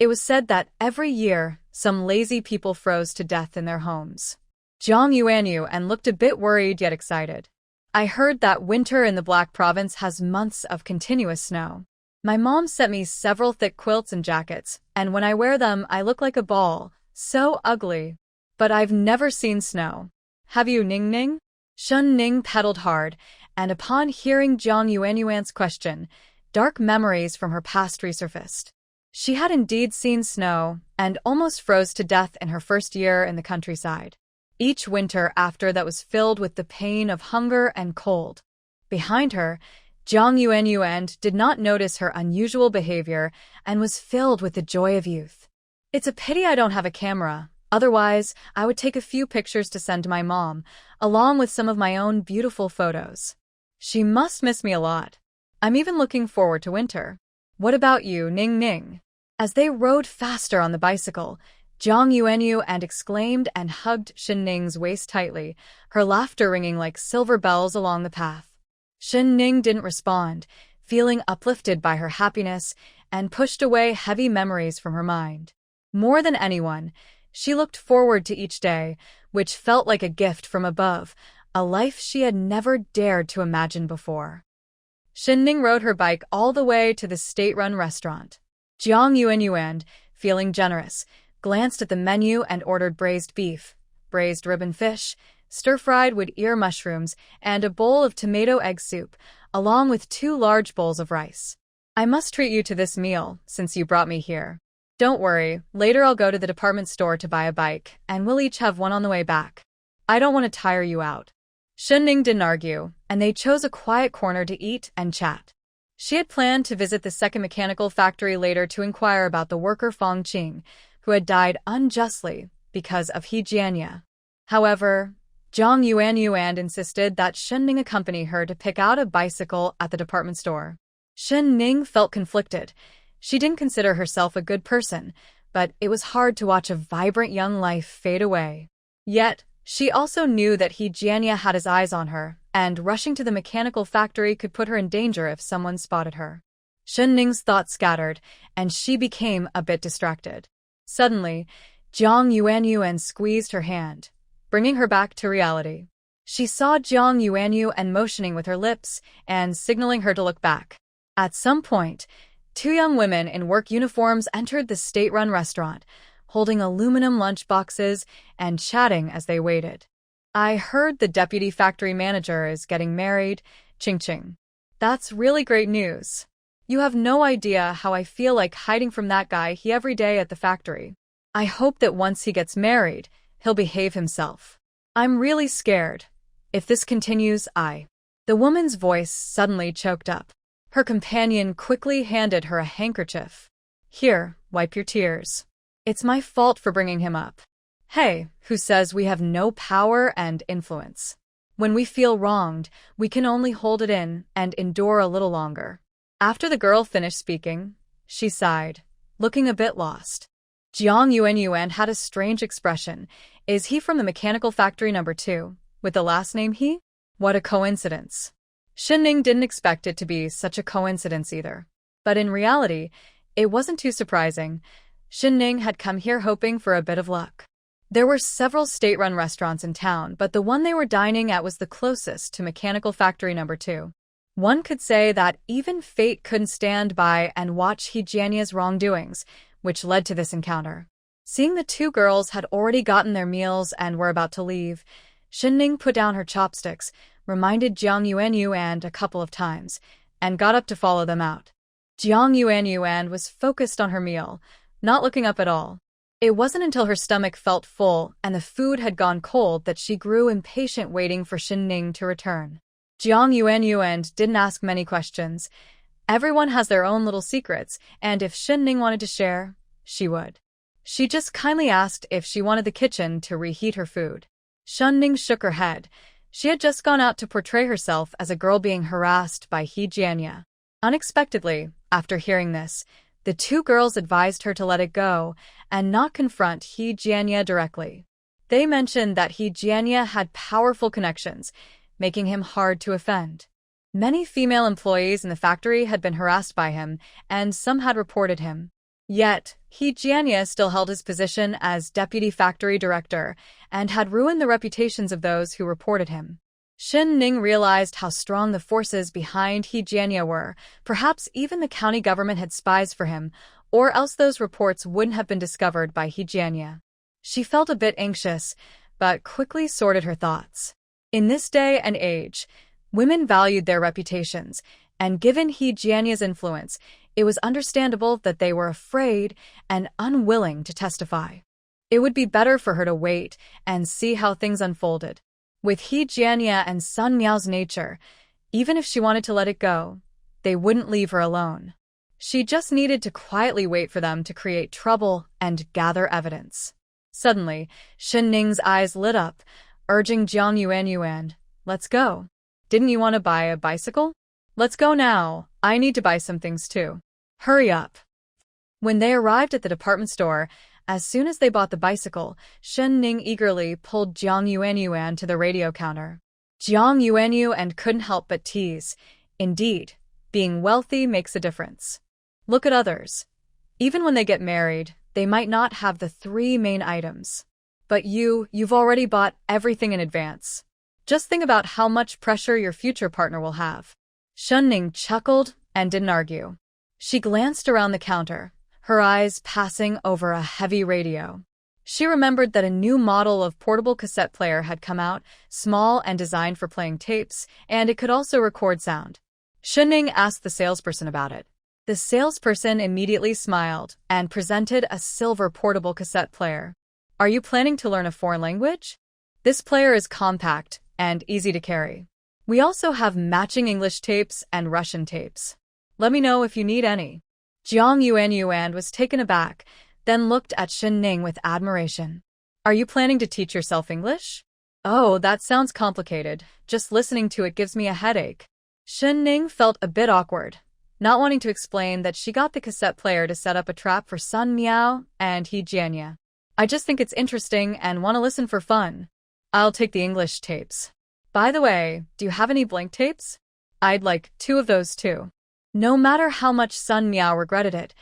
It was said that every year, some lazy people froze to death in their homes. Jiang Yuan looked a bit worried yet excited. "I heard that winter in the Black Province has months of continuous snow. My mom sent me several thick quilts and jackets, and when I wear them, I look like a ball. So ugly. But I've never seen snow. Have you, Ning?" Shen Ning pedaled hard, and upon hearing Jiang Yuan's question, dark memories from her past resurfaced. She had indeed seen snow, and almost froze to death in her first year in the countryside. Each winter after that was filled with the pain of hunger and cold. Behind her, Jiang Yuan did not notice her unusual behavior and was filled with the joy of youth. "It's a pity I don't have a camera. Otherwise, I would take a few pictures to send to my mom, along with some of my own beautiful photos. She must miss me a lot. I'm even looking forward to winter. What about you, Ning?" As they rode faster on the bicycle, Jiang Yuan exclaimed and hugged Shen Ning's waist tightly, her laughter ringing like silver bells along the path. Shen Ning didn't respond, feeling uplifted by her happiness, and pushed away heavy memories from her mind. More than anyone, she looked forward to each day, which felt like a gift from above, a life she had never dared to imagine before. Shen Ning rode her bike all the way to the state-run restaurant. Jiang Yuan, feeling generous, glanced at the menu and ordered braised beef, braised ribbon fish, stir-fried wood ear mushrooms, and a bowl of tomato egg soup, along with 2 large bowls of rice. "I must treat you to this meal, since you brought me here. Don't worry, later I'll go to the department store to buy a bike, and we'll each have one on the way back. I don't want to tire you out." Shen Ning didn't argue, and they chose a quiet corner to eat and chat. She had planned to visit the second mechanical factory later to inquire about the worker Fong Qing, who had died unjustly because of Jianya. However, Jiang Yuan insisted that Shen Ning accompany her to pick out a bicycle at the department store. Shen Ning felt conflicted. She didn't consider herself a good person, but it was hard to watch a vibrant young life fade away. Yet, she also knew that Jianya had his eyes on her, and rushing to the mechanical factory could put her in danger if someone spotted her. Shen Ning's thoughts scattered, and she became a bit distracted. Suddenly, Jiang Yuan squeezed her hand, bringing her back to reality. She saw Jiang Yuan motioning with her lips and signaling her to look back. At some point, 2 young women in work uniforms entered the state-run restaurant, holding aluminum lunchboxes and chatting as they waited. "I heard the deputy factory manager is getting married, Ching. That's really great news. You have no idea how I feel like hiding from that guy every day at the factory. I hope that once he gets married, he'll behave himself. I'm really scared. If this continues, The woman's voice suddenly choked up. Her companion quickly handed her a handkerchief. "Here, wipe your tears. It's my fault for bringing him up. Hey, who says we have no power and influence? When we feel wronged, we can only hold it in and endure a little longer." After the girl finished speaking, she sighed, looking a bit lost. Jiang Yuan had a strange expression. Is he from the mechanical factory number 2, with the last name He? What a coincidence. Shen Ning didn't expect it to be such a coincidence either. But in reality, it wasn't too surprising. Shen Ning had come here hoping for a bit of luck. There were several state-run restaurants in town, but the one they were dining at was the closest to Mechanical Factory number 2. One could say that even fate couldn't stand by and watch Jianya's wrongdoings, which led to this encounter. Seeing the two girls had already gotten their meals and were about to leave, Shen Ning put down her chopsticks, reminded Jiang Yuanyuan a couple of times, and got up to follow them out. Jiang Yuanyuan was focused on her meal, not looking up at all. It wasn't until her stomach felt full and the food had gone cold that she grew impatient waiting for Shen Ning to return. Jiang Yuanyuan didn't ask many questions. Everyone has their own little secrets, and if Shen Ning wanted to share, she would. She just kindly asked if she wanted the kitchen to reheat her food. Shen Ning shook her head. She had just gone out to portray herself as a girl being harassed by Jianya. Unexpectedly, after hearing this, the two girls advised her to let it go and not confront Jianya directly. They mentioned that Jianya had powerful connections, making him hard to offend. Many female employees in the factory had been harassed by him, and some had reported him. Yet, Jianya still held his position as deputy factory director and had ruined the reputations of those who reported him. Shen Ning realized how strong the forces behind Jianya were. Perhaps even the county government had spies for him, or else those reports wouldn't have been discovered by Jianya. She felt a bit anxious, but quickly sorted her thoughts. In this day and age, women valued their reputations, and given Jianya's influence, it was understandable that they were afraid and unwilling to testify. It would be better for her to wait and see how things unfolded. With Jianya and Sun Miao's nature, even if she wanted to let it go, they wouldn't leave her alone. She just needed to quietly wait for them to create trouble and gather evidence. Suddenly, Shen Ning's eyes lit up, urging Jiang Yuanyuan, "Let's go. Didn't you want to buy a bicycle? Let's go now. I need to buy some things too. Hurry up." When they arrived at the department store, as soon as they bought the bicycle, Shen Ning eagerly pulled Jiang Yuanyuan to the radio counter. Jiang Yuanyuan couldn't help but tease. Indeed, being wealthy makes a difference. Look at others. Even when they get married, they might not have the 3 main items. But you've already bought everything in advance. Just think about how much pressure your future partner will have. Shen Ning chuckled and didn't argue. She glanced around the counter, her eyes passing over a heavy radio. She remembered that a new model of portable cassette player had come out, small and designed for playing tapes, and it could also record sound. Shen Ning asked the salesperson about it. The salesperson immediately smiled and presented a silver portable cassette player. "Are you planning to learn a foreign language? This player is compact and easy to carry. We also have matching English tapes and Russian tapes. Let me know if you need any." Jiang Yuanyuan was taken aback, then looked at Shen Ning with admiration. "Are you planning to teach yourself English?" "Oh, that sounds complicated. Just listening to it gives me a headache." Shen Ning felt a bit awkward, not wanting to explain that she got the cassette player to set up a trap for Sun Miao and Jianya. "I just think it's interesting and want to listen for fun. I'll take the English tapes. By the way, do you have any blank tapes? I'd like 2 of those too." No matter how much Sun Miao regretted it,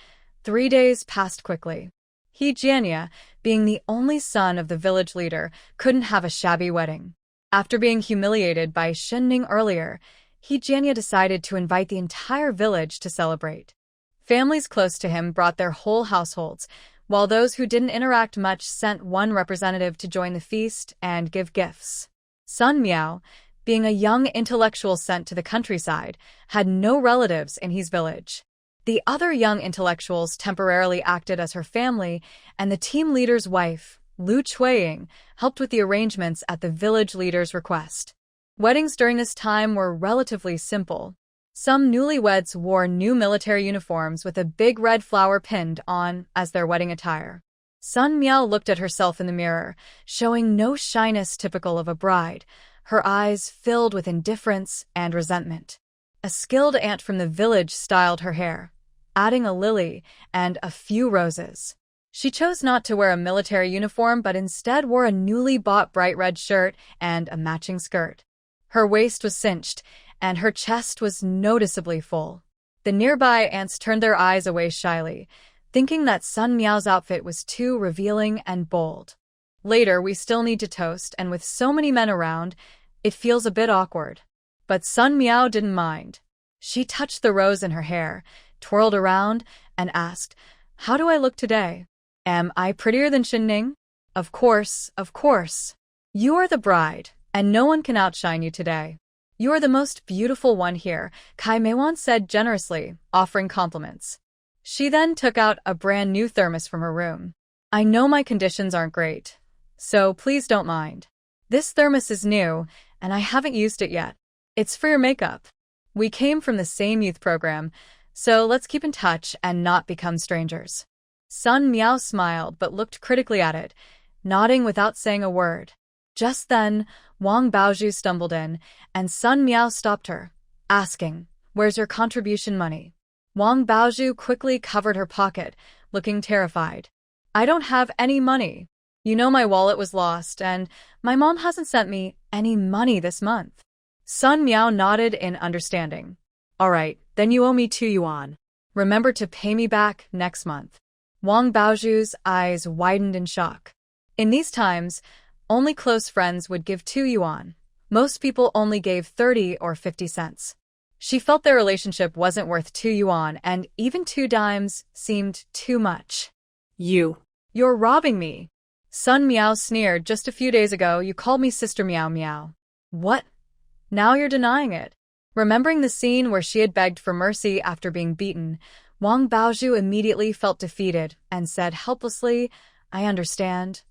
3 days passed quickly. Jianya, being the only son of the village leader, couldn't have a shabby wedding. After being humiliated by Shen Ning earlier, Jianya decided to invite the entire village to celebrate. Families close to him brought their whole households, while those who didn't interact much sent one representative to join the feast and give gifts. Sun Miao, being a young intellectual sent to the countryside, had no relatives in his village. The other young intellectuals temporarily acted as her family, and the team leader's wife, Lu Chuiying, helped with the arrangements at the village leader's request. Weddings during this time were relatively simple. Some newlyweds wore new military uniforms with a big red flower pinned on as their wedding attire. Sun Miao looked at herself in the mirror, showing no shyness typical of a bride, her eyes filled with indifference and resentment. A skilled aunt from the village styled her hair, adding a lily and a few roses. She chose not to wear a military uniform but instead wore a newly bought bright red shirt and a matching skirt. Her waist was cinched, and her chest was noticeably full. The nearby aunts turned their eyes away shyly, thinking that Sun Miao's outfit was too revealing and bold. Later, we still need to toast, and with so many men around, it feels a bit awkward. But Sun Meow didn't mind. She touched the rose in her hair, twirled around, and asked, "How do I look today? Am I prettier than Shen Ning?" Of course, of course. You are the bride, and no one can outshine you today. You are the most beautiful one here, Kai Meiwan said generously, offering compliments. She then took out a brand new thermos from her room. I know my conditions aren't great, so please don't mind. This thermos is new, and I haven't used it yet. It's for your makeup. We came from the same youth program, so let's keep in touch and not become strangers. Sun Meow smiled but looked critically at it, nodding without saying a word. Just then, Wang Baozhu stumbled in, and Sun Meow stopped her, asking, "Where's your contribution money?" Wang Baozhu quickly covered her pocket, looking terrified. "I don't have any money. You know my wallet was lost, and my mom hasn't sent me any money this month." Sun Meow nodded in understanding. "All right, then you owe me 2 yuan. Remember to pay me back next month." Wang Baozhu's eyes widened in shock. In these times, only close friends would give 2 yuan. Most people only gave 30 or 50 cents. She felt their relationship wasn't worth 2 yuan, and even 2 dimes seemed too much. You're robbing me." Sun Meow sneered. "Just a few days ago, you called me Sister Meow Meow." "What? Now you're denying it." Remembering the scene where she had begged for mercy after being beaten, Wang Baozhu immediately felt defeated and said helplessly, I understand.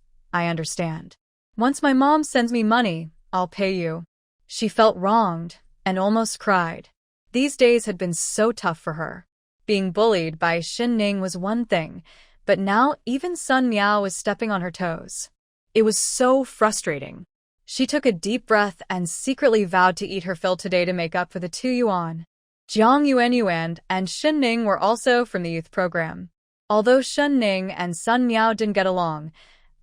Once my mom sends me money, I'll pay you." She felt wronged and almost cried. These days had been so tough for her. Being bullied by Shen Ning was one thing, but now even Sun Meow was stepping on her toes. It was so frustrating. She took a deep breath and secretly vowed to eat her fill today to make up for the 2 yuan. Jiang Yuan and Shen Ning were also from the youth program. Although Shen Ning and Sun Meow didn't get along,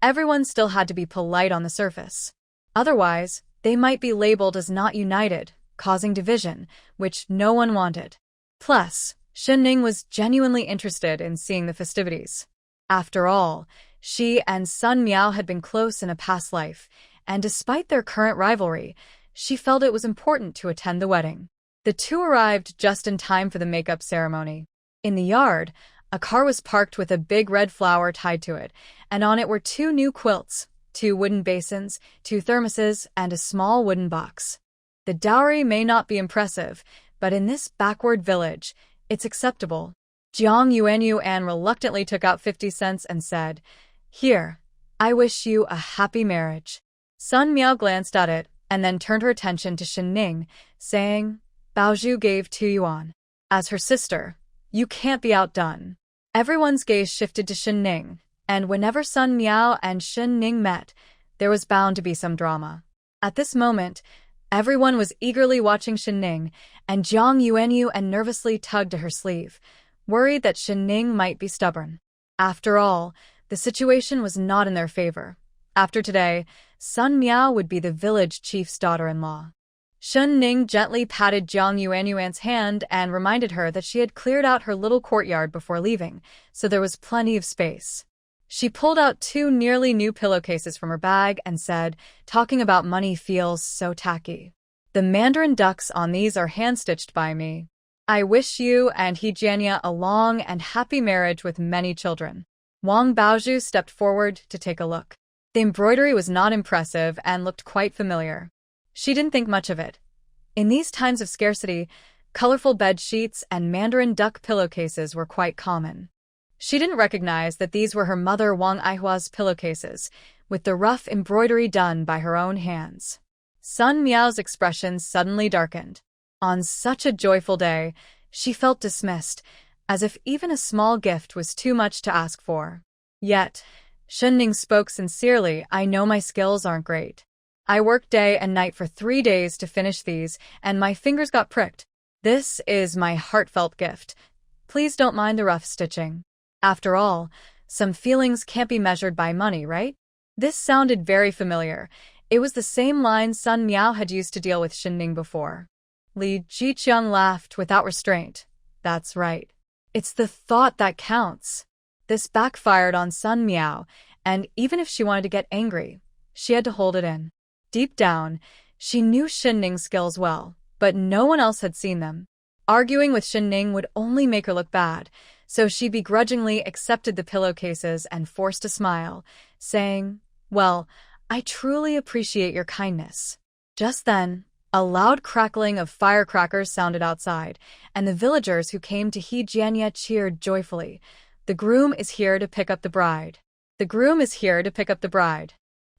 everyone still had to be polite on the surface. Otherwise, they might be labeled as not united, causing division, which no one wanted. Plus, Shen Ning was genuinely interested in seeing the festivities. After all, she and Sun Meow had been close in a past life, and despite their current rivalry, she felt it was important to attend the wedding. The two arrived just in time for the makeup ceremony. In the yard, a car was parked with a big red flower tied to it, and on it were 2 new quilts, 2 wooden basins, 2 thermoses, and a small wooden box. The dowry may not be impressive, but in this backward village, it's acceptable. Jiang Yuan reluctantly took out 50 cents and said, "Here, I wish you a happy marriage." Sun Meow glanced at it and then turned her attention to Shen Ning, saying, "Baozhu gave 2 yuan. As her sister, you can't be outdone." Everyone's gaze shifted to Shen Ning, and whenever Sun Meow and Shen Ning met, there was bound to be some drama. At this moment, everyone was eagerly watching Shen Ning, and Jiang Yuan nervously tugged at her sleeve, worried that Shen Ning might be stubborn. After all, the situation was not in their favor. After today, Sun Meow would be the village chief's daughter-in-law. Shen Ning gently patted Jiang Yuan's hand and reminded her that she had cleared out her little courtyard before leaving, so there was plenty of space. She pulled out 2 nearly new pillowcases from her bag and said, "Talking about money feels so tacky. The mandarin ducks on these are hand-stitched by me. I wish you and Jianya a long and happy marriage with many children." Wang Baozhu stepped forward to take a look. The embroidery was not impressive and looked quite familiar. She didn't think much of it. In these times of scarcity, colorful bed sheets and mandarin duck pillowcases were quite common. She didn't recognize that these were her mother Wang Aihua's pillowcases, with the rough embroidery done by her own hands. Sun Meow's expression suddenly darkened. On such a joyful day, she felt dismissed, as if even a small gift was too much to ask for. Yet, Shen Ning spoke sincerely, "I know my skills aren't great. I worked day and night for 3 days to finish these, and my fingers got pricked. This is my heartfelt gift. Please don't mind the rough stitching. After all, some feelings can't be measured by money, right?" This sounded very familiar. It was the same line Sun Meow had used to deal with Shen Ning before. Li Jiqiang laughed without restraint. "That's right. It's the thought that counts." This backfired on Sun Meow, and even if she wanted to get angry, she had to hold it in. Deep down, she knew Shen Ning's skills well, but no one else had seen them. Arguing with Shen Ning would only make her look bad, so she begrudgingly accepted the pillowcases and forced a smile, saying, "Well, I truly appreciate your kindness." Just then, a loud crackling of firecrackers sounded outside, and the villagers who came to heed Jianya cheered joyfully. "The groom is here to pick up the bride. The groom is here to pick up the bride."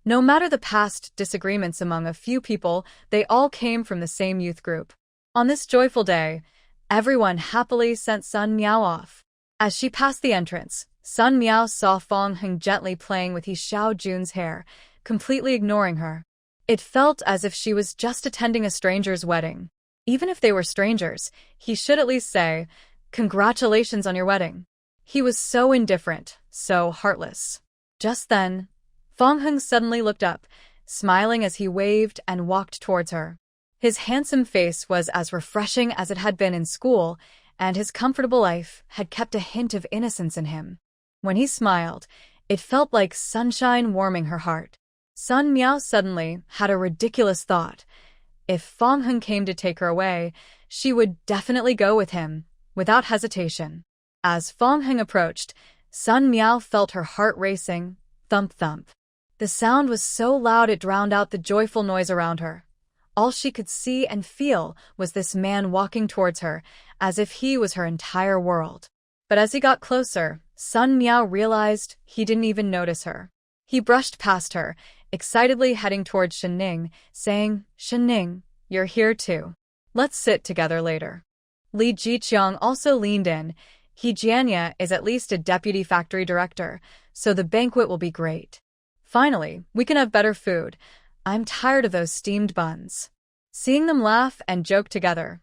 No matter the past disagreements among a few people, they all came from the same youth group. On this joyful day, everyone happily sent Sun Meow off. As she passed the entrance, Sun Meow saw Fong Heng gently playing with He Xiao Jun's hair, completely ignoring her. It felt as if she was just attending a stranger's wedding. Even if they were strangers, he should at least say, "Congratulations on your wedding." He was so indifferent, so heartless. Just then, Fong Heng suddenly looked up, smiling as he waved and walked towards her. His handsome face was as refreshing as it had been in school, and his comfortable life had kept a hint of innocence in him. When he smiled, it felt like sunshine warming her heart. Sun Meow suddenly had a ridiculous thought. If Fong Heng came to take her away, she would definitely go with him, without hesitation. As Fong Heng approached, Sun Meow felt her heart racing, thump-thump. The sound was so loud it drowned out the joyful noise around her. All she could see and feel was this man walking towards her, as if he was her entire world. But as he got closer, Sun Meow realized he didn't even notice her. He brushed past her, excitedly heading towards Shen Ning, saying, "Shen Ning, you're here too. Let's sit together later." Li Jiqiang also leaned in. He Jianya is at least a deputy factory director, so the banquet will be great. Finally, we can have better food. I'm tired of those steamed buns. Seeing them laugh and joke together,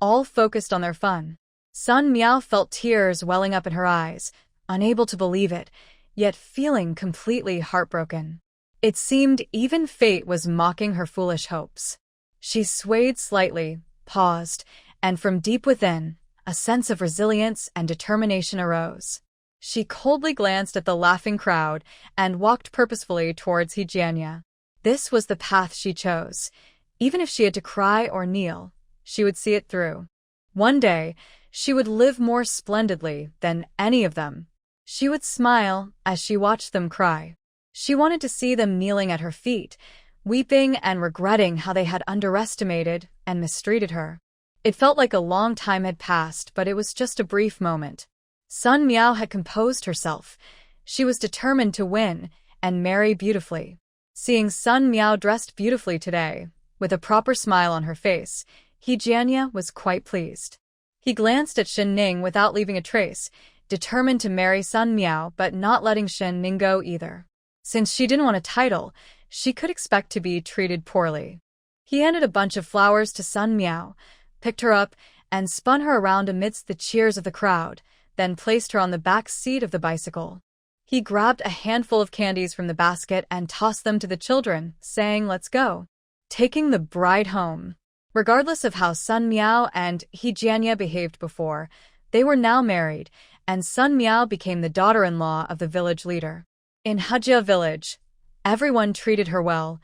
all focused on their fun, Sun Meow felt tears welling up in her eyes, unable to believe it, yet feeling completely heartbroken. It seemed even fate was mocking her foolish hopes. She swayed slightly, paused, and from deep within, a sense of resilience and determination arose. She coldly glanced at the laughing crowd and walked purposefully towards Hejianya. This was the path she chose. Even if she had to cry or kneel, she would see it through. One day, she would live more splendidly than any of them. She would smile as she watched them cry. She wanted to see them kneeling at her feet, weeping and regretting how they had underestimated and mistreated her. It felt like a long time had passed, but it was just a brief moment. Sun Meow had composed herself. She was determined to win and marry beautifully. Seeing Sun Meow dressed beautifully today, with a proper smile on her face, Hejianya was quite pleased. He glanced at Shen Ning without leaving a trace, determined to marry Sun Meow but not letting Shen Ning go either. Since she didn't want a title, she could expect to be treated poorly. He handed a bunch of flowers to Sun Meow, picked her up, and spun her around amidst the cheers of the crowd, then placed her on the back seat of the bicycle. He grabbed a handful of candies from the basket and tossed them to the children, saying, "Let's go." Taking the bride home. Regardless of how Sun Meow and Hejianya behaved before, they were now married, and Sun Meow became the daughter-in-law of the village leader. In Hejia village, everyone treated her well.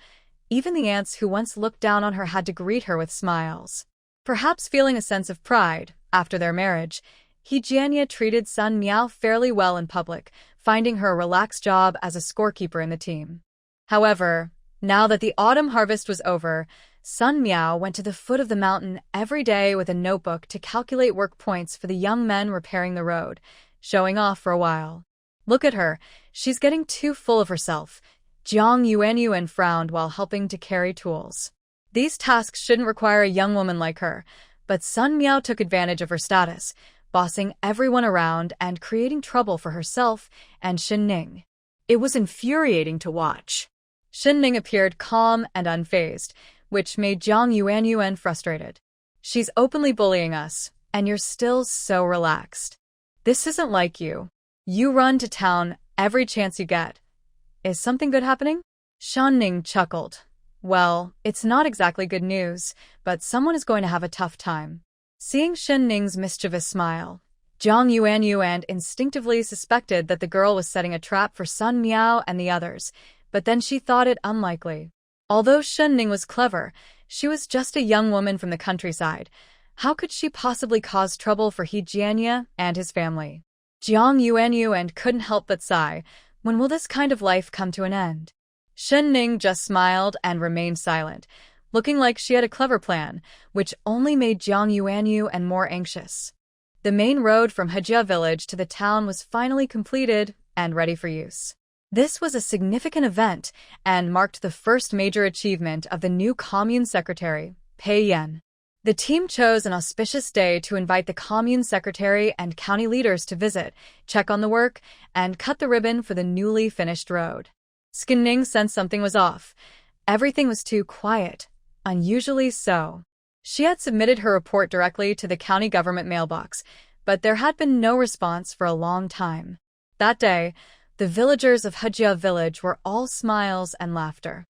Even the ants who once looked down on her had to greet her with smiles. Perhaps feeling a sense of pride, after their marriage, Hejianya treated Sun Meow fairly well in public, finding her a relaxed job as a scorekeeper in the team. However, now that the autumn harvest was over, Sun Meow went to the foot of the mountain every day with a notebook to calculate work points for the young men repairing the road, showing off for a while. "Look at her, she's getting too full of herself." Jiang Yuan frowned while helping to carry tools. These tasks shouldn't require a young woman like her, but Sun Meow took advantage of her status, bossing everyone around and creating trouble for herself and Shen Ning. It was infuriating to watch. Shen Ning appeared calm and unfazed, which made Jiang Yuan frustrated. "She's openly bullying us, and you're still so relaxed. This isn't like you. You run to town every chance you get. Is something good happening?" Shen Ning chuckled. "Well, it's not exactly good news, but someone is going to have a tough time." Seeing Shen Ning's mischievous smile, Jiang Yuan instinctively suspected that the girl was setting a trap for Sun Meow and the others, but then she thought it unlikely. Although Shen Ning was clever, she was just a young woman from the countryside. How could she possibly cause trouble for He Jianya and his family? Jiang Yuan couldn't help but sigh. When will this kind of life come to an end? Shen Ning just smiled and remained silent, looking like she had a clever plan, which only made Jiang Yuan more anxious. The main road from Hejia village to the town was finally completed and ready for use. This was a significant event and marked the first major achievement of the new commune secretary, Pei Yan. The team chose an auspicious day to invite the commune secretary and county leaders to visit, check on the work, and cut the ribbon for the newly finished road. Shen Ning sensed something was off. Everything was too quiet, unusually so. She had submitted her report directly to the county government mailbox, but there had been no response for a long time. That day, the villagers of Hejia village were all smiles and laughter.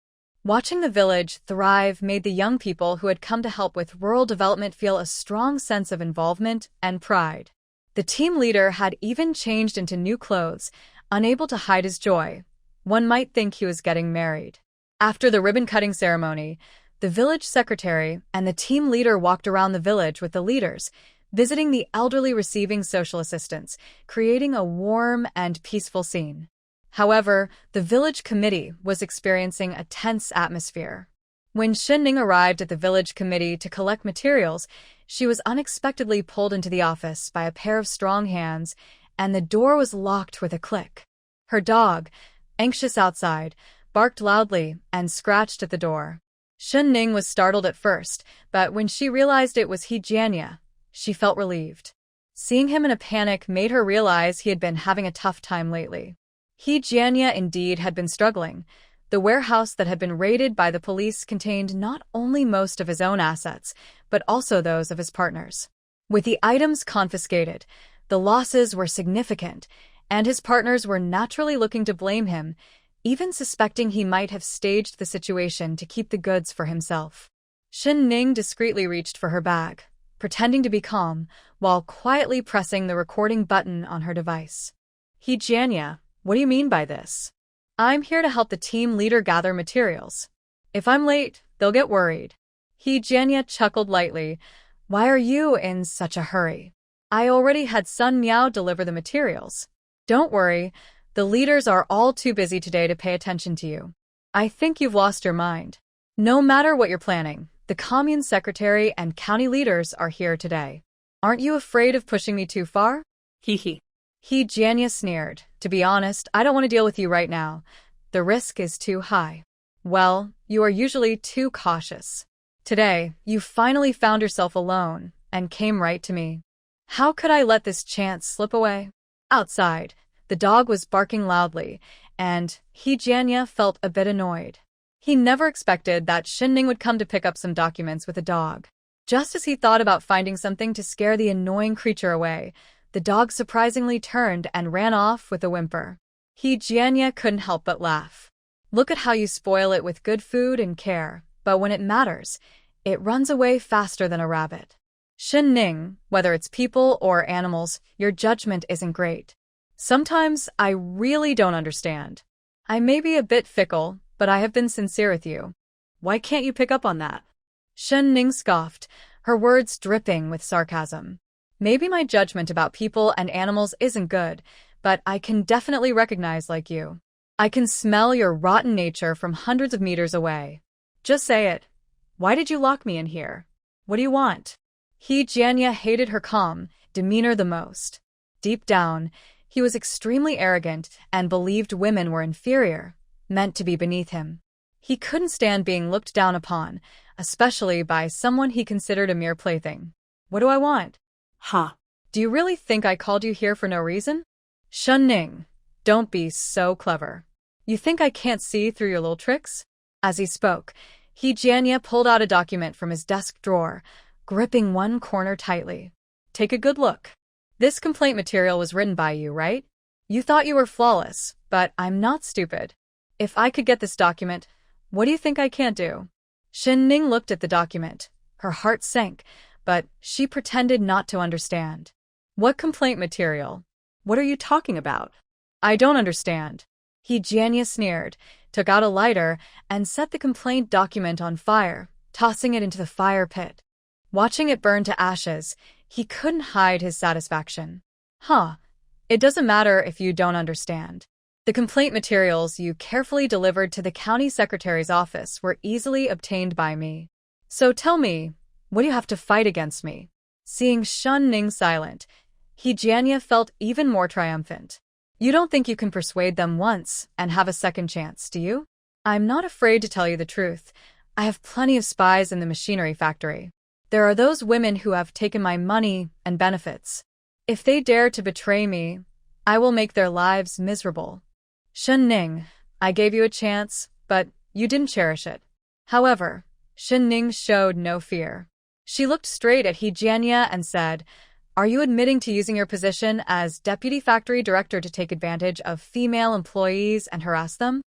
Watching the village thrive made the young people who had come to help with rural development feel a strong sense of involvement and pride. The team leader had even changed into new clothes, unable to hide his joy. One might think he was getting married. After the ribbon-cutting ceremony, the village secretary and the team leader walked around the village with the leaders, visiting the elderly receiving social assistance, creating a warm and peaceful scene. However, the village committee was experiencing a tense atmosphere. When Shen Ning arrived at the village committee to collect materials, she was unexpectedly pulled into the office by a pair of strong hands, and the door was locked with a click. Her dog, anxious outside, barked loudly and scratched at the door. Shen Ning was startled at first, but when she realized it was He Jianya, she felt relieved. Seeing him in a panic made her realize he had been having a tough time lately. He Jianya indeed had been struggling. The warehouse that had been raided by the police contained not only most of his own assets, but also those of his partners. With the items confiscated, the losses were significant, and his partners were naturally looking to blame him, even suspecting he might have staged the situation to keep the goods for himself. Shen Ning discreetly reached for her bag, pretending to be calm, while quietly pressing the recording button on her device. He Jianya, what do you mean by this? I'm here to help the team leader gather materials. If I'm late, they'll get worried. He Jianya chuckled lightly. Why are you in such a hurry? I already had Sun Meow deliver the materials. Don't worry, the leaders are all too busy today to pay attention to you. I think you've lost your mind. No matter what you're planning, the commune secretary and county leaders are here today. Aren't you afraid of pushing me too far? Hee. He Jianya sneered. To be honest, I don't want to deal with you right now. The risk is too high. Well, you are usually too cautious. Today, you finally found yourself alone and came right to me. How could I let this chance slip away? Outside, the dog was barking loudly, and He Jianya felt a bit annoyed. He never expected that Shen Ning would come to pick up some documents with a dog. Just as he thought about finding something to scare the annoying creature away, the dog surprisingly turned and ran off with a whimper. He Jianya couldn't help but laugh. Look at how you spoil it with good food and care, but when it matters, it runs away faster than a rabbit. Shen Ning, whether it's people or animals, your judgment isn't great. Sometimes I really don't understand. I may be a bit fickle, but I have been sincere with you. Why can't you pick up on that? Shen Ning scoffed, her words dripping with sarcasm. Maybe my judgment about people and animals isn't good, but I can definitely recognize like you. I can smell your rotten nature from hundreds of meters away. Just say it. Why did you lock me in here? What do you want? He Jianya hated her calm demeanor the most. Deep down, he was extremely arrogant and believed women were inferior, meant to be beneath him. He couldn't stand being looked down upon, especially by someone he considered a mere plaything. What do I want? Do you really think I called you here for no reason? Shen Ning, don't be so clever. You think I can't see through your little tricks? As he spoke, He Jianya pulled out a document from his desk drawer, gripping one corner tightly. Take a good look. This complaint material was written by you, right? You thought you were flawless, but I'm not stupid. If I could get this document, what do you think I can't do? Shen Ning looked at the document. Her heart sank, but she pretended not to understand. What complaint material? What are you talking about? I don't understand. Jianya sneered, took out a lighter, and set the complaint document on fire, tossing it into the fire pit. Watching it burn to ashes, he couldn't hide his satisfaction. It doesn't matter if you don't understand. The complaint materials you carefully delivered to the county secretary's office were easily obtained by me. So tell me, what do you have to fight against me? Seeing Shen Ning silent, Jianya felt even more triumphant. You don't think you can persuade them once and have a second chance, do you? I'm not afraid to tell you the truth. I have plenty of spies in the machinery factory. There are those women who have taken my money and benefits. If they dare to betray me, I will make their lives miserable. Shen Ning, I gave you a chance, but you didn't cherish it. However, Shen Ning showed no fear. She looked straight at Jianya and said, "Are you admitting to using your position as deputy factory director to take advantage of female employees and harass them?"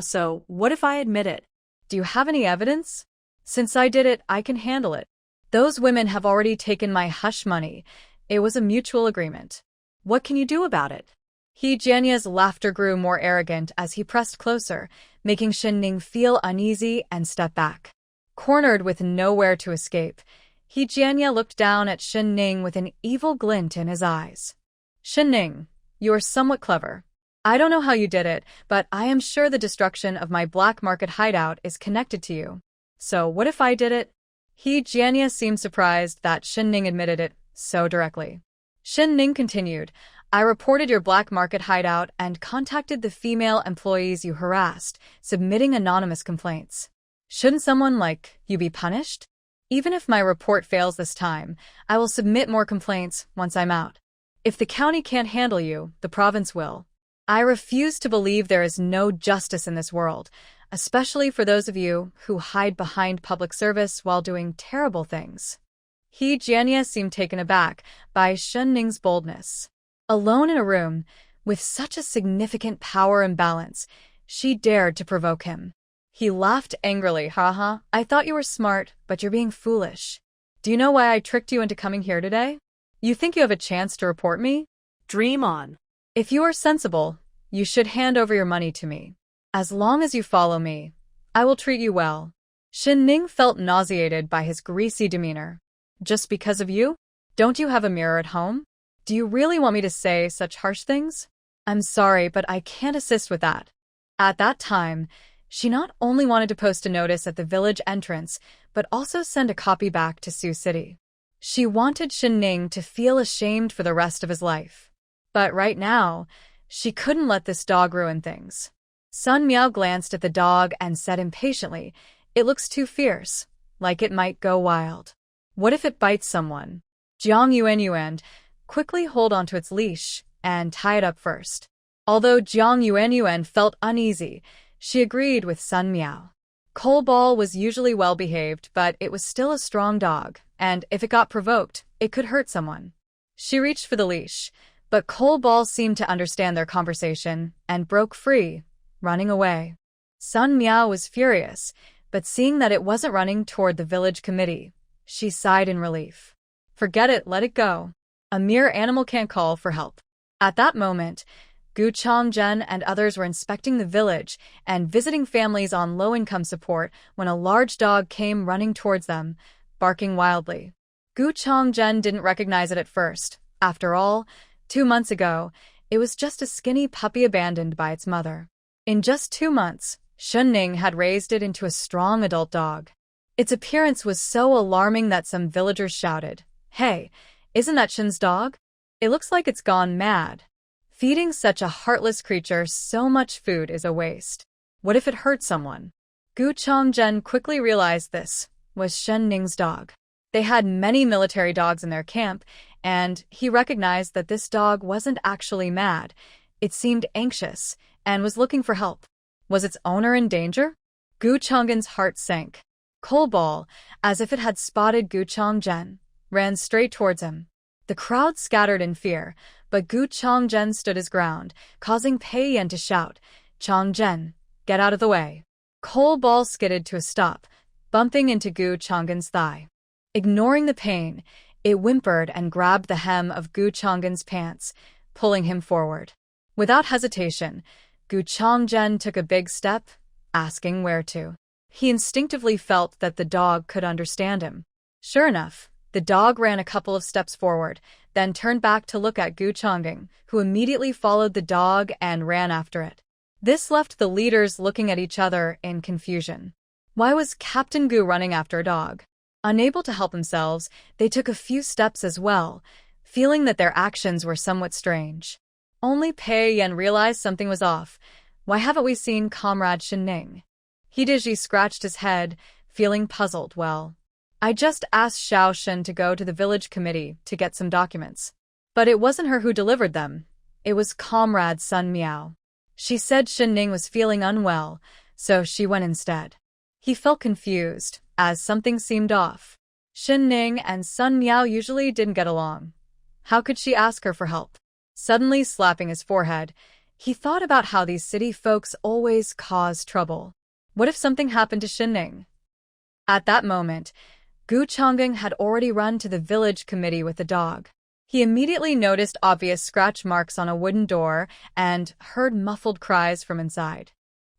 So what if I admit it? Do you have any evidence? Since I did it, I can handle it. Those women have already taken my hush money. It was a mutual agreement. What can you do about it? Jianya's laughter grew more arrogant as he pressed closer, making Shen Ning feel uneasy and step back. Cornered with nowhere to escape, Jianya looked down at Shen Ning with an evil glint in his eyes. Shen Ning, you are somewhat clever. I don't know how you did it, but I am sure the destruction of my black market hideout is connected to you. So what if I did it? Jianya seemed surprised that Shen Ning admitted it so directly. Shen Ning continued, I reported your black market hideout and contacted the female employees you harassed, submitting anonymous complaints. Shouldn't someone like you be punished? Even if my report fails this time, I will submit more complaints once I'm out. If the county can't handle you, the province will. I refuse to believe there is no justice in this world, especially for those of you who hide behind public service while doing terrible things. Jianya seemed taken aback by Shen Ning's boldness. Alone in a room, with such a significant power imbalance, she dared to provoke him. He laughed angrily. I thought you were smart, but you're being foolish. Do you know why I tricked you into coming here today? You think you have a chance to report me? Dream on. If you are sensible, you should hand over your money to me. As long as you follow me, I will treat you well. Shen Ning felt nauseated by his greasy demeanor. Just because of you? Don't you have a mirror at home? Do you really want me to say such harsh things? I'm sorry, but I can't assist with that. At that time, she not only wanted to post a notice at the village entrance, but also send a copy back to Sioux City. She wanted Shen Ning to feel ashamed for the rest of his life. But right now, she couldn't let this dog ruin things. Sun Meow glanced at the dog and said impatiently, It looks too fierce, like it might go wild. What if it bites someone? Jiang Yuan, quickly hold onto its leash and tie it up first. Although Jiang Yuan felt uneasy, she agreed with Sun Meow. Coal Ball was usually well-behaved, but it was still a strong dog, and if it got provoked, it could hurt someone. She reached for the leash, but Coal Ball seemed to understand their conversation and broke free, running away. Sun Meow was furious, but seeing that it wasn't running toward the village committee, she sighed in relief. Forget it, let it go. A mere animal can't call for help. At that moment, Gu Chongzhen and others were inspecting the village and visiting families on low-income support when a large dog came running towards them, barking wildly. Gu Chongzhen didn't recognize it at first. After all, 2 months ago, it was just a skinny puppy abandoned by its mother. In just 2 months, Shen Ning had raised it into a strong adult dog. Its appearance was so alarming that some villagers shouted, Hey, isn't that Shen's dog? It looks like it's gone mad. Feeding such a heartless creature so much food is a waste. What if it hurt someone? Gu Chongzhen quickly realized this was Shen Ning's dog. They had many military dogs in their camp, and he recognized that this dog wasn't actually mad. It seemed anxious and was looking for help. Was its owner in danger? Gu Chongzhen's heart sank. Coal Ball, as if it had spotted Gu Chongzhen, ran straight towards him. The crowd scattered in fear, but Gu Chongzhen stood his ground, causing Pei Yan to shout, Chongzhen, get out of the way. Coal Ball skidded to a stop, bumping into Gu Chongzhen's thigh. Ignoring the pain, It whimpered and grabbed the hem of Gu Changgen's pants, pulling him forward. Without hesitation, Gu Changgen took a big step, asking where to. He instinctively felt that the dog could understand him. Sure enough, the dog ran a couple of steps forward, then turned back to look at Gu Changgen, who immediately followed the dog and ran after it. This left the leaders looking at each other in confusion. Why was Captain Gu running after a dog? Unable to help themselves, they took a few steps as well, feeling that their actions were somewhat strange. Only Pei Yan realized something was off. Why haven't we seen Comrade Shen Ning? Hidiji scratched his head, feeling puzzled. Well, I just asked Xiao Shen to go to the village committee to get some documents. But it wasn't her who delivered them. It was Comrade's son Meow. She said Shen Ning was feeling unwell, so she went instead. He felt confused, as something seemed off. Shen Ning and son Meow usually didn't get along. How could she ask her for help? Suddenly slapping his forehead, he thought about how these city folks always cause trouble. What if something happened to Shen Ning? At that moment, Gu Changgen had already run to the village committee with the dog. He immediately noticed obvious scratch marks on a wooden door and heard muffled cries from inside.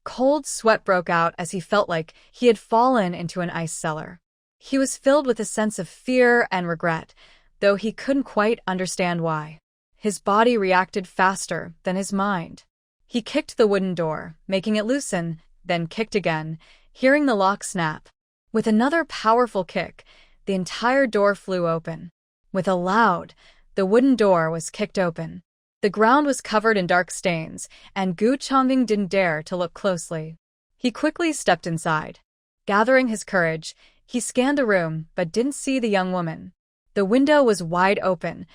Cold sweat broke out as he felt like he had fallen into an ice cellar. He was filled with a sense of fear and regret, though he couldn't quite understand why. His body reacted faster than his mind. He kicked the wooden door, making it loosen, then kicked again, hearing the lock snap. With another powerful kick, the entire door flew open. With a loud, the wooden door was kicked open. The ground was covered in dark stains, and Gu Changgen didn't dare to look closely. He quickly stepped inside. Gathering his courage, he scanned the room but didn't see the young woman. The window was wide open.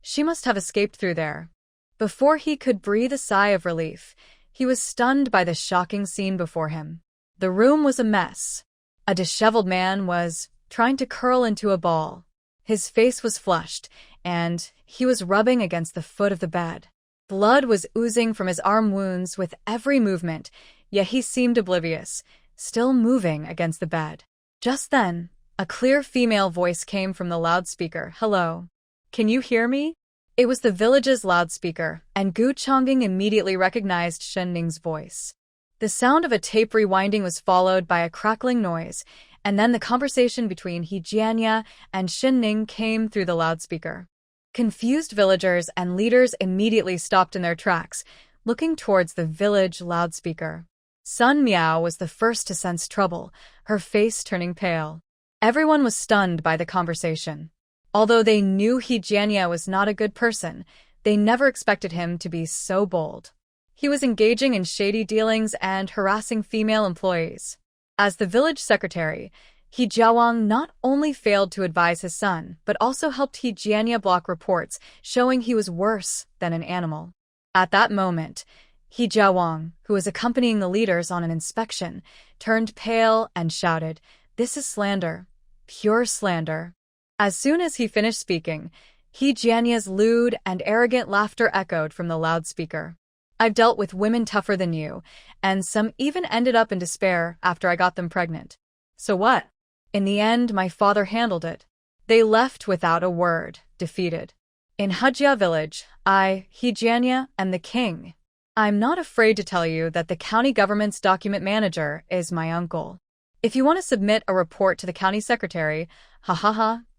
She must have escaped through there. Before he could breathe a sigh of relief, he was stunned by the shocking scene before him. The room was a mess. A disheveled man was trying to curl into a ball. His face was flushed, and he was rubbing against the foot of the bed. Blood was oozing from his arm wounds with every movement, yet he seemed oblivious, still moving against the bed. Just then, a clear female voice came from the loudspeaker. "Hello. Can you hear me?" It was the village's loudspeaker, and Gu Changgen immediately recognized Shen Ning's voice. The sound of a tape rewinding was followed by a crackling noise, and then the conversation between He Jianya and Shen Ning came through the loudspeaker. Confused villagers and leaders immediately stopped in their tracks, looking towards the village loudspeaker. Sun Meow was the first to sense trouble, her face turning pale. Everyone was stunned by the conversation. Although they knew He Jianya was not a good person, they never expected him to be so bold. He was engaging in shady dealings and harassing female employees. As the village secretary, He Jiawang not only failed to advise his son, but also helped He Jianya block reports showing he was worse than an animal. At that moment, He Jiawang, who was accompanying the leaders on an inspection, turned pale and shouted, "This is slander. Pure slander." As soon as he finished speaking, He Jianya's lewd and arrogant laughter echoed from the loudspeaker. "I've dealt with women tougher than you, and some even ended up in despair after I got them pregnant. So what? In the end, my father handled it." They left without a word, defeated. "In Hajia village, I, He Jianya, am the king. I'm not afraid to tell you that the county government's document manager is my uncle. If you want to submit a report to the county secretary,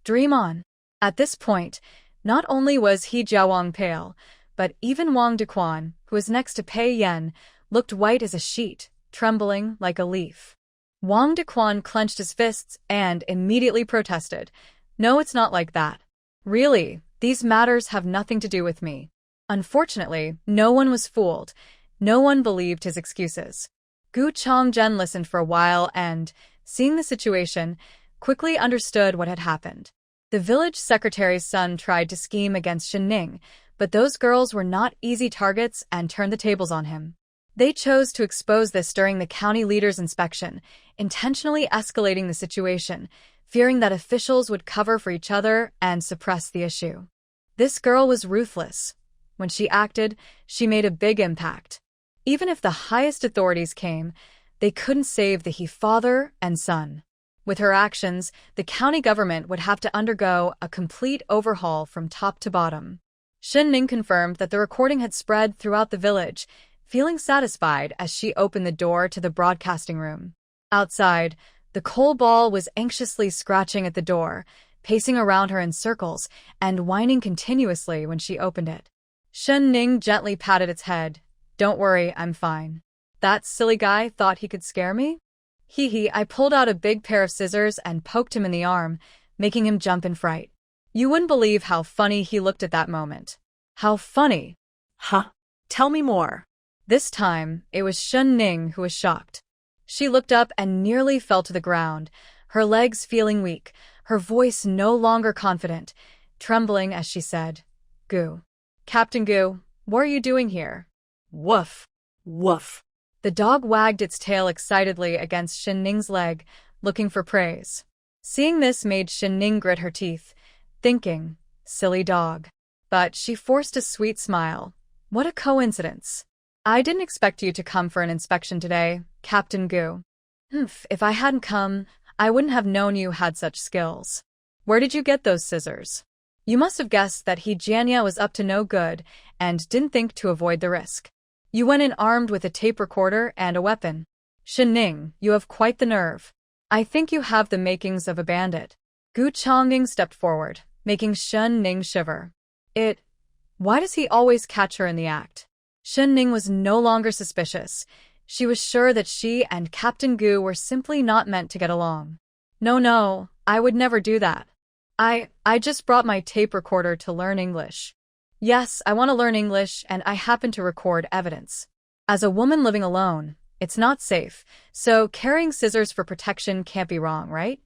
dream on." At this point, not only was He Jiawang pale, but even Wang Dequan, who was next to Pei Yan, looked white as a sheet, trembling like a leaf. Wang Dequan clenched his fists and immediately protested. "No, it's not like that. Really, these matters have nothing to do with me." Unfortunately, no one was fooled. No one believed his excuses. Gu Changgen listened for a while and, seeing the situation, quickly understood what had happened. The village secretary's son tried to scheme against Shen Ning, but those girls were not easy targets and turned the tables on him. They chose to expose this during the county leader's inspection, intentionally escalating the situation, fearing that officials would cover for each other and suppress the issue. This girl was ruthless. When she acted, she made a big impact. Even if the highest authorities came, they couldn't save the He father and son. With her actions, the county government would have to undergo a complete overhaul from top to bottom. Shen Ning confirmed that the recording had spread throughout the village, feeling satisfied as she opened the door to the broadcasting room. Outside, the coal ball was anxiously scratching at the door, pacing around her in circles and whining continuously when she opened it. Shen Ning gently patted its head. "Don't worry, I'm fine. That silly guy thought he could scare me?" Hee. I pulled out a big pair of scissors and poked him in the arm, making him jump in fright. You wouldn't believe how funny he looked at that moment. How funny? Huh? Tell me more. This time, it was Shen Ning who was shocked. She looked up and nearly fell to the ground, her legs feeling weak, her voice no longer confident, trembling as she said, "Gu. Captain Gu, what are you doing here?" Woof. Woof. The dog wagged its tail excitedly against Shen Ning's leg, looking for praise. Seeing this made Shen Ning grit her teeth, thinking, silly dog. But she forced a sweet smile. What a coincidence. I didn't expect you to come for an inspection today, Captain Gu. If I hadn't come, I wouldn't have known you had such skills. Where did you get those scissors? You must have guessed that he Jianya was up to no good and didn't think to avoid the risk. You went in armed with a tape recorder and a weapon. Shen Ning, you have quite the nerve. I think you have the makings of a bandit. Gu Chongqing stepped forward, making Shen Ning shiver. Why does he always catch her in the act? Shen Ning was no longer suspicious. She was sure that she and Captain Gu were simply not meant to get along. No, I would never do that. I just brought my tape recorder to learn English. Yes, I want to learn English, and I happen to record evidence. As a woman living alone, it's not safe, so carrying scissors for protection can't be wrong, right?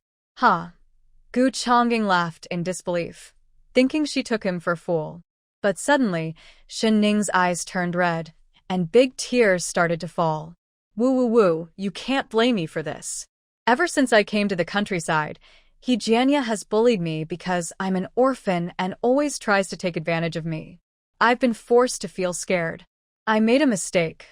Gu Chongqing laughed in disbelief, thinking she took him for a fool. But suddenly, Shen Ning's eyes turned red, and big tears started to fall. Woo, you can't blame me for this. Ever since I came to the countryside, he Jianya has bullied me because I'm an orphan and always tries to take advantage of me. I've been forced to feel scared. I made a mistake.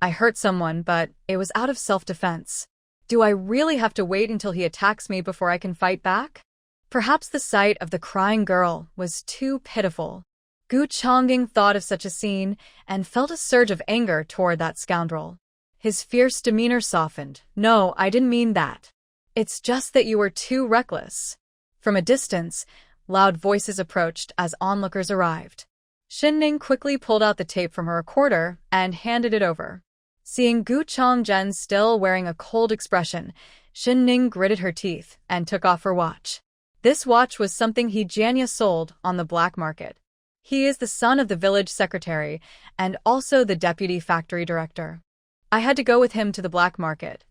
I hurt someone, but it was out of self-defense. Do I really have to wait until he attacks me before I can fight back? Perhaps the sight of the crying girl was too pitiful. Gu Chongqing thought of such a scene and felt a surge of anger toward that scoundrel. His fierce demeanor softened. No, I didn't mean that. It's just that you were too reckless. From a distance, loud voices approached as onlookers arrived. Shen Ning quickly pulled out the tape from her recorder and handed it over. Seeing Gu Chongzhen still wearing a cold expression, Shen Ning gritted her teeth and took off her watch. This watch was something he Jianya sold on the black market. He is the son of the village secretary and also the deputy factory director. I had to go with him to the black market.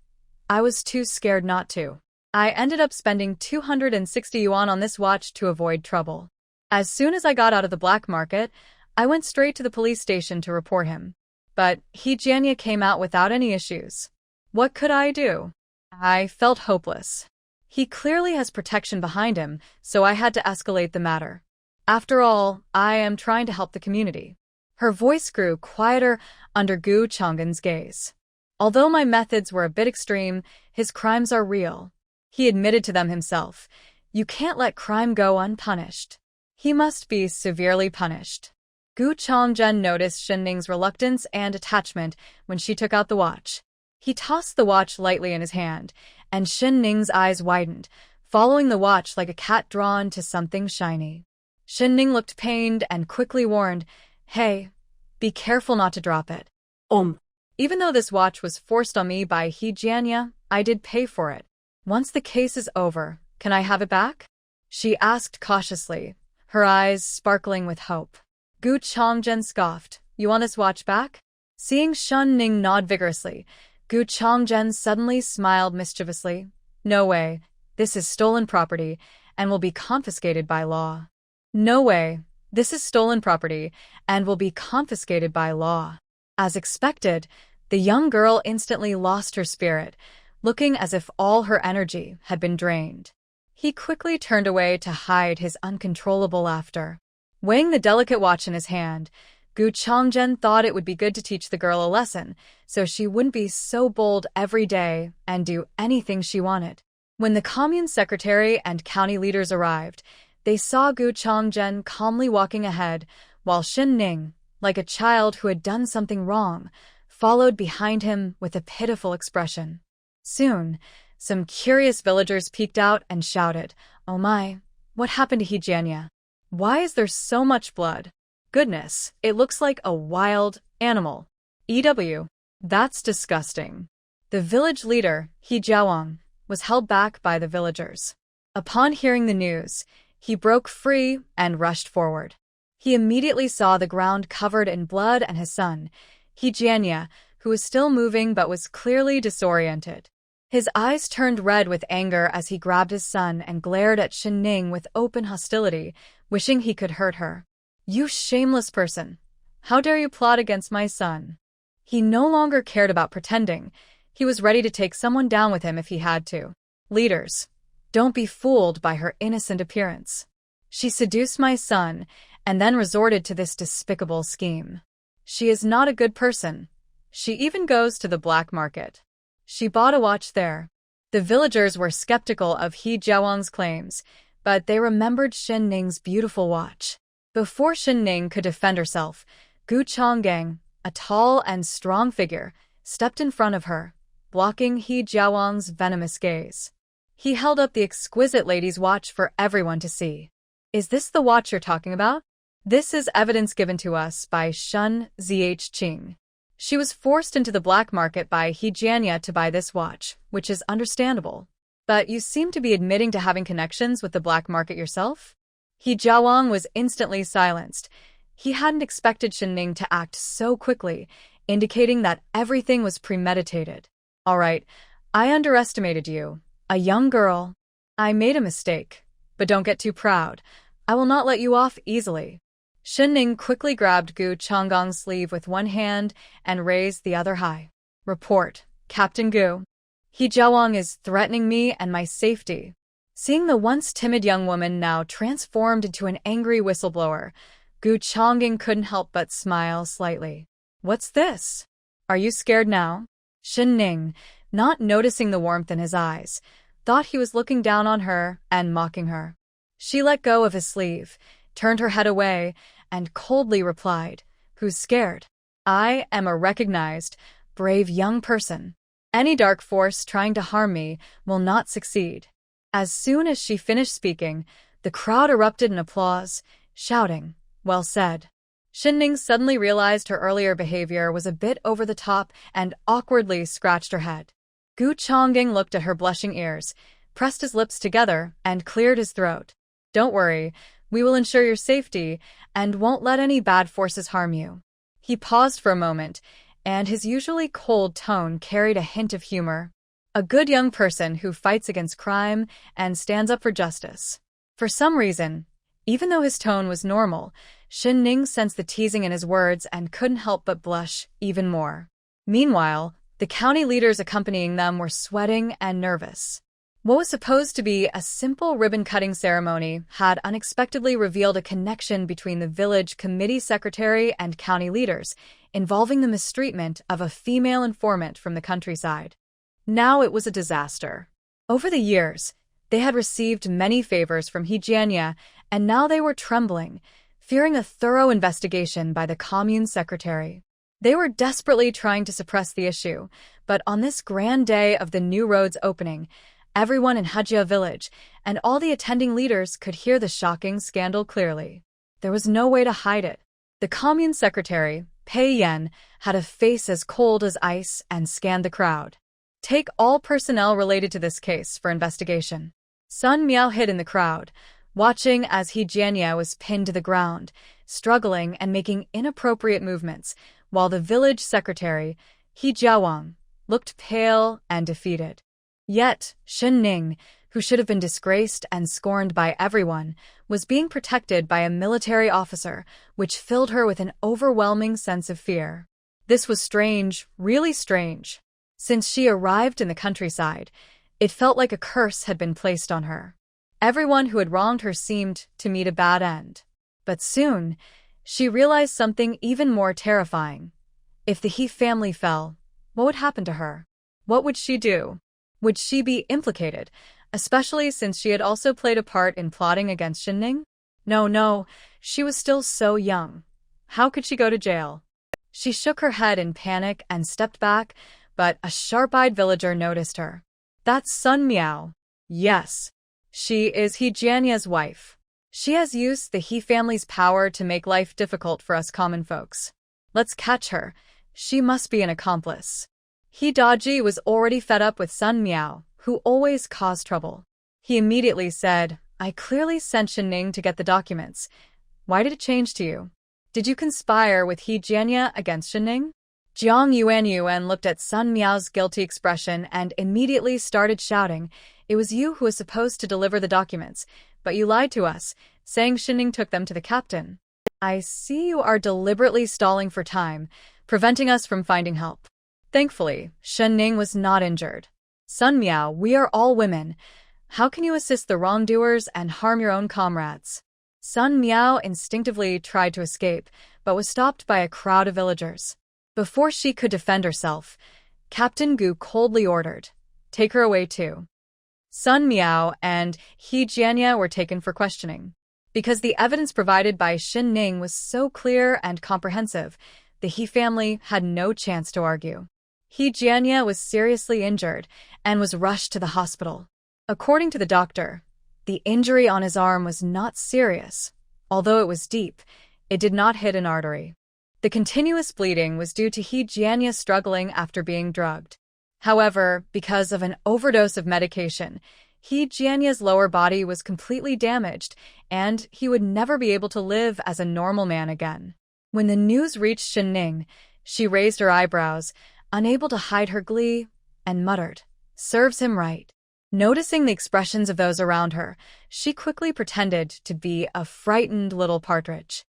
I was too scared not to. I ended up spending 260 yuan on this watch to avoid trouble. As soon as I got out of the black market, I went straight to the police station to report him. But he Jianya came out without any issues. What could I do? I felt hopeless. He clearly has protection behind him, so I had to escalate the matter. After all, I am trying to help the community. Her voice grew quieter under Gu Chongqing's gaze. Although my methods were a bit extreme, his crimes are real. He admitted to them himself. You can't let crime go unpunished. He must be severely punished. Gu Chongzhen noticed Shen Ning's reluctance and attachment when she took out the watch. He tossed the watch lightly in his hand, and Shen Ning's eyes widened, following the watch like a cat drawn to something shiny. Shen Ning looked pained and quickly warned, "Hey, be careful not to drop it." Even though this watch was forced on me by He Jianya, I did pay for it. Once the case is over, can I have it back? She asked cautiously, her eyes sparkling with hope. Gu Chongzhen scoffed. You want this watch back? Seeing Shen Ning nod vigorously, Gu Chongzhen suddenly smiled mischievously. No way. This is stolen property and will be confiscated by law. No way. This is stolen property and will be confiscated by law. As expected, the young girl instantly lost her spirit, looking as if all her energy had been drained. He quickly turned away to hide his uncontrollable laughter. Weighing the delicate watch in his hand, Gu Chongzhen thought it would be good to teach the girl a lesson, so she wouldn't be so bold every day and do anything she wanted. When the commune secretary and county leaders arrived, they saw Gu Changzhen calmly walking ahead, while Shen Ning, like a child who had done something wrong, followed behind him with a pitiful expression. Soon, some curious villagers peeked out and shouted, "Oh my, what happened to Hejianya? Why is there so much blood? Goodness, it looks like a wild animal. That's disgusting." The village leader, He Jiawang, was held back by the villagers. Upon hearing the news, he broke free and rushed forward. He immediately saw the ground covered in blood and his son, Hejianya, who was still moving but was clearly disoriented. His eyes turned red with anger as he grabbed his son and glared at Shen Ning with open hostility, wishing he could hurt her. "You shameless person! How dare you plot against my son?" He no longer cared about pretending. He was ready to take someone down with him if he had to. "Leaders, don't be fooled by her innocent appearance. She seduced my son and then resorted to this despicable scheme. She is not a good person. She even goes to the black market. She bought a watch there." The villagers were skeptical of He Jiawang's claims, but they remembered Shen Ning's beautiful watch. Before Shen Ning could defend herself, Gu Changgang, a tall and strong figure, stepped in front of her, blocking He Jiawang's venomous gaze. He held up the exquisite lady's watch for everyone to see. "Is this the watch you're talking about? This is evidence given to us by Shun Zhqing. She was forced into the black market by Hejianya to buy this watch, which is understandable. But you seem to be admitting to having connections with the black market yourself?" He Jiawang was instantly silenced. He hadn't expected Shen Ning to act so quickly, indicating that everything was premeditated. "All right, I underestimated you. A young girl. I made a mistake. But don't get too proud. I will not let you off easily." Shen Ning quickly grabbed Gu Changgang's sleeve with one hand and raised the other high. "Report, Captain Gu. He Jiawang is threatening me and my safety." Seeing the once timid young woman now transformed into an angry whistleblower, Gu Changgang couldn't help but smile slightly. "What's this? Are you scared now?" Shen Ning, not noticing the warmth in his eyes, thought he was looking down on her and mocking her. She let go of his sleeve, turned her head away, and coldly replied, "Who's scared? I am a recognized, brave young person. Any dark force trying to harm me will not succeed." As soon as she finished speaking, the crowd erupted in applause, shouting, "Well said." Shen Ning suddenly realized her earlier behavior was a bit over the top and awkwardly scratched her head. Gu Changgang looked at her blushing ears, pressed his lips together, and cleared his throat. "Don't worry, we will ensure your safety and won't let any bad forces harm you." He paused for a moment, and his usually cold tone carried a hint of humor. A good young person who fights against crime and stands up for justice. For some reason, even though his tone was normal, Shen Ning sensed the teasing in his words and couldn't help but blush even more. Meanwhile, the county leaders accompanying them were sweating and nervous. What was supposed to be a simple ribbon-cutting ceremony had unexpectedly revealed a connection between the village committee secretary and county leaders, involving the mistreatment of a female informant from the countryside. Now it was a disaster. Over the years, they had received many favors from Hejianya, and now they were trembling, fearing a thorough investigation by the commune secretary. They were desperately trying to suppress the issue, but on this grand day of the new road's opening, everyone in Hajia village and all the attending leaders could hear the shocking scandal clearly. There was no way to hide it. The commune secretary, Pei Yan, had a face as cold as ice and scanned the crowd. "Take all personnel related to this case for investigation." Sun Meow hid in the crowd, watching as Hejianya was pinned to the ground, struggling and making inappropriate movements, while the village secretary, He Jiawang, looked pale and defeated. Yet, Shen Ning, who should have been disgraced and scorned by everyone, was being protected by a military officer, which filled her with an overwhelming sense of fear. This was strange, really strange. Since she arrived in the countryside, it felt like a curse had been placed on her. Everyone who had wronged her seemed to meet a bad end. But soon, she realized something even more terrifying. If the He family fell, what would happen to her? What would she do? Would she be implicated? especially since she had also played a part in plotting against Shen Ning? No, she was still so young. How could she go to jail? She shook her head in panic and stepped back, but a sharp-eyed villager noticed her. That's Sun Meow. Yes, she is He Jianya's wife. She has used the He family's power to make life difficult for us common folks. Let's catch her. She must be an accomplice. He Daji was already fed up with Sun Meow, who always caused trouble. He immediately said, I clearly sent Shen Ning to get the documents. Why did it change to you? Did you conspire with He Jianya against Shen Ning? Jiang Yuan looked at Sun Meow's guilty expression and immediately started shouting, It was you who was supposed to deliver the documents, but you lied to us, saying Shen Ning took them to the captain. I see you are deliberately stalling for time, preventing us from finding help. Thankfully, Shen Ning was not injured. Sun Meow, we are all women. How can you assist the wrongdoers and harm your own comrades? Sun Meow instinctively tried to escape, but was stopped by a crowd of villagers. Before she could defend herself, Captain Gu coldly ordered, Take her away too. Sun Meow and He Jianya were taken for questioning. Because the evidence provided by Shen Ning was so clear and comprehensive, the He family had no chance to argue. He Jianya was seriously injured and was rushed to the hospital. According to the doctor, the injury on his arm was not serious. Although it was deep, it did not hit an artery. The continuous bleeding was due to He Jianya struggling after being drugged. However, because of an overdose of medication, He Jianya's lower body was completely damaged, and he would never be able to live as a normal man again. When the news reached Shen Ning, she raised her eyebrows, unable to hide her glee, and muttered, Serves him right. Noticing the expressions of those around her, she quickly pretended to be a frightened little partridge.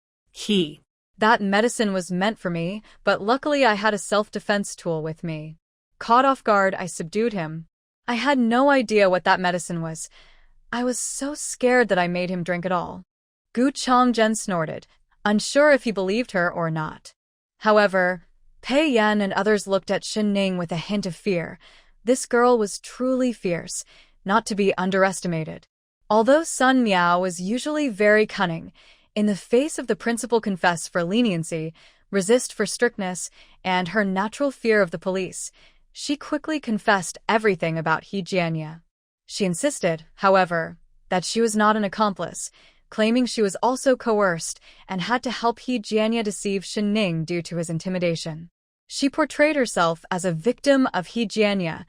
That medicine was meant for me, but luckily I had a self-defense tool with me. Caught off guard, I subdued him. I had no idea what that medicine was. I was so scared that I made him drink it all. Gu Changzhen snorted, unsure if he believed her or not. However, Pei Yan and others looked at Shen Ning with a hint of fear. This girl was truly fierce, not to be underestimated. Although Sun Meow was usually very cunning, in the face of the principal confess for leniency, resist for strictness, and her natural fear of the police, she quickly confessed everything about He Jianya. She insisted, however, that she was not an accomplice, claiming she was also coerced and had to help He Jianya deceive Shen Ning due to his intimidation. She portrayed herself as a victim of He Jianya,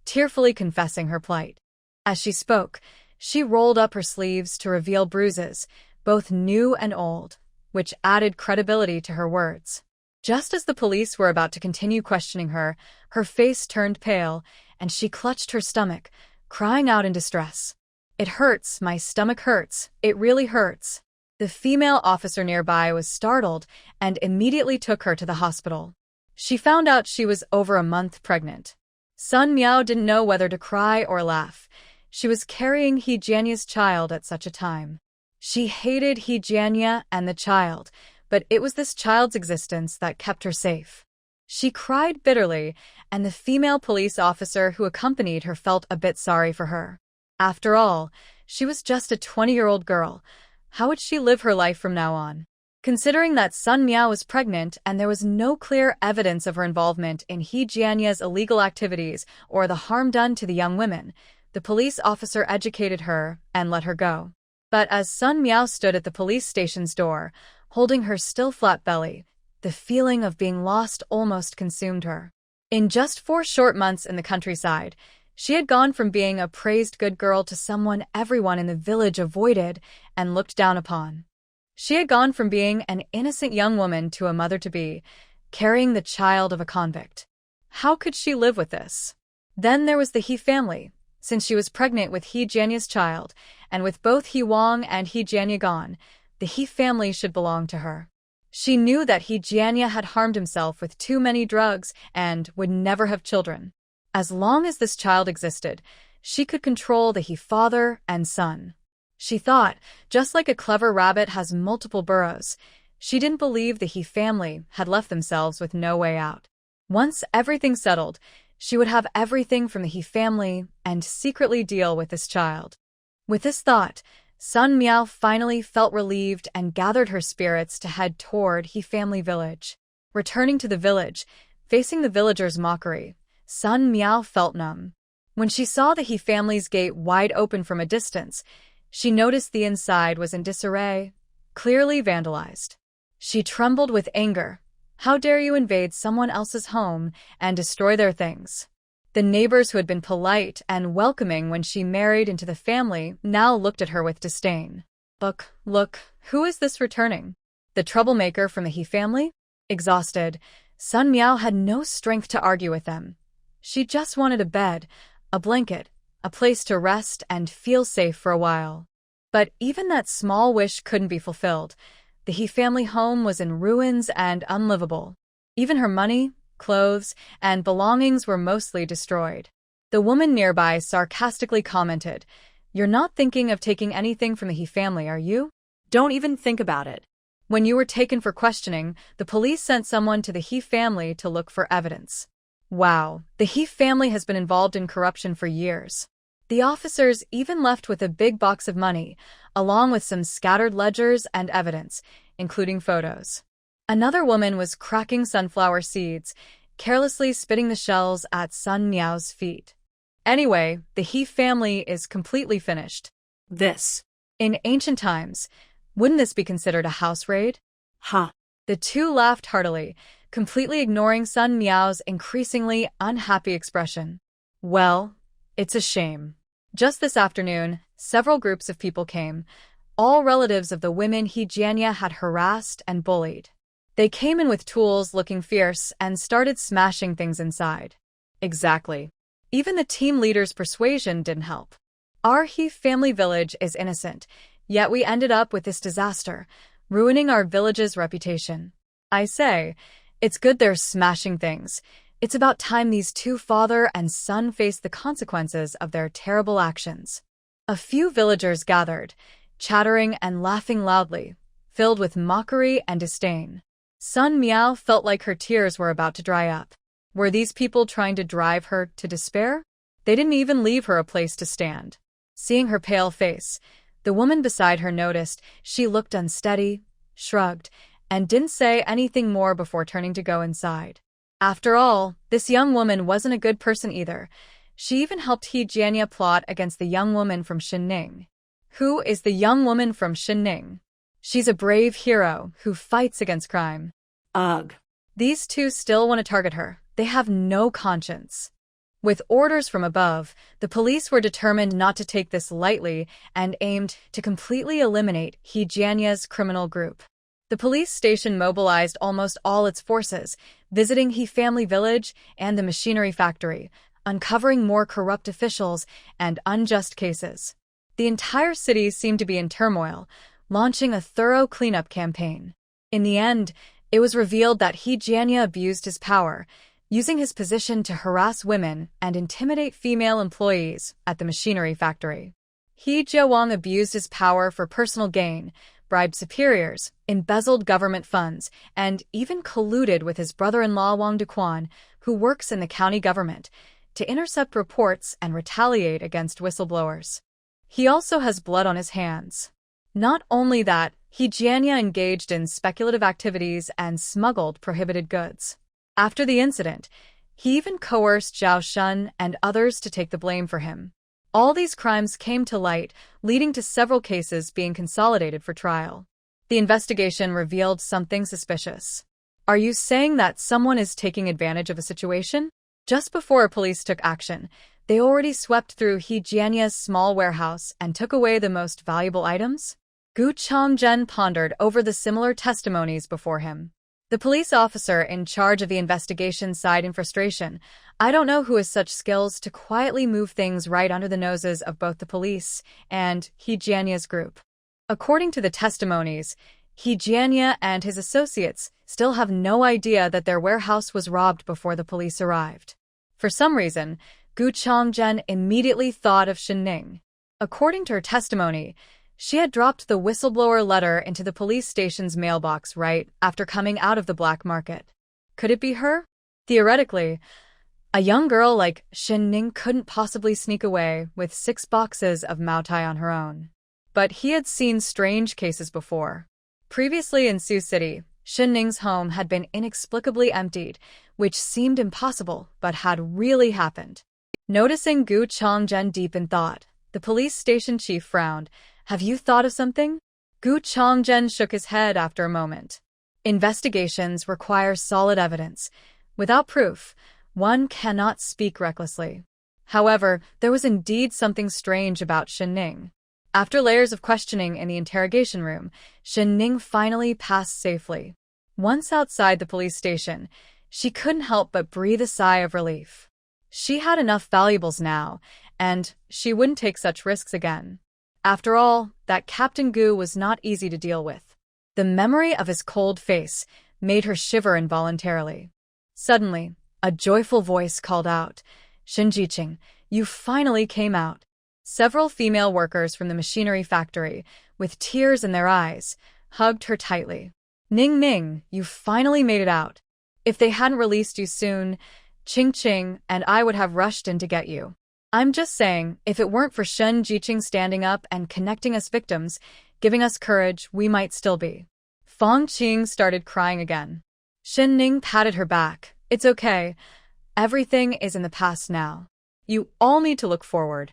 tearfully confessing her plight. As she spoke, she rolled up her sleeves to reveal bruises, both new and old, which added credibility to her words. Just as the police were about to continue questioning her, her face turned pale, and she clutched her stomach, crying out in distress. It hurts, my stomach hurts, it really hurts. The female officer nearby was startled and immediately took her to the hospital. She found out she was over a month pregnant. Sun Meow didn't know whether to cry or laugh. She was carrying He Jianya's child at such a time. She hated He Jianya and the child, but it was this child's existence that kept her safe. She cried bitterly, and the female police officer who accompanied her felt a bit sorry for her. After all, she was just a 20-year-old girl. How would she live her life from now on? Considering that Sun Meow was pregnant and there was no clear evidence of her involvement in He Jianya's illegal activities or the harm done to the young women, the police officer educated her and let her go. But as Sun Meow stood at the police station's door, holding her still flat belly, the feeling of being lost almost consumed her. In just 4 short months in the countryside, she had gone from being a praised good girl to someone everyone in the village avoided and looked down upon. She had gone from being an innocent young woman to a mother-to-be, carrying the child of a convict. How could she live with this? Then there was the He family. Since she was pregnant with He Jianya's child, and with both He Wang and He Jianya gone, the He family should belong to her. She knew that He Jianya had harmed himself with too many drugs and would never have children. As long as this child existed, she could control the He father and son. She thought, just like a clever rabbit has multiple burrows, she didn't believe the He family had left themselves with no way out. Once everything settled, She would have everything from the He family and secretly deal with this child. With this thought, Sun Meow finally felt relieved and gathered her spirits to head toward He family village. Returning to the village, facing the villagers' mockery, Sun Meow felt numb. When she saw the He family's gate wide open from a distance, she noticed the inside was in disarray, clearly vandalized. She trembled with anger. How dare you invade someone else's home and destroy their things? The neighbors who had been polite and welcoming when she married into the family now looked at her with disdain. Look, who is this returning? The troublemaker from the He family? Exhausted, Sun Meow had no strength to argue with them. She just wanted a bed, a blanket, a place to rest and feel safe for a while. But even that small wish couldn't be fulfilled. The He family home was in ruins and unlivable. Even her money, clothes, and belongings were mostly destroyed. The woman nearby sarcastically commented, "You're not thinking of taking anything from the He family, are you? Don't even think about it." When you were taken for questioning, the police sent someone to the He family to look for evidence. Wow, the He family has been involved in corruption for years. The officers even left with a big box of money, along with some scattered ledgers and evidence, including photos. Another woman was cracking sunflower seeds, carelessly spitting the shells at Sun Meow's feet. Anyway, the He family is completely finished. In ancient times, wouldn't this be considered a house raid? Ha! The two laughed heartily, completely ignoring Sun Meow's increasingly unhappy expression. Well, it's a shame. Just this afternoon, several groups of people came, all relatives of the women He Jianya had harassed and bullied. They came in with tools looking fierce and started smashing things inside. Exactly. Even the team leader's persuasion didn't help. Our He family village is innocent, yet we ended up with this disaster, ruining our village's reputation. I say, it's good they're smashing things. It's about time these two father and son faced the consequences of their terrible actions. A few villagers gathered, chattering and laughing loudly, filled with mockery and disdain. Sun Meow felt like her tears were about to dry up. Were these people trying to drive her to despair? They didn't even leave her a place to stand. Seeing her pale face, the woman beside her noticed she looked unsteady, shrugged, and didn't say anything more before turning to go inside. After all, this young woman wasn't a good person either. She even helped He Jianya plot against the young woman from Shen Ning. Who is the young woman from Shen Ning? She's a brave hero who fights against crime. Ugh. These two still want to target her. They have no conscience. With orders from above, the police were determined not to take this lightly and aimed to completely eliminate He Jianya's criminal group. The police station mobilized almost all its forces, visiting He family village and the machinery factory, uncovering more corrupt officials and unjust cases. The entire city seemed to be in turmoil, launching a thorough cleanup campaign. In the end, it was revealed that He Jianya abused his power, using his position to harass women and intimidate female employees at the machinery factory. He Jiawang abused his power for personal gain, bribed superiors, embezzled government funds, and even colluded with his brother-in-law Wang Duquan, who works in the county government, to intercept reports and retaliate against whistleblowers. He also has blood on his hands. Not only that, He Jianya engaged in speculative activities and smuggled prohibited goods. After the incident, he even coerced Zhao Shun and others to take the blame for him. All these crimes came to light, leading to several cases being consolidated for trial. The investigation revealed something suspicious. Are you saying that someone is taking advantage of a situation? Just before police took action, they already swept through He Jianya's small warehouse and took away the most valuable items? Gu Chongzhen pondered over the similar testimonies before him. The police officer in charge of the investigation sighed in frustration. I don't know who has such skills to quietly move things right under the noses of both the police and He Jianya's group. According to the testimonies, He Jianya and his associates still have no idea that their warehouse was robbed before the police arrived. For some reason, Gu Chongzhen immediately thought of Shen Ning. According to her testimony, she had dropped the whistleblower letter into the police station's mailbox right after coming out of the black market. Could it be her? Theoretically, A young girl like Shen Ning couldn't possibly sneak away with 6 boxes of Mao Tai on her own. But he had seen strange cases before. Previously in Sioux City, Shen Ning's home had been inexplicably emptied, which seemed impossible but had really happened. Noticing Gu Changzhen deep in thought, the police station chief frowned. "Have you thought of something?" Gu Changzhen shook his head after a moment. Investigations require solid evidence. Without proof, one cannot speak recklessly. However, there was indeed something strange about Shen Ning. After layers of questioning in the interrogation room, Shen Ning finally passed safely. Once outside the police station, she couldn't help but breathe a sigh of relief. She had enough valuables now, and she wouldn't take such risks again. After all, that Captain Gu was not easy to deal with. The memory of his cold face made her shiver involuntarily. Suddenly, a joyful voice called out, "Shen Jiqing, you finally came out." Several female workers from the machinery factory, with tears in their eyes, hugged her tightly. "Ning Ning, you finally made it out. If they hadn't released you soon, Ching Ching and I would have rushed in to get you. I'm just saying, if it weren't for Shen Jiqing standing up and connecting us victims, giving us courage, we might still be." Fong Qing started crying again. Shen Ning patted her back. "It's okay. Everything is in the past now. You all need to look forward."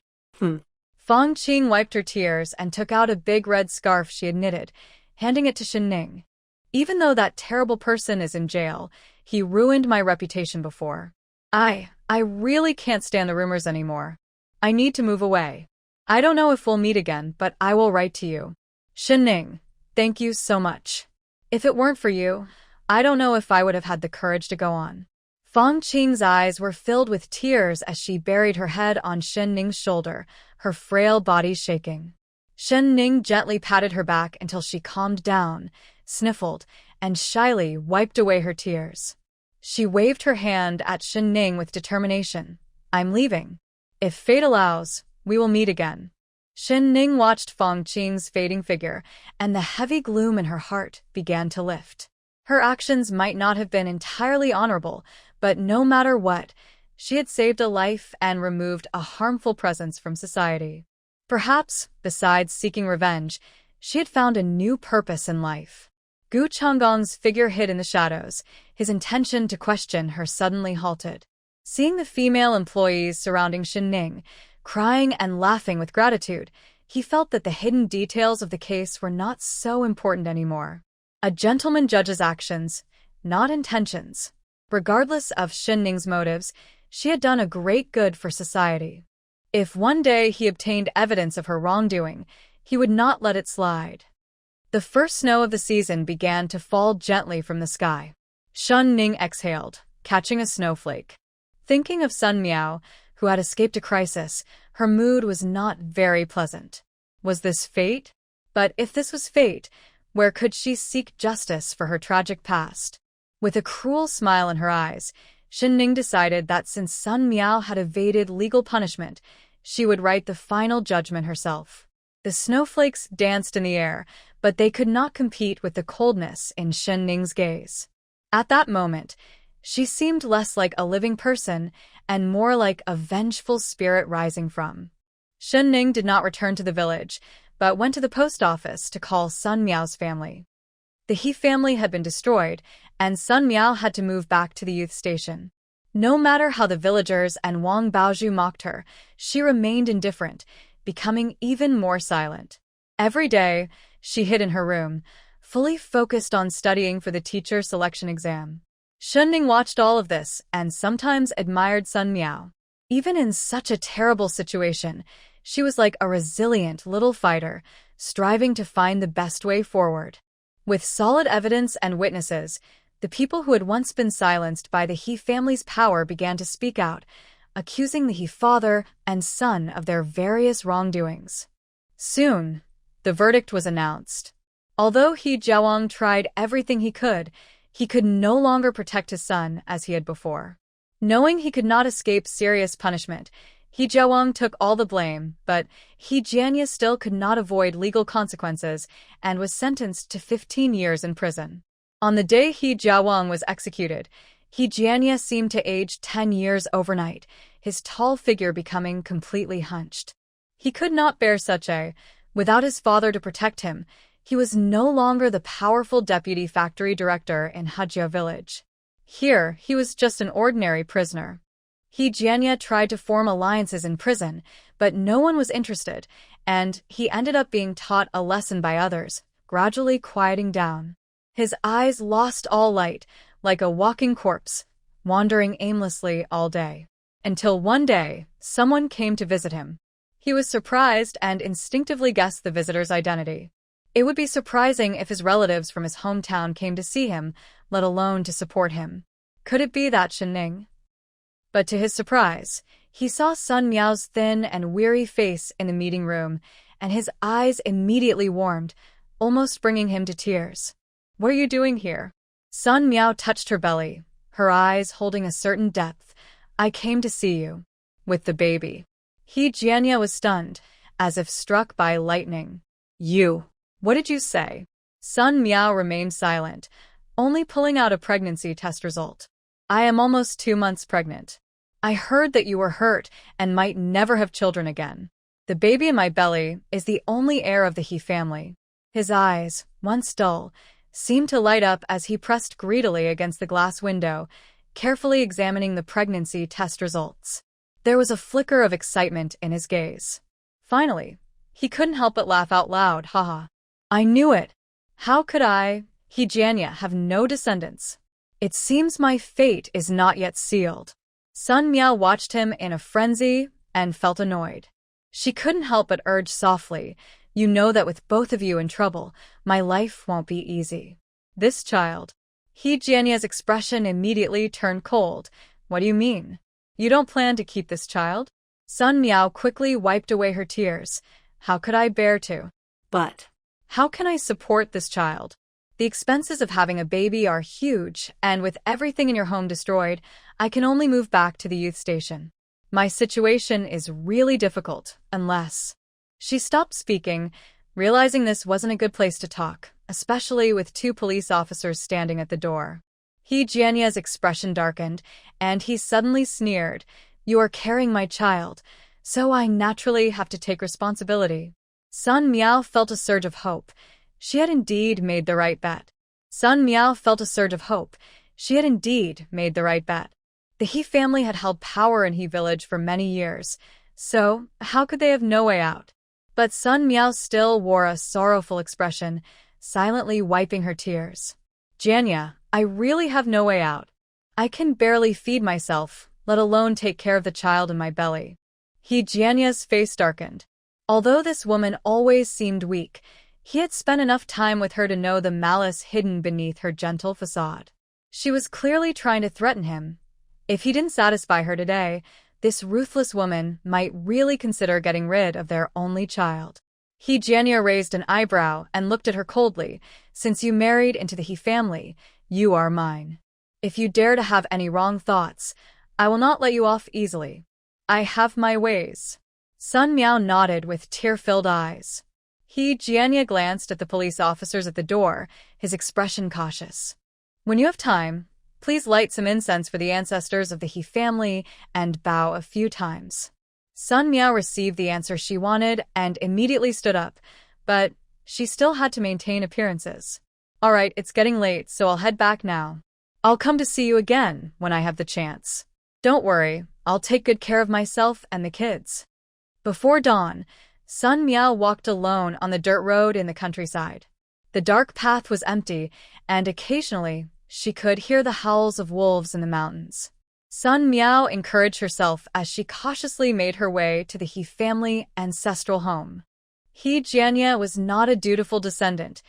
Fong Qing wiped her tears and took out a big red scarf she had knitted, handing it to Shen Ning. "Even though that terrible person is in jail, he ruined my reputation before. I really can't stand the rumors anymore. I need to move away. I don't know if we'll meet again, but I will write to you. Shen Ning, thank you so much. If it weren't for you, I don't know if I would have had the courage to go on." Fong Qing's eyes were filled with tears as she buried her head on Shen Ning's shoulder, her frail body shaking. Shen Ning gently patted her back until she calmed down, sniffled, and shyly wiped away her tears. She waved her hand at Shen Ning with determination. "I'm leaving. If fate allows, we will meet again." Shen Ning watched Fong Qing's fading figure, and the heavy gloom in her heart began to lift. Her actions might not have been entirely honorable, but no matter what, she had saved a life and removed a harmful presence from society. Perhaps, besides seeking revenge, she had found a new purpose in life. Gu Changgong's figure hid in the shadows, his intention to question her suddenly halted. Seeing the female employees surrounding Shen Ning, crying and laughing with gratitude, he felt that the hidden details of the case were not so important anymore. A gentleman judges actions, not intentions. Regardless of Shen Ning's motives, she had done a great good for society. If one day he obtained evidence of her wrongdoing, he would not let it slide. The first snow of the season began to fall gently from the sky. Shen Ning exhaled, catching a snowflake. Thinking of son Meow, who had escaped a crisis, her mood was not very pleasant. Was this fate? But if this was fate, where could she seek justice for her tragic past? With a cruel smile in her eyes, Shen Ning decided that since son Meow had evaded legal punishment, she would write the final judgment herself. The snowflakes danced in the air, but they could not compete with the coldness in Shen Ning's gaze. At that moment, she seemed less like a living person and more like a vengeful spirit rising from. Shen Ning did not return to the village, but went to the post office to call son Meow's family. The He family had been destroyed, and son Meow had to move back to the youth station. No matter how the villagers and Wang Baozhu mocked her, she remained indifferent, becoming even more silent. Every day, she hid in her room, fully focused on studying for the teacher selection exam. Shen Ning watched all of this and sometimes admired son Meow. Even in such a terrible situation, she was like a resilient little fighter, striving to find the best way forward. With solid evidence and witnesses, the people who had once been silenced by the He family's power began to speak out, accusing the He father and son of their various wrongdoings. Soon, the verdict was announced. Although He Jiawang tried everything he could no longer protect his son as he had before. Knowing he could not escape serious punishment, He Jiawang took all the blame, but He Jianya still could not avoid legal consequences and was sentenced to 15 years in prison. On the day He Jiawang was executed, He Jianya seemed to age 10 years overnight, his tall figure becoming completely hunched. He could not bear such a. Without his father to protect him, he was no longer the powerful deputy factory director in Hajia village. Here, he was just an ordinary prisoner. He Jianya tried to form alliances in prison, but no one was interested, and he ended up being taught a lesson by others, gradually quieting down. His eyes lost all light, like a walking corpse, wandering aimlessly all day. Until one day, someone came to visit him. He was surprised and instinctively guessed the visitor's identity. It would be surprising if his relatives from his hometown came to see him, let alone to support him. Could it be that Shen Ning? But to his surprise, he saw Sun Miao's thin and weary face in the meeting room, and his eyes immediately warmed, almost bringing him to tears. "What are you doing here?" Sun Miao touched her belly, her eyes holding a certain depth. "I came to see you." With the baby. He Jianya was stunned, as if struck by lightning. "You? What did you say?" Sun Miao remained silent, only pulling out a pregnancy test result. "I am almost 2 months pregnant. I heard that you were hurt and might never have children again. The baby in my belly is the only heir of the He family." His eyes, once dull, seemed to light up as he pressed greedily against the glass window, carefully examining the pregnancy test results. There was a flicker of excitement in his gaze. Finally, he couldn't help but laugh out loud. "Haha. I knew it. How could I, He Jianya, have no descendants? It seems my fate is not yet sealed." Sun Miao watched him in a frenzy and felt annoyed. She couldn't help but urge softly, "You know that with both of you in trouble, my life won't be easy." "This child." He Jianya's expression immediately turned cold. "What do you mean? You don't plan to keep this child?" Sun Miao quickly wiped away her tears. "How could I bear to? But how can I support this child? The expenses of having a baby are huge, and with everything in your home destroyed, I can only move back to the youth station. My situation is really difficult, unless—" She stopped speaking, realizing this wasn't a good place to talk, especially with 2 police officers standing at the door. He Jianya's expression darkened, and he suddenly sneered. "You are carrying my child, so I naturally have to take responsibility." Sun Miao felt a surge of hope. She had indeed made the right bet. Sun Miao felt a surge of hope. She had indeed made the right bet. The He family had held power in He village for many years, so how could they have no way out? But Sun Miao still wore a sorrowful expression, silently wiping her tears. "Jianya, I really have no way out. I can barely feed myself, let alone take care of the child in my belly." He Jianya's face darkened. Although this woman always seemed weak, he had spent enough time with her to know the malice hidden beneath her gentle facade. She was clearly trying to threaten him. If he didn't satisfy her today, this ruthless woman might really consider getting rid of their only child. He Jianya raised an eyebrow and looked at her coldly. "Since you married into the He family, you are mine. If you dare to have any wrong thoughts, I will not let you off easily. I have my ways." Sun Miao nodded with tear-filled eyes. He Jianya glanced at the police officers at the door, his expression cautious. "When you have time, please light some incense for the ancestors of the He family and bow a few times." Sun Miao received the answer she wanted and immediately stood up, but she still had to maintain appearances. "All right, it's getting late, so I'll head back now. I'll come to see you again when I have the chance. Don't worry, I'll take good care of myself and the kids." Before dawn, Sun Miao walked alone on the dirt road in the countryside. The dark path was empty, and occasionally she could hear the howls of wolves in the mountains. Sun Miao encouraged herself as she cautiously made her way to the He family ancestral home. He Jianya was not a dutiful descendant.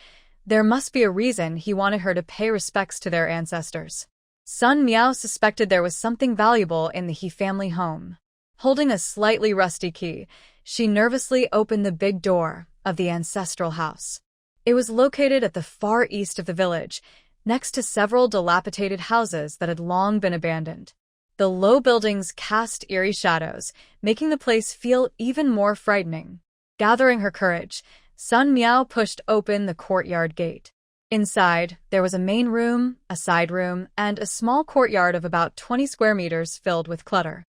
There must be a reason he wanted her to pay respects to their ancestors. Sun Miao suspected there was something valuable in the He family home. Holding a slightly rusty key, she nervously opened the big door of the ancestral house. It was located at the far east of the village, next to several dilapidated houses that had long been abandoned. The low buildings cast eerie shadows, making the place feel even more frightening. Gathering her courage, Sun Miao pushed open the courtyard gate. Inside, there was a main room, a side room, and a small courtyard of about 20 square meters filled with clutter.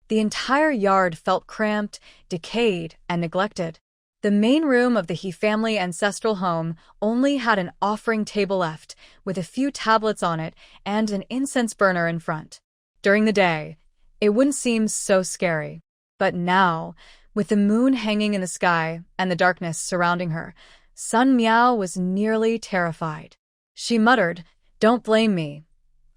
The entire yard felt cramped, decayed, and neglected. The main room of the He family ancestral home only had an offering table left, with a few tablets on it and an incense burner in front. During the day, it wouldn't seem so scary. But now, with the moon hanging in the sky and the darkness surrounding her, Sun Meow was nearly terrified. She muttered, "Don't blame me.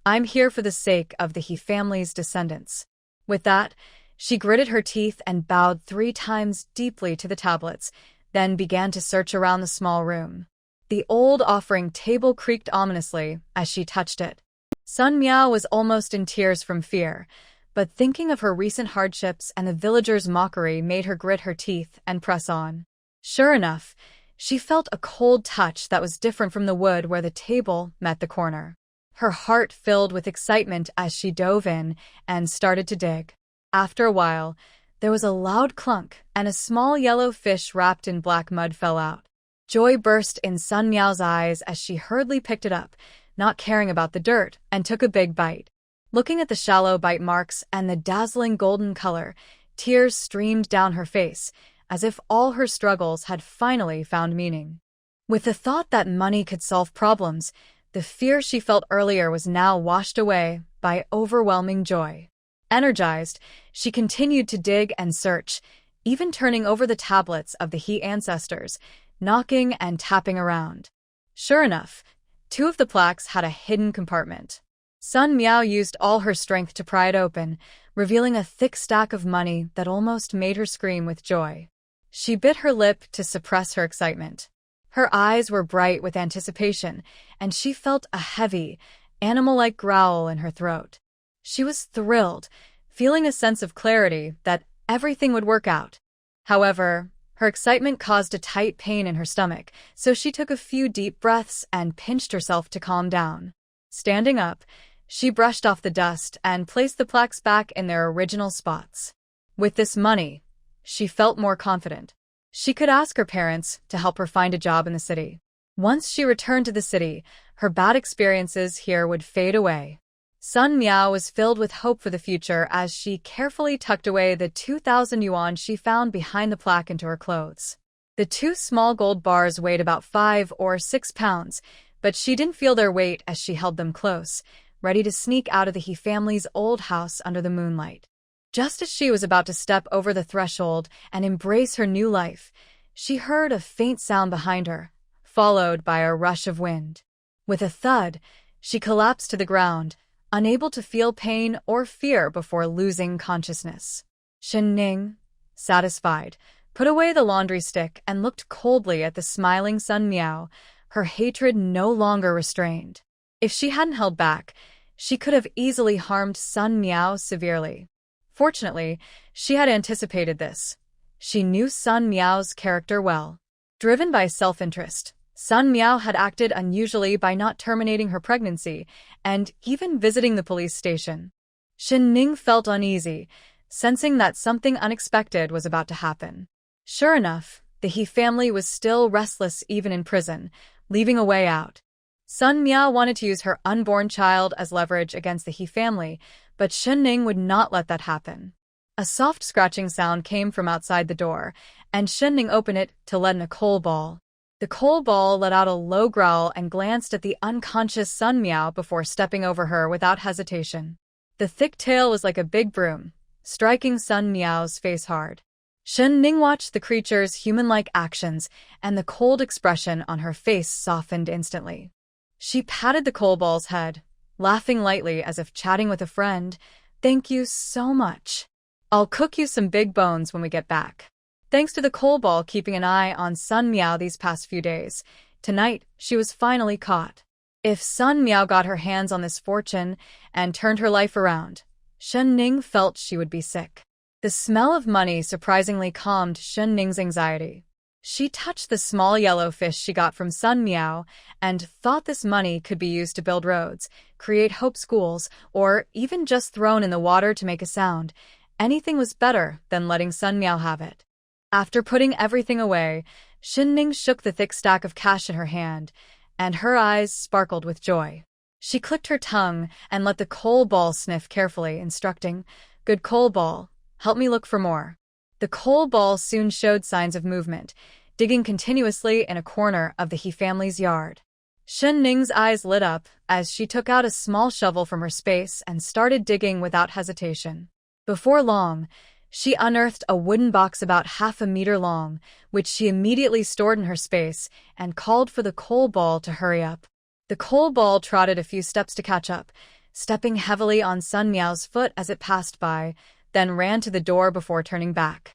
I'm here for the sake of the He family's descendants." With that, she gritted her teeth and bowed 3 times deeply to the tablets, then began to search around the small room. The old offering table creaked ominously as she touched it. Sun Meow was almost in tears from fear, but thinking of her recent hardships and the villagers' mockery made her grit her teeth and press on. Sure enough, she felt a cold touch that was different from the wood where the table met the corner. Her heart filled with excitement as she dove in and started to dig. After a while, there was a loud clunk, and a small yellow fish wrapped in black mud fell out. Joy burst in Sun Meow's eyes as she hurriedly picked it up, not caring about the dirt, and took a big bite. Looking at the shallow bite marks and the dazzling golden color, tears streamed down her face, as if all her struggles had finally found meaning. With the thought that money could solve problems, the fear she felt earlier was now washed away by overwhelming joy. Energized, she continued to dig and search, even turning over the tablets of the He ancestors, knocking and tapping around. Sure enough, 2 of the plaques had a hidden compartment. Sun Meow used all her strength to pry it open, revealing a thick stack of money that almost made her scream with joy. She bit her lip to suppress her excitement. Her eyes were bright with anticipation, and she felt a heavy, animal-like growl in her throat. She was thrilled, feeling a sense of clarity that everything would work out. However, her excitement caused a tight pain in her stomach, so she took a few deep breaths and pinched herself to calm down. Standing up, she brushed off the dust and placed the plaques back in their original spots. With this money, she felt more confident. She could ask her parents to help her find a job in the city. Once she returned to the city, her bad experiences here would fade away. Sun Meow was filled with hope for the future as she carefully tucked away the 2,000 yuan she found behind the plaque into her clothes. The 2 small gold bars weighed about 5 or 6 pounds, but she didn't feel their weight as she held them close, ready to sneak out of the He family's old house under the moonlight. Just as she was about to step over the threshold and embrace her new life, she heard a faint sound behind her, followed by a rush of wind. With a thud, she collapsed to the ground, unable to feel pain or fear before losing consciousness. Shen Ning, satisfied, put away the laundry stick and looked coldly at the smiling Sun Meow, her hatred no longer restrained. If she hadn't held back, she could have easily harmed Sun Meow severely. Fortunately, she had anticipated this. She knew Sun Meow's character well. Driven by self-interest, Sun Meow had acted unusually by not terminating her pregnancy and even visiting the police station. Shen Ning felt uneasy, sensing that something unexpected was about to happen. Sure enough, the He family was still restless even in prison, leaving a way out. Sun Meow wanted to use her unborn child as leverage against the He family, but Shen Ning would not let that happen. A soft scratching sound came from outside the door, and Shen Ning opened it to let in a coal ball. The coal ball let out a low growl and glanced at the unconscious Sun Meow before stepping over her without hesitation. The thick tail was like a big broom, striking Sun Meow's face hard. Shen Ning watched the creature's human-like actions, and the cold expression on her face softened instantly. She patted the coal ball's head, laughing lightly as if chatting with a friend. "Thank you so much. I'll cook you some big bones when we get back." Thanks to the coal ball keeping an eye on Sun Meow these past few days, tonight she was finally caught. If Sun Meow got her hands on this fortune and turned her life around, Shen Ning felt she would be sick. The smell of money surprisingly calmed Shen Ning's anxiety. She touched the small yellow fish she got from Sun Meow and thought this money could be used to build roads, create hope schools, or even just thrown in the water to make a sound. Anything was better than letting Sun Meow have it. After putting everything away, Shen Ning shook the thick stack of cash in her hand and her eyes sparkled with joy. She clicked her tongue and let the coal ball sniff carefully, instructing, "Good coal ball, help me look for more." The coal ball soon showed signs of movement, digging continuously in a corner of the He family's yard. Shen Ning's eyes lit up as she took out a small shovel from her space and started digging without hesitation. Before long, she unearthed a wooden box about 1/2 meter long, which she immediately stored in her space and called for the coal ball to hurry up. The coal ball trotted a few steps to catch up, stepping heavily on Sun Meow's foot as it passed by, then ran to the door before turning back.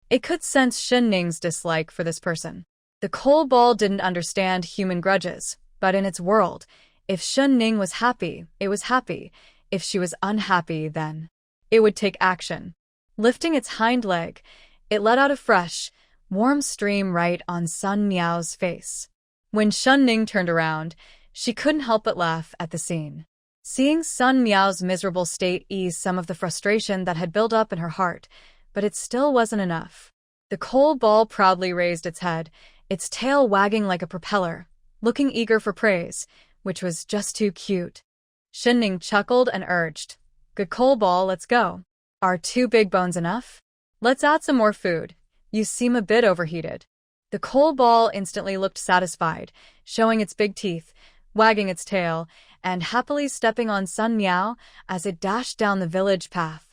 It could sense Shen Ning's dislike for this person. The coal ball didn't understand human grudges, but in its world, if Shen Ning was happy, it was happy. If she was unhappy, then it would take action. Lifting its hind leg, it let out a fresh, warm stream right on Sun Meow's face. When Shen Ning turned around, she couldn't help but laugh at the scene. Seeing Sun Meow's miserable state eased some of the frustration that had built up in her heart, but it still wasn't enough. The coal ball proudly raised its head, its tail wagging like a propeller, looking eager for praise, which was just too cute. Shen Ning chuckled and urged, "Good coal ball, let's go. Are 2 big bones enough? Let's add some more food. You seem a bit overheated." The coal ball instantly looked satisfied, showing its big teeth, wagging its tail, and happily stepping on Sun Meow as it dashed down the village path.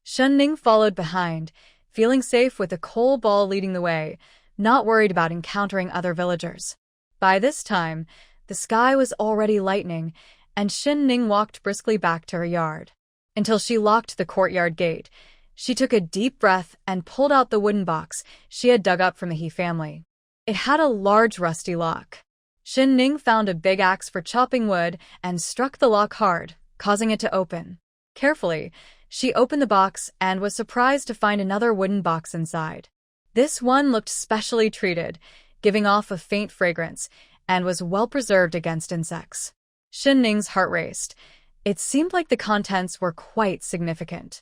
Shen Ning followed behind, feeling safe with the coal ball leading the way, not worried about encountering other villagers. By this time, the sky was already lightening, and Shen Ning walked briskly back to her yard. Until she locked the courtyard gate, she took a deep breath and pulled out the wooden box she had dug up from the He family. It had a large rusty lock. Shen Ning found a big axe for chopping wood and struck the lock hard, causing it to open. Carefully, she opened the box and was surprised to find another wooden box inside. This one looked specially treated, giving off a faint fragrance, and was well preserved against insects. Shen Ning's heart raced. It seemed like the contents were quite significant.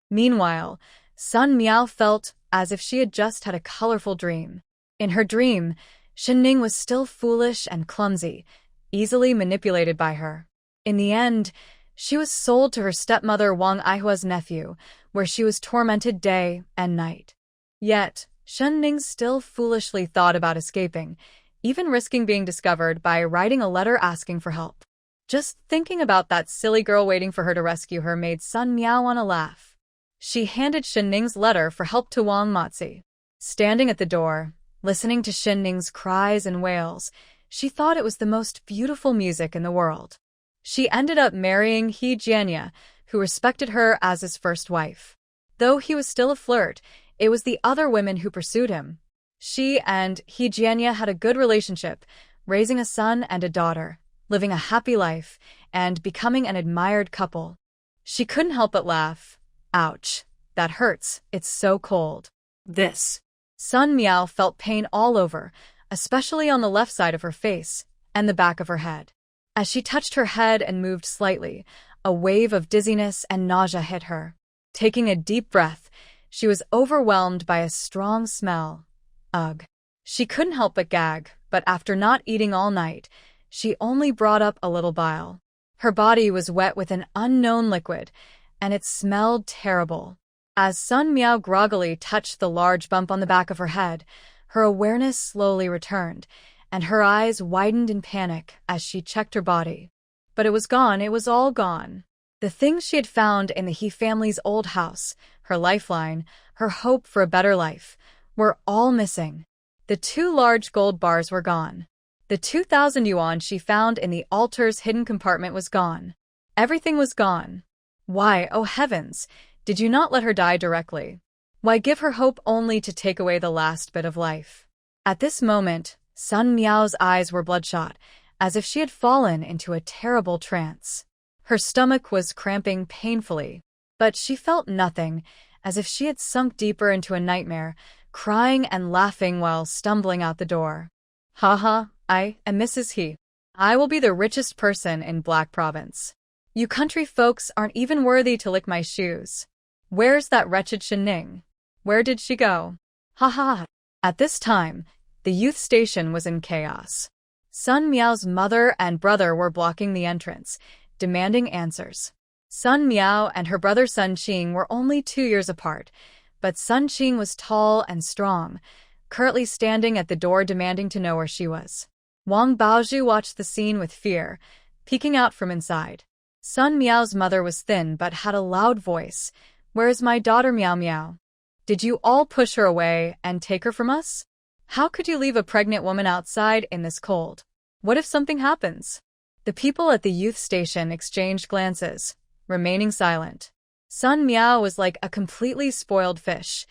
Meanwhile, Sun Meow felt as if she had just had a colorful dream. In her dream, Shen Ning was still foolish and clumsy, easily manipulated by her. In the end, she was sold to her stepmother Wang Aihua's nephew, where she was tormented day and night. Yet, Shen Ning still foolishly thought about escaping, even risking being discovered by writing a letter asking for help. Just thinking about that silly girl waiting for her to rescue her made Sun Meow want to laugh. She handed Shen Ning's letter for help to Wang Matzi. Standing at the door, listening to Shen Ning's cries and wails, she thought it was the most beautiful music in the world. She ended up marrying He Jianya, who respected her as his first wife. Though he was still a flirt, it was the other women who pursued him. She and He Jianya had a good relationship, raising a son and a daughter, living a happy life, and becoming an admired couple. She couldn't help but laugh. Ouch, that hurts, it's so cold. This. Sun Meow felt pain all over, especially on the left side of her face and the back of her head. As she touched her head and moved slightly, a wave of dizziness and nausea hit her. Taking a deep breath, she was overwhelmed by a strong smell. Ugh. She couldn't help but gag, but after not eating all night, she only brought up a little bile. Her body was wet with an unknown liquid, and it smelled terrible. As Sun Meow groggily touched the large bump on the back of her head, her awareness slowly returned, and her eyes widened in panic as she checked her body. But it was gone, it was all gone. The things she had found in the He family's old house, her lifeline, her hope for a better life, were all missing. The 2 large gold bars were gone. The 2,000 yuan she found in the altar's hidden compartment was gone. Everything was gone. Why, oh heavens, did you not let her die directly? Why give her hope only to take away the last bit of life? At this moment, Sun Meow's eyes were bloodshot, as if she had fallen into a terrible trance. Her stomach was cramping painfully, but she felt nothing, as if she had sunk deeper into a nightmare, crying and laughing while stumbling out the door. "Ha ha, I am Mrs. He. I will be the richest person in Black Province. You country folks aren't even worthy to lick my shoes. Where's that wretched Shen Ning? Where did she go? Ha ha." At this time, the youth station was in chaos. Sun Miao's mother and brother were blocking the entrance, demanding answers. Sun Miao and her brother Sun Qing were only 2 years apart, but Sun Qing was tall and strong, currently standing at the door demanding to know where she was. Wang Baozhu watched the scene with fear, peeking out from inside. Sun Miao's mother was thin but had a loud voice. "Where is my daughter, Meow Meow? Did you all push her away and take her from us? How could you leave a pregnant woman outside in this cold? What if something happens?" The people at the youth station exchanged glances, remaining silent. Sun Miao was like a completely spoiled fish.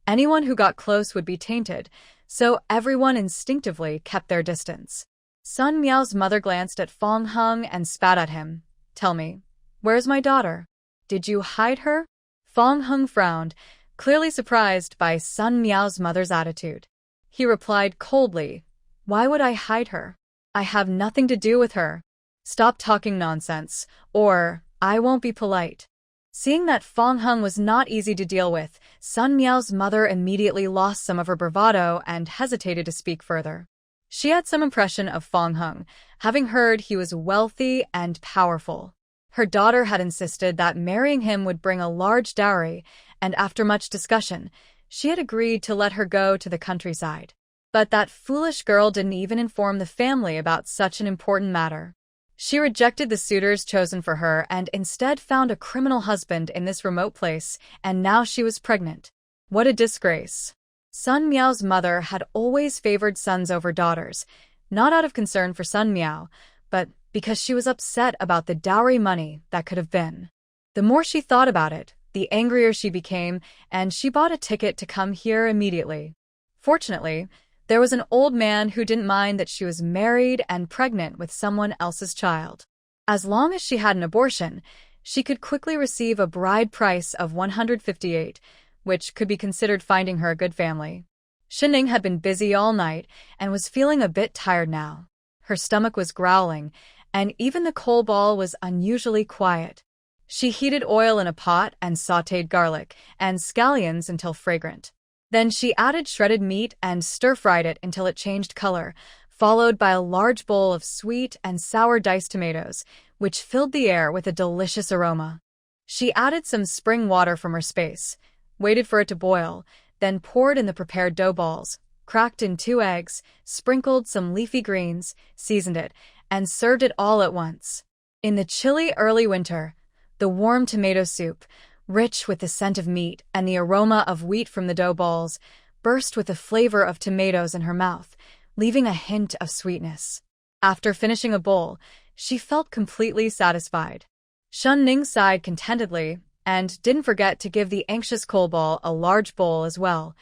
Anyone who got close would be tainted, so everyone instinctively kept their distance. Sun Miao's mother glanced at Fong Hung and spat at him. "Tell me, where's my daughter? Did you hide her?" Fong Hung frowned, clearly surprised by Sun Miao's mother's attitude. He replied coldly, "Why would I hide her? I have nothing to do with her. Stop talking nonsense, or I won't be polite." Seeing that Fong Hung was not easy to deal with, Sun Miao's mother immediately lost some of her bravado and hesitated to speak further. She had some impression of Fong Hung, having heard he was wealthy and powerful. Her daughter had insisted that marrying him would bring a large dowry, and after much discussion, she had agreed to let her go to the countryside. But that foolish girl didn't even inform the family about such an important matter. She rejected the suitors chosen for her and instead found a criminal husband in this remote place, and now she was pregnant. What a disgrace. Sun Miao's mother had always favored sons over daughters, not out of concern for Sun Miao, but because she was upset about the dowry money that could have been. The more she thought about it, the angrier she became, and she bought a ticket to come here immediately. Fortunately, there was an old man who didn't mind that she was married and pregnant with someone else's child. As long as she had an abortion, she could quickly receive a bride price of 158, which could be considered finding her a good family. Shen Ning had been busy all night and was feeling a bit tired now. Her stomach was growling, and even the coal ball was unusually quiet. She heated oil in a pot and sautéed garlic and scallions until fragrant. Then she added shredded meat and stir-fried it until it changed color, followed by a large bowl of sweet and sour diced tomatoes, which filled the air with a delicious aroma. She added some spring water from her space, waited for it to boil, then poured in the prepared dough balls, cracked in 2 eggs, sprinkled some leafy greens, seasoned it, and served it all at once. In the chilly early winter, the warm tomato soup, rich with the scent of meat and the aroma of wheat from the dough balls, burst with the flavor of tomatoes in her mouth, leaving a hint of sweetness. After finishing a bowl, she felt completely satisfied. Shen Ning sighed contentedly and didn't forget to give the anxious coal ball a large bowl as well,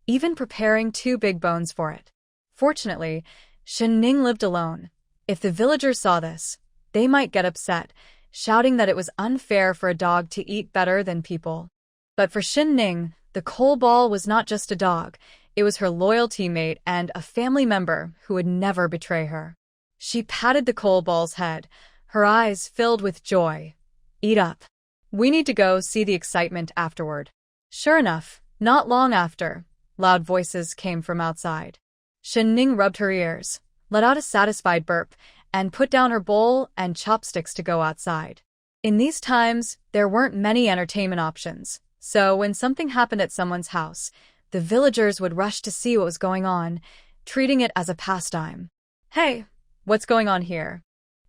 even preparing 2 big bones for it. Fortunately, Shen Ning lived alone. If the villagers saw this, they might get upset, shouting that it was unfair for a dog to eat better than people. But for Shen Ning, the coal ball was not just a dog, it was her loyal teammate and a family member who would never betray her. She patted the coal ball's head, her eyes filled with joy. "Eat up. We need to go see the excitement afterward." Sure enough, not long after, loud voices came from outside. Shen Ning rubbed her ears, let out a satisfied burp, and put down her bowl and chopsticks to go outside. In these times, there weren't many entertainment options, so when something happened at someone's house, the villagers would rush to see what was going on, treating it as a pastime. "Hey, what's going on here?"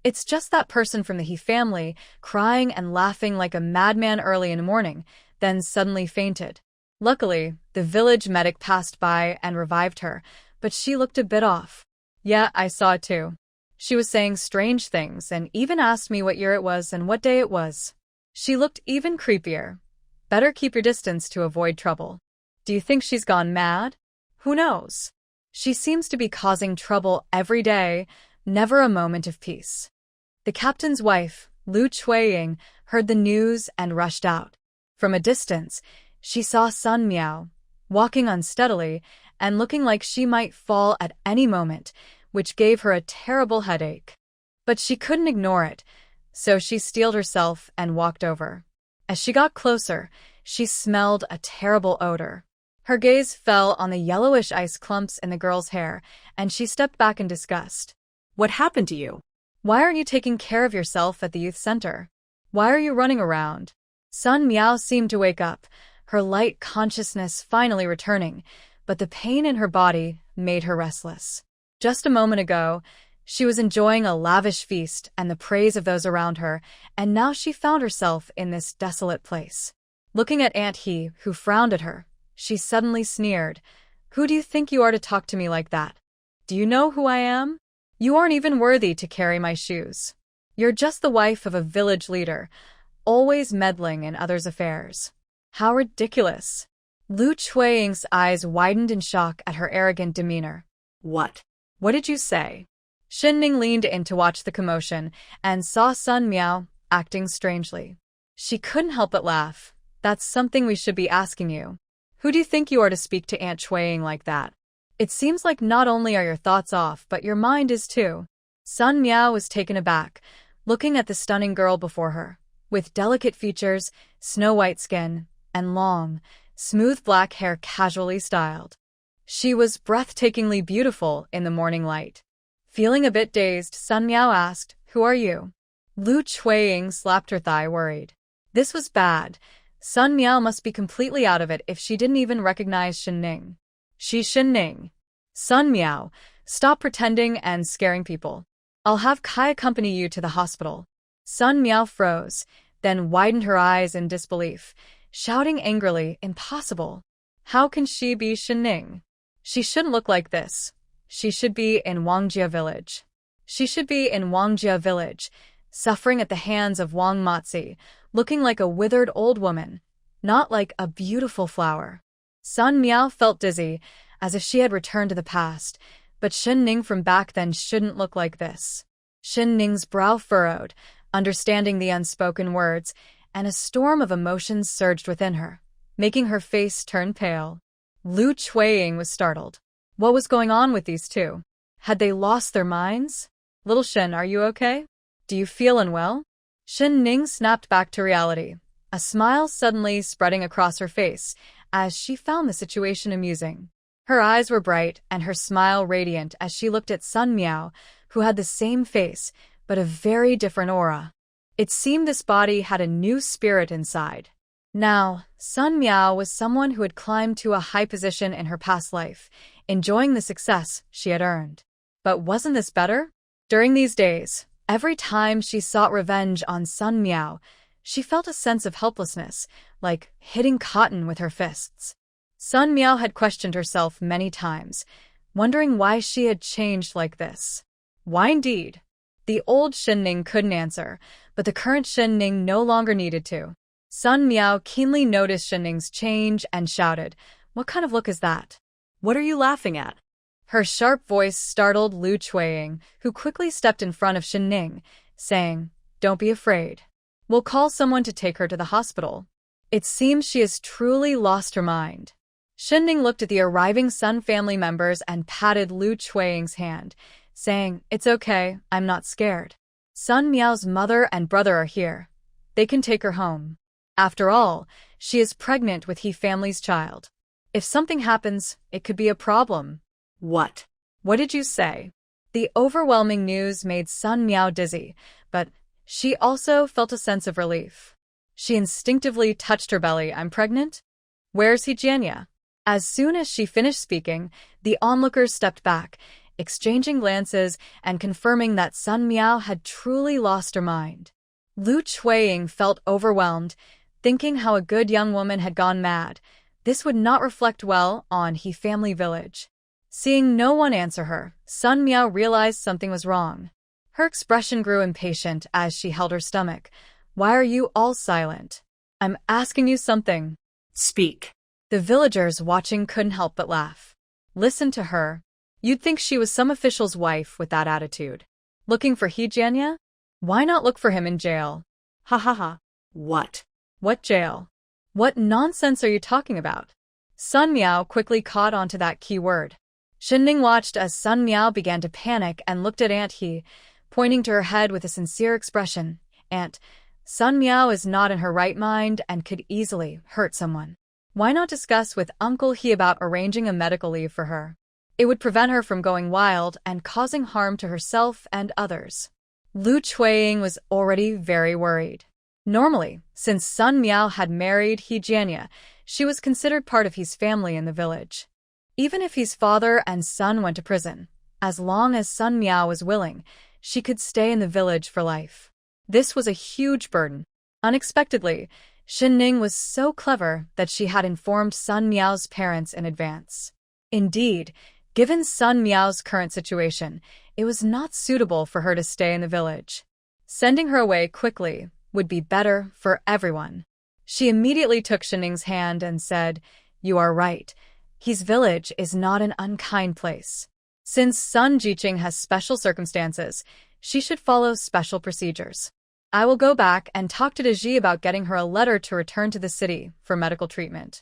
"It's just that person from the He family, crying and laughing like a madman early in the morning, then suddenly fainted. Luckily, the village medic passed by and revived her, but she looked a bit off." "Yeah, I saw it too. She was saying strange things and even asked me what year it was and what day it was. She looked even creepier. Better keep your distance to avoid trouble." "Do you think she's gone mad?" "Who knows? She seems to be causing trouble every day, never a moment of peace." The captain's wife, Lu Chuiying, heard the news and rushed out. From a distance, she saw Sun Miao, walking unsteadily and looking like she might fall at any moment, which gave her a terrible headache. But she couldn't ignore it, so she steeled herself and walked over. As she got closer, she smelled a terrible odor. Her gaze fell on the yellowish ice clumps in the girl's hair, and she stepped back in disgust. What happened to you? Why aren't you taking care of yourself at the youth center? Why are you running around? Sun Meow seemed to wake up, her light consciousness finally returning, but the pain in her body made her restless. Just a moment ago, she was enjoying a lavish feast and the praise of those around her, and now she found herself in this desolate place. Looking at Aunt He, who frowned at her, she suddenly sneered. Who do you think you are to talk to me like that? Do you know who I am? You aren't even worthy to carry my shoes. You're just the wife of a village leader, always meddling in others' affairs. How ridiculous. Lu Chueying's eyes widened in shock at her arrogant demeanor. What? What did you say? Shen Ning leaned in to watch the commotion and saw Sun Meow acting strangely. She couldn't help but laugh. That's something we should be asking you. Who do you think you are to speak to Aunt Chueying like that? It seems like not only are your thoughts off, but your mind is too. Sun Meow was taken aback, looking at the stunning girl before her, with delicate features, snow-white skin, and long, smooth black hair casually styled. She was breathtakingly beautiful in the morning light. Feeling a bit dazed, Sun Meow asked, Who are you? Lu Chueying slapped her thigh, worried. This was bad. Sun Meow must be completely out of it if she didn't even recognize Shen Ning. She's Shen Ning. Sun Meow, stop pretending and scaring people. I'll have Kai accompany you to the hospital. Sun Meow froze, then widened her eyes in disbelief, shouting angrily, Impossible. How can she be Shen Ning? She shouldn't look like this. She should be in Wangjia village. She should be in Wangjia village, suffering at the hands of Wang Matzi, looking like a withered old woman, not like a beautiful flower. Sun Meow felt dizzy, as if she had returned to the past, but Shen Ning from back then shouldn't look like this. Shen Ning's brow furrowed, understanding the unspoken words, and a storm of emotions surged within her, making her face turn pale. Lu Chueying was startled. What was going on with these two? Had they lost their minds? Little Shen, are you okay? Do you feel unwell? Shen Ning snapped back to reality, a smile suddenly spreading across her face as she found the situation amusing. Her eyes were bright and her smile radiant as she looked at Sun Meow, who had the same face, but a very different aura. It seemed this body had a new spirit inside. Now, Sun Meow was someone who had climbed to a high position in her past life, enjoying the success she had earned. But wasn't this better? During these days, every time she sought revenge on Sun Meow, she felt a sense of helplessness, like hitting cotton with her fists. Sun Meow had questioned herself many times, wondering why she had changed like this. Why indeed? The old Shen Ning couldn't answer, but the current Shen Ning no longer needed to. Sun Meow keenly noticed Shen Ning's change and shouted, What kind of look is that? What are you laughing at? Her sharp voice startled Lu Chueying, who quickly stepped in front of Shen Ning, saying, Don't be afraid. We'll call someone to take her to the hospital. It seems she has truly lost her mind. Shen Ning looked at the arriving Sun family members and patted Lu Chueying's hand, saying, It's okay, I'm not scared. Sun Meow's mother and brother are here. They can take her home. After all, she is pregnant with He family's child. If something happens, it could be a problem. What? What did you say? The overwhelming news made Sun Meow dizzy, but she also felt a sense of relief. She instinctively touched her belly. I'm pregnant? Where's He Jianya? As soon as she finished speaking, the onlookers stepped back, exchanging glances and confirming that Sun Meow had truly lost her mind. Lu Chueying felt overwhelmed, thinking how a good young woman had gone mad. This would not reflect well on He family village. Seeing no one answer her, Sun Meow realized something was wrong. Her expression grew impatient as she held her stomach. Why are you all silent? I'm asking you something. Speak. The villagers watching couldn't help but laugh. Listen to her. You'd think she was some official's wife with that attitude. Looking for He Jianya? Why not look for him in jail? Ha ha ha. What? What jail? What nonsense are you talking about? Sun Meow quickly caught onto that key word. Shen Ning watched as Sun Meow began to panic and looked at Aunt He, pointing to her head with a sincere expression. Aunt, Sun Meow is not in her right mind and could easily hurt someone. Why not discuss with Uncle He about arranging a medical leave for her? It would prevent her from going wild and causing harm to herself and others. Lu Chuiying was already very worried. Normally, since Sun Miao had married He Jianye, she was considered part of his family in the village. Even if his father and son went to prison, as long as Sun Miao was willing, she could stay in the village for life. This was a huge burden. Unexpectedly, Shen Ning was so clever that she had informed Sun Miao's parents in advance. Indeed, given Sun Miao's current situation, it was not suitable for her to stay in the village. Sending her away quickly would be better for everyone. She immediately took Shen Ning's hand and said, "You are right. His village is not an unkind place. Since Sun Jiqing has special circumstances, she should follow special procedures. I will go back and talk to Deji about getting her a letter to return to the city for medical treatment."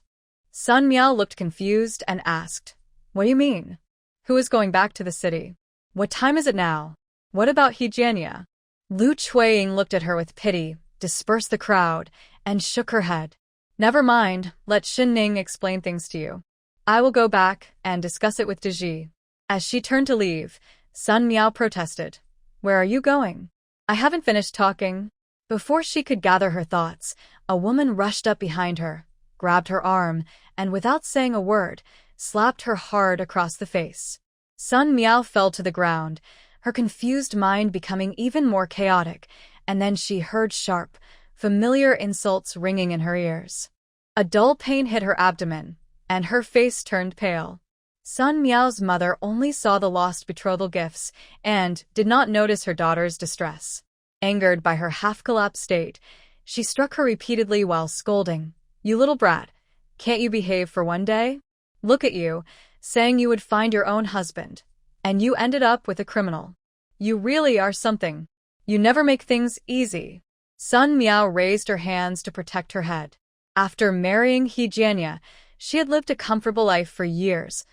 Sun Miao looked confused and asked, "What do you mean? Who is going back to the city? What time is it now? What about He Jianye?" Lu Chuiying looked at her with pity, dispersed the crowd, and shook her head. "Never mind, let Shen Ning explain things to you. I will go back and discuss it with Deji." As she turned to leave, Sun Miao protested, "Where are you going? I haven't finished talking." Before she could gather her thoughts, a woman rushed up behind her, grabbed her arm, and without saying a word, slapped her hard across the face. Sun Miao fell to the ground, her confused mind becoming even more chaotic, and then she heard sharp, familiar insults ringing in her ears. A dull pain hit her abdomen, and her face turned pale. Sun Miao's mother only saw the lost betrothal gifts and did not notice her daughter's distress. Angered by her half-collapsed state, she struck her repeatedly while scolding, "You little brat, can't you behave for one day? Look at you, saying you would find your own husband, and you ended up with a criminal. You really are something. You never make things easy." Sun Miao raised her hands to protect her head. After marrying He Jianye, she had lived a comfortable life for years,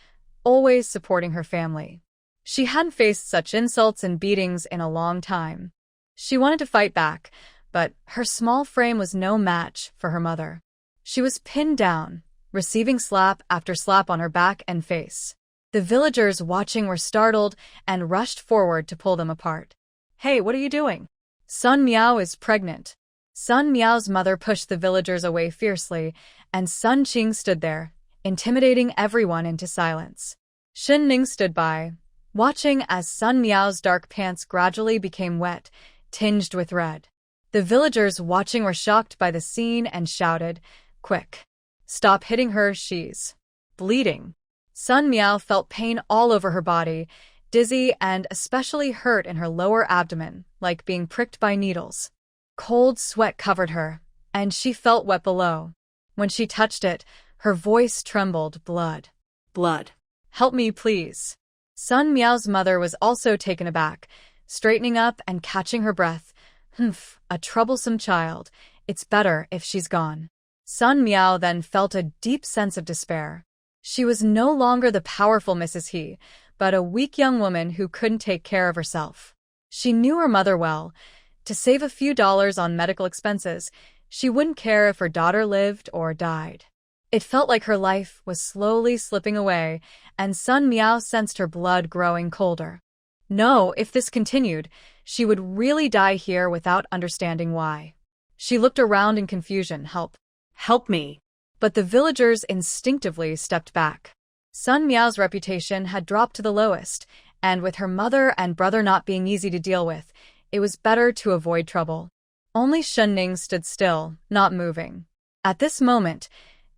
always supporting her family. She hadn't faced such insults and beatings in a long time. She wanted to fight back, but her small frame was no match for her mother. She was pinned down, receiving slap after slap on her back and face. The villagers watching were startled and rushed forward to pull them apart. "Hey, what are you doing? Sun Miao is pregnant." Sun Miao's mother pushed the villagers away fiercely, and Sun Qing stood there, intimidating everyone into silence. Shen Ning stood by, watching as Sun Miao's dark pants gradually became wet, tinged with red. The villagers watching were shocked by the scene and shouted, "Quick! Stop hitting her, she's bleeding." Sun Miao felt pain all over her body, dizzy and especially hurt in her lower abdomen, like being pricked by needles. Cold sweat covered her, and she felt wet below. When she touched it, her voice trembled, "Blood. Blood. Help me, please." Sun Miao's mother was also taken aback, straightening up and catching her breath. "Humph, a troublesome child. It's better if she's gone." Sun Miao then felt a deep sense of despair. She was no longer the powerful Mrs. He, but a weak young woman who couldn't take care of herself. She knew her mother well. To save a few dollars on medical expenses, she wouldn't care if her daughter lived or died. It felt like her life was slowly slipping away, and Sun Miao sensed her blood growing colder. No, if this continued, she would really die here without understanding why. She looked around in confusion. "Help! Help me!" But the villagers instinctively stepped back. Sun Miao's reputation had dropped to the lowest, and with her mother and brother not being easy to deal with, it was better to avoid trouble. Only Shen Ning stood still, not moving. At this moment,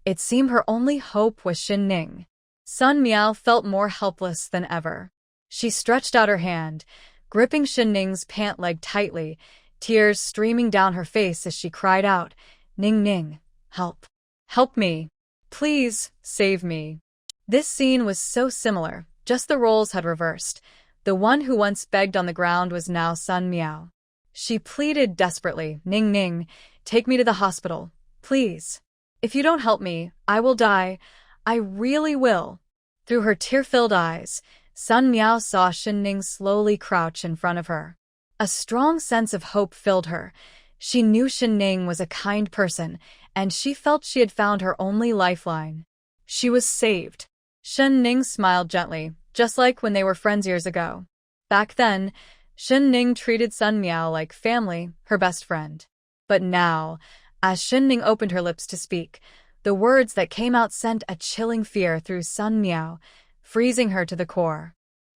it seemed her only hope was Shen Ning. Sun Miao felt more helpless than ever. She stretched out her hand, gripping Shen Ning's pant leg tightly, tears streaming down her face as she cried out, "Ning Ning, help. Help me. Please, save me." This scene was so similar, just the roles had reversed. The one who once begged on the ground was now Sun Miao. She pleaded desperately, "Ning Ning, take me to the hospital, please. If you don't help me, I will die. I really will." Through her tear-filled eyes, Sun Miao saw Shen Ning slowly crouch in front of her. A strong sense of hope filled her. She knew Shen Ning was a kind person, and she felt she had found her only lifeline. She was saved. Shen Ning smiled gently, just like when they were friends years ago. Back then, Shen Ning treated Sun Meow like family, her best friend. But now, as Shen Ning opened her lips to speak, the words that came out sent a chilling fear through Sun Meow, freezing her to the core.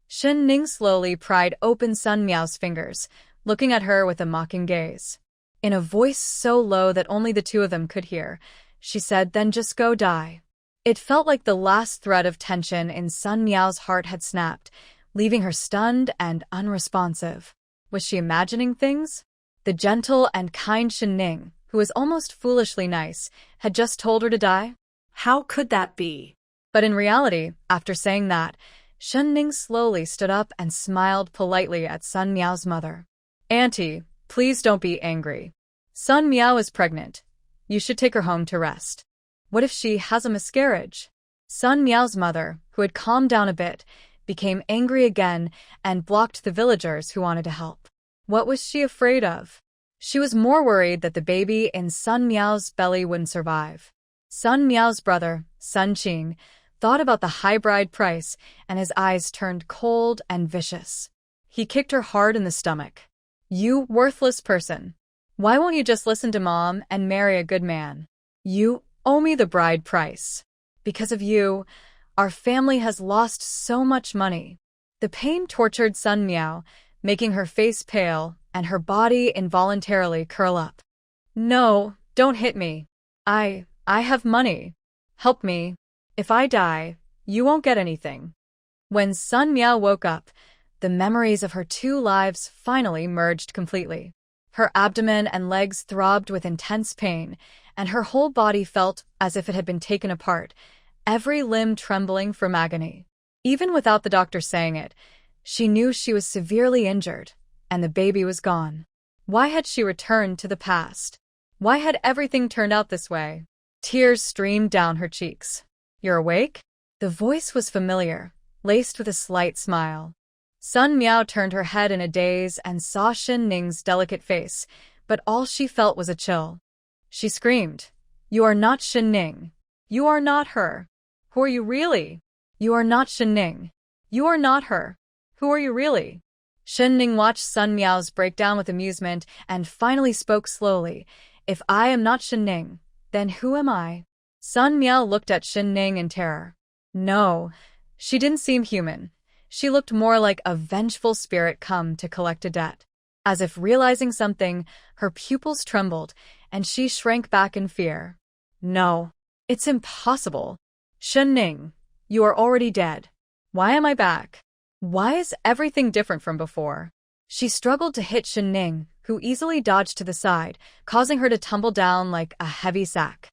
Shen Ning slowly pried open Sun Meow's fingers, looking at her with a mocking gaze. In a voice so low that only the two of them could hear, she said, "Then just go die." It felt like the last thread of tension in Sun Meow's heart had snapped, leaving her stunned and unresponsive. Was she imagining things? The gentle and kind Shen Ning, who was almost foolishly nice, had just told her to die? How could that be? But in reality, after saying that, Shen Ning slowly stood up and smiled politely at Sun Meow's mother. "Auntie, please don't be angry. Sun Meow is pregnant. You should take her home to rest. What if she has a miscarriage?" Sun Meow's mother, who had calmed down a bit, became angry again and blocked the villagers who wanted to help. What was she afraid of? She was more worried that the baby in Sun Meow's belly wouldn't survive. Sun Meow's brother, Sun Qing, thought about the high bride price, and his eyes turned cold and vicious. He kicked her hard in the stomach. "You worthless person. Why won't you just listen to Mom and marry a good man? You owe me the bride price. Because of you, our family has lost so much money." The pain tortured Sun Meow, making her face pale and her body involuntarily curl up. "No, don't hit me. I have money. Help me. If I die, you won't get anything." When Sun Meow woke up, the memories of her two lives finally merged completely. Her abdomen and legs throbbed with intense pain, and her whole body felt as if it had been taken apart, every limb trembling from agony. Even without the doctor saying it, she knew she was severely injured, and the baby was gone. Why had she returned to the past? Why had everything turned out this way? Tears streamed down her cheeks. "You're awake?" The voice was familiar, laced with a slight smile. Sun Meow turned her head in a daze and saw Shen Ning's delicate face, but all she felt was a chill. She screamed, "You are not Shen Ning. You are not her. Who are you really? You are not Shen Ning. You are not her. Who are you really?" Shen Ning watched Sun Meow's breakdown with amusement and finally spoke slowly. "If I am not Shen Ning, then who am I?" Sun Meow looked at Shen Ning in terror. No, she didn't seem human. She looked more like a vengeful spirit come to collect a debt. As if realizing something, her pupils trembled, and she shrank back in fear. "No, it's impossible. Shen Ning, you are already dead. Why am I back? Why is everything different from before?" She struggled to hit Shen Ning, who easily dodged to the side, causing her to tumble down like a heavy sack.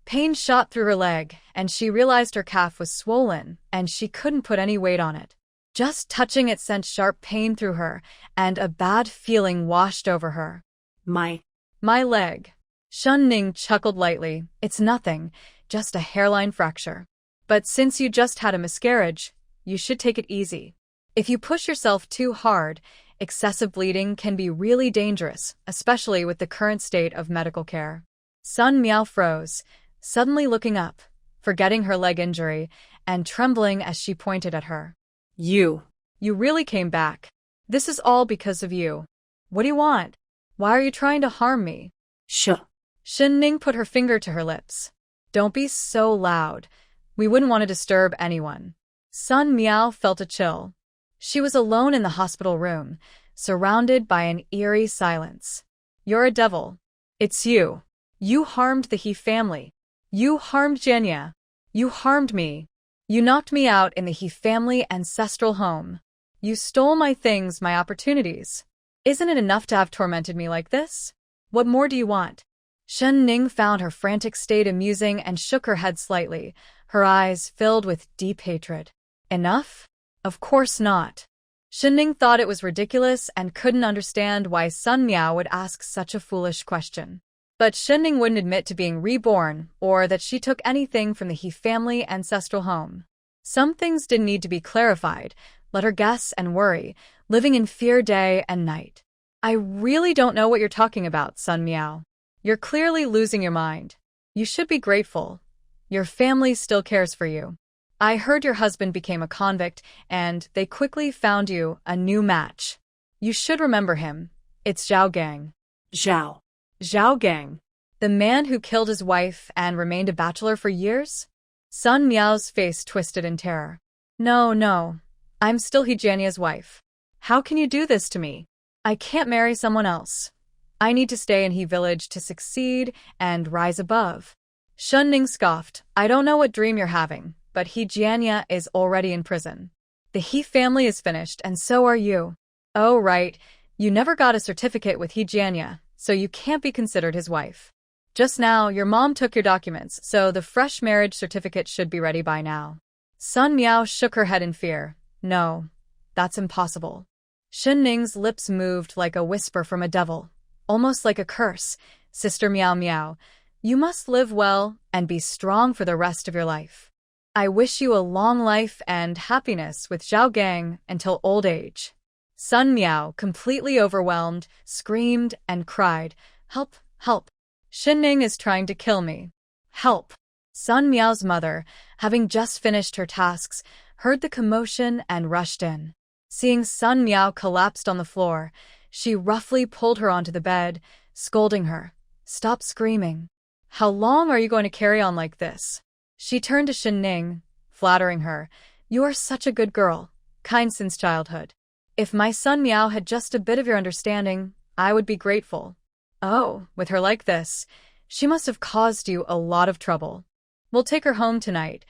Pain shot through her leg, and she realized her calf was swollen, and she couldn't put any weight on it. Just touching it sent sharp pain through her, and a bad feeling washed over her. My leg." Shen Ning chuckled lightly. "It's nothing, just a hairline fracture. But since you just had a miscarriage, you should take it easy. If you push yourself too hard, excessive bleeding can be really dangerous, especially with the current state of medical care." Sun Meow froze, suddenly looking up, forgetting her leg injury, and trembling as she pointed at her. You really came back. This is all because of you. What do you want? Why are you trying to harm me?" Shen Ning put her finger to her lips. "Don't be so loud. We wouldn't want to disturb anyone." Sun Meow felt a chill. She was alone in the hospital room, surrounded by an eerie silence. "You're a devil. It's you. You harmed the He family. You harmed Jenya. You harmed me. You knocked me out in the He family ancestral home. You stole my things, my opportunities. Isn't it enough to have tormented me like this? What more do you want?" Shen Ning found her frantic state amusing and shook her head slightly, her eyes filled with deep hatred. "Enough? Of course not." Shen Ning thought it was ridiculous and couldn't understand why Sun Meow would ask such a foolish question. But Shen Ning wouldn't admit to being reborn or that she took anything from the He family ancestral home. Some things didn't need to be clarified. Let her guess and worry, living in fear day and night. "I really don't know what you're talking about, Sun Meow. You're clearly losing your mind. You should be grateful. Your family still cares for you." I heard your husband became a convict, and they quickly found you a new match. You should remember him. It's Zhao Gang. Zhao. Zhao Gang. The man who killed his wife and remained a bachelor for years? Sun Miao's face twisted in terror. No. I'm still Jiania's wife. How can you do this to me? I can't marry someone else. I need to stay in He village to succeed and rise above. Shen Ning scoffed. I don't know what dream you're having, but Jiania is already in prison. The He family is finished, and so are you. Oh, right. You never got a certificate with Jiania, so you can't be considered his wife. Just now, your mom took your documents, so the fresh marriage certificate should be ready by now. Sun Miao shook her head in fear. No, that's impossible. Shen Ning's lips moved like a whisper from a devil, almost like a curse. Sister Meow Meow, you must live well and be strong for the rest of your life. I wish you a long life and happiness with Zhao Gang until old age. Sun Miao, completely overwhelmed, screamed and cried, Help, help. Shen Ning is trying to kill me. Help. Sun Miao's mother, having just finished her tasks, heard the commotion and rushed in. Seeing Sun Miao collapsed on the floor, she roughly pulled her onto the bed, scolding her. Stop screaming. How long are you going to carry on like this? She turned to Shen Ning, flattering her. You are such a good girl, kind since childhood. If my son Meow had just a bit of your understanding, I would be grateful. Oh, with her like this, she must have caused you a lot of trouble. We'll take her home tonight.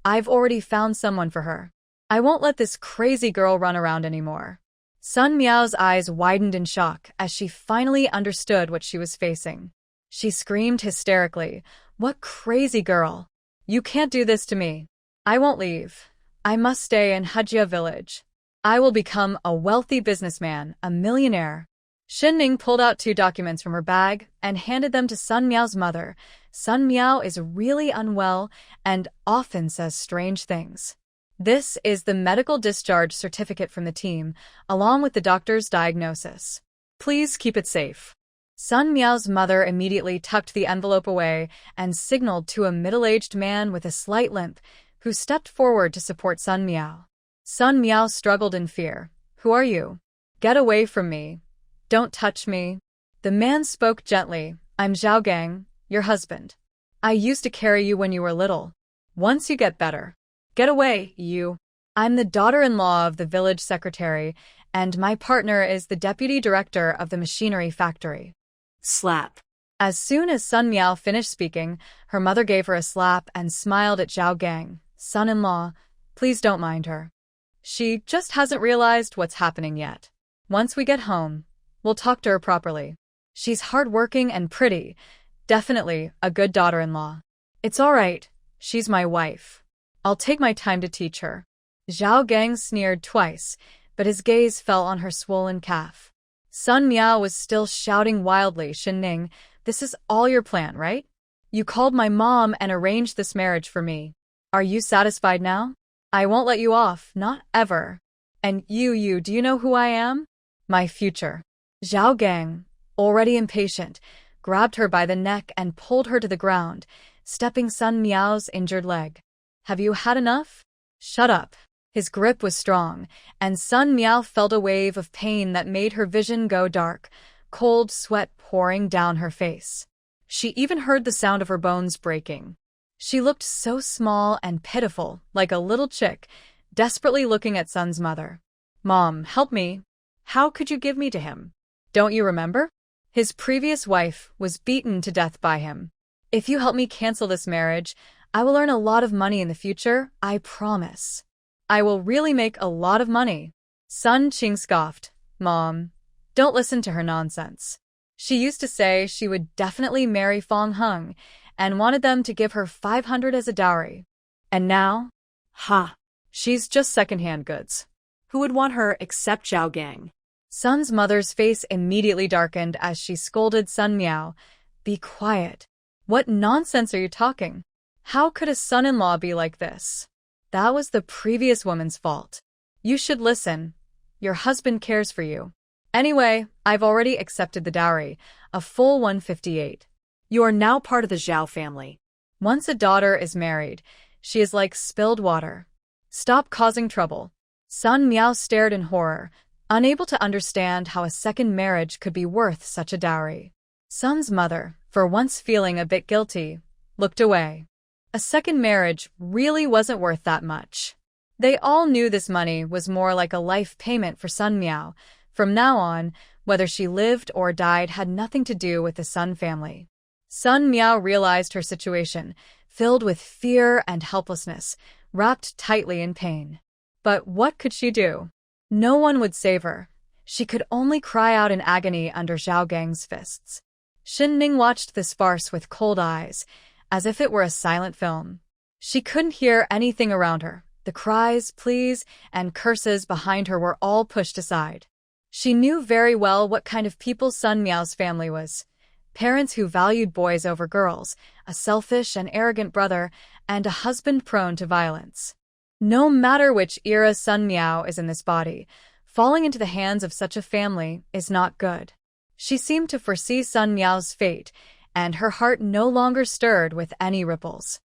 I've already found someone for her. I won't let this crazy girl run around anymore. Sun Miao's eyes widened in shock as she finally understood what she was facing. She screamed hysterically, What crazy girl? You can't do this to me. I won't leave. I must stay in Hejia village. I will become a wealthy businessman, a millionaire. Shen Ning pulled out 2 documents from her bag and handed them to Sun Miao's mother. Sun Miao is really unwell and often says strange things. This is the medical discharge certificate from the team, along with the doctor's diagnosis. Please keep it safe. Sun Miao's mother immediately tucked the envelope away and signaled to a middle-aged man with a slight limp, who stepped forward to support Sun Miao. Sun Miao struggled in fear. Who are you? Get away from me. Don't touch me. The man spoke gently. I'm Zhao Gang, your husband. I used to carry you when you were little. Once you get better. Get away, you. I'm the daughter-in-law of the village secretary, and my partner is the deputy director of the machinery factory. Slap. As soon as Sun Miao finished speaking, her mother gave her a slap and smiled at Zhao Gang. Son-in-law, please don't mind her. She just hasn't realized what's happening yet. Once we get home, we'll talk to her properly. She's hardworking and pretty. Definitely a good daughter-in-law. It's all right. She's my wife. I'll take my time to teach her. Zhao Gang sneered twice, but his gaze fell on her swollen calf. Sun Miao was still shouting wildly, Shen Ning, this is all your plan, right? You called my mom and arranged this marriage for me. Are you satisfied now? I won't let you off, not ever. And you, do you know who I am? My future. Zhao Gang, already impatient, grabbed her by the neck and pulled her to the ground, stepping Sun Miao's injured leg. Have you had enough? Shut up. His grip was strong, and Sun Miao felt a wave of pain that made her vision go dark, cold sweat pouring down her face. She even heard the sound of her bones breaking. She looked so small and pitiful, like a little chick, desperately looking at Sun's mother. Mom, help me. How could you give me to him? Don't you remember? His previous wife was beaten to death by him. If you help me cancel this marriage, I will earn a lot of money in the future, I promise. I will really make a lot of money. Sun Qing scoffed. Mom, don't listen to her nonsense. She used to say she would definitely marry Fong Hung and wanted them to give her 500 as a dowry. And now? Ha! She's just second-hand goods. Who would want her except Zhao Gang? Sun's mother's face immediately darkened as she scolded Sun Miao. Be quiet. What nonsense are you talking? How could a son-in-law be like this? That was the previous woman's fault. You should listen. Your husband cares for you. Anyway, I've already accepted the dowry, a full 158. You are now part of the Zhao family. Once a daughter is married, She is like spilled water. Stop causing trouble. Sun Meow stared in horror, unable to understand how a second marriage could be worth such a dowry. Sun's mother, for once feeling a bit guilty, looked away. A second marriage really wasn't worth that much. They all knew this money was more like a life payment for Sun Meow. From now on, whether she lived or died had nothing to do with the Sun family. Sun Meow realized her situation, filled with fear and helplessness, wrapped tightly in pain. But what could she do? No one would save her. She could only cry out in agony under Zhao Gang's fists. Shen Ning watched this farce with cold eyes, as if it were a silent film. She couldn't hear anything around her. The cries, pleas, and curses behind her were all pushed aside. She knew very well what kind of people Sun Meow's family was. Parents who valued boys over girls, a selfish and arrogant brother, and a husband prone to violence. No matter which era Sun Meow is in this body, falling into the hands of such a family is not good. She seemed to foresee Sun Meow's fate, and her heart no longer stirred with any ripples.